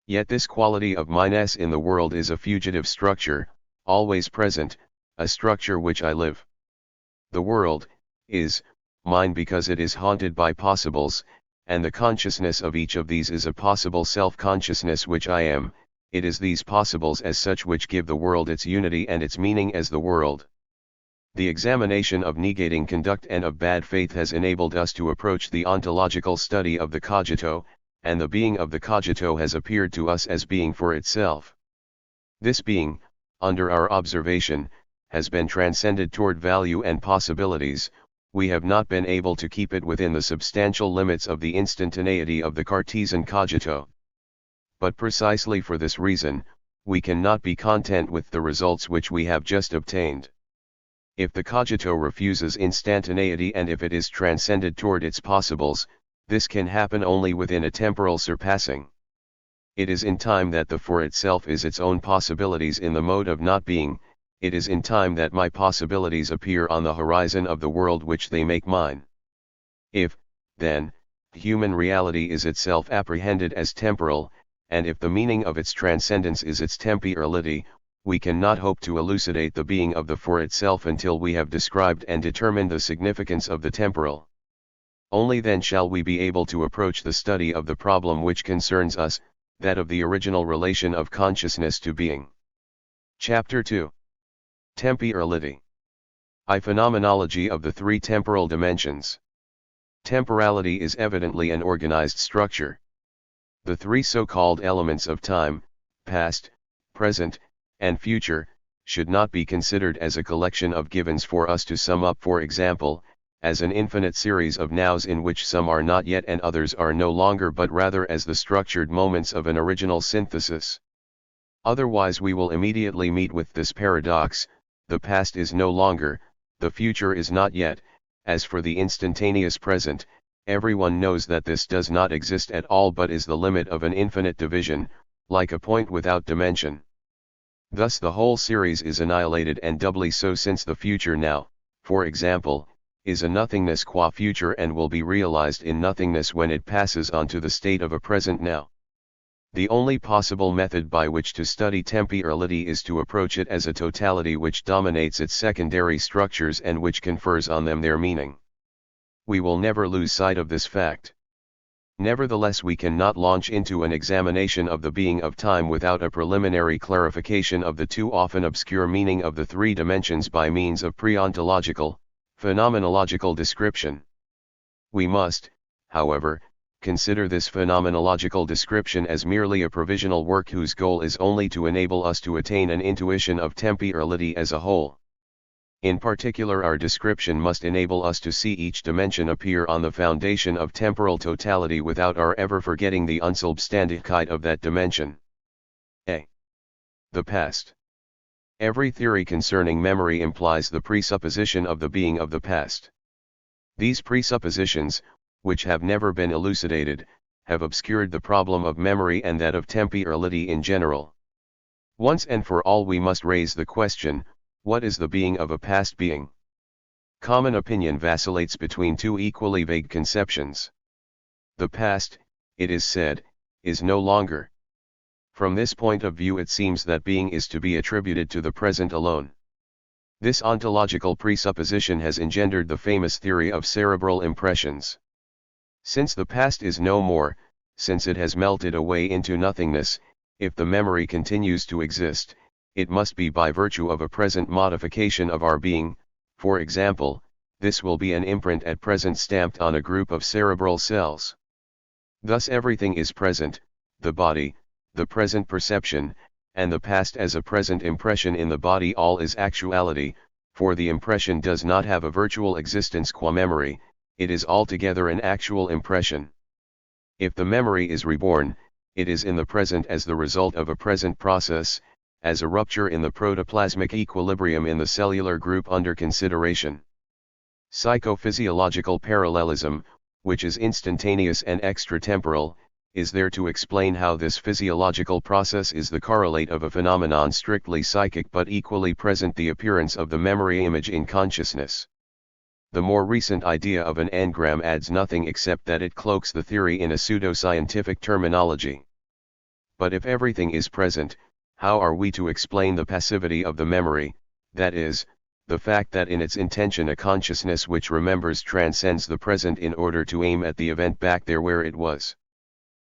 Speaker 1: Yet this quality of mineness in the world is a fugitive structure, always present, a structure which I live. The world is mine because it is haunted by possibles, and the consciousness of each of these is a possible self-consciousness which I am. It is these possibles as such which give the world its unity and its meaning as the world. The examination of negating conduct and of bad faith has enabled us to approach the ontological study of the cogito, and the being of the cogito has appeared to us as being for itself. This being, under our observation, has been transcended toward value and possibilities. We have not been able to keep it within the substantial limits of the instantaneity of the Cartesian cogito. But precisely for this reason, we cannot be content with the results which we have just obtained. If the cogito refuses instantaneity and if it is transcended toward its possibles, this can happen only within a temporal surpassing. It is in time that the for itself is its own possibilities in the mode of not being. It is in time that my possibilities appear on the horizon of the world which they make mine. If, then, human reality is itself apprehended as temporal, and if the meaning of its transcendence is its temporality, we cannot hope to elucidate the being of the for itself until we have described and determined the significance of the temporal. Only then shall we be able to approach the study of the problem which concerns us, that of the original relation of consciousness to being. Chapter 2. Temporality. Phenomenology of the three temporal dimensions. Temporality is evidently an organized structure. The three so-called elements of time, past, present, and future, should not be considered as a collection of givens for us to sum up, for example, as an infinite series of nows in which some are not yet and others are no longer, but rather as the structured moments of an original synthesis. Otherwise we will immediately meet with this paradox: the past is no longer, the future is not yet. As for the instantaneous present, everyone knows that this does not exist at all but is the limit of an infinite division, like a point without dimension. Thus the whole series is annihilated, and doubly so since the future now, for example, is a nothingness qua future and will be realized in nothingness when it passes on to the state of a present now. The only possible method by which to study temporality is to approach it as a totality which dominates its secondary structures and which confers on them their meaning. We will never lose sight of this fact. Nevertheless, we cannot launch into an examination of the being of time without a preliminary clarification of the too often obscure meaning of the three dimensions by means of pre-ontological, phenomenological description. We must, however, consider this phenomenological description as merely a provisional work whose goal is only to enable us to attain an intuition of temporality as a whole. In particular, our description must enable us to see each dimension appear on the foundation of temporal totality without our ever forgetting the Unsubstantigkeit of that dimension. A. The past. Every theory concerning memory implies the presupposition of the being of the past. These presuppositions, which have never been elucidated, have obscured the problem of memory and that of temporality in general. Once and for all we must raise the question, what is the being of a past being? Common opinion vacillates between two equally vague conceptions. The past, it is said, is no longer. From this point of view it seems that being is to be attributed to the present alone. This ontological presupposition has engendered the famous theory of cerebral impressions. Since the past is no more, since it has melted away into nothingness, if the memory continues to exist, it must be by virtue of a present modification of our being. For example, this will be an imprint at present stamped on a group of cerebral cells. Thus everything is present, the body, the present perception, and the past as a present impression in the body. All is actuality, for the impression does not have a virtual existence qua memory, it is altogether an actual impression. If the memory is reborn, it is in the present as the result of a present process, as a rupture in the protoplasmic equilibrium in the cellular group under consideration. Psychophysiological parallelism, which is instantaneous and extratemporal, is there to explain how this physiological process is the correlate of a phenomenon strictly psychic but equally present, the appearance of the memory image in consciousness. The more recent idea of an engram adds nothing except that it cloaks the theory in a pseudoscientific terminology. But if everything is present, how are we to explain the passivity of the memory, that is, the fact that in its intention a consciousness which remembers transcends the present in order to aim at the event back there where it was?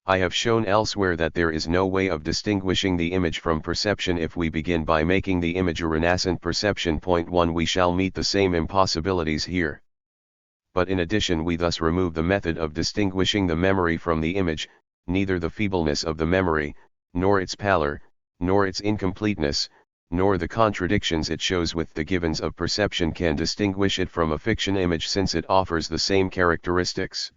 Speaker 1: I have shown elsewhere that there is no way of distinguishing the image from perception. If we begin by making the image a renascent perception. 1 We shall meet the same impossibilities here. But in addition we thus remove the method of distinguishing the memory from the image. Neither the feebleness of the memory, nor its pallor, nor its incompleteness, nor the contradictions it shows with the givens of perception can distinguish it from a fiction image, since it offers the same characteristics.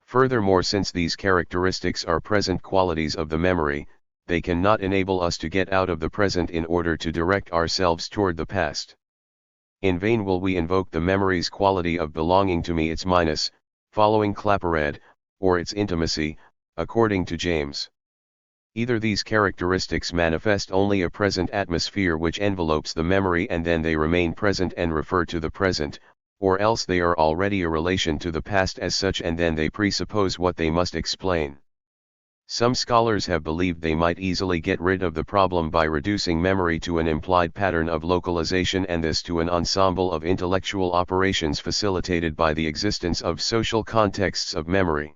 Speaker 1: Furthermore, since these characteristics are present qualities of the memory, they cannot enable us to get out of the present in order to direct ourselves toward the past. In vain will we invoke the memory's quality of belonging to me, its minus, following Claparède, or its intimacy, according to James. Either these characteristics manifest only a present atmosphere which envelopes the memory and then they remain present and refer to the present, or else they are already a relation to the past as such and then they presuppose what they must explain. Some scholars have believed they might easily get rid of the problem by reducing memory to an implied pattern of localization, and this to an ensemble of intellectual operations facilitated by the existence of social contexts of memory.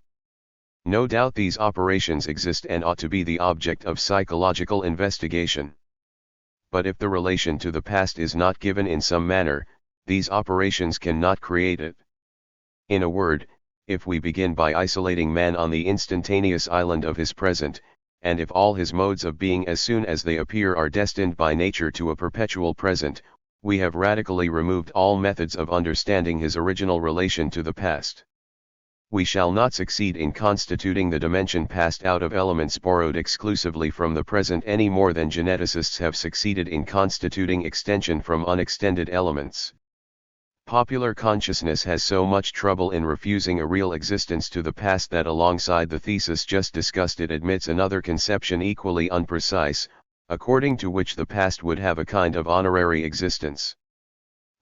Speaker 1: No doubt these operations exist and ought to be the object of psychological investigation. But if the relation to the past is not given in some manner, these operations cannot create it. In a word, if we begin by isolating man on the instantaneous island of his present, and if all his modes of being as soon as they appear are destined by nature to a perpetual present, we have radically removed all methods of understanding his original relation to the past. We shall not succeed in constituting the dimension past out of elements borrowed exclusively from the present any more than geneticists have succeeded in constituting extension from unextended elements. Popular consciousness has so much trouble in refusing a real existence to the past that alongside the thesis just discussed it admits another conception equally unprecise, according to which the past would have a kind of honorary existence.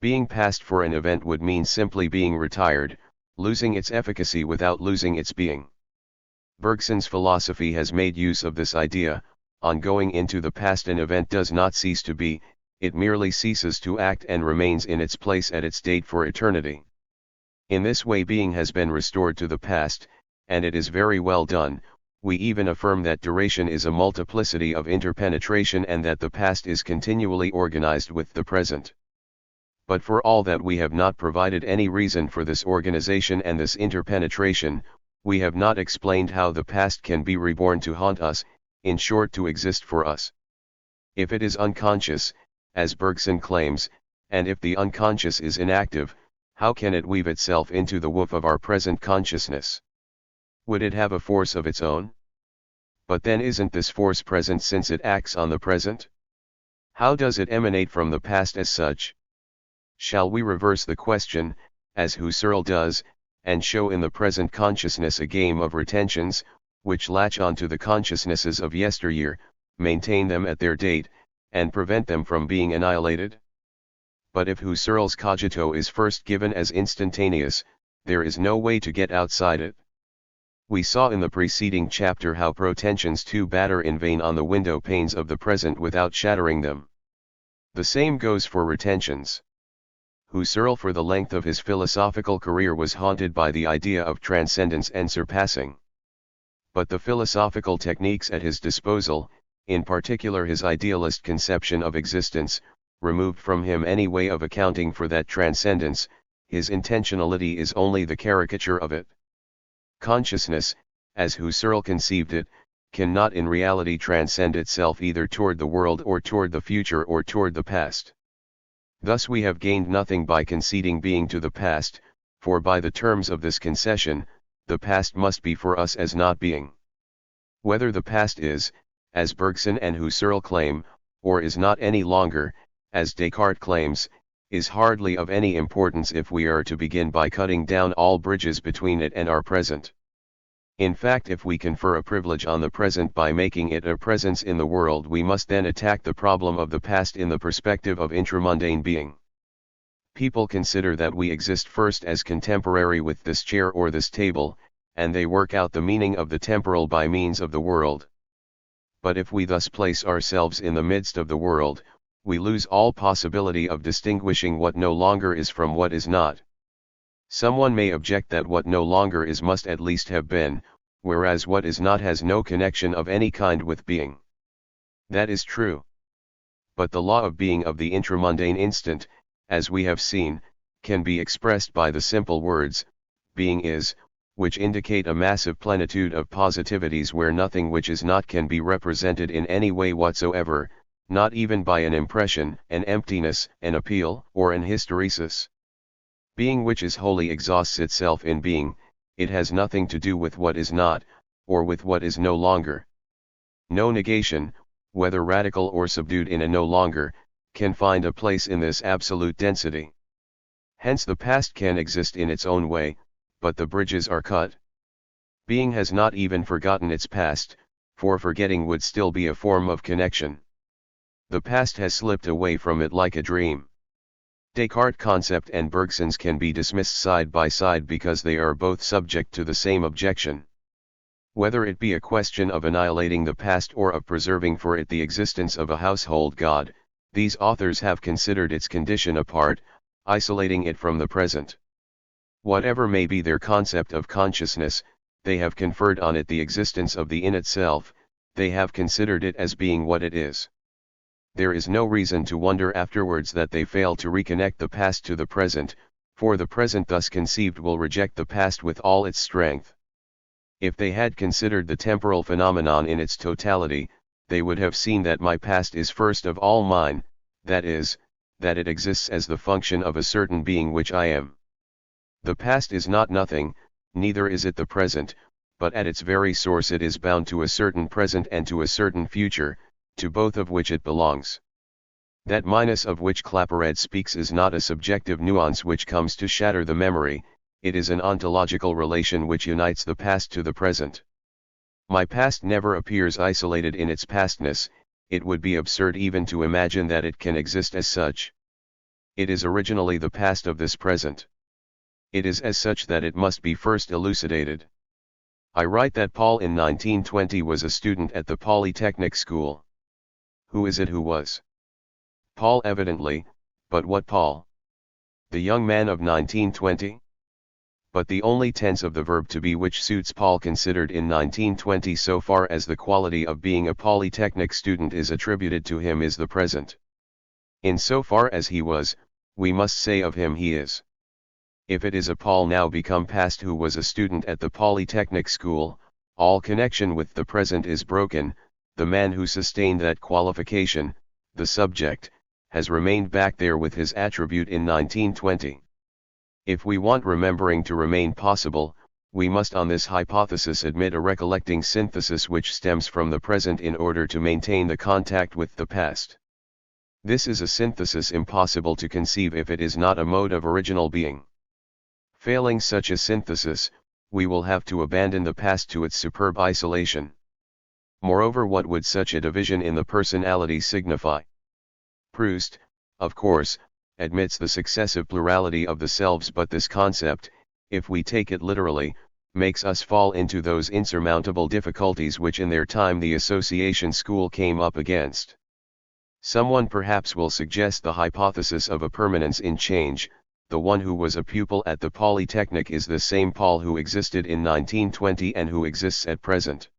Speaker 1: Being past for an event would mean simply being retired, losing its efficacy without losing its being. Bergson's philosophy has made use of this idea. On going into the past, an event does not cease to be, it merely ceases to act and remains in its place at its date for eternity. In this way being has been restored to the past, and it is very well done. We even affirm that duration is a multiplicity of interpenetration and that the past is continually organized with the present. But for all that we have not provided any reason for this organization and this interpenetration, we have not explained how the past can be reborn to haunt us, in short to exist for us. If it is unconscious, as Bergson claims, and if the unconscious is inactive, how can it weave itself into the woof of our present consciousness? Would it have a force of its own? But then isn't this force present since it acts on the present? How does it emanate from the past as such? Shall we reverse the question, as Husserl does, and show in the present consciousness a game of retentions, which latch onto the consciousnesses of yesteryear, maintain them at their date, and prevent them from being annihilated? But if Husserl's cogito is first given as instantaneous, there is no way to get outside it. We saw in the preceding chapter how pretensions to batter in vain on the window panes of the present without shattering them. The same goes for retentions. Husserl for the length of his philosophical career was haunted by the idea of transcendence and surpassing. But the philosophical techniques at his disposal, in particular his idealist conception of existence, removed from him any way of accounting for that transcendence. His intentionality is only the caricature of it. Consciousness, as Husserl conceived it, cannot in reality transcend itself either toward the world or toward the future or toward the past. Thus we have gained nothing by conceding being to the past, for by the terms of this concession, the past must be for us as not being. Whether the past is, as Bergson and Husserl claim, or is not any longer, as Descartes claims, is hardly of any importance if we are to begin by cutting down all bridges between it and our present. In fact, if we confer a privilege on the present by making it a presence in the world, we must then attack the problem of the past in the perspective of intramundane being. People consider that we exist first as contemporary with this chair or this table, and they work out the meaning of the temporal by means of the world. But if we thus place ourselves in the midst of the world, we lose all possibility of distinguishing what no longer is from what is not. Someone may object that what no longer is must at least have been, whereas what is not has no connection of any kind with being. That is true. But the law of being of the intramundane instant, as we have seen, can be expressed by the simple words, being is, which indicate a massive plenitude of positivities where nothing which is not can be represented in any way whatsoever, not even by an impression, an emptiness, an appeal, or an hysteresis. Being which is wholly exhausts itself in being, it has nothing to do with what is not, or with what is no longer. No negation, whether radical or subdued in a no longer, can find a place in this absolute density. Hence the past can exist in its own way, but the bridges are cut. Being has not even forgotten its past, for forgetting would still be a form of connection. The past has slipped away from it like a dream. Descartes' concept and Bergson's can be dismissed side by side because they are both subject to the same objection. Whether it be a question of annihilating the past or of preserving for it the existence of a household god, these authors have considered its condition apart, isolating it from the present. Whatever may be their concept of consciousness, they have conferred on it the existence of the in itself, they have considered it as being what it is. There is no reason to wonder afterwards that they fail to reconnect the past to the present, for the present thus conceived will reject the past with all its strength. If they had considered the temporal phenomenon in its totality, they would have seen that my past is first of all mine, that is, that it exists as the function of a certain being which I am. The past is not nothing, neither is it the present, but at its very source it is bound to a certain present and to a certain future, to both of which it belongs. That minus of which Claparède speaks is not a subjective nuance which comes to shatter the memory, it is an ontological relation which unites the past to the present. My past never appears isolated in its pastness, it would be absurd even to imagine that it can exist as such. It is originally the past of this present. It is as such that it must be first elucidated. I write that Paul in 1920 was a student at the Polytechnic School. Who is it who was? Paul evidently, but what Paul? The young man of 1920? But the only tense of the verb to be which suits Paul considered in 1920 so far as the quality of being a Polytechnic student is attributed to him is the present. In so far as he was, we must say of him he is. If it is a Paul now become past who was a student at the Polytechnic School, all connection with the present is broken. The man who sustained that qualification, the subject, has remained back there with his attribute in 1920. If we want remembering to remain possible, we must on this hypothesis admit a recollecting synthesis which stems from the present in order to maintain the contact with the past. This is a synthesis impossible to conceive if it is not a mode of original being. Failing such a synthesis, we will have to abandon the past to its superb isolation. Moreover, what would such a division in the personality signify? Proust, of course, admits the successive plurality of the selves, but this concept, if we take it literally, makes us fall into those insurmountable difficulties which in their time the association school came up against. Someone perhaps will suggest the hypothesis of a permanence in change. The one who was a pupil at the Polytechnic is the same Paul who existed in 1920 and who exists at present.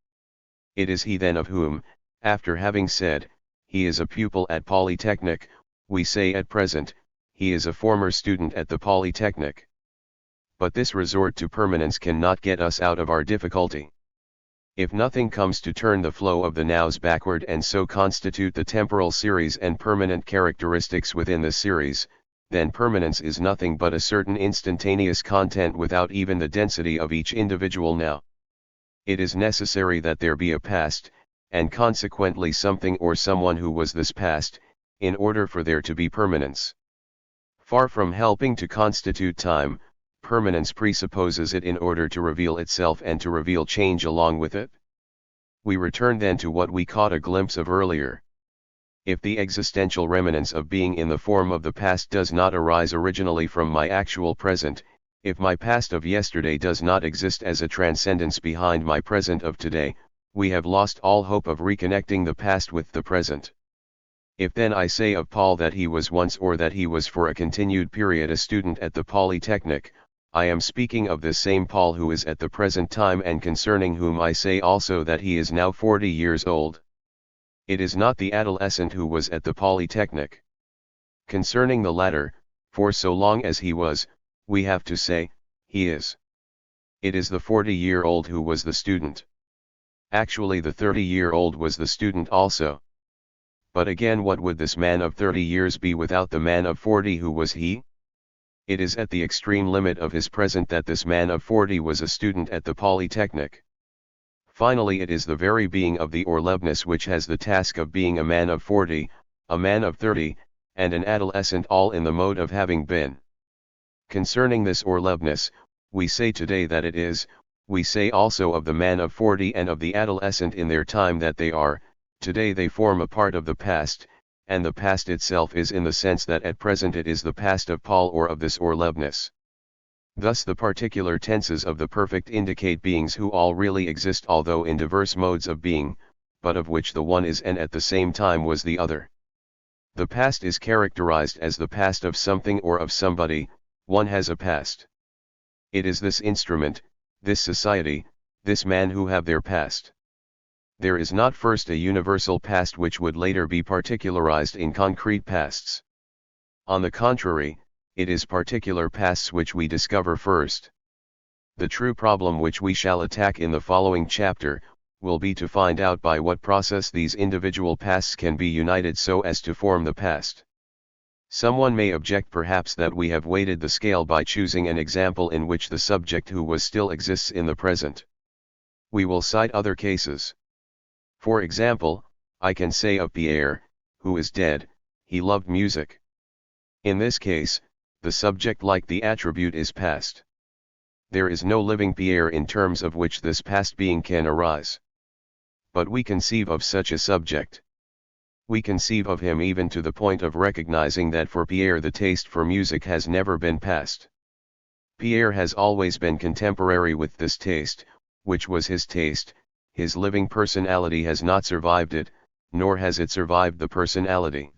Speaker 1: It is he then of whom, after having said, he is a pupil at Polytechnic, we say at present, he is a former student at the Polytechnic. But this resort to permanence cannot get us out of our difficulty. If nothing comes to turn the flow of the nows backward and so constitute the temporal series and permanent characteristics within the series, then permanence is nothing but a certain instantaneous content without even the density of each individual now. It is necessary that there be a past, and consequently something or someone who was this past, in order for there to be permanence. Far from helping to constitute time, permanence presupposes it in order to reveal itself and to reveal change along with it. We return then to what we caught a glimpse of earlier. If the existential remnants of being in the form of the past does not arise originally from my actual present, if my past of yesterday does not exist as a transcendence behind my present of today, we have lost all hope of reconnecting the past with the present. If then I say of Paul that he was once or that he was for a continued period a student at the Polytechnic, I am speaking of this same Paul who is at the present time and concerning whom I say also that he is now 40 years old. It is not the adolescent who was at the Polytechnic. Concerning the latter, for so long as he was, we have to say, he is. It is the 40-year-old who was the student. Actually the 30-year-old was the student also. But again, what would this man of 30 years be without the man of 40 who was he? It is at the extreme limit of his present that this man of 40 was a student at the Polytechnic. Finally, it is the very being of the orlebness which has the task of being a man of 40, a man of 30, and an adolescent all in the mode of having been. Concerning this orlebness, we say today that it is, we say also of the man of 40 and of the adolescent in their time that they are, today they form a part of the past, and the past itself is in the sense that at present it is the past of Paul or of this orlebness. Thus the particular tenses of the perfect indicate beings who all really exist although in diverse modes of being, but of which the one is and at the same time was the other. The past is characterized as the past of something or of somebody. One has a past. It is this instrument, this society, this man who have their past. There is not first a universal past which would later be particularized in concrete pasts. On the contrary, it is particular pasts which we discover first. The true problem which we shall attack in the following chapter, will be to find out by what process these individual pasts can be united so as to form the past. Someone may object perhaps that we have weighted the scale by choosing an example in which the subject who was still exists in the present. We will cite other cases. For example, I can say of Pierre, who is dead, he loved music. In this case, the subject like the attribute is past. There is no living Pierre in terms of which this past being can arise. But we conceive of such a subject. We conceive of him even to the point of recognizing that for Pierre the taste for music has never been past. Pierre has always been contemporary with this taste, which was his taste. His living personality has not survived it, nor has it survived the personality.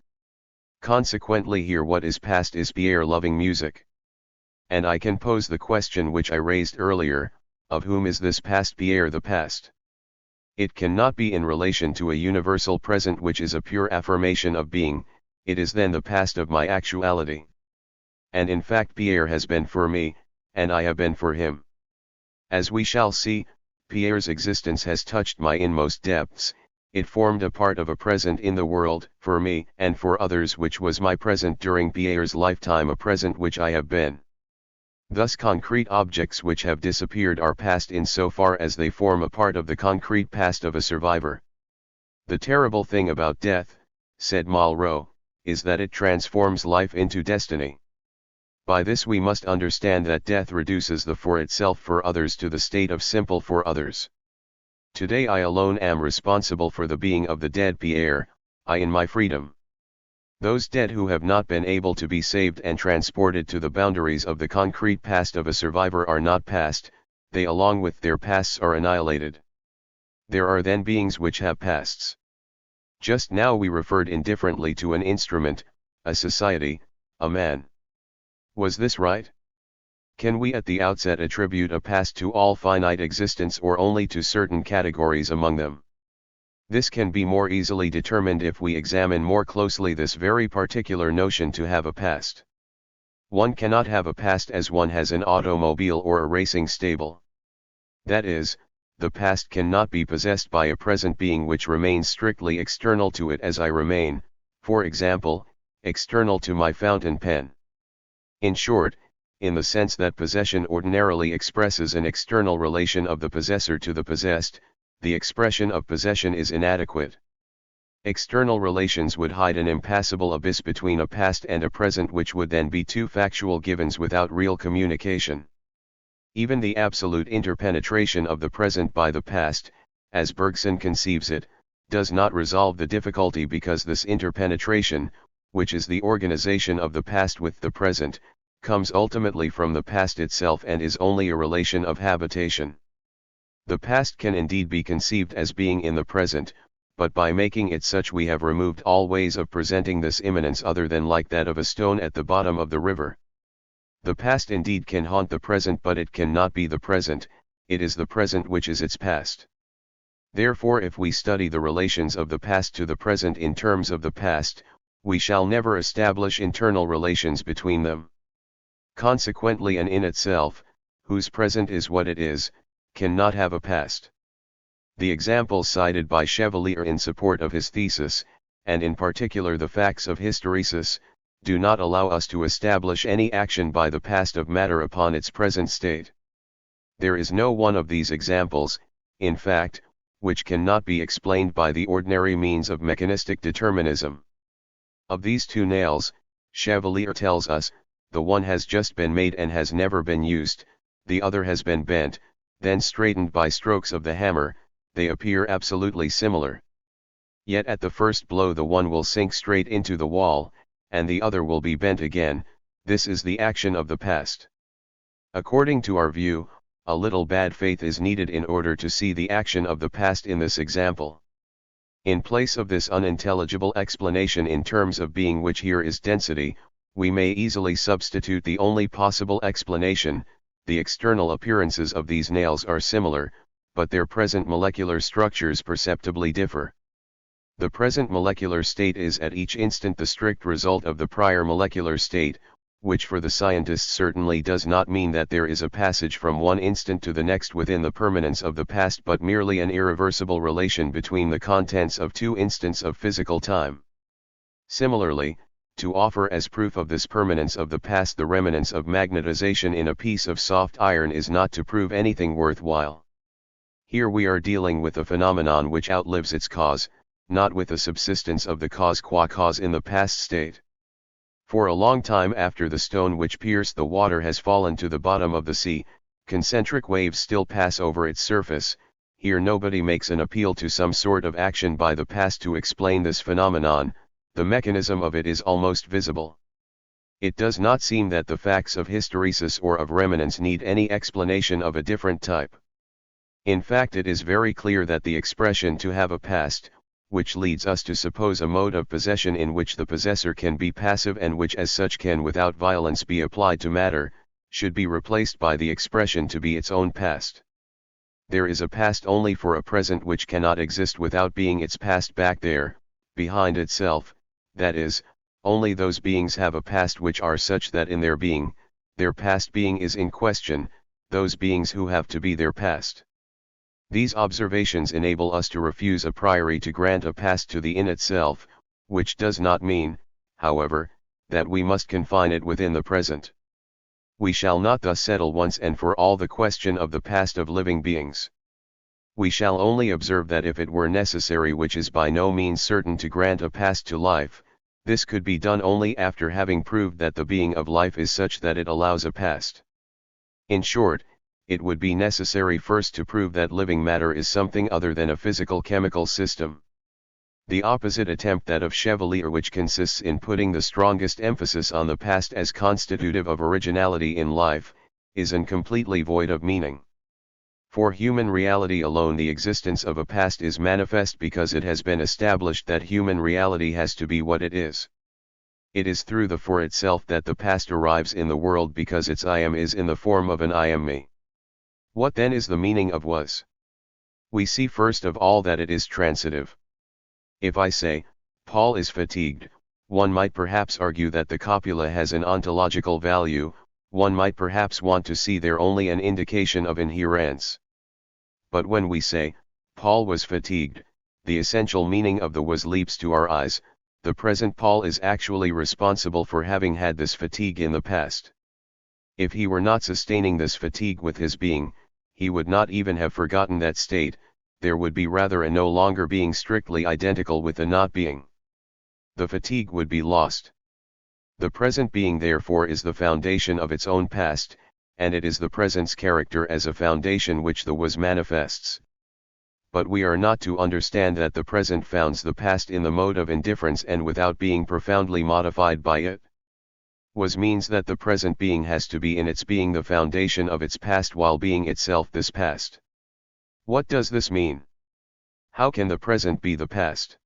Speaker 1: Consequently here what is past is Pierre loving music. And I can pose the question which I raised earlier, of whom is this past Pierre the past? It cannot be in relation to a universal present which is a pure affirmation of being, it is then the past of my actuality. And in fact Pierre has been for me, and I have been for him. As we shall see, Pierre's existence has touched my inmost depths. It formed a part of a present in the world, for me and for others which was my present during Pierre's lifetime, a present which I have been. Thus concrete objects which have disappeared are past in so far as they form a part of the concrete past of a survivor. The terrible thing about death, said Malraux, is that it transforms life into destiny. By this we must understand that death reduces the for itself for others to the state of simple for others. Today I alone am responsible for the being of the dead Pierre, I in my freedom. Those dead who have not been able to be saved and transported to the boundaries of the concrete past of a survivor are not past, they along with their pasts are annihilated. There are then beings which have pasts. Just now we referred indifferently to an instrument, a society, a man. Was this right? Can we at the outset attribute a past to all finite existence or only to certain categories among them? This can be more easily determined if we examine more closely this very particular notion to have a past. One cannot have a past as one has an automobile or a racing stable. That is, the past cannot be possessed by a present being which remains strictly external to it as I remain, for example, external to my fountain pen. In short, in the sense that possession ordinarily expresses an external relation of the possessor to the possessed, the expression of possession is inadequate. External relations would hide an impassable abyss between a past and a present which would then be two factual givens without real communication. Even the absolute interpenetration of the present by the past, as Bergson conceives it, does not resolve the difficulty because this interpenetration, which is the organization of the past with the present, comes ultimately from the past itself and is only a relation of habitation. The past can indeed be conceived as being in the present, but by making it such we have removed all ways of presenting this immanence other than like that of a stone at the bottom of the river. The past indeed can haunt the present but it cannot be the present, it is the present which is its past. Therefore if we study the relations of the past to the present in terms of the past, we shall never establish internal relations between them. Consequently an in itself, whose present is what it is, cannot have a past. The examples cited by Chevalier in support of his thesis, and in particular the facts of hysteresis, do not allow us to establish any action by the past of matter upon its present state. There is no one of these examples, in fact, which cannot be explained by the ordinary means of mechanistic determinism. Of these two nails, Chevalier tells us, the one has just been made and has never been used, the other has been bent, then straightened by strokes of the hammer, they appear absolutely similar. Yet at the first blow the one will sink straight into the wall, and the other will be bent again. This is the action of the past. According to our view, a little bad faith is needed in order to see the action of the past in this example. In place of this unintelligible explanation in terms of being which here is density, we may easily substitute the only possible explanation. The external appearances of these nails are similar, but their present molecular structures perceptibly differ. The present molecular state is at each instant the strict result of the prior molecular state, which for the scientist certainly does not mean that there is a passage from one instant to the next within the permanence of the past but merely an irreversible relation between the contents of two instants of physical time. Similarly, to offer as proof of this permanence of the past the remnants of magnetization in a piece of soft iron is not to prove anything worthwhile. Here we are dealing with a phenomenon which outlives its cause, not with the subsistence of the cause qua cause in the past state. For a long time after the stone which pierced the water has fallen to the bottom of the sea, concentric waves still pass over its surface. Here nobody makes an appeal to some sort of action by the past to explain this phenomenon. The mechanism of it is almost visible. It does not seem that the facts of hysteresis or of remanence need any explanation of a different type. In fact it is very clear that the expression to have a past, which leads us to suppose a mode of possession in which the possessor can be passive and which as such can without violence be applied to matter, should be replaced by the expression to be its own past. There is a past only for a present which cannot exist without being its past back there, behind itself. That is, only those beings have a past which are such that in their being, their past being is in question, those beings who have to be their past. These observations enable us to refuse a priori to grant a past to the in itself, which does not mean, however, that we must confine it within the present. We shall not thus settle once and for all the question of the past of living beings. We shall only observe that if it were necessary, which is by no means certain, to grant a past to life, This could be done only after having proved that the being of life is such that it allows a past. In short, it would be necessary first to prove that living matter is something other than a physical chemical system. The opposite attempt, that of Chevalier, which consists in putting the strongest emphasis on the past as constitutive of originality in life, is completely void of meaning. For human reality alone, the existence of a past is manifest because it has been established that human reality has to be what it is. It is through the for itself that the past arrives in the world, because its I am is in the form of an I am me. What then is the meaning of was? We see first of all that it is transitive. If I say, Paul is fatigued, one might perhaps argue that the copula has an ontological value. One might perhaps want to see there only an indication of inherence. But when we say, Paul was fatigued, the essential meaning of the was leaps to our eyes. The present Paul is actually responsible for having had this fatigue in the past. If he were not sustaining this fatigue with his being, he would not even have forgotten that state. There would be rather a no longer being strictly identical with the not being. The fatigue would be lost. The present being therefore is the foundation of its own past, and it is the present's character as a foundation which the was manifests. But we are not to understand that the present founds the past in the mode of indifference and without being profoundly modified by it. Was means that the present being has to be in its being the foundation of its past while being itself this past. What does this mean? How can the present be the past?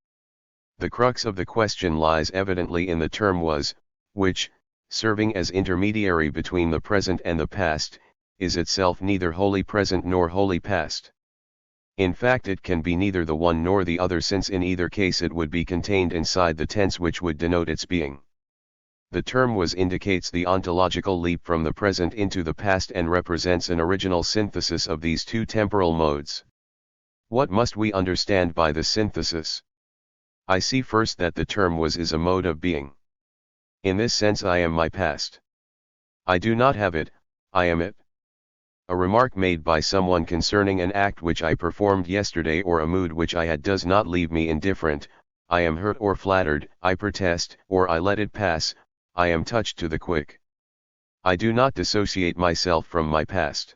Speaker 1: The crux of the question lies evidently in the term was, which, serving as intermediary between the present and the past, is itself neither wholly present nor wholly past. In fact, it can be neither the one nor the other, since in either case it would be contained inside the tense which would denote its being. The term was indicates the ontological leap from the present into the past and represents an original synthesis of these two temporal modes. What must we understand by the synthesis? I see first that the term was is a mode of being. In this sense I am my past. I do not have it, I am it. A remark made by someone concerning an act which I performed yesterday or a mood which I had does not leave me indifferent. I am hurt or flattered, I protest, or I let it pass. I am touched to the quick. I do not dissociate myself from my past.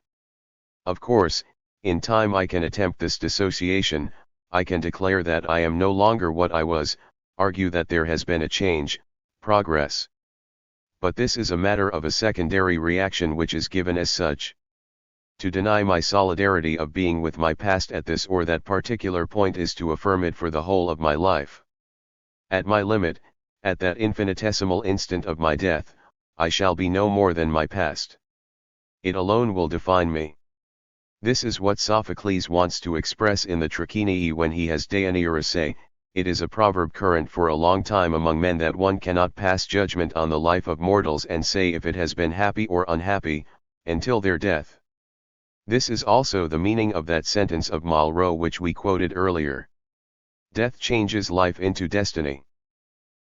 Speaker 1: Of course, in time I can attempt this dissociation. I can declare that I am no longer what I was, argue that there has been a change, progress. But this is a matter of a secondary reaction which is given as such. To deny my solidarity of being with my past at this or that particular point is to affirm it for the whole of my life. At my limit, at that infinitesimal instant of my death, I shall be no more than my past. It alone will define me. This is what Sophocles wants to express in the Trachinii when he has Deianeirase. It is a proverb current for a long time among men that one cannot pass judgment on the life of mortals and say if it has been happy or unhappy, until their death. This is also the meaning of that sentence of Malraux which we quoted earlier. Death changes life into destiny.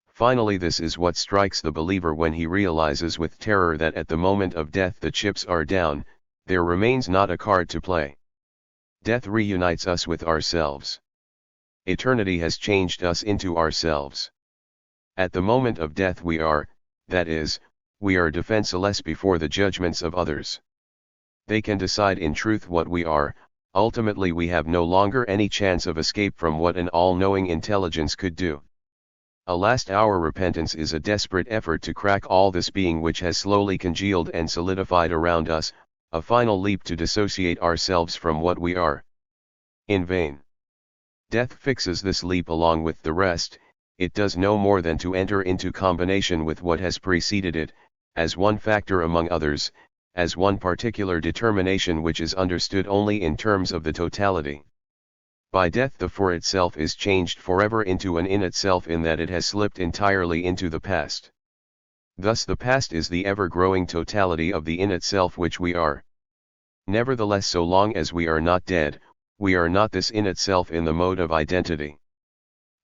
Speaker 1: Finally, this is what strikes the believer when he realizes with terror that at the moment of death the chips are down, there remains not a card to play. Death reunites us with ourselves. Eternity has changed us into ourselves. At the moment of death we are, that is, we are defenseless before the judgments of others. They can decide in truth what we are. Ultimately we have no longer any chance of escape from what an all-knowing intelligence could do. A last-hour repentance is a desperate effort to crack all this being which has slowly congealed and solidified around us, a final leap to dissociate ourselves from what we are. In vain. Death fixes this leap along with the rest. It does no more than to enter into combination with what has preceded it, as one factor among others, as one particular determination which is understood only in terms of the totality. By death the for itself is changed forever into an in itself, in that it has slipped entirely into the past. Thus the past is the ever-growing totality of the in itself which we are. Nevertheless, so long as we are not dead, we are not this in itself in the mode of identity.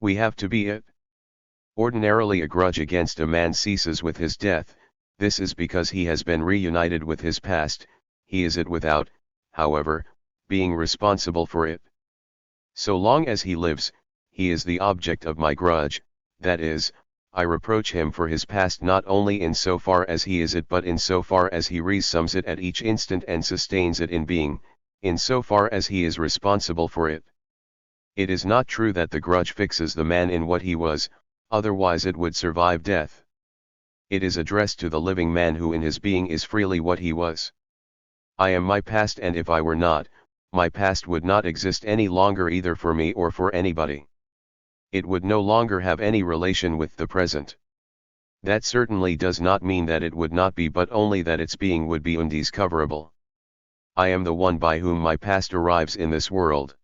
Speaker 1: We have to be it. Ordinarily a grudge against a man ceases with his death. This is because he has been reunited with his past. He is it without, however, being responsible for it. So long as he lives, he is the object of my grudge, that is, I reproach him for his past not only in so far as he is it but in so far as he resums it at each instant and sustains it in being, in so far as he is responsible for it. It is not true that the grudge fixes the man in what he was, otherwise it would survive death. It is addressed to the living man who in his being is freely what he was. I am my past, and if I were not, my past would not exist any longer either for me or for anybody. It would no longer have any relation with the present. That certainly does not mean that it would not be, but only that its being would be undiscoverable. I am the one by whom my past arrives in this world.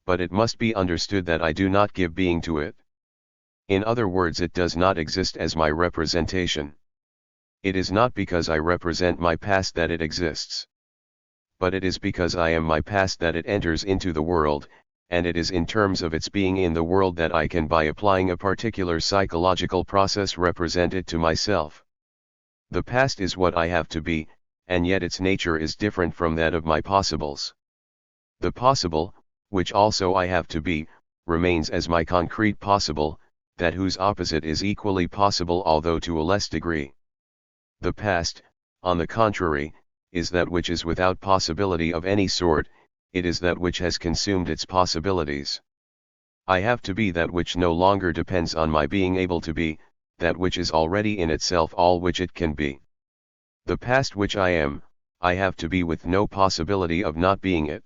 Speaker 1: But it must be understood that I do not give being to it. In other words, it does not exist as my representation. It is not because I represent my past that it exists. But it is because I am my past that it enters into the world, and it is in terms of its being in the world that I can, by applying a particular psychological process, represent it to myself. The past is what I have to be, and yet its nature is different from that of my possibles. The possible, which also I have to be, remains as my concrete possible, that whose opposite is equally possible although to a less degree. The past, on the contrary, is that which is without possibility of any sort. It is that which has consumed its possibilities. I have to be that which no longer depends on my being able to be, that which is already in itself all which it can be. The past which I am, I have to be with no possibility of not being it.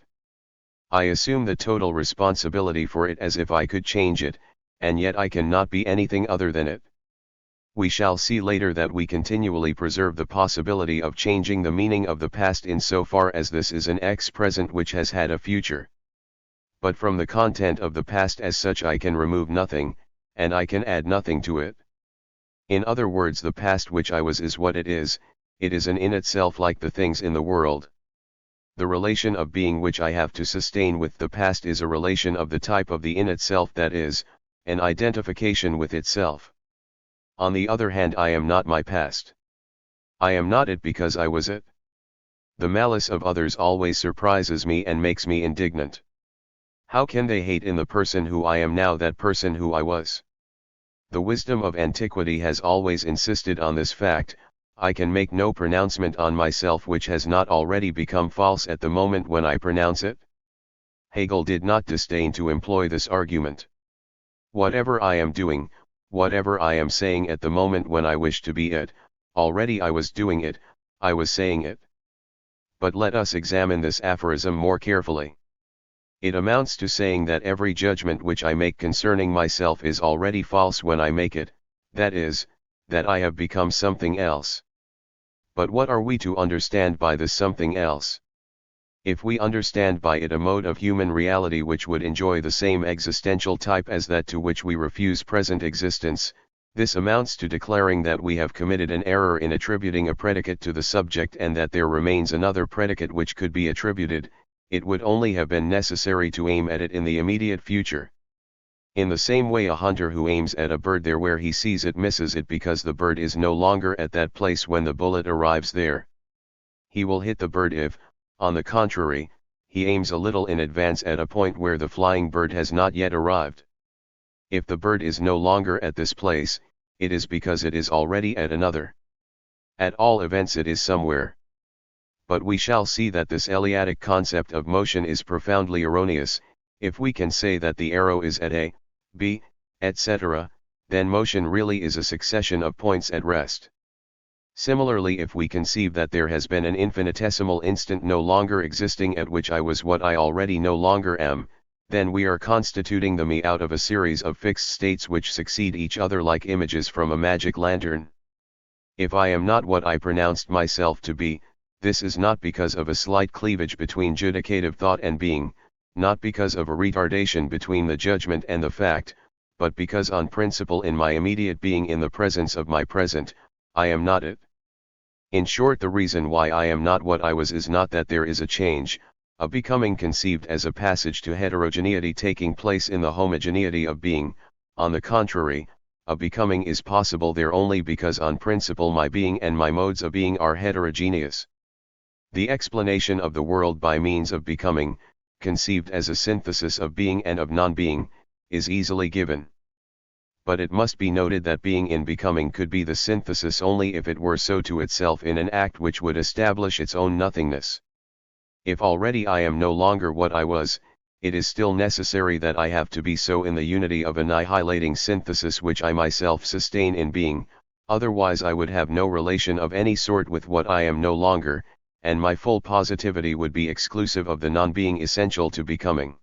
Speaker 1: I assume the total responsibility for it as if I could change it, and yet I cannot be anything other than it. We shall see later that we continually preserve the possibility of changing the meaning of the past in so far as this is an ex-present which has had a future. But from the content of the past as such I can remove nothing, and I can add nothing to it. In other words, the past which I was is what it is an in itself like the things in the world. The relation of being which I have to sustain with the past is a relation of the type of the in itself, that is, an identification with itself. On the other hand, I am not my past. I am not it because I was it. The malice of others always surprises me and makes me indignant. How can they hate in the person who I am now that person who I was? The wisdom of antiquity has always insisted on this fact. I can make no pronouncement on myself which has not already become false at the moment when I pronounce it. Hegel did not disdain to employ this argument. Whatever I am doing, whatever I am saying at the moment when I wish to be it, already I was doing it, I was saying it. But let us examine this aphorism more carefully. It amounts to saying that every judgment which I make concerning myself is already false when I make it, that is, that I have become something else. But what are we to understand by this something else? If we understand by it a mode of human reality which would enjoy the same existential type as that to which we refuse present existence, this amounts to declaring that we have committed an error in attributing a predicate to the subject, and that there remains another predicate which could be attributed. It would only have been necessary to aim at it in the immediate future. In the same way, a hunter who aims at a bird there where he sees it misses it because the bird is no longer at that place when the bullet arrives there. He will hit the bird if, on the contrary, he aims a little in advance at a point where the flying bird has not yet arrived. If the bird is no longer at this place, it is because it is already at another. At all events it is somewhere. But we shall see that this Eleatic concept of motion is profoundly erroneous. If we can say that the arrow is at A, B, etc., then motion really is a succession of points at rest. Similarly, if we conceive that there has been an infinitesimal instant no longer existing at which I was what I already no longer am, then we are constituting the me out of a series of fixed states which succeed each other like images from a magic lantern. If I am not what I pronounced myself to be, this is not because of a slight cleavage between judicative thought and being, not because of a retardation between the judgment and the fact, but because on principle in my immediate being in the presence of my present, I am not it. In short, the reason why I am not what I was is not that there is a change, a becoming conceived as a passage to heterogeneity taking place in the homogeneity of being. On the contrary, a becoming is possible there only because on principle my being and my modes of being are heterogeneous. The explanation of the world by means of becoming, conceived as a synthesis of being and of non-being, is easily given. But it must be noted that being in becoming could be the synthesis only if it were so to itself in an act which would establish its own nothingness. If already I am no longer what I was, it is still necessary that I have to be so in the unity of annihilating synthesis which I myself sustain in being, otherwise I would have no relation of any sort with what I am no longer, and my full positivity would be exclusive of the non-being essential to becoming.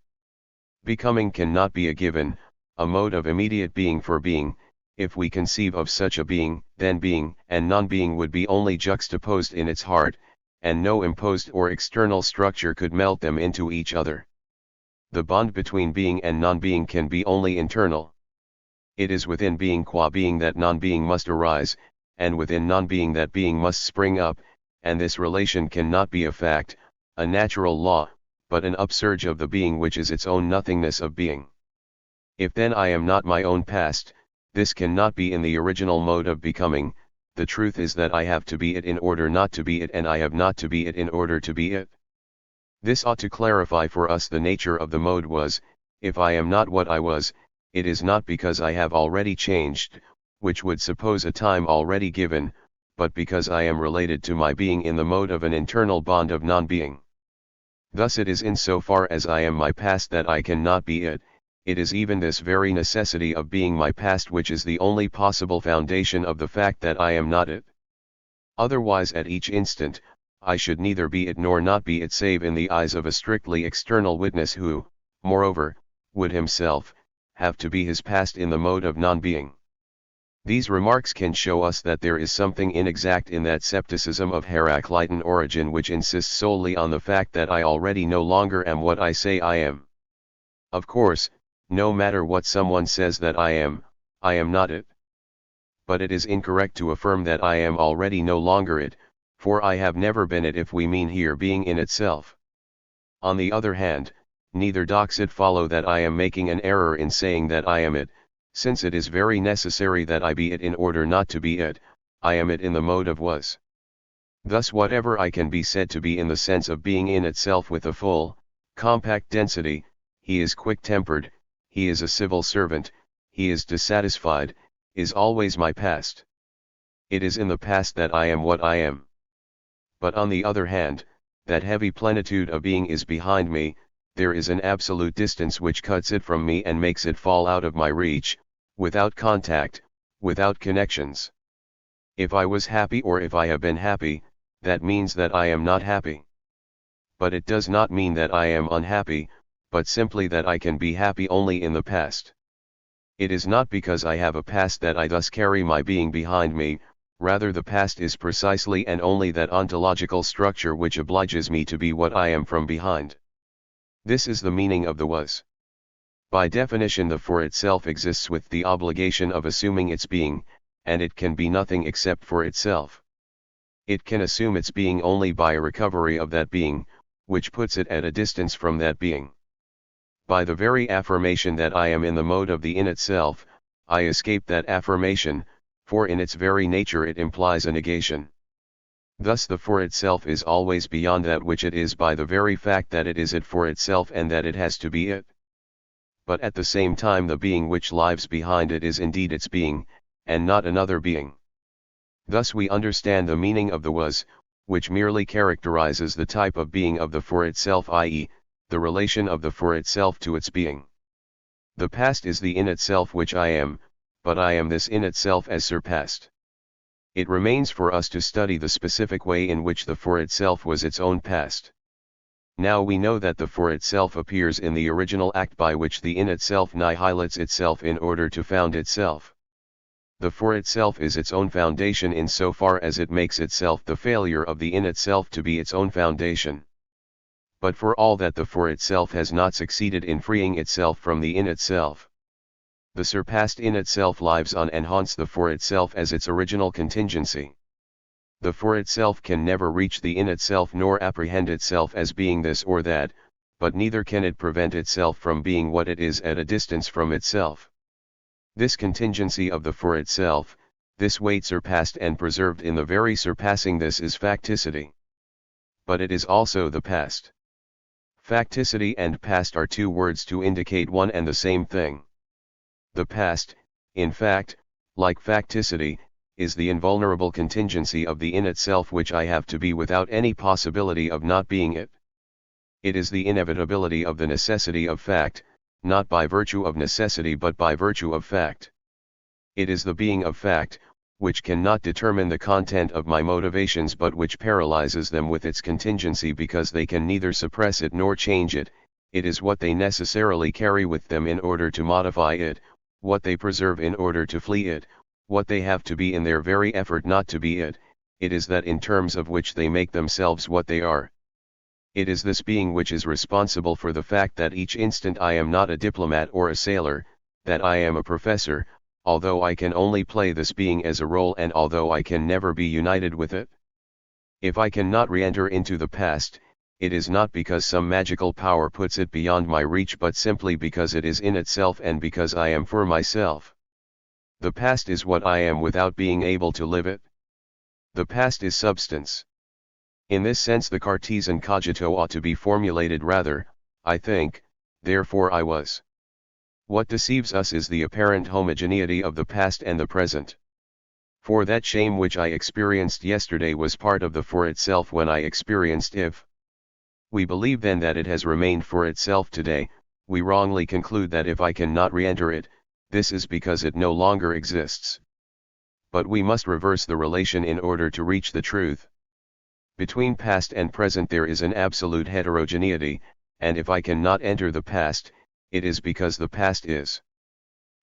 Speaker 1: Becoming cannot be a given, a mode of immediate being for being. If we conceive of such a being, then being and non-being would be only juxtaposed in its heart, and no imposed or external structure could melt them into each other. The bond between being and non-being can be only internal. It is within being qua being that non-being must arise, and within non-being that being must spring up, and this relation cannot be a fact, a natural law, but an upsurge of the being which is its own nothingness of being. If then I am not my own past, this cannot be in the original mode of becoming. The truth is that I have to be it in order not to be it, and I have not to be it in order to be it. This ought to clarify for us the nature of the mode was. If I am not what I was, it is not because I have already changed, which would suppose a time already given, but because I am related to my being in the mode of an internal bond of non-being. Thus it is in so far as I am my past that I cannot be it. It is even this very necessity of being my past which is the only possible foundation of the fact that I am not it. Otherwise at each instant, I should neither be it nor not be it save in the eyes of a strictly external witness who, moreover, would himself have to be his past in the mode of non-being. These remarks can show us that there is something inexact in that scepticism of Heraclitean origin which insists solely on the fact that I already no longer am what I say I am. Of course, no matter what someone says that I am not it. But it is incorrect to affirm that I am already no longer it, for I have never been it if we mean here being in itself. On the other hand, neither does it follow that I am making an error in saying that I am it, since it is very necessary that I be it in order not to be it. I am it in the mode of was. Thus whatever I can be said to be in the sense of being in itself with a full, compact density, he is quick-tempered, he is a civil servant, he is dissatisfied, is always my past. It is in the past that I am what I am. But on the other hand, that heavy plenitude of being is behind me. There is an absolute distance which cuts it from me and makes it fall out of my reach, without contact, without connections. If I was happy or if I have been happy, that means that I am not happy. But it does not mean that I am unhappy, but simply that I can be happy only in the past. It is not because I have a past that I thus carry my being behind me, rather the past is precisely and only that ontological structure which obliges me to be what I am from behind. This is the meaning of the was. By definition the for itself exists with the obligation of assuming its being, and it can be nothing except for itself. It can assume its being only by a recovery of that being, which puts it at a distance from that being. By the very affirmation that I am in the mode of the in itself, I escape that affirmation, for in its very nature it implies a negation. Thus the for itself is always beyond that which it is by the very fact that it is it for itself and that it has to be it. But at the same time the being which lives behind it is indeed its being, and not another being. Thus we understand the meaning of the was, which merely characterizes the type of being of the for itself, i.e., the relation of the for itself to its being. The past is the in itself which I am, but I am this in itself as surpassed. It remains for us to study the specific way in which the for itself was its own past. Now we know that the for itself appears in the original act by which the in itself annihilates itself in order to found itself. The for itself is its own foundation in so far as it makes itself the failure of the in itself to be its own foundation. But for all that the for itself has not succeeded in freeing itself from the in itself. The surpassed in itself lives on and haunts the for itself as its original contingency. The for itself can never reach the in itself nor apprehend itself as being this or that, but neither can it prevent itself from being what it is at a distance from itself. This contingency of the for itself, this weight surpassed and preserved in the very surpassing this is facticity. But it is also the past. Facticity and past are two words to indicate one and the same thing. The past, in fact, like facticity, is the invulnerable contingency of the in itself which I have to be without any possibility of not being it. It is the inevitability of the necessity of fact, not by virtue of necessity but by virtue of fact. It is the being of fact, which cannot determine the content of my motivations but which paralyzes them with its contingency because they can neither suppress it nor change it. It is what they necessarily carry with them in order to modify it, what they preserve in order to flee it, what they have to be in their very effort not to be it. It is that in terms of which they make themselves what they are. It is this being which is responsible for the fact that each instant I am not a diplomat or a sailor, that I am a professor, although I can only play this being as a role and although I can never be united with it. If I cannot re-enter into the past, it is not because some magical power puts it beyond my reach but simply because it is in itself and because I am for myself. The past is what I am without being able to live it. The past is substance. In this sense the Cartesian cogito ought to be formulated rather, I think, therefore I was. What deceives us is the apparent homogeneity of the past and the present. For that shame which I experienced yesterday was part of the for itself when I experienced if. We believe then that it has remained for itself today, we wrongly conclude that if I cannot re-enter it, this is because it no longer exists. But we must reverse the relation in order to reach the truth. Between past and present there is an absolute heterogeneity, and if I cannot enter the past, it is because the past is.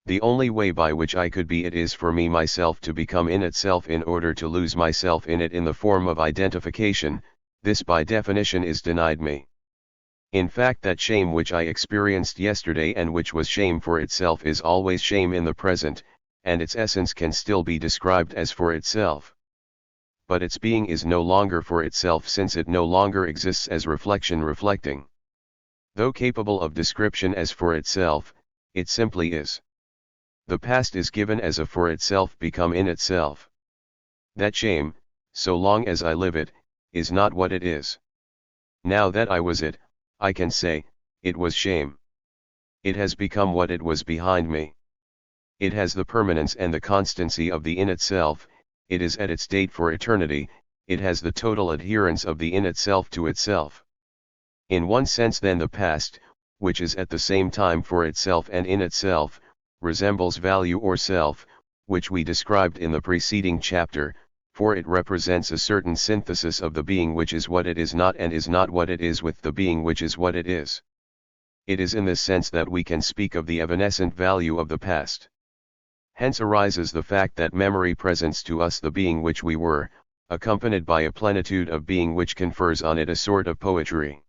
Speaker 1: The only way by which I could be it is for me myself to become in itself in order to lose myself in it in the form of identification. This by definition is denied me. In fact that shame which I experienced yesterday and which was shame for itself is always shame in the present, and its essence can still be described as for itself. But its being is no longer for itself since it no longer exists as reflection reflecting. Though capable of description as for itself, it simply is. The past is given as a for itself become in itself. That shame, so long as I live it, is not what it is. Now that I was it, I can say, it was shame. It has become what it was behind me. It has the permanence and the constancy of the in itself, it is at its date for eternity, it has the total adherence of the in itself to itself. In one sense then the past, which is at the same time for itself and in itself, resembles value or self, which we described in the preceding chapter, for it represents a certain synthesis of the being which is what it is not and is not what it is with the being which is what it is. It is in this sense that we can speak of the evanescent value of the past. Hence arises the fact that memory presents to us the being which we were, accompanied by a plenitude of being which confers on it a sort of poetry.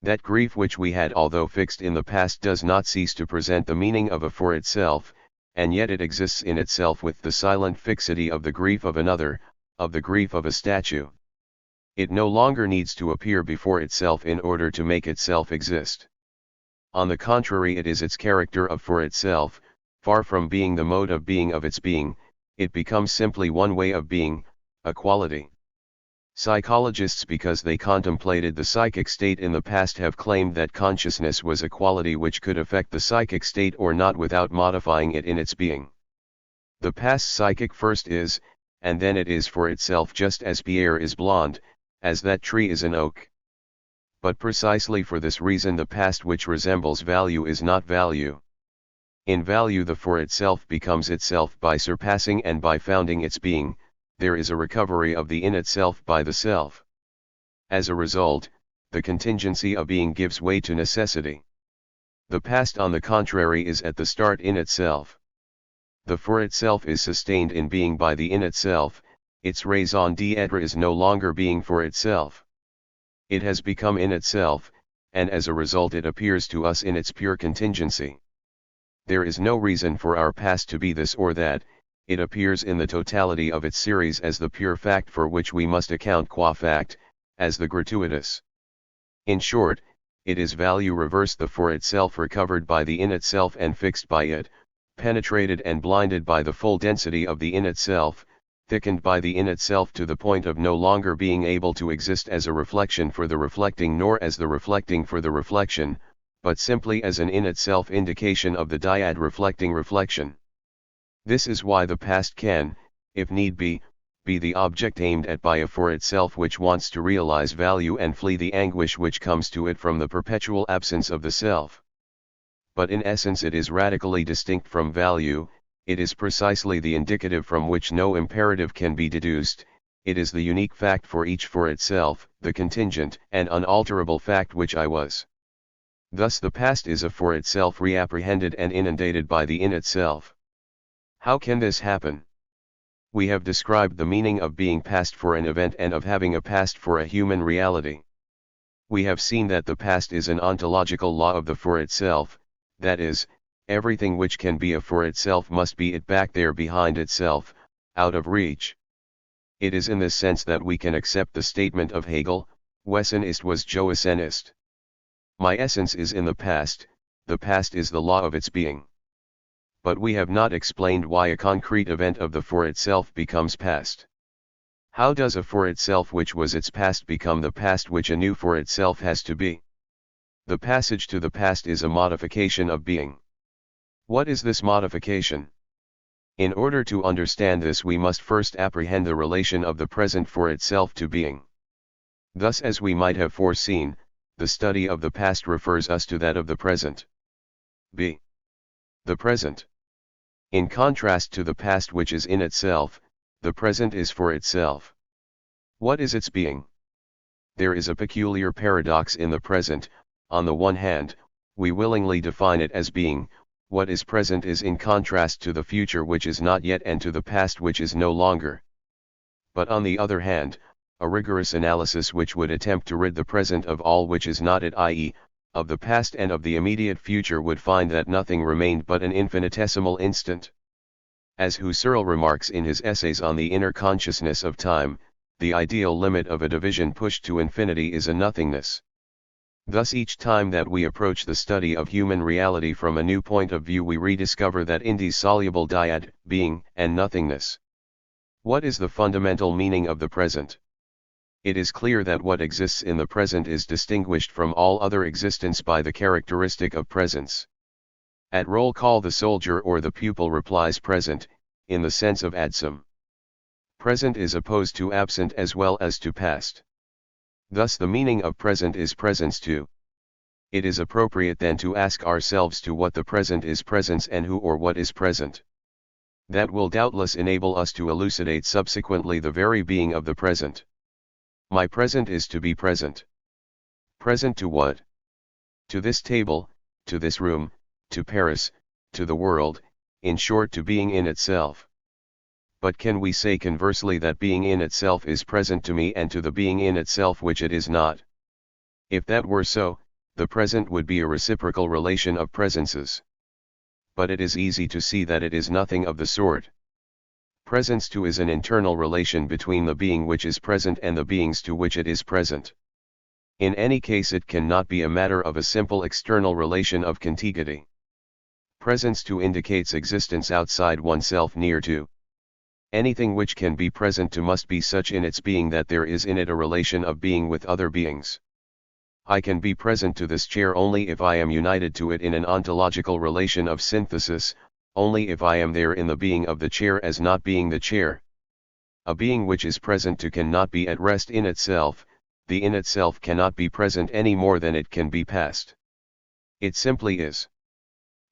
Speaker 1: That grief which we had although fixed in the past does not cease to present the meaning of a for itself, and yet it exists in itself with the silent fixity of the grief of another, of the grief of a statue. It no longer needs to appear before itself in order to make itself exist. On the contrary, it is its character of for itself, far from being the mode of being of its being, it becomes simply one way of being, a quality. Psychologists, because they contemplated the psychic state in the past, have claimed that consciousness was a quality which could affect the psychic state or not without modifying it in its being. The past psychic first is, and then it is for itself, just as Pierre is blonde, as that tree is an oak. But precisely for this reason the past which resembles value is not value. In value the for itself becomes itself by surpassing and by founding its being. There is a recovery of the in itself by the self. As a result, the contingency of being gives way to necessity. The past on the contrary is at the start in itself. The for itself is sustained in being by the in itself, its raison d'être is no longer being for itself. It has become in itself, and as a result it appears to us in its pure contingency. There is no reason for our past to be this or that. It appears in the totality of its series as the pure fact for which we must account qua fact, as the gratuitous. In short, it is value reversed, the for itself recovered by the in itself and fixed by it, penetrated and blinded by the full density of the in itself, thickened by the in itself to the point of no longer being able to exist as a reflection for the reflecting nor as the reflecting for the reflection, but simply as an in itself indication of the dyad reflecting reflection. This is why the past can, if need be the object aimed at by a for itself which wants to realize value and flee the anguish which comes to it from the perpetual absence of the self. But in essence it is radically distinct from value, it is precisely the indicative from which no imperative can be deduced, it is the unique fact for each for itself, the contingent and unalterable fact which I was. Thus the past is a for itself reapprehended and inundated by the in itself. How can this happen? We have described the meaning of being past for an event and of having a past for a human reality. We have seen that the past is an ontological law of the for itself, that is, everything which can be a for itself must be it back there behind itself, out of reach. It is in this sense that we can accept the statement of Hegel, Wesen ist was Joesen ist. My essence is in the past is the law of its being. But we have not explained why a concrete event of the for itself becomes past. How does a for itself which was its past become the past which a new for itself has to be? The passage to the past is a modification of being. What is this modification? In order to understand this we must first apprehend the relation of the present for itself to being. Thus as we might have foreseen, the study of the past refers us to that of the present. B. The present. In contrast to the past which is in itself, the present is for itself. What is its being? There is a peculiar paradox in the present. On the one hand, we willingly define it as being, what is present is in contrast to the future which is not yet and to the past which is no longer. But on the other hand, a rigorous analysis which would attempt to rid the present of all which is not it, i.e., of the past and of the immediate future, would find that nothing remained but an infinitesimal instant. As Husserl remarks in his essays on the inner consciousness of time, the ideal limit of a division pushed to infinity is a nothingness. Thus each time that we approach the study of human reality from a new point of view we rediscover that indissoluble dyad, being, and nothingness. What is the fundamental meaning of the present? It is clear that what exists in the present is distinguished from all other existence by the characteristic of presence. At roll call the soldier or the pupil replies present, in the sense of adsum. Present is opposed to absent as well as to past. Thus the meaning of present is presence too. It is appropriate then to ask ourselves to what the present is presence and who or what is present. That will doubtless enable us to elucidate subsequently the very being of the present. My present is to be present. Present to what? To this table, to this room, to Paris, to the world, in short to being in itself. But can we say conversely that being in itself is present to me and to the being in itself which it is not? If that were so, the present would be a reciprocal relation of presences. But it is easy to see that it is nothing of the sort. Presence to is an internal relation between the being which is present and the beings to which it is present. In any case it cannot be a matter of a simple external relation of contiguity. Presence to indicates existence outside oneself near to. Anything which can be present to must be such in its being that there is in it a relation of being with other beings. I can be present to this chair only if I am united to it in an ontological relation of synthesis, only if I am there in the being of the chair as not being the chair. A being which is present to cannot be at rest in itself, the in itself cannot be present any more than it can be past. It simply is.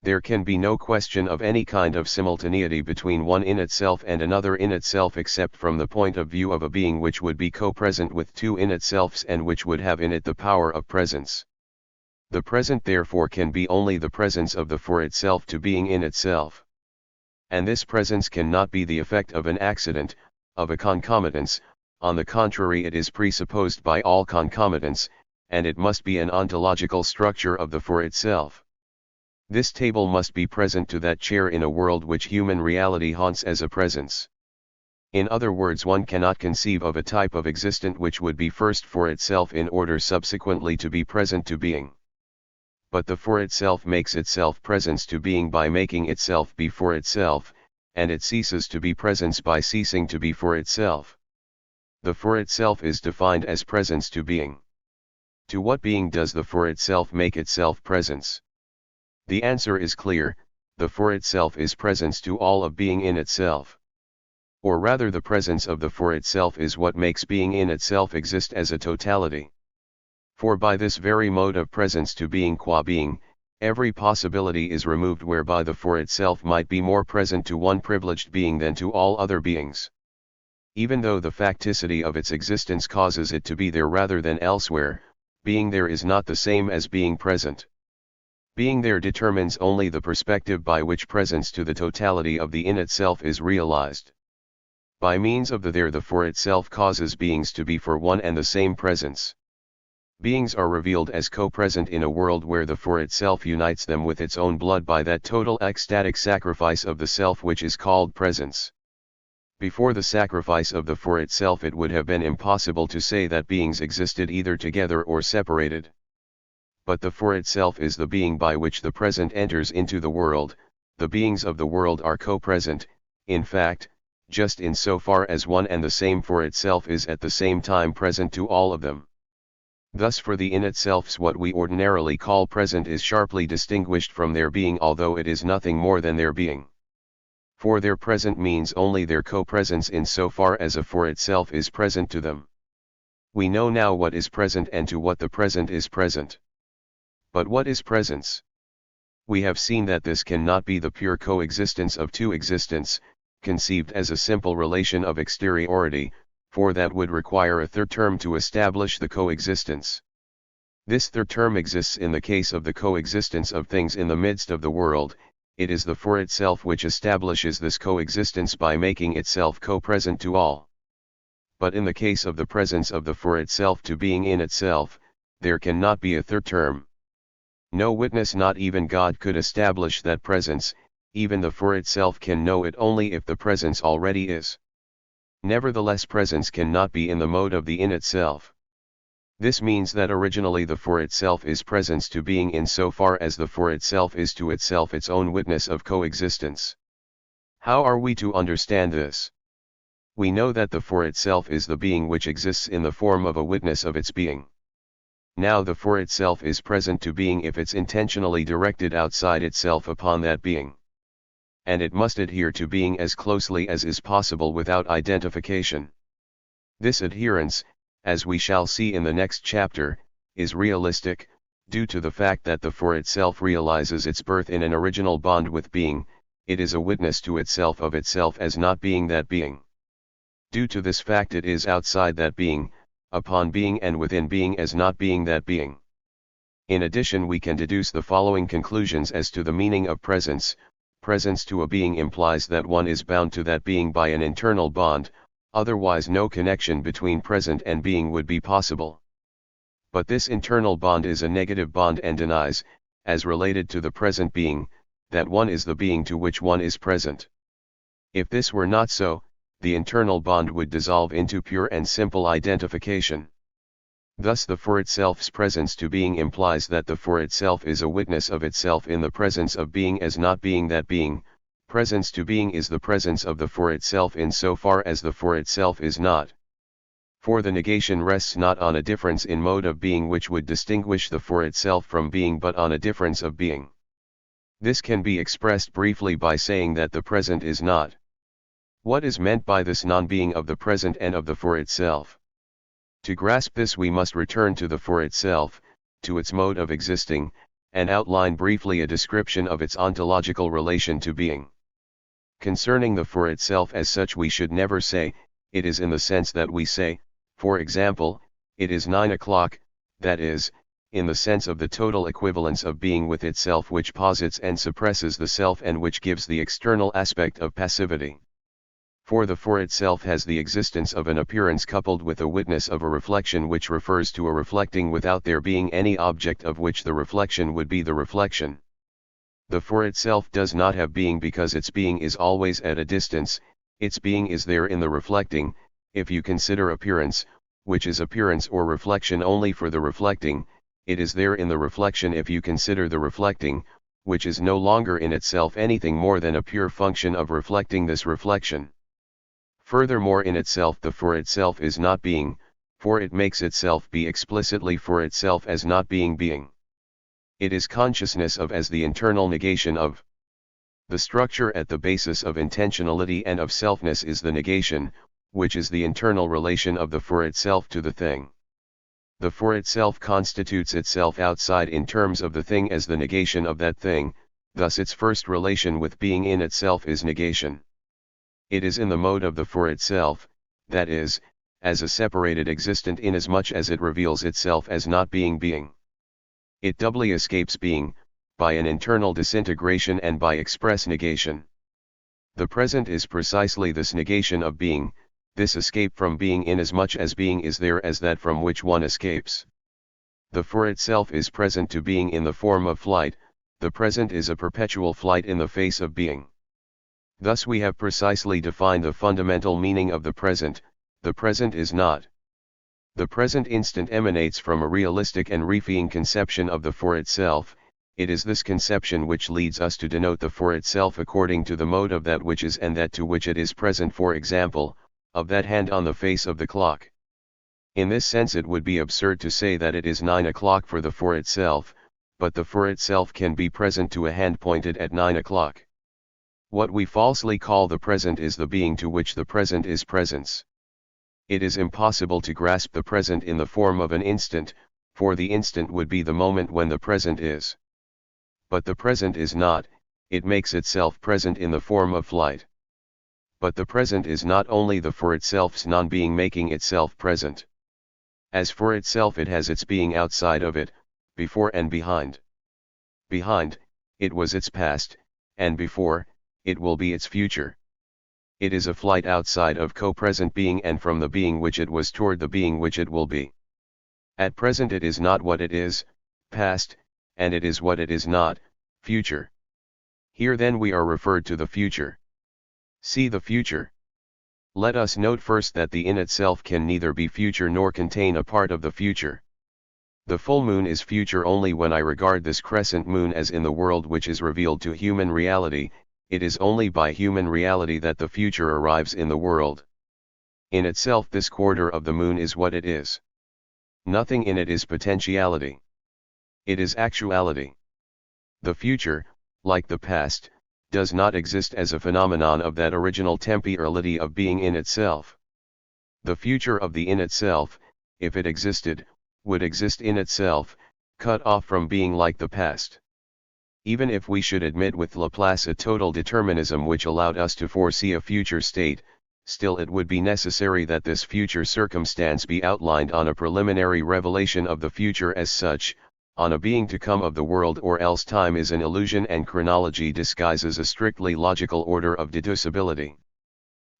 Speaker 1: There can be no question of any kind of simultaneity between one in itself and another in itself except from the point of view of a being which would be co-present with two in itselfs and which would have in it the power of presence. The present therefore can be only the presence of the for itself to being in itself. And this presence cannot be the effect of an accident, of a concomitance, on the contrary it is presupposed by all concomitants, and it must be an ontological structure of the for itself. This table must be present to that chair in a world which human reality haunts as a presence. In other words, one cannot conceive of a type of existent which would be first for itself in order subsequently to be present to being. But the for itself makes itself presence to being by making itself be for itself, and it ceases to be presence by ceasing to be for itself. The for itself is defined as presence to being. To what being does the for itself make itself presence? The answer is clear, the for itself is presence to all of being in itself. Or rather, the presence of the for itself is what makes being in itself exist as a totality. For by this very mode of presence to being qua being, every possibility is removed whereby the for itself might be more present to one privileged being than to all other beings. Even though the facticity of its existence causes it to be there rather than elsewhere, being there is not the same as being present. Being there determines only the perspective by which presence to the totality of the in itself is realized. By means of the there, the for itself causes beings to be for one and the same presence. Beings are revealed as co-present in a world where the for itself unites them with its own blood by that total ecstatic sacrifice of the self which is called presence. Before the sacrifice of the for itself, it would have been impossible to say that beings existed either together or separated. But the for itself is the being by which the present enters into the world. The beings of the world are co-present, in fact, just in so far as one and the same for itself is at the same time present to all of them. Thus for the in itselfs, what we ordinarily call present is sharply distinguished from their being, although it is nothing more than their being. For their present means only their co-presence in so far as a for itself is present to them. We know now what is present and to what the present is present. But what is presence? We have seen that this cannot be the pure coexistence of two existents, conceived as a simple relation of exteriority, for that would require a third term to establish the coexistence. This third term exists in the case of the coexistence of things in the midst of the world. It is the for itself which establishes this coexistence by making itself co-present to all. But in the case of the presence of the for itself to being in itself, there cannot be a third term. No witness, not even God, could establish that presence. Even the for itself can know it only if the presence already is. Nevertheless, presence cannot be in the mode of the in itself. This means that originally the for itself is presence to being in so far as the for itself is to itself its own witness of coexistence. How are we to understand this? We know that the for itself is the being which exists in the form of a witness of its being. Now the for itself is present to being if it's intentionally directed outside itself upon that being. And it must adhere to being as closely as is possible without identification. This adherence, as we shall see in the next chapter, is realistic, due to the fact that the for itself realizes its birth in an original bond with being. It is a witness to itself of itself as not being that being. Due to this fact, it is outside that being, upon being, and within being as not being that being. In addition, we can deduce the following conclusions as to the meaning of presence. Presence to a being implies that one is bound to that being by an internal bond, otherwise no connection between present and being would be possible. But this internal bond is a negative bond and denies, as related to the present being, that one is the being to which one is present. If this were not so, the internal bond would dissolve into pure and simple identification. Thus the for itself's presence to being implies that the for itself is a witness of itself in the presence of being as not being that being. Presence to being is the presence of the for itself in so far as the for itself is not. For the negation rests not on a difference in mode of being which would distinguish the for itself from being, but on a difference of being. This can be expressed briefly by saying that the present is not. What is meant by this non-being of the present and of the for itself? To grasp this, we must return to the for itself, to its mode of existing, and outline briefly a description of its ontological relation to being. Concerning the for itself as such, we should never say, it is, in the sense that we say, for example, it is 9 o'clock, that is, in the sense of the total equivalence of being with itself, which posits and suppresses the self and which gives the external aspect of passivity. For the for itself has the existence of an appearance coupled with a witness of a reflection, which refers to a reflecting without there being any object of which the reflection would be the reflection. The for itself does not have being because its being is always at a distance. Its being is there in the reflecting. If you consider appearance, which is appearance or reflection only for the reflecting, it is there in the reflection if you consider the reflecting, which is no longer in itself anything more than a pure function of reflecting this reflection. Furthermore, in itself the for itself is not being, for it makes itself be explicitly for itself as not being being. It is consciousness of as the internal negation of. The structure at the basis of intentionality and of selfness is the negation, which is the internal relation of the for itself to the thing. The for itself constitutes itself outside in terms of the thing as the negation of that thing, thus its first relation with being in itself is negation. It is in the mode of the for itself, that is, as a separated existent inasmuch as it reveals itself as not being being. It doubly escapes being, by an internal disintegration and by express negation. The present is precisely this negation of being, this escape from being inasmuch as being is there as that from which one escapes. The for itself is present to being in the form of flight, the present is a perpetual flight in the face of being. Thus we have precisely defined the fundamental meaning of the present is not. The present instant emanates from a realistic and refeeing conception of the for itself. It is this conception which leads us to denote the for itself according to the mode of that which is and that to which it is present, for example, of that hand on the face of the clock. In this sense it would be absurd to say that it is 9 o'clock for the for itself, but the for itself can be present to a hand pointed at 9 o'clock. What we falsely call the present is the being to which the present is presence. It is impossible to grasp the present in the form of an instant, for the instant would be the moment when the present is. But the present is not, it makes itself present in the form of flight. But the present is not only the for itself's non-being making itself present. As for itself it has its being outside of it, before and behind. Behind, it was its past, and before, it will be its future. It is a flight outside of co-present being and from the being which it was toward the being which it will be. At present it is not what it is, past, and it is what it is not, future. Here then we are referred to the future. See the future. Let us note first that the in itself can neither be future nor contain a part of the future. The full moon is future only when I regard this crescent moon as in the world which is revealed to human reality. It is only by human reality that the future arrives in the world. In itself this quarter of the moon is what it is. Nothing in it is potentiality. It is actuality. The future, like the past, does not exist as a phenomenon of that original temporality of being in itself. The future of the in itself, if it existed, would exist in itself, cut off from being like the past. Even if we should admit with Laplace a total determinism which allowed us to foresee a future state, still it would be necessary that this future circumstance be outlined on a preliminary revelation of the future as such, on a being to come of the world, or else time is an illusion and chronology disguises a strictly logical order of deducibility.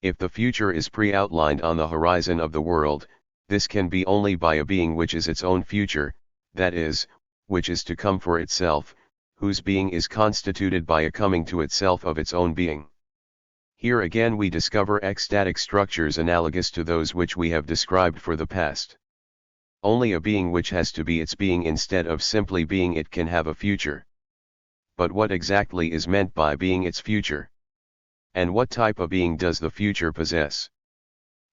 Speaker 1: If the future is pre-outlined on the horizon of the world, this can be only by a being which is its own future, that is, which is to come for itself, whose being is constituted by a coming to itself of its own being. Here again we discover ecstatic structures analogous to those which we have described for the past. Only a being which has to be its being instead of simply being it can have a future. But what exactly is meant by being its future? And what type of being does the future possess?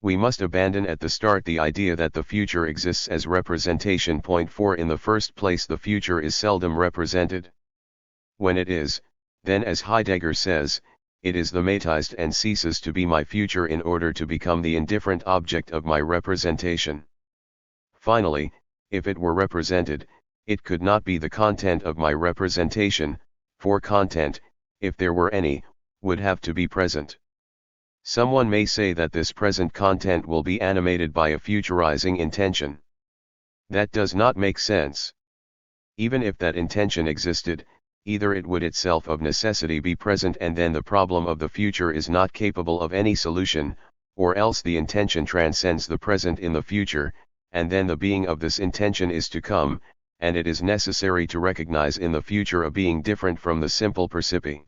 Speaker 1: We must abandon at the start the idea that the future exists as representation. For in the first place the future is seldom represented. When it is, then as Heidegger says, it is thematized and ceases to be my future in order to become the indifferent object of my representation. Finally, if it were represented, it could not be the content of my representation, for content, if there were any, would have to be present. Someone may say that this present content will be animated by a futurizing intention. That does not make sense. Even if that intention existed, either it would itself of necessity be present and then the problem of the future is not capable of any solution, or else the intention transcends the present in the future, and then the being of this intention is to come, and it is necessary to recognize in the future a being different from the simple percipi.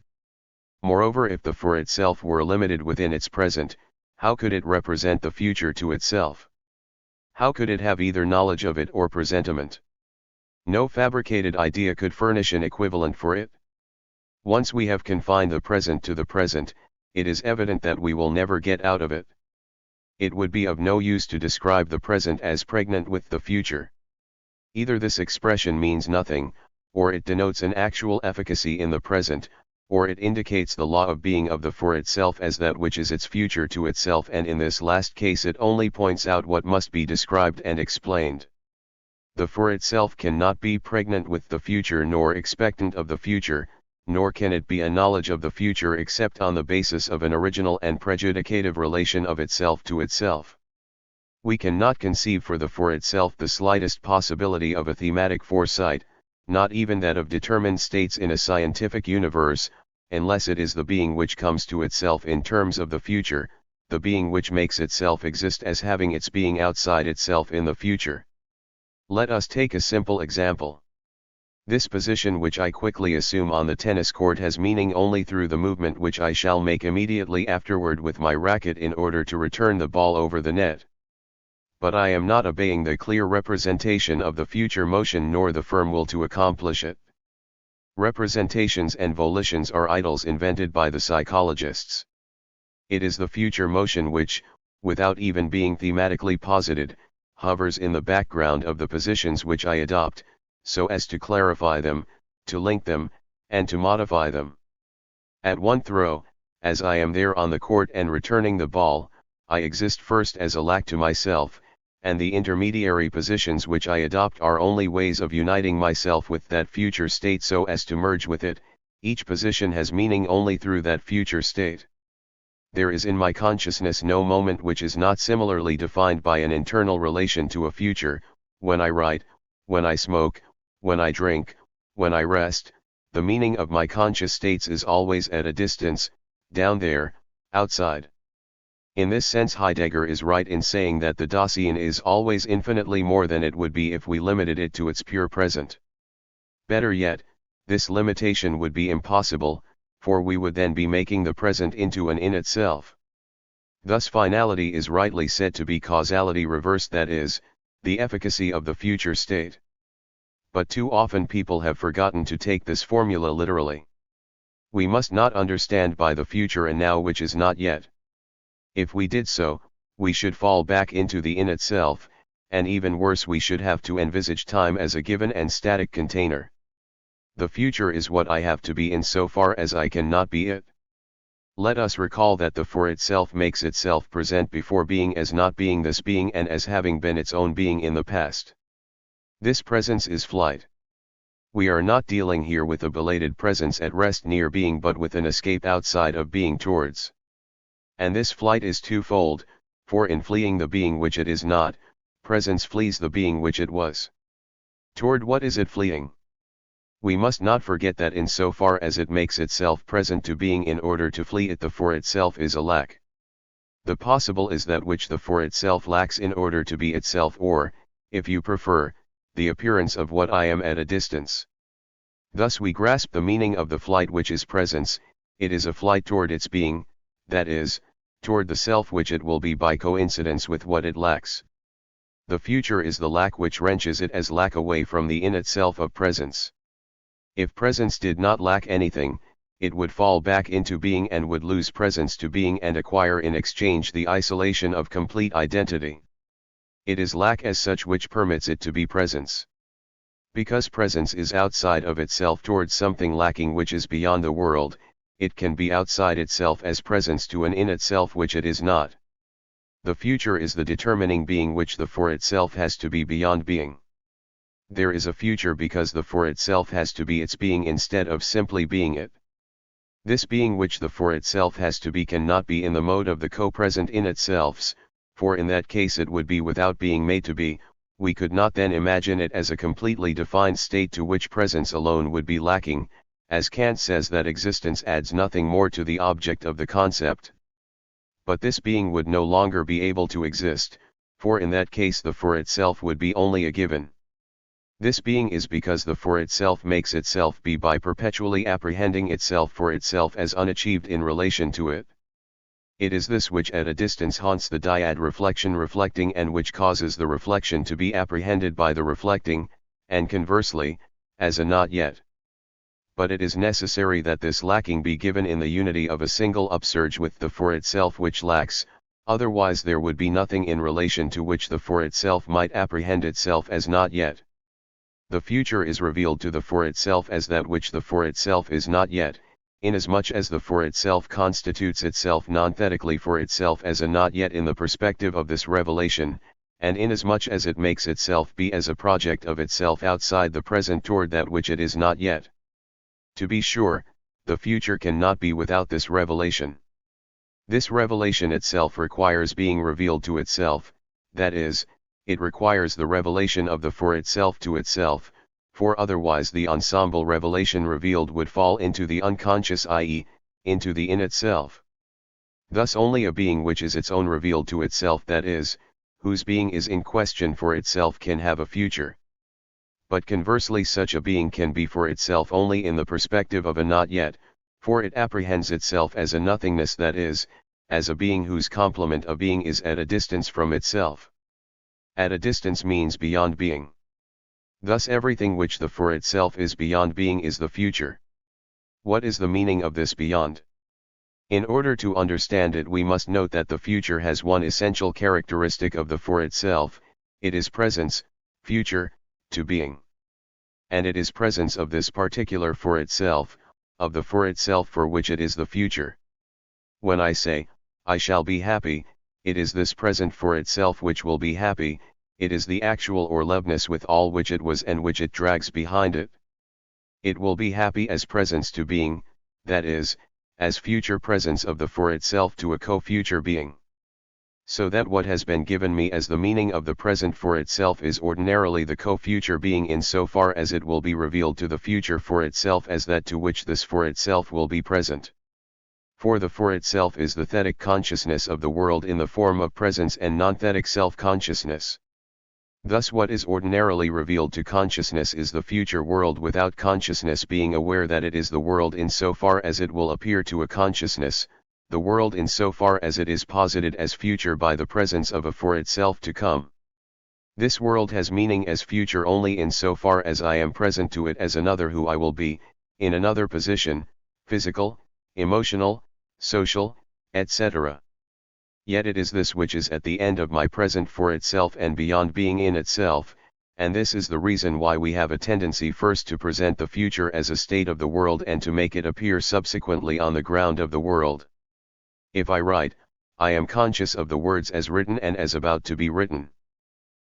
Speaker 1: Moreover, if the for itself were limited within its present, how could it represent the future to itself? How could it have either knowledge of it or presentiment? No fabricated idea could furnish an equivalent for it. Once we have confined the present to the present, it is evident that we will never get out of it. It would be of no use to describe the present as pregnant with the future. Either this expression means nothing, or it denotes an actual efficacy in the present, or it indicates the law of being of the for itself as that which is its future to itself, and in this last case it only points out what must be described and explained. The for itself cannot be pregnant with the future nor expectant of the future, nor can it be a knowledge of the future except on the basis of an original and prejudicative relation of itself to itself. We cannot conceive for the for itself the slightest possibility of a thematic foresight, not even that of determined states in a scientific universe, unless it is the being which comes to itself in terms of the future, the being which makes itself exist as having its being outside itself in the future. Let us take a simple example. This position which I quickly assume on the tennis court has meaning only through the movement which I shall make immediately afterward with my racket in order to return the ball over the net. But I am not obeying the clear representation of the future motion nor the firm will to accomplish it. Representations and volitions are idols invented by the psychologists. It is the future motion which, without even being thematically posited, hovers in the background of the positions which I adopt, so as to clarify them, to link them, and to modify them. At one throw, as I am there on the court and returning the ball, I exist first as a lack to myself, and the intermediary positions which I adopt are only ways of uniting myself with that future state so as to merge with it. Each position has meaning only through that future state. There is in my consciousness no moment which is not similarly defined by an internal relation to a future. When I write, when I smoke, when I drink, when I rest, the meaning of my conscious states is always at a distance, down there, outside. In this sense Heidegger is right in saying that the Dasein is always infinitely more than it would be if we limited it to its pure present. Better yet, this limitation would be impossible, for we would then be making the present into an in itself. Thus finality is rightly said to be causality reversed, that is, the efficacy of the future state. But too often people have forgotten to take this formula literally. We must not understand by the future a now which is not yet. If we did so, we should fall back into the in itself, and even worse, we should have to envisage time as a given and static container. The future is what I have to be in so far as I cannot be it. Let us recall that the for itself makes itself present before being as not being this being and as having been its own being in the past. This presence is flight. We are not dealing here with a belated presence at rest near being, but with an escape outside of being towards. And this flight is twofold, for in fleeing the being which it is not, presence flees the being which it was. Toward what is it fleeing? We must not forget that in so far as it makes itself present to being in order to flee it, the for itself is a lack. The possible is that which the for itself lacks in order to be itself, or, if you prefer, the appearance of what I am at a distance. Thus we grasp the meaning of the flight which is presence. It is a flight toward its being, that is, toward the self which it will be by coincidence with what it lacks. The future is the lack which wrenches it as lack away from the in itself of presence. If presence did not lack anything, it would fall back into being and would lose presence to being and acquire in exchange the isolation of complete identity. It is lack as such which permits it to be presence. Because presence is outside of itself towards something lacking which is beyond the world, it can be outside itself as presence to an in itself which it is not. The future is the determining being which the for itself has to be beyond being. There is a future because the for itself has to be its being instead of simply being it. This being which the for itself has to be cannot be in the mode of the co-present in itselfs, for in that case it would be without being made to be. We could not then imagine it as a completely defined state to which presence alone would be lacking, as Kant says that existence adds nothing more to the object of the concept. But this being would no longer be able to exist, for in that case the for itself would be only a given. This being is because the for itself makes itself be by perpetually apprehending itself for itself as unachieved in relation to it. It is this which at a distance haunts the dyad reflection reflecting, and which causes the reflection to be apprehended by the reflecting, and conversely, as a not yet. But it is necessary that this lacking be given in the unity of a single upsurge with the for itself which lacks, otherwise there would be nothing in relation to which the for itself might apprehend itself as not yet. The future is revealed to the for itself as that which the for itself is not yet, inasmuch as the for itself constitutes itself nonthetically for itself as a not yet in the perspective of this revelation, and inasmuch as it makes itself be as a project of itself outside the present toward that which it is not yet. To be sure, the future cannot be without this revelation. This revelation itself requires being revealed to itself, that is, it requires the revelation of the for itself to itself, for otherwise the ensemble revelation revealed would fall into the unconscious, i.e., into the in itself. Thus only a being which is its own revealed to itself, that is, whose being is in question for itself, can have a future. But conversely such a being can be for itself only in the perspective of a not yet, for it apprehends itself as a nothingness, that is, as a being whose complement of being is at a distance from itself. At a distance means beyond being. Thus everything which the for itself is beyond being is the future. What is the meaning of this beyond? In order to understand it, we must note that the future has one essential characteristic of the for itself: it is presence, future, to being. And it is presence of this particular for itself, of the for itself for which it is the future. When I say, I shall be happy, it is this present for itself which will be happy. It is the actual or loveness with all which it was and which it drags behind it. It will be happy as presence to being, that is, as future presence of the for itself to a co-future being. So that what has been given me as the meaning of the present for itself is ordinarily the co-future being in so far as it will be revealed to the future for itself as that to which this for itself will be present. For the for itself is the thetic consciousness of the world in the form of presence and non-thetic self-consciousness. Thus what is ordinarily revealed to consciousness is the future world without consciousness being aware that it is the world in so far as it will appear to a consciousness, the world in so far as it is posited as future by the presence of a for itself to come. This world has meaning as future only in so far as I am present to it as another who I will be, in another position, physical, emotional, social, etc. Yet it is this which is at the end of my present for itself and beyond being in itself, and this is the reason why we have a tendency first to present the future as a state of the world and to make it appear subsequently on the ground of the world. If I write, I am conscious of the words as written and as about to be written.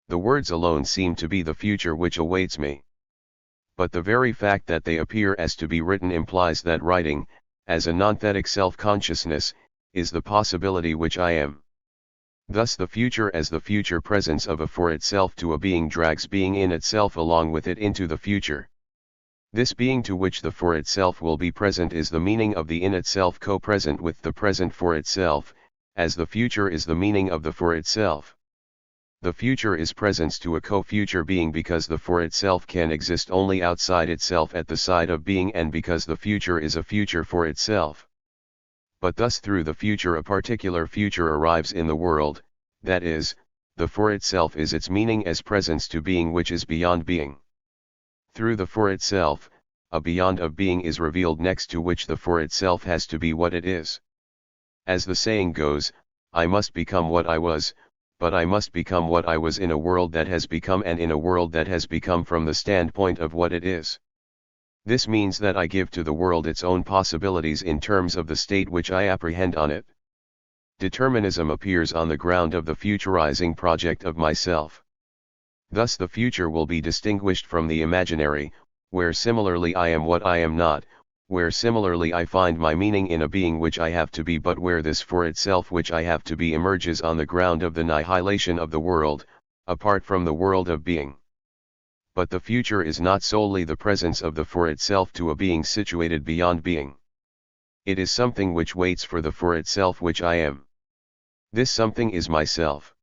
Speaker 1: The words alone seem to be the future which awaits me. But the very fact that they appear as to be written implies that writing, as a non-thetic self-consciousness, is the possibility which I am. Thus the future as the future presence of a for itself to a being drags being in itself along with it into the future. This being to which the for itself will be present is the meaning of the in itself co-present with the present for itself, as the future is the meaning of the for itself. The future is presence to a co-future being because the for itself can exist only outside itself at the side of being, and because the future is a future for itself. But thus through the future a particular future arrives in the world, that is, the for itself is its meaning as presence to being which is beyond being. Through the for itself, a beyond of being is revealed next to which the for itself has to be what it is. As the saying goes, I must become what I was, but I must become what I was in a world that has become and in a world that has become from the standpoint of what it is. This means that I give to the world its own possibilities in terms of the state which I apprehend on it. Determinism appears on the ground of the futurizing project of myself. Thus the future will be distinguished from the imaginary, where similarly I am what I am not, where similarly I find my meaning in a being which I have to be, but where this for itself which I have to be emerges on the ground of the nihilation of the world, apart from the world of being. But the future is not solely the presence of the for itself to a being situated beyond being. It is something which waits for the for itself which I am. This something is myself.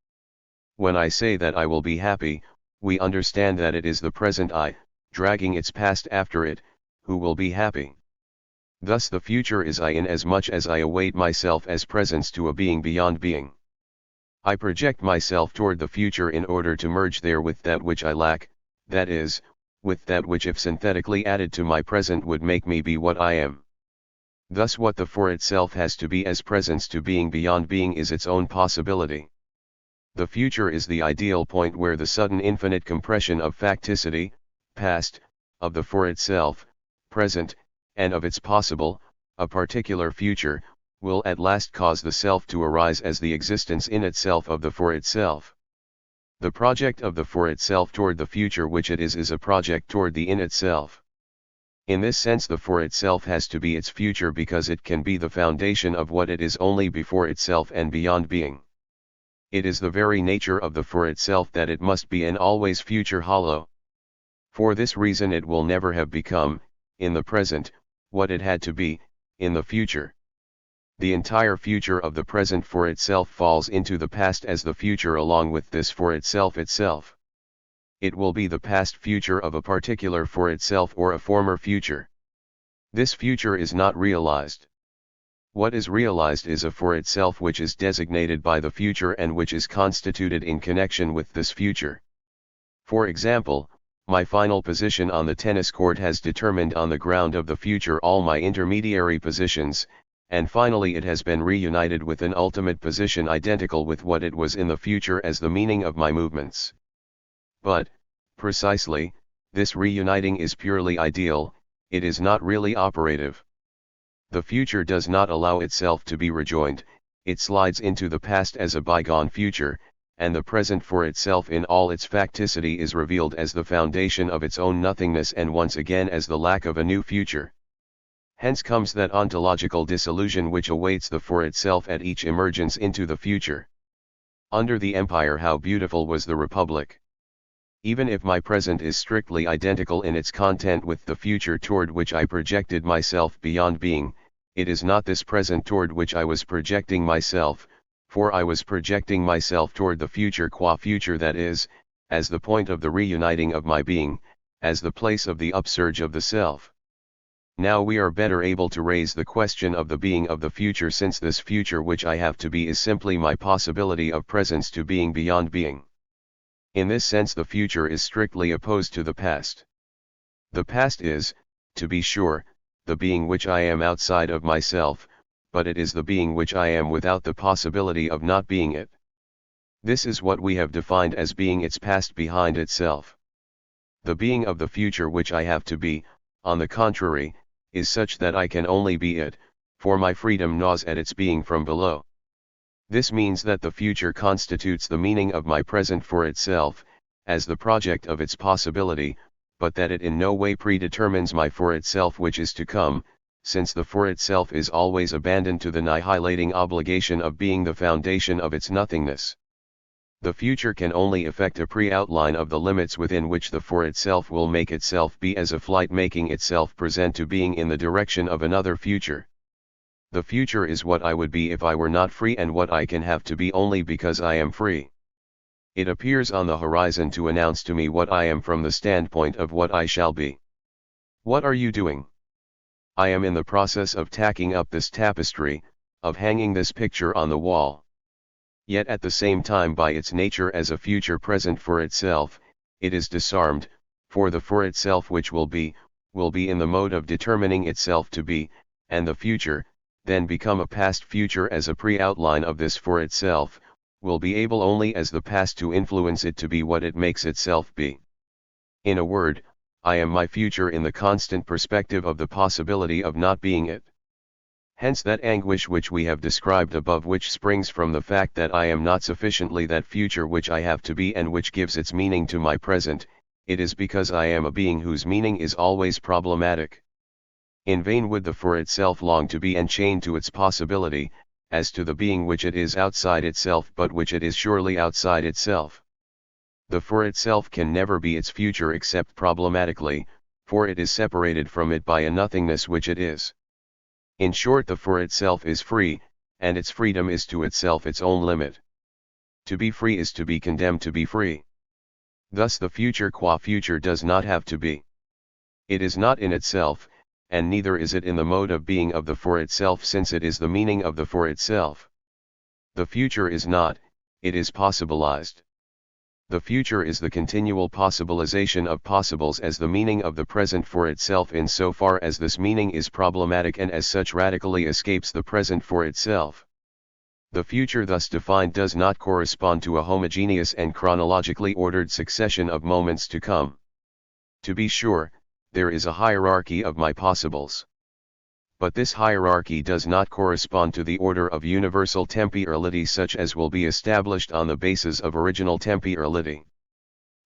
Speaker 1: When I say that I will be happy, we understand that it is the present I, dragging its past after it, who will be happy. Thus the future is I in as much as I await myself as presence to a being beyond being. I project myself toward the future in order to merge there with that which I lack, that is, with that which if synthetically added to my present would make me be what I am. Thus what the for itself has to be as presence to being beyond being is its own possibility. The future is the ideal point where the sudden infinite compression of facticity, past, of the for itself, present, and of its possible, a particular future, will at last cause the self to arise as the existence in itself of the for itself. The project of the for itself toward the future which it is a project toward the in itself. In this sense the for itself has to be its future because it can be the foundation of what it is only before itself and beyond being. It is the very nature of the for itself that it must be an always future hollow. For this reason it will never have become, in the present, what it had to be, in the future. The entire future of the present for itself falls into the past as the future along with this for itself itself. It will be the past future of a particular for itself or a former future. This future is not realized. What is realized is a for itself which is designated by the future and which is constituted in connection with this future. For example, my final position on the tennis court has determined on the ground of the future all my intermediary positions, and finally it has been reunited with an ultimate position identical with what it was in the future as the meaning of my movements. But, precisely, this reuniting is purely ideal, it is not really operative. The future does not allow itself to be rejoined, it slides into the past as a bygone future, and the present for itself in all its facticity is revealed as the foundation of its own nothingness and once again as the lack of a new future. Hence comes that ontological disillusion which awaits the for itself at each emergence into the future. Under the empire how beautiful was the republic! Even if my present is strictly identical in its content with the future toward which I projected myself beyond being, it is not this present toward which I was projecting myself, for I was projecting myself toward the future qua future that is, as the point of the reuniting of my being, as the place of the upsurge of the self. Now we are better able to raise the question of the being of the future since this future which I have to be is simply my possibility of presence to being beyond being. In this sense the future is strictly opposed to the past. The past is, to be sure, the being which I am outside of myself, but it is the being which I am without the possibility of not being it. This is what we have defined as being its past behind itself. The being of the future which I have to be, on the contrary, is such that I can only be it, for my freedom gnaws at its being from below. This means that the future constitutes the meaning of my present for itself, as the project of its possibility, but that it in no way predetermines my for itself which is to come, since the for itself is always abandoned to the annihilating obligation of being the foundation of its nothingness. The future can only effect a pre-outline of the limits within which the for itself will make itself be as a flight making itself present to being in the direction of another future. The future is what I would be if I were not free and what I can have to be only because I am free. It appears on the horizon to announce to me what I am from the standpoint of what I shall be. What are you doing? I am in the process of tacking up this tapestry, of hanging this picture on the wall. Yet at the same time by its nature as a future present for itself, it is disarmed, for the for itself which will be in the mode of determining itself to be, and the future, then become a past future as a pre-outline of this for itself, will be able only as the past to influence it to be what it makes itself be. In a word, I am my future in the constant perspective of the possibility of not being it. Hence that anguish which we have described above which springs from the fact that I am not sufficiently that future which I have to be and which gives its meaning to my present, it is because I am a being whose meaning is always problematic. In vain would the for itself long to be enchained to its possibility, as to the being which it is outside itself but which it is surely outside itself. The for itself can never be its future except problematically, for it is separated from it by a nothingness which it is. In short the for itself is free, and its freedom is to itself its own limit. To be free is to be condemned to be free. Thus the future qua future does not have to be. It is not in itself, and neither is it in the mode of being of the for itself since it is the meaning of the for itself. The future is not, it is possibilized. The future is the continual possibilization of possibles as the meaning of the present for itself in so far as this meaning is problematic and as such radically escapes the present for itself. The future thus defined does not correspond to a homogeneous and chronologically ordered succession of moments to come. To be sure, there is a hierarchy of my possibles. But this hierarchy does not correspond to the order of universal temporality such as will be established on the basis of original temporality.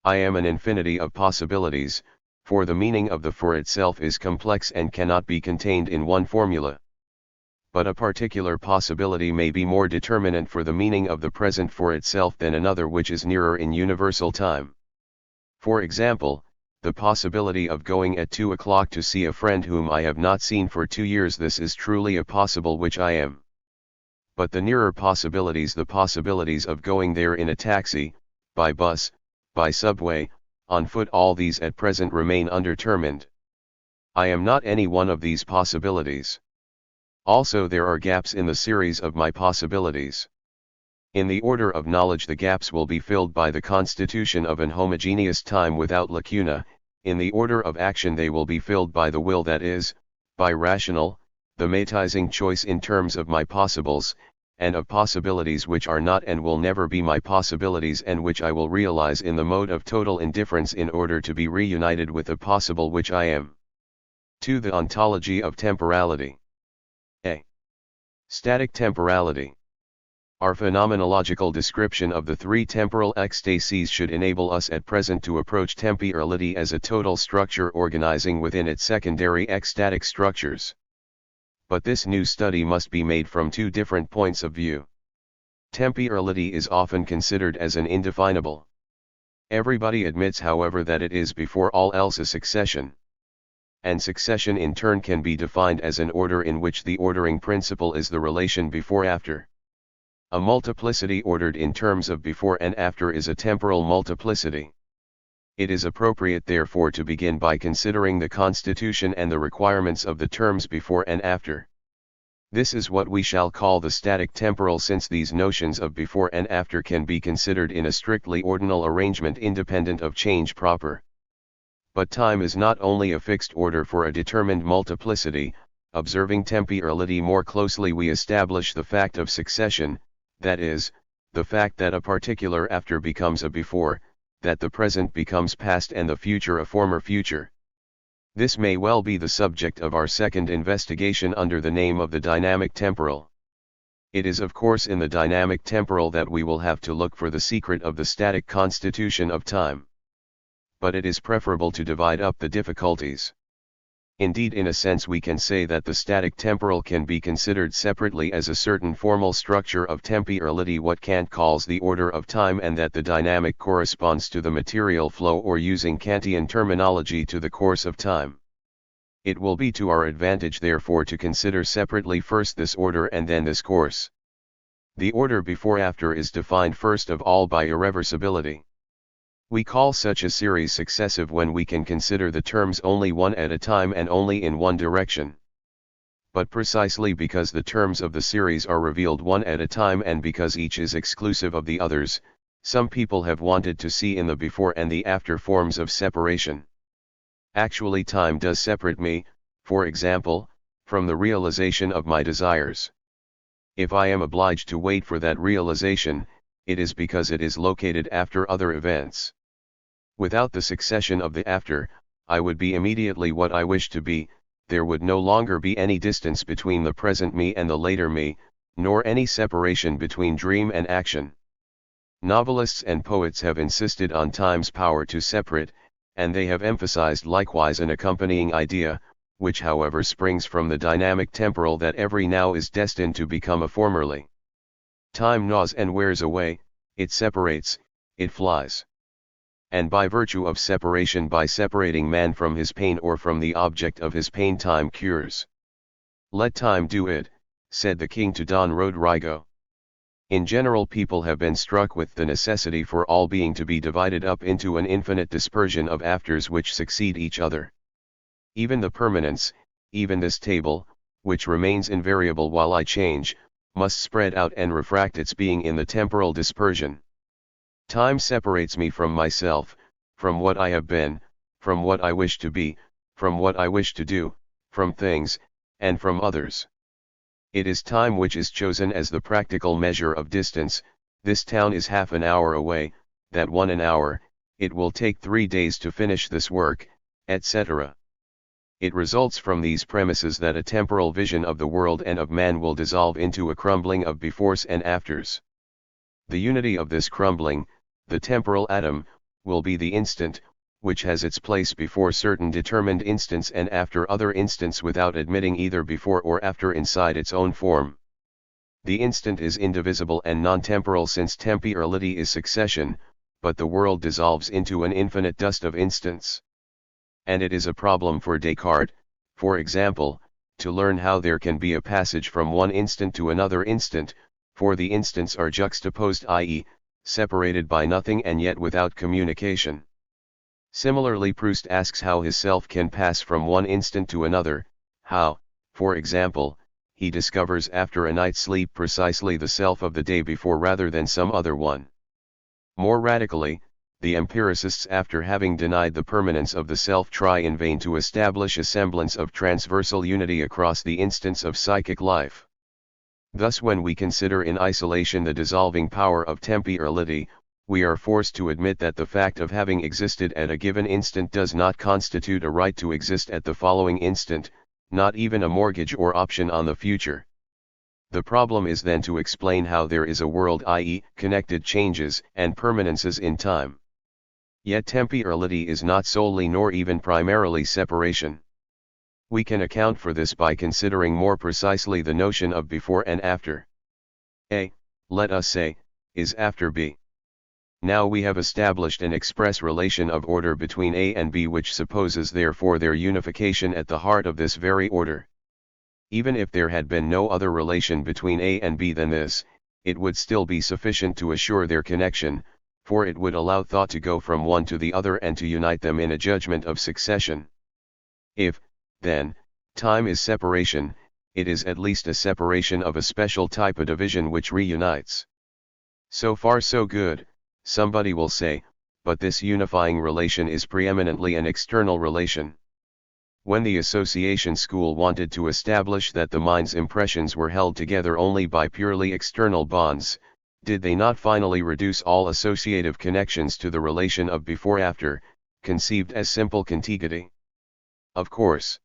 Speaker 1: I am an infinity of possibilities, for the meaning of the for itself is complex and cannot be contained in one formula. But a particular possibility may be more determinant for the meaning of the present for itself than another which is nearer in universal time. For example, the possibility of going at 2 o'clock to see a friend whom I have not seen for 2 years, this is truly a possible which I am. But the nearer possibilities, the possibilities of going there in a taxi, by bus, by subway, on foot, all these at present remain undetermined. I am not any one of these possibilities. Also there are gaps in the series of my possibilities. In the order of knowledge the gaps will be filled by the constitution of an homogeneous time without lacuna, in the order of action they will be filled by the will, that is, by rational, the matizing choice in terms of my possibles, and of possibilities which are not and will never be my possibilities and which I will realize in the mode of total indifference in order to be reunited with the possible which I am. 2. The ontology of temporality. A. Static temporality. Our phenomenological description of the three temporal ecstasies should enable us at present to approach temporality as a total structure organizing within its secondary ecstatic structures. But this new study must be made from two different points of view. Temporality is often considered as an indefinable. Everybody admits, however, that it is before all else a succession. And succession in turn can be defined as an order in which the ordering principle is the relation before-after. A multiplicity ordered in terms of before and after is a temporal multiplicity. It is appropriate therefore to begin by considering the constitution and the requirements of the terms before and after. This is what we shall call the static temporal, since these notions of before and after can be considered in a strictly ordinal arrangement independent of change proper. But time is not only a fixed order for a determined multiplicity. Observing temporality more closely we establish the fact of succession, that is, the fact that a particular after becomes a before, that the present becomes past and the future a former future. This may well be the subject of our second investigation under the name of the dynamic temporal. It is of course in the dynamic temporal that we will have to look for the secret of the static constitution of time. But it is preferable to divide up the difficulties. Indeed, in a sense we can say that the static temporal can be considered separately as a certain formal structure of temporality, what Kant calls the order of time, and that the dynamic corresponds to the material flow, or using Kantian terminology, to the course of time. It will be to our advantage therefore to consider separately first this order and then this course. The order before-after is defined first of all by irreversibility. We call such a series successive when we can consider the terms only one at a time and only in one direction. But precisely because the terms of the series are revealed one at a time and because each is exclusive of the others, some people have wanted to see in the before and the after forms of separation. Actually, time does separate me, for example, from the realization of my desires. If I am obliged to wait for that realization, it is because it is located after other events. Without the succession of the after, I would be immediately what I wish to be. There would no longer be any distance between the present me and the later me, nor any separation between dream and action. Novelists and poets have insisted on time's power to separate, and they have emphasized likewise an accompanying idea, which however springs from the dynamic temporal, that every now is destined to become a formerly. Time gnaws and wears away, it separates, it flies. And by virtue of separation, by separating man from his pain or from the object of his pain, time cures. Let time do it, said the king to Don Rodrigo. In general, people have been struck with the necessity for all being to be divided up into an infinite dispersion of afters which succeed each other. Even the permanence, even this table, which remains invariable while I change, must spread out and refract its being in the temporal dispersion. Time separates me from myself, from what I have been, from what I wish to be, from what I wish to do, from things, and from others. It is time which is chosen as the practical measure of distance. This town is half an hour away, that one an hour, it will take 3 days to finish this work, etc. It results from these premises that a temporal vision of the world and of man will dissolve into a crumbling of befores and afters. The unity of this crumbling, the temporal atom, will be the instant, which has its place before certain determined instants and after other instants without admitting either before or after inside its own form. The instant is indivisible and non-temporal since temporality is succession, but the world dissolves into an infinite dust of instants. And it is a problem for Descartes, for example, to learn how there can be a passage from one instant to another instant, for the instants are juxtaposed, i.e., separated by nothing and yet without communication. Similarly, Proust asks how his self can pass from one instant to another, how, for example, he discovers after a night's sleep precisely the self of the day before rather than some other one. More radically, the empiricists, after having denied the permanence of the self, try in vain to establish a semblance of transversal unity across the instants of psychic life. Thus, when we consider in isolation the dissolving power of temporality, we are forced to admit that the fact of having existed at a given instant does not constitute a right to exist at the following instant, not even a mortgage or option on the future. The problem is then to explain how there is a world, i.e., connected changes and permanences in time. Yet temporality is not solely nor even primarily separation. We can account for this by considering more precisely the notion of before and after. A, let us say, is after B. Now we have established an express relation of order between A and B, which supposes therefore their unification at the heart of this very order. Even if there had been no other relation between A and B than this, it would still be sufficient to assure their connection, for it would allow thought to go from one to the other and to unite them in a judgment of succession. If, then, time is separation, it is at least a separation of a special type of division which reunites. So far so good, somebody will say, but this unifying relation is preeminently an external relation. When the association school wanted to establish that the mind's impressions were held together only by purely external bonds, did they not finally reduce all associative connections to the relation of before-after, conceived as simple contiguity? Of course.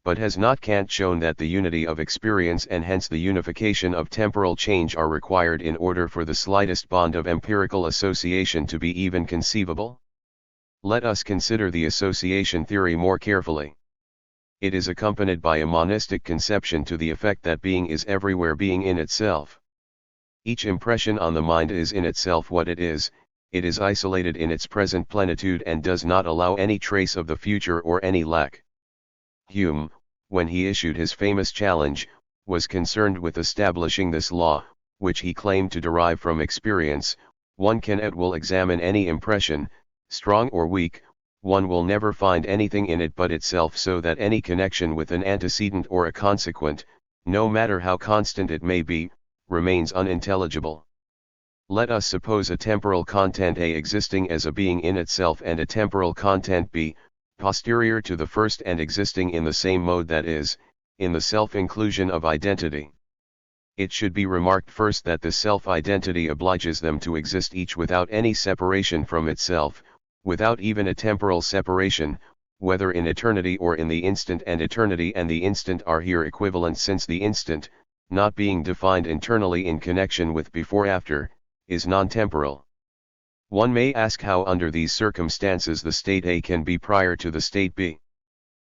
Speaker 1: But has not Kant shown that the unity of experience and hence the unification of temporal change are required in order for the slightest bond of empirical association to be even conceivable? Let us consider the association theory more carefully. It is accompanied by a monistic conception to the effect that being is everywhere being in itself. Each impression on the mind is in itself what it is isolated in its present plenitude and does not allow any trace of the future or any lack. Hume, when he issued his famous challenge, was concerned with establishing this law, which he claimed to derive from experience: one can at will examine any impression, strong or weak, one will never find anything in it but itself, so that any connection with an antecedent or a consequent, no matter how constant it may be, remains unintelligible. Let us suppose a temporal content A existing as a being in itself and a temporal content B, posterior to the first and existing in the same mode, that is, in the self-inclusion of identity. It should be remarked first that the self-identity obliges them to exist each without any separation from itself, without even a temporal separation, whether in eternity or in the instant, and eternity and the instant are here equivalent, since the instant, not being defined internally in connection with before-after, is non-temporal. One may ask how under these circumstances the state A can be prior to the state B.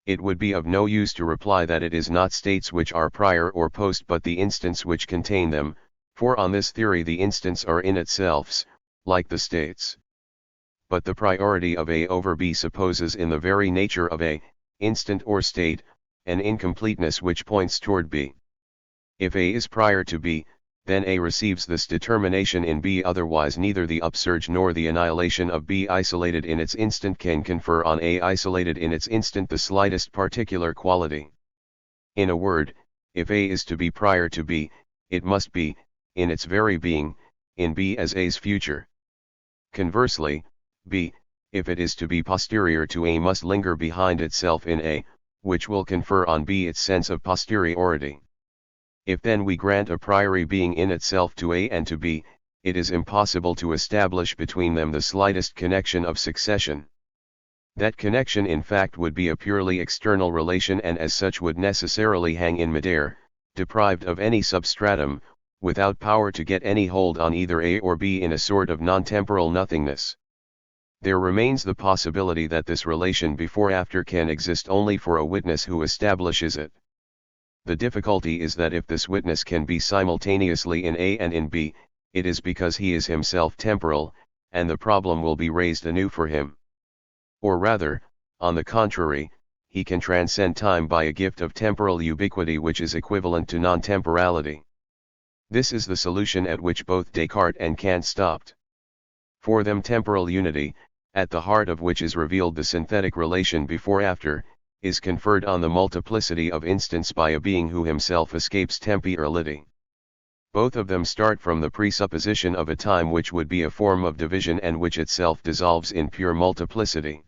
Speaker 1: It would be of no use to reply that it is not states which are prior or post but the instants which contain them, for on this theory the instants are in itself, like the states. But the priority of A over B supposes in the very nature of A, instant or state, an incompleteness which points toward B. If A is prior to B, then A receives this determination in B, otherwise neither the upsurge nor the annihilation of B isolated in its instant can confer on A isolated in its instant the slightest particular quality. In a word, if A is to be prior to B, it must be, in its very being, in B as A's future. Conversely, B, if it is to be posterior to A, must linger behind itself in A, which will confer on B its sense of posteriority. If then we grant a priori being in itself to A and to B, it is impossible to establish between them the slightest connection of succession. That connection in fact would be a purely external relation and as such would necessarily hang in midair, deprived of any substratum, without power to get any hold on either A or B in a sort of non-temporal nothingness. There remains the possibility that this relation before-after can exist only for a witness who establishes it. The difficulty is that if this witness can be simultaneously in A and in B, it is because he is himself temporal, and the problem will be raised anew for him. Or rather, on the contrary, he can transcend time by a gift of temporal ubiquity which is equivalent to non-temporality. This is the solution at which both Descartes and Kant stopped. For them temporal unity, at the heart of which is revealed the synthetic relation before-after, is conferred on the multiplicity of instants by a being who himself escapes temporality. Both of them start from the presupposition of a time which would be a form of division and which itself dissolves in pure multiplicity.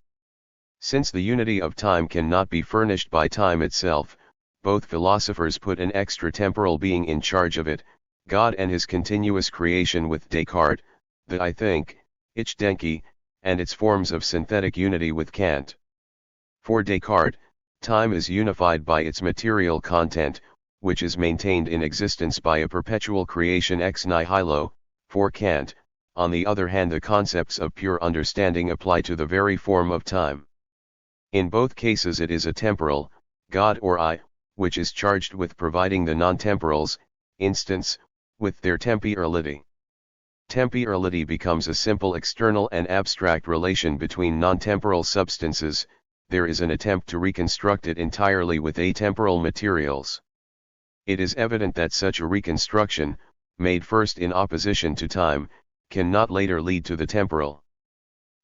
Speaker 1: Since the unity of time cannot be furnished by time itself, both philosophers put an extra-temporal being in charge of it, God and his continuous creation with Descartes, the I think, Ich denke, and its forms of synthetic unity with Kant. For Descartes, time is unified by its material content, which is maintained in existence by a perpetual creation ex nihilo. For Kant, on the other hand, the concepts of pure understanding apply to the very form of time. In both cases it is a temporal, God or I, which is charged with providing the non-temporals, instants, with their temporality. Temporality becomes a simple external and abstract relation between non-temporal substances. There is an attempt to reconstruct it entirely with atemporal materials. It is evident that such a reconstruction, made first in opposition to time, cannot later lead to the temporal.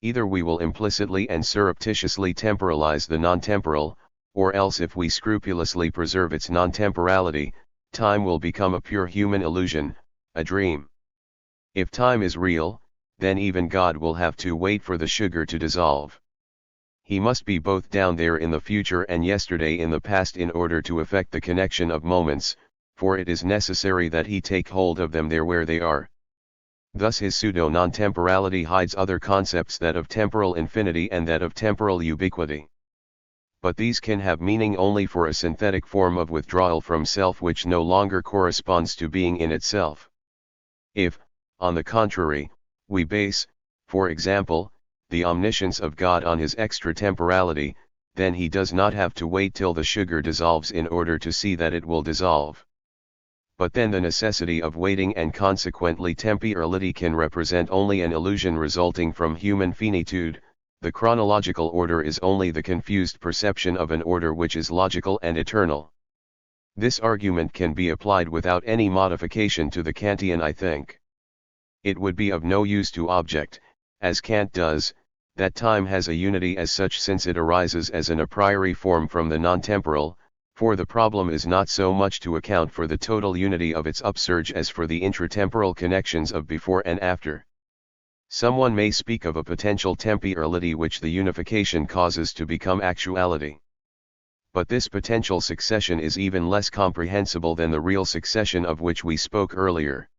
Speaker 1: Either we will implicitly and surreptitiously temporalize the non-temporal, or else if we scrupulously preserve its non-temporality, time will become a pure human illusion, a dream. If time is real, then even God will have to wait for the sugar to dissolve. He must be both down there in the future and yesterday in the past in order to effect the connection of moments, for it is necessary that he take hold of them there where they are. Thus his pseudo-non-temporality hides other concepts, that of temporal infinity and that of temporal ubiquity. But these can have meaning only for a synthetic form of withdrawal from self which no longer corresponds to being in itself. If, on the contrary, we base, for example, the omniscience of God on his extra-temporality, then he does not have to wait till the sugar dissolves in order to see that it will dissolve. But then the necessity of waiting and consequently temporality can represent only an illusion resulting from human finitude. The chronological order is only the confused perception of an order which is logical and eternal. This argument can be applied without any modification to the Kantian I think. It would be of no use to object, as Kant does, that time has a unity as such since it arises as an a priori form from the non-temporal, for the problem is not so much to account for the total unity of its upsurge as for the intratemporal connections of before and after. Someone may speak of a potential temporality which the unification causes to become actuality. But this potential succession is even less comprehensible than the real succession of which we spoke earlier.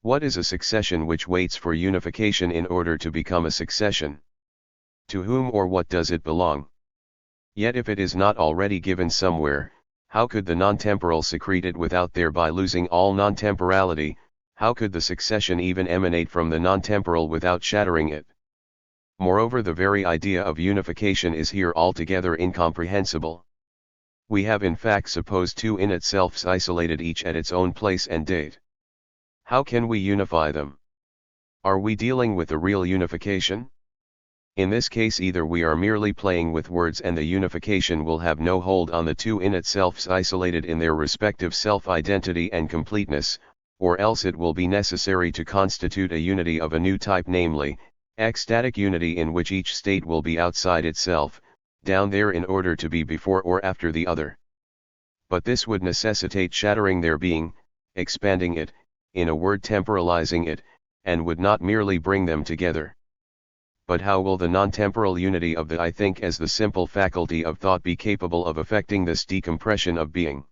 Speaker 1: What is a succession which waits for unification in order to become a succession? To whom or what does it belong? Yet if it is not already given somewhere, how could the non-temporal secrete it without thereby losing all non-temporality? How could the succession even emanate from the non-temporal without shattering it? Moreover, the very idea of unification is here altogether incomprehensible. We have in fact supposed two in itself isolated each at its own place and date. How can we unify them? Are we dealing with a real unification? In this case either we are merely playing with words and the unification will have no hold on the two in itself isolated in their respective self-identity and completeness, or else it will be necessary to constitute a unity of a new type, namely, ecstatic unity in which each state will be outside itself, down there in order to be before or after the other. But this would necessitate shattering their being, expanding it, in a word temporalizing it, and would not merely bring them together. But how will the non-temporal unity of the I think as the simple faculty of thought be capable of effecting this decompression of being?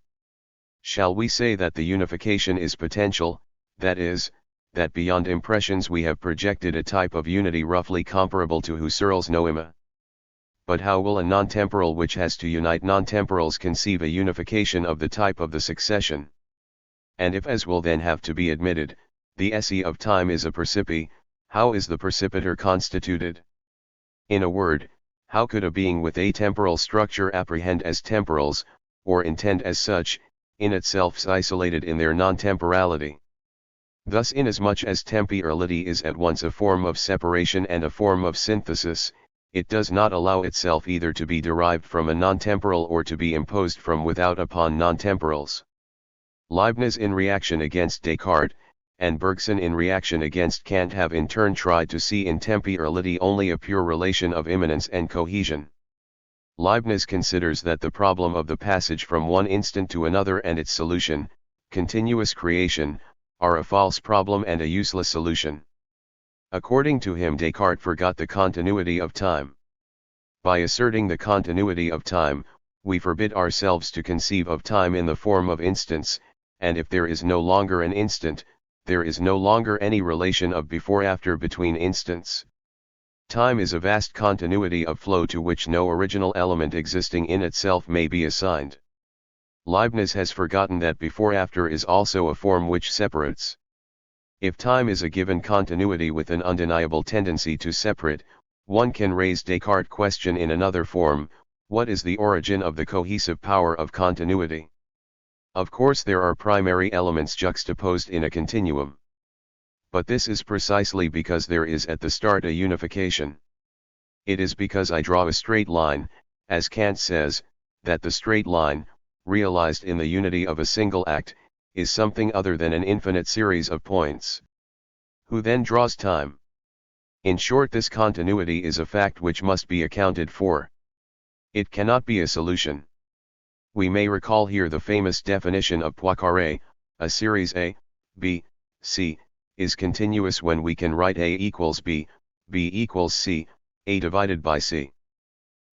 Speaker 1: Shall we say that the unification is potential, that is, that beyond impressions we have projected a type of unity roughly comparable to Husserl's noema? but how will a non-temporal which has to unite non-temporals conceive a unification of the type of the succession? And if, as will then have to be admitted, the esse of time is a percipi, how is the percipitor constituted? In a word, how could a being with a temporal structure apprehend as temporals, or intend as such, in itself isolated in their non-temporality? Thus, inasmuch as temporality is at once a form of separation and a form of synthesis, it does not allow itself either to be derived from a non-temporal or to be imposed from without upon non-temporals. Leibniz in reaction against Descartes, and Bergson in reaction against Kant have in turn tried to see in temporality only a pure relation of immanence and cohesion. Leibniz considers that the problem of the passage from one instant to another and its solution, continuous creation, are a false problem and a useless solution. According to him, Descartes forgot the continuity of time. By asserting the continuity of time, we forbid ourselves to conceive of time in the form of instants, and if there is no longer an instant, there is no longer any relation of before-after between instants. Time is a vast continuity of flow to which no original element existing in itself may be assigned. Leibniz has forgotten that before-after is also a form which separates. If time is a given continuity with an undeniable tendency to separate, one can raise Descartes' question in another form: what is the origin of the cohesive power of continuity? Of course there are primary elements juxtaposed in a continuum. But this is precisely because there is at the start a unification. It is because I draw a straight line, as Kant says, that the straight line, realized in the unity of a single act, is something other than an infinite series of points. Who then draws time? In short, this continuity is a fact which must be accounted for. It cannot be a solution. We may recall here the famous definition of Poincaré: a series A, B, C, is continuous when we can write A equals B, B equals C, A divided by C.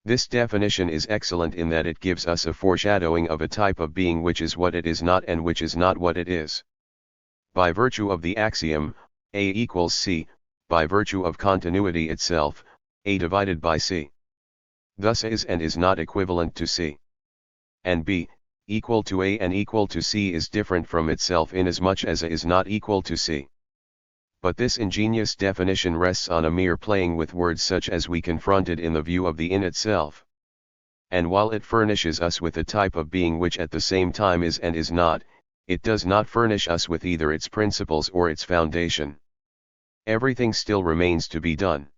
Speaker 1: This definition is excellent in that it gives us a foreshadowing of a type of being which is what it is not and which is not what it is. By virtue of the axiom, A equals C, by virtue of continuity itself, A divided by C. Thus A is and is not equivalent to C. And B, equal to A and equal to C is different from itself inasmuch as A is not equal to C. But this ingenious definition rests on a mere playing with words such as we confronted in the view of the in itself. And while it furnishes us with a type of being which at the same time is and is not, it does not furnish us with either its principles or its foundation. Everything still remains to be done.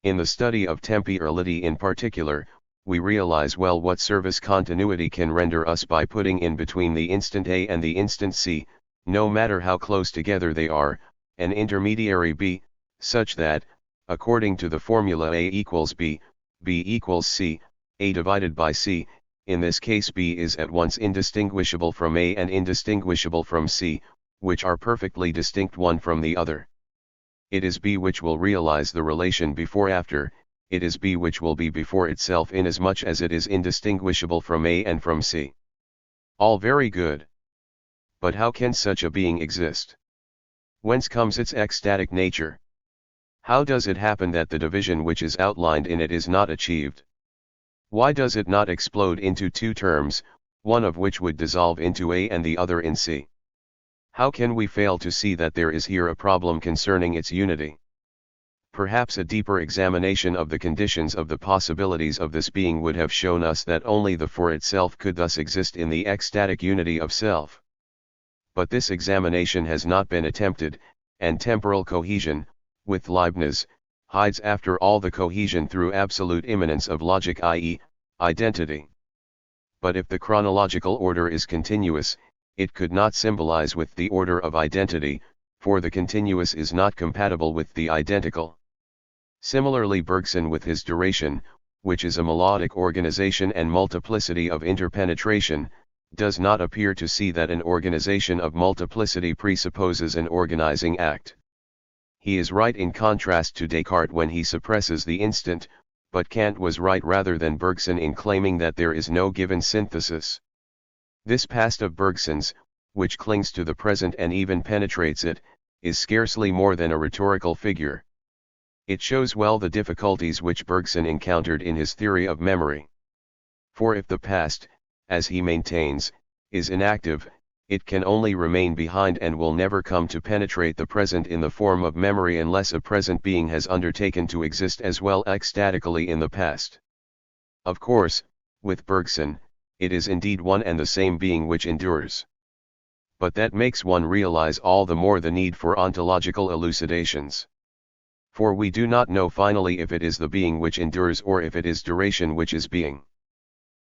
Speaker 1: In the study of temporality in particular, we realize well what service continuity can render us by putting in between the instant A and the instant C, no matter how close together they are, an intermediary B, such that, according to the formula A equals B, B equals C, A divided by C, in this case B is at once indistinguishable from A and indistinguishable from C, which are perfectly distinct one from the other. It is B which will realize the relation before-after, it is B which will be before itself inasmuch as it is indistinguishable from A and from C. All very good. But how can such a being exist? Whence comes its ecstatic nature? How does it happen that the division which is outlined in it is not achieved? Why does it not explode into two terms, one of which would dissolve into A and the other in C? How can we fail to see that there is here a problem concerning its unity? Perhaps a deeper examination of the conditions of the possibilities of this being would have shown us that only the for itself could thus exist in the ecstatic unity of self. But this examination has not been attempted, and temporal cohesion, with Leibniz, hides after all the cohesion through absolute immanence of logic, i.e., identity. But if the chronological order is continuous, it could not symbolize with the order of identity, for the continuous is not compatible with the identical. Similarly, Bergson with his duration, which is a melodic organization and multiplicity of interpenetration, does not appear to see that an organization of multiplicity presupposes an organizing act. He is right in contrast to Descartes when he suppresses the instant, but Kant was right rather than Bergson in claiming that there is no given synthesis. This past of Bergson's, which clings to the present and even penetrates it, is scarcely more than a rhetorical figure. It shows well the difficulties which Bergson encountered in his theory of memory. For if the past, as he maintains, is inactive, it can only remain behind and will never come to penetrate the present in the form of memory unless a present being has undertaken to exist as well ecstatically in the past. Of course, with Bergson, it is indeed one and the same being which endures. But that makes one realize all the more the need for ontological elucidations. For we do not know finally if it is the being which endures or if it is duration which is being.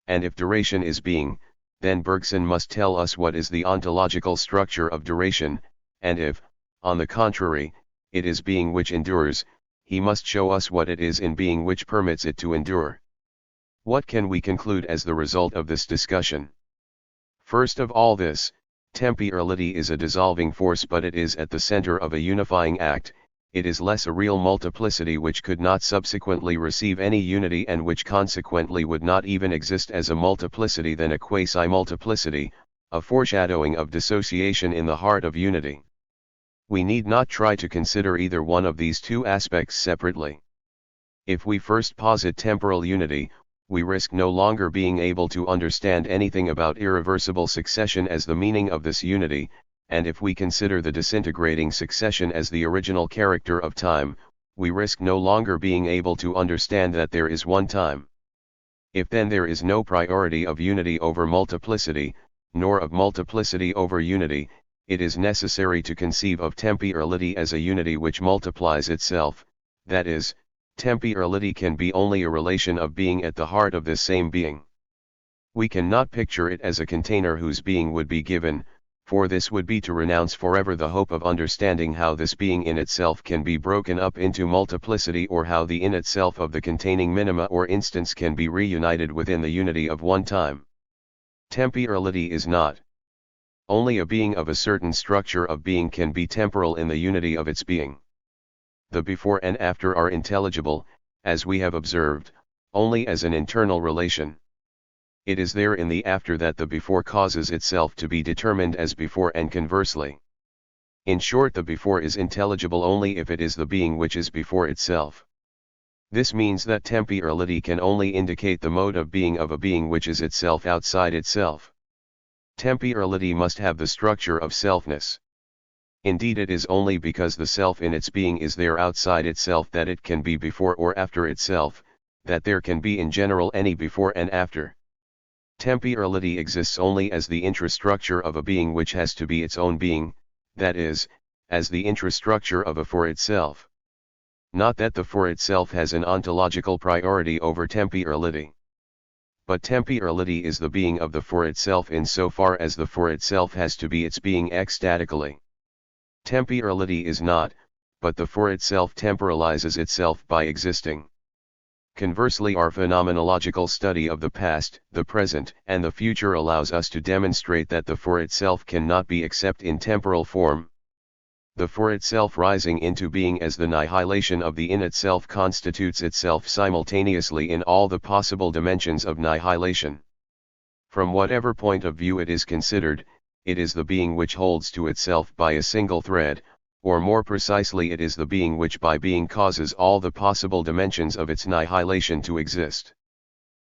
Speaker 1: And if duration is being, then Bergson must tell us what is the ontological structure of duration, and if, on the contrary, it is being which endures, he must show us what it is in being which permits it to endure. What can we conclude as the result of this discussion? First of all this, temporality is a dissolving force, but it is at the center of a unifying act. It is less a real multiplicity which could not subsequently receive any unity and which consequently would not even exist as a multiplicity than a quasi-multiplicity, a foreshadowing of dissociation in the heart of unity. We need not try to consider either one of these two aspects separately. If we first posit temporal unity, we risk no longer being able to understand anything about irreversible succession as the meaning of this unity, and if we consider the disintegrating succession as the original character of time, we risk no longer being able to understand that there is one time. If then there is no priority of unity over multiplicity, nor of multiplicity over unity, it is necessary to conceive of temporality as a unity which multiplies itself, that is, temporality can be only a relation of being at the heart of this same being. We cannot picture it as a container whose being would be given, for this would be to renounce forever the hope of understanding how this being in itself can be broken up into multiplicity, or how the in itself of the containing minima or instants can be reunited within the unity of one time. Temporality is not only a being of a certain structure of being can be temporal in the unity of its being. The before and after are intelligible, as we have observed, only as an internal relation. It is there in the after that the before causes itself to be determined as before, and conversely. In short, the before is intelligible only if it is the being which is before itself. This means that temporality can only indicate the mode of being of a being which is itself outside itself. Temporality must have the structure of selfness. Indeed, it is only because the self in its being is there outside itself that it can be before or after itself, that there can be in general any before and after. Temporality exists only as the intrastructure of a being which has to be its own being, that is, as the intrastructure of a for itself. Not that the for itself has an ontological priority over temporality. But temporality is the being of the for itself in so far as the for itself has to be its being ecstatically. Temporality is not, but the for itself temporalizes itself by existing. Conversely, our phenomenological study of the past, the present, and the future allows us to demonstrate that the for itself cannot be except in temporal form. The for itself rising into being as the nihilation of the in itself constitutes itself simultaneously in all the possible dimensions of nihilation. From whatever point of view it is considered, it is the being which holds to itself by a single thread, or more precisely it is the being which by being causes all the possible dimensions of its annihilation to exist.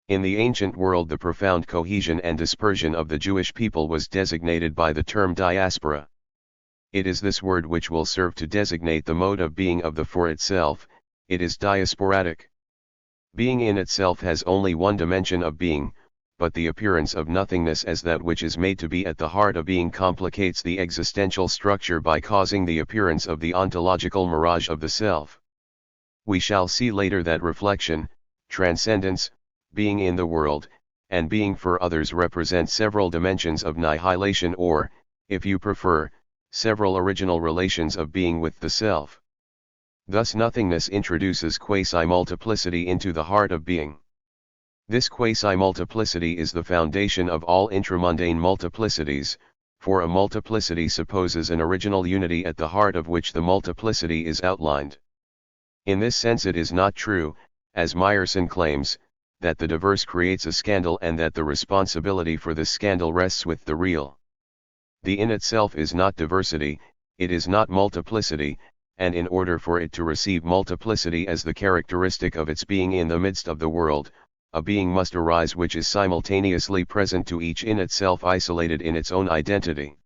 Speaker 1: In the ancient world, the profound cohesion and dispersion of the Jewish people was designated by the term diaspora. It is this word which will serve to designate the mode of being of the for itself. It is diasporatic. Being in itself has only one dimension of being, but the appearance of nothingness as that which is made to be at the heart of being complicates the existential structure by causing the appearance of the ontological mirage of the self. We shall see later that reflection, transcendence, being in the world, and being for others represent several dimensions of nihilation, or, if you prefer, several original relations of being with the self. Thus nothingness introduces quasi-multiplicity into the heart of being. This quasi-multiplicity is the foundation of all intramundane multiplicities, for a multiplicity supposes an original unity at the heart of which the multiplicity is outlined. In this sense it is not true, as Meyerson claims, that the diverse creates a scandal and that the responsibility for this scandal rests with the real. The in itself is not diversity, it is not multiplicity, and in order for it to receive multiplicity as the characteristic of its being in the midst of the world, a being must arise which is simultaneously present to each in itself, isolated in its own identity.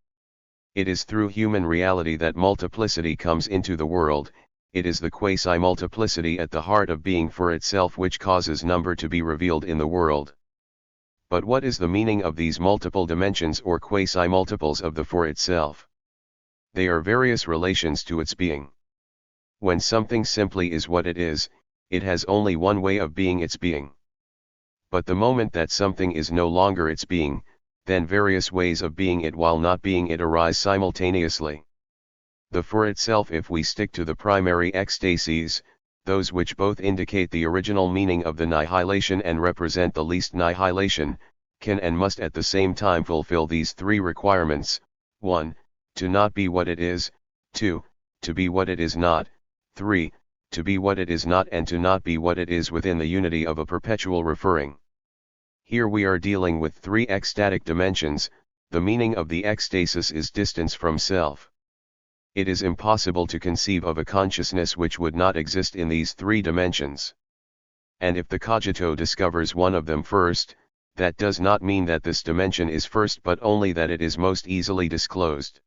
Speaker 1: It is through human reality that multiplicity comes into the world. It is the quasi-multiplicity at the heart of being for itself which causes number to be revealed in the world. But what is the meaning of these multiple dimensions or quasi-multiples of the for itself? They are various relations to its being. When something simply is what it is, it has only one way of being, its being. But the moment that something is no longer its being, then various ways of being it while not being it arise simultaneously. The for itself, if we stick to the primary ecstasies, those which both indicate the original meaning of the nihilation and represent the least nihilation, can and must at the same time fulfill these three requirements: 1. To not be what it is, 2. To be what it is not, 3. To be what it is not and to not be what it is, within the unity of a perpetual referring. Here we are dealing with three ecstatic dimensions. The meaning of the ecstasis is distance from self. It is impossible to conceive of a consciousness which would not exist in these three dimensions. And if the cogito discovers one of them first, that does not mean that this dimension is first, but only that it is most easily disclosed.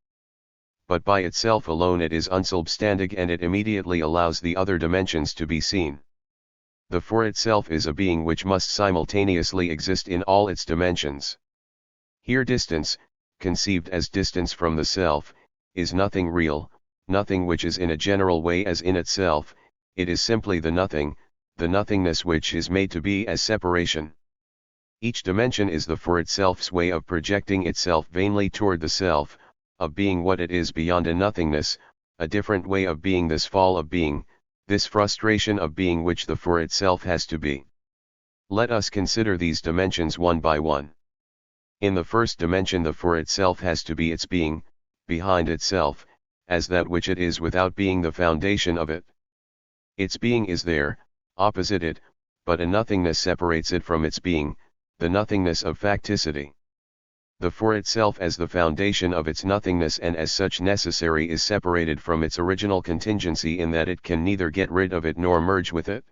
Speaker 1: But by itself alone it is unsubstantive, and it immediately allows the other dimensions to be seen. The for itself is a being which must simultaneously exist in all its dimensions. Here distance, conceived as distance from the self, is nothing real, nothing which is in a general way as in itself. It is simply the nothingness which is made to be as separation. Each dimension is the for itself's way of projecting itself vainly toward the self, of being what it is beyond a nothingness, a different way of being, this fall of being, this frustration of being which the for itself has to be. Let us consider these dimensions one by one. In the first dimension, the for itself has to be its being, behind itself, as that which it is without being the foundation of it. Its being is there, opposite it, but a nothingness separates it from its being, the nothingness of facticity. The for itself as the foundation of its nothingness and as such necessary is separated from its original contingency in that it can neither get rid of it nor merge with it.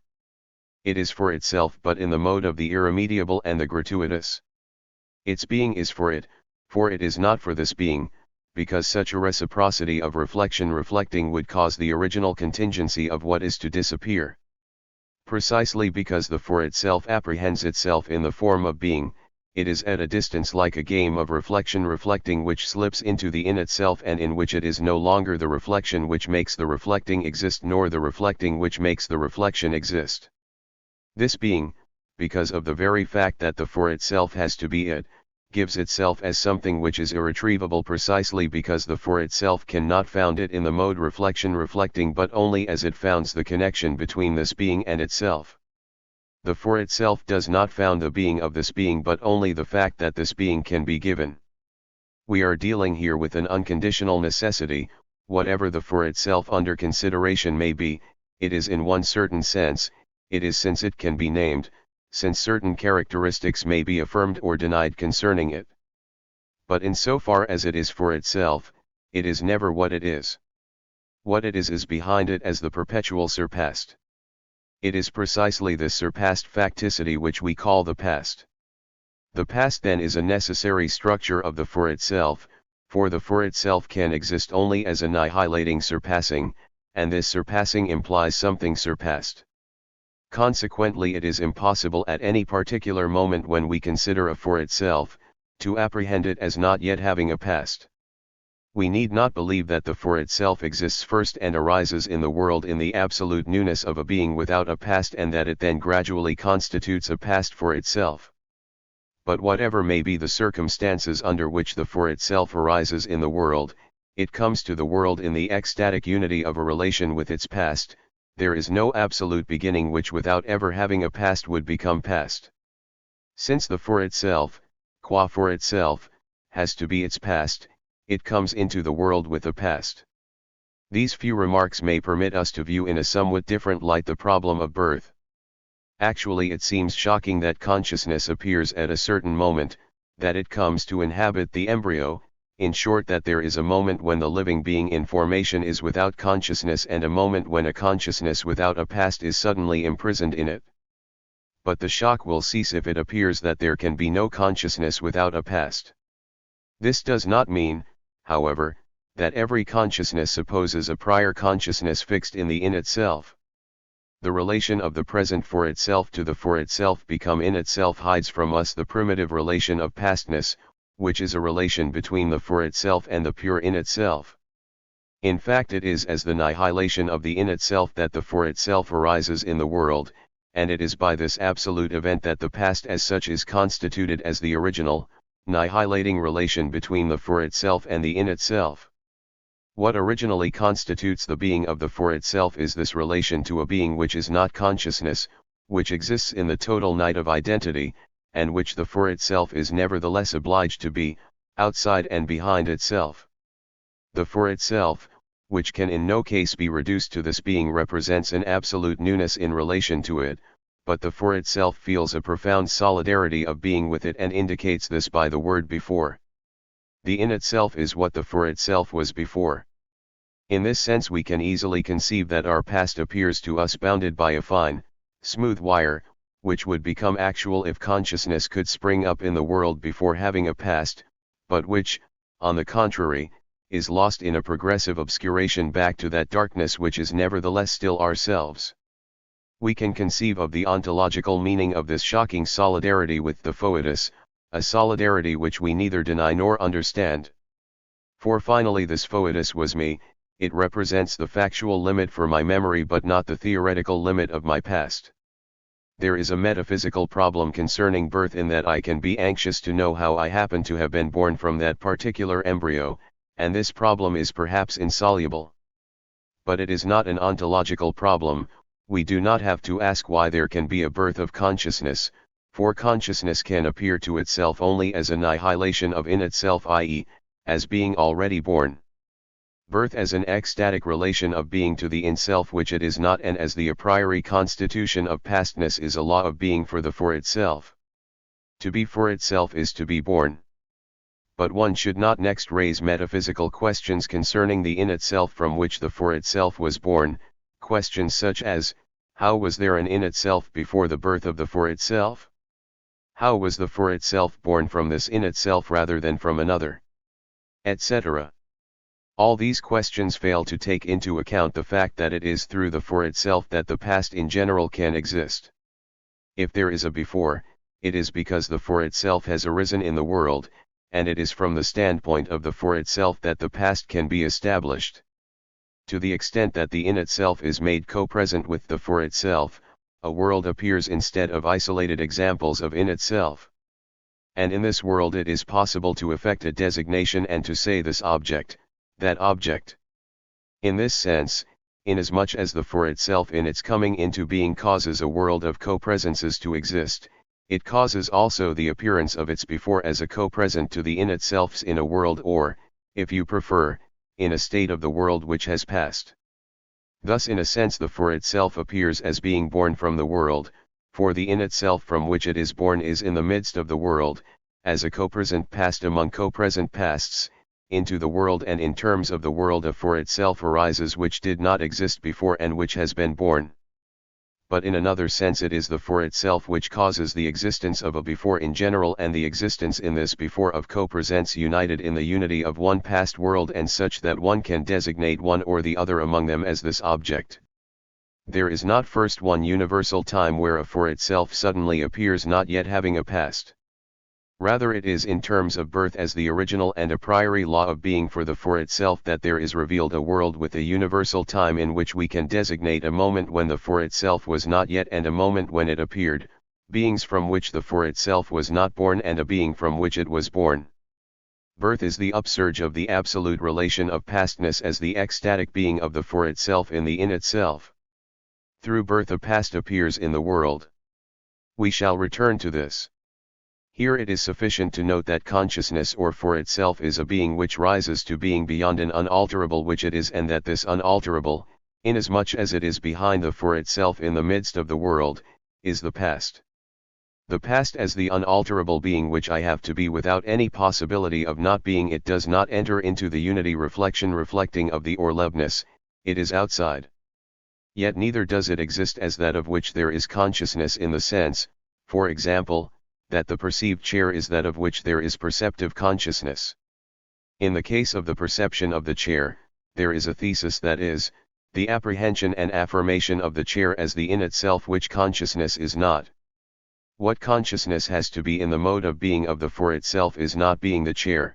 Speaker 1: It is for itself but in the mode of the irremediable and the gratuitous. Its being is for it is not for this being, because such a reciprocity of reflecting would cause the original contingency of what is to disappear. Precisely because the for itself apprehends itself in the form of being, it is at a distance, like a game of reflecting which slips into the in itself, and in which it is no longer the reflection which makes the reflecting exist, nor the reflecting which makes the reflection exist. This being, because of the very fact that the for itself has to be it, gives itself as something which is irretrievable, precisely because the for itself cannot found it in the mode reflecting, but only as it founds the connection between this being and itself. The for itself does not found the being of this being, but only the fact that this being can be given. We are dealing here with an unconditional necessity. Whatever the for itself under consideration may be, it is in one certain sense, it is since it can be named, since certain characteristics may be affirmed or denied concerning it. But insofar as it is for itself, it is never what it is. What it is behind it as the perpetual surpassed. It is precisely this surpassed facticity which we call the past. The past then is a necessary structure of the for itself, for the for itself can exist only as annihilating surpassing, and this surpassing implies something surpassed. Consequently, it is impossible at any particular moment when we consider a for itself, to apprehend it as not yet having a past. We need not believe that the for itself exists first and arises in the world in the absolute newness of a being without a past, and that it then gradually constitutes a past for itself. But whatever may be the circumstances under which the for itself arises in the world, it comes to the world in the ecstatic unity of a relation with its past. There is no absolute beginning which without ever having a past would become past. Since the for itself, qua for itself, has to be its past, it comes into the world with a past. These few remarks may permit us to view in a somewhat different light the problem of birth. Actually, it seems shocking that consciousness appears at a certain moment, that it comes to inhabit the embryo, in short that there is a moment when the living being in formation is without consciousness and a moment when a consciousness without a past is suddenly imprisoned in it. But the shock will cease if it appears that there can be no consciousness without a past. This does not mean, however, that every consciousness supposes a prior consciousness fixed in the in itself. The relation of the present for itself to the for itself become in itself hides from us the primitive relation of pastness, which is a relation between the for itself and the pure in itself. In fact, it is as the nihilation of the in itself that the for itself arises in the world, and it is by this absolute event that the past as such is constituted as the original, nihilating relation between the for itself and the in itself. What originally constitutes the being of the for itself is this relation to a being which is not consciousness, which exists in the total night of identity, and which the for itself is nevertheless obliged to be, outside and behind itself. The for itself, which can in no case be reduced to this being, represents an absolute newness in relation to it, but the for itself feels a profound solidarity of being with it and indicates this by the word before. The in itself is what the for itself was before. In this sense we can easily conceive that our past appears to us bounded by a fine, smooth wire, which would become actual if consciousness could spring up in the world before having a past, but which, on the contrary, is lost in a progressive obscuration back to that darkness which is nevertheless still ourselves. We can conceive of the ontological meaning of this shocking solidarity with the foetus, a solidarity which we neither deny nor understand. For finally this foetus was me, it represents the factual limit for my memory but not the theoretical limit of my past. There is a metaphysical problem concerning birth in that I can be anxious to know how I happen to have been born from that particular embryo, and this problem is perhaps insoluble. But it is not an ontological problem. We do not have to ask why there can be a birth of consciousness, for consciousness can appear to itself only as annihilation of in itself, i.e., as being already born. Birth as an ecstatic relation of being to the in-self which it is not, and as the a priori constitution of pastness is a law of being for the for itself. To be for itself is to be born. But one should not next raise metaphysical questions concerning the in itself from which the for itself was born, questions such as, how was there an in itself before the birth of the for itself? How was the for itself born from this in itself rather than from another? Etc. All these questions fail to take into account the fact that it is through the for itself that the past in general can exist. If there is a before, it is because the for itself has arisen in the world, and it is from the standpoint of the for itself that the past can be established. To the extent that the in itself is made co-present with the for itself, a world appears instead of isolated examples of in itself. And in this world it is possible to effect a designation and to say this object, that object. In this sense, inasmuch as the for itself in its coming into being causes a world of co-presences to exist, it causes also the appearance of its before as a co-present to the in itselfs in a world, or, if you prefer, in a state of the world which has passed. Thus in a sense the for itself appears as being born from the world, for the in itself from which it is born is in the midst of the world, as a co-present past among co-present pasts, into the world, and in terms of the world a for itself arises which did not exist before and which has been born. But in another sense it is the for itself which causes the existence of a before in general, and the existence in this before of co-presents united in the unity of one past world, and such that one can designate one or the other among them as this object. There is not first one universal time where a for itself suddenly appears not yet having a past. Rather it is in terms of birth as the original and a priori law of being for the for itself that there is revealed a world with a universal time in which we can designate a moment when the for itself was not yet and a moment when it appeared, beings from which the for itself was not born and a being from which it was born. Birth is the upsurge of the absolute relation of pastness as the ecstatic being of the for itself in the in itself. Through birth a past appears in the world. We shall return to this. Here it is sufficient to note that consciousness or for itself is a being which rises to being beyond an unalterable which it is, and that this unalterable, inasmuch as it is behind the for itself in the midst of the world, is the past. The past as the unalterable being which I have to be without any possibility of not being, it does not enter into the unity reflection reflecting of the or-loveness, it is outside. Yet neither does it exist as that of which there is consciousness in the sense, for example, that the perceived chair is that of which there is perceptive consciousness. In the case of the perception of the chair, there is a thesis, that is, the apprehension and affirmation of the chair as the in itself which consciousness is not. What consciousness has to be in the mode of being of the for itself is not being the chair.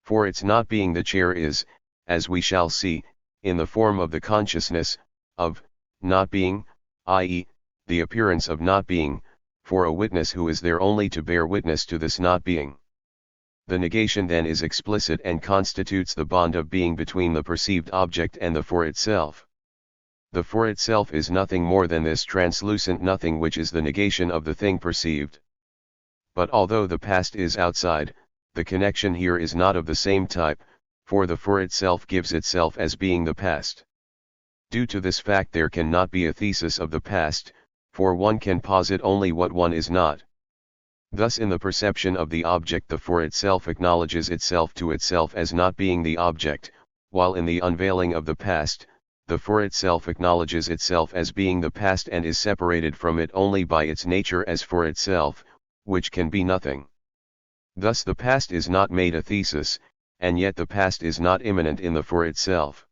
Speaker 1: For its not being the chair is, as we shall see, in the form of the consciousness, of, not being, i.e., the appearance of not being, for a witness who is there only to bear witness to this not being. The negation then is explicit and constitutes the bond of being between the perceived object and the for itself. The for itself is nothing more than this translucent nothing which is the negation of the thing perceived. But although the past is outside, the connection here is not of the same type, for the for itself gives itself as being the past. Due to this fact there cannot be a thesis of the past, for one can posit only what one is not. Thus in the perception of the object the for itself acknowledges itself to itself as not being the object, while in the unveiling of the past, the for itself acknowledges itself as being the past and is separated from it only by its nature as for itself, which can be nothing. Thus the past is not made a thesis, and yet the past is not immanent in the for itself.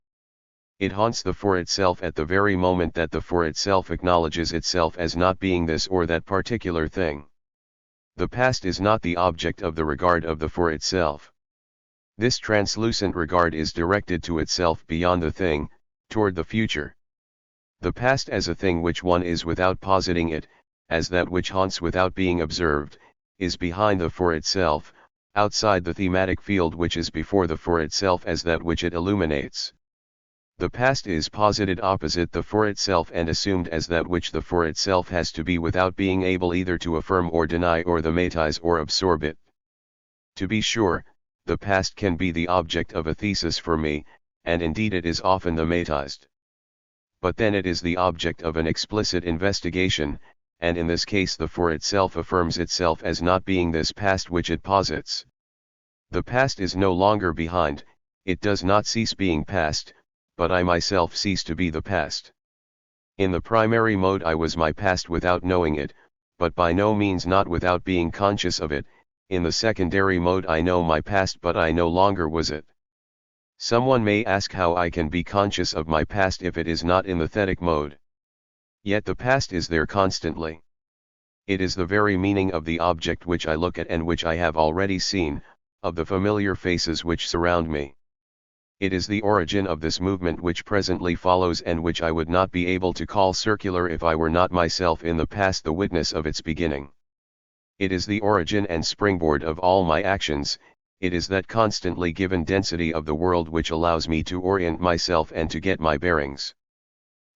Speaker 1: It haunts the for itself at the very moment that the for itself acknowledges itself as not being this or that particular thing. The past is not the object of the regard of the for itself. This translucent regard is directed to itself beyond the thing, toward the future. The past as a thing which one is without positing it, as that which haunts without being observed, is behind the for itself, outside the thematic field which is before the for itself as that which it illuminates. The past is posited opposite the for itself and assumed as that which the for itself has to be without being able either to affirm or deny or thematize or absorb it. To be sure, the past can be the object of a thesis for me, and indeed it is often thematized. But then it is the object of an explicit investigation, and in this case the for itself affirms itself as not being this past which it posits. The past is no longer behind, it does not cease being past, but I myself cease to be the past. In the primary mode I was my past without knowing it, but by no means not without being conscious of it. In the secondary mode I know my past but I no longer was it. Someone may ask how I can be conscious of my past if it is not in the thetic mode. Yet the past is there constantly. It is the very meaning of the object which I look at and which I have already seen, of the familiar faces which surround me. It is the origin of this movement which presently follows and which I would not be able to call circular if I were not myself in the past the witness of its beginning. It is the origin and springboard of all my actions. It is that constantly given density of the world which allows me to orient myself and to get my bearings.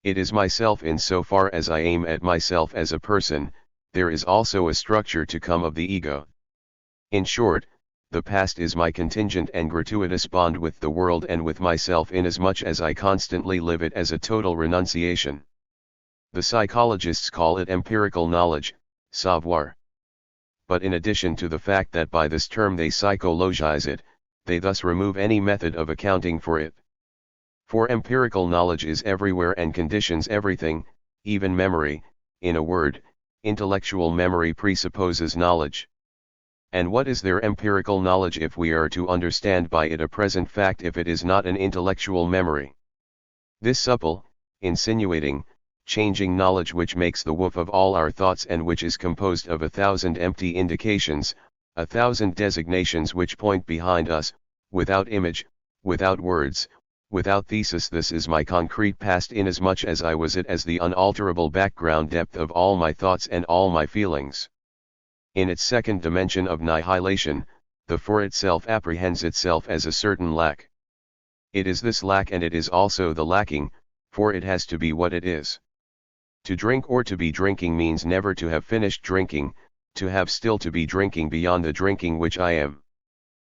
Speaker 1: It is myself in so far as I aim at myself as a person. There is also a structure to come of the ego. In short, the past is my contingent and gratuitous bond with the world and with myself inasmuch as I constantly live it as a total renunciation. The psychologists call it empirical knowledge, savoir. But in addition to the fact that by this term they psychologize it, they thus remove any method of accounting for it. For empirical knowledge is everywhere and conditions everything, even memory. In a word, intellectual memory presupposes knowledge. And what is their empirical knowledge if we are to understand by it a present fact if it is not an intellectual memory? This supple, insinuating, changing knowledge which makes the woof of all our thoughts and which is composed of 1,000 empty indications, 1,000 designations which point behind us, without image, without words, without thesis. This is my concrete past inasmuch as I was it as the unalterable background depth of all my thoughts and all my feelings. In its second dimension of nihilation, the for itself apprehends itself as a certain lack. It is this lack and it is also the lacking, for it has to be what it is. To drink or to be drinking means never to have finished drinking, to have still to be drinking beyond the drinking which I am.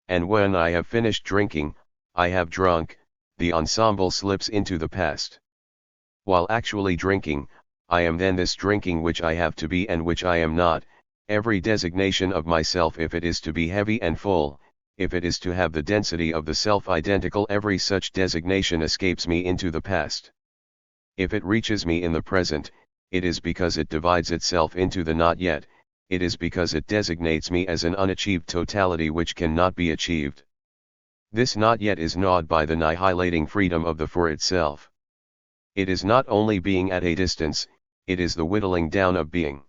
Speaker 1: And when I have finished drinking, I have drunk, the ensemble slips into the past. While actually drinking, I am then this drinking which I have to be and which I am not, every designation of myself, if it is to be heavy and full, if it is to have the density of the self identical, every such designation escapes me into the past. If it reaches me in the present, it is because it divides itself into the not yet, it is because it designates me as an unachieved totality which cannot be achieved. This not yet is gnawed by the annihilating freedom of the for itself. It is not only being at a distance, it is the whittling down of being.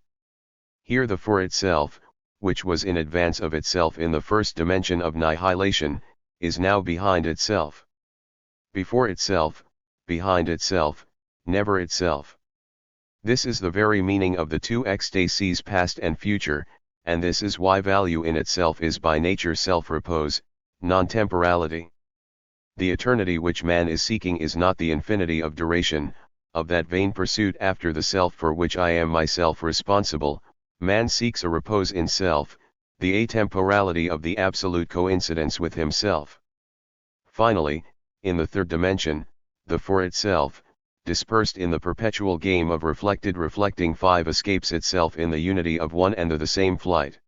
Speaker 1: Here the for itself, which was in advance of itself in the first dimension of annihilation, is now behind itself. Before itself, behind itself, never itself. This is the very meaning of the two ecstasies, past and future, and this is why value in itself is by nature self-repose, non-temporality. The eternity which man is seeking is not the infinity of duration, of that vain pursuit after the self for which I am myself responsible. Man seeks a repose in self, the atemporality of the absolute coincidence with himself. Finally, in the third dimension, the for itself, dispersed in the perpetual game of reflecting five, escapes itself in the unity of one and the same flight.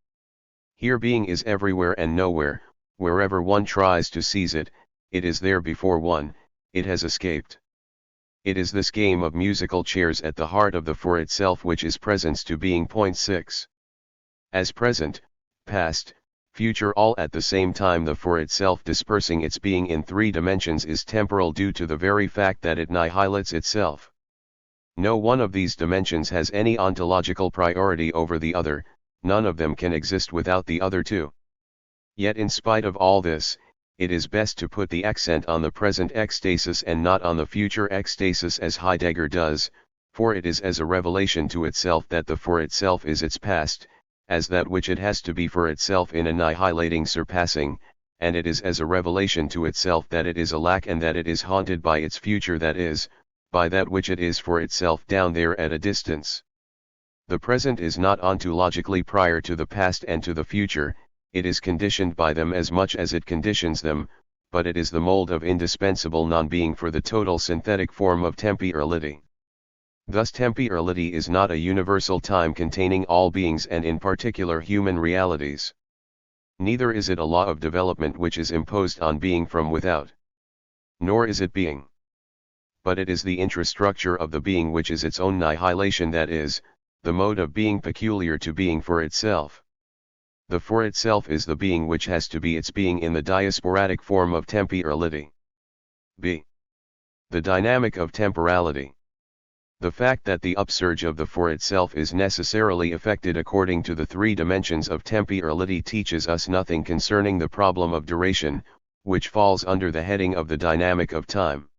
Speaker 1: Here being is everywhere and nowhere, wherever one tries to seize it, it is there before one, it has escaped. It is this game of musical chairs at the heart of the for itself which is presence to being. 6. As present, past, future all at the same time, the for itself dispersing its being in three dimensions is temporal due to the very fact that it annihilates itself. No one of these dimensions has any ontological priority over the other, none of them can exist without the other two. Yet in spite of all this, it is best to put the accent on the present ecstasis and not on the future ecstasis as Heidegger does, for it is as a revelation to itself that the for itself is its past, as that which it has to be for itself in annihilating surpassing, and it is as a revelation to itself that it is a lack and that it is haunted by its future, that is, by that which it is for itself down there at a distance. The present is not ontologically prior to the past and to the future, it is conditioned by them as much as it conditions them, but it is the mold of indispensable non-being for the total synthetic form of temporality. Thus temporality is not a universal time containing all beings and in particular human realities. Neither is it a law of development which is imposed on being from without. Nor is it being. But it is the intrastructure of the being which is its own annihilation, that is, the mode of being peculiar to being for itself. The for itself is the being which has to be its being in the diasporatic form of temporality. b. The dynamic of temporality. The fact that the upsurge of the for itself is necessarily effected according to the three dimensions of temporality teaches us nothing concerning the problem of duration, which falls under the heading of the dynamic of time.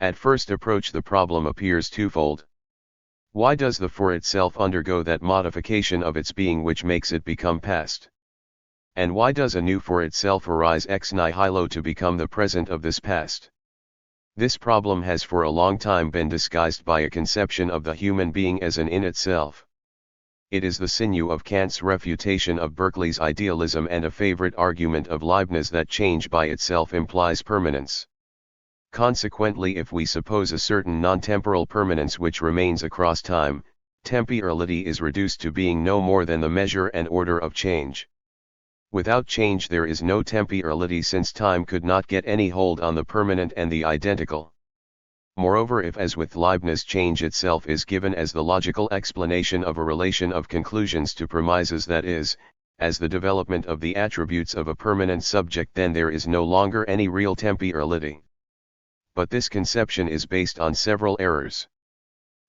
Speaker 1: At first approach the problem appears twofold. Why does the for itself undergo that modification of its being which makes it become past? And why does a new for itself arise ex nihilo to become the present of this past? This problem has for a long time been disguised by a conception of the human being as an in itself. It is the sinew of Kant's refutation of Berkeley's idealism and a favorite argument of Leibniz that change by itself implies permanence. Consequently, if we suppose a certain non-temporal permanence which remains across time, temporality is reduced to being no more than the measure and order of change. Without change there is no temporality, since time could not get any hold on the permanent and the identical. Moreover, if as with Leibniz change itself is given as the logical explanation of a relation of conclusions to premises, that is, as the development of the attributes of a permanent subject, then there is no longer any real temporality. But this conception is based on several errors.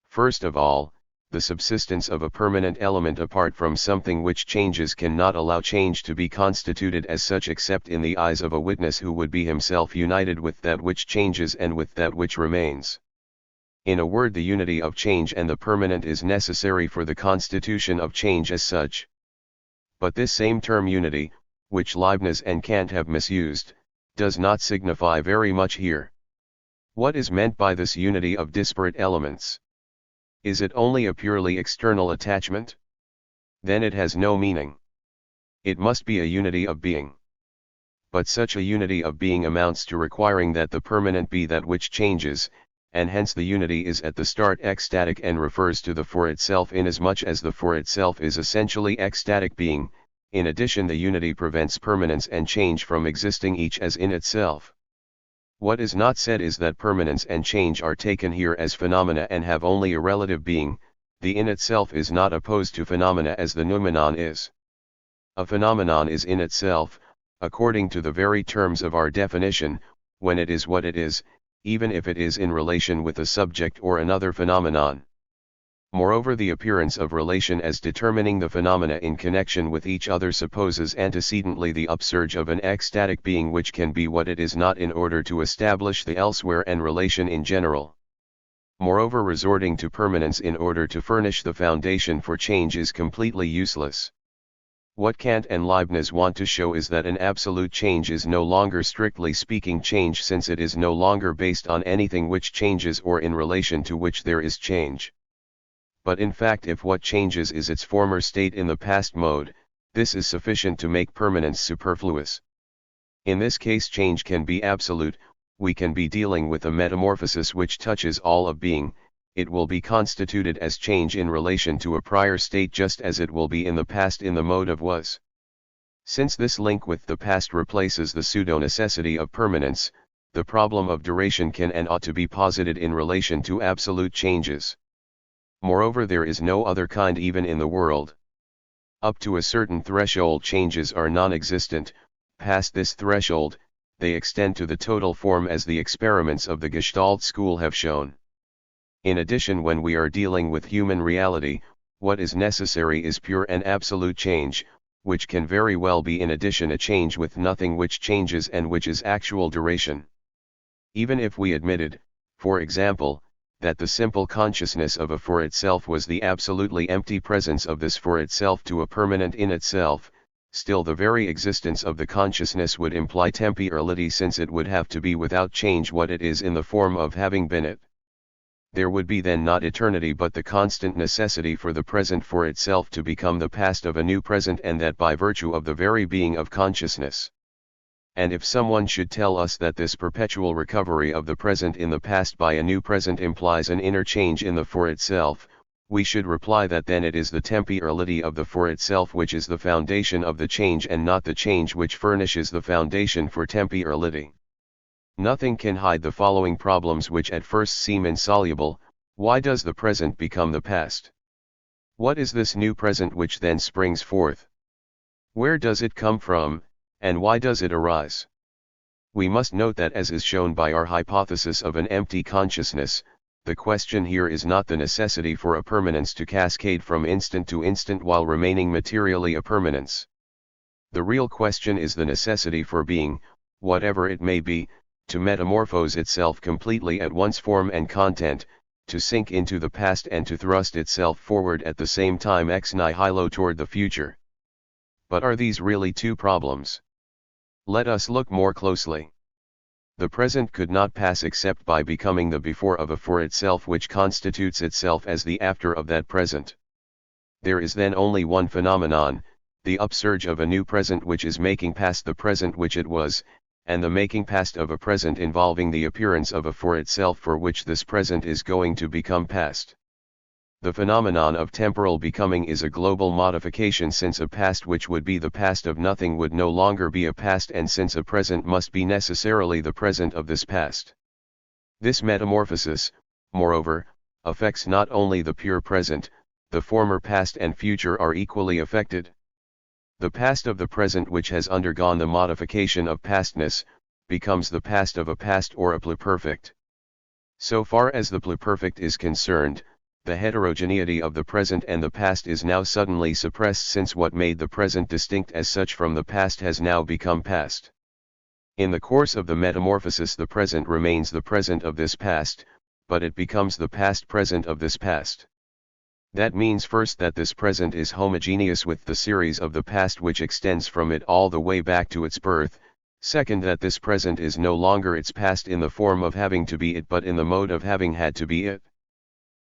Speaker 1: First of all, the subsistence of a permanent element apart from something which changes cannot allow change to be constituted as such except in the eyes of a witness who would be himself united with that which changes and with that which remains. In a word, the unity of change and the permanent is necessary for the constitution of change as such. But this same term unity, which Leibniz and Kant have misused, does not signify very much here. What is meant by this unity of disparate elements? Is it only a purely external attachment? Then it has no meaning. It must be a unity of being. But such a unity of being amounts to requiring that the permanent be that which changes, and hence the unity is at the start ecstatic and refers to the for itself inasmuch as the for itself is essentially ecstatic being. In addition, the unity prevents permanence and change from existing each as in itself. What is not said is that permanence and change are taken here as phenomena and have only a relative being. The in itself is not opposed to phenomena as the noumenon is. A phenomenon is in itself, according to the very terms of our definition, when it is what it is, even if it is in relation with a subject or another phenomenon. Moreover, the appearance of relation as determining the phenomena in connection with each other supposes antecedently the upsurge of an ecstatic being which can be what it is not in order to establish the elsewhere and relation in general. Moreover, resorting to permanence in order to furnish the foundation for change is completely useless. What Kant and Leibniz want to show is that an absolute change is no longer strictly speaking change, since it is no longer based on anything which changes or in relation to which there is change. But in fact, if what changes is its former state in the past mode, this is sufficient to make permanence superfluous. In this case, change can be absolute. We can be dealing with a metamorphosis which touches all of being. It will be constituted as change in relation to a prior state just as it will be in the past in the mode of was. Since this link with the past replaces the pseudo-necessity of permanence, the problem of duration can and ought to be posited in relation to absolute changes. Moreover, there is no other kind even in the world. Up to a certain threshold, changes are non-existent. Past this threshold, they extend to the total form, as the experiments of the Gestalt school have shown. In addition, when we are dealing with human reality, what is necessary is pure and absolute change, which can very well be in addition a change with nothing which changes and which is actual duration. Even if we admitted, for example, that the simple consciousness of a for itself was the absolutely empty presence of this for itself to a permanent in itself, still the very existence of the consciousness would imply temporality, since it would have to be without change what it is in the form of having been it. There would be then not eternity but the constant necessity for the present for itself to become the past of a new present, and that by virtue of the very being of consciousness. And if someone should tell us that this perpetual recovery of the present in the past by a new present implies an inner change in the for itself, we should reply that then it is the temporality of the for itself which is the foundation of the change, and not the change which furnishes the foundation for temporality. Nothing can hide the following problems which at first seem insoluble. Why does the present become the past? What is this new present which then springs forth? Where does it come from, and why does it arise? We must note that, as is shown by our hypothesis of an empty consciousness, the question here is not the necessity for a permanence to cascade from instant to instant while remaining materially a permanence. The real question is the necessity for being, whatever it may be, to metamorphose itself completely at once form and content, to sink into the past and to thrust itself forward at the same time ex nihilo toward the future. But are these really two problems? Let us look more closely. The present could not pass except by becoming the before of a for itself which constitutes itself as the after of that present. There is then only one phenomenon, the upsurge of a new present which is making past the present which it was, and the making past of a present involving the appearance of a for itself for which this present is going to become past. The phenomenon of temporal becoming is a global modification, since a past which would be the past of nothing would no longer be a past, and since a present must be necessarily the present of this past. This metamorphosis, moreover, affects not only the pure present, the former past and future are equally affected. The past of the present which has undergone the modification of pastness, becomes the past of a past or a pluperfect. So far as the pluperfect is concerned, the heterogeneity of the present and the past is now suddenly suppressed, since what made the present distinct as such from the past has now become past. In the course of the metamorphosis, the present remains the present of this past, but it becomes the past present of this past. That means first that this present is homogeneous with the series of the past which extends from it all the way back to its birth. Second, that this present is no longer its past in the form of having to be it but in the mode of having had to be it.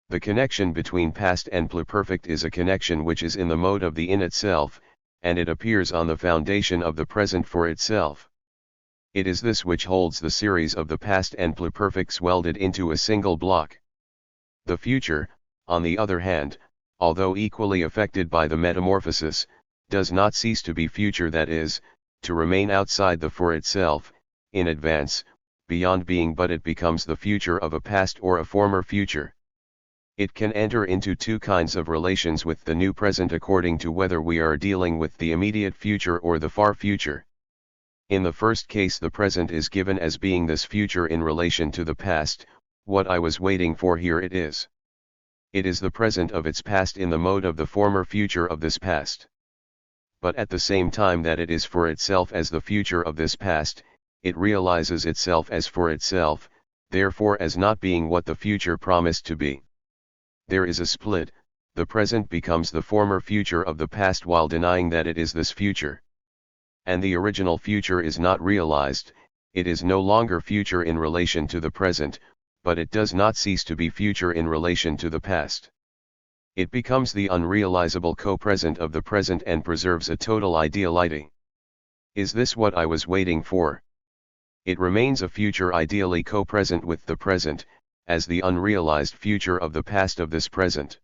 Speaker 1: The connection between past and pluperfect is a connection which is in the mode of the in itself, and it appears on the foundation of the present for itself. It is this which holds the series of the past and pluperfects welded into a single block. The future, on the other hand, although equally affected by the metamorphosis, does not cease to be future, that is, to remain outside the for itself, in advance, beyond being, but it becomes the future of a past or a former future. It can enter into two kinds of relations with the new present according to whether we are dealing with the immediate future or the far future. In the first case, the present is given as being this future in relation to the past. What I was waiting for, here it is. It is the present of its past in the mode of the former future of this past. But at the same time that it is for itself as the future of this past, it realizes itself as for itself, therefore as not being what the future promised to be. There is a split. The present becomes the former future of the past while denying that it is this future. And the original future is not realized. It is no longer future in relation to the present, but it does not cease to be future in relation to the past. It becomes the unrealizable co-present of the present and preserves a total ideality. Is this what I was waiting for? It remains a future ideally co-present with the present, as the unrealized future of the past of this present.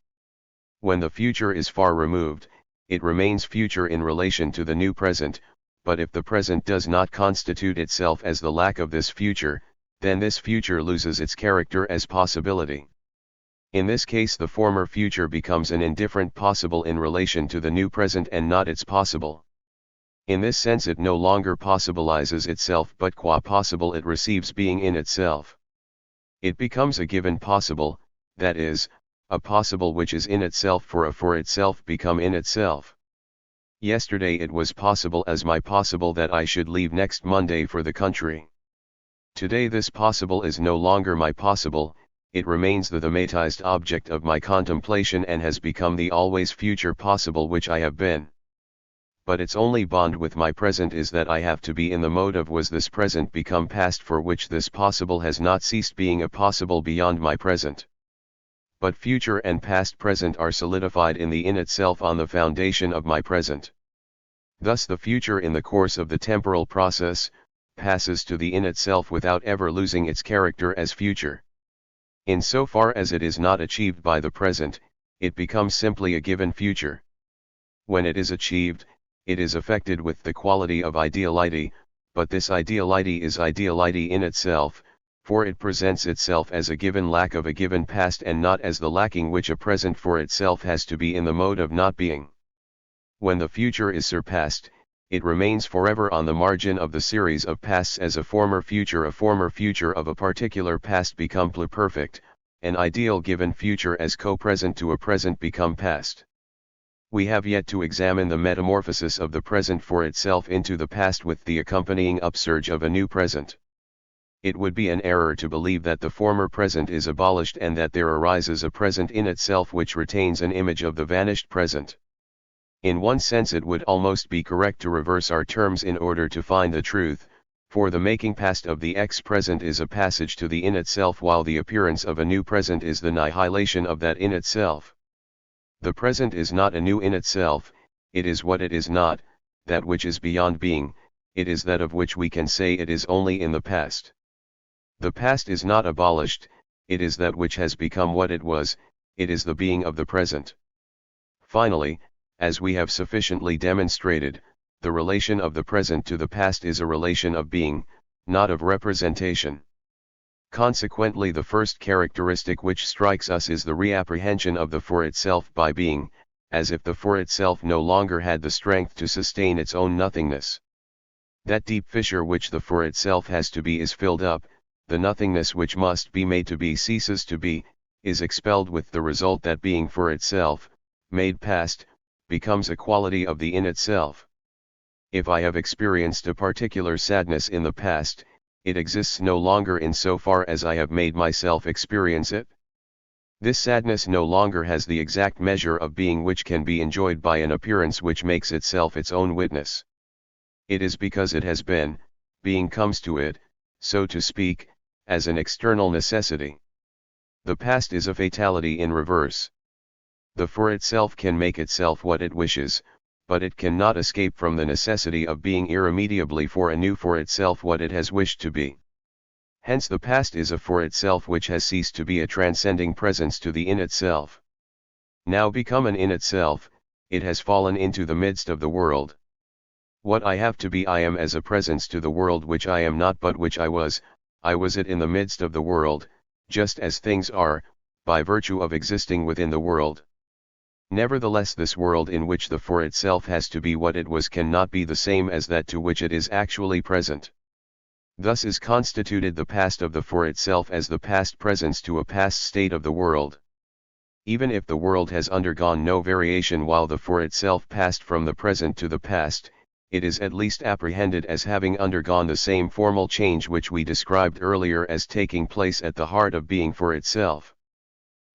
Speaker 1: When the future is far removed, it remains future in relation to the new present, but if the present does not constitute itself as the lack of this future, then this future loses its character as possibility. In this case, the former future becomes an indifferent possible in relation to the new present and not its possible. In this sense, it no longer possibilizes itself, but qua possible it receives being in itself. It becomes a given possible, that is, a possible which is in itself, for a for itself become in itself. Yesterday it was possible as my possible that I should leave next Monday for the country. Today this possible is no longer my possible, it remains the thematized object of my contemplation and has become the always future possible which I have been. But its only bond with my present is that I have to be in the mode of was this present become past, for which this possible has not ceased being a possible beyond my present. But future and past present are solidified in the in itself on the foundation of my present. Thus the future in the course of the temporal process, passes to the in itself without ever losing its character as future. In so far as it is not achieved by the present, it becomes simply a given future. When it is achieved, it is affected with the quality of ideality, but this ideality is ideality in itself, for it presents itself as a given lack of a given past and not as the lacking which a present for itself has to be in the mode of not being. When the future is surpassed, it remains forever on the margin of the series of pasts as a former future of a particular past become pluperfect, an ideal given future as co-present to a present become past. We have yet to examine the metamorphosis of the present for itself into the past with the accompanying upsurge of a new present. It would be an error to believe that the former present is abolished and that there arises a present in itself which retains an image of the vanished present. In one sense it would almost be correct to reverse our terms in order to find the truth, for the making past of the ex-present is a passage to the in itself, while the appearance of a new present is the nihilation of that in itself. The present is not a new in itself, it is what it is not, that which is beyond being, it is that of which we can say it is only in the past. The past is not abolished, it is that which has become what it was, it is the being of the present. Finally, as we have sufficiently demonstrated, the relation of the present to the past is a relation of being, not of representation. Consequently, the first characteristic which strikes us is the reapprehension of the for itself by being, as if the for itself no longer had the strength to sustain its own nothingness. That deep fissure which the for itself has to be is filled up, the nothingness which must be made to be ceases to be, is expelled, with the result that being for itself, made past, becomes a quality of the in itself. If I have experienced a particular sadness in the past, it exists no longer in so far as I have made myself experience it. This sadness no longer has the exact measure of being which can be enjoyed by an appearance which makes itself its own witness. It is because it has been, being comes to it, so to speak, as an external necessity. The past is a fatality in reverse. The for itself can make itself what it wishes, but it cannot escape from the necessity of being irremediably for anew for itself what it has wished to be. Hence the past is a for itself which has ceased to be a transcending presence to the in itself. Now become an in itself, it has fallen into the midst of the world. What I have to be I am as a presence to the world which I am not but which I was it in the midst of the world, just as things are, by virtue of existing within the world. Nevertheless this world in which the for itself has to be what it was cannot be the same as that to which it is actually present. Thus is constituted the past of the for itself as the past presence to a past state of the world. Even if the world has undergone no variation while the for itself passed from the present to the past, it is at least apprehended as having undergone the same formal change which we described earlier as taking place at the heart of being for itself.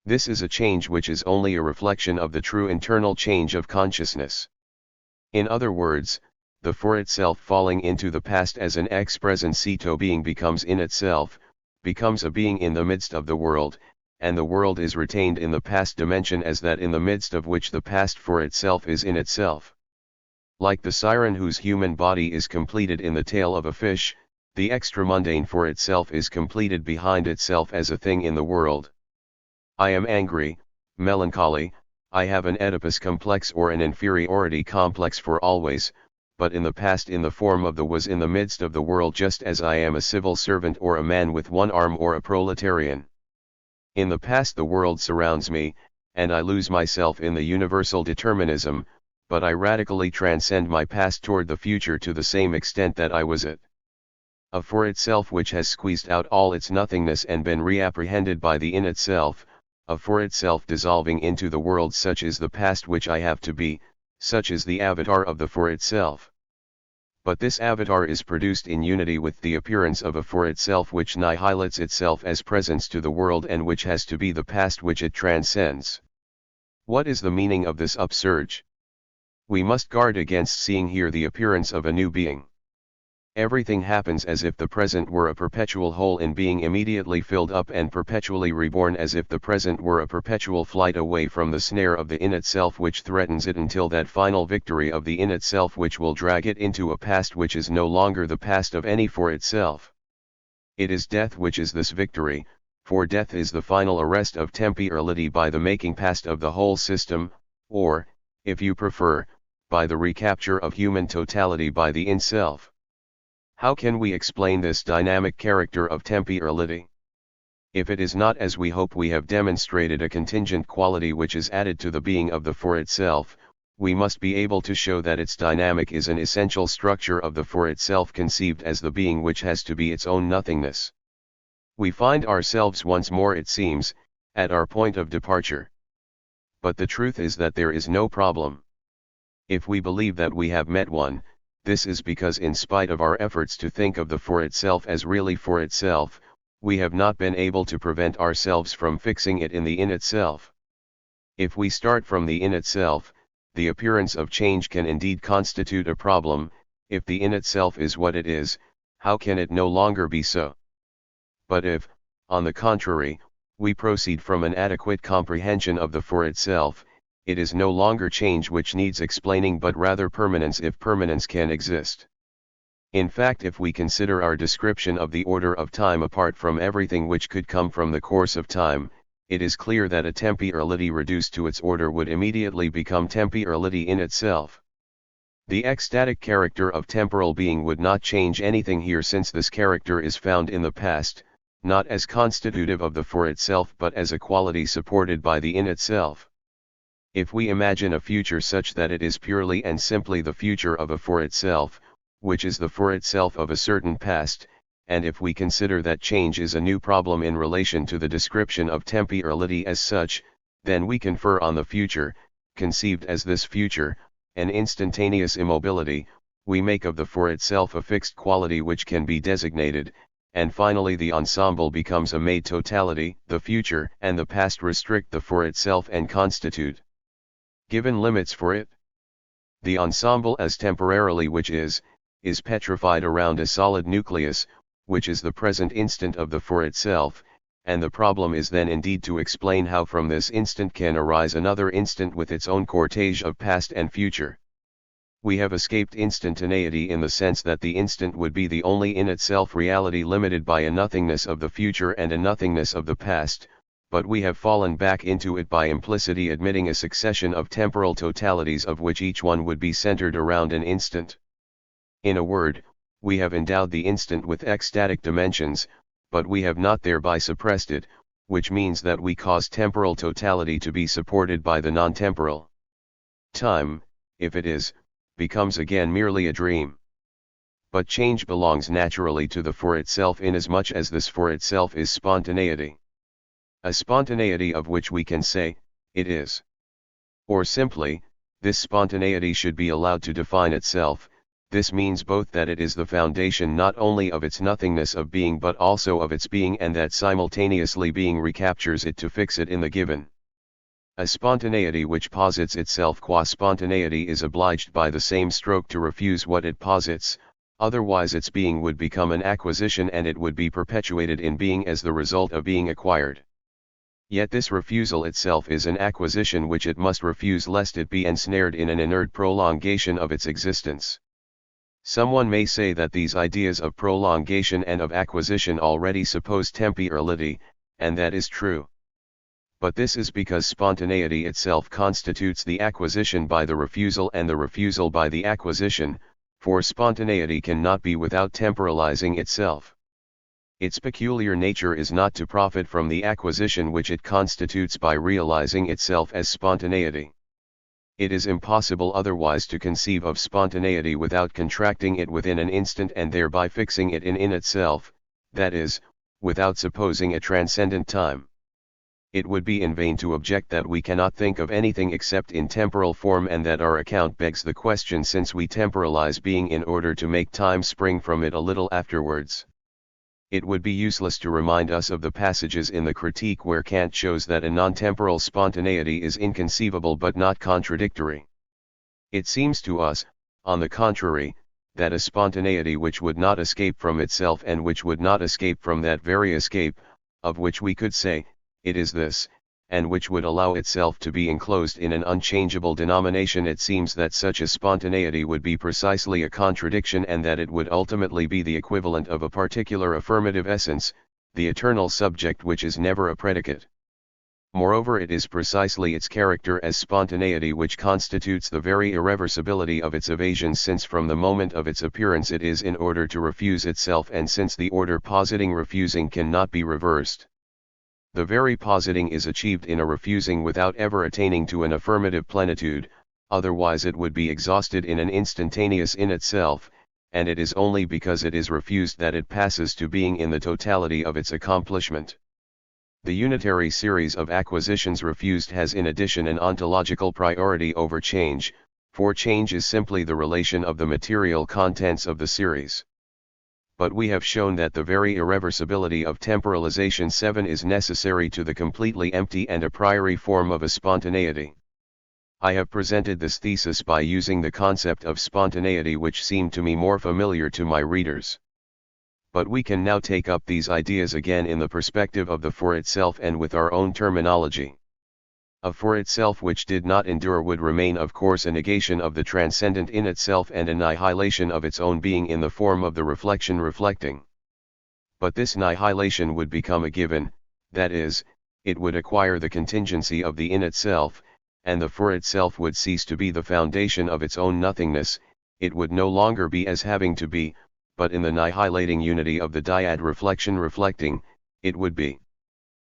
Speaker 1: This is a change which is only a reflection of the true internal change of consciousness. In other words, the for itself falling into the past as an ex presencito being becomes in itself, becomes a being in the midst of the world, and the world is retained in the past dimension as that in the midst of which the past for itself is in itself. Like the siren whose human body is completed in the tail of a fish, the extramundane for itself is completed behind itself as a thing in the world. I am angry, melancholy, I have an Oedipus complex or an inferiority complex for always, but in the past in the form of the was in the midst of the world just as I am a civil servant or a man with one arm or a proletarian. In the past the world surrounds me, and I lose myself in the universal determinism, but I radically transcend my past toward the future to the same extent that I was it. A for itself which has squeezed out all its nothingness and been reapprehended by the in itself, a for itself dissolving into the world such is the past which I have to be, such is the avatar of the for itself. But this avatar is produced in unity with the appearance of a for itself which annihilates itself as presence to the world and which has to be the past which it transcends. What is the meaning of this upsurge? We must guard against seeing here the appearance of a new being. Everything happens as if the present were a perpetual whole in being immediately filled up and perpetually reborn as if the present were a perpetual flight away from the snare of the in itself which threatens it until that final victory of the in itself which will drag it into a past which is no longer the past of any for itself. It is death which is this victory, for death is the final arrest of temporality by the making past of the whole system, or, if you prefer, by the recapture of human totality by the in-self. How can we explain this dynamic character of temporality? If it is not as we hope we have demonstrated a contingent quality which is added to the being of the for itself, we must be able to show that its dynamic is an essential structure of the for itself conceived as the being which has to be its own nothingness. We find ourselves once more, it seems, at our point of departure. But the truth is that there is no problem. If we believe that we have met one, this is because in spite of our efforts to think of the for itself as really for itself, we have not been able to prevent ourselves from fixing it in the in itself. If we start from the in itself, the appearance of change can indeed constitute a problem. If the in itself is what it is, how can it no longer be so? But if, on the contrary, we proceed from an adequate comprehension of the for itself, it is no longer change which needs explaining but rather permanence if permanence can exist. In fact, if we consider our description of the order of time apart from everything which could come from the course of time, it is clear that a temporality reduced to its order would immediately become temporality in itself. The ecstatic character of temporal being would not change anything here, since this character is found in the past, not as constitutive of the for itself but as a quality supported by the in itself. If we imagine a future such that it is purely and simply the future of a for itself, which is the for itself of a certain past, and if we consider that change is a new problem in relation to the description of temporality as such, then we confer on the future, conceived as this future, an instantaneous immobility, we make of the for itself a fixed quality which can be designated, and finally the ensemble becomes a made totality. The future and the past restrict the for itself and constitute given limits for it. The ensemble as temporarily which is petrified around a solid nucleus, which is the present instant of the for itself, and the problem is then indeed to explain how from this instant can arise another instant with its own cortege of past and future. We have escaped instantaneity in the sense that the instant would be the only in itself reality limited by a nothingness of the future and a nothingness of the past, but we have fallen back into it by implicitly admitting a succession of temporal totalities of which each one would be centered around an instant. In a word, we have endowed the instant with ecstatic dimensions, but we have not thereby suppressed it, which means that we cause temporal totality to be supported by the non-temporal. Time, if it is, becomes again merely a dream. But change belongs naturally to the for itself inasmuch as this for itself is spontaneity. A spontaneity of which we can say, it is. Or simply, this spontaneity should be allowed to define itself. This means both that it is the foundation not only of its nothingness of being but also of its being, and that simultaneously being recaptures it to fix it in the given. A spontaneity which posits itself qua spontaneity is obliged by the same stroke to refuse what it posits, otherwise its being would become an acquisition and it would be perpetuated in being as the result of being acquired. Yet this refusal itself is an acquisition which it must refuse lest it be ensnared in an inert prolongation of its existence. Someone may say that these ideas of prolongation and of acquisition already suppose temporality, and that is true. But this is because spontaneity itself constitutes the acquisition by the refusal and the refusal by the acquisition, for spontaneity cannot be without temporalizing itself. Its peculiar nature is not to profit from the acquisition which it constitutes by realizing itself as spontaneity. It is impossible otherwise to conceive of spontaneity without contracting it within an instant and thereby fixing it in itself, that is, without supposing a transcendent time. It would be in vain to object that we cannot think of anything except in temporal form, and that our account begs the question, since we temporalize being in order to make time spring from it a little afterwards. It would be useless to remind us of the passages in the Critique where Kant shows that a non-temporal spontaneity is inconceivable but not contradictory. It seems to us, on the contrary, that a spontaneity which would not escape from itself and which would not escape from that very escape, of which we could say, it is this, and which would allow itself to be enclosed in an unchangeable denomination, it seems that such a spontaneity would be precisely a contradiction, and that it would ultimately be the equivalent of a particular affirmative essence, the eternal subject which is never a predicate. Moreover, it is precisely its character as spontaneity which constitutes the very irreversibility of its evasion, since from the moment of its appearance it is in order to refuse itself, and since the order positing refusing cannot be reversed. The very positing is achieved in a refusing without ever attaining to an affirmative plenitude, otherwise it would be exhausted in an instantaneous in itself, and it is only because it is refused that it passes to being in the totality of its accomplishment. The unitary series of acquisitions refused has in addition an ontological priority over change, for change is simply the relation of the material contents of the series. But we have shown that the very irreversibility of temporalization 7 is necessary to the completely empty and a priori form of a spontaneity. I have presented this thesis by using the concept of spontaneity which seemed to me more familiar to my readers. But we can now take up these ideas again in the perspective of the for itself and with our own terminology. A for itself which did not endure would remain of course a negation of the transcendent in itself and annihilation of its own being in the form of the reflection reflecting. But this annihilation would become a given, that is, it would acquire the contingency of the in itself, and the for itself would cease to be the foundation of its own nothingness, it would no longer be as having to be, but in the annihilating unity of the dyad reflection reflecting, it would be.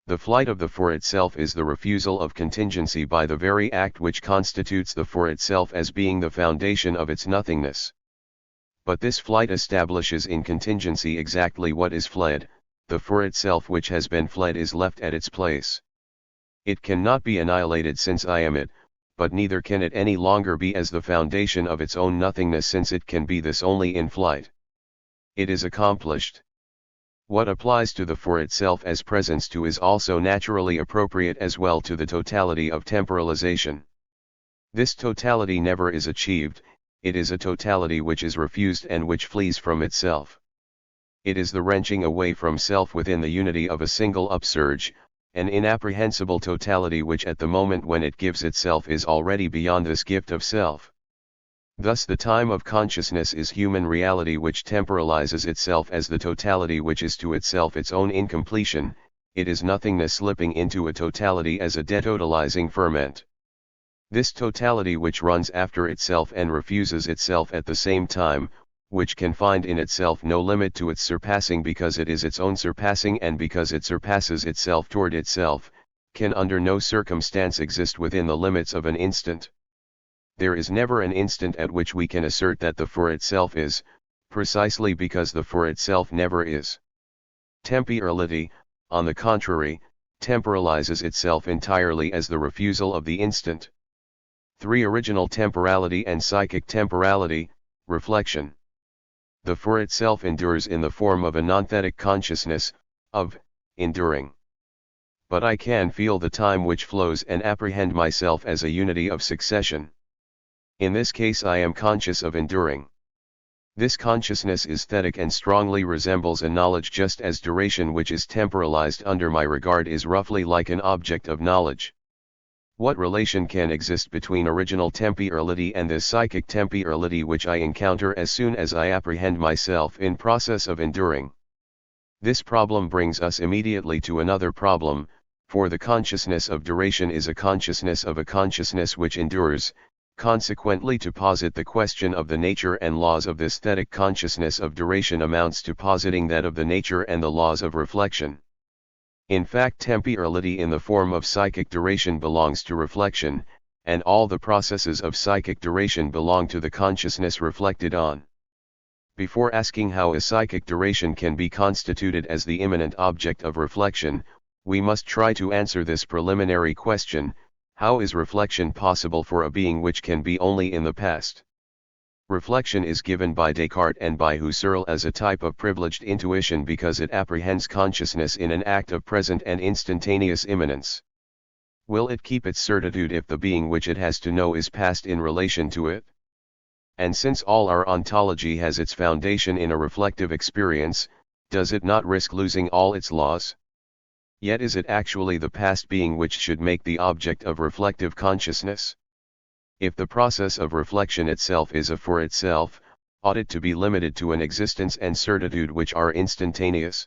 Speaker 1: The flight of the for itself is the refusal of contingency by the very act which constitutes the for itself as being the foundation of its nothingness. But this flight establishes in contingency exactly what is fled, the for itself which has been fled is left at its place. It cannot be annihilated since I am it, but neither can it any longer be as the foundation of its own nothingness, since it can be this only in flight. It is accomplished. What applies to the for itself as presence to is also naturally appropriate as well to the totality of temporalization. This totality never is achieved, it is a totality which is refused and which flees from itself. It is the wrenching away from self within the unity of a single upsurge, an inapprehensible totality which at the moment when it gives itself is already beyond this gift of self. Thus the time of consciousness is human reality which temporalizes itself as the totality which is to itself its own incompletion. It is nothingness slipping into a totality as a detotalizing ferment. This totality which runs after itself and refuses itself at the same time, which can find in itself no limit to its surpassing because it is its own surpassing and because it surpasses itself toward itself, can under no circumstance exist within the limits of an instant. There is never an instant at which we can assert that the for itself is, precisely because the for itself never is. Temporality, on the contrary, temporalizes itself entirely as the refusal of the instant. 3. Original temporality and psychic temporality, reflection. The for itself endures in the form of a nonthetic consciousness, of enduring. But I can feel the time which flows and apprehend myself as a unity of succession. In this case I am conscious of enduring. This consciousness is thetic and strongly resembles a knowledge, just as duration which is temporalized under my regard is roughly like an object of knowledge. What relation can exist between original temporality and this psychic temporality which I encounter as soon as I apprehend myself in process of enduring? This problem brings us immediately to another problem, for the consciousness of duration is a consciousness of a consciousness which endures. Consequently, to posit the question of the nature and laws of this thetic consciousness of duration amounts to positing that of the nature and the laws of reflection. In fact, temporality in the form of psychic duration belongs to reflection, and all the processes of psychic duration belong to the consciousness reflected on. Before asking how a psychic duration can be constituted as the immanent object of reflection, we must try to answer this preliminary question: how is reflection possible for a being which can be only in the past? Reflection is given by Descartes and by Husserl as a type of privileged intuition because it apprehends consciousness in an act of present and instantaneous immanence. Will it keep its certitude if the being which it has to know is past in relation to it? And since all our ontology has its foundation in a reflective experience, does it not risk losing all its laws? Yet is it actually the past being which should make the object of reflective consciousness? If the process of reflection itself is a for itself, ought it to be limited to an existence and certitude which are instantaneous?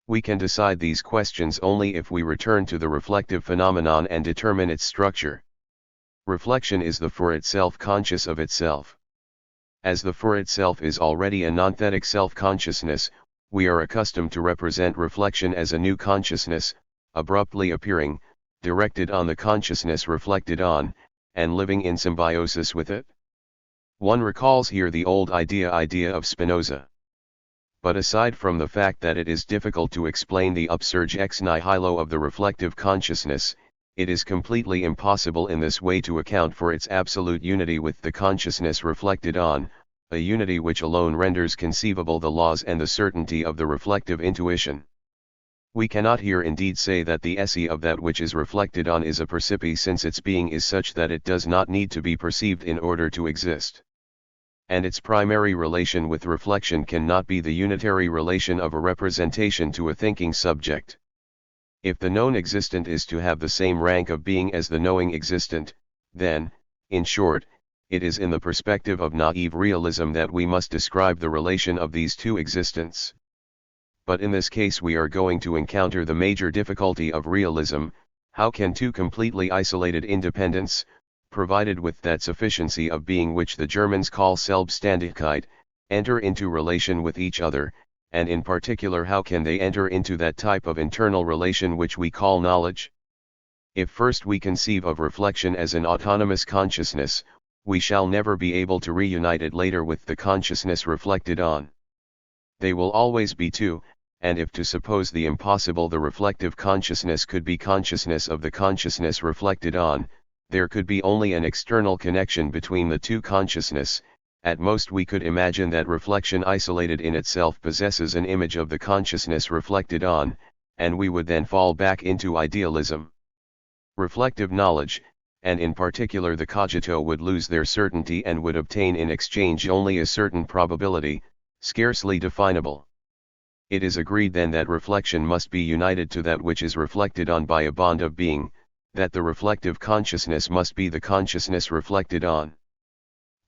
Speaker 1: We can decide these questions only if we return to the reflective phenomenon and determine its structure. Reflection is the for itself conscious of itself. As the for itself is already a nonthetic self-consciousness, we are accustomed to represent reflection as a new consciousness, abruptly appearing, directed on the consciousness reflected on, and living in symbiosis with it. One recalls here the old idea of Spinoza. But aside from the fact that it is difficult to explain the upsurge ex nihilo of the reflective consciousness, it is completely impossible in this way to account for its absolute unity with the consciousness reflected on, a unity which alone renders conceivable the laws and the certainty of the reflective intuition. We cannot here indeed say that the esse of that which is reflected on is a percipi, since its being is such that it does not need to be perceived in order to exist. And its primary relation with reflection cannot be the unitary relation of a representation to a thinking subject. If the known existent is to have the same rank of being as the knowing existent, then, in short, it is in the perspective of naive realism that we must describe the relation of these two existents. But in this case we are going to encounter the major difficulty of realism: how can two completely isolated independents, provided with that sufficiency of being which the Germans call Selbstständigkeit, enter into relation with each other, and in particular how can they enter into that type of internal relation which we call knowledge? If first we conceive of reflection as an autonomous consciousness, we shall never be able to reunite it later with the consciousness reflected on. They will always be two, and if to suppose the impossible the reflective consciousness could be consciousness of the consciousness reflected on, there could be only an external connection between the two consciousness. At most we could imagine that reflection isolated in itself possesses an image of the consciousness reflected on, and we would then fall back into idealism. Reflective knowledge, and in particular the cogito, would lose their certainty and would obtain in exchange only a certain probability, scarcely definable. It is agreed then that reflection must be united to that which is reflected on by a bond of being, that the reflective consciousness must be the consciousness reflected on.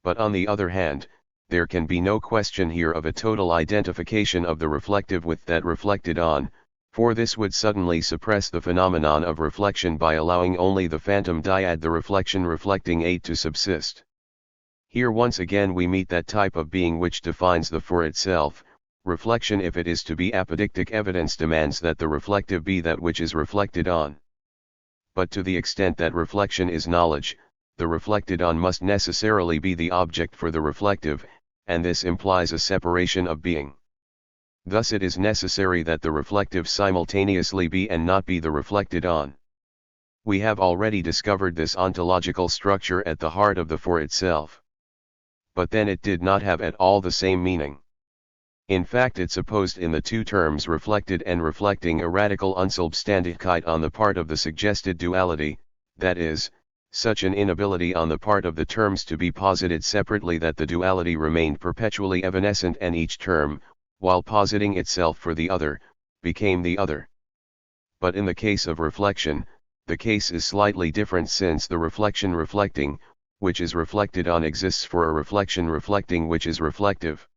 Speaker 1: But on the other hand, there can be no question here of a total identification of the reflective with that reflected on, for this would suddenly suppress the phenomenon of reflection by allowing only the phantom dyad, the reflection-reflecting aid, to subsist. Here once again we meet that type of being which defines the for itself. Reflection, if it is to be apodictic evidence, demands that the reflective be that which is reflected on. But to the extent that reflection is knowledge, the reflected on must necessarily be the object for the reflective, and this implies a separation of being. Thus it is necessary that the reflective simultaneously be and not be the reflected on. We have already discovered this ontological structure at the heart of the for itself. But then it did not have at all the same meaning. In fact, it supposed in the two terms reflected and reflecting a radical Unsubstantigkeit on the part of the suggested duality, that is, such an inability on the part of the terms to be posited separately that the duality remained perpetually evanescent, and each term, while positing itself for the other, became the other. But in the case of reflection, the case is slightly different, since the reflection reflecting, which is reflected on, exists for a reflection reflecting which is reflective.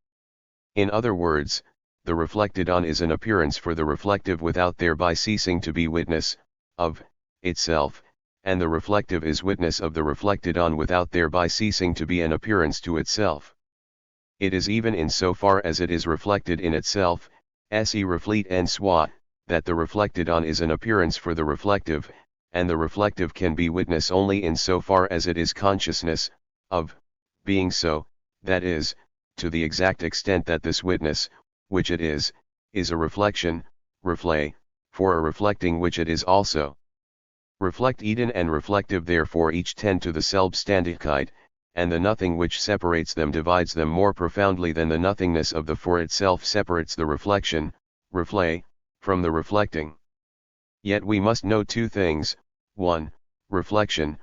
Speaker 1: In other words, the reflected on is an appearance for the reflective without thereby ceasing to be witness of itself, and the reflective is witness of the reflected on without thereby ceasing to be an appearance to itself. It is even in so far as it is reflected in itself, se reflete en soi, that the reflected on is an appearance for the reflective, and the reflective can be witness only in so far as it is consciousness of being so, that is, to the exact extent that this witness, which it is a reflection, reflet, for a reflecting which it is also. Reflecteden and reflective therefore each tend to the Selbstständigkeit, and the nothing which separates them divides them more profoundly than the nothingness of the for itself separates the reflection, reflet, from the reflecting. Yet we must know two things: 1. Reflection,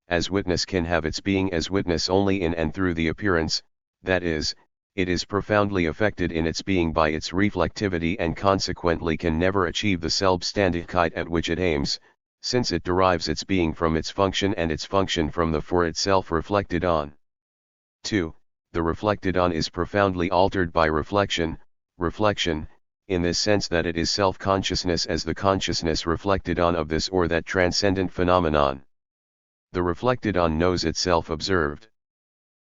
Speaker 1: as witness, can have its being as witness only in and through the appearance, that is, it is profoundly affected in its being by its reflectivity and consequently can never achieve the Selbstständigkeit at which it aims, since it derives its being from its function and its function from the for itself reflected on. 2. The reflected on is profoundly altered by reflection, in this sense that it is self-consciousness as the consciousness reflected on of this or that transcendent phenomenon. The reflected on knows itself observed.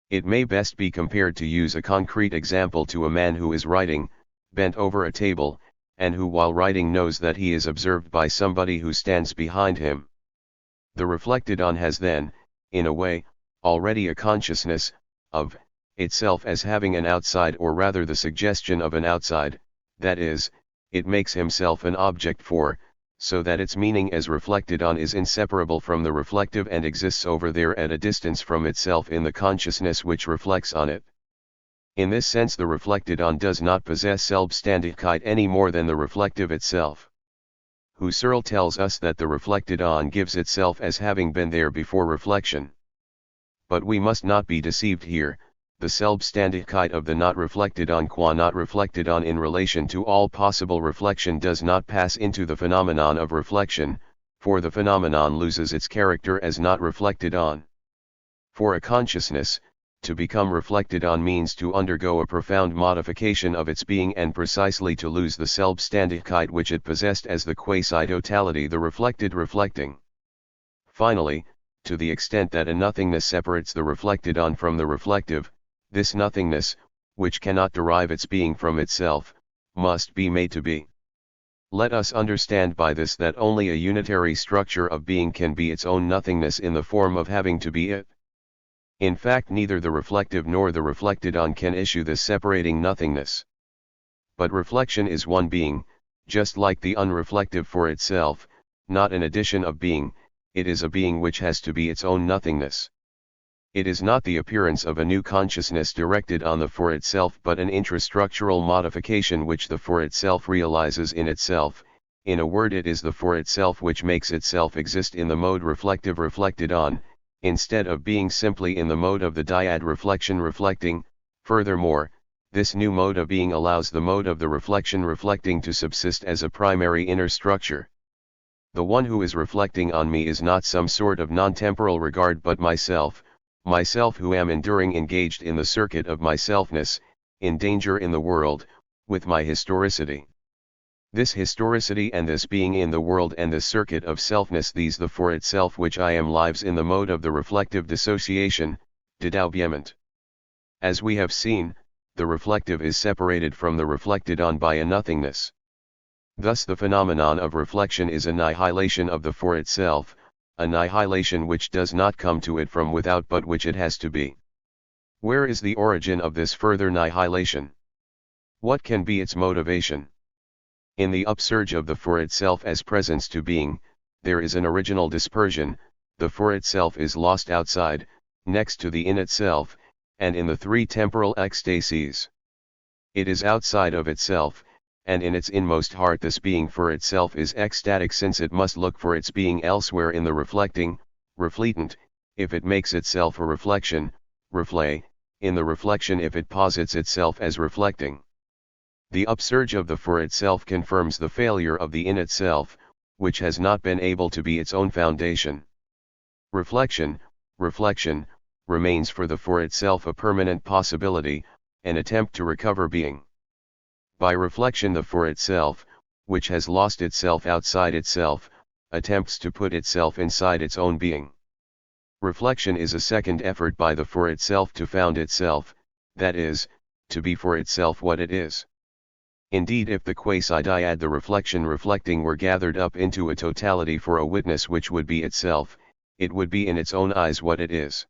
Speaker 1: It may best be compared, to use a concrete example, to a man who is writing, bent over a table, and who while writing knows that he is observed by somebody who stands behind him. The reflected on has then, in a way, already a consciousness of itself as having an outside, or rather the suggestion of an outside, that is, it makes himself an object for, so that its meaning as reflected on is inseparable from the reflective and exists over there at a distance from itself in the consciousness which reflects on it. In this sense the reflected on does not possess Selbstständigkeit any more than the reflective itself. Husserl tells us that the reflected on gives itself as having been there before reflection. But we must not be deceived here. The Selbstständigkeit of the not reflected on qua not reflected on in relation to all possible reflection does not pass into the phenomenon of reflection, for the phenomenon loses its character as not reflected on. For a consciousness, to become reflected on means to undergo a profound modification of its being and precisely to lose the Selbstständigkeit which it possessed as the quasi-totality, the reflected reflecting. Finally, to the extent that a nothingness separates the reflected on from the reflective, this nothingness, which cannot derive its being from itself, must be made to be. Let us understand by this that only a unitary structure of being can be its own nothingness in the form of having to be it. In fact, neither the reflective nor the reflected on can issue this separating nothingness. But reflection is one being, just like the unreflective for itself, not an addition of being, it is a being which has to be its own nothingness. It is not the appearance of a new consciousness directed on the for itself, but an intrastructural modification which the for itself realizes in itself. In a word, it is the for itself which makes itself exist in the mode reflective reflected on, instead of being simply in the mode of the dyad reflection reflecting. Furthermore, this new mode of being allows the mode of the reflection reflecting to subsist as a primary inner structure. The one who is reflecting on me is not some sort of non-temporal regard but myself, myself who am enduring engaged in the circuit of myselfness, in danger in the world, with my historicity. This historicity and this being in the world and this circuit of selfness, these the for itself which I am lives in the mode of the reflective dissociation, dédoublement. As we have seen, the reflective is separated from the reflected on by a nothingness. Thus the phenomenon of reflection is annihilation of the for itself, annihilation which does not come to it from without but which it has to be. Where is the origin of this further annihilation? What can be its motivation? In the upsurge of the for itself as presence to being, there is an original dispersion, the for itself is lost outside, next to the in itself, and in the three temporal ecstasies. It is outside of itself, and in its inmost heart this being for itself is ecstatic, since it must look for its being elsewhere in the reflecting, refletant, if it makes itself a reflection, reflet, in the reflection if it posits itself as reflecting. The upsurge of the for itself confirms the failure of the in itself, which has not been able to be its own foundation. Reflection, remains for the for itself a permanent possibility, an attempt to recover being. By reflection the for itself, which has lost itself outside itself, attempts to put itself inside its own being. Reflection is a second effort by the for itself to found itself, that is, to be for itself what it is. Indeed, if the quasi-dyad the reflection reflecting were gathered up into a totality for a witness which would be itself, it would be in its own eyes what it is.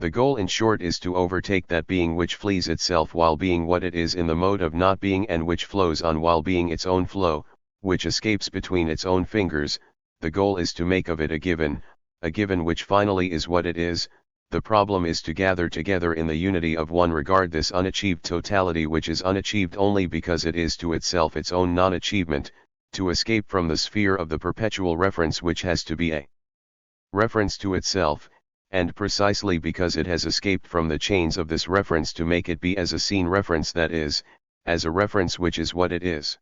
Speaker 1: The goal in short is to overtake that being which flees itself while being what it is in the mode of not being, and which flows on while being its own flow, which escapes between its own fingers. The goal is to make of it a given which finally is what it is. The problem is to gather together in the unity of one regard this unachieved totality which is unachieved only because it is to itself its own non-achievement, to escape from the sphere of the perpetual reference which has to be a reference to itself, and precisely because it has escaped from the chains of this reference to make it be as a seen reference, that is, as a reference which is what it is.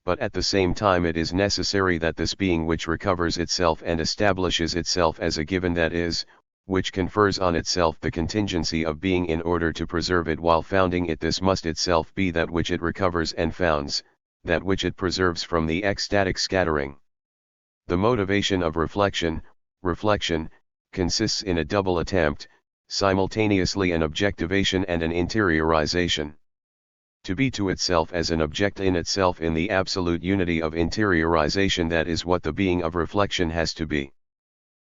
Speaker 1: But at the same time it is necessary that this being which recovers itself and establishes itself as a given, that is, which confers on itself the contingency of being in order to preserve it while founding it, this must itself be that which it recovers and founds, that which it preserves from the ecstatic scattering. The motivation of reflection, consists in a double attempt, simultaneously an objectivation and an interiorization. To be to itself as an object in itself in the absolute unity of interiorization, that is what the being of reflection has to be.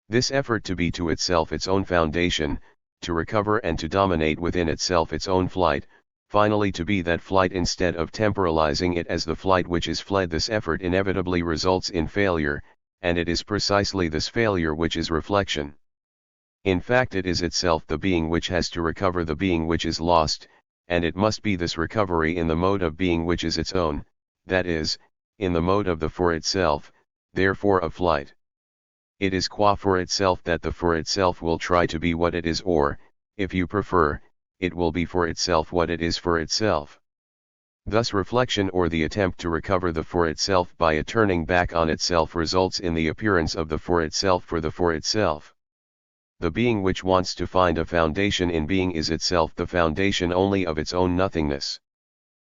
Speaker 1: This effort to be to itself its own foundation, to recover and to dominate within itself its own flight, finally to be that flight instead of temporalizing it as the flight which is fled, this effort inevitably results in failure, and it is precisely this failure which is reflection. In fact, it is itself the being which has to recover the being which is lost, and it must be this recovery in the mode of being which is its own, that is, in the mode of the for itself, therefore of flight. It is qua for itself that the for itself will try to be what it is, or, if you prefer, it will be for itself what it is for itself. Thus reflection, or the attempt to recover the for itself by a turning back on itself, results in the appearance of the for itself for the for itself. The being which wants to find a foundation in being is itself the foundation only of its own nothingness.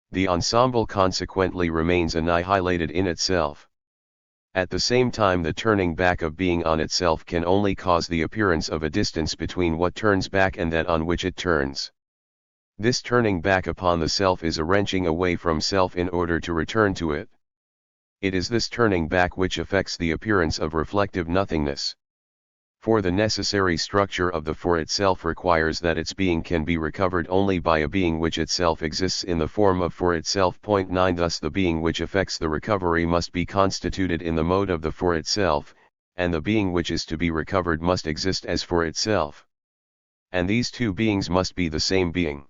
Speaker 1: The ensemble consequently remains annihilated in itself. At the same time, the turning back of being on itself can only cause the appearance of a distance between what turns back and that on which it turns. This turning back upon the self is a wrenching away from self in order to return to it. It is this turning back which affects the appearance of reflective nothingness. For the necessary structure of the for itself requires that its being can be recovered only by a being which itself exists in the form of for itself. 9 Thus the being which effects the recovery must be constituted in the mode of the for itself, and the being which is to be recovered must exist as for itself. And these two beings must be the same being.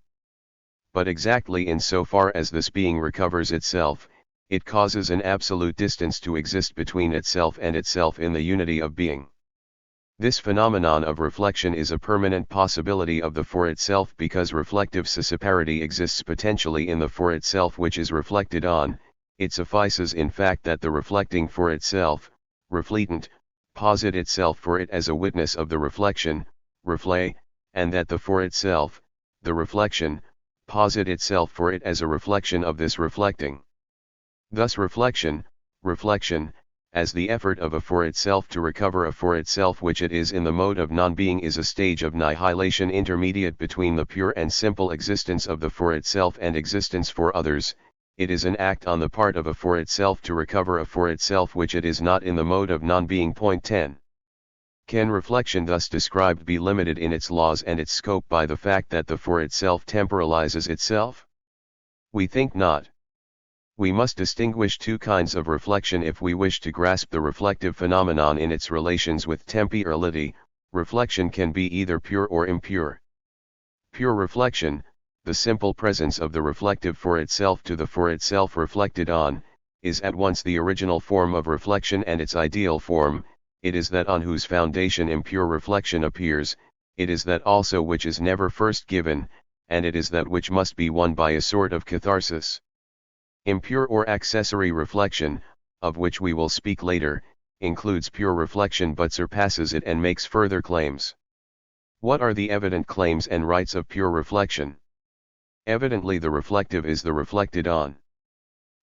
Speaker 1: But exactly in so far as this being recovers itself, it causes an absolute distance to exist between itself and itself in the unity of being. This phenomenon of reflection is a permanent possibility of the for itself, because reflective scissiparity exists potentially in the for itself which is reflected on. It suffices in fact that the reflecting for itself, refletant, posit itself for it as a witness of the reflection, reflet, and that the for itself, the reflection, posit itself for it as a reflection of this reflecting. Thus reflection, as the effort of a for itself to recover a for itself which it is in the mode of non-being, is a stage of nihilation intermediate between the pure and simple existence of the for itself and existence for others. It is an act on the part of a for itself to recover a for itself which it is not in the mode of non-being. Point 10. Can reflection thus described be limited in its laws and its scope by the fact that the for itself temporalizes itself? We think not. We must distinguish two kinds of reflection if we wish to grasp the reflective phenomenon in its relations with temporality. Reflection can be either pure or impure. Pure reflection, the simple presence of the reflective for itself to the for itself reflected on, is at once the original form of reflection and its ideal form. It is that on whose foundation impure reflection appears, it is that also which is never first given, and it is that which must be won by a sort of catharsis. Impure or accessory reflection, of which we will speak later, includes pure reflection but surpasses it and makes further claims. What are the evident claims and rights of pure reflection? Evidently the reflective is the reflected on.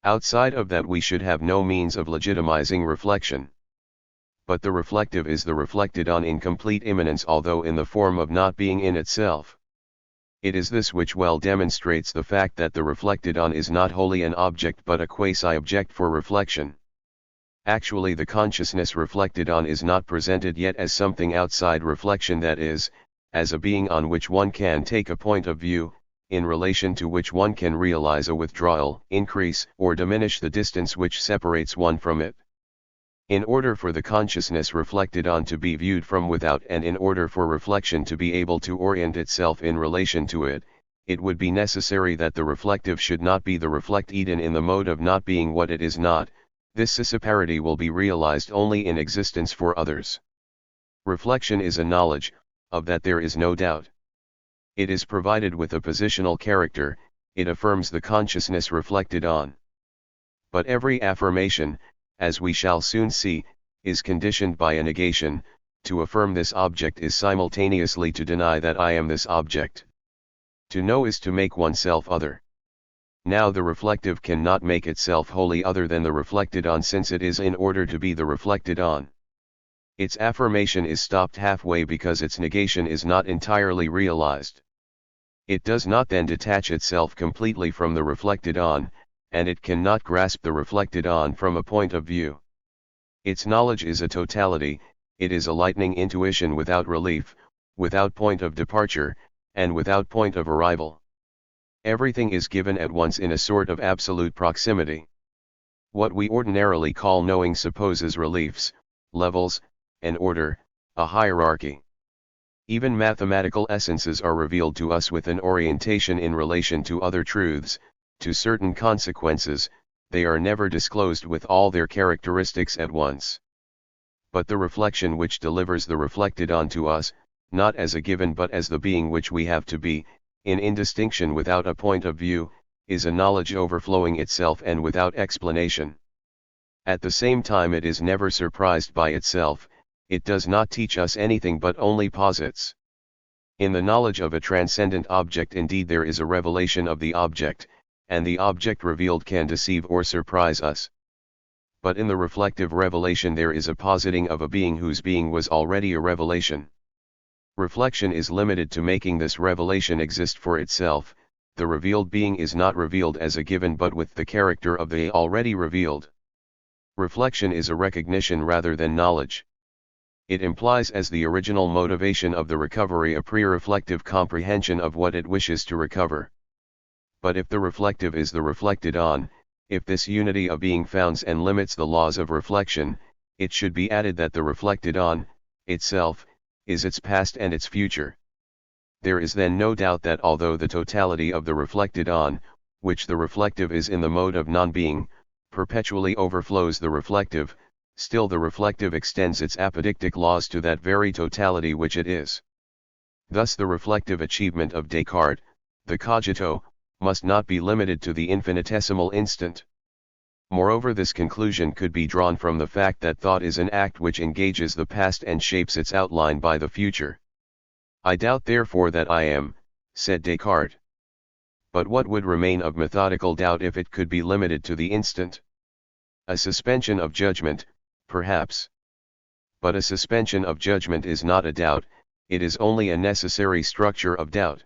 Speaker 1: Outside of that we should have no means of legitimizing reflection. But the reflective is the reflected on in complete immanence, although in the form of not being in itself. It is this which well demonstrates the fact that the reflected on is not wholly an object but a quasi-object for reflection. Actually the consciousness reflected on is not presented yet as something outside reflection, that is, as a being on which one can take a point of view, in relation to which one can realize a withdrawal, increase or diminish the distance which separates one from it. In order for the consciousness reflected on to be viewed from without, and in order for reflection to be able to orient itself in relation to it, it would be necessary that the reflective should not be the reflected in the mode of not being what it is not. This disparity will be realized only in existence for others. Reflection is a knowledge, of that there is no doubt. It is provided with a positional character, it affirms the consciousness reflected on. But every affirmation, as we shall soon see, is conditioned by a negation. To affirm this object is simultaneously to deny that I am this object. To know is to make oneself other. Now the reflective cannot make itself wholly other than the reflected on, since it is in order to be the reflected on. Its affirmation is stopped halfway because its negation is not entirely realized. It does not then detach itself completely from the reflected on, and it cannot grasp the reflected on from a point of view. Its knowledge is a totality, it is a lightning intuition without relief, without point of departure, and without point of arrival. Everything is given at once in a sort of absolute proximity. What we ordinarily call knowing supposes reliefs, levels, an order, a hierarchy. Even mathematical essences are revealed to us with an orientation in relation to other truths, to certain consequences. They are never disclosed with all their characteristics at once. But the reflection which delivers the reflected on to us, not as a given but as the being which we have to be, in indistinction without a point of view, is a knowledge overflowing itself and without explanation. At the same time it is never surprised by itself, it does not teach us anything but only posits. In the knowledge of a transcendent object indeed there is a revelation of the object, and the object revealed can deceive or surprise us. But in the reflective revelation there is a positing of a being whose being was already a revelation. Reflection is limited to making this revelation exist for itself. The revealed being is not revealed as a given but with the character of the already revealed. Reflection is a recognition rather than knowledge. It implies as the original motivation of the recovery a pre-reflective comprehension of what it wishes to recover. But if the reflective is the reflected on, if this unity of being founds and limits the laws of reflection, it should be added that the reflected on, itself, is its past and its future. There is then no doubt that although the totality of the reflected on, which the reflective is in the mode of non-being, perpetually overflows the reflective, still the reflective extends its apodictic laws to that very totality which it is. Thus the reflective achievement of Descartes, the cogito, must not be limited to the infinitesimal instant. Moreover, this conclusion could be drawn from the fact that thought is an act which engages the past and shapes its outline by the future. I doubt therefore that I am, said Descartes. But what would remain of methodical doubt if it could be limited to the instant? A suspension of judgment, perhaps. But a suspension of judgment is not a doubt, it is only a necessary structure of doubt.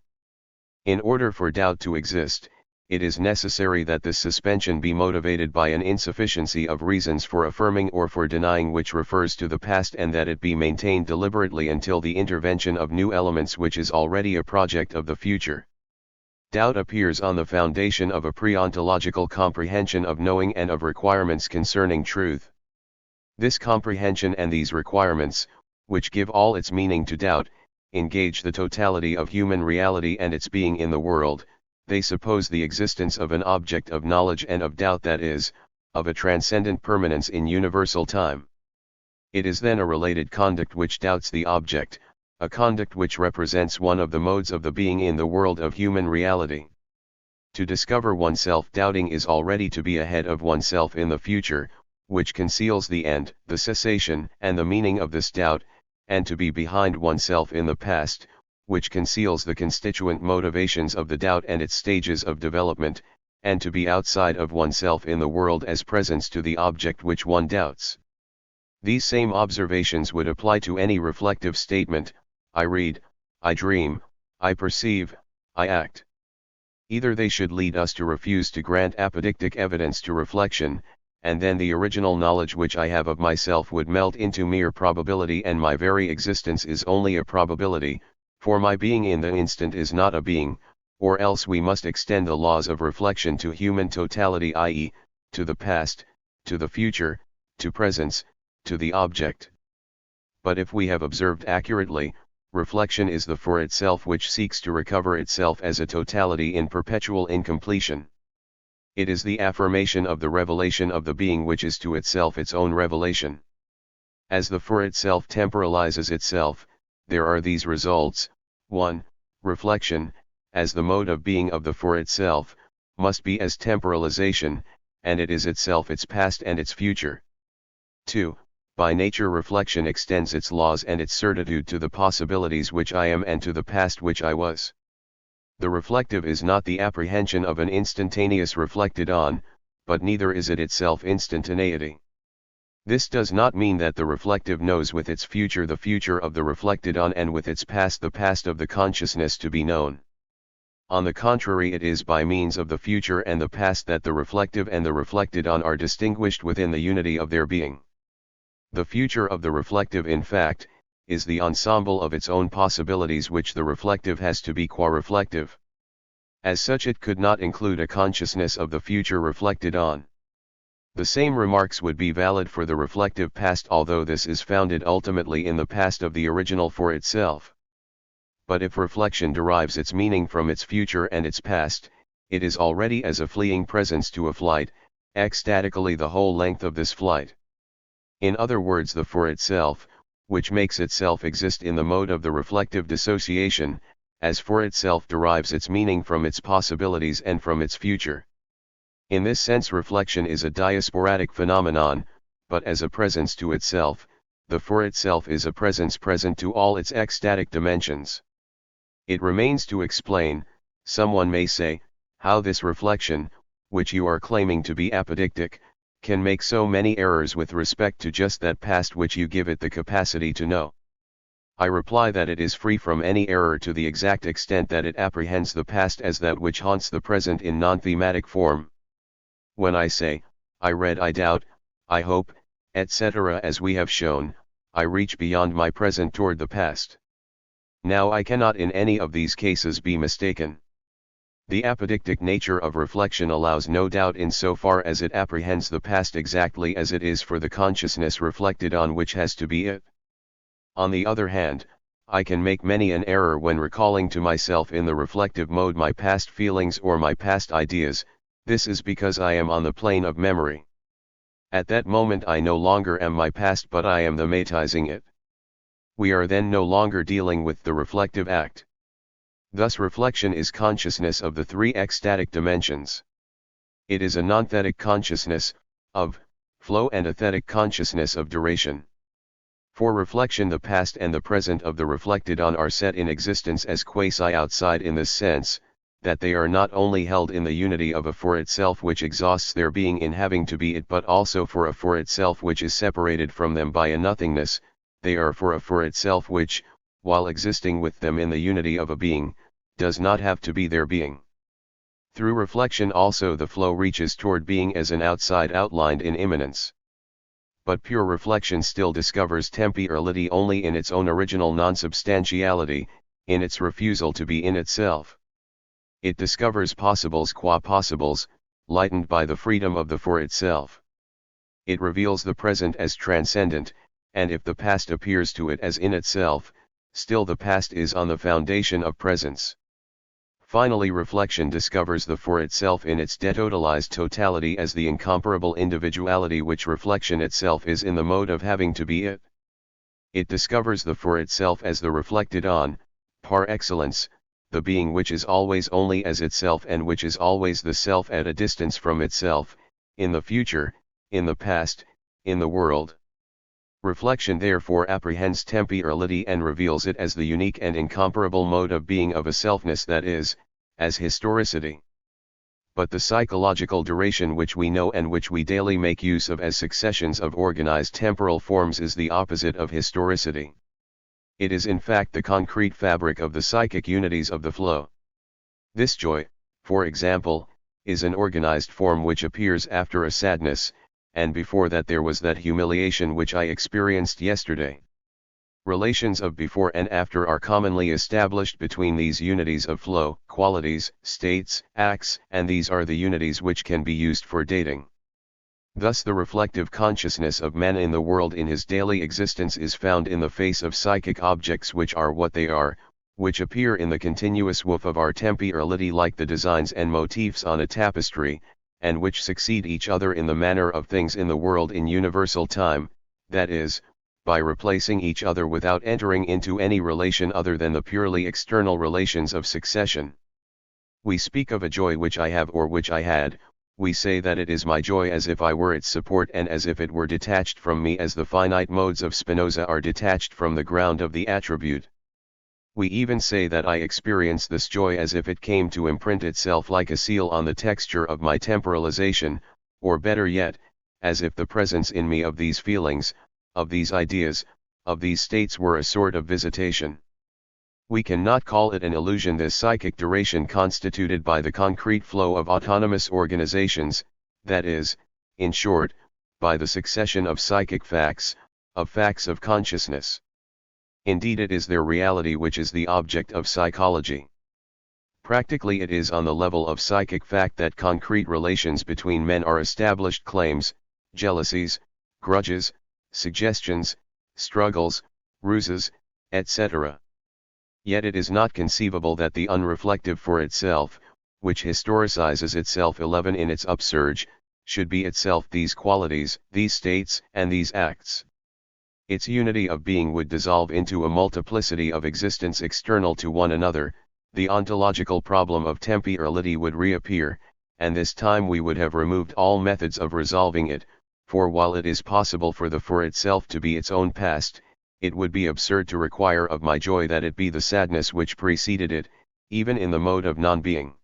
Speaker 1: In order for doubt to exist, it is necessary that this suspension be motivated by an insufficiency of reasons for affirming or for denying which refers to the past, and that it be maintained deliberately until the intervention of new elements which is already a project of the future. Doubt appears on the foundation of a pre-ontological comprehension of knowing and of requirements concerning truth. This comprehension and these requirements, which give all its meaning to doubt, engage the totality of human reality and its being in the world. They suppose the existence of an object of knowledge and of doubt, that is, of a transcendent permanence in universal time. It is then a related conduct which doubts the object, a conduct which represents one of the modes of the being in the world of human reality. To discover oneself doubting is already to be ahead of oneself in the future, which conceals the end, the cessation, and the meaning of this doubt, and to be behind oneself in the past, which conceals the constituent motivations of the doubt and its stages of development, and to be outside of oneself in the world as presence to the object which one doubts. These same observations would apply to any reflective statement: I read, I dream, I perceive, I act. Either they should lead us to refuse to grant apodictic evidence to reflection, and then the original knowledge which I have of myself would melt into mere probability, and my very existence is only a probability, for my being in the instant is not a being, or else we must extend the laws of reflection to human totality, i.e., to the past, to the future, to presence, to the object. But if we have observed accurately, reflection is the for itself which seeks to recover itself as a totality in perpetual incompletion. It is the affirmation of the revelation of the being which is to itself its own revelation. As the for itself temporalizes itself, there are these results: 1. Reflection, as the mode of being of the for itself, must be as temporalization, and it is itself its past and its future. 2. By nature reflection extends its laws and its certitude to the possibilities which I am and to the past which I was. The reflective is not the apprehension of an instantaneous reflected on, but neither is it itself instantaneity. This does not mean that the reflective knows with its future the future of the reflected on, and with its past the past of the consciousness to be known. On the contrary, it is by means of the future and the past that the reflective and the reflected on are distinguished within the unity of their being. The future of the reflective, in fact, is the ensemble of its own possibilities which the reflective has to be qua reflective. As such, it could not include a consciousness of the future reflected on. The same remarks would be valid for the reflective past, although this is founded ultimately in the past of the original for itself. But if reflection derives its meaning from its future and its past, it is already as a fleeing presence to a flight, ecstatically the whole length of this flight. In other words, the for itself, which makes itself exist in the mode of the reflective dissociation, as for itself derives its meaning from its possibilities and from its future. In this sense, reflection is a diasporatic phenomenon, but as a presence to itself, the for itself is a presence present to all its ecstatic dimensions. It remains to explain, someone may say, how this reflection, which you are claiming to be apodictic, can make so many errors with respect to just that past which you give it the capacity to know. I reply that it is free from any error to the exact extent that it apprehends the past as that which haunts the present in non-thematic form. When I say, I read, I doubt, I hope, etc., as we have shown, I reach beyond my present toward the past. Now I cannot in any of these cases be mistaken. The apodictic nature of reflection allows no doubt in so far as it apprehends the past exactly as it is for the consciousness reflected on which has to be it. On the other hand, I can make many an error when recalling to myself in the reflective mode my past feelings or my past ideas. This is because I am on the plane of memory. At that moment I no longer am my past, but I am the matizing it. We are then no longer dealing with the reflective act. Thus reflection is consciousness of the three ecstatic dimensions. It is a non-thetic consciousness, of flow, and a thetic consciousness of duration. For reflection, the past and the present of the reflected on are set in existence as quasi-outside in this sense, that they are not only held in the unity of a for itself which exhausts their being in having to be it, but also for a for itself which is separated from them by a nothingness. They are for a for itself which, while existing with them in the unity of a being, does not have to be their being. Through reflection also the flow reaches toward being as an outside outlined in immanence. But pure reflection still discovers temporality only in its own original non-substantiality, in its refusal to be in itself. It discovers possibles qua possibles, lightened by the freedom of the for itself. It reveals the present as transcendent, and if the past appears to it as in itself, still the past is on the foundation of presence. Finally, reflection discovers the for itself in its detotalized totality as the incomparable individuality which reflection itself is in the mode of having to be it. It discovers the for itself as the reflected on, par excellence, the being which is always only as itself and which is always the self at a distance from itself, in the future, in the past, in the world. Reflection therefore apprehends temporality and reveals it as the unique and incomparable mode of being of a selfness that is, as historicity. But the psychological duration which we know and which we daily make use of as successions of organized temporal forms is the opposite of historicity. It is in fact the concrete fabric of the psychic unities of the flow. This joy, for example, is an organized form which appears after a sadness, and before that there was that humiliation which I experienced yesterday. Relations of before and after are commonly established between these unities of flow, qualities, states, acts, and these are the unities which can be used for dating. Thus the reflective consciousness of man in the world in his daily existence is found in the face of psychic objects which are what they are, which appear in the continuous woof of our temporality like the designs and motifs on a tapestry, and which succeed each other in the manner of things in the world in universal time, that is, by replacing each other without entering into any relation other than the purely external relations of succession. We speak of a joy which I have or which I had, we say that it is my joy as if I were its support and as if it were detached from me as the finite modes of Spinoza are detached from the ground of the attribute. We even say that I experience this joy as if it came to imprint itself like a seal on the texture of my temporalization, or better yet, as if the presence in me of these feelings, of these ideas, of these states were a sort of visitation. We cannot call it an illusion, this psychic duration constituted by the concrete flow of autonomous organizations, that is, in short, by the succession of psychic facts, of facts of consciousness. Indeed, it is their reality which is the object of psychology. Practically it is on the level of psychic fact that concrete relations between men are established, claims, jealousies, grudges, suggestions, struggles, ruses, etc. Yet it is not conceivable that the unreflective for itself, which historicizes itself 11 in its upsurge, should be itself these qualities, these states, and these acts. Its unity of being would dissolve into a multiplicity of existence external to one another, the ontological problem of temporality would reappear, and this time we would have removed all methods of resolving it, for while it is possible for the for itself to be its own past, it would be absurd to require of my joy that it be the sadness which preceded it, even in the mode of non-being.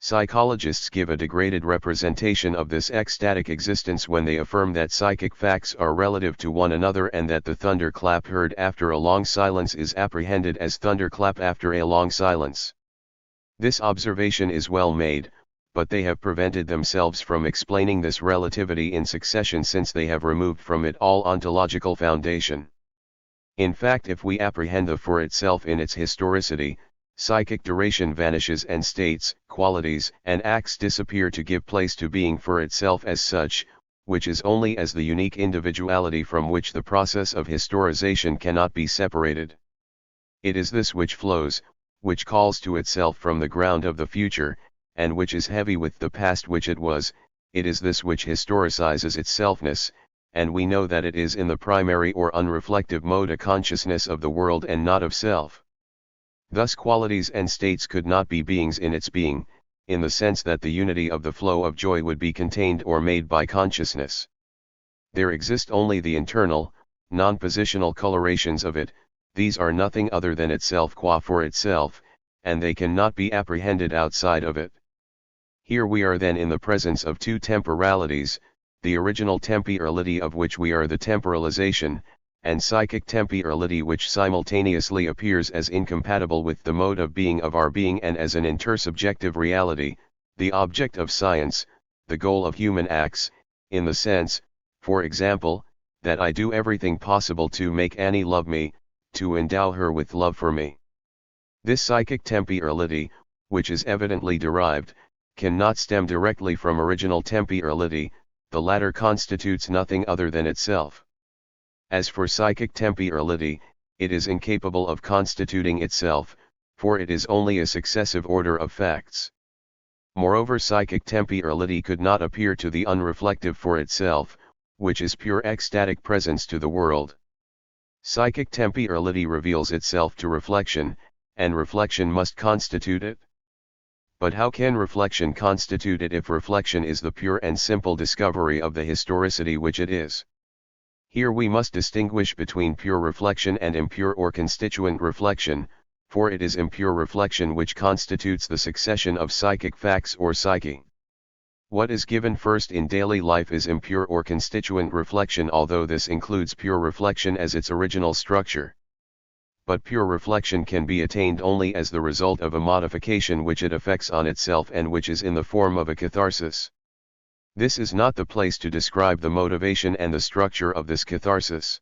Speaker 1: Psychologists give a degraded representation of this ecstatic existence when they affirm that psychic facts are relative to one another and that the thunderclap heard after a long silence is apprehended as thunderclap after a long silence. This observation is well made, but they have prevented themselves from explaining this relativity in succession since they have removed from it all ontological foundation. In fact, if we apprehend the for itself in its historicity, psychic duration vanishes and states, qualities, and acts disappear to give place to being for itself as such, which is only as the unique individuality from which the process of historization cannot be separated. It is this which flows, which calls to itself from the ground of the future, and which is heavy with the past which it was. It is this which historicizes its selfness, and we know that it is in the primary or unreflective mode a consciousness of the world and not of self. Thus qualities and states could not be beings in its being, in the sense that the unity of the flow of joy would be contained or made by consciousness. There exist only the internal, non-positional colorations of it, these are nothing other than itself qua for itself, and they cannot be apprehended outside of it. Here we are then in the presence of two temporalities, the original temporality of which we are the temporalization, and psychic temporality which simultaneously appears as incompatible with the mode of being of our being and as an intersubjective reality, the object of science, the goal of human acts, in the sense, for example, that I do everything possible to make Annie love me, to endow her with love for me. This psychic temporality, which is evidently derived, cannot stem directly from original temporality, the latter constitutes nothing other than itself. As for psychic temporality, it is incapable of constituting itself, for it is only a successive order of facts. Moreover, psychic temporality could not appear to the unreflective for itself, which is pure ecstatic presence to the world. Psychic temporality reveals itself to reflection, and reflection must constitute it. But how can reflection constitute it if reflection is the pure and simple discovery of the historicity which it is? Here we must distinguish between pure reflection and impure or constituent reflection, for it is impure reflection which constitutes the succession of psychic facts or psyche. What is given first in daily life is impure or constituent reflection, although this includes pure reflection as its original structure. But pure reflection can be attained only as the result of a modification which it effects on itself and which is in the form of a catharsis. This is not the place to describe the motivation and the structure of this catharsis.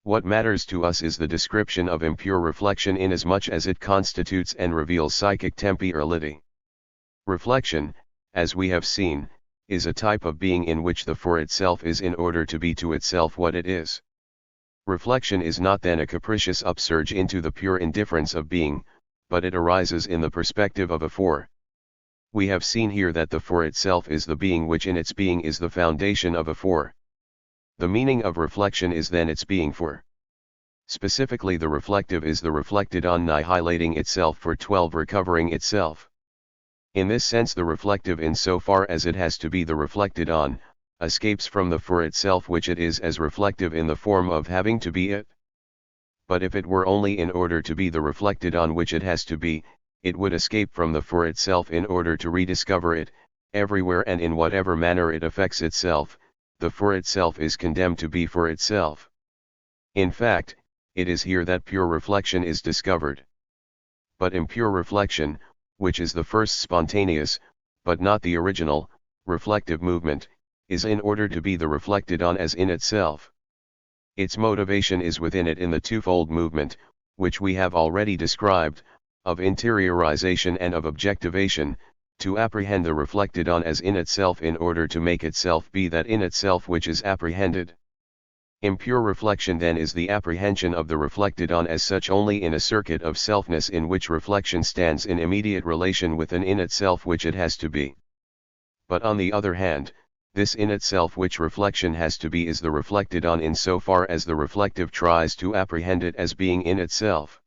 Speaker 1: What matters to us is the description of impure reflection inasmuch as it constitutes and reveals psychic temporality. Reflection, as we have seen, is a type of being in which the for itself is in order to be to itself what it is. Reflection is not then a capricious upsurge into the pure indifference of being, but it arises in the perspective of a for. We have seen here that the for itself is the being which in its being is the foundation of a for. The meaning of reflection is then its being for. Specifically, the reflective is the reflected on annihilating itself for 12 recovering itself. In this sense, the reflective, in so far as it has to be the reflected on, escapes from the for itself which it is as reflective in the form of having to be it. But if it were only in order to be the reflected on which it has to be, it would escape from the for itself in order to rediscover it, everywhere and in whatever manner it affects itself. The for itself is condemned to be for itself. In fact, it is here that pure reflection is discovered. But impure reflection, which is the first spontaneous, but not the original, reflective movement, is in order to be the reflected on as in itself. Its motivation is within it in the twofold movement, which we have already described, of interiorization and of objectivation, to apprehend the reflected on as in itself in order to make itself be that in itself which is apprehended. Impure reflection then is the apprehension of the reflected on as such only in a circuit of selfness in which reflection stands in immediate relation with an in itself which it has to be. But on the other hand, this in itself which reflection has to be is the reflected on in so far as the reflective tries to apprehend it as being in itself.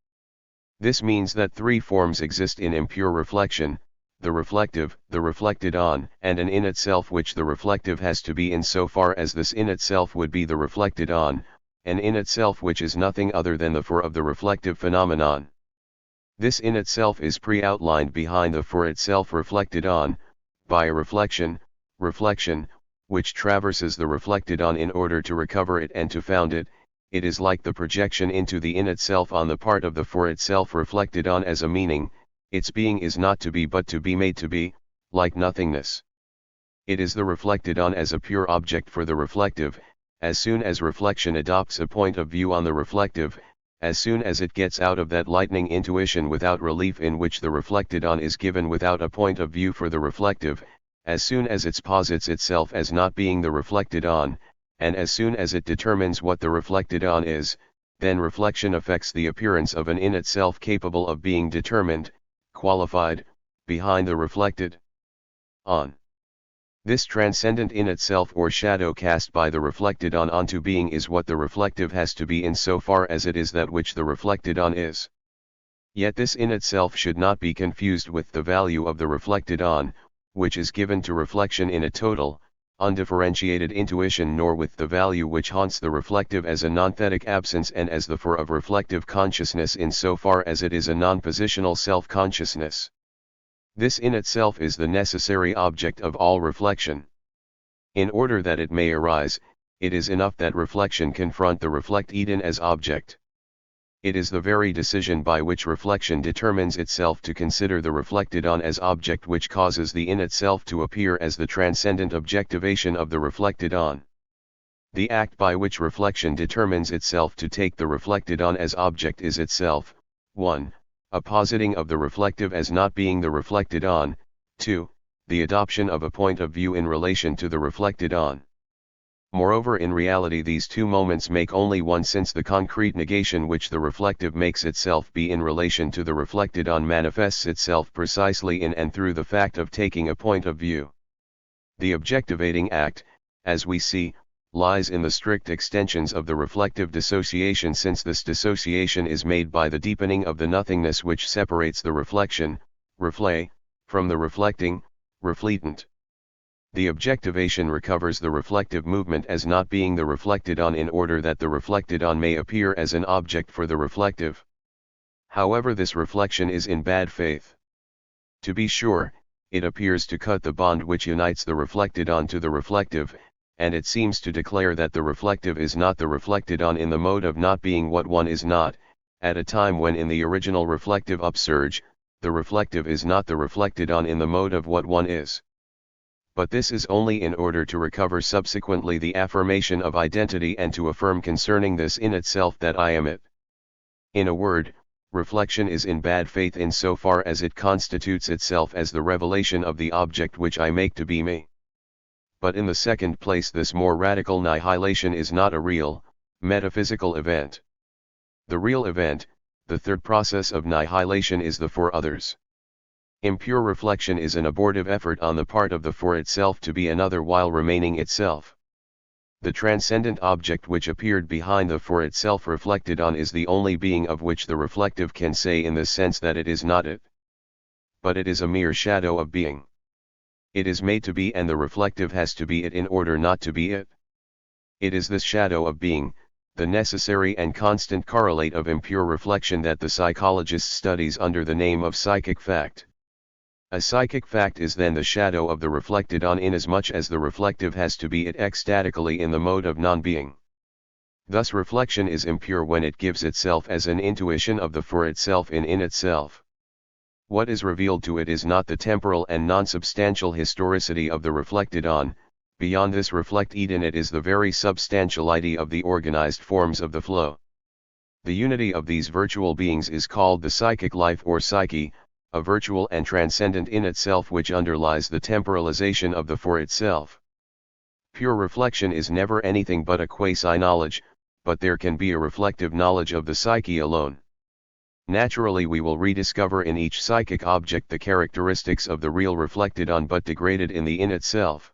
Speaker 1: This means that three forms exist in impure reflection: the reflective, the reflected on, and an in itself which the reflective has to be in so far as this in itself would be the reflected on, an in itself which is nothing other than the for of the reflective phenomenon. This in itself is pre-outlined behind the for itself reflected on, by a reflection, which traverses the reflected on in order to recover it and to found it. It is like the projection into the in itself on the part of the for itself reflected on as a meaning. Its being is not to be but to be made to be, like nothingness. It is the reflected on as a pure object for the reflective. As soon as reflection adopts a point of view on the reflective, as soon as it gets out of that lightning intuition without relief in which the reflected on is given without a point of view for the reflective, as soon as it posits itself as not being the reflected on, and as soon as it determines what the reflected on is, then reflection affects the appearance of an in itself capable of being determined, qualified, behind the reflected on. This transcendent in itself or shadow cast by the reflected on onto being is what the reflective has to be in so far as it is that which the reflected on is. Yet this in itself should not be confused with the value of the reflected on, which is given to reflection in a total, undifferentiated intuition nor with the value which haunts the reflective as a non-thetic absence and as the for of reflective consciousness in so far as it is a non-positional self-consciousness. This in itself is the necessary object of all reflection. In order that it may arise, it is enough that reflection confront the reflect-eden as object. It is the very decision by which reflection determines itself to consider the reflected on as object which causes the in itself to appear as the transcendent objectivation of the reflected on. The act by which reflection determines itself to take the reflected on as object is itself, 1. A positing of the reflective as not being the reflected on, 2. The adoption of a point of view in relation to the reflected on. Moreover, in reality these two moments make only one, since the concrete negation which the reflective makes itself be in relation to the reflected on manifests itself precisely in and through the fact of taking a point of view. The objectivating act, as we see, lies in the strict extensions of the reflective dissociation, since this dissociation is made by the deepening of the nothingness which separates the reflection, reflet, from the reflecting, refletant. The objectivation recovers the reflective movement as not being the reflected on in order that the reflected on may appear as an object for the reflective. However, this reflection is in bad faith. To be sure, it appears to cut the bond which unites the reflected on to the reflective, and it seems to declare that the reflective is not the reflected on in the mode of not being what one is not, at a time when in the original reflective upsurge, the reflective is not the reflected on in the mode of what one is. But this is only in order to recover subsequently the affirmation of identity and to affirm concerning this in itself that I am it. In a word, reflection is in bad faith in so far as it constitutes itself as the revelation of the object which I make to be me. But in the second place, this more radical nihilation is not a real, metaphysical event. The real event, the third process of nihilation, is the for others. Impure reflection is an abortive effort on the part of the for itself to be another while remaining itself. The transcendent object which appeared behind the for itself reflected on is the only being of which the reflective can say in the sense that it is not it. But it is a mere shadow of being. It is made to be, and the reflective has to be it in order not to be it. It is this shadow of being, the necessary and constant correlate of impure reflection, that the psychologist studies under the name of psychic fact. A psychic fact is then the shadow of the reflected on, inasmuch as the reflective has to be it ecstatically in the mode of non-being. Thus reflection is impure when it gives itself as an intuition of the for itself in itself. What is revealed to it is not the temporal and non-substantial historicity of the reflected on. Beyond this reflect-eden, it is the very substantiality of the organized forms of the flow. The unity of these virtual beings is called the psychic life or psyche, a virtual and transcendent in itself which underlies the temporalization of the for itself. Pure reflection is never anything but a quasi-knowledge, but there can be a reflective knowledge of the psyche alone. Naturally, we will rediscover in each psychic object the characteristics of the real reflected on but degraded in the in itself.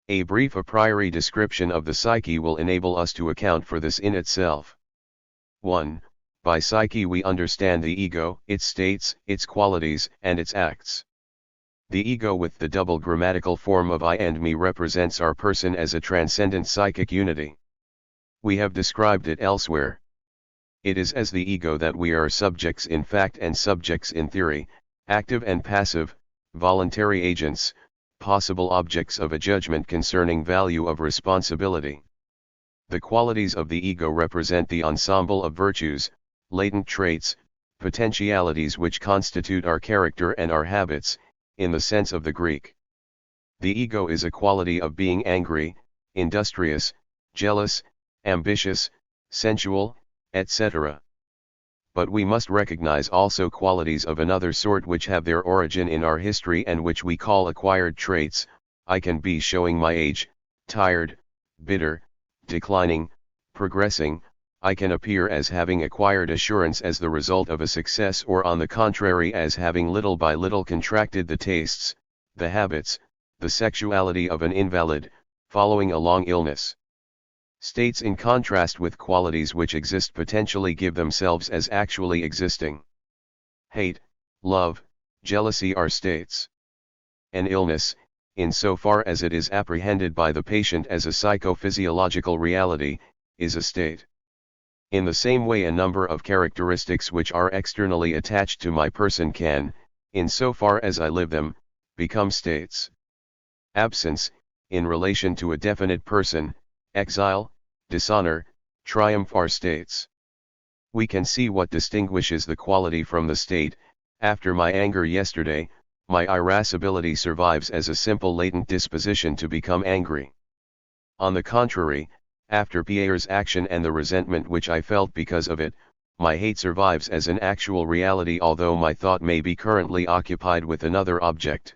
Speaker 1: A brief a priori description of the psyche will enable us to account for this in itself. 1. By psyche we understand the ego, its states, its qualities, and its acts. The ego with the double grammatical form of I and me represents our person as a transcendent psychic unity. We have described it elsewhere. It is as the ego that we are subjects in fact and subjects in theory, active and passive, voluntary agents, possible objects of a judgment concerning value of responsibility. The qualities of the ego represent the ensemble of virtues, latent traits, potentialities which constitute our character and our habits, in the sense of the Greek. The ego is a quality of being angry, industrious, jealous, ambitious, sensual, etc. But we must recognize also qualities of another sort which have their origin in our history and which we call acquired traits. I can be showing my age, tired, bitter, declining, progressing. I can appear as having acquired assurance as the result of a success, or on the contrary as having little by little contracted the tastes, the habits, the sexuality of an invalid, following a long illness. States in contrast with qualities which exist potentially give themselves as actually existing. Hate, love, jealousy are states. An illness, insofar as it is apprehended by the patient as a psychophysiological reality, is a state. In the same way, a number of characteristics which are externally attached to my person can, insofar as I live them, become states. Absence, in relation to a definite person, exile, dishonor, triumph are states. We can see what distinguishes the quality from the state. After my anger yesterday, my irascibility survives as a simple latent disposition to become angry. On the contrary, after Pierre's action and the resentment which I felt because of it, my hate survives as an actual reality, although my thought may be currently occupied with another object.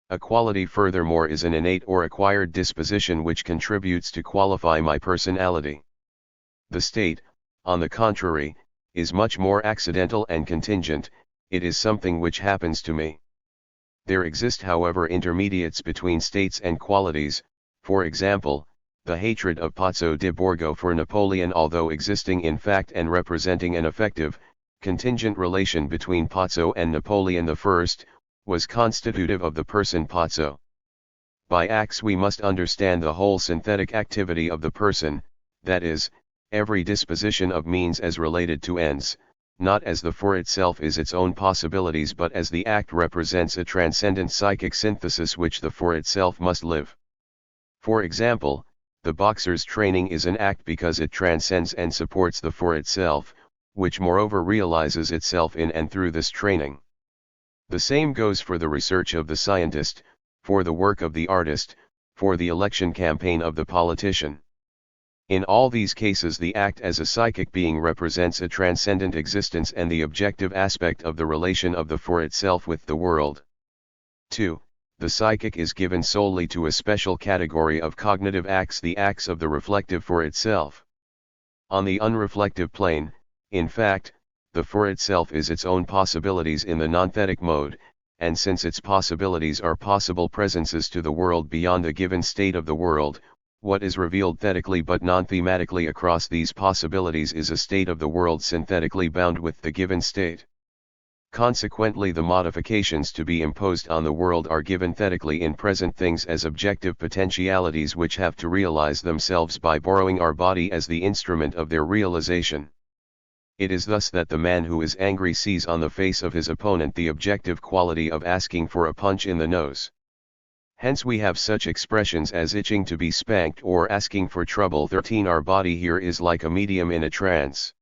Speaker 1: A quality furthermore is an innate or acquired disposition which contributes to qualify my personality. The state, on the contrary, is much more accidental and contingent. It is something which happens to me. There exist, however, intermediates between states and qualities. For example, the hatred of Pozzo di Borgo for Napoleon, although existing in fact and representing an effective, contingent relation between Pozzo and Napoleon I, was constitutive of the person Pozzo. By acts we must understand the whole synthetic activity of the person, that is, every disposition of means as related to ends, not as the for itself is its own possibilities, but as the act represents a transcendent psychic synthesis which the for itself must live. For example, the boxer's training is an act because it transcends and supports the for itself, which moreover realizes itself in and through this training. The same goes for the research of the scientist, for the work of the artist, for the election campaign of the politician. In all these cases the act as a psychic being represents a transcendent existence and the objective aspect of the relation of the for itself with the world. 2. The psychic is given solely to a special category of cognitive acts, the acts of the reflective for itself. On the unreflective plane, in fact, the for itself is its own possibilities in the nonthetic mode, and since its possibilities are possible presences to the world beyond a given state of the world, what is revealed thetically but non-thematically across these possibilities is a state of the world synthetically bound with the given state. Consequently, the modifications to be imposed on the world are given thetically in present things as objective potentialities which have to realize themselves by borrowing our body as the instrument of their realization. It is thus that the man who is angry sees on the face of his opponent the objective quality of asking for a punch in the nose. Hence we have such expressions as itching to be spanked or asking for trouble. 13. Our body here is like a medium in a trance.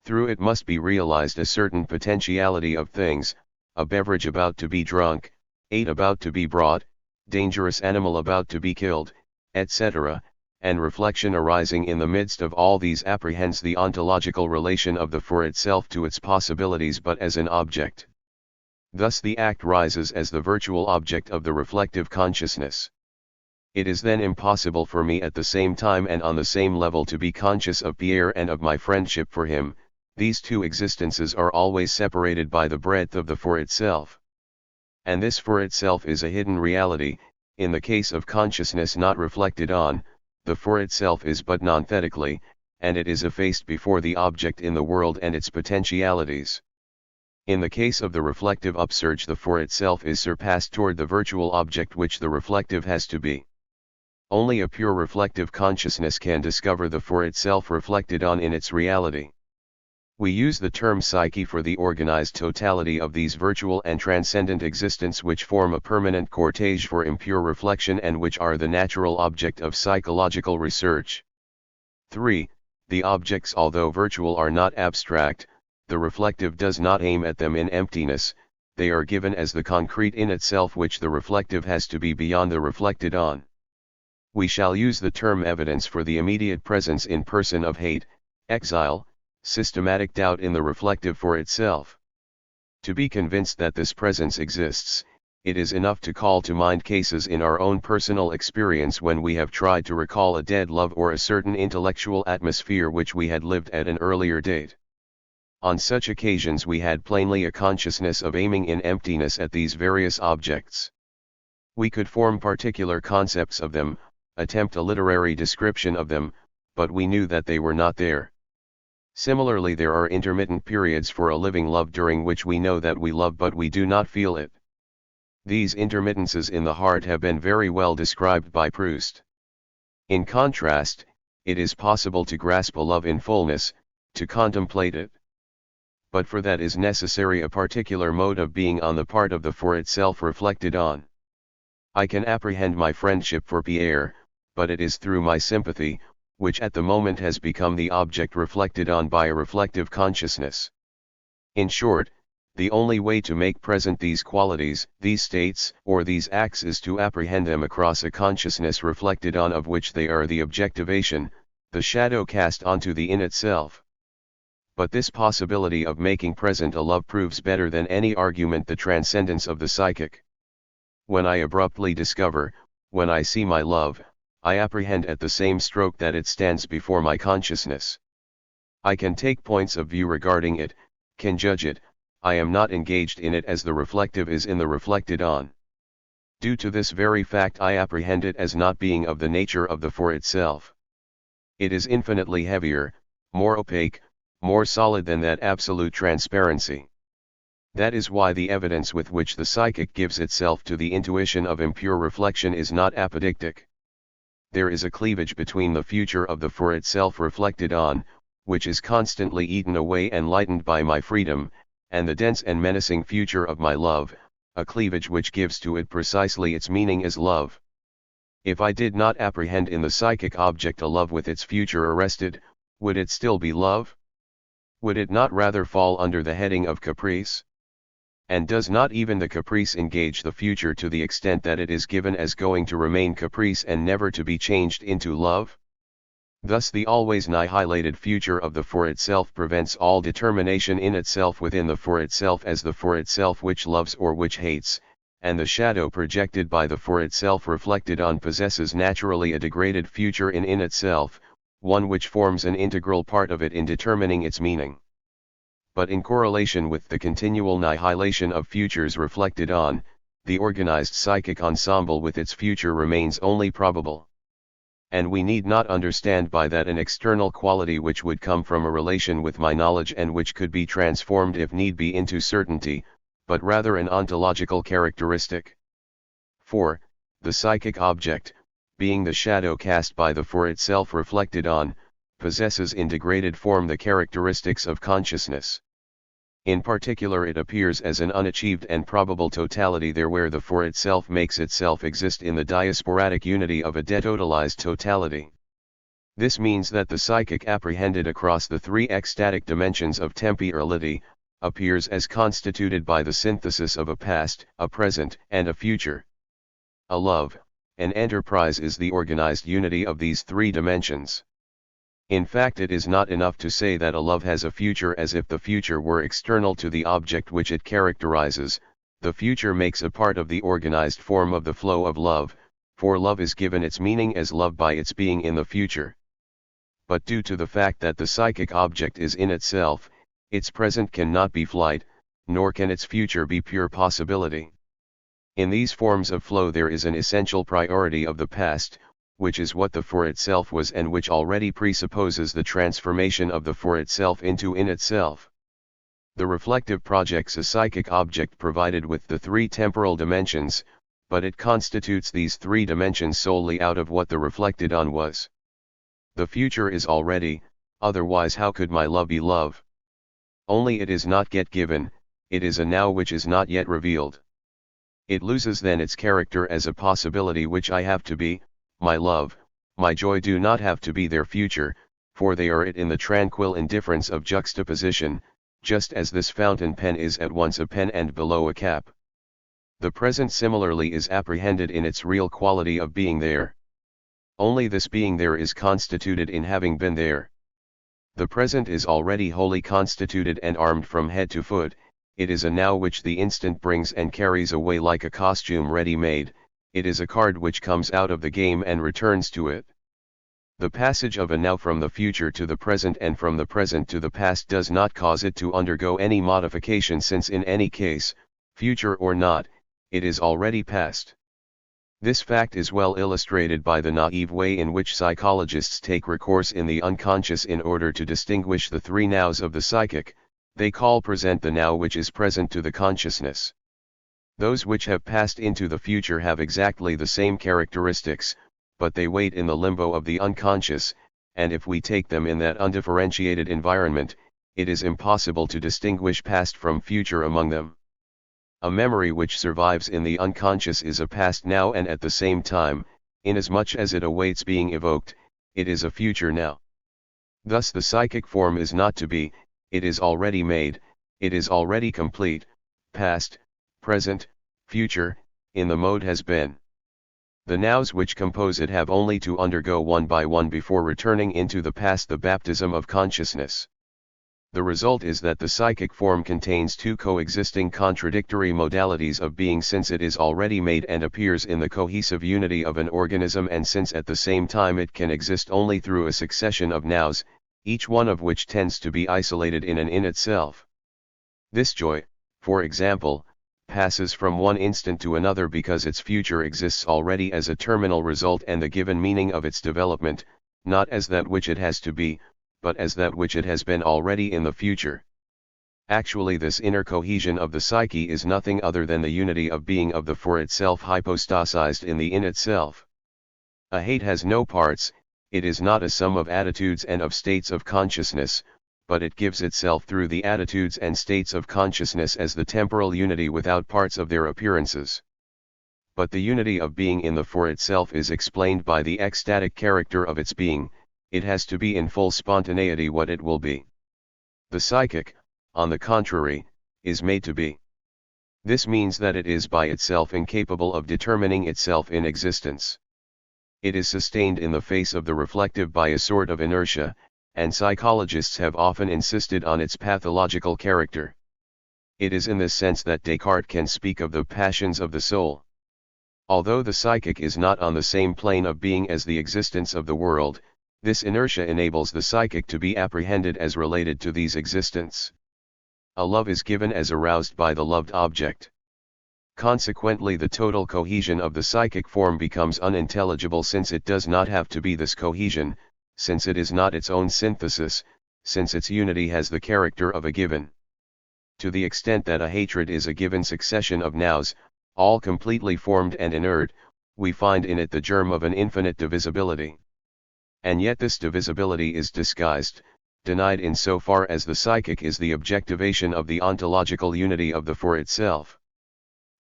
Speaker 1: Through it must be realized a certain potentiality of things, a beverage about to be drunk, 8 about to be brought, dangerous animal about to be killed, etc., and reflection arising in the midst of all these apprehends the ontological relation of the for itself to its possibilities but as an object. Thus the act rises as the virtual object of the reflective consciousness. It is then impossible for me at the same time and on the same level to be conscious of Pierre and of my friendship for him. These two existences are always separated by the breadth of the for itself. And this for itself is a hidden reality. In the case of consciousness not reflected on, the for itself is but non-thetically, and it is effaced before the object in the world and its potentialities. In the case of the reflective upsurge, the for itself is surpassed toward the virtual object which the reflective has to be. Only a pure reflective consciousness can discover the for itself reflected on in its reality. We use the term psyche for the organized totality of these virtual and transcendent existence which form a permanent cortege for impure reflection and which are the natural object of psychological research. 3. The objects, although virtual, are not abstract. The reflective does not aim at them in emptiness, they are given as the concrete in itself which the reflective has to be beyond the reflected on. We shall use the term evidence for the immediate presence in person of hate, exile, systematic doubt in the reflective for itself. To be convinced that this presence exists, it is enough to call to mind cases in our own personal experience when we have tried to recall a dead love or a certain intellectual atmosphere which we had lived at an earlier date. On such occasions we had plainly a consciousness of aiming in emptiness at these various objects. We could form particular concepts of them, attempt a literary description of them, but we knew that they were not there. Similarly, there are intermittent periods for a living love during which we know that we love but we do not feel it. These intermittences in the heart have been very well described by Proust. In contrast, it is possible to grasp a love in fullness, to contemplate it. But for that is necessary a particular mode of being on the part of the for itself reflected on. I can apprehend my friendship for Pierre, but it is through my sympathy, which at the moment has become the object reflected on by a reflective consciousness. In short, the only way to make present these qualities, these states, or these acts is to apprehend them across a consciousness reflected on of which they are the objectivation, the shadow cast onto the in itself. But this possibility of making present a love proves better than any argument the transcendence of the psychic. When I abruptly discover, when I see my love, I apprehend at the same stroke that it stands before my consciousness. I can take points of view regarding it, can judge it, I am not engaged in it as the reflective is in the reflected on. Due to this very fact I apprehend it as not being of the nature of the for itself. It is infinitely heavier, more opaque, more solid than that absolute transparency. That is why the evidence with which the psychic gives itself to the intuition of impure reflection is not apodictic. There is a cleavage between the future of the for itself reflected on, which is constantly eaten away and lightened by my freedom, and the dense and menacing future of my love, a cleavage which gives to it precisely its meaning as love. If I did not apprehend in the psychic object a love with its future arrested, would it still be love? Would it not rather fall under the heading of caprice? And does not even the caprice engage the future to the extent that it is given as going to remain caprice and never to be changed into love? Thus the always annihilated future of the for itself prevents all determination in itself within the for itself as the for itself which loves or which hates, and the shadow projected by the for itself reflected on possesses naturally a degraded future in itself, one which forms an integral part of it in determining its meaning. But in correlation with the continual annihilation of futures reflected on, the organized psychic ensemble with its future remains only probable. And we need not understand by that an external quality which would come from a relation with my knowledge and which could be transformed if need be into certainty, but rather an ontological characteristic. For, the psychic object, being the shadow cast by the for itself reflected on, possesses in degraded form the characteristics of consciousness. In particular it appears as an unachieved and probable totality there where the for itself makes itself exist in the diasporatic unity of a detotalized totality. This means that the psychic apprehended across the three ecstatic dimensions of temporality, appears as constituted by the synthesis of a past, a present, and a future. A love, an enterprise is the organized unity of these three dimensions. In fact it is not enough to say that a love has a future as if the future were external to the object which it characterizes, the future makes a part of the organized form of the flow of love, for love is given its meaning as love by its being in the future. But due to the fact that the psychic object is in itself, its present cannot be flight, nor can its future be pure possibility. In these forms of flow there is an essential priority of the past, which is what the for itself was and which already presupposes the transformation of the for itself into in itself. The reflective projects a psychic object provided with the three temporal dimensions, but it constitutes these three dimensions solely out of what the reflected on was. The future is already, otherwise how could my love be love? Only it is not yet given, it is a now which is not yet revealed. It loses then its character as a possibility which I have to be. My love, my joy do not have to be their future, for they are it in the tranquil indifference of juxtaposition, just as this fountain pen is at once a pen and below a cap. The present similarly is apprehended in its real quality of being there. Only this being there is constituted in having been there. The present is already wholly constituted and armed from head to foot, it is a now which the instant brings and carries away like a costume ready-made. It is a card which comes out of the game and returns to it. The passage of a now from the future to the present and from the present to the past does not cause it to undergo any modification since in any case, future or not, it is already past. This fact is well illustrated by the naive way in which psychologists take recourse in the unconscious in order to distinguish the three nows of the psychic. They call present the now which is present to the consciousness. Those which have passed into the future have exactly the same characteristics, but they wait in the limbo of the unconscious, and if we take them in that undifferentiated environment, it is impossible to distinguish past from future among them. A memory which survives in the unconscious is a past now and at the same time, inasmuch as it awaits being evoked, it is a future now. Thus the psychic form is not to be, it is already made, it is already complete, past, present, future, in the mode has been. The nows which compose it have only to undergo one by one before returning into the past the baptism of consciousness. The result is that the psychic form contains two coexisting contradictory modalities of being, since it is already made and appears in the cohesive unity of an organism, and since at the same time it can exist only through a succession of nows, each one of which tends to be isolated in and in itself. This joy, for example, passes from one instant to another because its future exists already as a terminal result and the given meaning of its development, not as that which it has to be, but as that which it has been already in the future. Actually, this inner cohesion of the psyche is nothing other than the unity of being of the for itself hypostasized in the in itself. A hate has no parts, it is not a sum of attitudes and of states of consciousness, but it gives itself through the attitudes and states of consciousness as the temporal unity without parts of their appearances. But the unity of being in the for itself is explained by the ecstatic character of its being. It has to be in full spontaneity what it will be. The psychic, on the contrary, is made to be. This means that it is by itself incapable of determining itself in existence. It is sustained in the face of the reflective by a sort of inertia, and psychologists have often insisted on its pathological character. It is in this sense that Descartes can speak of the passions of the soul. Although the psychic is not on the same plane of being as the existence of the world, this inertia enables the psychic to be apprehended as related to these existence. A love is given as aroused by the loved object. Consequently, the total cohesion of the psychic form becomes unintelligible, since it does not have to be this cohesion, since it is not its own synthesis, since its unity has the character of a given. To the extent that a hatred is a given succession of nows, all completely formed and inert, we find in it the germ of an infinite divisibility. And yet this divisibility is disguised, denied in so far as the psychic is the objectivation of the ontological unity of the for itself.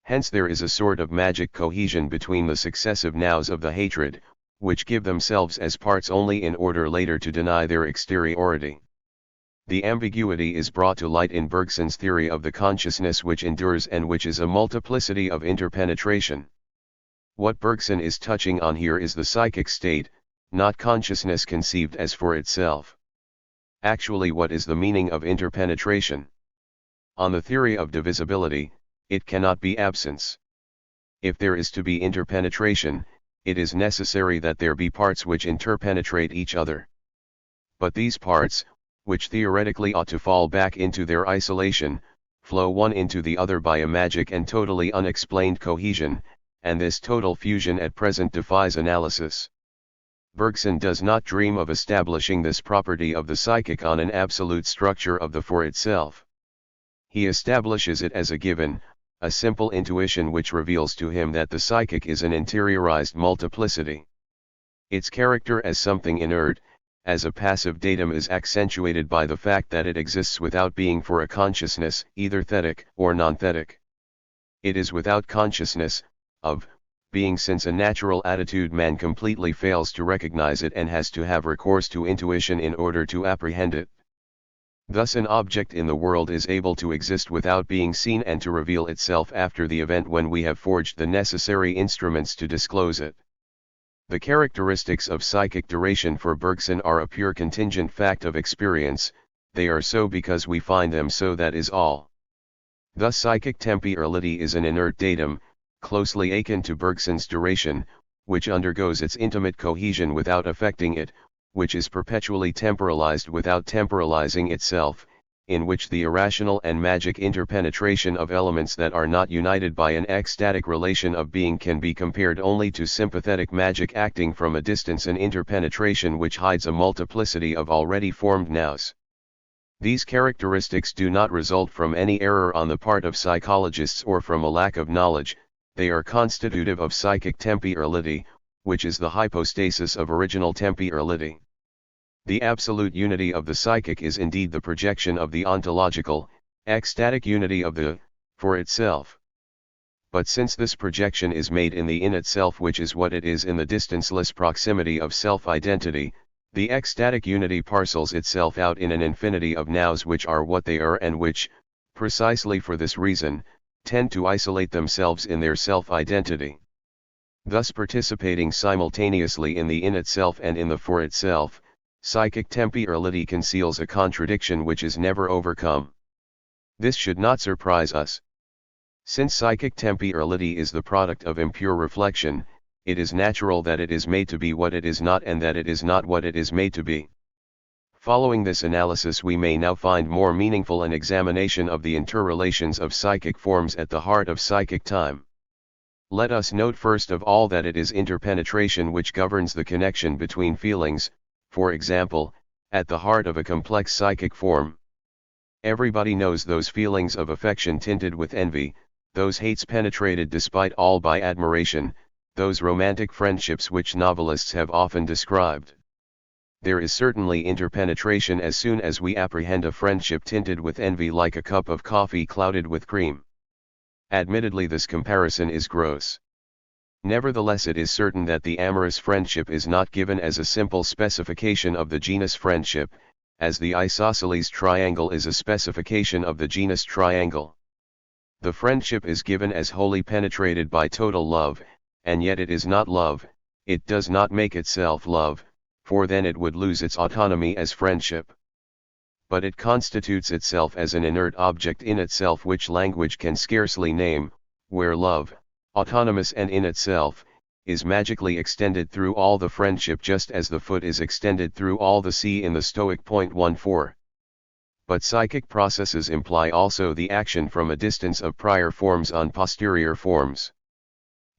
Speaker 1: Hence there is a sort of magic cohesion between the successive nows of the hatred, which give themselves as parts only in order later to deny their exteriority. The ambiguity is brought to light in Bergson's theory of the consciousness which endures and which is a multiplicity of interpenetration. What Bergson is touching on here is the psychic state, not consciousness conceived as for itself. Actually, what is the meaning of interpenetration? On the theory of divisibility, it cannot be absence. If there is to be interpenetration, it is necessary that there be parts which interpenetrate each other. But these parts, which theoretically ought to fall back into their isolation, flow one into the other by a magic and totally unexplained cohesion, and this total fusion at present defies analysis. Bergson does not dream of establishing this property of the psychic on an absolute structure of the for itself. He establishes it as a given, a simple intuition which reveals to him that the psychic is an interiorized multiplicity. Its character as something inert, as a passive datum, is accentuated by the fact that it exists without being for a consciousness, either thetic or non-thetic. It is without consciousness, of being, since a natural attitude man completely fails to recognize it and has to have recourse to intuition in order to apprehend it. Thus an object in the world is able to exist without being seen and to reveal itself after the event when we have forged the necessary instruments to disclose it. The characteristics of psychic duration for Bergson are a pure contingent fact of experience, they are so because we find them so, that is all. Thus psychic temporality is an inert datum, closely akin to Bergson's duration, which undergoes its intimate cohesion without affecting it, which is perpetually temporalized without temporalizing itself, in which the irrational and magic interpenetration of elements that are not united by an ecstatic relation of being can be compared only to sympathetic magic acting from a distance, an interpenetration which hides a multiplicity of already formed nows. These characteristics do not result from any error on the part of psychologists or from a lack of knowledge, they are constitutive of psychic temporality, which is the hypostasis of original temporality. The absolute unity of the psychic is indeed the projection of the ontological, ecstatic unity of the for itself. But since this projection is made in the in itself, which is what it is in the distanceless proximity of self-identity, the ecstatic unity parcels itself out in an infinity of nows which are what they are and which, precisely for this reason, tend to isolate themselves in their self-identity. Thus participating simultaneously in the in itself and in the for itself, psychic temporality conceals a contradiction which is never overcome. This should not surprise us. Since psychic temporality is the product of impure reflection, it is natural that it is made to be what it is not and that it is not what it is made to be. Following this analysis, we may now find more meaningful an examination of the interrelations of psychic forms at the heart of psychic time. Let us note first of all that it is interpenetration which governs the connection between feelings, for example, at the heart of a complex psychic form. Everybody knows those feelings of affection tinted with envy, those hates penetrated despite all by admiration, those romantic friendships which novelists have often described. There is certainly interpenetration as soon as we apprehend a friendship tinted with envy, like a cup of coffee clouded with cream. Admittedly, this comparison is gross. Nevertheless, it is certain that the amorous friendship is not given as a simple specification of the genus friendship, as the isosceles triangle is a specification of the genus triangle. The friendship is given as wholly penetrated by total love, and yet it is not love, it does not make itself love, for then it would lose its autonomy as friendship. But it constitutes itself as an inert object in itself which language can scarcely name, where love, autonomous and in itself, is magically extended through all the friendship, just as the foot is extended through all the sea in the Stoic point 14. But psychic processes imply also the action from a distance of prior forms on posterior forms.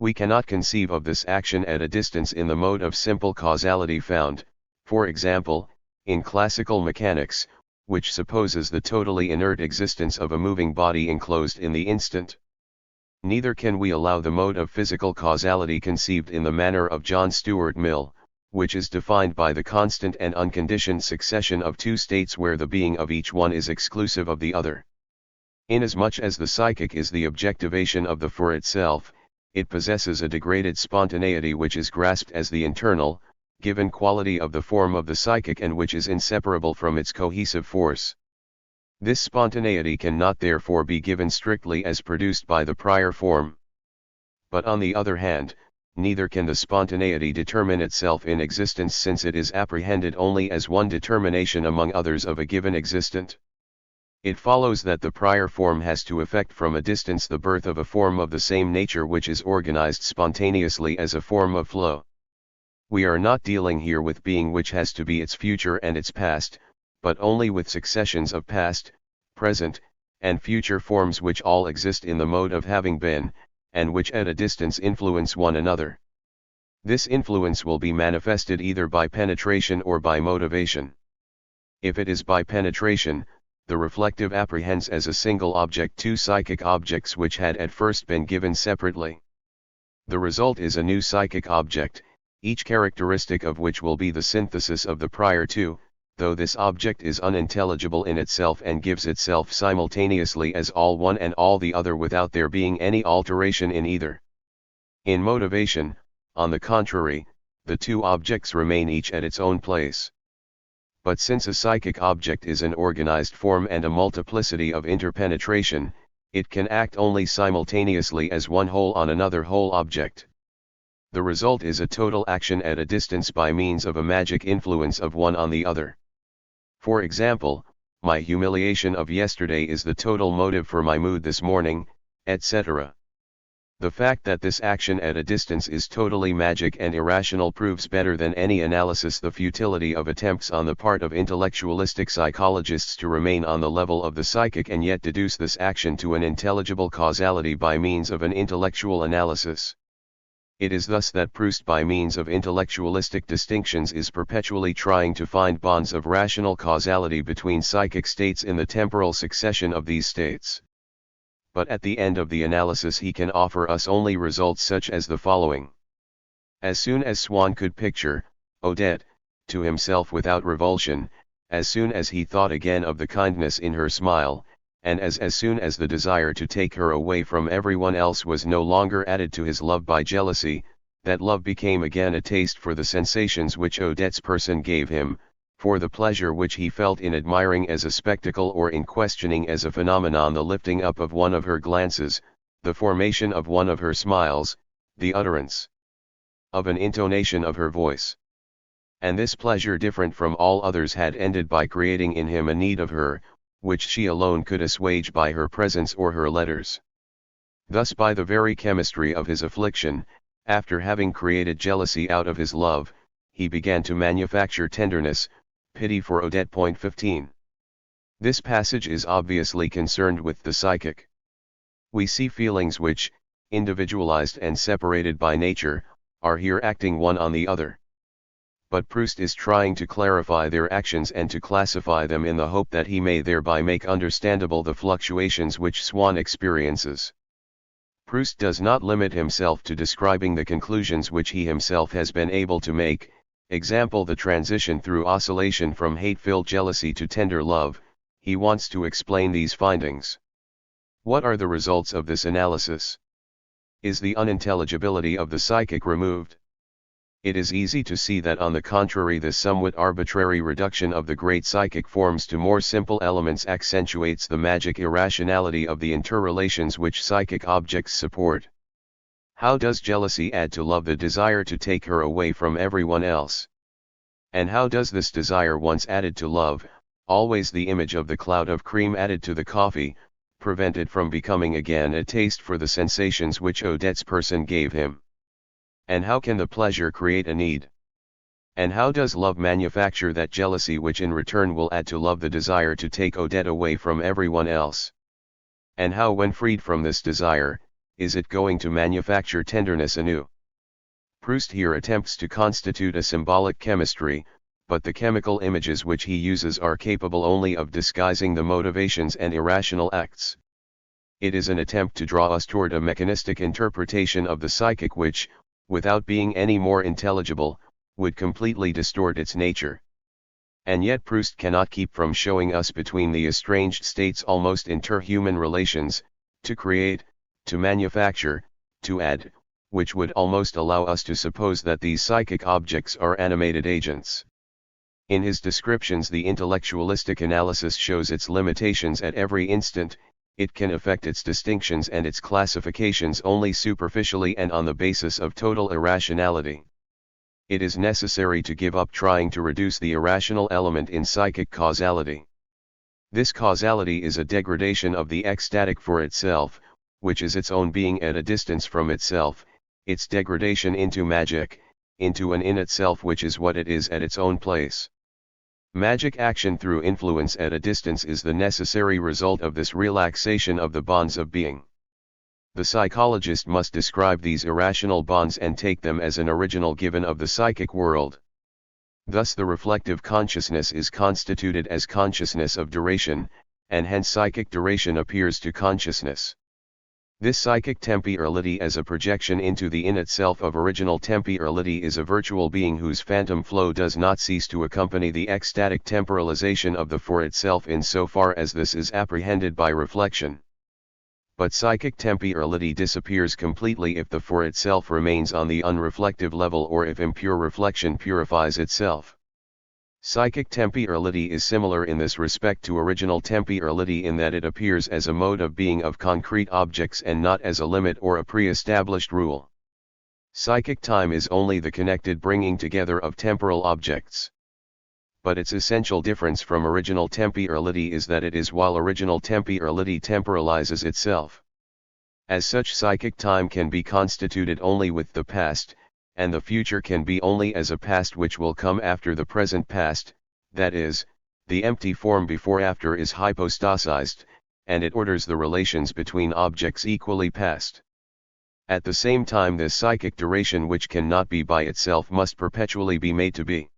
Speaker 1: We cannot conceive of this action at a distance in the mode of simple causality found, for example, in classical mechanics, which supposes the totally inert existence of a moving body enclosed in the instant. Neither can we allow the mode of physical causality conceived in the manner of John Stuart Mill, which is defined by the constant and unconditioned succession of two states where the being of each one is exclusive of the other. Inasmuch as the psychic is the objectivation of the for itself, it possesses a degraded spontaneity which is grasped as the internal, given quality of the form of the psychic and which is inseparable from its cohesive force. This spontaneity cannot therefore be given strictly as produced by the prior form. But on the other hand, neither can the spontaneity determine itself in existence, since it is apprehended only as one determination among others of a given existent. It follows that the prior form has to effect from a distance the birth of a form of the same nature which is organized spontaneously as a form of flow. We are not dealing here with being which has to be its future and its past, but only with successions of past, present, and future forms which all exist in the mode of having been, and which at a distance influence one another. This influence will be manifested either by penetration or by motivation. If it is by penetration, the reflective apprehends as a single object two psychic objects which had at first been given separately. The result is a new psychic object, each characteristic of which will be the synthesis of the prior two, though this object is unintelligible in itself and gives itself simultaneously as all one and all the other without there being any alteration in either. In motivation, on the contrary, the two objects remain each at its own place. But since a psychic object is an organized form and a multiplicity of interpenetration, it can act only simultaneously as one whole on another whole object. The result is a total action at a distance by means of a magic influence of one on the other. For example, my humiliation of yesterday is the total motive for my mood this morning, etc. The fact that this action at a distance is totally magic and irrational proves better than any analysis the futility of attempts on the part of intellectualistic psychologists to remain on the level of the psychic and yet deduce this action to an intelligible causality by means of an intellectual analysis. It is thus that Proust by means of intellectualistic distinctions is perpetually trying to find bonds of rational causality between psychic states in the temporal succession of these states. But at the end of the analysis he can offer us only results such as the following. As soon as Swann could picture Odette to himself without revulsion, as soon as he thought again of the kindness in her smile, and as soon as the desire to take her away from everyone else was no longer added to his love by jealousy, that love became again a taste for the sensations which Odette's person gave him, for the pleasure which he felt in admiring as a spectacle or in questioning as a phenomenon the lifting up of one of her glances, the formation of one of her smiles, the utterance of an intonation of her voice. And this pleasure different from all others had ended by creating in him a need of her, which she alone could assuage by her presence or her letters. Thus by the very chemistry of his affliction, after having created jealousy out of his love, he began to manufacture tenderness, pity for Odette. 15. This passage is obviously concerned with the psychic. We see feelings which, individualized and separated by nature, are here acting one on the other. But Proust is trying to clarify their actions and to classify them in the hope that he may thereby make understandable the fluctuations which Swann experiences. Proust does not limit himself to describing the conclusions which he himself has been able to make, example the transition through oscillation from hate-filled jealousy to tender love. He wants to explain these findings. What are the results of this analysis? Is the unintelligibility of the psychic removed? It is easy to see that on the contrary this somewhat arbitrary reduction of the great psychic forms to more simple elements accentuates the magic irrationality of the interrelations which psychic objects support. How does jealousy add to love the desire to take her away from everyone else? And how does this desire once added to love, always the image of the cloud of cream added to the coffee, prevent it from becoming again a taste for the sensations which Odette's person gave him? And how can the pleasure create a need? And how does love manufacture that jealousy which in return will add to love the desire to take Odette away from everyone else? And how, when freed from this desire, is it going to manufacture tenderness anew? Proust here attempts to constitute a symbolic chemistry, but the chemical images which he uses are capable only of disguising the motivations and irrational acts. It is an attempt to draw us toward a mechanistic interpretation of the psychic which, without being any more intelligible, would completely distort its nature. And yet Proust cannot keep from showing us between the estranged states almost interhuman relations, to create, to manufacture, to add, which would almost allow us to suppose that these psychic objects are animated agents. In his descriptions the intellectualistic analysis shows its limitations at every instant. It can effect its distinctions and its classifications only superficially and on the basis of total irrationality. It is necessary to give up trying to reduce the irrational element in psychic causality. This causality is a degradation of the ecstatic for itself, which is its own being at a distance from itself, its degradation into magic, into an in itself which is what it is at its own place. Magic action through influence at a distance is the necessary result of this relaxation of the bonds of being. The psychologist must describe these irrational bonds and take them as an original given of the psychic world. Thus the reflective consciousness is constituted as consciousness of duration, and hence psychic duration appears to consciousness. This psychic temporality as a projection into the in itself of original temporality is a virtual being whose phantom flow does not cease to accompany the ecstatic temporalization of the for itself in so far as this is apprehended by reflection. But psychic temporality disappears completely if the for itself remains on the unreflective level or if impure reflection purifies itself. Psychic temporality is similar in this respect to original temporality in that it appears as a mode of being of concrete objects and not as a limit or a pre-established rule. Psychic time is only the connected bringing together of temporal objects. But its essential difference from original temporality is that it is while original temporality temporalizes itself. As such, psychic time can be constituted only with the past, and the future can be only as a past which will come after the present past, that is, the empty form before-after is hypostasized, and it orders the relations between objects equally past. At the same time, this psychic duration which cannot be by itself must perpetually be made to be.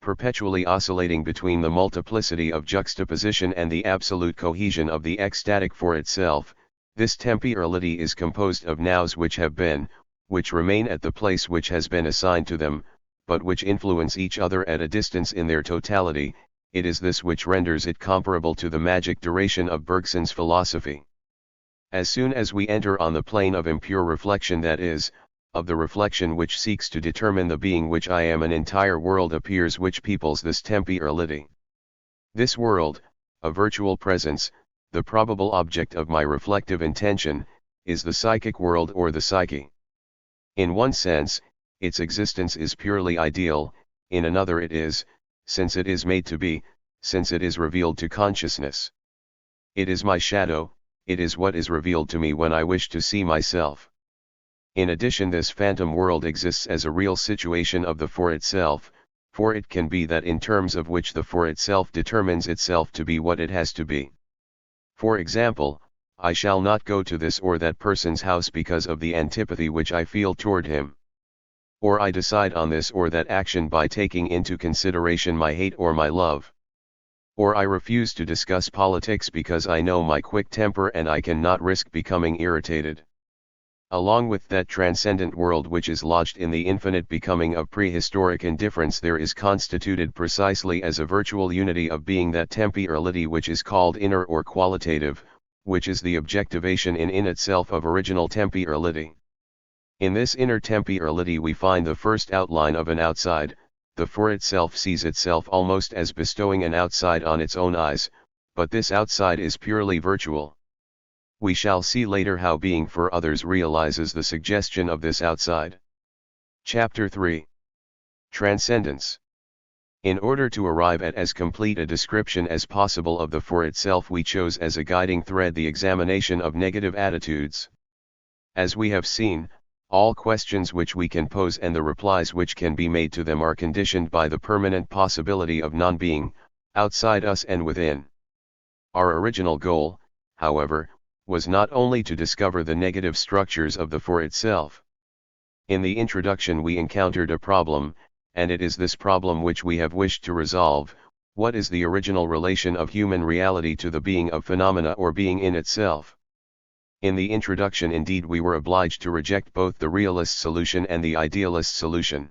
Speaker 1: Perpetually oscillating between the multiplicity of juxtaposition and the absolute cohesion of the ecstatic for itself, this temporality is composed of nows which have been, which remain at the place which has been assigned to them, but which influence each other at a distance in their totality. It is this which renders it comparable to the magic duration of Bergson's philosophy. As soon as we enter on the plane of impure reflection, that is, of the reflection which seeks to determine the being which I am, an entire world appears which peoples this temporality. This world, a virtual presence, the probable object of my reflective intention, is the psychic world or the psyche. In one sense, its existence is purely ideal, in another it is, since it is made to be, since it is revealed to consciousness. It is my shadow, it is what is revealed to me when I wish to see myself. In addition, this phantom world exists as a real situation of the for itself, for it can be that in terms of which the for itself determines itself to be what it has to be. For example, I shall not go to this or that person's house because of the antipathy which I feel toward him. Or I decide on this or that action by taking into consideration my hate or my love. Or I refuse to discuss politics because I know my quick temper and I cannot risk becoming irritated. Along with that transcendent world which is lodged in the infinite becoming of prehistoric indifference, there is constituted precisely as a virtual unity of being that temporality which is called inner or qualitative, which is the objectivation in itself of original temporality. In this inner temporality we find the first outline of an outside. The for itself sees itself almost as bestowing an outside on its own eyes, but this outside is purely virtual. We shall see later how being for others realizes the suggestion of this outside. Chapter 3. Transcendence. In order to arrive at as complete a description as possible of the for itself, we chose as a guiding thread the examination of negative attitudes. As we have seen, all questions which we can pose and the replies which can be made to them are conditioned by the permanent possibility of non-being, outside us and within. Our original goal, however, was not only to discover the negative structures of the for itself. In the introduction we encountered a problem, and it is this problem which we have wished to resolve. What is the original relation of human reality to the being of phenomena or being in itself? In the introduction indeed we were obliged to reject both the realist solution and the idealist solution.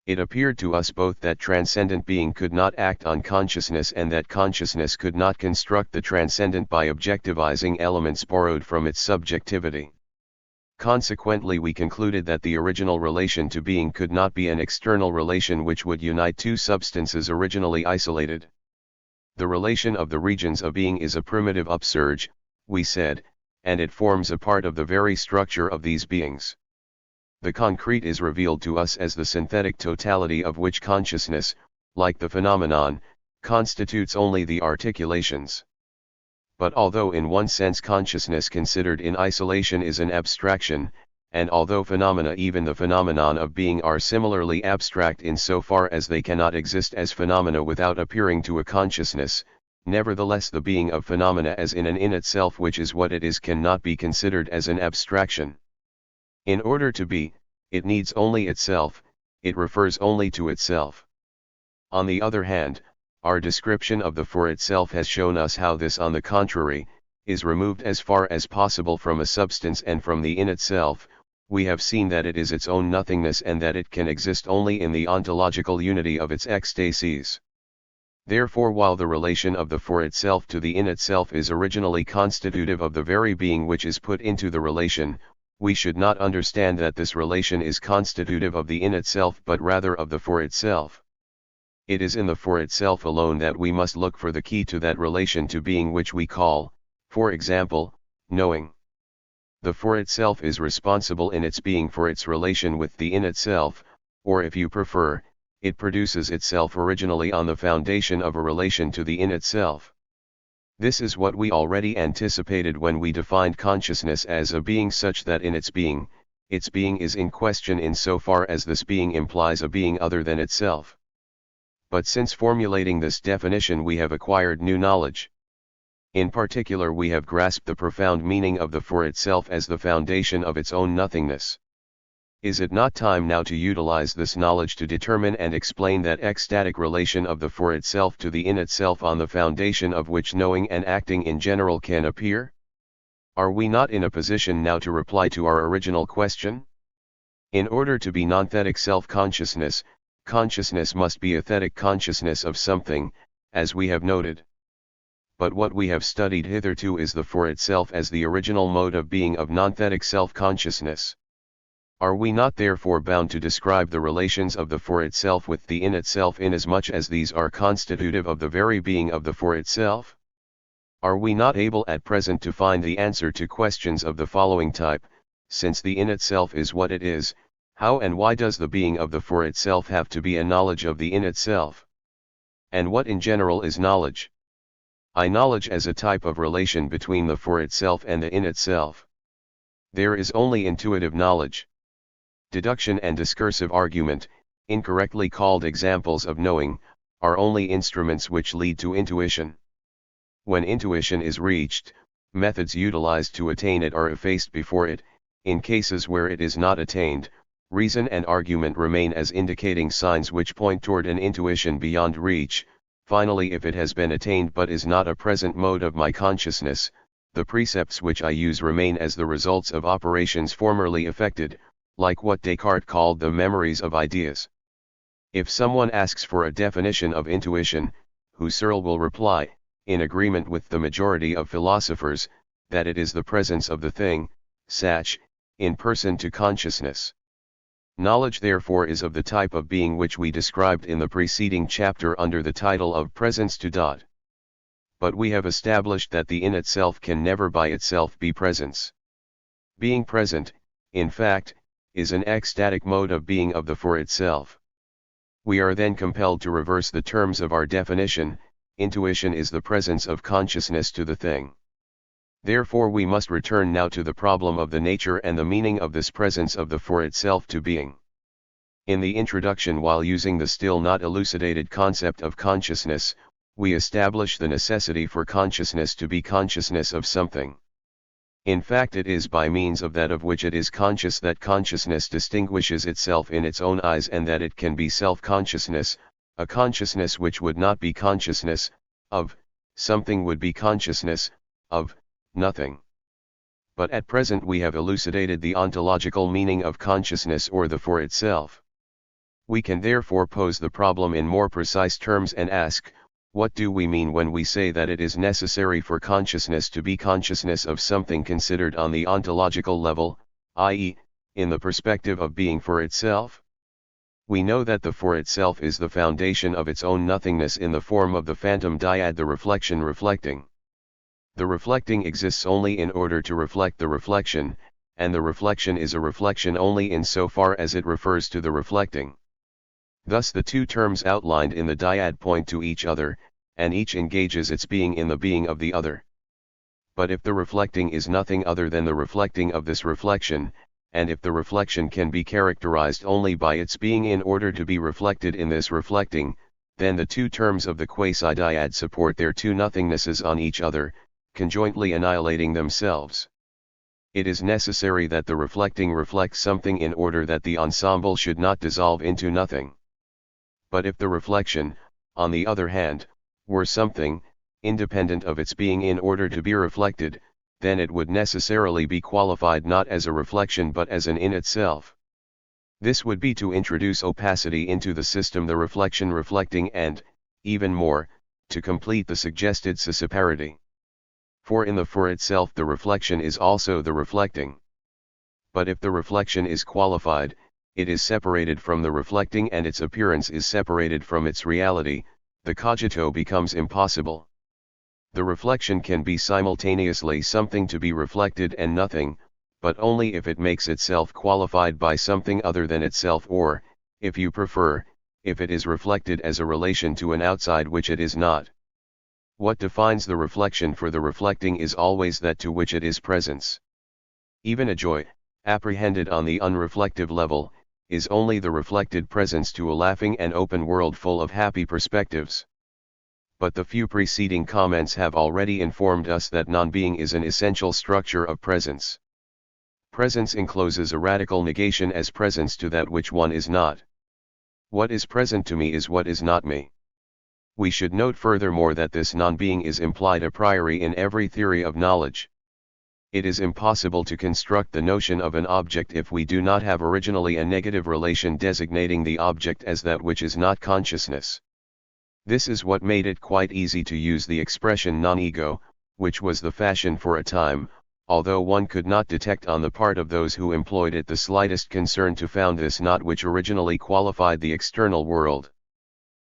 Speaker 1: It appeared to us both that transcendent being could not act on consciousness and that consciousness could not construct the transcendent by objectivizing elements borrowed from its subjectivity. Consequently we concluded that the original relation to being could not be an external relation which would unite two substances originally isolated. The relation of the regions of being is a primitive upsurge, we said, and it forms a part of the very structure of these beings. The concrete is revealed to us as the synthetic totality of which consciousness, like the phenomenon, constitutes only the articulations. But although in one sense consciousness considered in isolation is an abstraction, and although phenomena, even the phenomenon of being, are similarly abstract in so far as they cannot exist as phenomena without appearing to a consciousness, nevertheless the being of phenomena as in itself, which is what it is, cannot be considered as an abstraction. In order to be, it needs only itself, it refers only to itself. On the other hand, our description of the for itself has shown us how this, on the contrary, is removed as far as possible from a substance and from the in itself. We have seen that it is its own nothingness and that it can exist only in the ontological unity of its ecstasies. Therefore, while the relation of the for itself to the in itself is originally constitutive of the very being which is put into the relation, we should not understand that this relation is constitutive of the in itself but rather of the for itself. It is in the for itself alone that we must look for the key to that relation to being which we call, for example, knowing. The for itself is responsible in its being for its relation with the in itself, or if you prefer, it produces itself originally on the foundation of a relation to the in itself. This is what we already anticipated when we defined consciousness as a being such that in its being is in question in so far as this being implies a being other than itself. But since formulating this definition we have acquired new knowledge. In particular, we have grasped the profound meaning of the for itself as the foundation of its own nothingness. Is it not time now to utilize this knowledge to determine and explain that ecstatic relation of the for itself to the in itself, on the foundation of which knowing and acting in general can appear? Are we not in a position now to reply to our original question? In order to be non-thetic self-consciousness, consciousness must be a thetic consciousness of something, as we have noted. But what we have studied hitherto is the for itself as the original mode of being of non-thetic self-consciousness. Are we not therefore bound to describe the relations of the for itself with the in itself, inasmuch as these are constitutive of the very being of the for itself? Are we not able at present to find the answer to questions of the following type: since the in itself is what it is, how and why does the being of the for itself have to be a knowledge of the in itself? And what in general is knowledge? Knowledge as a type of relation between the for itself and the in itself. There is only intuitive knowledge. Deduction and discursive argument, incorrectly called examples of knowing, are only instruments which lead to intuition. When intuition is reached, methods utilized to attain it are effaced before it. In cases where it is not attained, reason and argument remain as indicating signs which point toward an intuition beyond reach. Finally, if it has been attained but is not a present mode of my consciousness, the precepts which I use remain as the results of operations formerly effected, like what Descartes called the memories of ideas. If someone asks for a definition of intuition, Husserl will reply, in agreement with the majority of philosophers, that it is the presence of the thing, sach, in person to consciousness. Knowledge therefore is of the type of being which we described in the preceding chapter under the title of presence to dot. But we have established that the in itself can never by itself be presence. Being present, in fact, is an ecstatic mode of being of the for itself. We are then compelled to reverse the terms of our definition. Intuition is the presence of consciousness to the thing. Therefore we must return now to the problem of the nature and the meaning of this presence of the for itself to being. In the introduction, while using the still not elucidated concept of consciousness, we establish the necessity for consciousness to be consciousness of something. In fact, it is by means of that of which it is conscious that consciousness distinguishes itself in its own eyes, and that it can be self-consciousness. A consciousness which would not be consciousness of something would be consciousness of nothing. But at present we have elucidated the ontological meaning of consciousness, or the for itself. We can therefore pose the problem in more precise terms and ask, what do we mean when we say that it is necessary for consciousness to be consciousness of something considered on the ontological level, i.e., in the perspective of being for itself? We know that the for itself is the foundation of its own nothingness in the form of the phantom dyad, the reflection reflecting. The reflecting exists only in order to reflect the reflection, and the reflection is a reflection only in so far as it refers to the reflecting. Thus the two terms outlined in the dyad point to each other, and each engages its being in the being of the other. But if the reflecting is nothing other than the reflecting of this reflection, and if the reflection can be characterized only by its being in order to be reflected in this reflecting, then the two terms of the quasi-dyad support their two nothingnesses on each other, conjointly annihilating themselves. It is necessary that the reflecting reflects something in order that the ensemble should not dissolve into nothing. But if the reflection, on the other hand, were something, independent of its being in order to be reflected, then it would necessarily be qualified not as a reflection but as an in itself. This would be to introduce opacity into the system, the reflection reflecting, and, even more, to complete the suggested sissiparity. For in the for itself the reflection is also the reflecting. But if the reflection is qualified, it is separated from the reflecting and its appearance is separated from its reality, the cogito becomes impossible. The reflection can be simultaneously something to be reflected and nothing, but only if it makes itself qualified by something other than itself, or, if you prefer, if it is reflected as a relation to an outside which it is not. What defines the reflection for the reflecting is always that to which it is presence. Even a joy, apprehended on the unreflective level, is only the reflected presence to a laughing and open world full of happy perspectives. but the few preceding comments have already informed us that non-being is an essential structure of presence. Presence encloses a radical negation as presence to that which one is not. What is present to me is what is not me. We should note furthermore that this non-being is implied a priori in every theory of knowledge. It is impossible to construct the notion of an object if we do not have originally a negative relation designating the object as that which is not consciousness. This is what made it quite easy to use the expression non-ego, which was the fashion for a time, although one could not detect on the part of those who employed it the slightest concern to found this not which originally qualified the external world.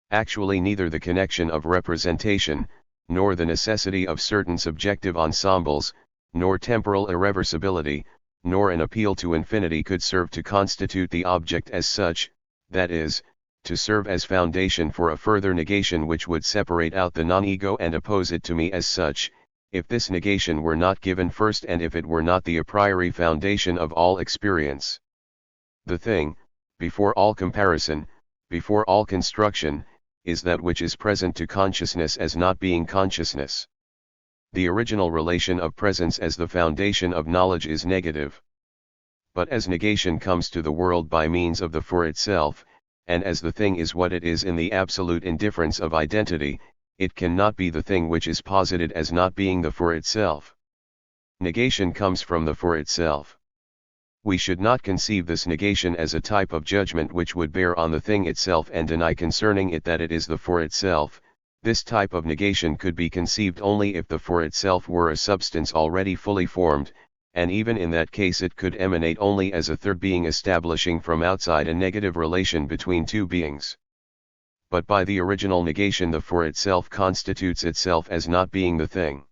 Speaker 1: Actually neither the connection of representation, nor the necessity of certain subjective ensembles, nor temporal irreversibility, nor an appeal to infinity could serve to constitute the object as such, that is, to serve as foundation for a further negation which would separate out the non-ego and oppose it to me as such, if this negation were not given first and if it were not the a priori foundation of all experience. The thing, before all comparison, before all construction, is that which is present to consciousness as not being consciousness. The original relation of presence as the foundation of knowledge is negative. But as negation comes to the world by means of the for itself, and as the thing is what it is in the absolute indifference of identity, it cannot be the thing which is posited as not being the for itself. Negation comes from the for itself. We should not conceive this negation as a type of judgment which would bear on the thing itself and deny concerning it that it is the for itself. This type of negation could be conceived only if the for itself were a substance already fully formed, and even in that case it could emanate only as a third being establishing from outside a negative relation between two beings. But by the original negation the for itself constitutes itself as not being the thing.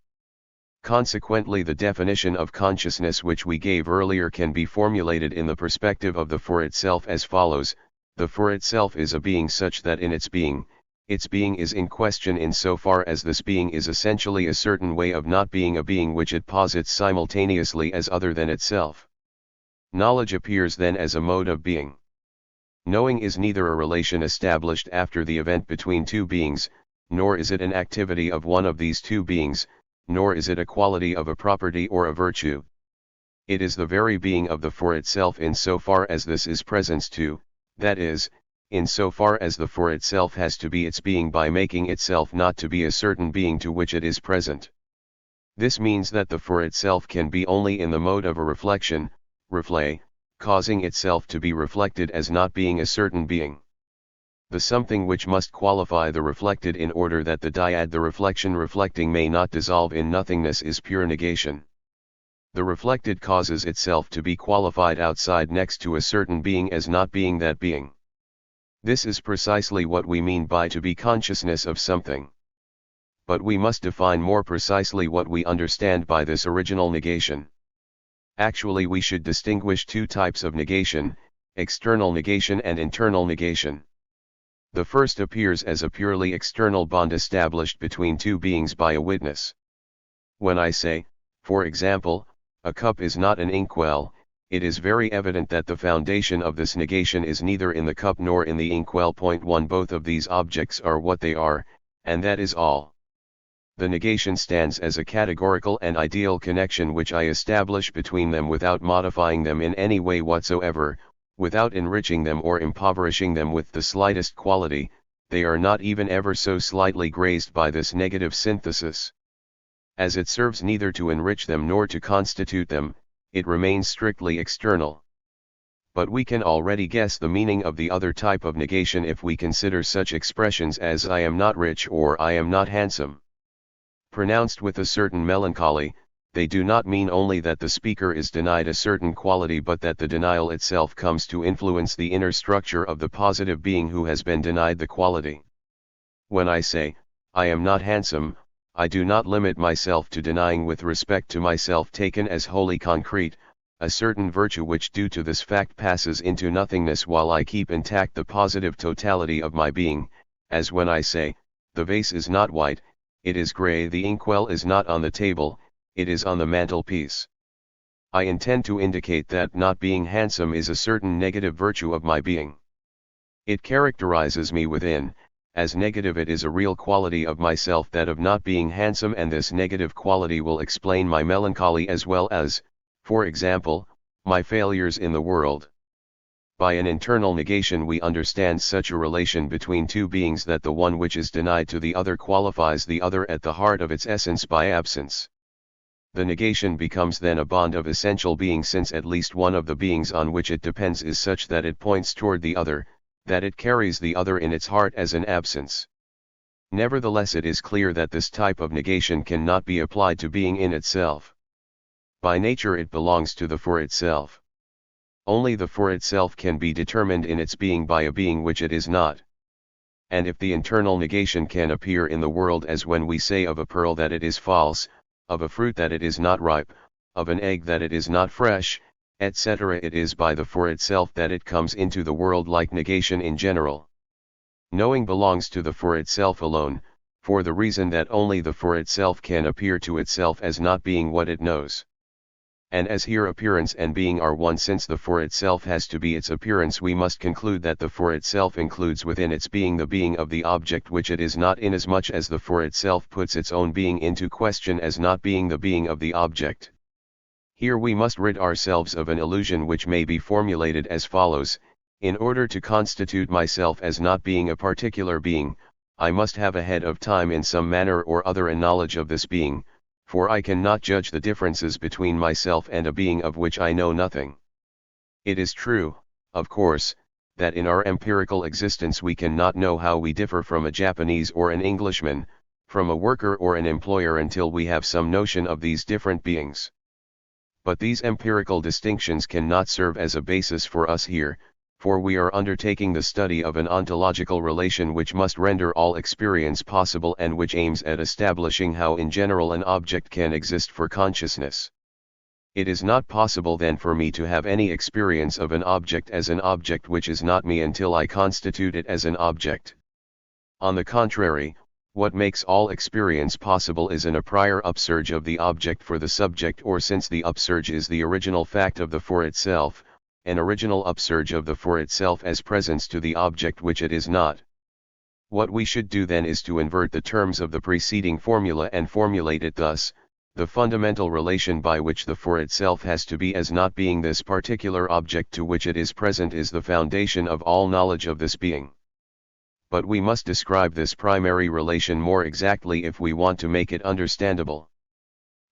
Speaker 1: Consequently the definition of consciousness which we gave earlier can be formulated in the perspective of the for itself as follows: the for itself is a being such that in its being is in question insofar as this being is essentially a certain way of not being a being which it posits simultaneously as other than itself. Knowledge appears then as a mode of being. Knowing is neither a relation established after the event between two beings, nor is it an activity of one of these two beings, nor is it a quality of a property or a virtue. It is the very being of the for itself insofar as this is presence to, that is, insofar as the for itself has to be its being by making itself not to be a certain being to which it is present. This means that the for itself can be only in the mode of a reflection, reflet, causing itself to be reflected as not being a certain being. The something which must qualify the reflected in order that the dyad the reflection reflecting may not dissolve in nothingness is pure negation. The reflected causes itself to be qualified outside next to a certain being as not being that being. This is precisely what we mean by to be consciousness of something. But we must define more precisely what we understand by this original negation. Actually we should distinguish two types of negation, external negation and internal negation. The first appears as a purely external bond established between two beings by a witness. When I say, for example, a cup is not an inkwell, it is very evident that the foundation of this negation is neither in the cup nor in the inkwell. Point 1 Both of these objects are what they are, and that is all. The negation stands as a categorical and ideal connection which I establish between them without modifying them in any way whatsoever, without enriching them or impoverishing them with the slightest quality. They are not even ever so slightly grazed by this negative synthesis. As it serves neither to enrich them nor to constitute them, it remains strictly external. But we can already guess the meaning of the other type of negation if we consider such expressions as I am not rich or I am not handsome. Pronounced with a certain melancholy, they do not mean only that the speaker is denied a certain quality but that the denial itself comes to influence the inner structure of the positive being who has been denied the quality. When I say, I am not handsome, I do not limit myself to denying with respect to myself taken as wholly concrete, a certain virtue which due to this fact passes into nothingness while I keep intact the positive totality of my being, as when I say, the vase is not white, it is grey, the inkwell is not on the table, it is on the mantelpiece. I intend to indicate that not being handsome is a certain negative virtue of my being. It characterizes me within, as negative it is a real quality of myself, that of not being handsome, and this negative quality will explain my melancholy as well as, for example, my failures in the world. By an internal negation we understand such a relation between two beings that the one which is denied to the other qualifies the other at the heart of its essence by absence. The negation becomes then a bond of essential being, since at least one of the beings on which it depends is such that it points toward the other, that it carries the other in its heart as an absence. Nevertheless, it is clear that this type of negation cannot be applied to being in itself. By nature it belongs to the for itself. Only the for itself can be determined in its being by a being which it is not. And if the internal negation can appear in the world, as when we say of a pearl that it is false, of a fruit that it is not ripe, of an egg that it is not fresh, etc., it is by the for itself that it comes into the world, like negation in general. Knowing belongs to the for itself alone, for the reason that only the for itself can appear to itself as not being what it knows. And as here appearance and being are one, since the for itself has to be its appearance, we must conclude that the for itself includes within its being the being of the object which it is not, inasmuch as the for itself puts its own being into question as not being the being of the object. Here we must rid ourselves of an illusion which may be formulated as follows: in order to constitute myself as not being a particular being, I must have ahead of time in some manner or other a knowledge of this being, for I cannot judge the differences between myself and a being of which I know nothing. It is true, of course, that in our empirical existence we cannot know how we differ from a Japanese or an Englishman, from a worker or an employer, until we have some notion of these different beings. But these empirical distinctions cannot serve as a basis for us here, for we are undertaking the study of an ontological relation which must render all experience possible, and which aims at establishing how in general an object can exist for consciousness. It is not possible then for me to have any experience of an object as an object which is not me until I constitute it as an object. On the contrary, what makes all experience possible is an a prior upsurge of the object for the subject, or, since the upsurge is the original fact of the for itself, an original upsurge of the for itself as presence to the object which it is not. What we should do then is to invert the terms of the preceding formula and formulate it thus: the fundamental relation by which the for itself has to be as not being this particular object to which it is present is the foundation of all knowledge of this being. But we must describe this primary relation more exactly if we want to make it understandable.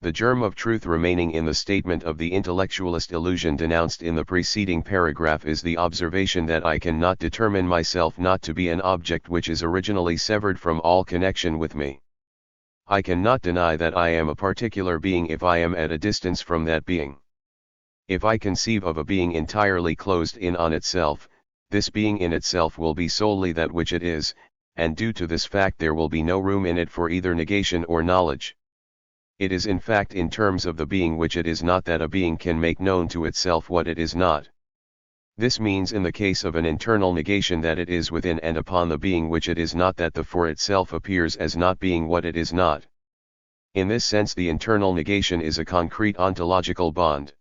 Speaker 1: The germ of truth remaining in the statement of the intellectualist illusion denounced in the preceding paragraph is the observation that I cannot determine myself not to be an object which is originally severed from all connection with me. I cannot deny that I am a particular being if I am at a distance from that being. If I conceive of a being entirely closed in on itself, this being in itself will be solely that which it is, and due to this fact there will be no room in it for either negation or knowledge. It is in fact in terms of the being which it is not that a being can make known to itself what it is not. This means in the case of an internal negation that it is within and upon the being which it is not that the for itself appears as not being what it is not. In this sense the internal negation is a concrete ontological bond.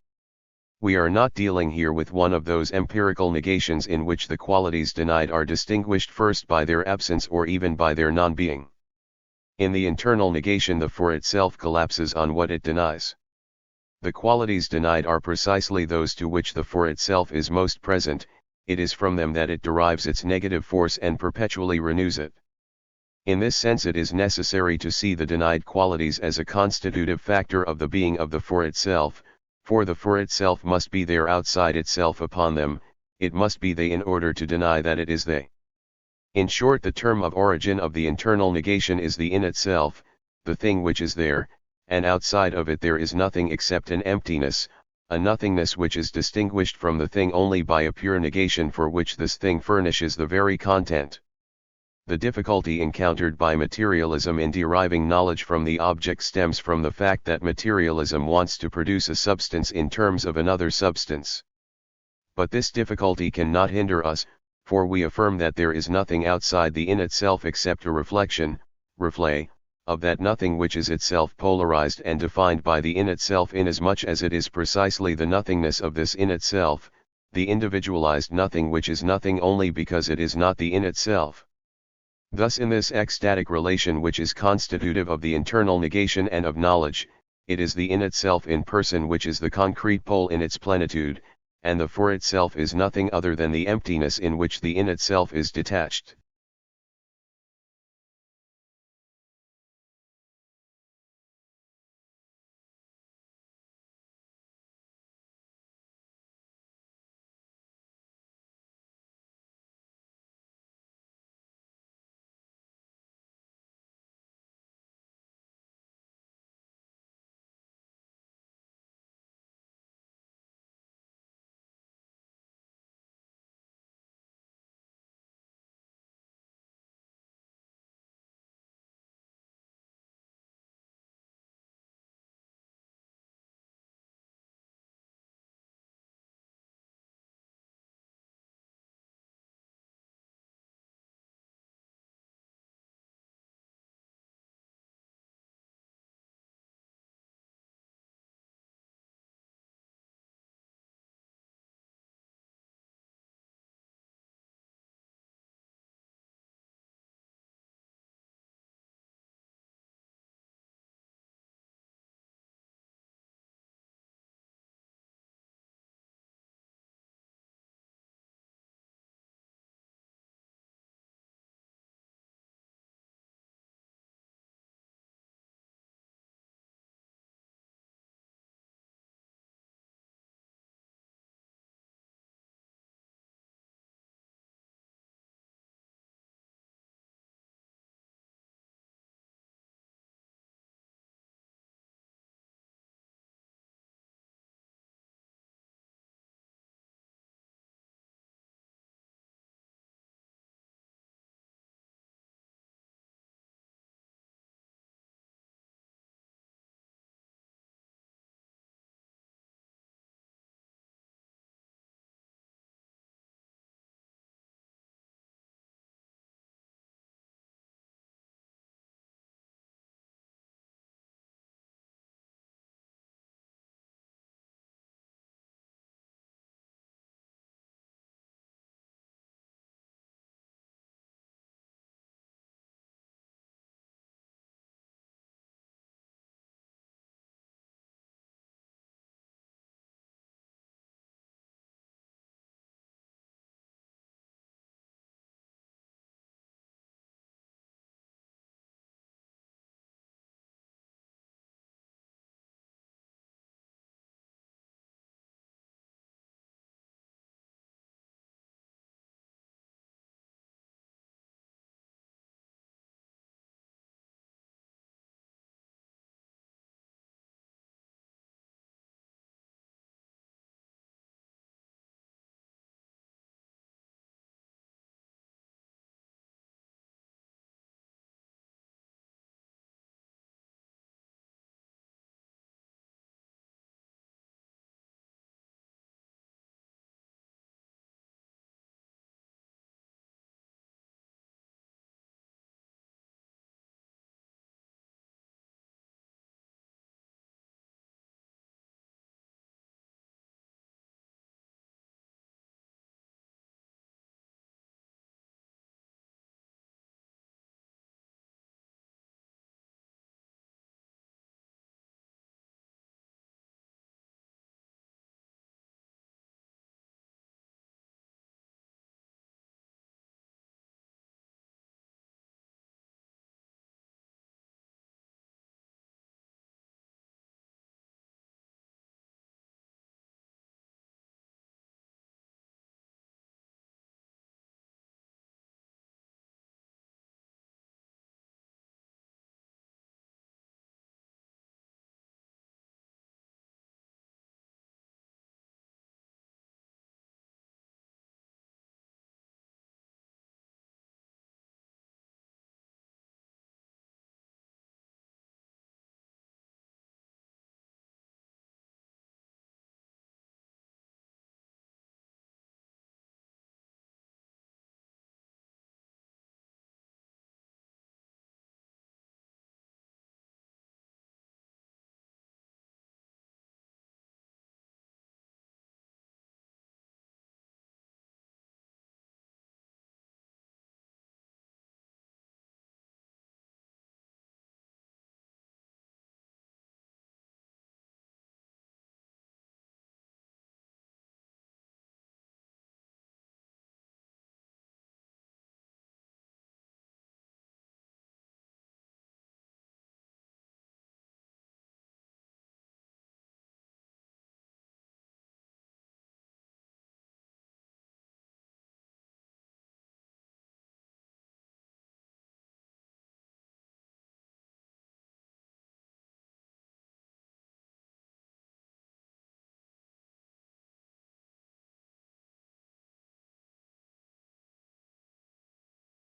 Speaker 1: We are not dealing here with one of those empirical negations in which the qualities denied are distinguished first by their absence or even by their non-being. In the internal negation the for itself collapses on what it denies. The qualities denied are precisely those to which the for itself is most present, it is from them that it derives its negative force and perpetually renews it. In this sense it is necessary to see the denied qualities as a constitutive factor of the being of the for itself, for the for itself must be there outside itself upon them, it must be they in order to deny that it is they. In short, the term of origin of the internal negation is the in itself, the thing which is there, and outside of it there is nothing except an emptiness, a nothingness which is distinguished from the thing only by a pure negation for which this thing furnishes the very content. The difficulty encountered by materialism in deriving knowledge from the object stems from the fact that materialism wants to produce a substance in terms of another substance. But this difficulty cannot hinder us, for we affirm that there is nothing outside the in itself except a reflection, reflet, of that nothing which is itself polarized and defined by the in itself, inasmuch as it is precisely the nothingness of this in itself, the individualized nothing which is nothing only because it is not the in itself. Thus in this ecstatic relation which is constitutive of the internal negation and of knowledge, it is the in itself in person which is the concrete pole in its plenitude, and the for itself is nothing other than the emptiness in which the in itself is detached.